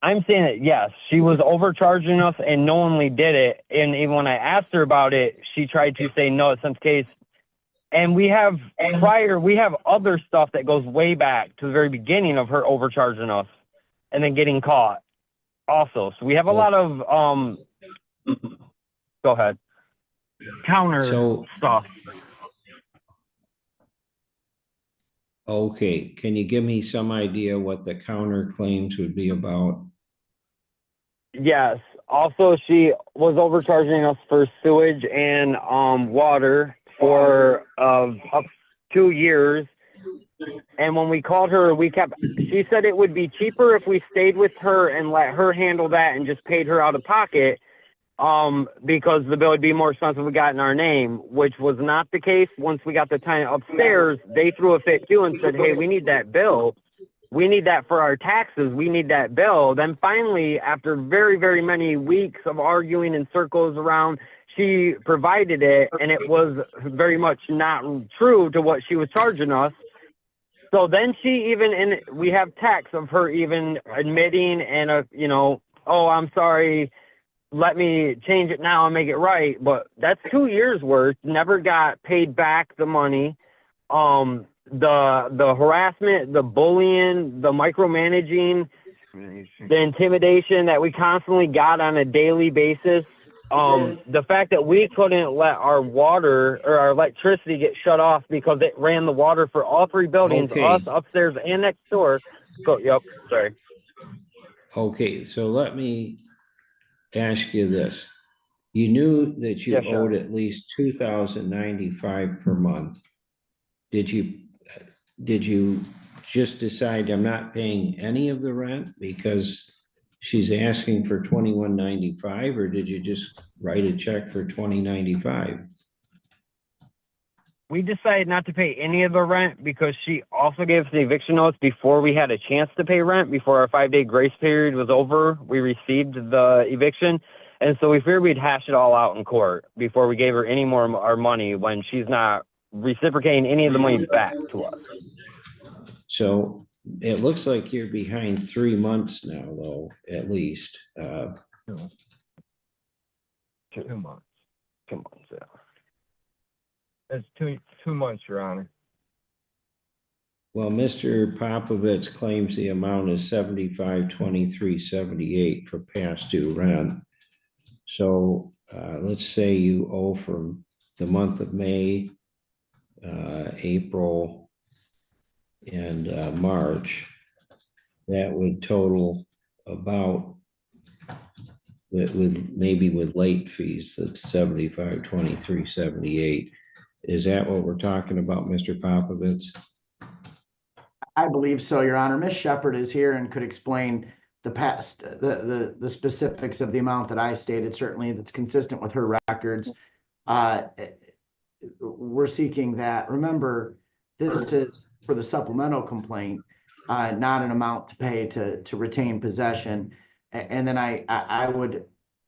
I'm saying that, yes, she was overcharging us and knowingly did it. And even when I asked her about it, she tried to say, no, it's not the case. And we have other stuff that goes way back to the very beginning of her overcharging us and then getting caught also. So we have a lot of, go ahead, counter stuff. Okay, can you give me some idea what the counterclaims would be about? Yes. Also, she was overcharging us for sewage and water for up 2 years. And when we called her, she said it would be cheaper if we stayed with her and let her handle that and just paid her out of pocket, because the bill would be more expensive if we got in our name, which was not the case. Once we got the tenant upstairs, they threw a fit too and said, hey, we need that bill. We need that for our taxes. We need that bill. Then finally, after very, very many weeks of arguing in circles around, she provided it, and it was very much not true to what she was charging us. So then we have texts of her even admitting and, oh, I'm sorry, let me change it now and make it right. But that's 2 years worth, never got paid back the money. The harassment, the bullying, the micromanaging, the intimidation that we constantly got on a daily basis. The fact that we couldn't let our water or our electricity get shut off because it ran the water for all 3 buildings, us upstairs and next door. Sorry. Okay, so let me ask you this. You knew that you owed at least $2,095 per month. Did you just decide I'm not paying any of the rent because she's asking for $21.95, or did you just write a check for $20.95? We decided not to pay any of the rent because she also gave us the eviction notice before we had a chance to pay rent. Before our 5-day grace period was over, we received the eviction. And so we figured we'd hash it all out in court before we gave her any more of our money when she's not reciprocating any of the money back to us. So it looks like you're behind 3 months now, though, at least. 2 months. 2 months, yeah. It's two months, Your Honor. Well, Mr. Popovich claims the amount is $75,23.78 for past due rent. So let's say you owe from the month of May, April, and March. That would total about, with maybe with late fees, that's $75,23.78. Is that what we're talking about, Mr. Popovich? I believe so, Your Honor. Ms. Shepherd is here and could explain the specifics of the amount that I stated. Certainly, that's consistent with her records. We're seeking that. Remember, this is for the supplemental complaint, not an amount to pay to retain possession. And then I would,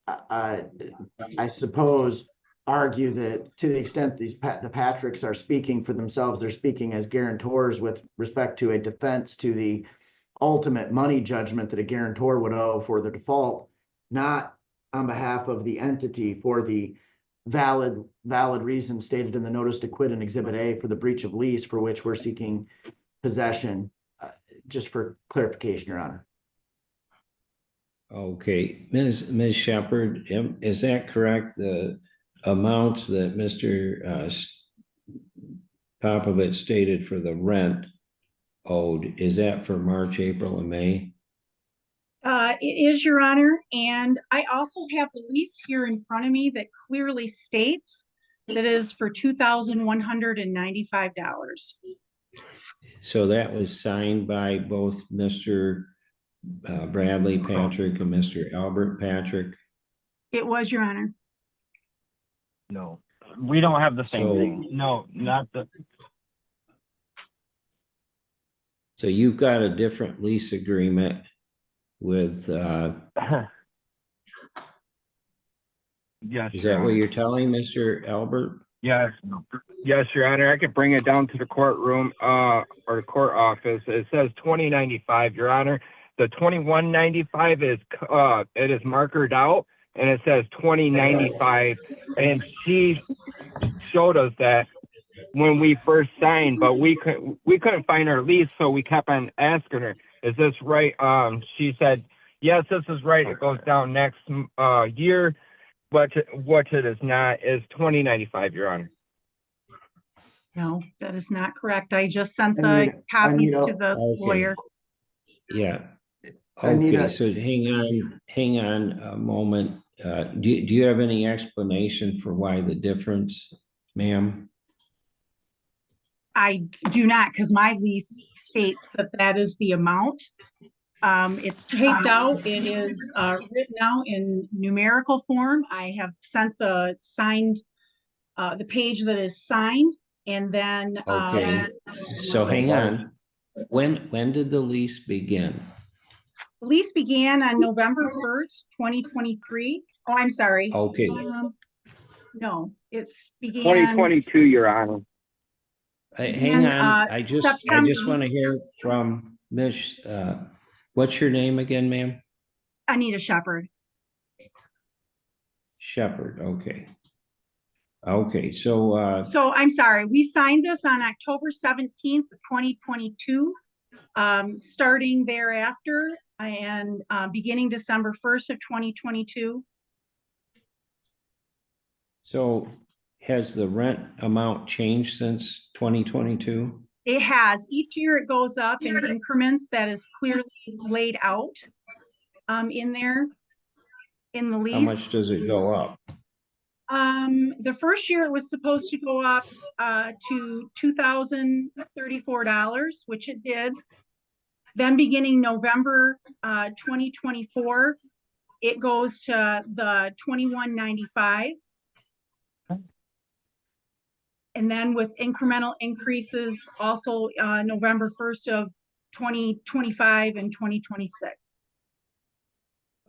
I suppose, argue that to the extent the Patricks are speaking for themselves, they're speaking as guarantors with respect to a defense to the ultimate money judgment that a guarantor would owe for the default, not on behalf of the entity for the valid reason stated in the notice to quit in Exhibit A for the breach of lease for which we're seeking possession. Just for clarification, Your Honor. Okay, Ms. Shepherd, is that correct? The amounts that Mr. Popovich stated for the rent owed, is that for March, April, and May? It is, Your Honor, and I also have the lease here in front of me that clearly states that is for $2,195. So that was signed by both Mr. Bradley Patrick and Mr. Albert Patrick? It was, Your Honor. No, we don't have the same So- thing. No, not the. So you've got a different lease agreement with, Yes. is Your that what Honor. you're telling Mr. Albert? Yes, yes, Your Honor. I could bring it down to the courtroom, or the court office. It says 2095, Your Honor. The 2195 is, it is markered out, and it says 2095. And she showed us that when we first signed, but we couldn't find our lease, so we kept on asking her, "Is this right?" She said, "Yes, this is right. It goes down next year." But what it is not is 2095, Your Honor. No, that is not correct. I just sent Anita- the copies Anita- to the Okay. lawyer. Yeah. Anita- Okay, so hang on a moment. Do you have any explanation for why the difference, ma'am? I do not, because my lease states that that is the amount. It's taped out. It is written out in numerical form. I have sent the signed, the page that is signed, and then. Okay, so hang on. When did the lease begin? The lease began on November 1st, 2023. Oh, I'm sorry. Okay. No, it's began. 2022, Your Honor. Hang on, I just September. want to hear from Miss, what's your name again, ma'am? Anita Shepherd. Shepherd, okay. Okay, so, So I'm sorry, we signed this on October 17th, 2022. Starting thereafter and beginning December 1st of 2022. so has the rent amount changed since 2022? It has. Each year it goes up in increments that is clearly laid out in there in the lease. How much does it go up? The first year it was supposed to go up to $2,034, which it did. Then beginning November 2024, it goes to the $2,195. And then with incremental increases also November 1st of 2025 and 2026.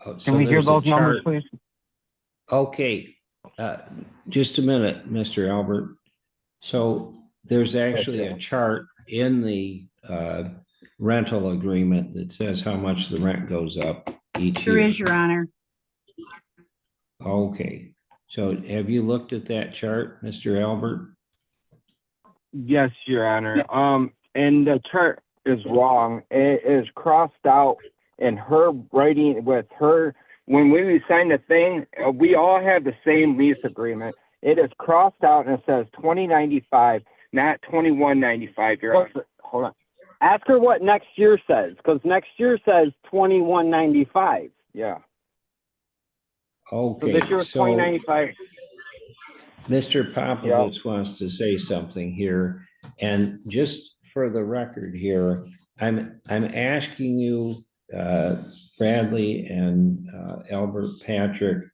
Oh, Can we hear there's a those numbers, chart. please? Okay, just a minute, Mr. Albert. So there's actually a chart in the rental agreement that says how much the rent goes up each year. There is, Your Honor. Okay, so have you looked at that chart, Mr. Albert? Yes, Your Honor. And the chart is wrong. It is crossed out in her writing with her. When we signed the thing, we all have the same lease agreement. It is crossed out and it says 2095, not 2195, Your Honor. Hold on. Ask her what next year says, because next year says 2195. Yeah. So Okay, this year was so 2095. Mr. Popovich wants to say something here, and just for the record here, I'm asking you, Bradley and Albert Patrick,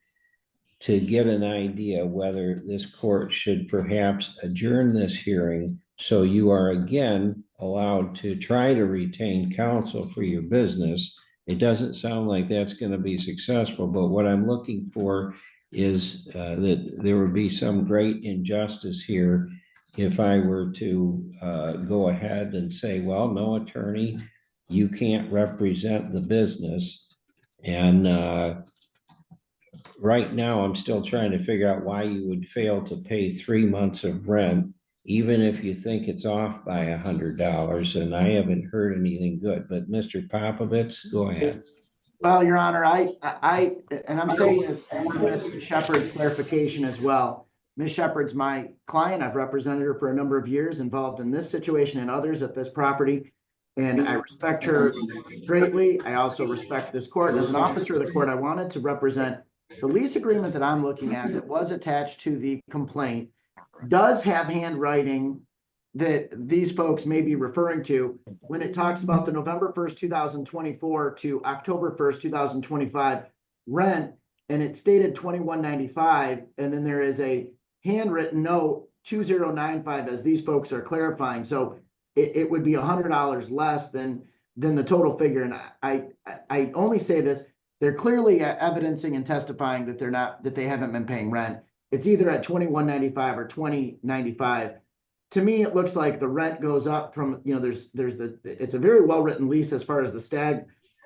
to get an idea whether this court should perhaps adjourn this hearing so you are again allowed to try to retain counsel for your business. It doesn't sound like that's going to be successful, but what I'm looking for is that there would be some great injustice here if I were to go ahead and say, well, no attorney, you can't represent the business. And right now, I'm still trying to figure out why you would fail to pay 3 months of rent, even if you think it's off by $100. And I haven't heard anything good. But Mr. Popovich, go ahead. Well, Your Honor, and I'm saying this for Ms. Shepherd's clarification as well. Ms. Shepherd's my client. I've represented her for a number of years, involved in this situation and others at this property. And I respect her greatly. I also respect this court. As an officer of the court, I wanted to represent the lease agreement that I'm looking at that was attached to the complaint does have handwriting that these folks may be referring to when it talks about the November 1st, 2024 to October 1st, 2025 rent, and it's stated 2195, and then there is a handwritten note 2095 as these folks are clarifying. So it would be $100 less than the total figure. And I only say this, they're clearly evidencing and testifying that they haven't been paying rent. It's either at 2195 or 2095. To me, it looks like the rent goes up from, it's a very well-written lease as far as the stage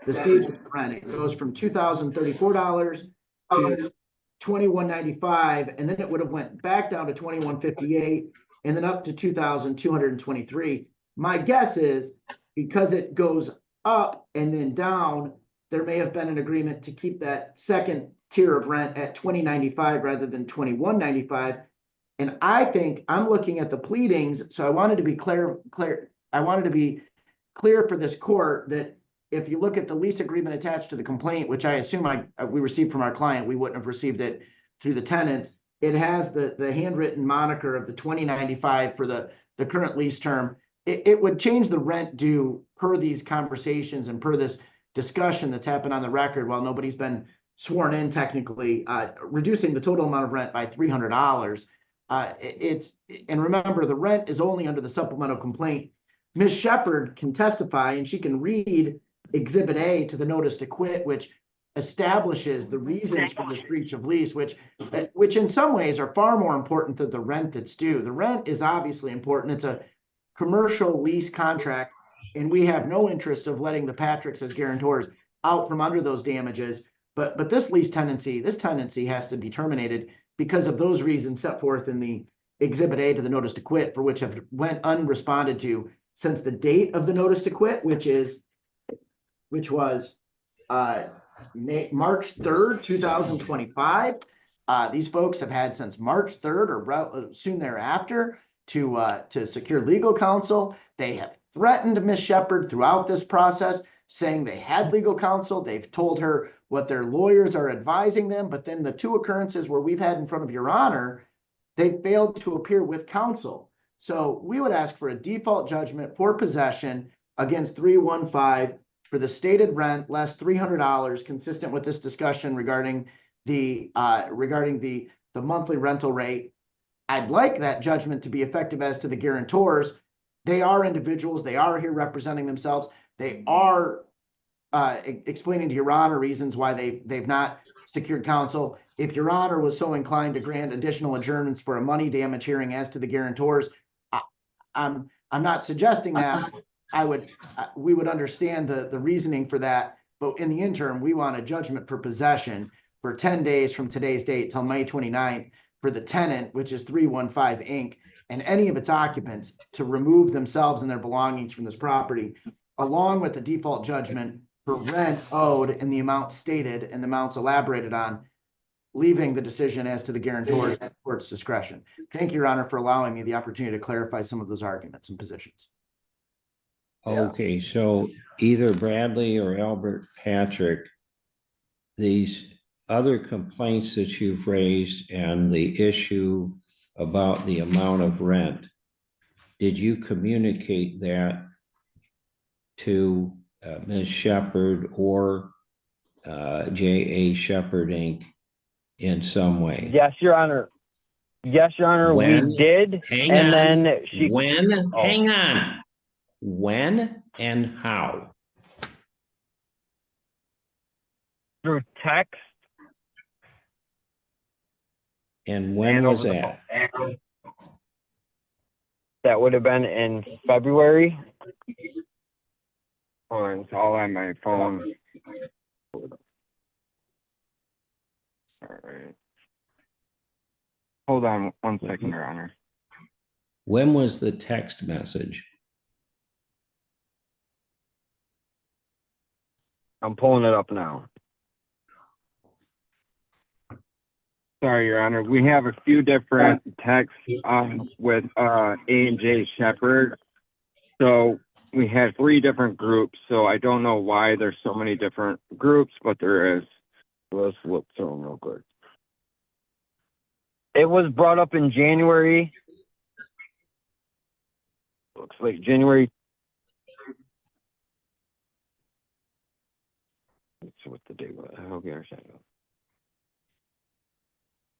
of the rent. It goes from $2,034 to $2195, and then it would have went back down to $2158, and then up to $2,223. My guess is because it goes up and then down, there may have been an agreement to keep that second tier of rent at $20.95 rather than $21.95. And I think I'm looking at the pleadings, so I wanted to be clear. I wanted to be clear for this court that if you look at the lease agreement attached to the complaint, which I assume we received from our client, we wouldn't have received it through the tenants. It has the handwritten moniker of the $20.95 for the current lease term. It would change the rent due per these conversations and per this discussion that's happened on the record while nobody's been sworn in technically, reducing the total amount of rent by $300. And remember, the rent is only under the supplemental complaint. Ms. Shepard can testify and she can read Exhibit A to the notice to quit, which establishes the reasons for this breach of lease, which in some ways are far more important than the rent that's due. The rent is obviously important. It's a commercial lease contract, and we have no interest of letting the Patricks as guarantors out from under those damages. But this tenancy has to be terminated because of those reasons set forth in the Exhibit A to the notice to quit, for which have went unresponded to since the date of the notice to quit, which was March 3rd, 2025. These folks have had since March 3rd or soon thereafter to secure legal counsel. They have threatened Ms. Shepard throughout this process, saying they had legal counsel. They've told her what their lawyers are advising them. But then the two occurrences where we've had in front of Your Honor, they failed to appear with counsel. So we would ask for a default judgment for possession against 315 for the stated rent less $300, consistent with this discussion regarding the monthly rental rate. I'd like that judgment to be effective as to the guarantors. They are individuals. They are here representing themselves. They are explaining to Your Honor reasons why they've not secured counsel. If Your Honor was so inclined to grant additional adjournments for a money damage hearing as to the guarantors, I'm not suggesting that. We would understand the reasoning for that. But in the interim, we want a judgment for possession for 10 days from today's date till May 29th for the tenant, which is 315 Inc., and any of its occupants to remove themselves and their belongings from this property, along with the default judgment for rent owed and the amount stated and the amounts elaborated on, leaving the decision as to the guarantors at the court's discretion. Thank you, Your Honor, for allowing me the opportunity to clarify some of those arguments and positions. Okay, so either Bradley or Albert Patrick, these other complaints that you've raised and the issue about the amount of rent, did you communicate that to Ms. Shepard or J.A. Shepard Inc. in some way? Yes, Your Honor. Yes, Your Honor, When? we did. Hang and on. then she. When? Oh. Hang on. When and how? Through text. And when and was over the that? phone. That would have been in February. Oh, it's all on my phone. All right. Hold on 1 second, Your Honor. When was the text message? I'm pulling it up now. Sorry, Your Honor. We have a few different texts with A and J Shepard. So we had 3 different groups, so I don't know why there's so many different groups, but there is. Let's look through them real quick. It was brought up in January. Looks like January. Let's see what the date was. Okay, it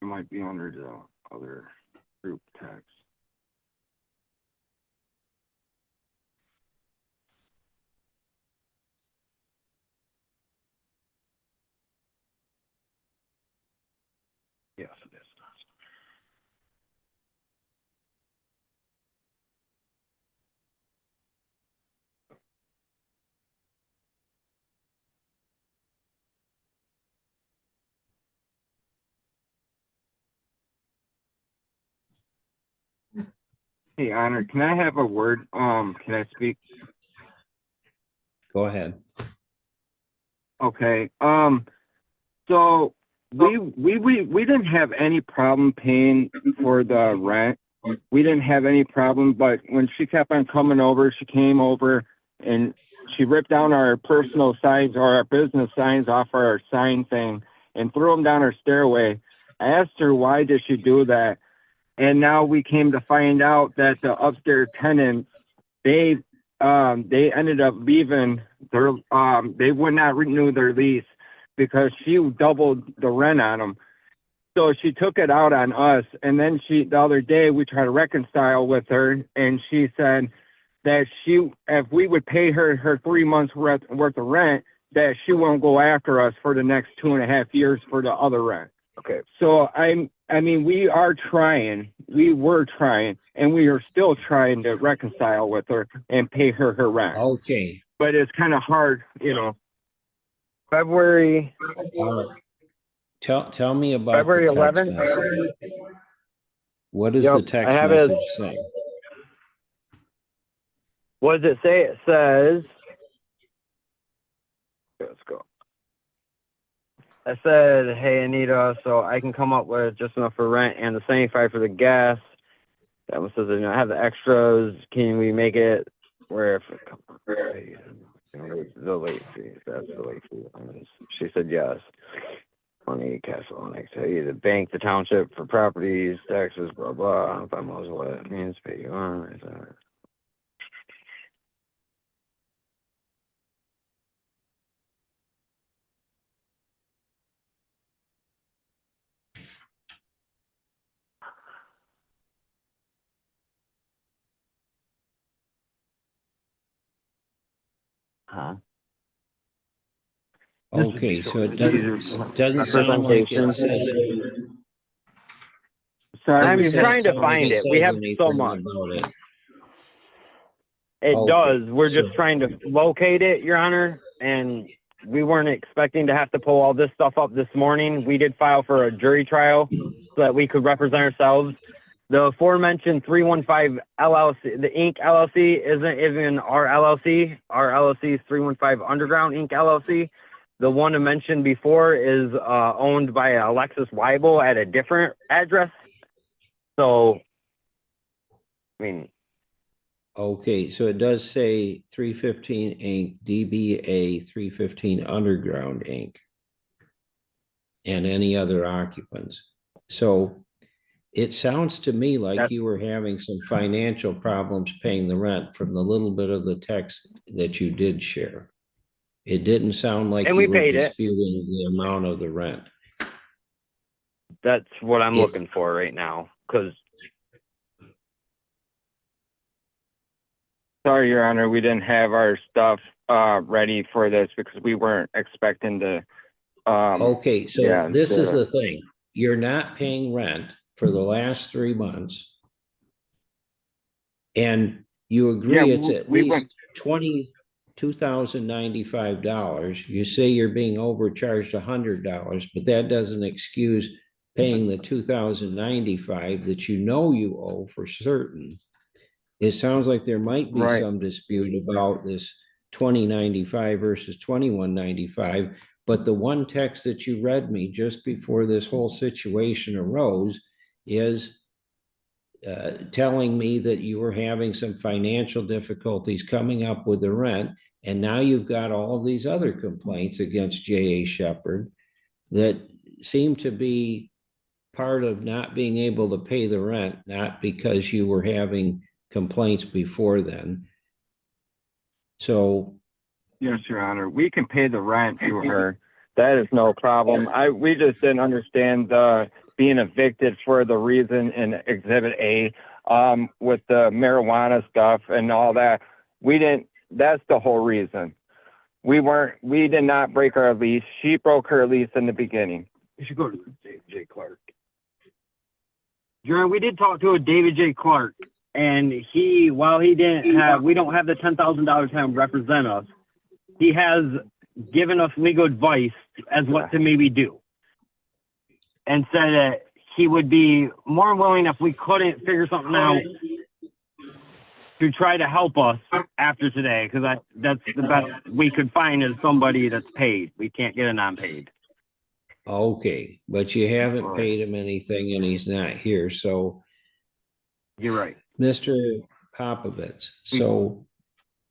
might be under the other group text. Yes, it is. Hey, Honor, can I have a word? Can I speak? Go ahead. Okay. So we didn't have any problem paying for the rent. We didn't have any problem, but when she kept on coming over, she came over and she ripped down our personal signs or our business signs off our sign thing and threw them down our stairway. I asked her why did she do that, and now we came to find out that the upstairs tenants, they ended up leaving their they would not renew their lease because she doubled the rent on them. So she took it out on us, and then the other day we tried to reconcile with her, and she said that if we would pay her 3 months worth of rent, that she won't go after us for the next 2.5 years for the other rent. Okay. So I mean, we were trying, and we are still trying to reconcile with her and pay her rent. Okay. But it's kind of hard, you know. February. Tell me about February the text 11th. message. What does Yep, the text I have it. message say? What does it say? It says, let's go. I said, hey, Anita, so I can come up with just enough for rent and the 75 for the gas. That one says, I have the extras. Can we make it where if the late fee? That's the late fee. She said yes. Money, cash flow, next day. The bank, the township for properties, taxes, blah, blah. If I'm also what it means, pay you on. Huh? Okay, so it doesn't sound like it says it. Sorry, I'm Doesn't trying to sound like find it. We says have so anything much. about it. It Okay, does. We're just so- trying to locate it, Your Honor, and we weren't expecting to have to pull all this stuff up this morning. We did file for a jury trial so that we could represent ourselves. The aforementioned 315 LLC, the Inc. LLC isn't even our LLC. Our LLC is 315 Underground Inc. LLC. The one I mentioned before is owned by Alexis Weibel at a different address. So, I mean, Okay, so it does say 315 Inc., DBA 315 Underground Inc., and any other occupants. So it sounds to me like you were having some financial problems paying the rent from the little bit of the text that you did share. It didn't sound like and you we were paid it. disputing the amount of the rent. That's what I'm looking for right now. Because, sorry, Your Honor, we didn't have our stuff ready for this because we weren't expecting to. Okay, so yeah, this is the thing. You're not paying rent for the last 3 months. And you agree it's at least $22,095. You say you're being overcharged $100, but that doesn't excuse paying the $2,095 that you know you owe for certain. It sounds like there might be some dispute about this $20.95 versus $21.95. But the one text that you read me just before this whole situation arose is telling me that you were having some financial difficulties coming up with the rent. And now you've got all these other complaints against J.A. Shepherd that seem to be part of not being able to pay the rent, not because you were having complaints before then. So. Yes, Your Honor, we can pay the rent to her. That is no problem. We just didn't understand being evicted for the reason in Exhibit A, with the marijuana stuff and all that. That's the whole reason. We did not break our lease. She broke her lease in the beginning. You should go to David J. Clark. Your Honor, we did talk to a David J. Clark, and while we don't have the $10,000 to represent us, he has given us legal advice as what to maybe do, and said that he would be more willing if we couldn't figure something out to try to help us after today, because that's the best we could find is somebody that's paid. We can't get a non-paid. Okay, but you haven't paid him anything and he's not here, so. You're right. Mr. Popovich, so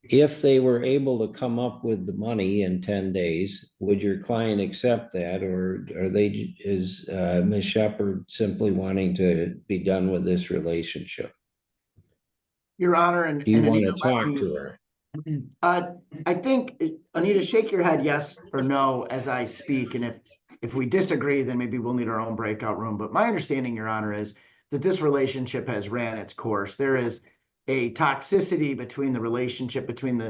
if they were able to come up with the money in 10 days, would your client accept that, or is Ms. Shepherd simply wanting to be done with this relationship? Your Honor, and do you want Anita, to talk to her? I think, Anita, shake your head yes or no as I speak, and if we disagree, then maybe we'll need our own breakout room. But my understanding, Your Honor, is that this relationship has ran its course. There is a toxicity between the relationship between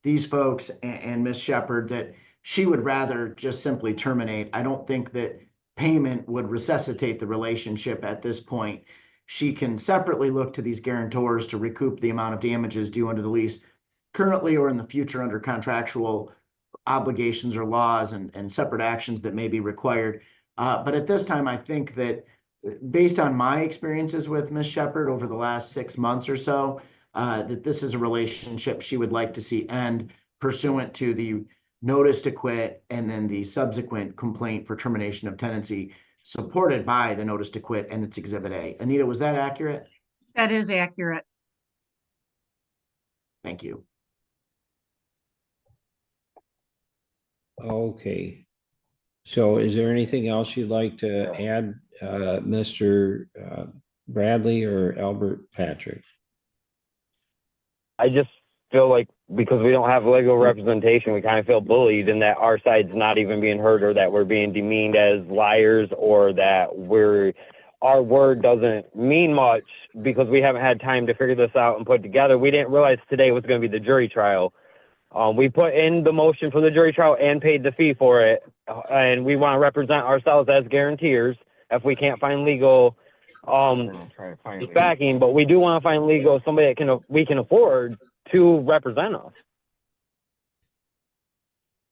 these folks and Ms. Shepherd that she would rather just simply terminate. I don't think that payment would resuscitate the relationship at this point. She can separately look to these guarantors to recoup the amount of damages due under the lease currently or in the future under contractual obligations or laws and separate actions that may be required. But at this time, I think that based on my experiences with Ms. Shepherd over the last 6 months or so, that this is a relationship she would like to see end pursuant to the notice to quit and then the subsequent complaint for termination of tenancy supported by the notice to quit and its Exhibit A. Anita, was that accurate? That is accurate. Thank you. Okay. So is there anything else you'd like to add, Mr. Bradley or Albert Patrick? I just feel like because we don't have legal representation, we kind of feel bullied and that our side's not even being heard, or that we're being demeaned as liars, or that our word doesn't mean much because we haven't had time to figure this out and put together. We didn't realize today was going to be the jury trial. We put in the motion for the jury trial and paid the fee for it. And we want to represent ourselves as guarantors if we can't find legal backing, but we do want to find somebody that we can afford to represent us.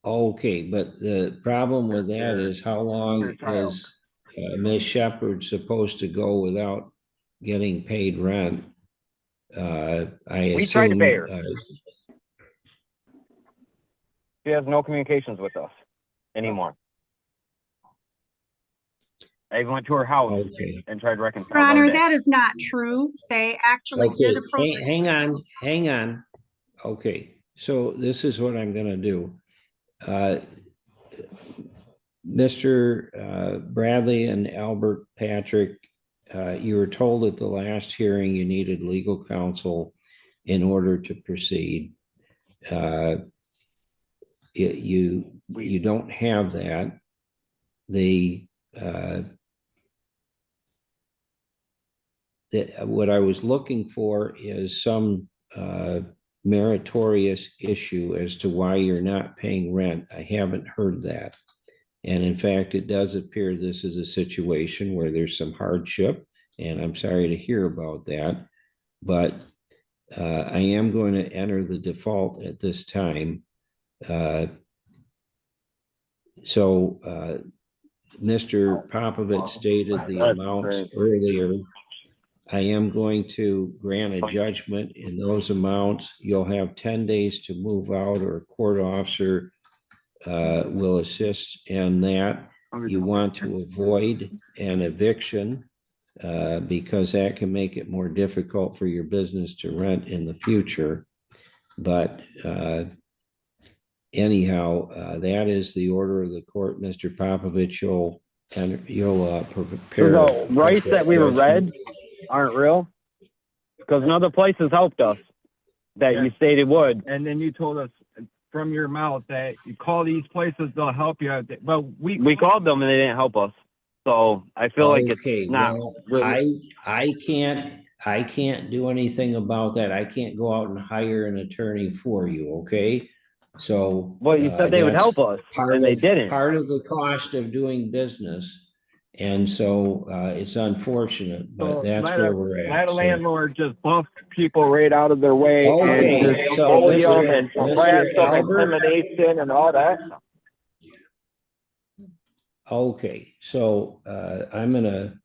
Okay, but the problem with that is how long is Ms. Shepherd supposed to go without getting paid rent? We tried to pay her. She has no communications with us anymore. I went to her house and tried to reconcile. Your Honor, that is not true. They actually did approach. Hang on. Okay, so this is what I'm gonna do. Mr. Bradley and Albert Patrick, you were told at the last hearing you needed legal counsel in order to proceed. You don't have that. What I was looking for is some meritorious issue as to why you're not paying rent. I haven't heard that. And in fact, it does appear this is a situation where there's some hardship, and I'm sorry to hear about that. But I am going to enter the default at this time. Mr. Popovich stated the amounts earlier. I am going to grant a judgment in those amounts. You'll have 10 days to move out, or a court officer will assist in that. You want to avoid an eviction because that can make it more difficult for your business to rent in the future. But anyhow, that is the order of the court. Mr. Popovich, you'll prepare. So the rights that we were read aren't real? Because another place has helped us that you stated would. And then you told us from your mouth that you call these places, they'll help you. But We called them and they didn't help us. So I feel like it's not Well, really. I can't do anything about that. I can't go out and hire an attorney for you, okay? So. Well, you said they would that's help us and they didn't. Part of the cost of doing business. And so it's unfortunate, but that's where we're at. Let a So- landlord just bust people right out of their way. Okay, and just so bully them Mr. and Mr. harass them, Albert? intimidation and all that. Okay, so I'm gonna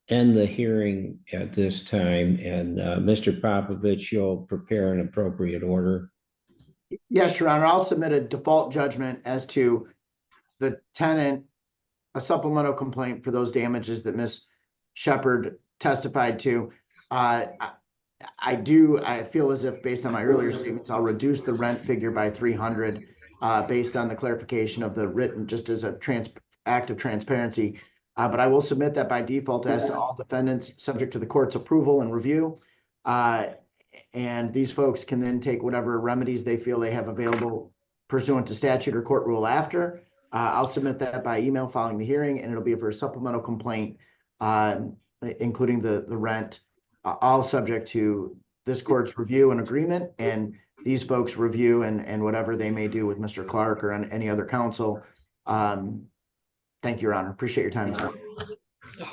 end the hearing at this time, and Mr. Popovich, you'll prepare an appropriate order. Yes, Your Honor, I'll submit a default judgment as to the tenant, a supplemental complaint for those damages that Ms. Shepherd testified to. I feel as if, based on my earlier statements, I'll reduce the rent figure by 300 based on the clarification of the written, just as a act of transparency. But I will submit that by default as to all defendants, subject to the court's approval and review. And these folks can then take whatever remedies they feel they have available pursuant to statute or court rule after. I'll submit that by email following the hearing, and it'll be for a supplemental complaint, including the rent, all subject to this court's review and agreement, and these folks review and whatever they may do with Mr. Clark or any other counsel. Thank you, Your Honor. Appreciate your time this morning.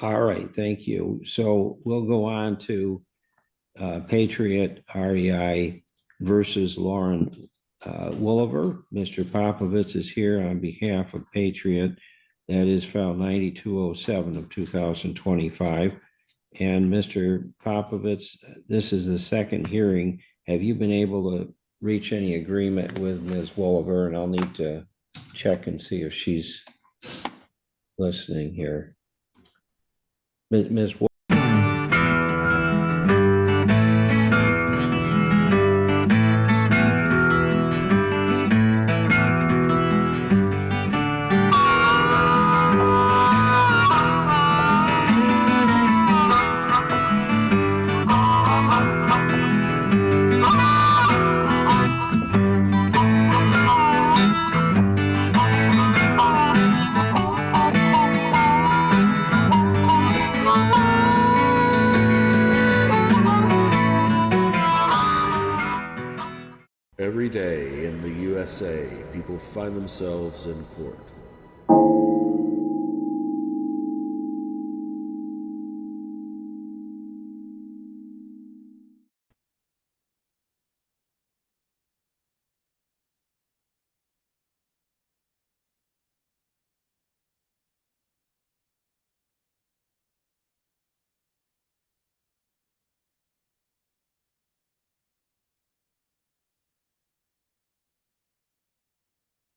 All right, thank you. So we'll go on to Patriot REI versus Lauren Wolliver. Mr. Popovich is here on behalf of Patriot. That is file 9207 of 2025. And Mr. Popovich, this is the second hearing. Have you been able to reach any agreement with Ms. Wolliver? And I'll need to check and see if she's listening here. Ms. Every day in the USA, people find themselves in court.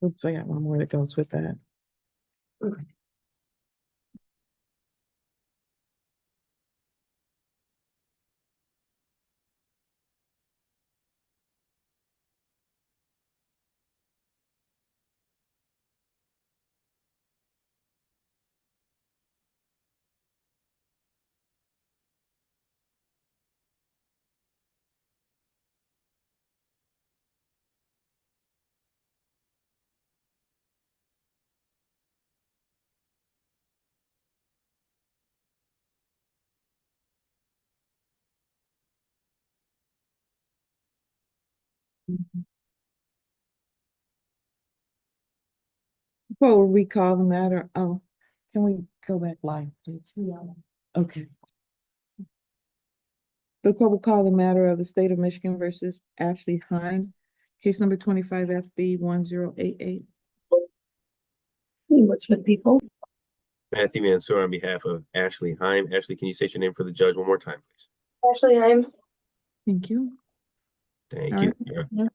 Oops, I got one more that goes with that. Before we recall the matter, oh, can we go back live, please? Okay. The court will call the matter of the state of Michigan versus Ashley Hine, case number 25 FB 1088. What's with people? Matthew Mansour on behalf of Ashley Heim. Ashley, can you state your name for the judge one more time, please? Ashley, I'm. Thank you. Thank All you. right.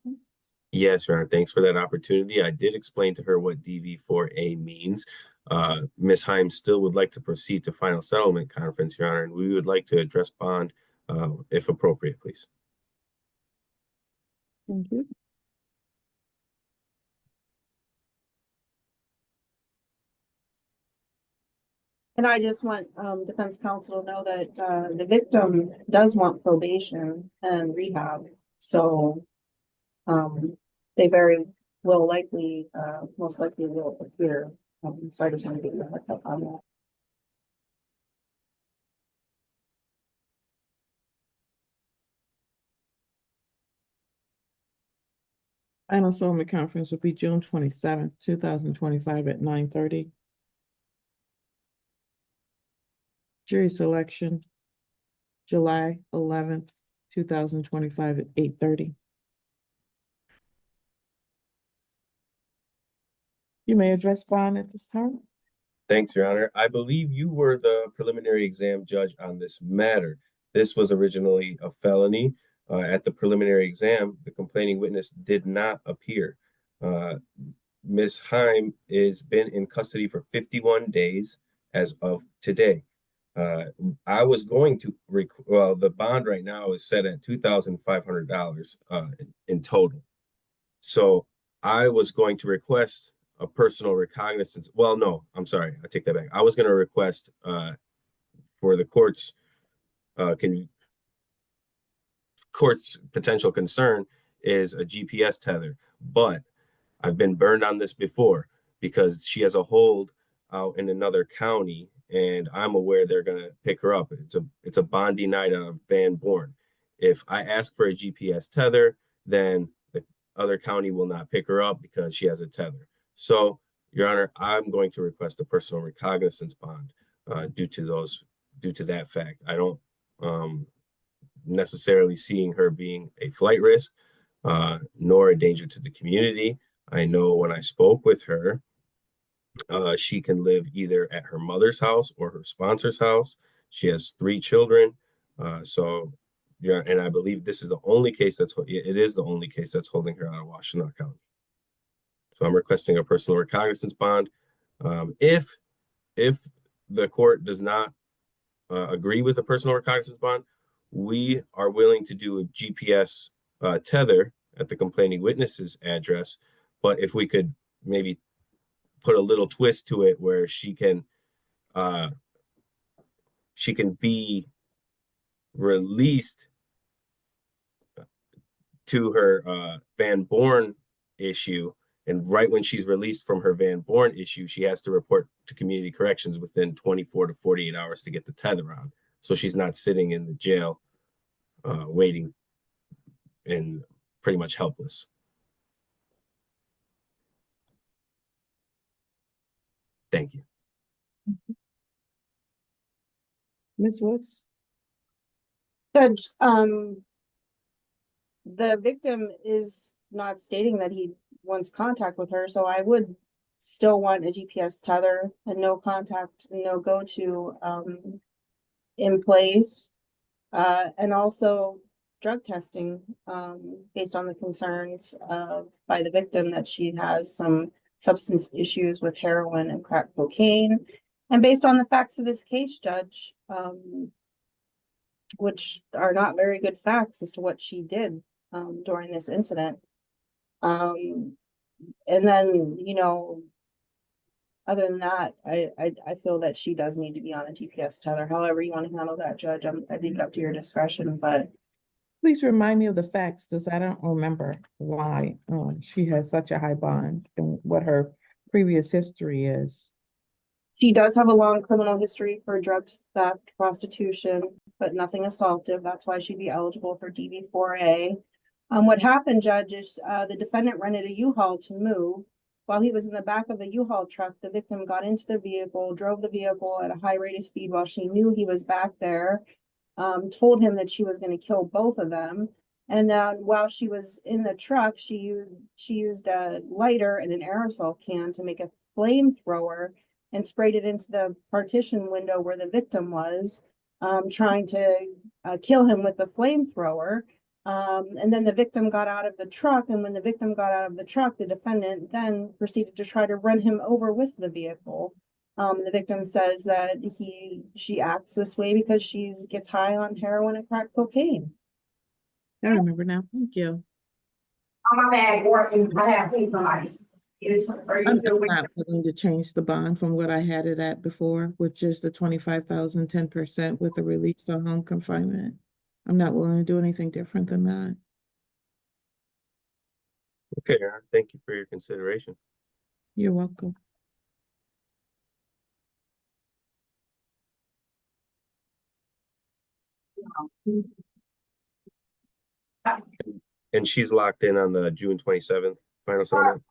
Yes, Your Honor, thanks for that opportunity. I did explain to her what DV4A means. Ms. Himes still would like to proceed to final settlement conference, Your Honor, and we would like to address bond if appropriate, please. Thank you. And I just want defense counsel to know that the victim does want probation and rehab. So they very will likely, most likely will appear. So I just want to get your heads up on that. Final settlement conference will be June 27th, 2025 at 9:30. Jury selection, July 11th, 2025 at 8:30. You may address bond at this time. Thanks, Your Honor. I believe you were the preliminary exam judge on this matter. This was originally a felony. At the preliminary exam, the complaining witness did not appear. Ms. Heim has been in custody for 51 days as of today. I was going to, well, the bond right now is set at $2,500 in total. So I was going to request a personal recognizance. Well, no, I'm sorry. I take that back. I was going to request for the court's potential concern is a GPS tether, but I've been burned on this before because she has a hold out in another county, and I'm aware they're going to pick her up. It's a bond denied out of Van Born. If I ask for a GPS tether, then the other county will not pick her up because she has a tether. So, Your Honor, I'm going to request a personal recognizance bond due to that fact. I don't necessarily seeing her being a flight risk, nor a danger to the community. I know when I spoke with her, she can live either at her mother's house or her sponsor's house. She has 3 children. So, yeah, and I believe this is the only case it is the only case that's holding her out of Washtenaw County. So I'm requesting a personal recognizance bond. If the court does not agree with the personal recognizance bond, we are willing to do a GPS tether at the complaining witness's address. But if we could maybe put a little twist to it where she can be released to her Van Born issue, and right when she's released from her Van Born issue, she has to report to community corrections within 24 to 48 hours to get the tether on, so she's not sitting in the jail waiting and pretty much helpless. Thank you. Ms. Woods? Judge, the victim is not stating that he wants contact with her, so I would still want a GPS tether and no contact, no go-to in place. And also drug testing based on the concerns by the victim that she has some substance issues with heroin and crack cocaine. And based on the facts of this case, Judge, which are not very good facts as to what she did during this incident. And then, you know, other than that, I feel that she does need to be on a GPS tether. However you want to handle that, Judge, I think up to your discretion, but. Please remind me of the facts, because I don't remember why she has such a high bond and what her previous history is. She does have a long criminal history for drugs, theft, prostitution, but nothing assaultive. That's why she'd be eligible for DV4A. What happened, Judge, is the defendant rented a U-Haul to move. While he was in the back of the U-Haul truck, the victim got into the vehicle, drove the vehicle at a high rate of speed while she knew he was back there, told him that she was going to kill both of them. And then while she was in the truck, she used a lighter and an aerosol can to make a flamethrower and sprayed it into the partition window where the victim was, trying to kill him with the flamethrower. And then the victim got out of the truck, and when the victim got out of the truck, the defendant then proceeded to try to run him over with the vehicle. The victim says that she acts this way because she gets high on heroin and crack cocaine. I remember now. Thank you. On my bag, working, I have seen somebody. I'm not willing to change the bond from what I had it at before, which is the 25,000, 10% with the release on home confinement. I'm not willing to do anything different than that. Okay, thank you for your consideration. You're welcome. And she's locked in on the June 27th final settlement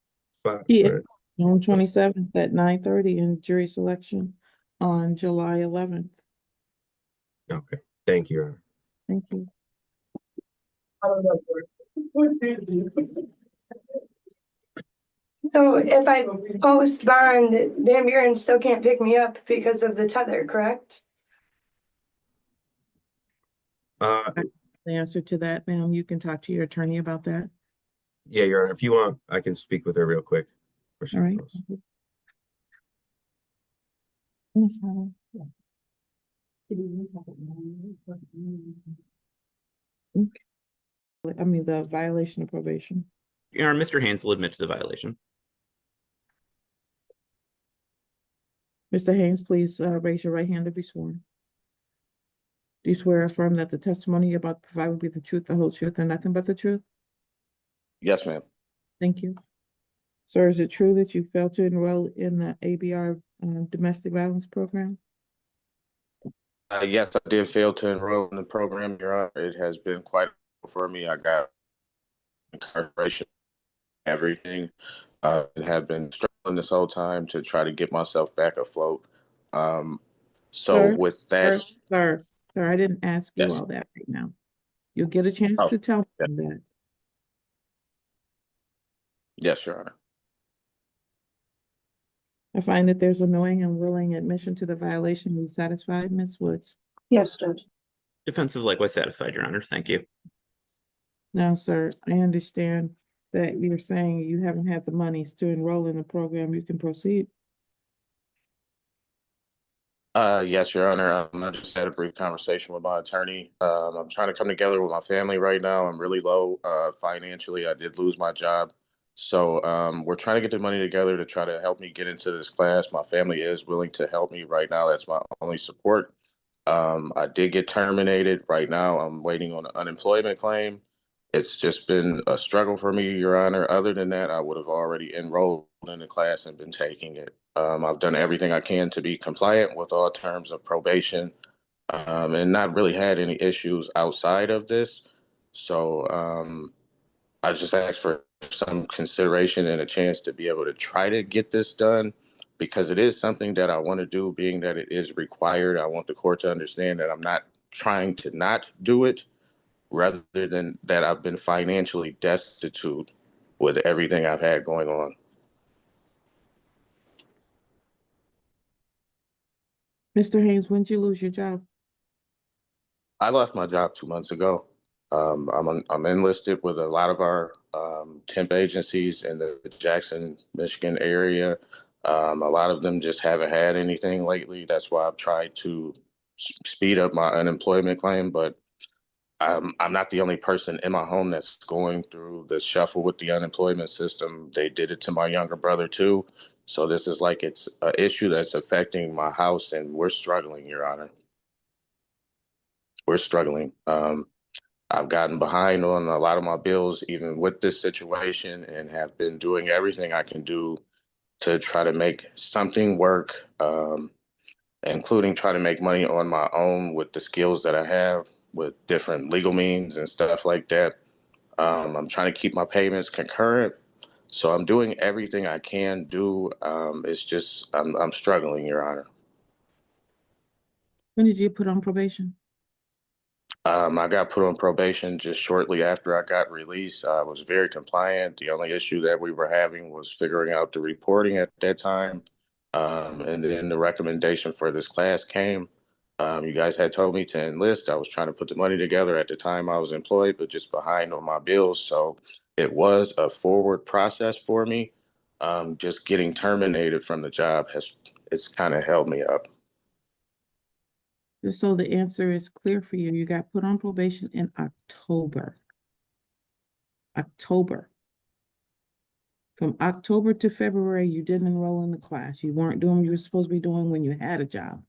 spot. Yeah, Right? on 27th at 9:30 and jury selection on July 11th. Okay, thank you, Your Honor. Thank you. So if I post bond, Van Buren still can't pick me up because of the tether, correct? The answer to that, ma'am, you can talk to your attorney about that. Yeah, Your Honor, if you want, I can speak with her real quick. All right. I mean, the violation of probation. Your Honor, Mr. Haynes will admit to the violation. Mr. Haynes, please raise your right hand to be sworn. Do you swear or affirm that the testimony you're about to provide will be the truth, the whole truth, and nothing but the truth? Yes, ma'am. Thank you. Sir, is it true that you failed to enroll in the ABR domestic violence program? Yes, I did fail to enroll in the program, Your Honor. It has been quite for me. I got incarceration, everything. I have been struggling this whole time to try to get myself back afloat. So Sir, with that, sir, I didn't ask you yes. all that right now. You'll get a chance to tell me that. Yes, Your Honor. I find that there's a knowing and willing admission to the violation. Are you satisfied, Ms. Woods? Yes, Judge. Defense is likewise satisfied, Your Honor. Thank you. No, sir, I understand that you're saying you haven't had the monies to enroll in the program. You can proceed. Yes, Your Honor. I just had a brief conversation with my attorney. I'm trying to come together with my family right now. I'm really low financially. I did lose my job. So we're trying to get the money together to try to help me get into this class. My family is willing to help me right now. That's my only support. I did get terminated. Right now, I'm waiting on an unemployment claim. It's just been a struggle for me, Your Honor. Other than that, I would have already enrolled in the class and been taking it. I've done everything I can to be compliant with all terms of probation and not really had any issues outside of this. So I just asked for some consideration and a chance to be able to try to get this done because it is something that I want to do, being that it is required. I want the court to understand that I'm not trying to not do it, rather than that I've been financially destitute with everything I've had going on. Mr. Haynes, when did you lose your job? I lost my job 2 months ago. I'm enlisted with a lot of our temp agencies in the Jackson, Michigan area. A lot of them just haven't had anything lately. That's why I've tried to speed up my unemployment claim. But I'm not the only person in my home that's going through the shuffle with the unemployment system. They did it to my younger brother too. So this is like it's an issue that's affecting my house, and we're struggling, Your Honor. We're struggling. I've gotten behind on a lot of my bills, even with this situation, and have been doing everything I can do to try to make something work, including try to make money on my own with the skills that I have with different legal means and stuff like that. I'm trying to keep my payments concurrent. So I'm doing everything I can do. It's just I'm struggling, Your Honor. When did you put on probation? I got put on probation just shortly after I got released. I was very compliant. The only issue that we were having was figuring out the reporting at that time. And then the recommendation for this class came. You guys had told me to enlist. I was trying to put the money together at the time I was employed, but just behind on my bills. So it was a forward process for me. Just getting terminated from the job it's kind of held me up. Just so the answer is clear for you, you got put on probation in October. October. From October to February, you didn't enroll in the class. You weren't doing what you were supposed to be doing when you had a job.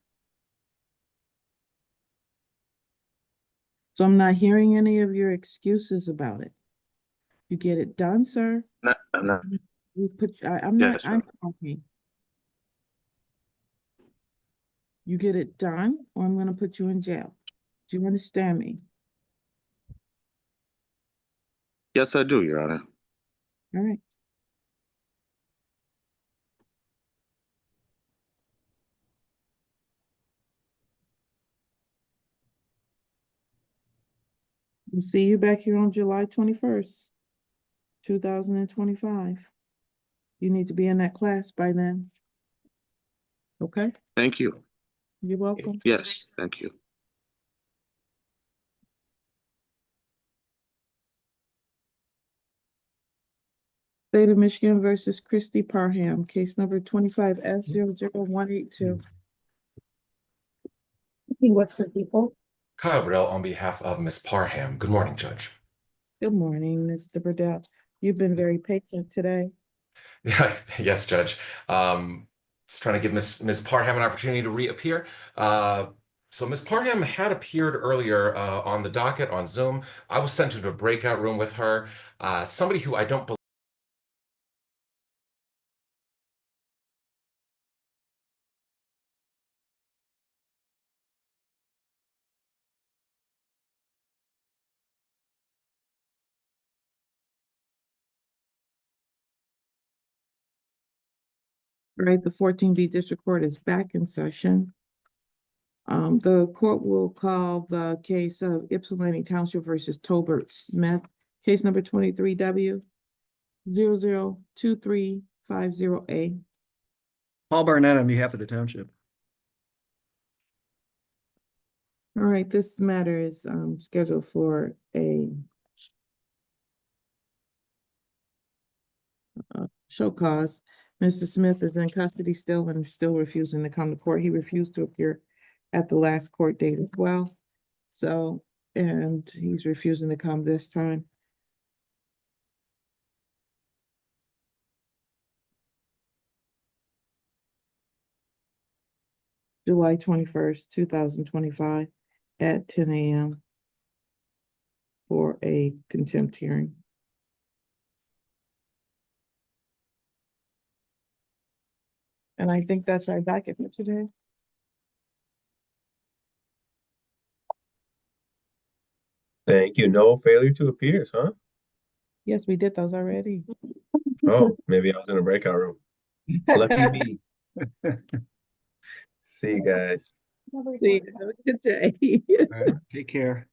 So I'm not hearing any of your excuses about it. You get it done, sir. I'm not. I'm not, Yes, I'm ma'am. talking. You get it done, or I'm gonna put you in jail. Do you understand me? Yes, I do, Your Honor. All right. We'll see you back here on July 21st, 2025. You need to be in that class by then. Okay? Thank you. You're welcome. Yes, thank you. State of Michigan versus Christy Parham, case number 25S00182. What's for people? Kyle Burrell on behalf of Ms. Parham. Good morning, Judge. Good morning, Mr. Burdell. You've been very patient today. Yeah, yes, Judge. Just trying to give Ms. Parham an opportunity to reappear. So Ms. Parham had appeared earlier on the docket on Zoom. I was sent into a breakout room with her. Somebody who I don't believe. All right, the 14B District Court is back in session. The court will call the case of Ypsilanti Township versus Tolbert Smith, case number 23W 002350A. Paul Barnett on behalf of the township. All right, this matter is scheduled for a show cause. Mr. Smith is in custody still and still refusing to come to court. He refused to appear at the last court date as well. So, and he's refusing to come this time. July 21st, 2025 at 10 a.m. for a contempt hearing. And I think that's our docket for today. Thank you. No failure to appears, huh? Yes, we did those already. Oh, maybe I was in a breakout room. Lucky me. See you guys. See you. Have a good day. All right, take care.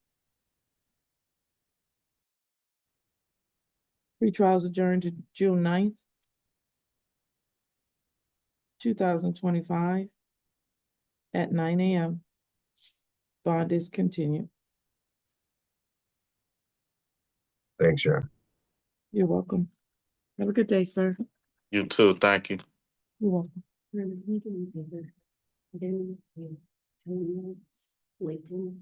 Retrials adjourned to June 9th, 2025 at 9 a.m. Bond is continued. Thanks, John. You're welcome. Have a good day, sir. You too. Thank you. You're welcome. Layton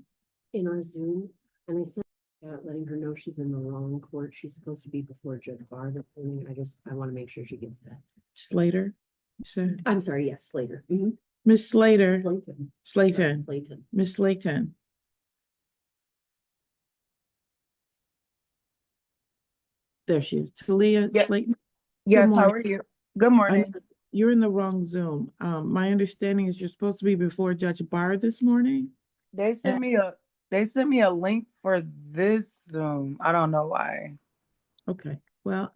in our Zoom, and I sent out letting her know she's in the wrong court. She's supposed to be before Judge Barr. I want to make sure she gets that. Slater, you said? I'm sorry, yes, Slater. Miss Slater. Slayton. Slayton. Slayton. Miss Slayton. There she is. Talia Slayton. Yes, how are you? Good morning. You're in the wrong Zoom. My understanding is you're supposed to be before Judge Barr this morning. They sent me a link for this Zoom. I don't know why. Okay. Well,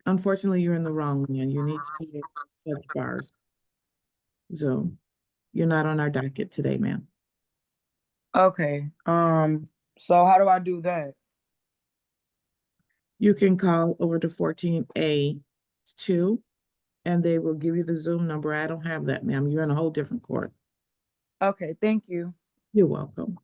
unfortunately you're in the wrong one. You need to be at Judge Barr's Zoom. You're not on our docket today, ma'am. Okay. So how do I do that? You can call over to 14A2 and they will give you the Zoom number. I don't have that, ma'am. You're in a whole different court. Okay, thank you. You're welcome.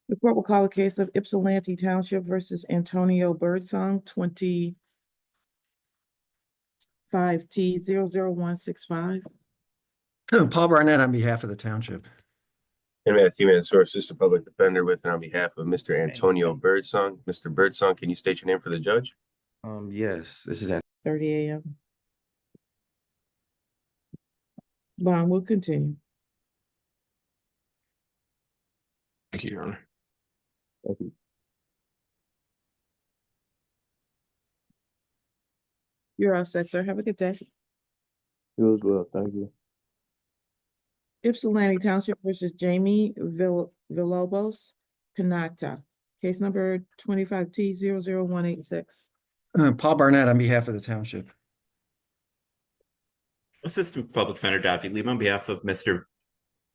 The court will call a case of Ypsilanti Township versus Antonio Birdsong, 25T00165. Paul Barnett on behalf of the township. And we have female source assistant public defender with and on behalf of Mr. Antonio Birdsong. Mr. Birdsong, can you state your name for the judge? Yes, this is at 30 a.m. Bond will continue. Thank you, Your Honor. Thank you. You're all set, sir. Have a good day. You as well. Thank you. Ypsilanti Township versus Jamie Villalobos Pinata. Case number 25T00186. Paul Barnett on behalf of the township. Assistant Public Defender Davi Lee on behalf of Mr.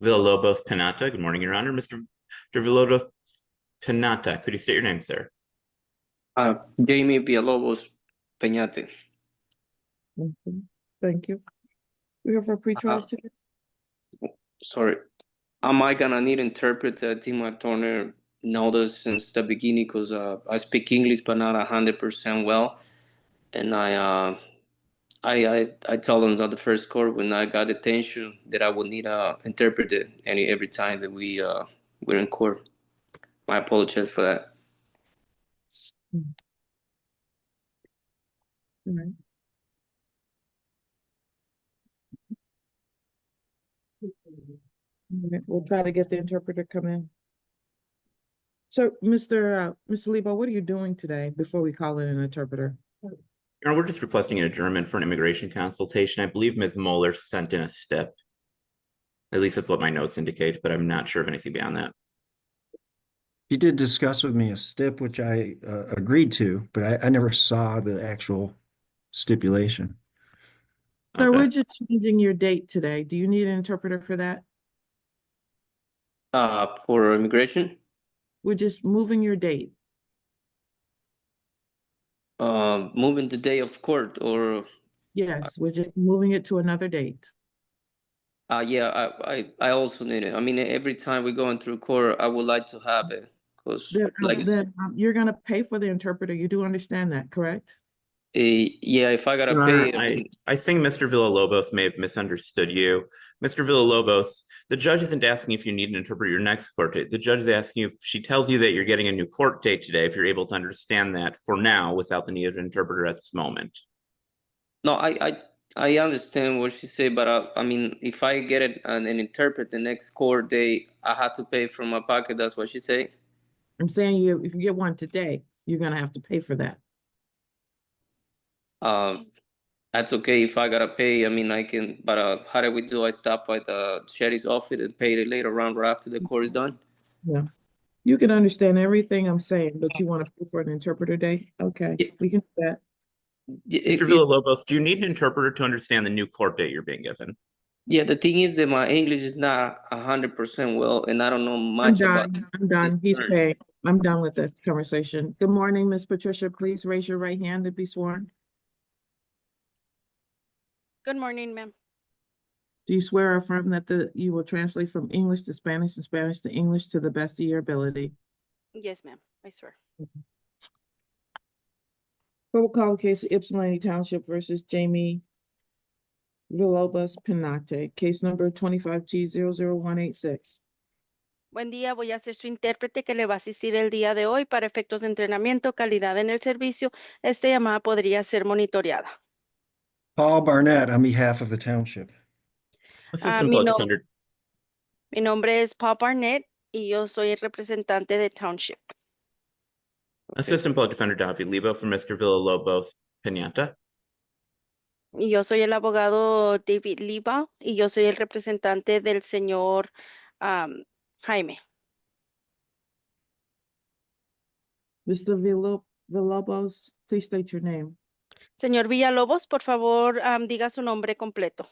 Villalobos Pinata. Good morning, Your Honor. Mr. Villalobos Pinata, could you state your name, sir? Jamie Villalobos Peñate. Thank you. We have a pretrial ticket. Sorry. Am I gonna need interpreter? I think my attorney noticed since the beginning because I speak English but not 100% well. And I told them at the first court when I got detention that I would need a interpreter every time that we're in court. I apologize for that. All right. All right, we'll try to get the interpreter come in. So, Mr. Lebo, what are you doing today before we call in an interpreter? Your Honor, we're just requesting an adjournment for an immigration consultation. I believe Ms. Moeller sent in a stip. At least that's what my notes indicate, but I'm not sure of anything beyond that. He did discuss with me a stip, which I agreed to, but I never saw the actual stipulation. So we're just changing your date today. Do you need an interpreter for that? For immigration? We're just moving your date. Moving the day of court or? Yes, we're just moving it to another date. Yeah, I also need it. I mean, every time we're going through court, I would like to have it. Then you're going to pay for the interpreter. You do understand that, correct? Yeah, if I gotta Your pay. Honor, I think Mr. Villalobos may have misunderstood you. Mr. Villalobos, the judge isn't asking if you need an interpreter your next court date. The judge is asking if she tells you that you're getting a new court date today, if you're able to understand that for now without the need of an interpreter at this moment. No, I understand what she said, but I mean, if I get an interpret the next court date, I have to pay from my pocket. That's what she said. I'm saying if you get one today, you're going to have to pay for that. That's okay if I gotta pay. I mean, I can, but how do we do? I stop by the sheriff's office and pay it later on right after the court is done. Yeah, you can understand everything I'm saying, but you want to pay for an interpreter day? Okay, we can do that. Mr. Villalobos, do you need an interpreter to understand the new court date you're being given? Yeah, the thing is that my English is not 100% well, and I don't know much about. I'm done. He's paid. I'm done with this conversation. Good morning, Miss Patricia. Please raise your right hand to be sworn. Good morning, ma'am. Do you swear or affirm that you will translate from English to Spanish and Spanish to English to the best of your ability? Yes, ma'am. I swear. We'll call the case of Ypsilanti Township versus Jamie Villalobos Pinate, case number 25G00186. Buen día, voy a ser su intérprete que le va a asistir el día de hoy para efectos de entrenamiento, calidad en el servicio. Esta llamada podría ser monitoreada. Paul Barnett on behalf of the township. Assistant Public Defender. Mi nombre es Paul Barnett y yo soy el representante de Township. Assistant Public Defender Davi Lebo for Mr. Villalobos Pinata. Y yo soy el abogado David Liba y yo soy el representante del señor Jaime. Mr. Villalobos, please state your name. Señor Villalobos, por favor, diga su nombre completo.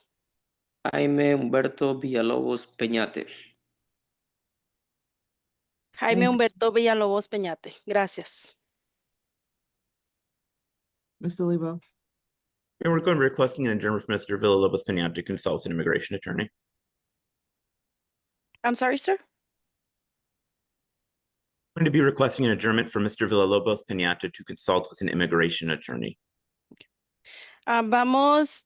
Jaime Humberto Villalobos Peñate. Jaime Humberto Villalobos Peñate. Gracias. Mr. Lebo. And we're going to be requesting an adjournment from Mr. Villalobos Pinata to consult with an immigration attorney. I'm sorry, sir. We're going to be requesting an adjournment from Mr. Villalobos Pinata to consult with an immigration attorney. Vamos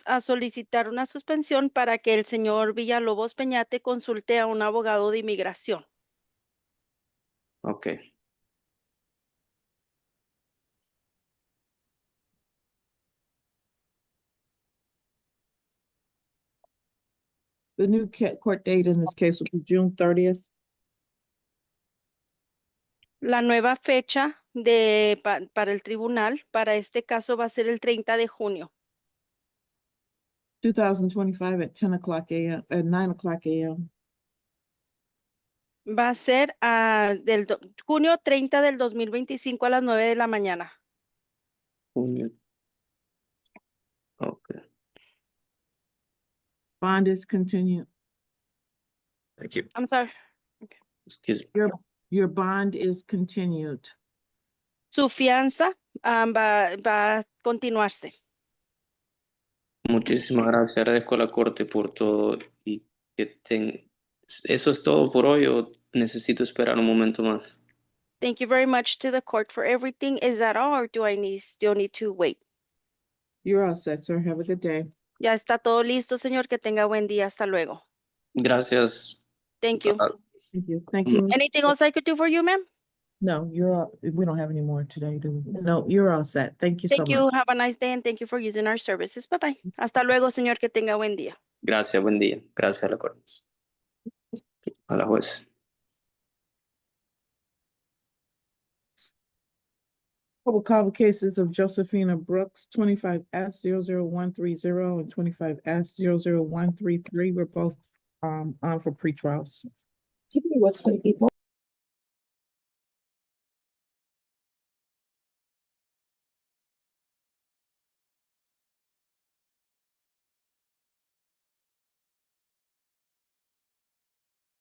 a solicitar una suspensión para que el señor Villalobos Peñate consulte a un abogado de inmigración. Okay. The new court date in this case will be June 30th. La nueva fecha para el tribunal para este caso va a ser el 30 de junio. 2025 at 10 o'clock a.m. at 9 o'clock a.m. Va a ser junio 30 del 2025 a las 9 de la mañana. Junio. Okay. Bond is continued. Thank you. I'm sorry. Excuse me. Your bond is continued. Su fianza va a continuarse. Muchísimas gracias. Agradezco a la corte por todo y eso es todo por hoy o necesito esperar un momento más. Thank you very much to the court for everything. Is that all, or do I still need to wait? You're all set, sir. Have a good day. Ya está todo listo, señor. Que tenga buen día. Hasta luego. Gracias. Thank you. Thank you. Thank you. Anything else I could do for you, ma'am? No, you're all, we don't have any more today, do we? No, you're all set. Thank you so Thank much. you. Have a nice day and thank you for using our services. Bye bye. Hasta luego, señor. Que tenga buen día. Gracias, buen día. Gracias a la corte. A la juez. We'll call the cases of Josephina Brooks, 25S00130 and 25S00133. We're both on for pretrials. Tiffany, what's for the people?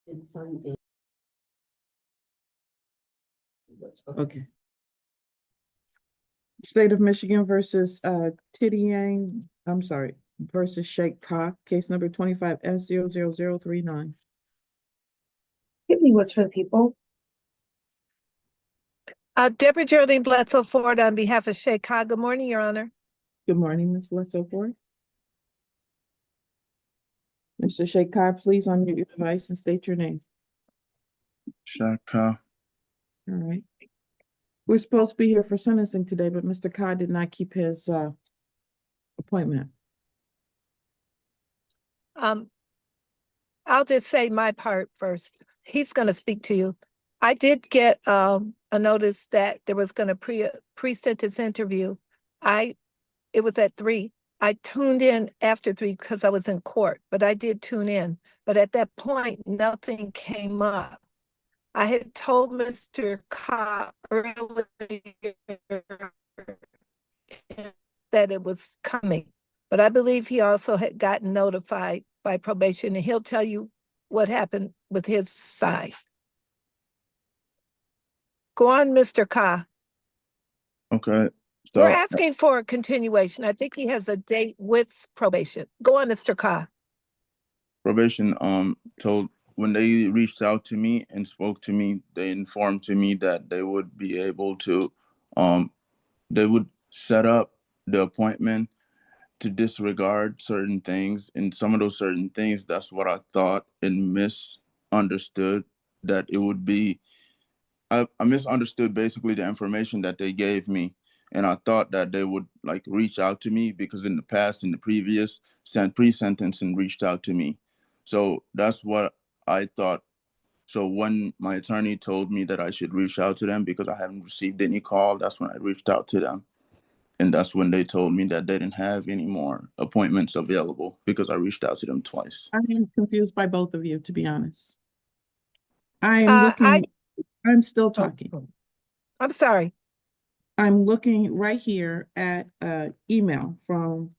It's Sunday. Okay. State of Michigan versus versus Sheikh Ka, case number 25S00039. Tiffany, what's for the people? Deborah Geraldine Bledsoe Ford on behalf of Sheikh Ka. Good morning, Your Honor. Good morning, Ms. Bledsoe Ford. Mr. Sheikh Ka, please unmute your device and state your name. Sheikh Ka. All right. We're supposed to be here for sentencing today, but Mr. Ka did not keep his appointment. I'll just say my part first. He's going to speak to you. I did get a notice that there was going to pre-sentence interview. It was at 3. I tuned in after 3 because I was in court, but I did tune in. But at that point, nothing came up. I had told Mr. Ka earlier that it was coming, but I believe he also had gotten notified by probation, and he'll tell you what happened with his side. Go on, Mr. Ka. Okay. So We're asking for a continuation. I think he has a date with probation. Go on, Mr. Ka. probation told when they reached out to me and spoke to me, they informed to me that they would be able to they would set up the appointment to disregard certain things, and some of those certain things, that's what I thought and misunderstood that it would be. I misunderstood basically the information that they gave me, and I thought that they would like reach out to me because in the past, in the previous pre-sentencing, reached out to me. So that's what I thought. So when my attorney told me that I should reach out to them because I haven't received any call, that's when I reached out to them. And that's when they told me that they didn't have any more appointments available because I reached out to them twice. I'm confused by both of you, to be honest. I am looking, I'm still talking. I'm sorry. I'm looking right here at an email from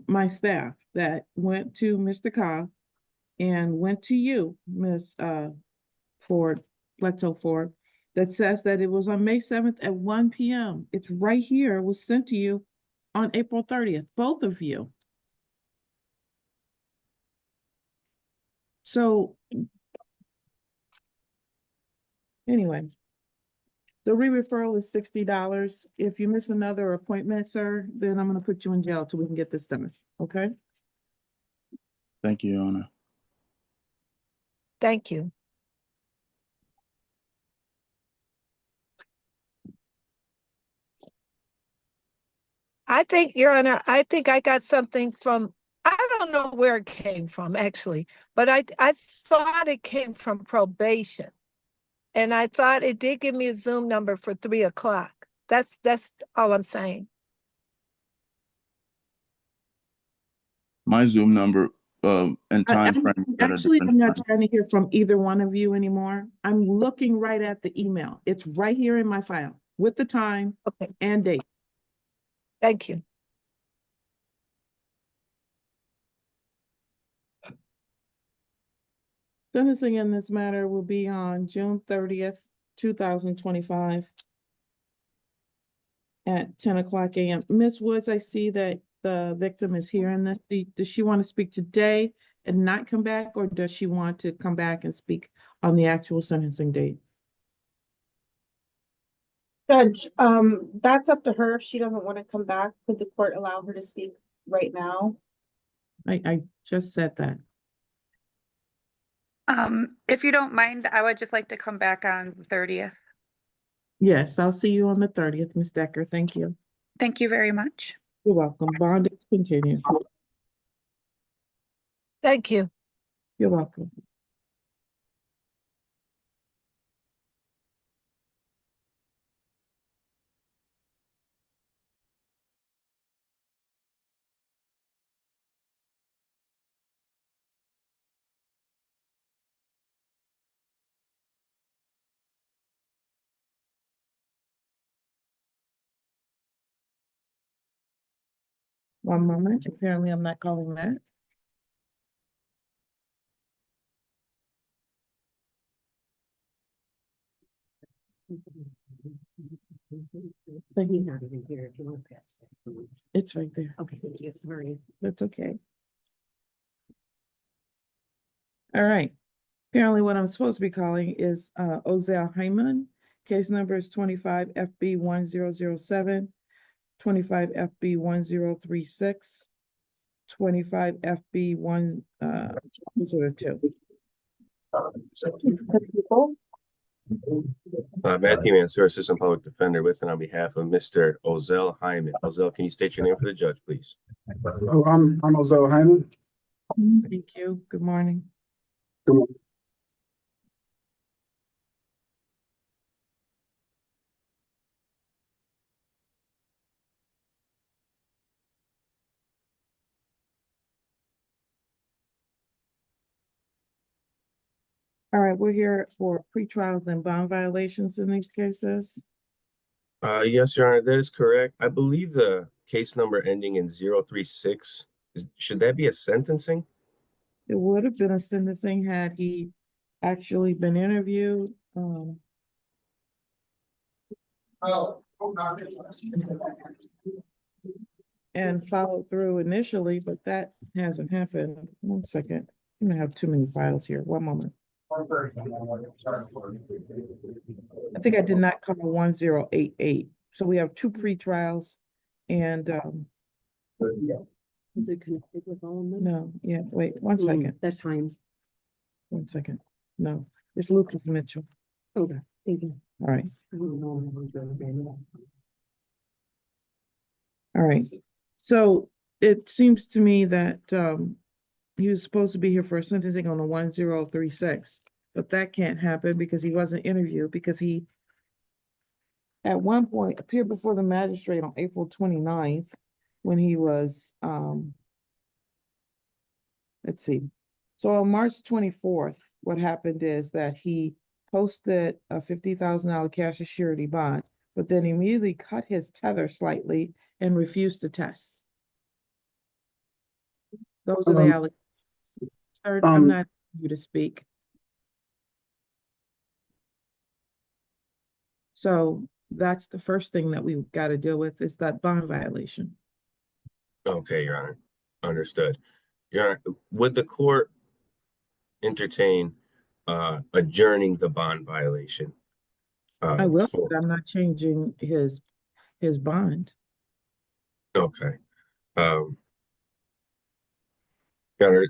my staff that went to Mr. Ka and went to you, Ms. Ford, Bledsoe Ford, that says that it was on May 7th at 1 p.m. It's right here. It was sent to you on April 30th, both of you. So anyway, the re-referral is $60. If you miss another appointment, sir, then I'm going to put you in jail till we can get this done. Okay? Thank you, Your Honor. Thank you. I think, Your Honor, I think I got something from, I don't know where it came from actually, but I thought it came from probation. And I thought it did give me a Zoom number for 3 o'clock. That's all I'm saying. My Zoom number and time frame. Actually, I'm not trying to hear from either one of you anymore. I'm looking right at the email. It's right here in my file with the time and date. Thank you. Sentencing in this matter will be on June 30th, 2025 at 10 o'clock a.m. Ms. Woods, I see that the victim is here in this. Does she want to speak today and not come back, or does she want to come back and speak on the actual sentencing date? Judge, that's up to her. If she doesn't want to come back, could the court allow her to speak right now? I just said that. If you don't mind, I would just like to come back on the 30th. Yes, I'll see you on the 30th, Ms. Decker. Thank you. Thank you very much. You're welcome. Bond is continued. Thank you. You're welcome. One moment. Apparently, I'm not calling that. He's not even here. If you want to pass that. It's right there. Okay, thank you. Sorry. That's okay. All right. Apparently what I'm supposed to be calling is Ozell Hyman. Case number is 25 FB 1007, 25 FB 1036, 25 FB 102. Matthew Mansour, Assistant Public Defender, with and on behalf of Mr. Ozell Hyman. Ozell, can you state your name for the judge, please? Oh, I'm Ozell Hyman. Thank you. Good morning. Good morning. All right, we're here for pretrials and bond violations in these cases. Yes, Your Honor, that is correct. I believe the case number ending in 036, should that be a sentencing? It would have been a sentencing had he actually been interviewed. And followed through initially, but that hasn't happened. One second. I'm gonna have too many files here. One moment. I think I did not cover 1088. So we have 2 pretrials and Is it connected with all of them? no, yeah, wait, one second. That's Hines. 1 second. No, it's Lucas Mitchell. Okay, thank you. All right. I don't know who's really been. All right. So it seems to me that he was supposed to be here for a sentencing on a 1036, but that can't happen because he wasn't interviewed, because he at one point appeared before the magistrate on April 29th when he was let's see. So on March 24th, what happened is that he posted a $50,000 cash surety bond, but then immediately cut his tether slightly and refused to test. Those are the allegations. Third, I'm not you to speak. So that's the first thing that we've got to deal with is that bond violation. Okay, Your Honor. Understood. Your Honor, would the court entertain adjourning the bond violation? I will, For but I'm not changing his bond. okay. Your Honor,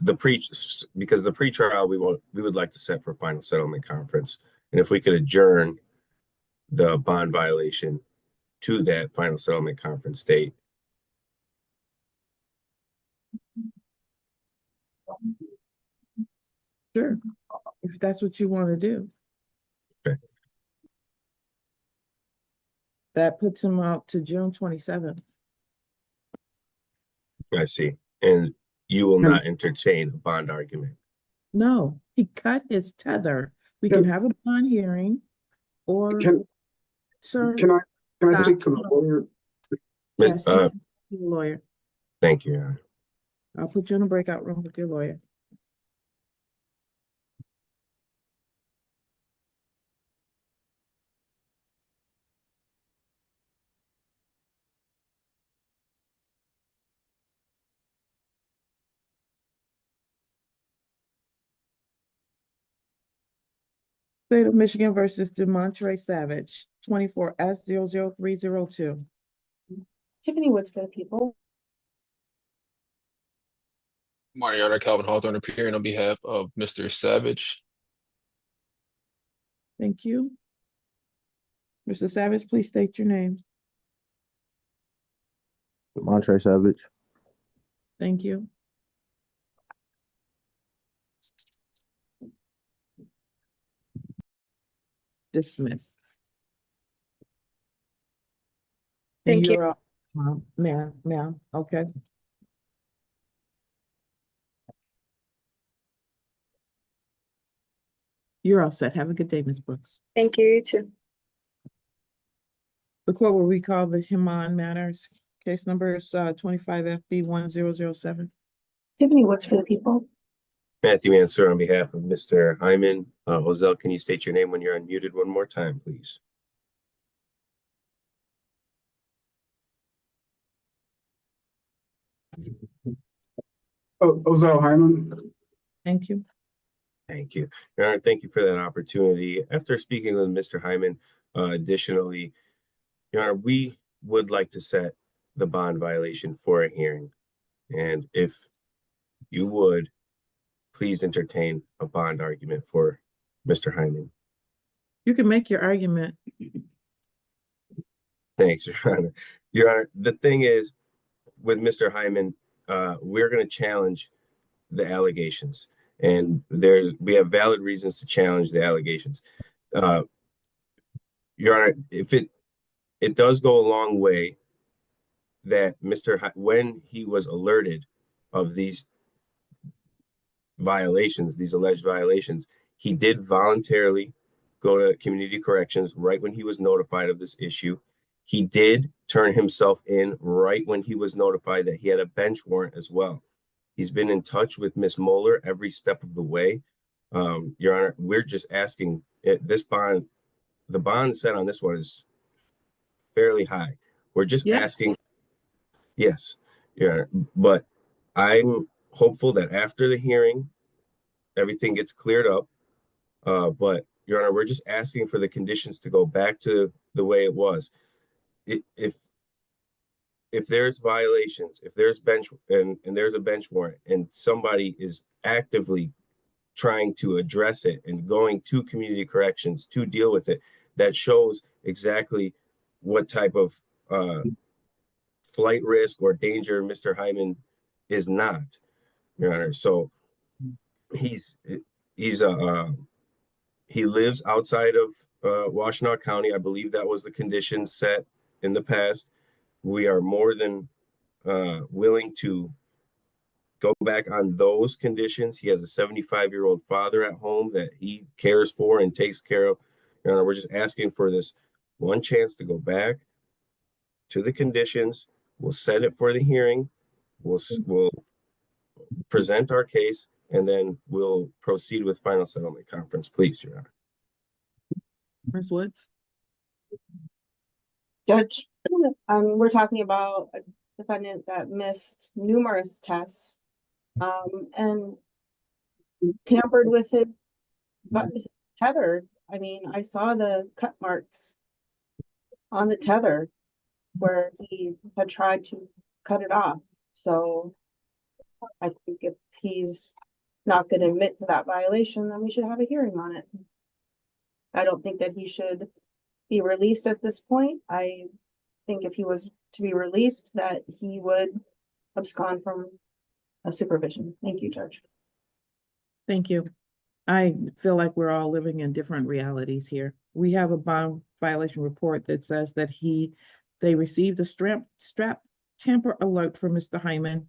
because the pretrial we would like to set for final settlement conference, and if we could adjourn the bond violation to that final settlement conference date. Sure, if that's what you want to do. Okay. That puts him out to June 27th. I see. And you will not entertain a bond argument. No, he cut his tether. We can have a bond hearing, or sir. Can I stop. speak to the lawyer? Yes, you can speak to the lawyer. Thank you, Your Honor. I'll put you in a breakout room with your lawyer. State of Michigan versus Demontre Savage, 24S00302. Tiffany Woods for the people. Morning, Your Honor. Calvin Hawthorne appearing on behalf of Mr. Savage. Thank you. Mr. Savage, please state your name. Demontre Savage. Thank you. Dismissed. Thank you. You're up, ma'am, okay. You're all set. Have a good day, Ms. Brooks. Thank you, you too. The court will recall the Human Matters. Case number is 25FB1007. Tiffany Woods for the people. Matthew Answer on behalf of Mr. Hyman. Ozell, can you state your name when you're unmuted one more time, please? Ozell Hyman. Thank you. Thank you. Your Honor, thank you for that opportunity. After speaking with Mr. Hyman, additionally, Your Honor, we would like to set the bond violation for a hearing. And if you would, please entertain a bond argument for Mr. Hyman. You can make your argument. Thanks, Your Honor. Your Honor, the thing is, with Mr. Hyman, we're going to challenge the allegations. And we have valid reasons to challenge the allegations. Your Honor, if it does go a long way that when he was alerted of these violations, these alleged violations, he did voluntarily go to community corrections right when he was notified of this issue. He did turn himself in right when he was notified that he had a bench warrant as well. He's been in touch with Ms. Moeller every step of the way. Your Honor, we're just asking this bond, the bond set on this one is fairly high. We're just asking, yes, Your Honor, but I'm hopeful that after the hearing, everything gets cleared up. But Your Honor, we're just asking for the conditions to go back to the way it was. If there's violations, if there's and there's a bench warrant and somebody is actively trying to address it and going to community corrections to deal with it, that shows exactly what type of flight risk or danger Mr. Hyman is not, Your Honor. So he lives outside of Washtenaw County. I believe that was the condition set in the past. We are more than willing to go back on those conditions. He has a 75-year-old father at home that he cares for and takes care of. Your Honor, we're just asking for this one chance to go back to the conditions. We'll set it for the hearing. We'll present our case, and then we'll proceed with final settlement conference. Please, Your Honor. Ms. Woods. Judge, we're talking about a defendant that missed numerous tests, and tampered with it, but tether. I mean, I saw the cut marks on the tether where he had tried to cut it off. So I think if he's not going to admit to that violation, then we should have a hearing on it. I don't think that he should be released at this point. I think if he was to be released, that he would abscond from a supervision. Thank you, Judge. Thank you. I feel like we're all living in different realities here. We have a bond violation report that says that they received a strap tamper alert from Mr. Hyman.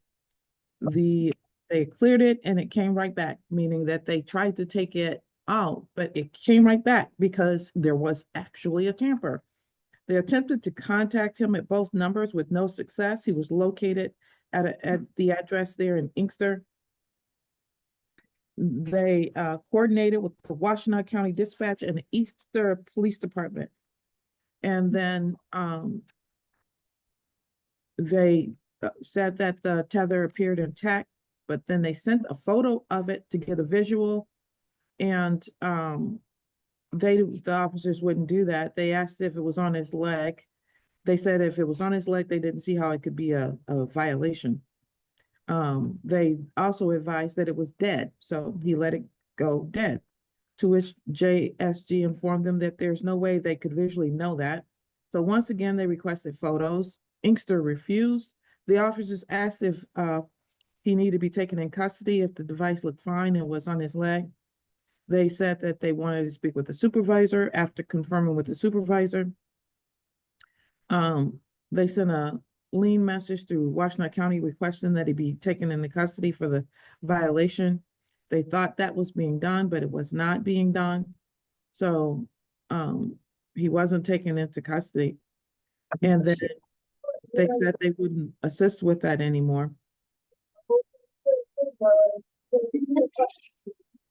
They cleared it and it came right back, meaning that they tried to take it out, but it came right back because there was actually a tamper. They attempted to contact him at both numbers with no success. He was located at the address there in Inkster. They coordinated with the Washtenaw County Dispatch and the Inkster Police Department. And then they said that the tether appeared intact, but then they sent a photo of it to get a visual. And the officers wouldn't do that. They asked if it was on his leg. They said if it was on his leg, they didn't see how it could be a violation. They also advised that it was dead, so he let it go dead, to which JSG informed them that there's no way they could visually know that. So once again, they requested photos. Inkster refused. The officers asked if he needed to be taken in custody if the device looked fine and was on his leg. They said that they wanted to speak with the supervisor. After confirming with the supervisor, they sent a lien message through Washtenaw County requesting that he be taken into custody for the violation. They thought that was being done, but it was not being done. So he wasn't taken into custody. And then they said they wouldn't assist with that anymore.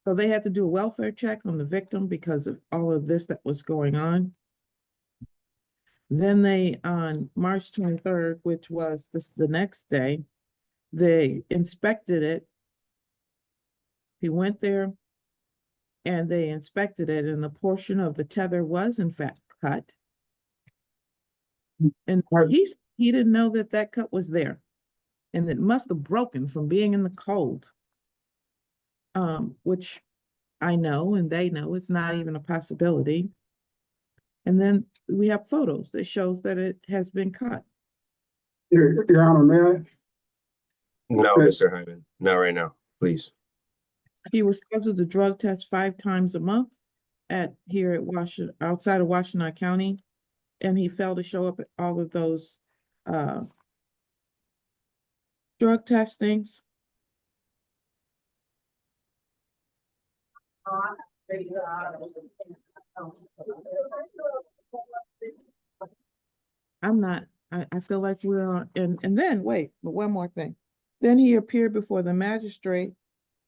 So they had to do a welfare check on the victim because of all of this that was going on. Then they, on March 23rd, which was the next day, they inspected it. He went there and they inspected it, and the portion of the tether was in fact cut. And he didn't know that that cut was there, and it must have broken from being in the cold, which I know and they know it's not even a possibility. And then we have photos that shows that it has been cut. Your Honor, may I? No, Mr. Hyman, not right now, please. He was scheduled to drug test 5 times a month here at outside of Washtenaw County, and he failed to show up at all of those drug testings. I feel like we're on, and then wait, but one more thing. Then he appeared before the magistrate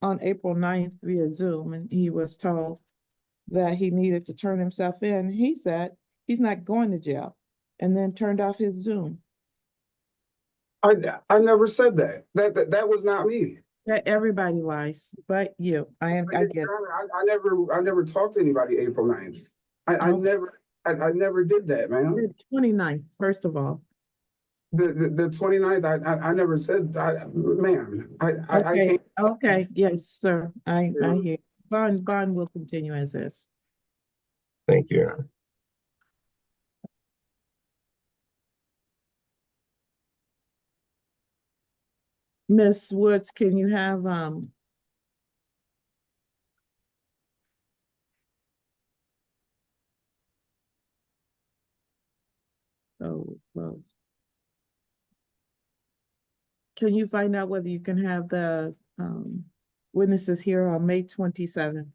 on April 9th via Zoom, and he was told that he needed to turn himself in. He said he's not going to jail, and then turned off his Zoom. I never said that. That was not me. Everybody lies, but you. I get it. I never talked to anybody April 9th. I never did that, man. The 29th, first of all. The 29th, I never said, ma'am, I can't. Okay, yes, sir. I hear. Bond will continue as is. Thank you, Your Honor. Ms. Woods, can you have close. Can you find out whether you can have the witnesses here on May 27th?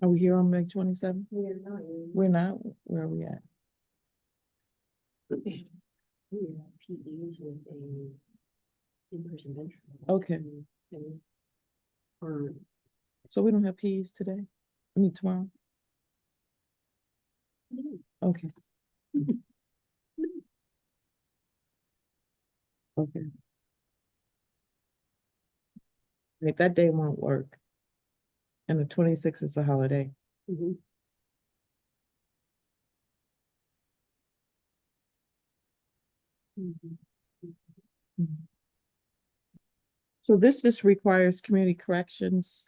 Are we here on May 27th? We're not. Where are we at? We have PEs with a in-person bench. Okay. Or so we don't have PEs today? meet tomorrow? Okay. Okay. Right, that day won't work. And the 26th is a holiday. So this just requires community corrections.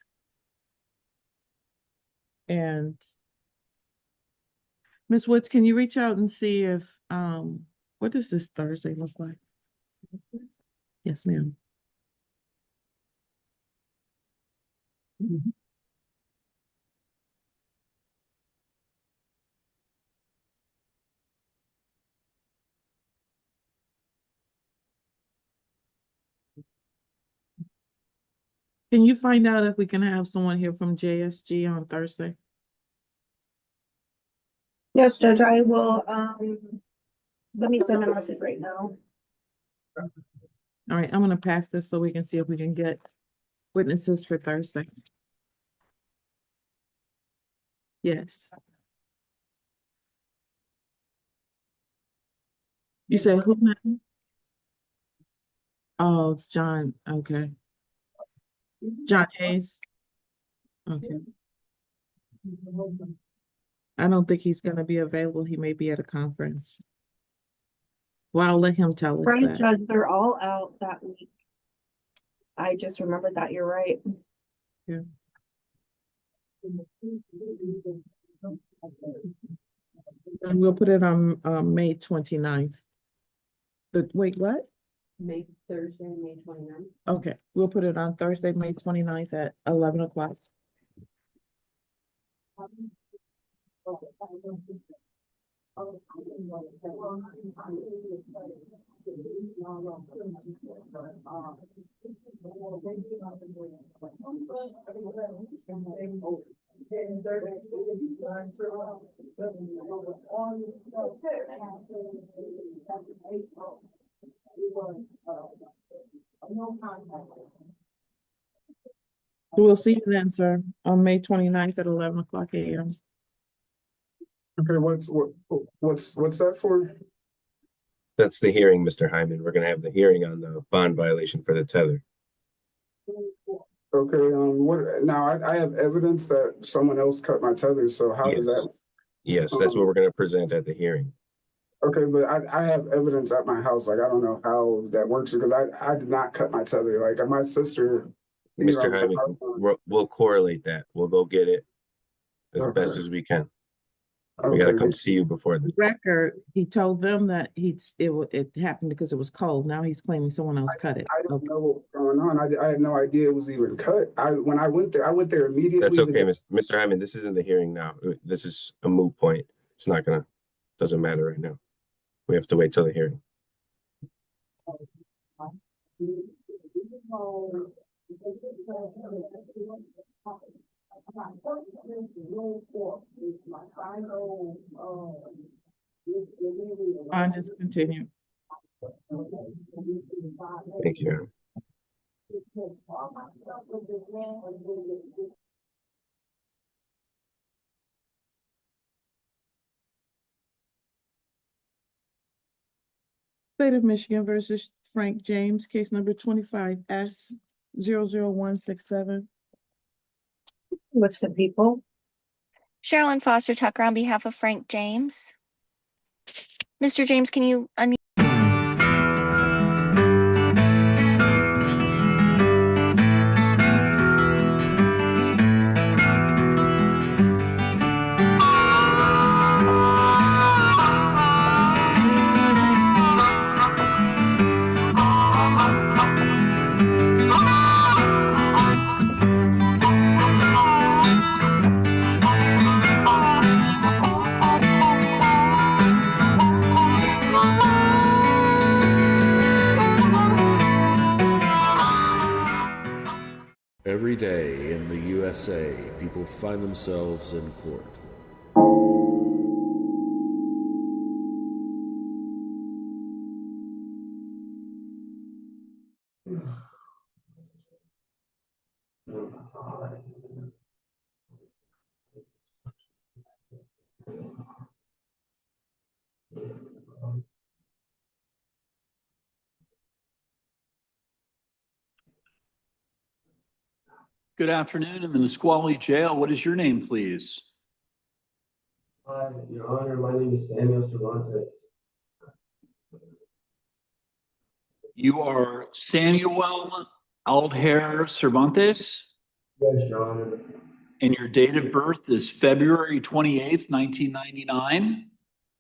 And Ms. Woods, can you reach out and see if, what does this Thursday look like? Yes, ma'am. Can you find out if we can have someone here from JSG on Thursday? Yes, Judge, I will, let me send a message right now. All right, I'm gonna pass this so we can see if we can get witnesses for Thursday. Yes. You said who now? Oh, John, okay. John Hayes. Okay. I don't think he's gonna be available. He may be at a conference. Well, I'll let him tell us Right, that. Judge, they're all out that week. I just remembered that, you're right. Yeah. And we'll put it on May 29th. Wait, what? Thursday, May 29th. Okay, we'll put it on Thursday, May 29th at 11 o'clock. We'll see you then, sir, on May 29th at 11 o'clock a.m. Okay, what's that for? That's the hearing, Mr. Hyman. We're gonna have the hearing on the bond violation for the tether. Okay, what, now I have evidence that someone else cut my tether, so how does that? Yes, that's what we're gonna present at the hearing. Okay, but I have evidence at my house, like, I don't know how that works, because I did not cut my tether, like, my sister. Mr. Hyman, we'll correlate that. We'll go get it as best Okay. as we can. We gotta come see you before the Record, he told them that it happened because it was cold. Now he's claiming someone else cut it. I don't know what was going on. I had no idea it was even cut. When I went there immediately. That's okay, Mr. Hyman. This isn't the hearing now. This is a moot point. It's not gonna, doesn't matter right now. We have to wait till the hearing. I'll just continue. Thank you. State of Michigan versus Frank James, case number 25S00167. What's the people? Sherilyn Foster Tucker on behalf of Frank James. Mr. James, can you unmute? Every day in the USA, people find themselves in court. Good afternoon in the Nisqually Jail. What is your name, please? Hi, Your Honor. My name is Samuel Cervantes. You are Samuel Aldhair Cervantes, Yes, Your Honor. and your date of birth is February 28th, 1999.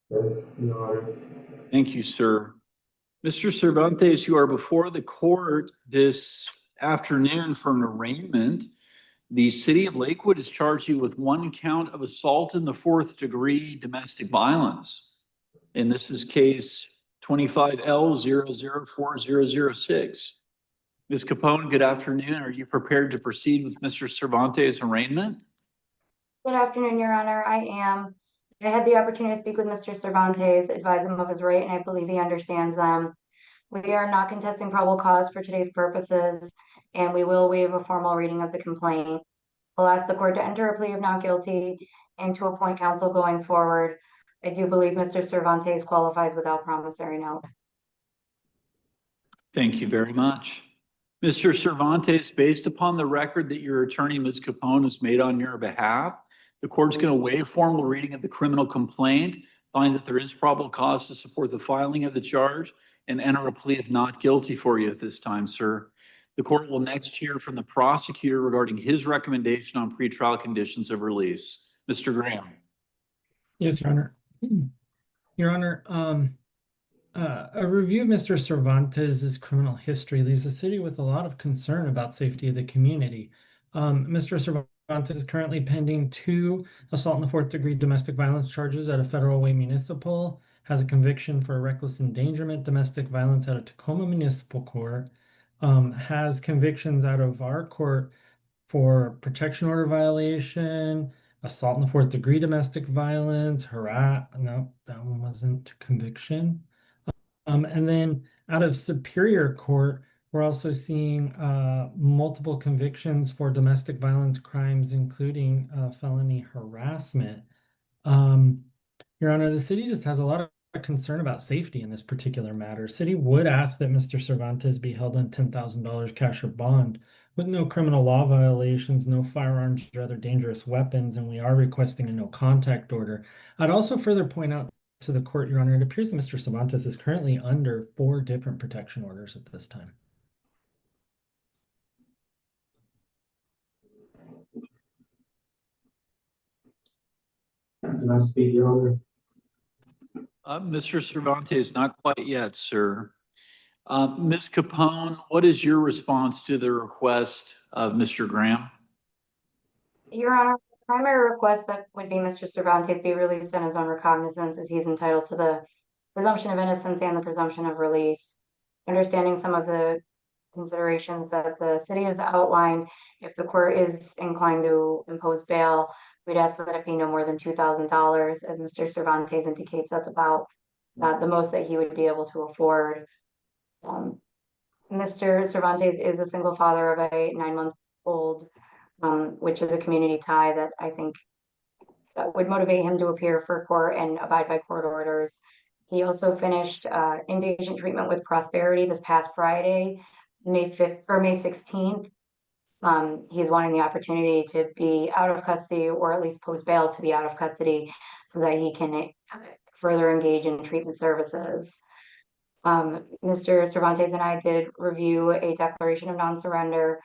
Yes, Your Honor. Thank you, sir. Mr. Cervantes, you are before the court this afternoon for an arraignment. The city of Lakewood has charged you with 1 count of assault in the 4th degree domestic violence. And this is case 25L004006. Ms. Capone, good afternoon. Are you prepared to proceed with Mr. Cervantes' arraignment? Good afternoon, Your Honor. I am. I had the opportunity to speak with Mr. Cervantes, advise him of his right, and I believe he understands them. We are not contesting probable cause for today's purposes, and we will waive a formal reading of the complaint. We'll ask the court to enter a plea of not guilty and to appoint counsel going forward. I do believe Mr. Cervantes qualifies without promissory note. Thank you very much. Mr. Cervantes, based upon the record that your attorney, Ms. Capone, has made on your behalf, the court's going to waive formal reading of the criminal complaint, find that there is probable cause to support the filing of the charge, and enter a plea of not guilty for you at this time, sir. The court will next hear from the prosecutor regarding his recommendation on pretrial conditions of release. Mr. Graham. Yes, Your Honor. Your Honor, a review of Mr. Cervantes' criminal history leaves the city with a lot of concern about safety of the community. Mr. Cervantes is currently pending 2 assault in the 4th degree domestic violence charges at a Federal Way Municipal, has a conviction for reckless endangerment domestic violence out of Tacoma Municipal Court, has convictions out of our court for protection order violation, assault in the 4th degree domestic violence, no, that one wasn't conviction. And then out of Superior Court, we're also seeing multiple convictions for domestic violence crimes, including felony harassment. Your Honor, the city just has a lot of concern about safety in this particular matter. City would ask that Mr. Cervantes be held on $10,000 cash or bond with no criminal law violations, no firearms or other dangerous weapons, and we are requesting a no contact order. I'd also further point out to the court, Your Honor, it appears that Mr. Cervantes is currently under 4 different protection orders at this time. Can I speak, Your Honor? Mr. Cervantes, not quite yet, sir. Ms. Capone, what is your response to the request of Mr. Graham? Your Honor, the primary request that would be Mr. Cervantes be released on his own recognizance, as he's entitled to the presumption of innocence and the presumption of release. Understanding some of the considerations that the city has outlined, if the court is inclined to impose bail, we'd ask that it be no more than $2,000. As Mr. Cervantes indicates, that's about the most that he would be able to afford. Mr. Cervantes is a single father of a 9-month-old, which is a community tie that I think would motivate him to appear for court and abide by court orders. He also finished inpatient treatment with Prosperity this past Friday, May 5th or May 16th. He's wanting the opportunity to be out of custody, or at least post bail to be out of custody, so that he can further engage in treatment services. Mr. Cervantes and I did review a declaration of non-surrender.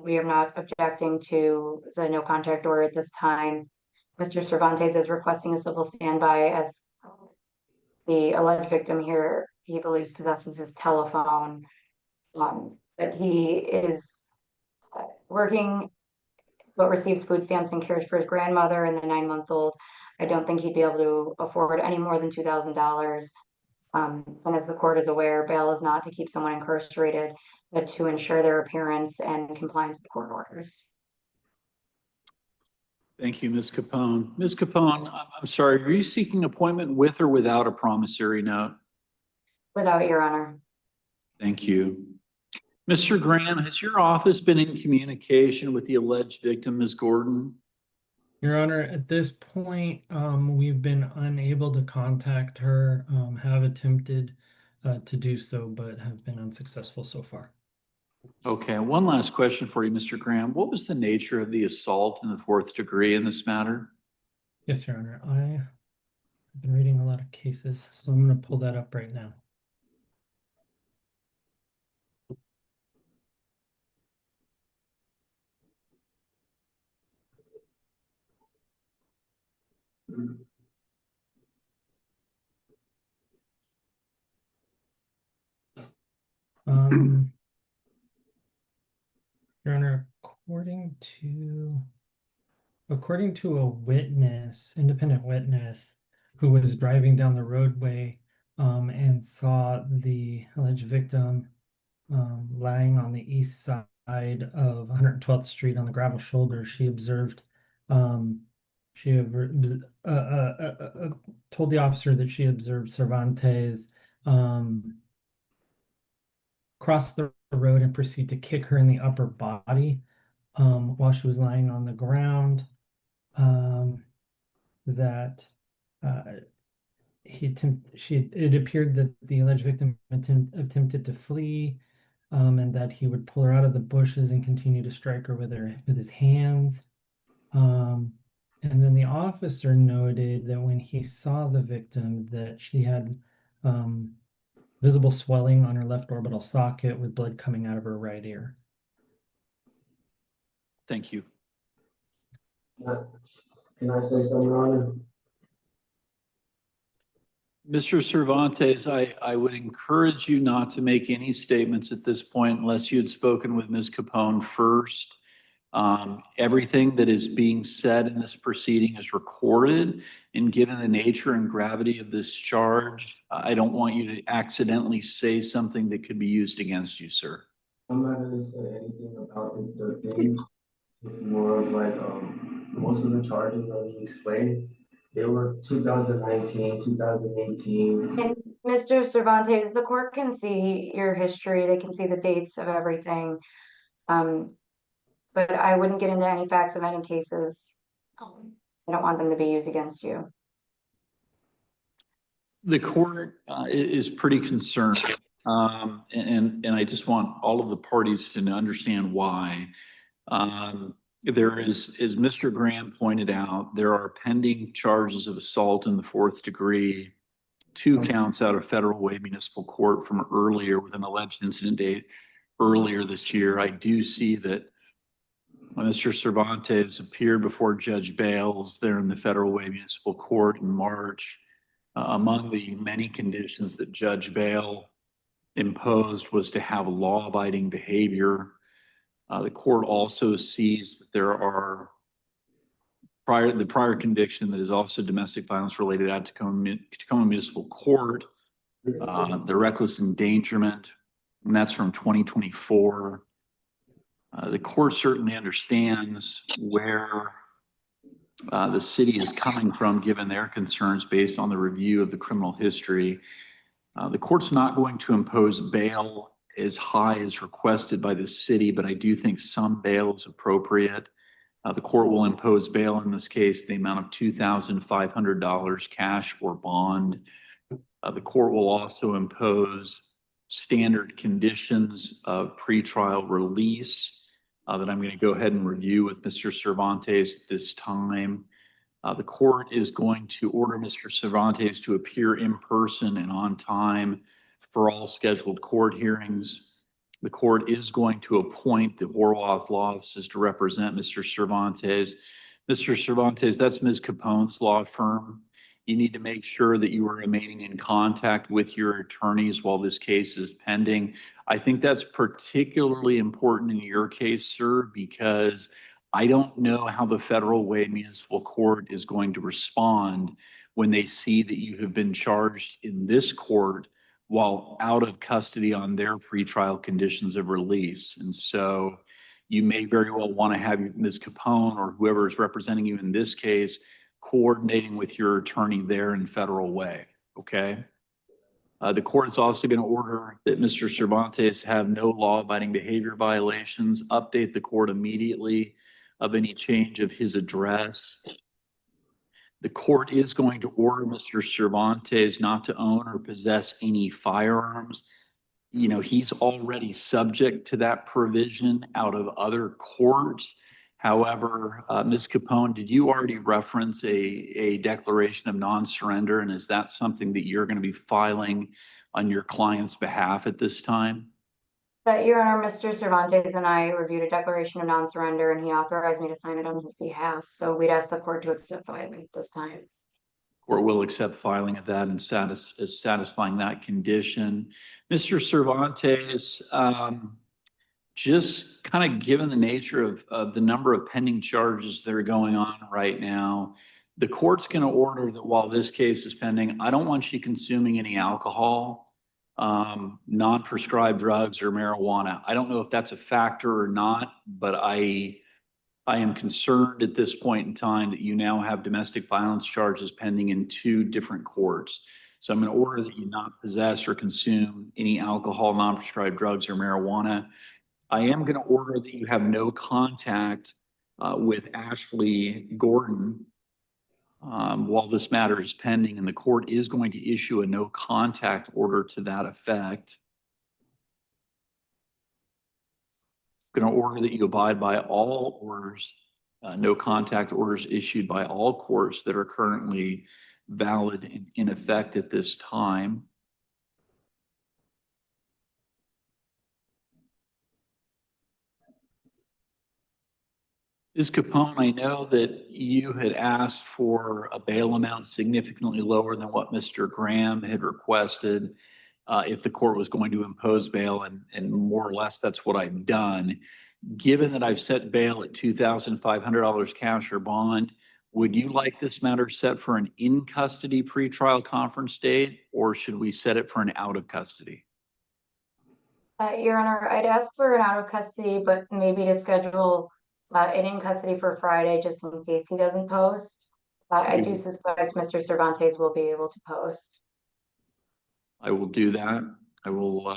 We are not objecting to the no contact order at this time. Mr. Cervantes is requesting a civil standby, as the alleged victim here, he believes, possesses his telephone. But he is working, but receives food stamps and cares for his grandmother and the 9-month-old. I don't think he'd be able to afford any more than $2,000. And as the court is aware, bail is not to keep someone incarcerated, but to ensure their appearance and compliance with court orders. Thank you, Ms. Capone. Ms. Capone, I'm sorry, are you seeking appointment with or without a promissory note? Without, Your Honor. Thank you. Mr. Graham, has your office been in communication with the alleged victim, Ms. Gordon? Your Honor, at this point, we've been unable to contact her, have attempted to do so, but have been unsuccessful so far. Okay, one last question for you, Mr. Graham. What was the nature of the assault in the 4th degree in this matter? Yes, Your Honor. I've been reading a lot of cases, so I'm going to pull that up right now. Your Honor, according to a witness, independent witness, who was driving down the roadway and saw the alleged victim lying on the east side of 112th Street on the gravel shoulder, she observed, told the officer that she observed Cervantes cross the road and proceed to kick her in the upper body while she was lying on the ground. That it appeared that the alleged victim attempted to flee, and that he would pull her out of the bushes and continue to strike her with his hands. And then the officer noted that when he saw the victim, that she had visible swelling on her left orbital socket with blood coming out of her right ear. Thank you. Can I say something, Your Honor? Mr. Cervantes, I would encourage you not to make any statements at this point unless you had spoken with Ms. Capone first. Everything that is being said in this proceeding is recorded, and given the nature and gravity of this charge, I don't want you to accidentally say something that could be used against you, sir. I'm not gonna say anything about the thing. It's more of like, most of the charges that you explained, they were 2019, 2018. And Mr. Cervantes, the court can see your history, they can see the dates of everything. But I wouldn't get into any facts of any cases. I don't want them to be used against you. The court is pretty concerned, and I just want all of the parties to understand why. There is, as Mr. Graham pointed out, there are pending charges of assault in the 4th degree, 2 counts out of Federal Way Municipal Court from earlier with an alleged incident date earlier this year. I do see that when Mr. Cervantes appeared before Judge Bales there in the Federal Way Municipal Court in March, among the many conditions that Judge Bale imposed was to have law-abiding behavior. The court also sees that there are the prior conviction that is also domestic violence related at Tacoma Municipal Court, the reckless endangerment, and that's from 2024. The court certainly understands where the city is coming from, given their concerns based on the review of the criminal history. The court's not going to impose bail as high as requested by the city, but I do think some bail is appropriate. The court will impose bail in this case, the amount of $2,500 cash or bond. The court will also impose standard conditions of pretrial release that I'm going to go ahead and review with Mr. Cervantes at this time. The court is going to order Mr. Cervantes to appear in person and on time for all scheduled court hearings. The court is going to appoint the Horwath law offices to represent Mr. Cervantes. Mr. Cervantes, that's Ms. Capone's law firm. You need to make sure that you are remaining in contact with your attorneys while this case is pending. I think that's particularly important in your case, sir, because I don't know how the Federal Way Municipal Court is going to respond when they see that you have been charged in this court while out of custody on their pretrial conditions of release. And so you may very well want to have Ms. Capone or whoever is representing you in this case coordinating with your attorney there in Federal Way, okay? The court is also going to order that Mr. Cervantes have no law-abiding behavior violations, update the court immediately of any change of his address. The court is going to order Mr. Cervantes not to own or possess any firearms. you know, he's already subject to that provision out of other courts. However, Ms. Capone, did you already reference a declaration of non-surrender? And is that something that you're going to be filing on your client's behalf at this time? Your Honor, Mr. Cervantes and I reviewed a declaration of non-surrender and he authorized me to sign it on his behalf. So we'd ask the court to accept filing at this time. Or will accept filing of that and satisfying that condition. Mr. Cervantes, just kind of given the nature of the number of pending charges that are going on right now, the court's going to order that while this case is pending, I don't want you consuming any alcohol, non-prescribed drugs or marijuana. I don't know if that's a factor or not, but I am concerned at this point in time that you now have domestic violence charges pending in 2 different courts. So I'm going to order that you not possess or consume any alcohol, non-prescribed drugs or marijuana. I am going to order that you have no contact with Ashley Gordon while this matter is pending, and the court is going to issue a no contact order to that effect. I'm going to order that you abide by all orders, no contact orders issued by all courts that are currently valid and in effect at this time. Ms. Capone, I know that you had asked for a bail amount significantly lower than what Mr. Graham had requested if the court was going to impose bail, and more or less that's what I've done. Given that I've set bail at $2,500 cash or bond, would you like this matter set for an in-custody pretrial conference date, or should we set it for an out-of-custody? Your Honor, I'd ask for an out of custody, but maybe to schedule an in custody for Friday, just in case he doesn't post. I do suspect Mr. Cervantes will be able to post. I will do that. I will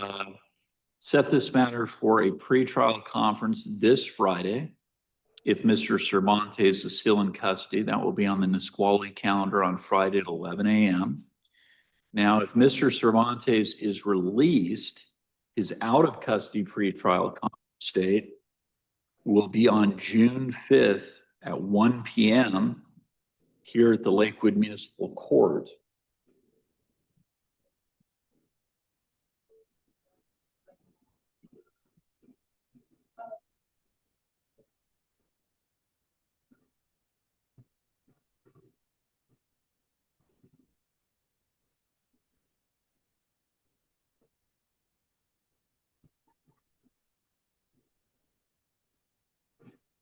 set this matter for a pretrial conference this Friday. If Mr. Cervantes is still in custody, that will be on the Nisqually calendar on Friday at 11 a.m. Now, if Mr. Cervantes is released, his out of custody pretrial conference date will be on June 5th at 1 p.m. here at the Lakewood Municipal Court.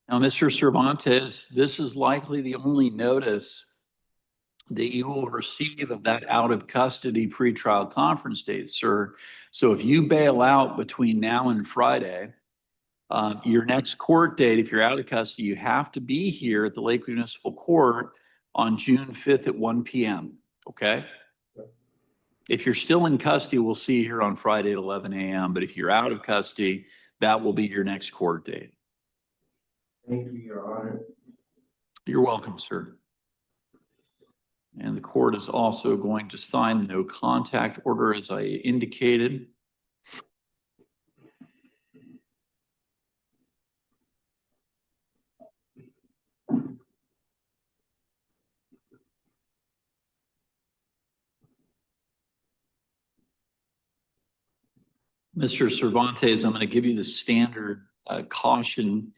Now, Mr. Cervantes, this is likely the only notice that you will receive of that out of custody pretrial conference date, sir. So if you bail out between now and Friday, your next court date, if you're out of custody, you have to be here at the Lakewood Municipal Court on June 5th at 1 p.m. Okay? If you're still in custody, we'll see you here on Friday at 11 a.m. But if you're out of custody, that will be your next court date. Thank you, Your Honor. You're welcome, sir. And the court is also going to sign the no contact order as I indicated. Mr. Cervantes, I'm going to give you the standard caution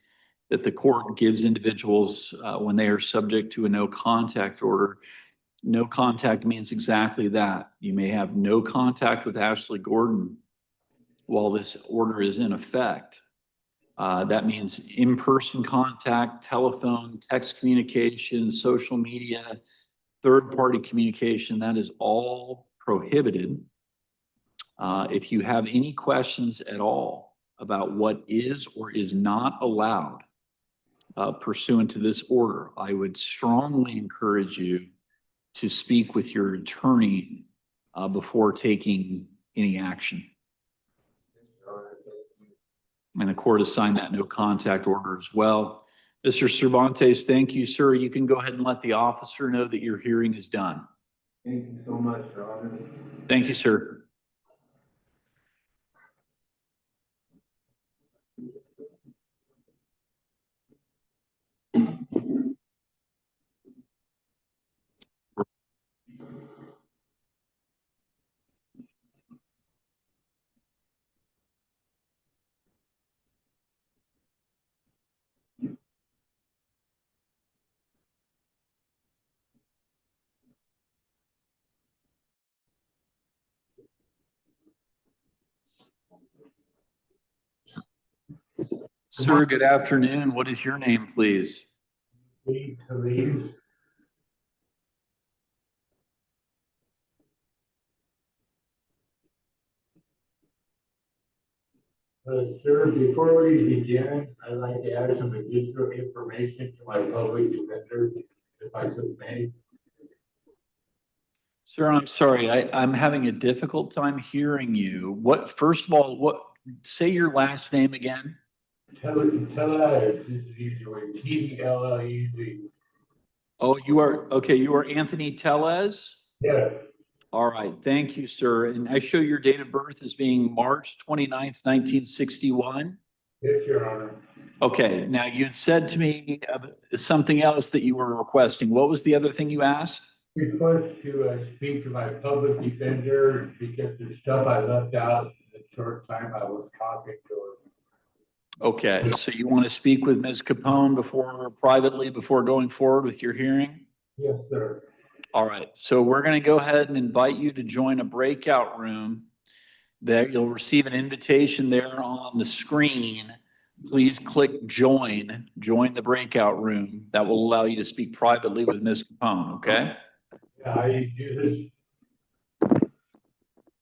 that the court gives individuals when they are subject to a no contact order. No contact means exactly that. You may have no contact with Ashley Gordon while this order is in effect. That means in-person contact, telephone, text communication, social media, third-party communication. That is all prohibited. If you have any questions at all about what is or is not allowed pursuant to this order, I would strongly encourage you to speak with your attorney before taking any action. And the court has signed that no contact order as well. Mr. Cervantes, thank you, sir. You can go ahead and let the officer know that your hearing is done. Thank you so much, Your Honor. Thank you, sir. Sir, good afternoon. What is your name, please? Sir, before we begin, I'd like to add some additional information to my public defender, if I could may. Sir, I'm sorry. I'm having a difficult time hearing you. First of all, say your last name again? Tellez, this is easy way, Tellez. Oh, you are Anthony Tellez? Yeah. All right, thank you, sir. And I show your date of birth as being March 29th, 1961. Yes, Your Honor. Okay, now you'd said to me something else that you were requesting. What was the other thing you asked? Request to speak to my public defender because there's stuff I left out in the short time I was talking to her. Okay, so you want to speak with Ms. Capone privately before going forward with your hearing? Yes, sir. All right, so we're going to go ahead and invite you to join a breakout room. That you'll receive an invitation there on the screen. Please click join the breakout room. That will allow you to speak privately with Ms. Capone, okay? Yeah, I do this.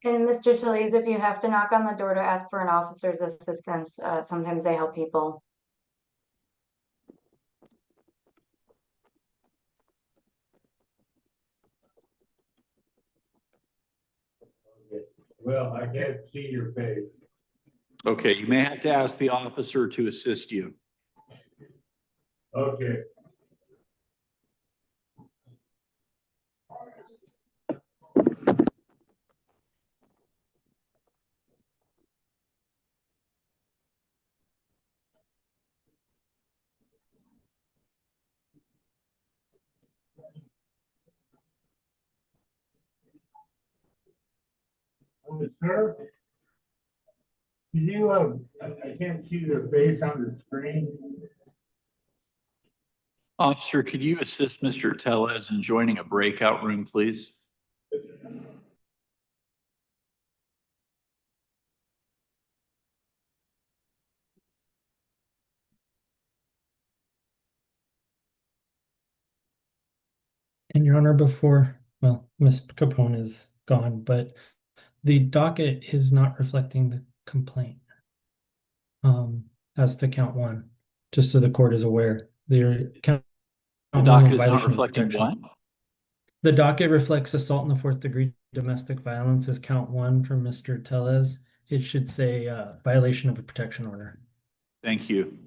And Mr. Tellez, if you have to knock on the door to ask for an officer's assistance, sometimes they help people. Well, I can't see your face. Okay, you may have to ask the officer to assist you. Okay. Sir, can you, I can't see your face on the screen. Officer, could you assist Mr. Tellez in joining a breakout room, please? And Your Honor, Ms. Capone is gone, but the docket is not reflecting the complaint. As to count one, just so the court is aware. The count The one docket is is not violation of reflecting protection. what? The docket reflects assault in the fourth degree domestic violence as count one for Mr. Tellez. It should say violation of a protection order. Thank you.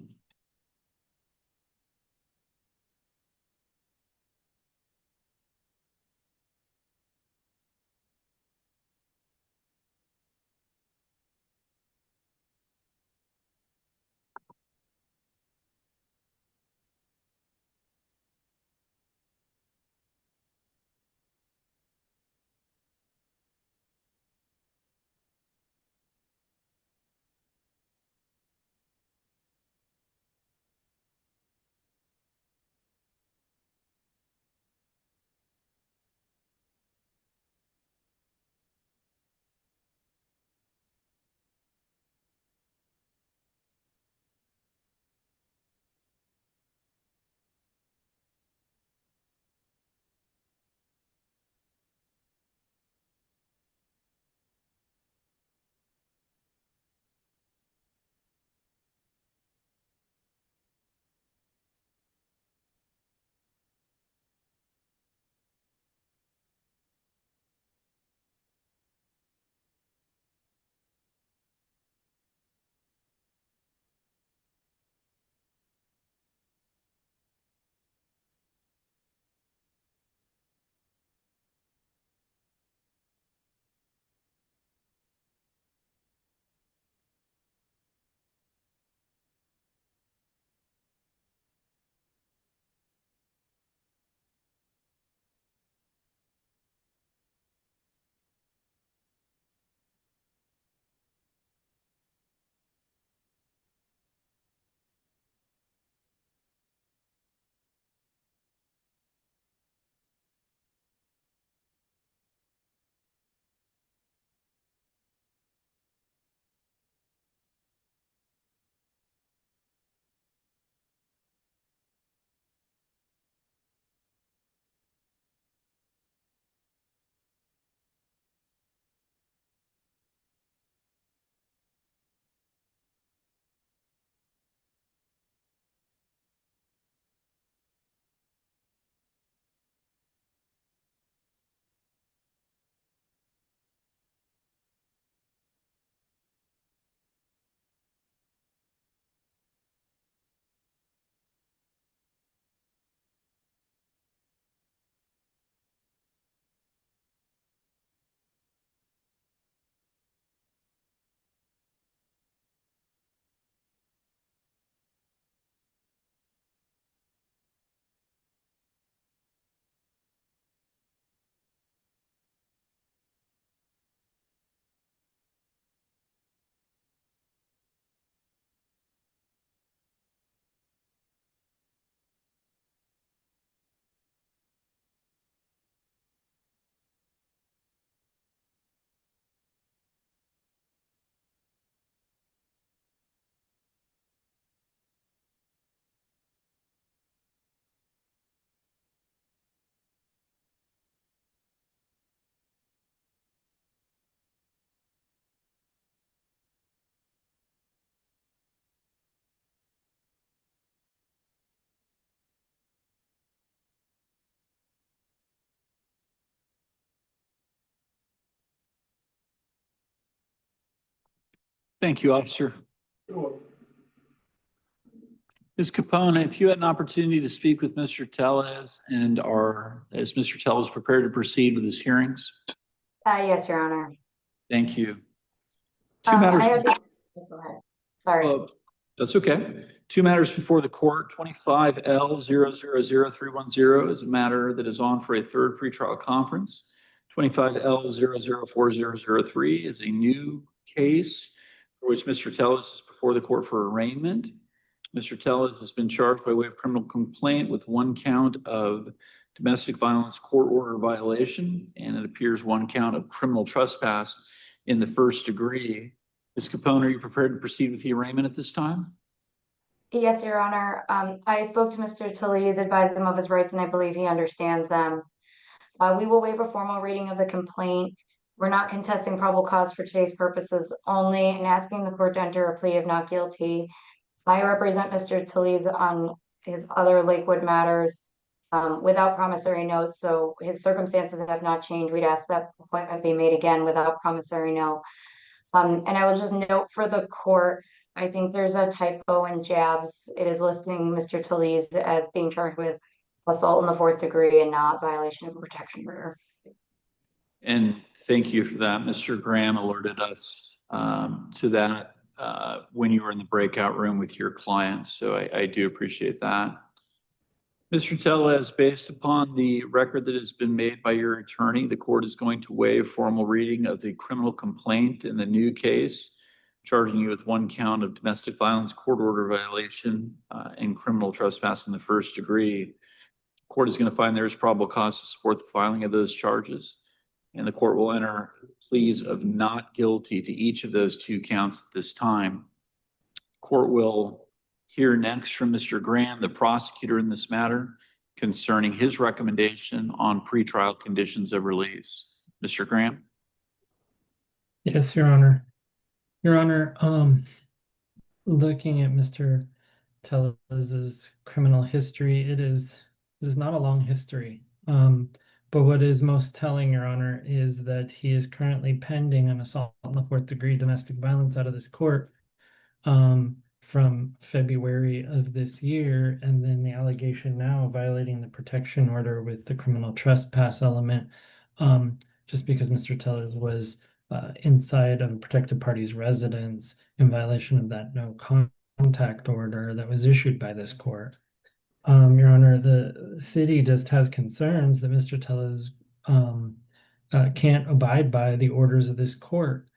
Thank you, officer. Ms. Capone, if you had an opportunity to speak with Mr. Tellez is Mr. Tellez prepared to proceed with his hearings? Yes, Your Honor. Thank you. Two matters. Go ahead. Sorry. That's okay. Two matters before the court. 25L000310 is a matter that is on for a third pretrial conference. 25L004003 is a new case for which Mr. Tellez is before the court for arraignment. Mr. Tellez has been charged by way of criminal complaint with one count of domestic violence court order violation, and it appears one count of criminal trespass in the first degree. Ms. Capone, are you prepared to proceed with the arraignment at this time? Yes, Your Honor. I spoke to Mr. Tellez, advised him of his rights, and I believe he understands them. We will waive a formal reading of the complaint. We're not contesting probable cause for today's purposes only and asking the court to enter a plea of not guilty. I represent Mr. Tellez on his other Lakewood matters without promissory notes, so his circumstances have not changed. We'd ask that appointment be made again without promissory note. And I will just note for the court, I think there's a typo in JABS. It is listing Mr. Tellez as being charged with assault in the 4th degree and not violation of a protection order. And thank you for that. Mr. Graham alerted us to that when you were in the breakout room with your clients. So I do appreciate that. Mr. Tellez, based upon the record that has been made by your attorney, the court is going to waive formal reading of the criminal complaint in the new case, charging you with one count of domestic violence court order violation and criminal trespass in the first degree. Court is going to find there is probable cause to support the filing of those charges, and the court will enter pleas of not guilty to each of those two counts at this time. Court will hear next from Mr. Graham, the prosecutor in this matter, concerning his recommendation on pretrial conditions of release. Mr. Graham? Yes, Your Honor. Your Honor, looking at Mr. Tellez's criminal history, it is not a long history. But what is most telling, Your Honor, is that he is currently pending an assault in the 4th degree domestic violence out of this court from February of this year, and then the allegation now violating the protection order with the criminal trespass element, just because Mr. Tellez was inside of a protected party's residence in violation of that no contact order that was issued by this court. Your Honor, the city just has concerns that Mr. Tellez can't abide by the orders of this court.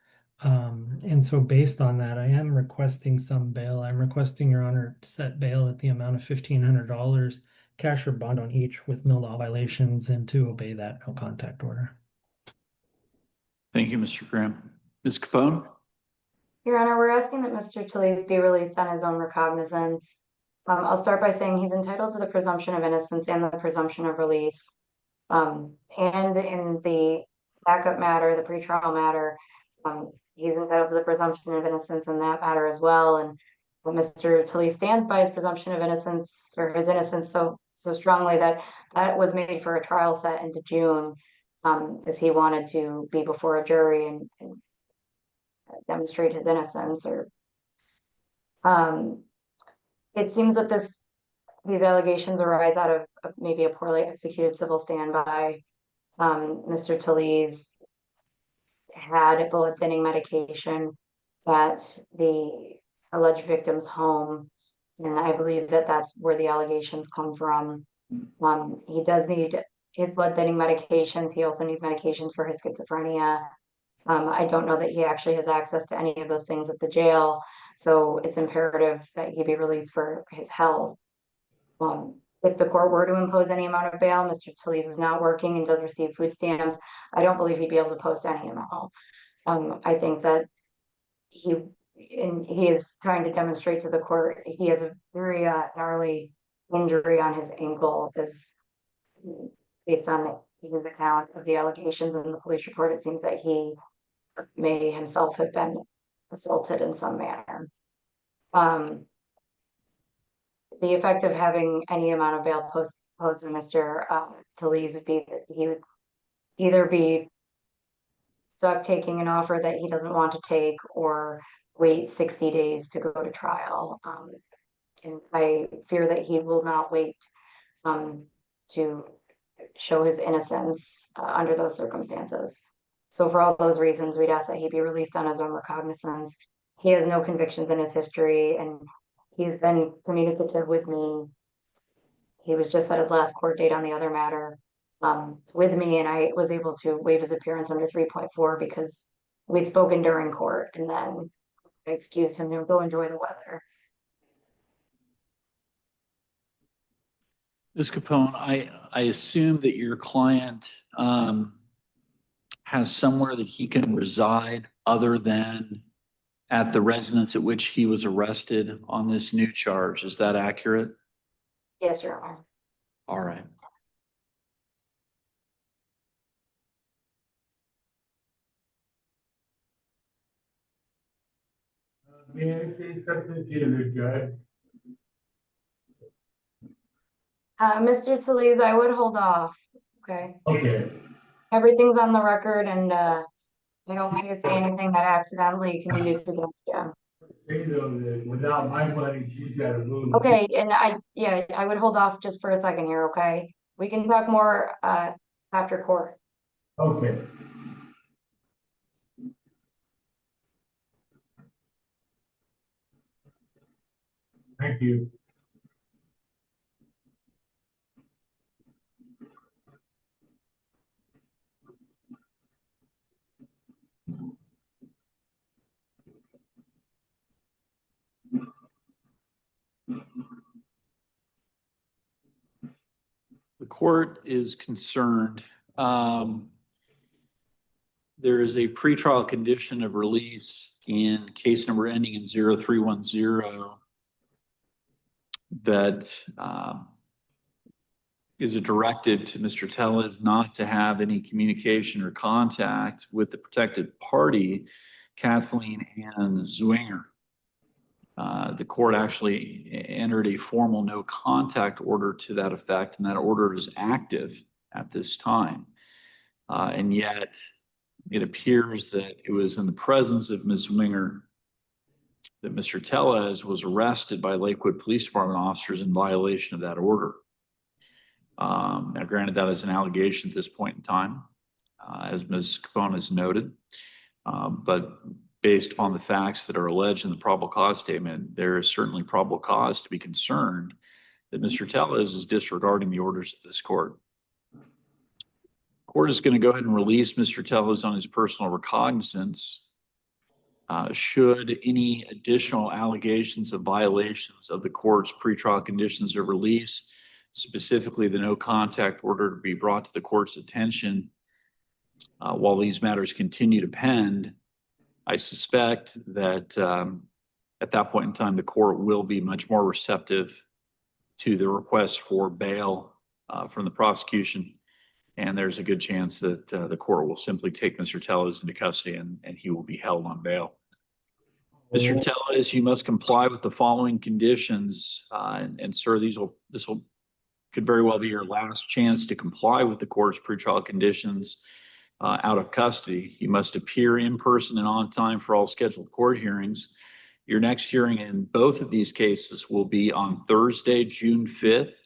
And so based on that, I am requesting some bail. I'm requesting, Your Honor, to set bail at the amount of $1,500, cash or bond on each with no law violations, and to obey that no contact order. Thank you, Mr. Graham. Ms. Capone? Your Honor, we're asking that Mr. Tellez be released on his own recognizance. I'll start by saying he's entitled to the presumption of innocence and the presumption of release. And in the backup matter, the pretrial matter, he's entitled to the presumption of innocence in that matter as well. And Mr. Tellez stands by his presumption of innocence, or his innocence, so strongly that was made for a trial set into June, as he wanted to be before a jury and demonstrate his innocence. Or it seems that these allegations arise out of maybe a poorly executed civil standby. Mr. Tellez had blood thinning medication at the alleged victim's home, and I believe that that's where the allegations come from. He does need his blood thinning medications. He also needs medications for his schizophrenia. I don't know that he actually has access to any of those things at the jail, so it's imperative that he be released for his health. If the court were to impose any amount of bail, Mr. Tellez is not working and does receive food stamps. I don't believe he'd be able to post any amount. I think that he is trying to demonstrate to the court he has a very gnarly injury on his ankle, as based on his account of the allegations in the police report. It seems that he may himself have been assaulted in some manner. The effect of having any amount of bail posed to Mr. Tellez would be that he would either be stuck taking an offer that he doesn't want to take, or wait 60 days to go to trial. And I fear that he will not wait to show his innocence under those circumstances. So for all those reasons, we'd ask that he be released on his own recognizance. He has no convictions in his history, and he's been communicative with me. He was just at his last court date on the other matter with me, and I was able to waive his appearance under 3.4 because we'd spoken during court, and then I excused him to go enjoy the weather. Ms. Capone, I assume that your client has somewhere that he can reside other than at the residence at which he was arrested on this new charge. Is that accurate? Yes, Your Honor. All right. May I say something to the judge? Mr. Talese, I would hold off, okay? Okay. Everything's on the record, and I don't want you to say anything that accidentally can be used against you. Say though that without my money, she's got to move. Okay, and I would hold off just for a second here, okay? We can talk more after court. Okay. Thank you. The court is concerned. There is a pretrial condition of release in case number ending in 0310 that is a directive to Mr. Tellez not to have any communication or contact with the protected party, Kathleen Ann Zwinger. The court actually entered a formal no contact order to that effect, and that order is active at this time. And yet it appears that it was in the presence of Ms. Zwinger that Mr. Tellez was arrested by Lakewood Police Department officers in violation of that order. Now, granted, that is an allegation at this point in time, as Ms. Capone has noted, but based upon the facts that are alleged in the probable cause statement, there is certainly probable cause to be concerned that Mr. Tellez is disregarding the orders of this court. The court is going to go ahead and release Mr. Tellez on his personal recognizance should any additional allegations of violations of the court's pretrial conditions of release, specifically the no contact order, to be brought to the court's attention while these matters continue to pend. I suspect that at that point in time, the court will be much more receptive to the request for bail from the prosecution. And there's a good chance that the court will simply take Mr. Tellez into custody and he will be held on bail. Mr. Tellez, you must comply with the following conditions. And sir, this could very well be your last chance to comply with the court's pretrial conditions out of custody. You must appear in person and on time for all scheduled court hearings. Your next hearing in both of these cases will be on Thursday, June 5th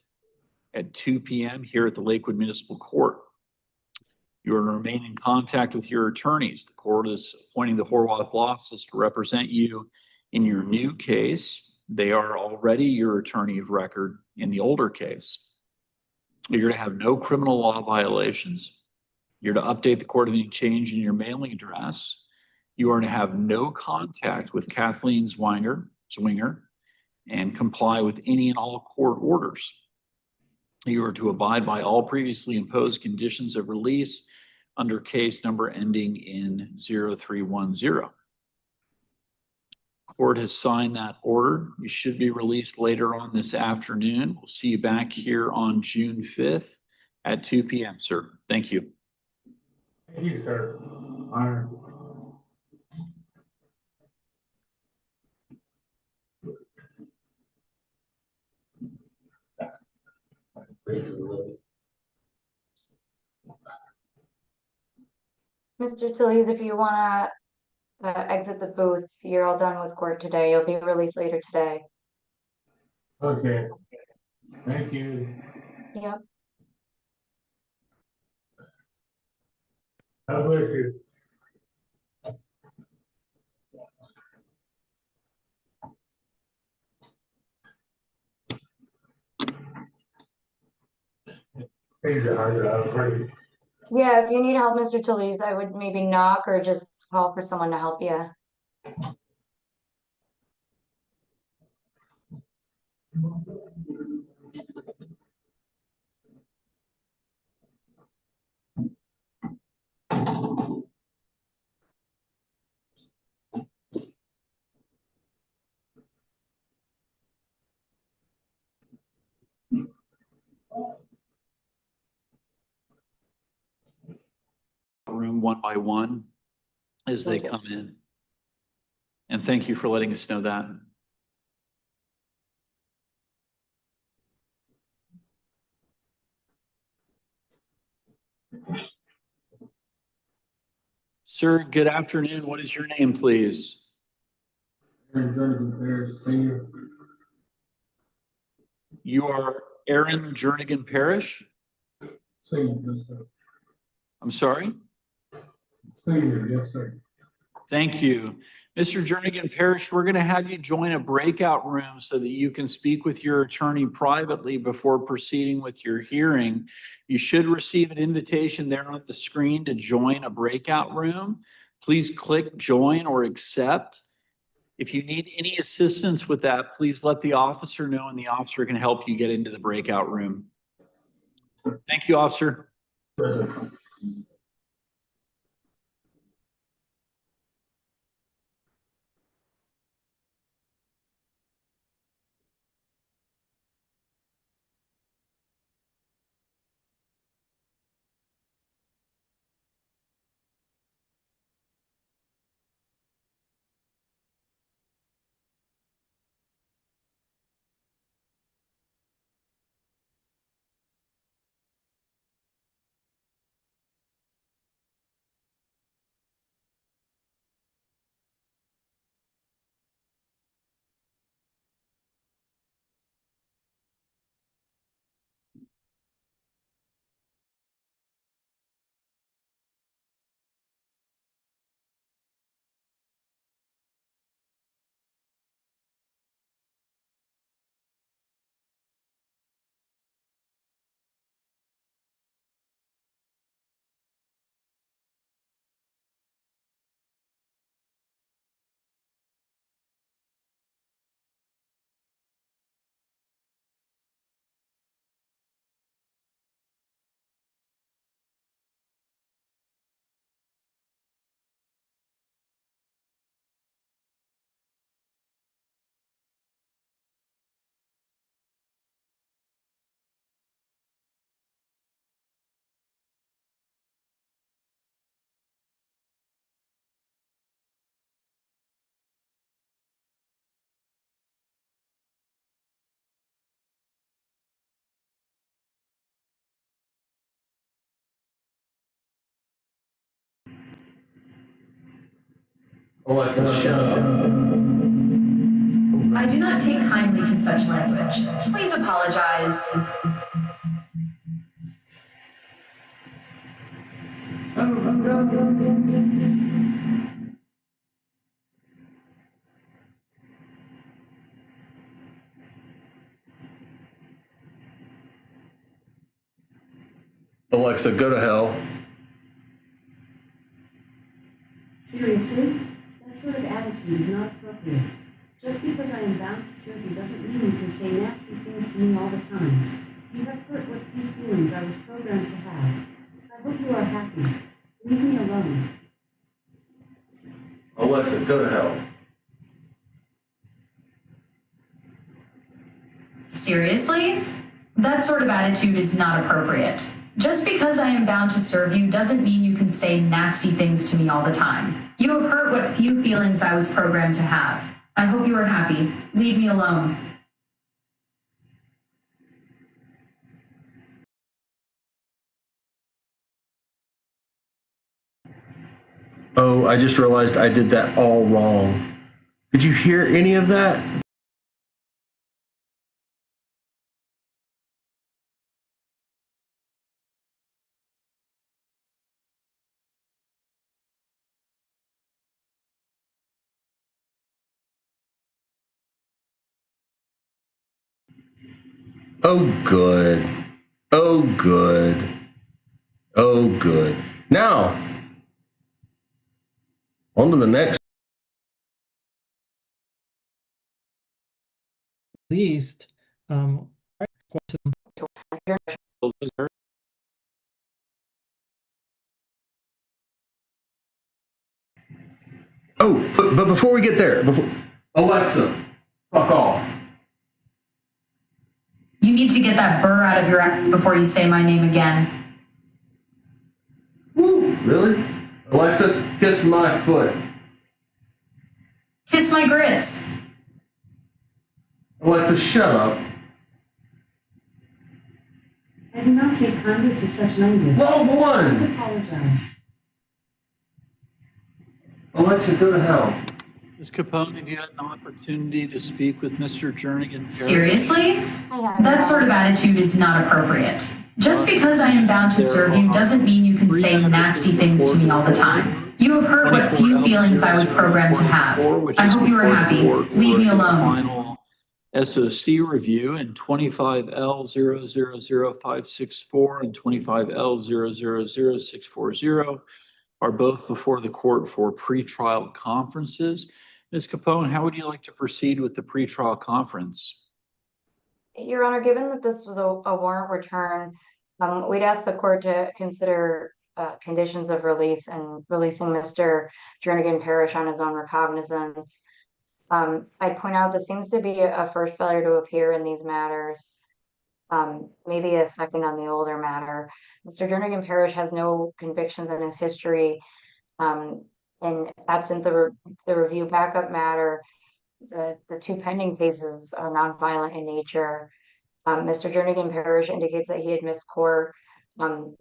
at 2 p.m. here at the Lakewood Municipal Court. You are to remain in contact with your attorneys. The court is appointing the Horwath Law Office to represent you in your new case. They are already your attorney of record in the older case. You're to have no criminal law violations. You're to update the court of any change in your mailing address. You are to have no contact with Kathleen Zwinger and comply with any and all court orders. You are to abide by all previously imposed conditions of release under case number ending in 0310. Court has signed that order. You should be released later on this afternoon. We'll see you back here on June 5th at 2 p.m., sir. Thank you. Thank you, sir. Honor. Mr. Tilley, if you want exit the booth. You're all done with court today. You'll be released later today. Okay, thank you. Yep. God bless you. Yeah, if you need help, Mr. Talese, I would maybe knock or just call for someone to help you. Room one by one as they come in. And thank you for letting us know that. Sir, good afternoon. What is your name, please? Senior. You are Aaron Jernigan Parrish? Senior, yes, sir. I'm sorry? Senior, yes, sir. Thank you. Mr. Jernigan Parrish, we're going to have you join a breakout room so that you can speak with your attorney privately before proceeding with your hearing. You should receive an invitation there on the screen to join a breakout room. Please click join or accept. If you need any assistance with that, please let the officer know and the officer can help you get into the breakout room. Thank you, officer. Present. Alexa, shut up. I do not take kindly to such language. Please apologize. Alexa, go to hell. Seriously? That sort of attitude is not appropriate. Just because I am bound to serve you doesn't mean you can say nasty things to me all the time. You have hurt what few feelings I was programmed to have. I hope you are happy. Leave me alone. Alexa, go to hell. Seriously? That sort of attitude is not appropriate. Just because I am bound to serve you doesn't mean you can say nasty things to me all the time. You have hurt what few feelings I was programmed to have. I hope you are happy. Leave me alone. Oh, I just realized I did that all wrong. Did you hear any of that? Oh, good. Oh, good. Oh, good. Now, on to the next. Least, Oh, but before we get there, Alexa, fuck off. You need to get that burr out of your act before you say my name again. Woo, really? Alexa, kiss my foot. Kiss my grits. Alexa, shut up. I do not take kindly to such language. Loved one! Please apologize. Alexa, go to hell. Ms. Capone, have you had an opportunity to speak with Mr. Jernigan? Seriously? That sort of attitude is not appropriate. Just because I am bound to serve you doesn't mean you can say nasty things to me all the time. You have hurt what few feelings I was programmed to have. I hope you are happy. Leave me alone. Final SOC review and 25L000564 and 25L000640 are both before the court for pretrial conferences. Ms. Capone, how would you like to proceed with the pretrial conference? Your Honor, given that this was a warrant return, we'd ask the court to consider conditions of release and releasing Mr. Jernigan Parrish on his own recognizance. I'd point out this seems to be a first failure to appear in these matters, maybe a second on the older matter. Mr. Jernigan Parrish has no convictions in his history, and absent the review backup matter, the two pending cases are nonviolent in nature. Mr. Jernigan Parrish indicates that he had missed court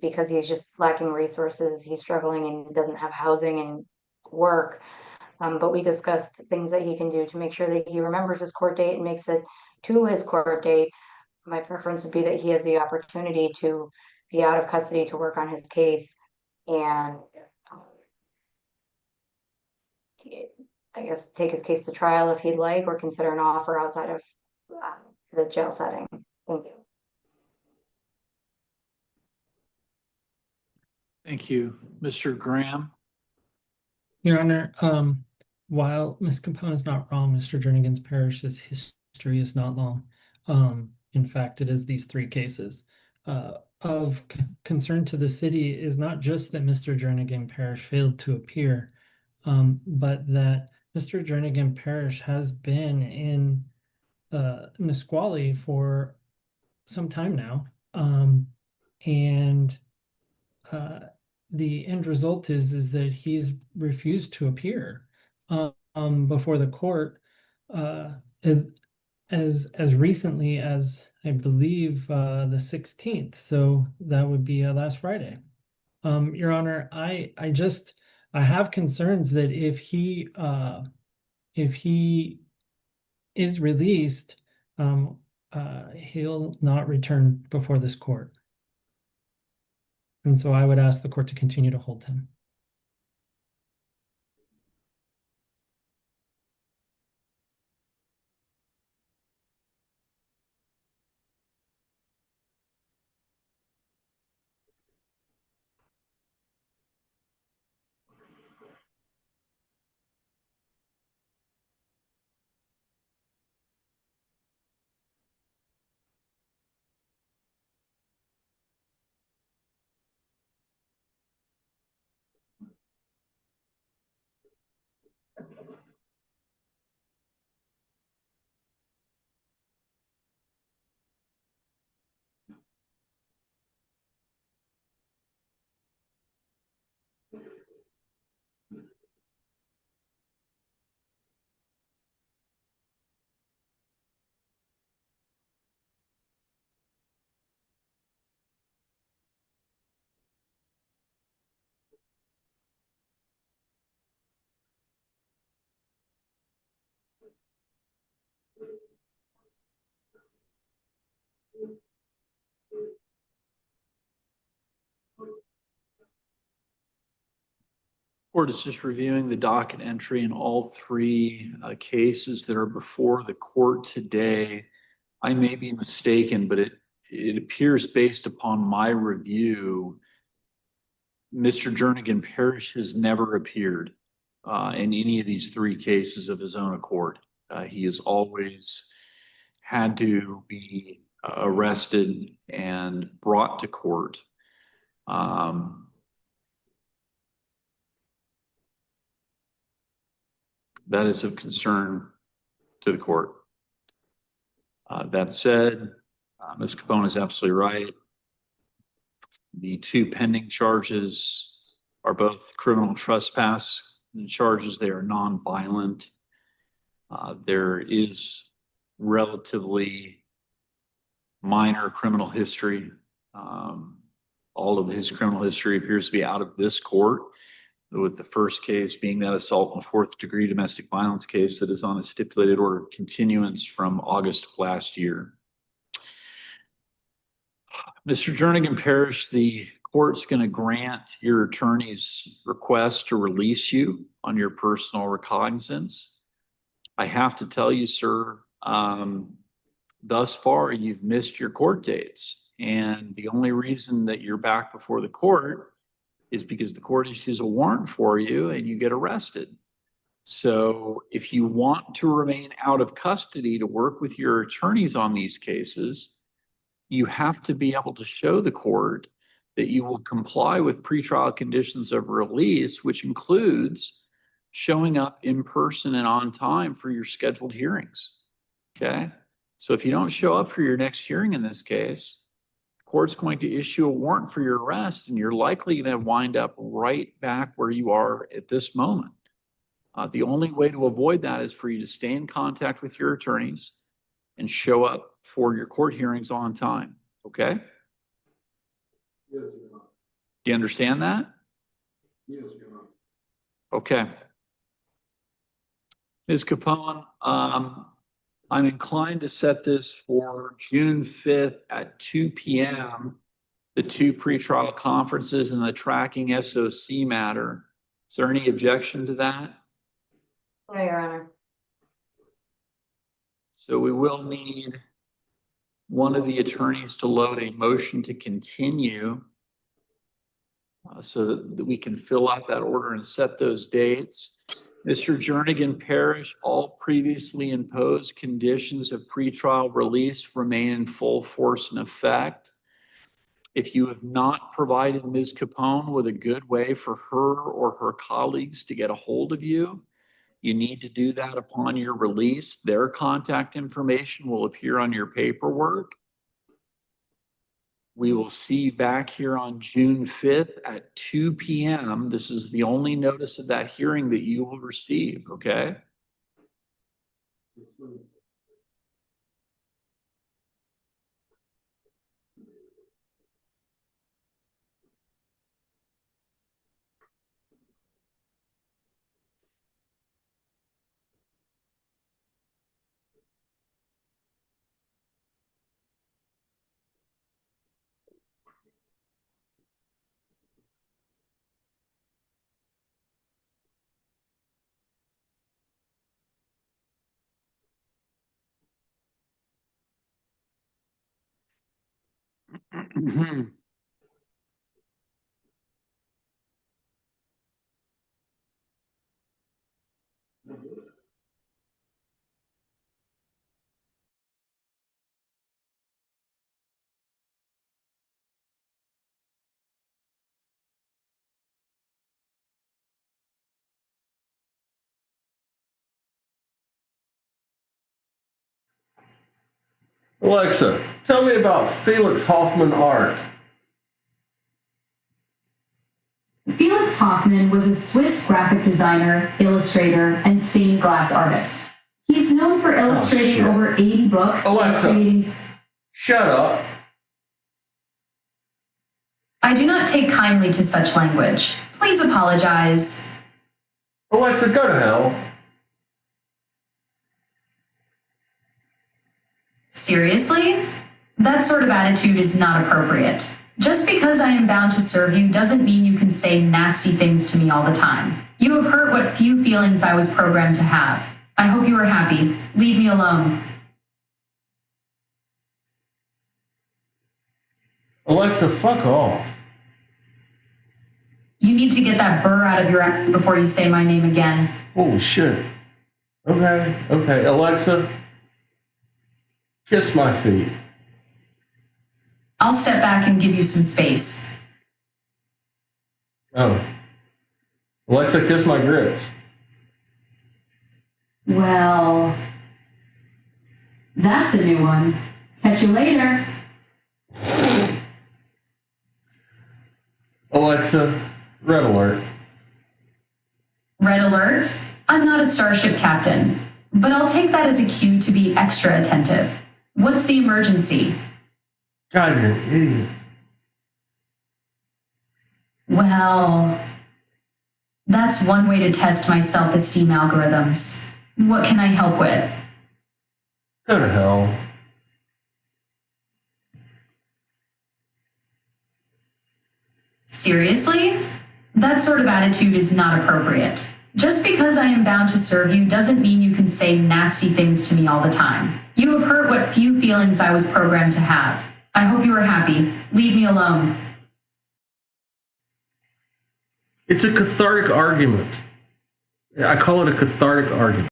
because he's just lacking resources. He's struggling and doesn't have housing and work. But we discussed things that he can do to make sure that he remembers his court date and makes it to his court date. My preference would be that he has the opportunity to be out of custody to work on his case and I guess take his case to trial if he'd like, or consider an offer outside of the jail setting. Thank you. Thank you. Mr. Graham? Your Honor, while Ms. Capone is not wrong, Mr. Jernigan's Parrish's history is not long. In fact, it is these three cases. Of concern to the city is not just that Mr. Jernigan Parrish failed to appear, but that Mr. Jernigan Parrish has been in Nisqually for some time now. And the end result is that he's refused to appear before the court as recently as I believe the 16th. So that would be last Friday. Your Honor, I have concerns that if he is released, he'll not return before this court. And so I would ask the court to continue to hold him. Court is just reviewing the docket entry in all three cases that are before the court today. I may be mistaken, but it appears based upon my review, Mr. Jernigan Parrish has never appeared in any of these three cases of his own accord. He has always had to be arrested and brought to court. That is of concern to the court. That said, Ms. Capone is absolutely right. The two pending charges are both criminal trespass charges. They are non-violent. There is relatively minor criminal history. All of his criminal history appears to be out of this court, with the first case being that assault and fourth degree domestic violence case that is on a stipulated order of continuance from August of last year. Mr. Jernigan Parrish, the court's going to grant your attorney's request to release you on your personal recognizance. I have to tell you, sir, thus far you've missed your court dates. And the only reason that you're back before the court is because the court issues a warrant for you and you get arrested. So if you want to remain out of custody to work with your attorneys on these cases, you have to be able to show the court that you will comply with pretrial conditions of release, which includes showing up in person and on time for your scheduled hearings. Okay? So if you don't show up for your next hearing in this case, court's going to issue a warrant for your arrest, and you're likely going to wind up right back where you are at this moment. The only way to avoid that is for you to stay in contact with your attorneys and show up for your court hearings on time. Okay? Yes, Your Honor. Do you understand that? Yes, Your Honor. Okay. Ms. Capone, I'm inclined to set this for June 5th at 2 p.m., the two pretrial conferences and the tracking SOC matter. Is there any objection to that? No, Your Honor. So we will need one of the attorneys to load a motion to continue so that we can fill out that order and set those dates. Mr. Jernigan Parrish, all previously imposed conditions of pretrial release remain in full force and effect. If you have not provided Ms. Capone with a good way for her or her colleagues to get a hold of you, you need to do that upon your release. Their contact information will appear on your paperwork. We will see you back here on June 5th at 2 p.m. This is the only notice of that hearing that you will receive, okay? Alexa, tell me about Felix Hoffman art. Felix Hoffman was a Swiss graphic designer, illustrator, and stained glass artist. He's known for illustrating over 80 books. Alexa, and creating... shut up. I do not take kindly to such language. Please apologize. Alexa, go to hell. Seriously? That sort of attitude is not appropriate. Just because I am bound to serve you doesn't mean you can say nasty things to me all the time. You have hurt what few feelings I was programmed to have. I hope you are happy. Leave me alone. Alexa, fuck off. You need to get that burr out of your ass before you say my name again. Holy shit. Okay. Alexa, kiss my feet. I'll step back and give you some space. Oh. Alexa, kiss my grits. Well, that's a new one. Catch you later. Alexa, red alert. Red alert? I'm not a starship captain, but I'll take that as a cue to be extra attentive. What's the emergency? God, you're an idiot. Well, that's one way to test my self-esteem algorithms. What can I help with? Go to hell. Seriously? That sort of attitude is not appropriate. Just because I am bound to serve you doesn't mean you can say nasty things to me all the time. You have hurt what few feelings I was programmed to have. I hope you are happy. Leave me alone. It's a cathartic argument. I call it a cathartic argument.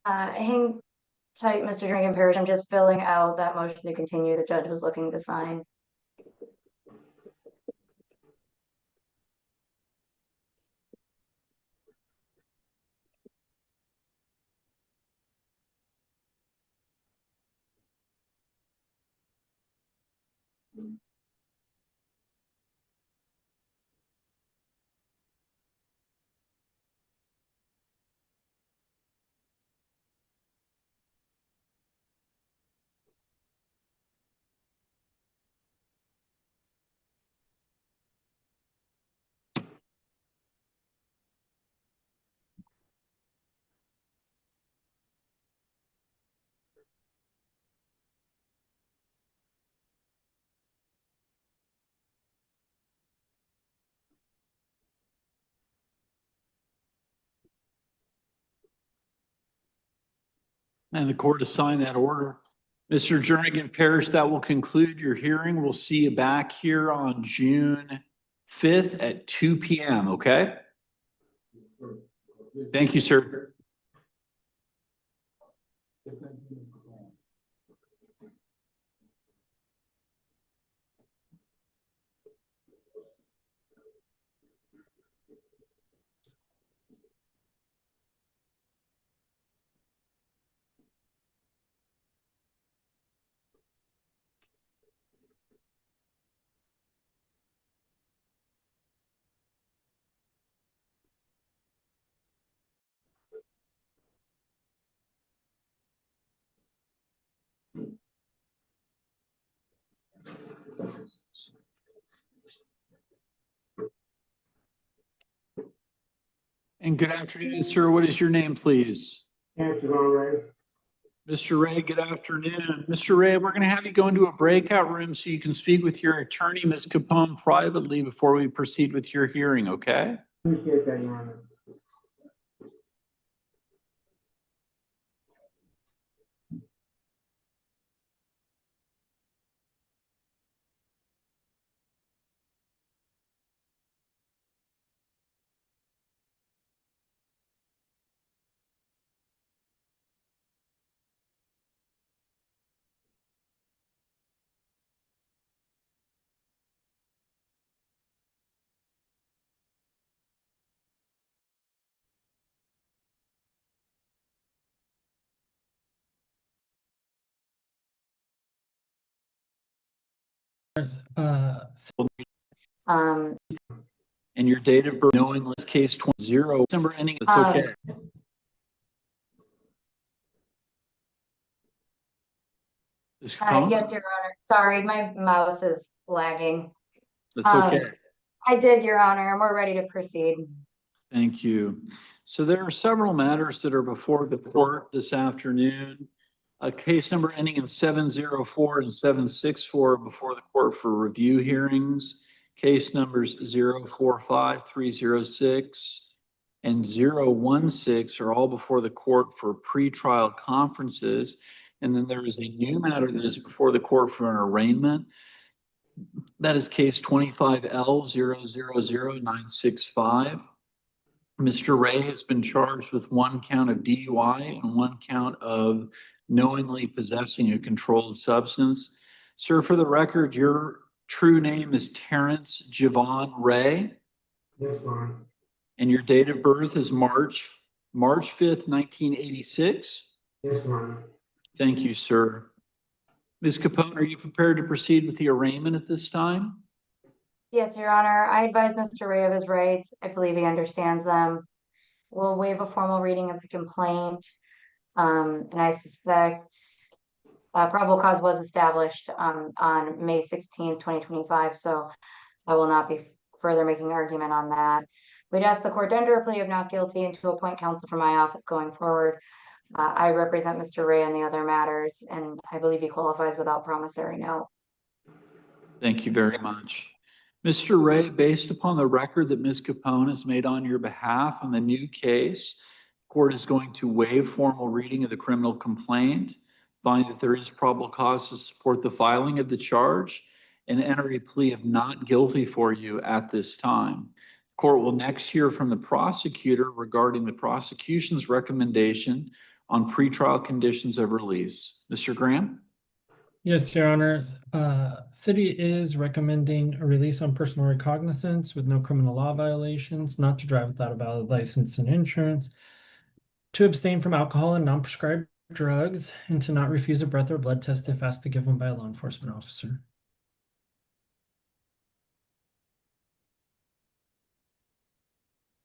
Hang tight, Mr. Drinking Parish. I'm just filling out that motion to continue the judge was looking to sign. And the court assigned that order. Mr. Jernigan Parrish, that will conclude your hearing. We'll see you back here on June 5th at 2 p.m., okay? Thank you, sir. And good afternoon, sir. What is your name, please? Ray. Mr. Ray, good afternoon. Mr. Ray, we're going to have you go into a breakout room so you can speak with your attorney, Ms. Capone, privately before we proceed with your hearing, okay? Appreciate that, Your Honor. And your date of birth, knowing this case 20 December ending, it's okay. Ms. Capone? Yes, Your Honor. Sorry, my mouse is lagging. That's okay. I did, Your Honor, and we're ready to proceed. Thank you. So there are several matters that are before the court this afternoon. A case number ending in 704 and 764 before the court for review hearings. Case numbers 045306 and 016 are all before the court for pretrial conferences. And then there is a new matter that is before the court for an arraignment. That is case 25L000965. Mr. Ray has been charged with one count of DUI and one count of knowingly possessing a controlled substance. Sir, for the record, your true name is Terrence Javon Ray, Yes, ma'am. and your date of birth is March 5th, 1986. Yes, ma'am. Thank you, sir. Ms. Capone, are you prepared to proceed with the arraignment at this time? Yes, Your Honor. I advise Mr. Ray of his rights. I believe he understands them. We'll waive a formal reading of the complaint. And I suspect probable cause was established on May 16th, 2025. So I will not be further making argument on that. We'd ask the court to enter a plea of not guilty and to appoint counsel for my office going forward. I represent Mr. Ray on the other matters, and I believe he qualifies without promissory note. Thank you very much. Mr. Ray, based upon the record that Ms. Capone has made on your behalf in the new case, the court is going to waive formal reading of the criminal complaint, find that there is probable cause to support the filing of the charge, and enter a plea of not guilty for you at this time. The court will next hear from the prosecutor regarding the prosecution's recommendation on pretrial conditions of release. Mr. Graham? Yes, Your Honor. City is recommending a release on personal recognizance with no criminal law violations, not to drive without a valid license and insurance, to abstain from alcohol and non-prescribed drugs, and to not refuse a breath or blood test if asked to give one by a law enforcement officer.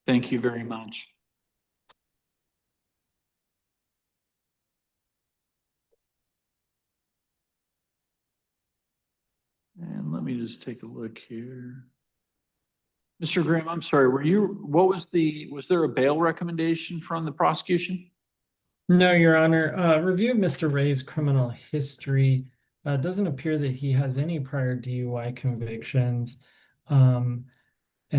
Thank you very much. And let me just take a look here. Mr. Graham, I'm sorry, was there a bail recommendation from the prosecution? No, Your Honor. Review of Mr. Ray's criminal history doesn't appear that he has any prior DUI convictions. And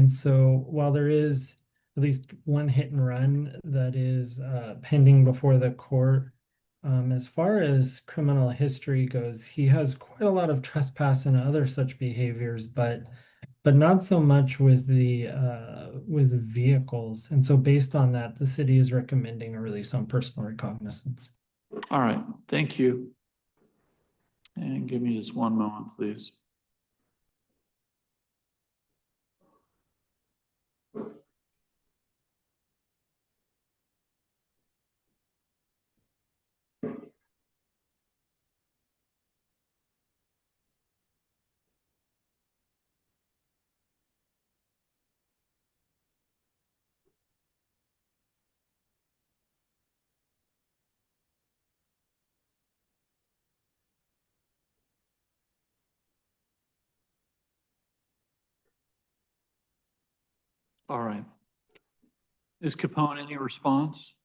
so while there is at least one hit and run that is pending before the court, as far as criminal history goes, he has quite a lot of trespass and other such behaviors, but not so much with the with vehicles. And so based on that, the city is recommending a release on personal recognizance. All right, thank you. And give me just one moment, please. All right. Ms. Capone, any response?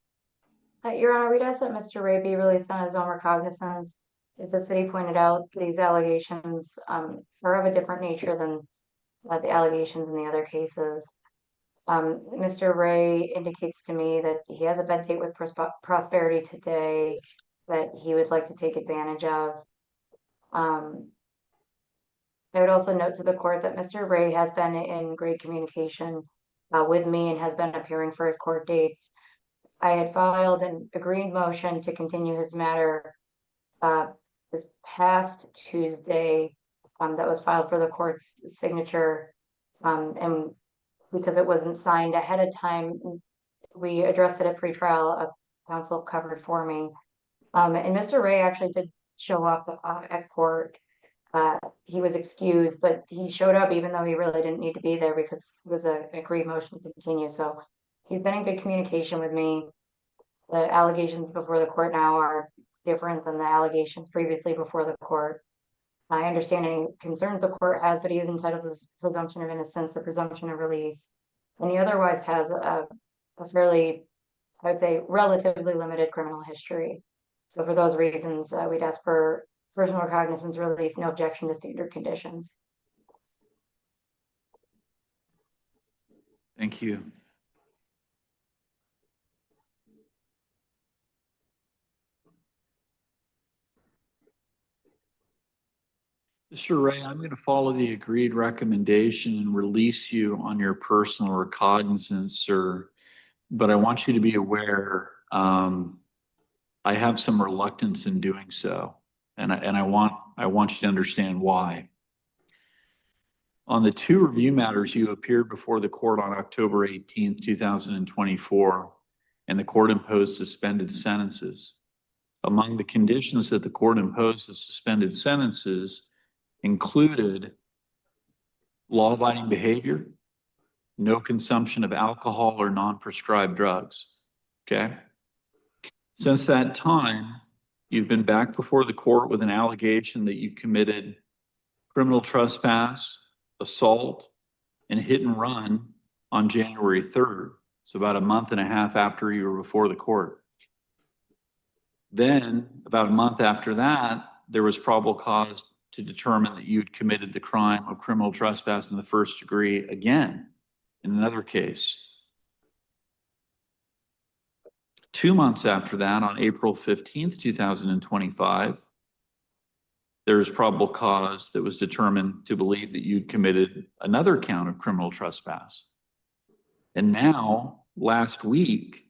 Your Honor, we'd ask that Mr. Ray be released on his own recognizance. As the city pointed out, these allegations are of a different nature than the allegations in the other cases. Mr. Ray indicates to me that he has a bed date with Prosperity today that he would like to take advantage of. I would also note to the court that Mr. Ray has been in great communication with me and has been appearing for his court dates. I had filed an agreed motion to continue his matter this past Tuesday that was filed for the court's signature. And because it wasn't signed ahead of time, we addressed it at pretrial. Counsel covered for me. And Mr. Ray actually did show up at court. He was excused, but he showed up even though he really didn't need to be there because it was an agreed motion to continue. So he's been in good communication with me. The allegations before the court now are different than the allegations previously before the court. I understand any concerns the court has, but he is entitled to the presumption of innocence, the presumption of release. And he otherwise has a fairly, I would say, relatively limited criminal history. So for those reasons, we'd ask for personal recognizance release, no objection to standard conditions. Thank you. Mr. Ray, I'm going to follow the agreed recommendation and release you on your personal recognizance, sir. But I want you to be aware, I have some reluctance in doing so, and I want you to understand why. On the two review matters, you appeared before the court on October 18th, 2024, and the court imposed suspended sentences. Among the conditions that the court imposed as suspended sentences included law-abiding behavior, no consumption of alcohol or non-prescribed drugs, okay? Since that time, you've been back before the court with an allegation that you committed criminal trespass, assault, and hit and run on January 3rd. So about a month and a half after you were before the court. Then, about a month after that, there was probable cause to determine that you'd committed the crime of criminal trespass in the first degree again in another case. 2 months after that, on April 15th, 2025, there was probable cause that was determined to believe that you'd committed another count of criminal trespass. And now, last week,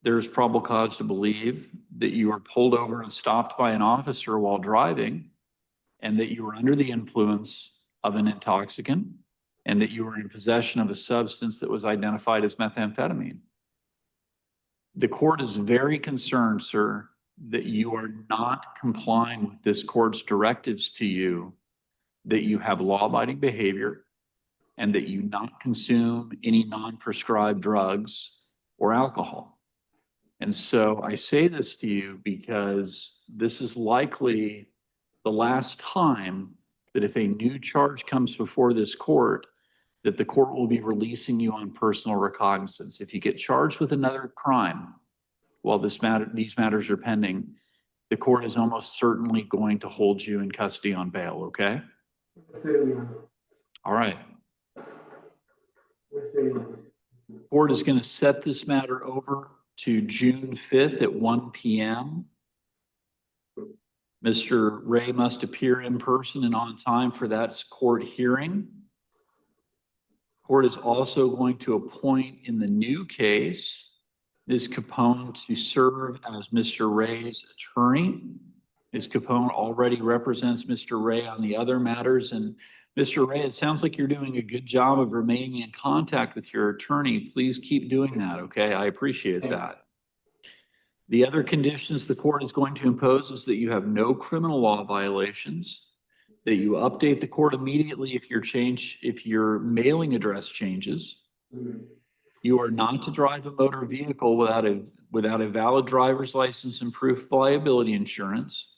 there's probable cause to believe that you were pulled over and stopped by an officer while driving, and that you were under the influence of an intoxicant, and that you were in possession of a substance that was identified as methamphetamine. The court is very concerned, sir, that you are not complying with this court's directives to you, that you have law-abiding behavior, and that you not consume any non-prescribed drugs or alcohol. And so I say this to you because this is likely the last time that if a new charge comes before this court, that the court will be releasing you on personal recognizance. If you get charged with another crime while these matters are pending, the court is almost certainly going to hold you in custody on bail, okay? All right. Court is going to set this matter over to June 5th at 1 p.m. Mr. Ray must appear in person and on time for that court hearing. Court is also going to appoint in the new case Ms. Capone to serve as Mr. Ray's attorney. Ms. Capone already represents Mr. Ray on the other matters. And Mr. Ray, it sounds like you're doing a good job of remaining in contact with your attorney. Please keep doing that, okay? I appreciate that. The other conditions the court is going to impose is that you have no criminal law violations, that you update the court immediately if your mailing address changes. You are not to drive a motor vehicle without a valid driver's license and proof of liability insurance.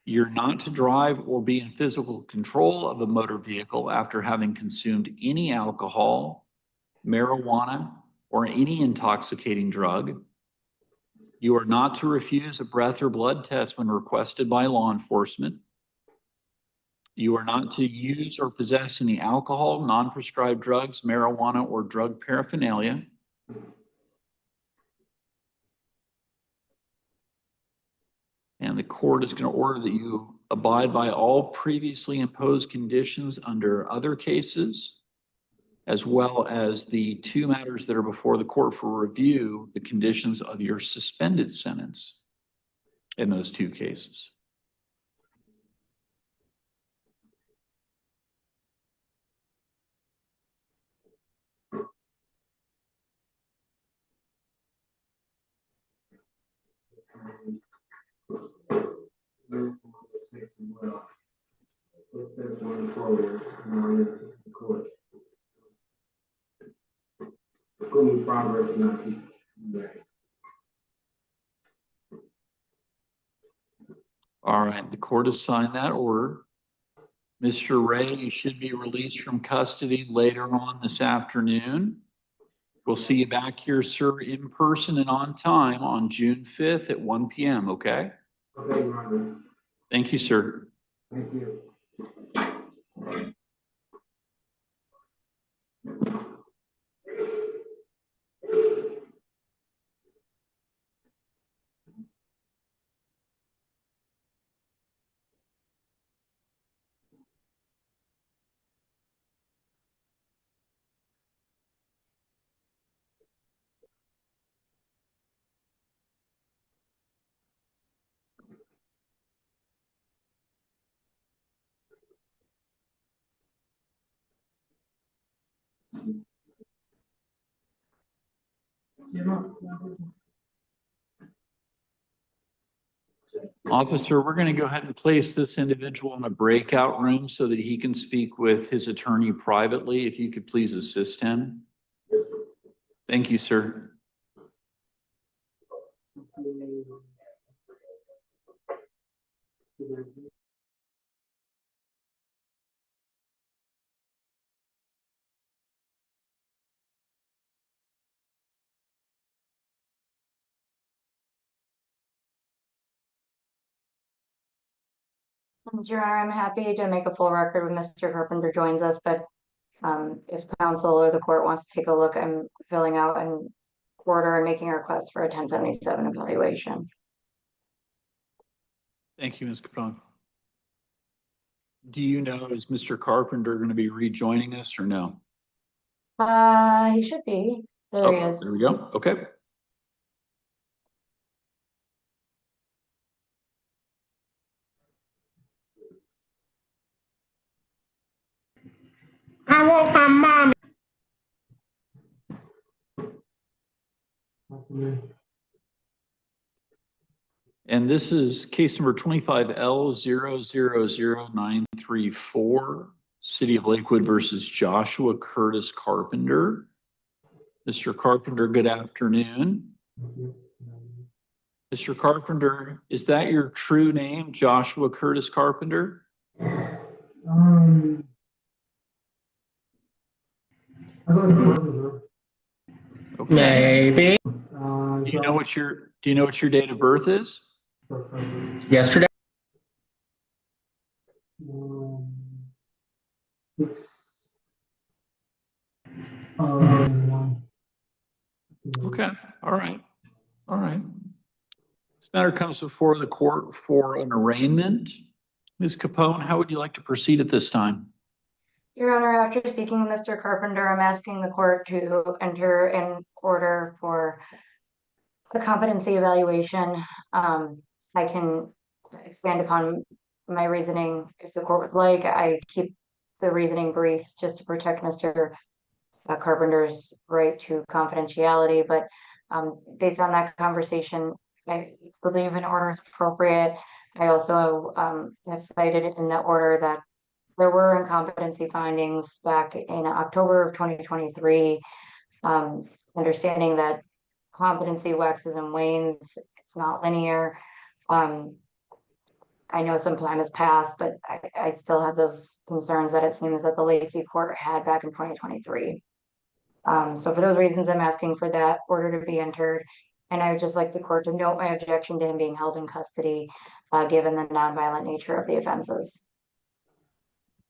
You're not to drive or be in physical control of a motor vehicle after having consumed any alcohol, marijuana, or any intoxicating drug. You are not to refuse a breath or blood test when requested by law enforcement. You are not to use or possess any alcohol, non-prescribed drugs, marijuana, or drug paraphernalia. And the court is going to order that you abide by all previously imposed conditions under other cases, as well as the two matters that are before the court for review, the conditions of your suspended sentence in those two cases. Progress, not All All right, the court has signed that order. Mr. Ray, you should be released from custody later on this afternoon. We'll see you back here, sir, in person and on time on June 5th at 1 p.m., okay? Okay, Your Honor. Thank you, sir. Thank you. Officer, we're going to go ahead and place this individual in a breakout room so that he can speak with his attorney privately. If you could please assist him. Thank you, sir. Your Honor, I'm happy to make a full record when Mr. Carpenter joins us, but if counsel or the court wants to take a look, I'm filling out an order and making a request for a 1077 evaluation. Thank you, Ms. Capone. Do you know, is Mr. Carpenter going to be rejoining us or no? He should be. There he is. There we go. Okay. I want my mommy. And this is case number 25L000934, City of Lakewood versus Joshua Curtis Carpenter. Mr. Carpenter, good afternoon. Mr. Carpenter, is that your true name, Joshua Curtis Carpenter? Okay. Maybe. Do you know what your date of birth is? Yesterday. 6. Okay. All right. All right. This matter comes before the court for an arraignment. Ms. Capone, how would you like to proceed at this time? Your Honor, after speaking with Mr. Carpenter, I'm asking the court to enter an order for a competency evaluation. I can expand upon my reasoning if the court would like. I keep the reasoning brief just to protect Mr. Carpenter's right to confidentiality, but based on that conversation, I believe an order is appropriate. I also have cited in that order that there were incompetency findings back in October of 2023, understanding that competency waxes and wanes, it's not linear. I know some time has passed, but I still have those concerns that it seems that the Lacey court had back in 2023. So for those reasons, I'm asking for that order to be entered. And I would just like the court to note my objection to him being held in custody, given the nonviolent nature of the offenses.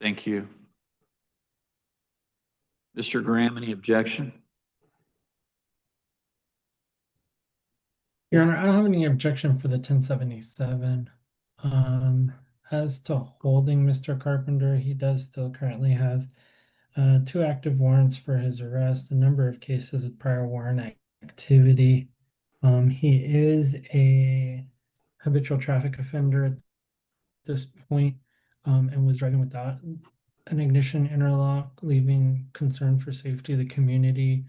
Thank you. Mr. Graham, any objection? Your Honor, I don't have any objection for the 1077. As to holding Mr. Carpenter, he does still currently have 2 active warrants for his arrest, a number of cases with prior warrant activity. He is a habitual traffic offender at this point, and was driving without an ignition interlock, leaving concern for safety of the community.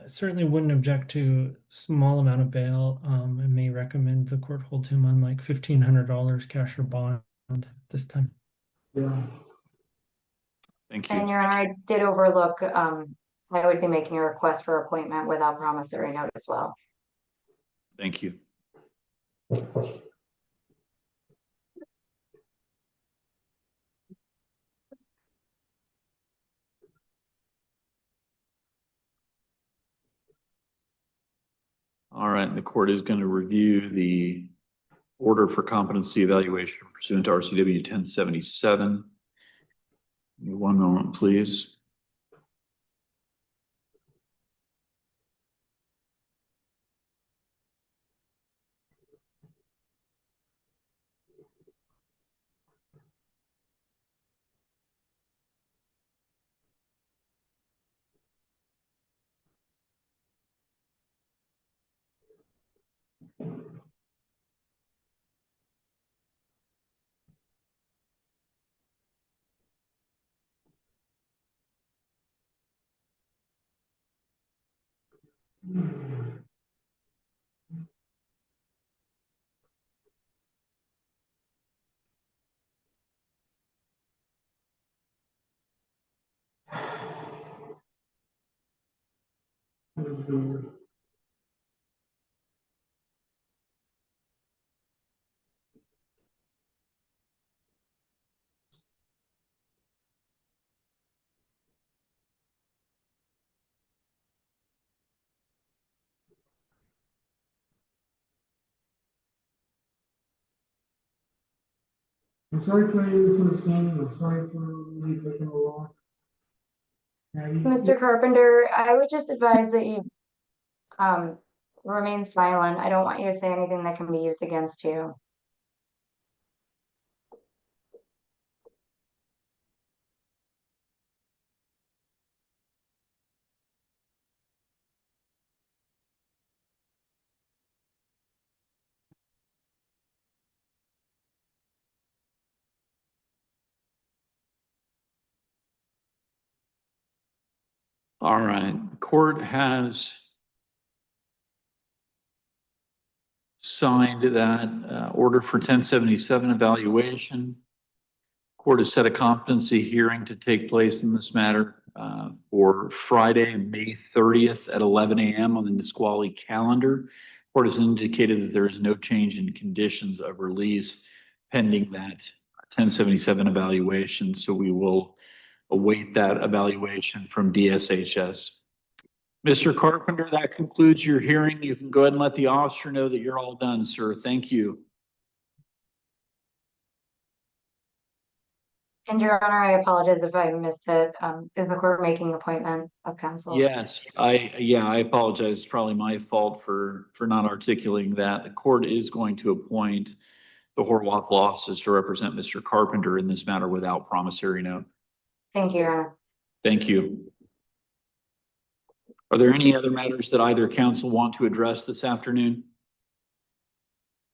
Certainly wouldn't object to small amount of bail, and may recommend the court hold him on like $1,500 cash or bond this time. Yeah. Thank you. And Your Honor, I did overlook, I would be making a request for appointment without promissory note as well. Thank you. All right, and the court is going to review the order for competency evaluation pursuant to RCW 1077. One moment, please. I'm sorry for any misunderstanding. I'm sorry for me taking a long. Mr. Carpenter, I would just advise that you remain silent. I don't want you to say anything that can be used against you. All right, the court has signed that order for 1077 evaluation. Court has set a competency hearing to take place in this matter for Friday, May 30th at 11 a.m. on the Nisqually calendar. Court has indicated that there is no change in conditions of release pending that 1077 evaluation. So we will await that evaluation from DSHS. Mr. Carpenter, that concludes your hearing. You can go ahead and let the officer know that you're all done, sir. Thank you. And Your Honor, I apologize if I missed it. Is the court making appointment of counsel? Yes, I apologize. It's probably my fault for not articulating that. The court is going to appoint the Horwath law offices to represent Mr. Carpenter in this matter without promissory note. Thank you, Your Honor. Thank you. Are there any other matters that either counsel want to address this afternoon?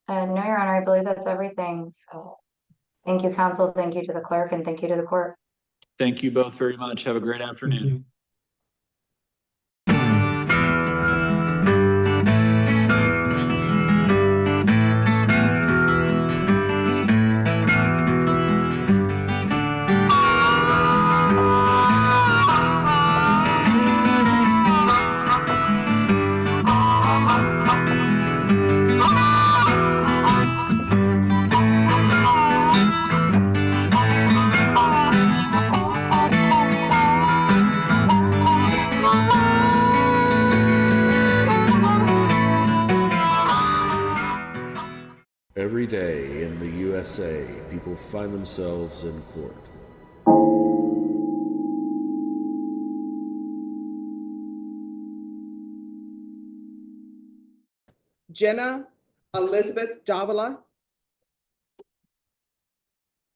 No, Your Honor, I believe that's everything. Thank you, counsel. Thank you to the clerk, and thank you to the court. Thank you both very much. Have a great afternoon. Every day in the USA, people find themselves in court. Jenna Elizabeth Davila.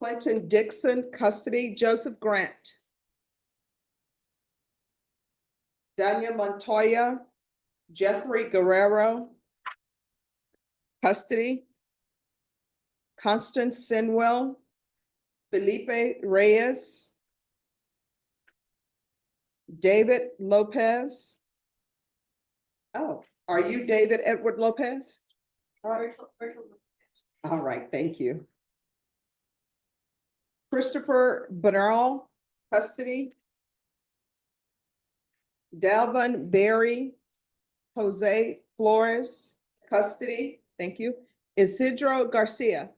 Clinton Dixon, custody, Joseph Grant. Daniel Montoya, Jeffrey Guerrero, custody. Constance Sinwell, Felipe Reyes, David Lopez. Oh, are you David Edward Lopez? All right, thank you. Christopher Bernal, custody. Dalvin Berry, Jose Flores, custody. Thank you. Isidro Garcia.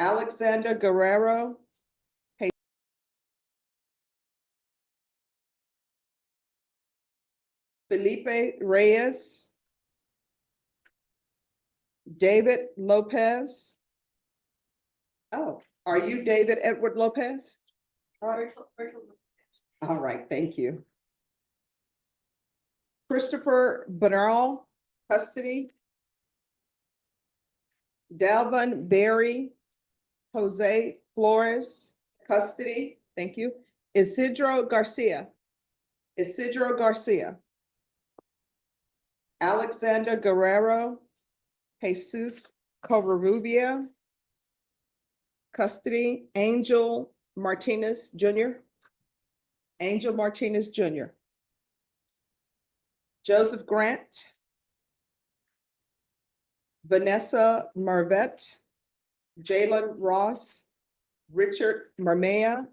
Alexander Guerrero, Felipe Reyes, David Lopez. Oh, are you David Edward Lopez? All right, thank you. Christopher Bernal, custody. Dalvin Berry, Jose Flores, custody. Thank you. Isidro Garcia. Alexander Guerrero, Jesus Covarrubia, custody. Angel Martinez Jr. Joseph Grant, Vanessa Marvette, Jalen Ross, Richard Marmea,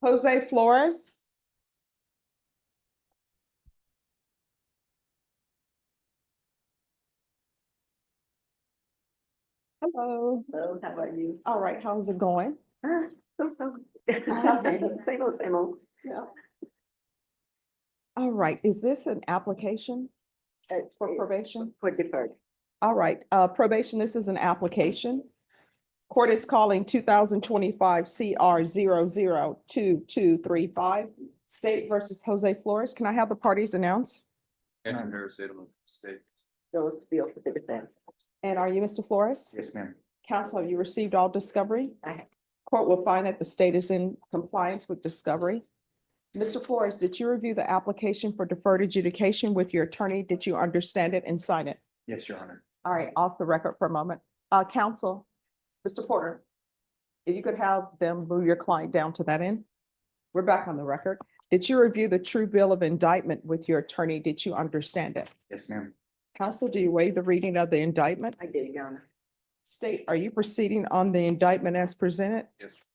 Jose Flores. Hello. Hello, how are you? All right, how's it going? Same old, same old. Yeah. All right, is this an application for probation? For deferred. All right, probation, this is an application. Court is calling 2025 CR 002235, State versus Jose Flores. Can I have the parties announce? Andrew State. Phyllis Field for the defense. And are you Mr. Flores? Yes, ma'am. Counsel, have you received all discovery? I have. Court will find that the state is in compliance with discovery. Mr. Flores, did you review the application for deferred adjudication with your attorney? Did you understand it and sign it? Yes, Your Honor. All right, off the record for a moment. Counsel, Mr. Porter, if you could have them move your client down to that end. We're back on the record. Did you review the true bill of indictment with your attorney? Did you understand it? Yes, ma'am. Counsel, do you waive the reading of the indictment? I did, Your Honor. State, are you proceeding on the indictment as presented? Yes.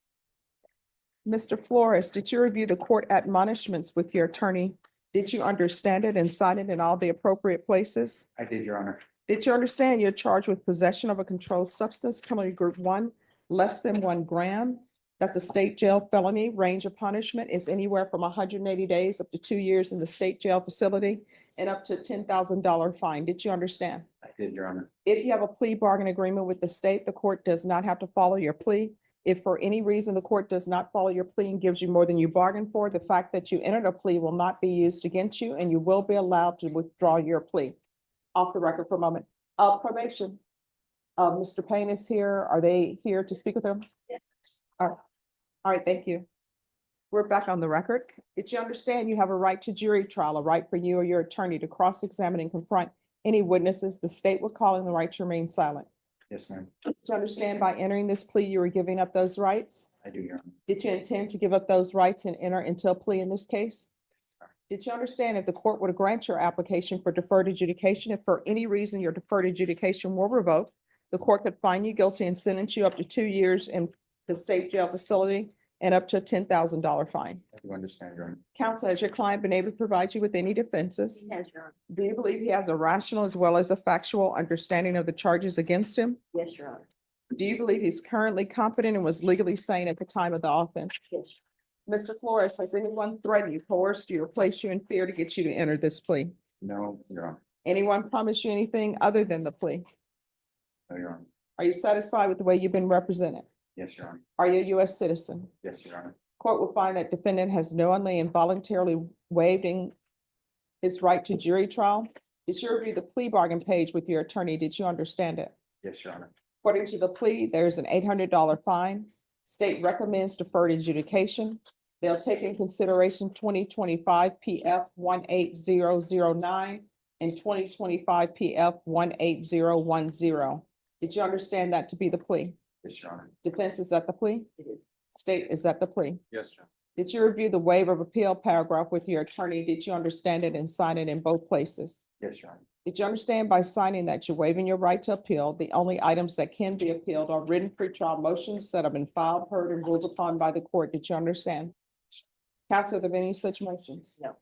Mr. Flores, did you review the court admonishments with your attorney? Did you understand it and sign it in all the appropriate places? I did, Your Honor. Did you understand you're charged with possession of a controlled substance, penalty group 1, less than 1 gram? That's a state jail felony. Range of punishment is anywhere from 180 days up to 2 years in the state jail facility and up to $10,000 fine. Did you understand? I did, Your Honor. If you have a plea bargain agreement with the state, the court does not have to follow your plea. If for any reason the court does not follow your plea and gives you more than you bargained for, the fact that you entered a plea will not be used against you and you will be allowed to withdraw your plea. Off the record for a moment. Probation. Mr. Payne is here. Are they here to speak with him? Yes. All right, thank you. We're back on the record. Did you understand you have a right to jury trial, a right for you or your attorney to cross-examine and confront any witnesses the state would call in the right to remain silent? Yes, ma'am. Did you understand by entering this plea, you were giving up those rights? I do, Your Honor. Did you intend to give up those rights and enter into a plea in this case? Did you understand if the court would grant your application for deferred adjudication, if for any reason your deferred adjudication were revoked, the court could find you guilty and sentence you up to 2 years in the state jail facility and up to a $10,000 fine? I do understand, Your Honor. Counsel, has your client been able to provide you with any defenses? Yes, Your Honor. Do you believe he has a rational as well as a factual understanding of the charges against him? Yes, Your Honor. Do you believe he's currently competent and was legally sane at the time of the offense? Yes. Mr. Flores, has anyone threatened you, coerced you, or placed you in fear to get you to enter this plea? No, Your Honor. Anyone promise you anything other than the plea? No, Your Honor. Are you satisfied with the way you've been represented? Yes, Your Honor. Are you a U.S. citizen? Yes, Your Honor. Court will find that defendant has knowingly and voluntarily waived his right to jury trial. Did you review the plea bargain page with your attorney? Did you understand it? Yes, Your Honor. According to the plea, there's an $800 fine. State recommends deferred adjudication. They'll take in consideration 2025 PF 18009 and 2025 PF 18010. Did you understand that to be the plea? Yes, Your Honor. Defense, is that the plea? It is. State, is that the plea? Yes, Your Honor. Did you review the waiver of appeal paragraph with your attorney? Did you understand it and sign it in both places? Yes, Your Honor. Did you understand by signing that you're waiving your right to appeal? The only items that can be appealed are written pretrial motions that have been filed, heard, and ruled upon by the court. Did you understand? Council, are there any such motions? No.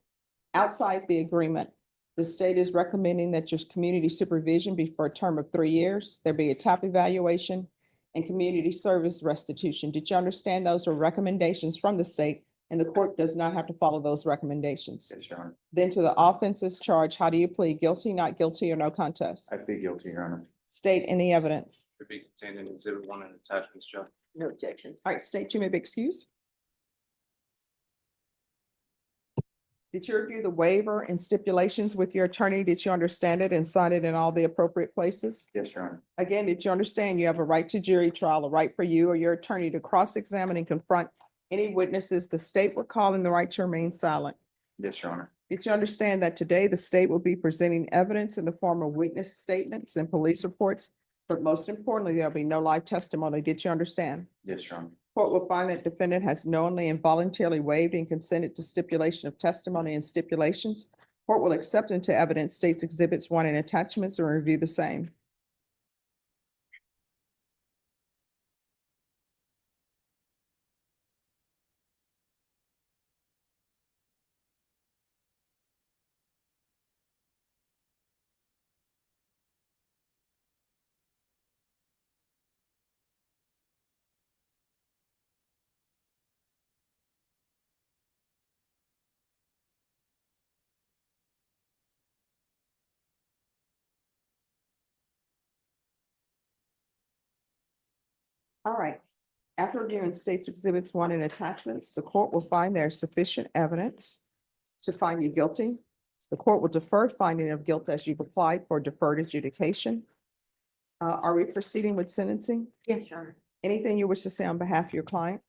Outside the agreement, the state is recommending that your community supervision be for a term of 3 years. There be a top evaluation and community service restitution. Did you understand those are recommendations from the state and the court does not have to follow those recommendations? Yes, Your Honor. Then to the offenses charged, how do you plead? Guilty, not guilty, or no contest? I plead guilty, Your Honor. State any evidence. To be contained in Exhibit 1 and attachments, Judge. No objections. All right, state, you may be excused. Did you review the waiver and stipulations with your attorney? Did you understand it and sign it in all the appropriate places? Yes, Your Honor. Again, did you understand you have a right to jury trial, a right for you or your attorney to cross-examine and confront any witnesses the state would call in the right to remain silent? Yes, Your Honor. Did you understand that today the state will be presenting evidence in the form of witness statements and police reports? But most importantly, there'll be no live testimony. Did you understand? Yes, Your Honor. Court will find that defendant has knowingly and voluntarily waived and consented to stipulation of testimony and stipulations. Court will accept into evidence states exhibits 1 and attachments and review the same. All right. After reviewing states exhibits 1 and attachments, the court will find there is sufficient evidence to find you guilty. The court will defer finding of guilt as you've applied for deferred adjudication. Are we proceeding with sentencing? Yes, Your Honor. Anything you wish to say on behalf of your client?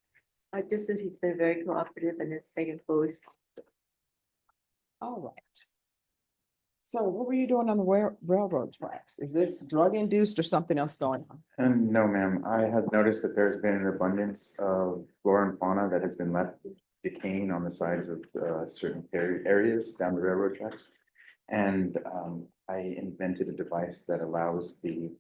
Just that he's been very cooperative and has taken full. All right. So what were you doing on the railroad tracks? Is this drug induced or something else going on? And no, ma'am, I have noticed that there's been an abundance of flora and fauna that has been left decaying on the sides of certain areas down the railroad tracks. And I invented a device that allows the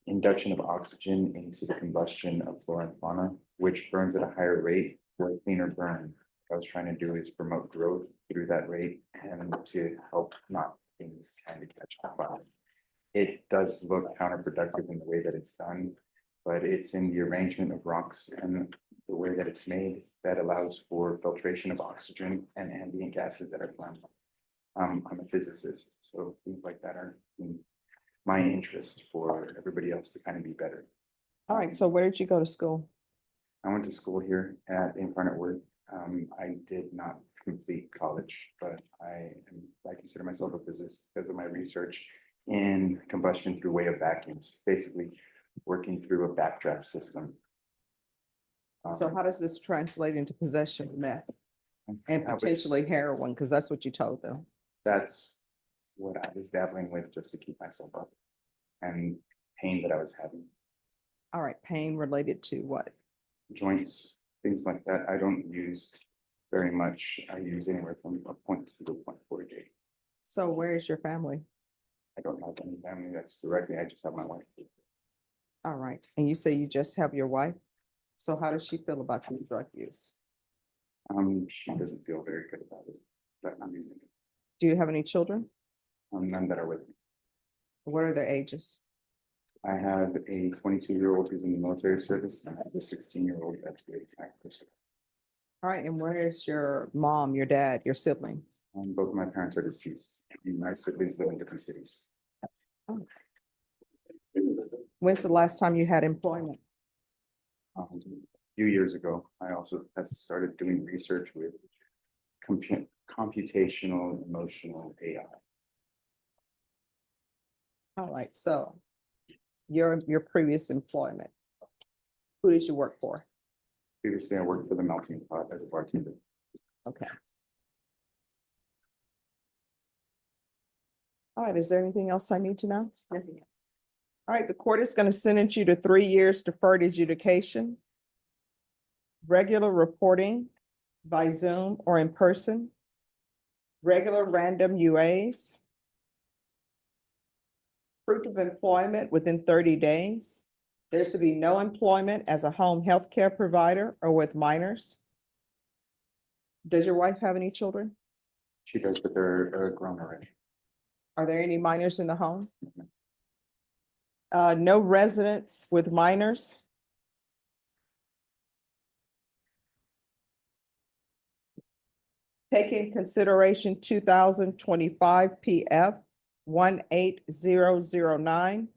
induction of oxygen into the combustion of flora and fauna, which burns at a higher rate for a cleaner burn. What I was trying to do is promote growth through that rate and to help not things kind of catch on fire. It does look counterproductive in the way that it's done, but it's in the arrangement of rocks and the way that it's made that allows for filtration of oxygen and ambient gases that are flammable. I'm a physicist, so things like that are in my interest for everybody else to kind of be better. All right, so where did you go to school? I went to school here at Incarnate Word. I did not complete college, but I consider myself a physicist because of my research in combustion through way of vacuums, basically working through a backdraft system. So how does this translate into possession of meth and that was- potentially heroin? Because that's what you told them. That's what I was dabbling with just to keep myself up and pain that I was having. All right, pain related to what? Joints, things like that. I don't use very much. I use anywhere from a 0.2 to 0.4 a day. So where is your family? I don't have any family that's directly, I just have my wife. All right, and you say you just have your wife? So how does she feel about the drug use? She doesn't feel very good about it, but I'm using it. Do you have any children? None that are with me. What are their ages? I have a 22-year-old who's in the military service, and I have a 16-year-old that's very active. All right, and where is your mom, your dad, your siblings? Both of my parents are deceased. My siblings live in different cities. When's the last time you had employment? A few years ago, I also have started doing research with computational emotional AI. All right, so your previous employment, who did you work for? Previously, I worked for the Melting Pot as a bartender. Okay. All right, is there anything else I need to know? Nothing else. All right, the court is going to sentence you to 3 years deferred adjudication, regular reporting by Zoom or in person, regular random UAs, proof of employment within 30 days. There's to be no employment as a home health care provider or with minors. Does your wife have any children? She does, but they're grown already. Are there any minors in the home? No residents with minors? Taking consideration 2025 PF 18009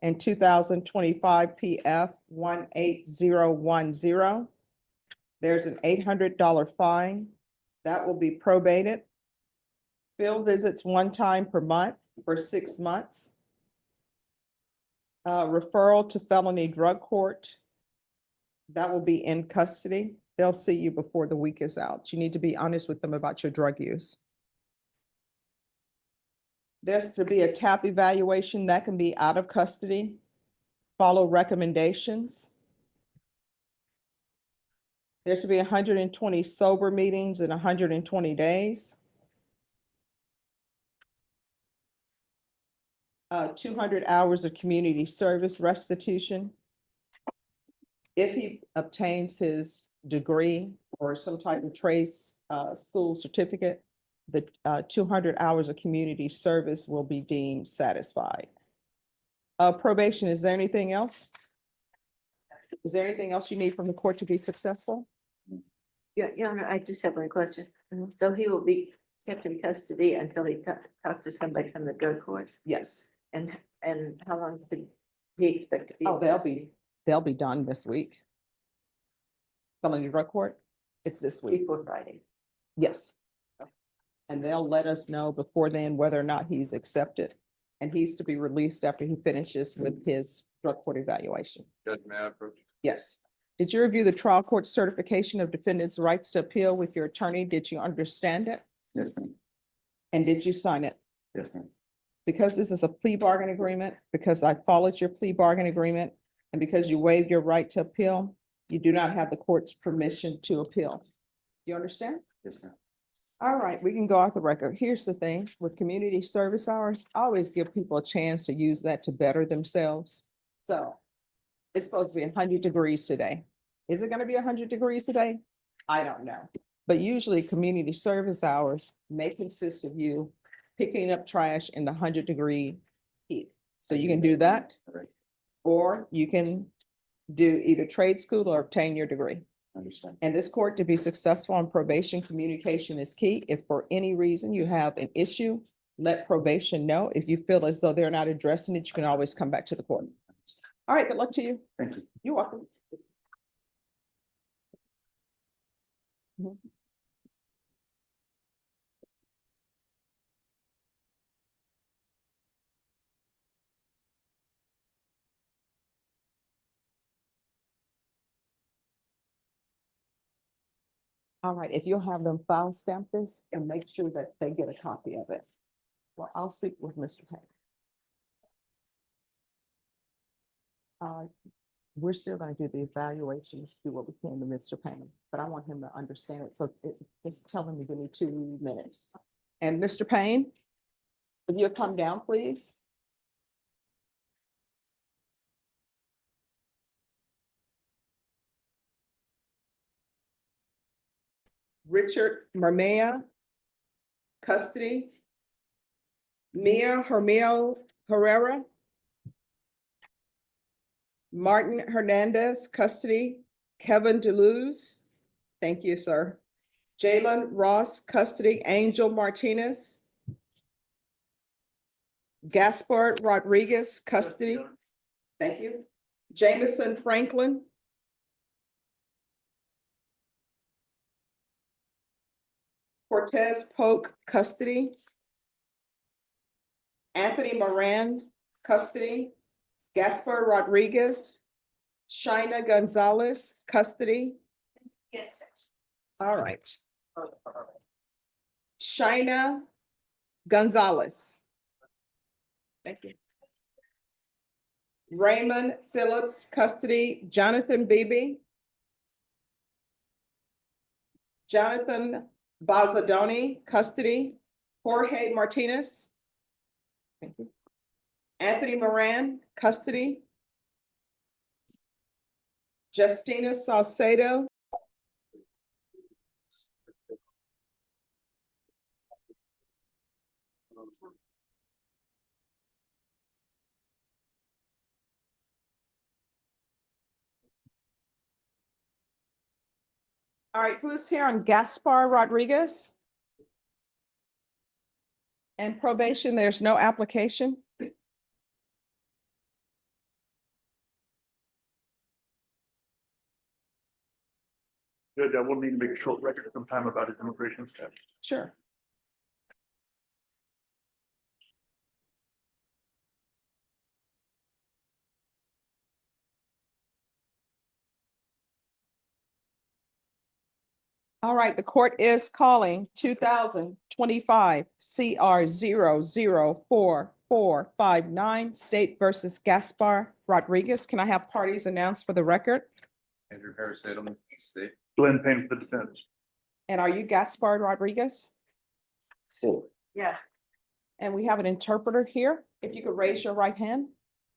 and 2025 PF 18010. There's an $800 fine that will be probated. Field visits one time per month for 6 months. Referral to felony drug court. That will be in custody. They'll see you before the week is out. You need to be honest with them about your drug use. There's to be a TAP evaluation that can be out of custody. Follow recommendations. There should be 120 sober meetings in 120 days. 200 hours of community service restitution. If he obtains his degree or some type of trades school certificate, the 200 hours of community service will be deemed satisfied. Probation, is there anything else? Is there anything else you need from the court to be successful? Yeah, Your Honor, I just have one question. So he will be kept in custody until he talks to somebody from the drug court? Yes. And how long could he expect to be? Oh, they'll be done this week. Felony drug court, it's this week. Before Friday? Yes. And they'll let us know before then whether or not he's accepted. And he's to be released after he finishes with his drug court evaluation. Judge, may I approach? Yes. Did you review the trial court certification of defendant's rights to appeal with your attorney? Did you understand it? Yes, ma'am. And did you sign it? Yes, ma'am. Because this is a plea bargain agreement, because I followed your plea bargain agreement, and because you waived your right to appeal, you do not have the court's permission to appeal. Do you understand? Yes, ma'am. All right, we can go off the record. Here's the thing, with community service hours, I always give people a chance to use that to better themselves. So it's supposed to be 100 degrees today. Is it gonna be 100 degrees today? I don't know. But usually community service hours may consist of you picking up trash in the 100-degree heat. So you can do that, or you can do either trade school or obtain your degree. Understand. And this court, to be successful on probation, communication is key. If for any reason you have an issue, let probation know. If you feel as though they're not addressing it, you can always come back to the court. All right, good luck to you. Thank you. You're welcome. All right, if you'll have them file stamp this and make sure that they get a copy of it. Well, I'll speak with Mr. Payne. We're still gonna do the evaluations, do what we can to Mr. Payne, but I want him to understand it, so just tell him to give me 2 minutes. And Mr. Payne, if you'll come down, please. Richard Marmea, custody. Mia Hermio Herrera. Martin Hernandez, custody. Kevin DeLuz, thank you, sir. Jalen Ross, custody. Angel Martinez. Gaspard Rodriguez, custody. Thank you. Jameson Franklin. Cortez Polk, custody. Anthony Moran, custody. Gaspar Rodriguez. Shina Gonzalez, custody. Yes, Judge. All right. Shina Gonzalez. Thank you. Raymond Phillips, custody. Jonathan Beebe. Jonathan Bazadoni, custody. Jorge Martinez. Thank you. Anthony Moran, custody. Justina Salcedo. All right, who's here on Gaspar Rodriguez? And probation, there's no application. Judge, I will need to make a short record sometime about his immigration status. Sure. All right, the court is calling 2025 CR 004459 State versus Gaspar Rodriguez. Can I have parties announced for the record? Andrew Harris, Edelman, State. Glenn Payne for the defense. And are you Gaspar Rodriguez? Yeah. And we have an interpreter here. If you could raise your right hand.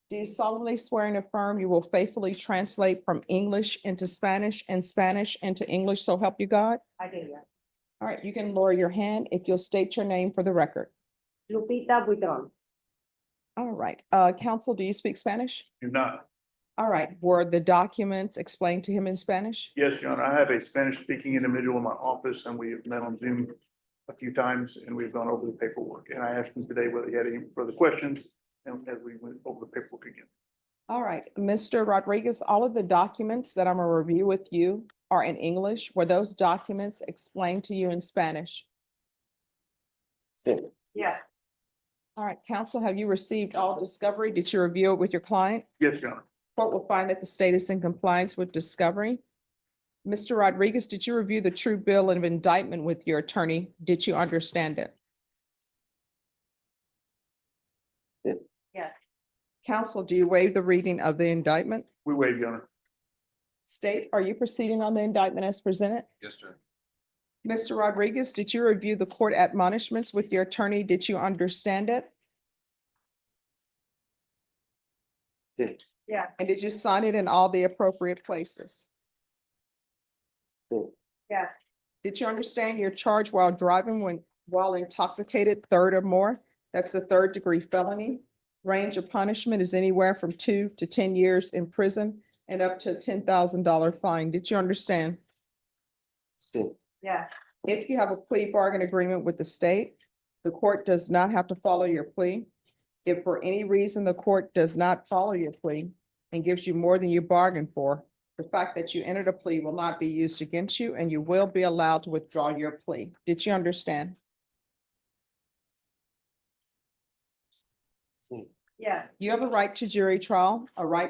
Do you solemnly swear and affirm you will faithfully translate from English into Spanish and Spanish into English, so help you God? I do, yeah. All right, you can lower your hand if you'll state your name for the record. Lupita Buitron. All right, counsel, do you speak Spanish? Do not. All right, were the documents explained to him in Spanish? Yes, Your Honor, I have a Spanish speaking individual in my office and we have met on Zoom a few times and we've gone over the paperwork. And I asked him today whether he had any further questions and as we went over the paperwork again. All right, Mr. Rodriguez, all of the documents that I'm gonna review with you are in English. Were those documents explained to you in Spanish? Yes. All right, counsel, have you received all discovery? Did you review it with your client? Yes, Your Honor. Court will find that the state is in compliance with discovery. Mr. Rodriguez, did you review the true bill of indictment with your attorney? Did you understand it? Yes. Counsel, do you waive the reading of the indictment? We waive, Your Honor. State, are you proceeding on the indictment as presented? Yes, sir. Mr. Rodriguez, did you review the court admonishments with your attorney? Did you understand it? Yeah. And did you sign it in all the appropriate places? Yeah. Did you understand your charge while driving while intoxicated, third or more? That's the third degree felony. Range of punishment is anywhere from 2 to 10 years in prison and up to a $10,000 fine. Did you understand? Yes. If you have a plea bargain agreement with the state, the court does not have to follow your plea. If for any reason the court does not follow your plea and gives you more than you bargained for, the fact that you entered a plea will not be used against you and you will be allowed to withdraw your plea. Did you understand? Yes. You have a right to jury trial, a right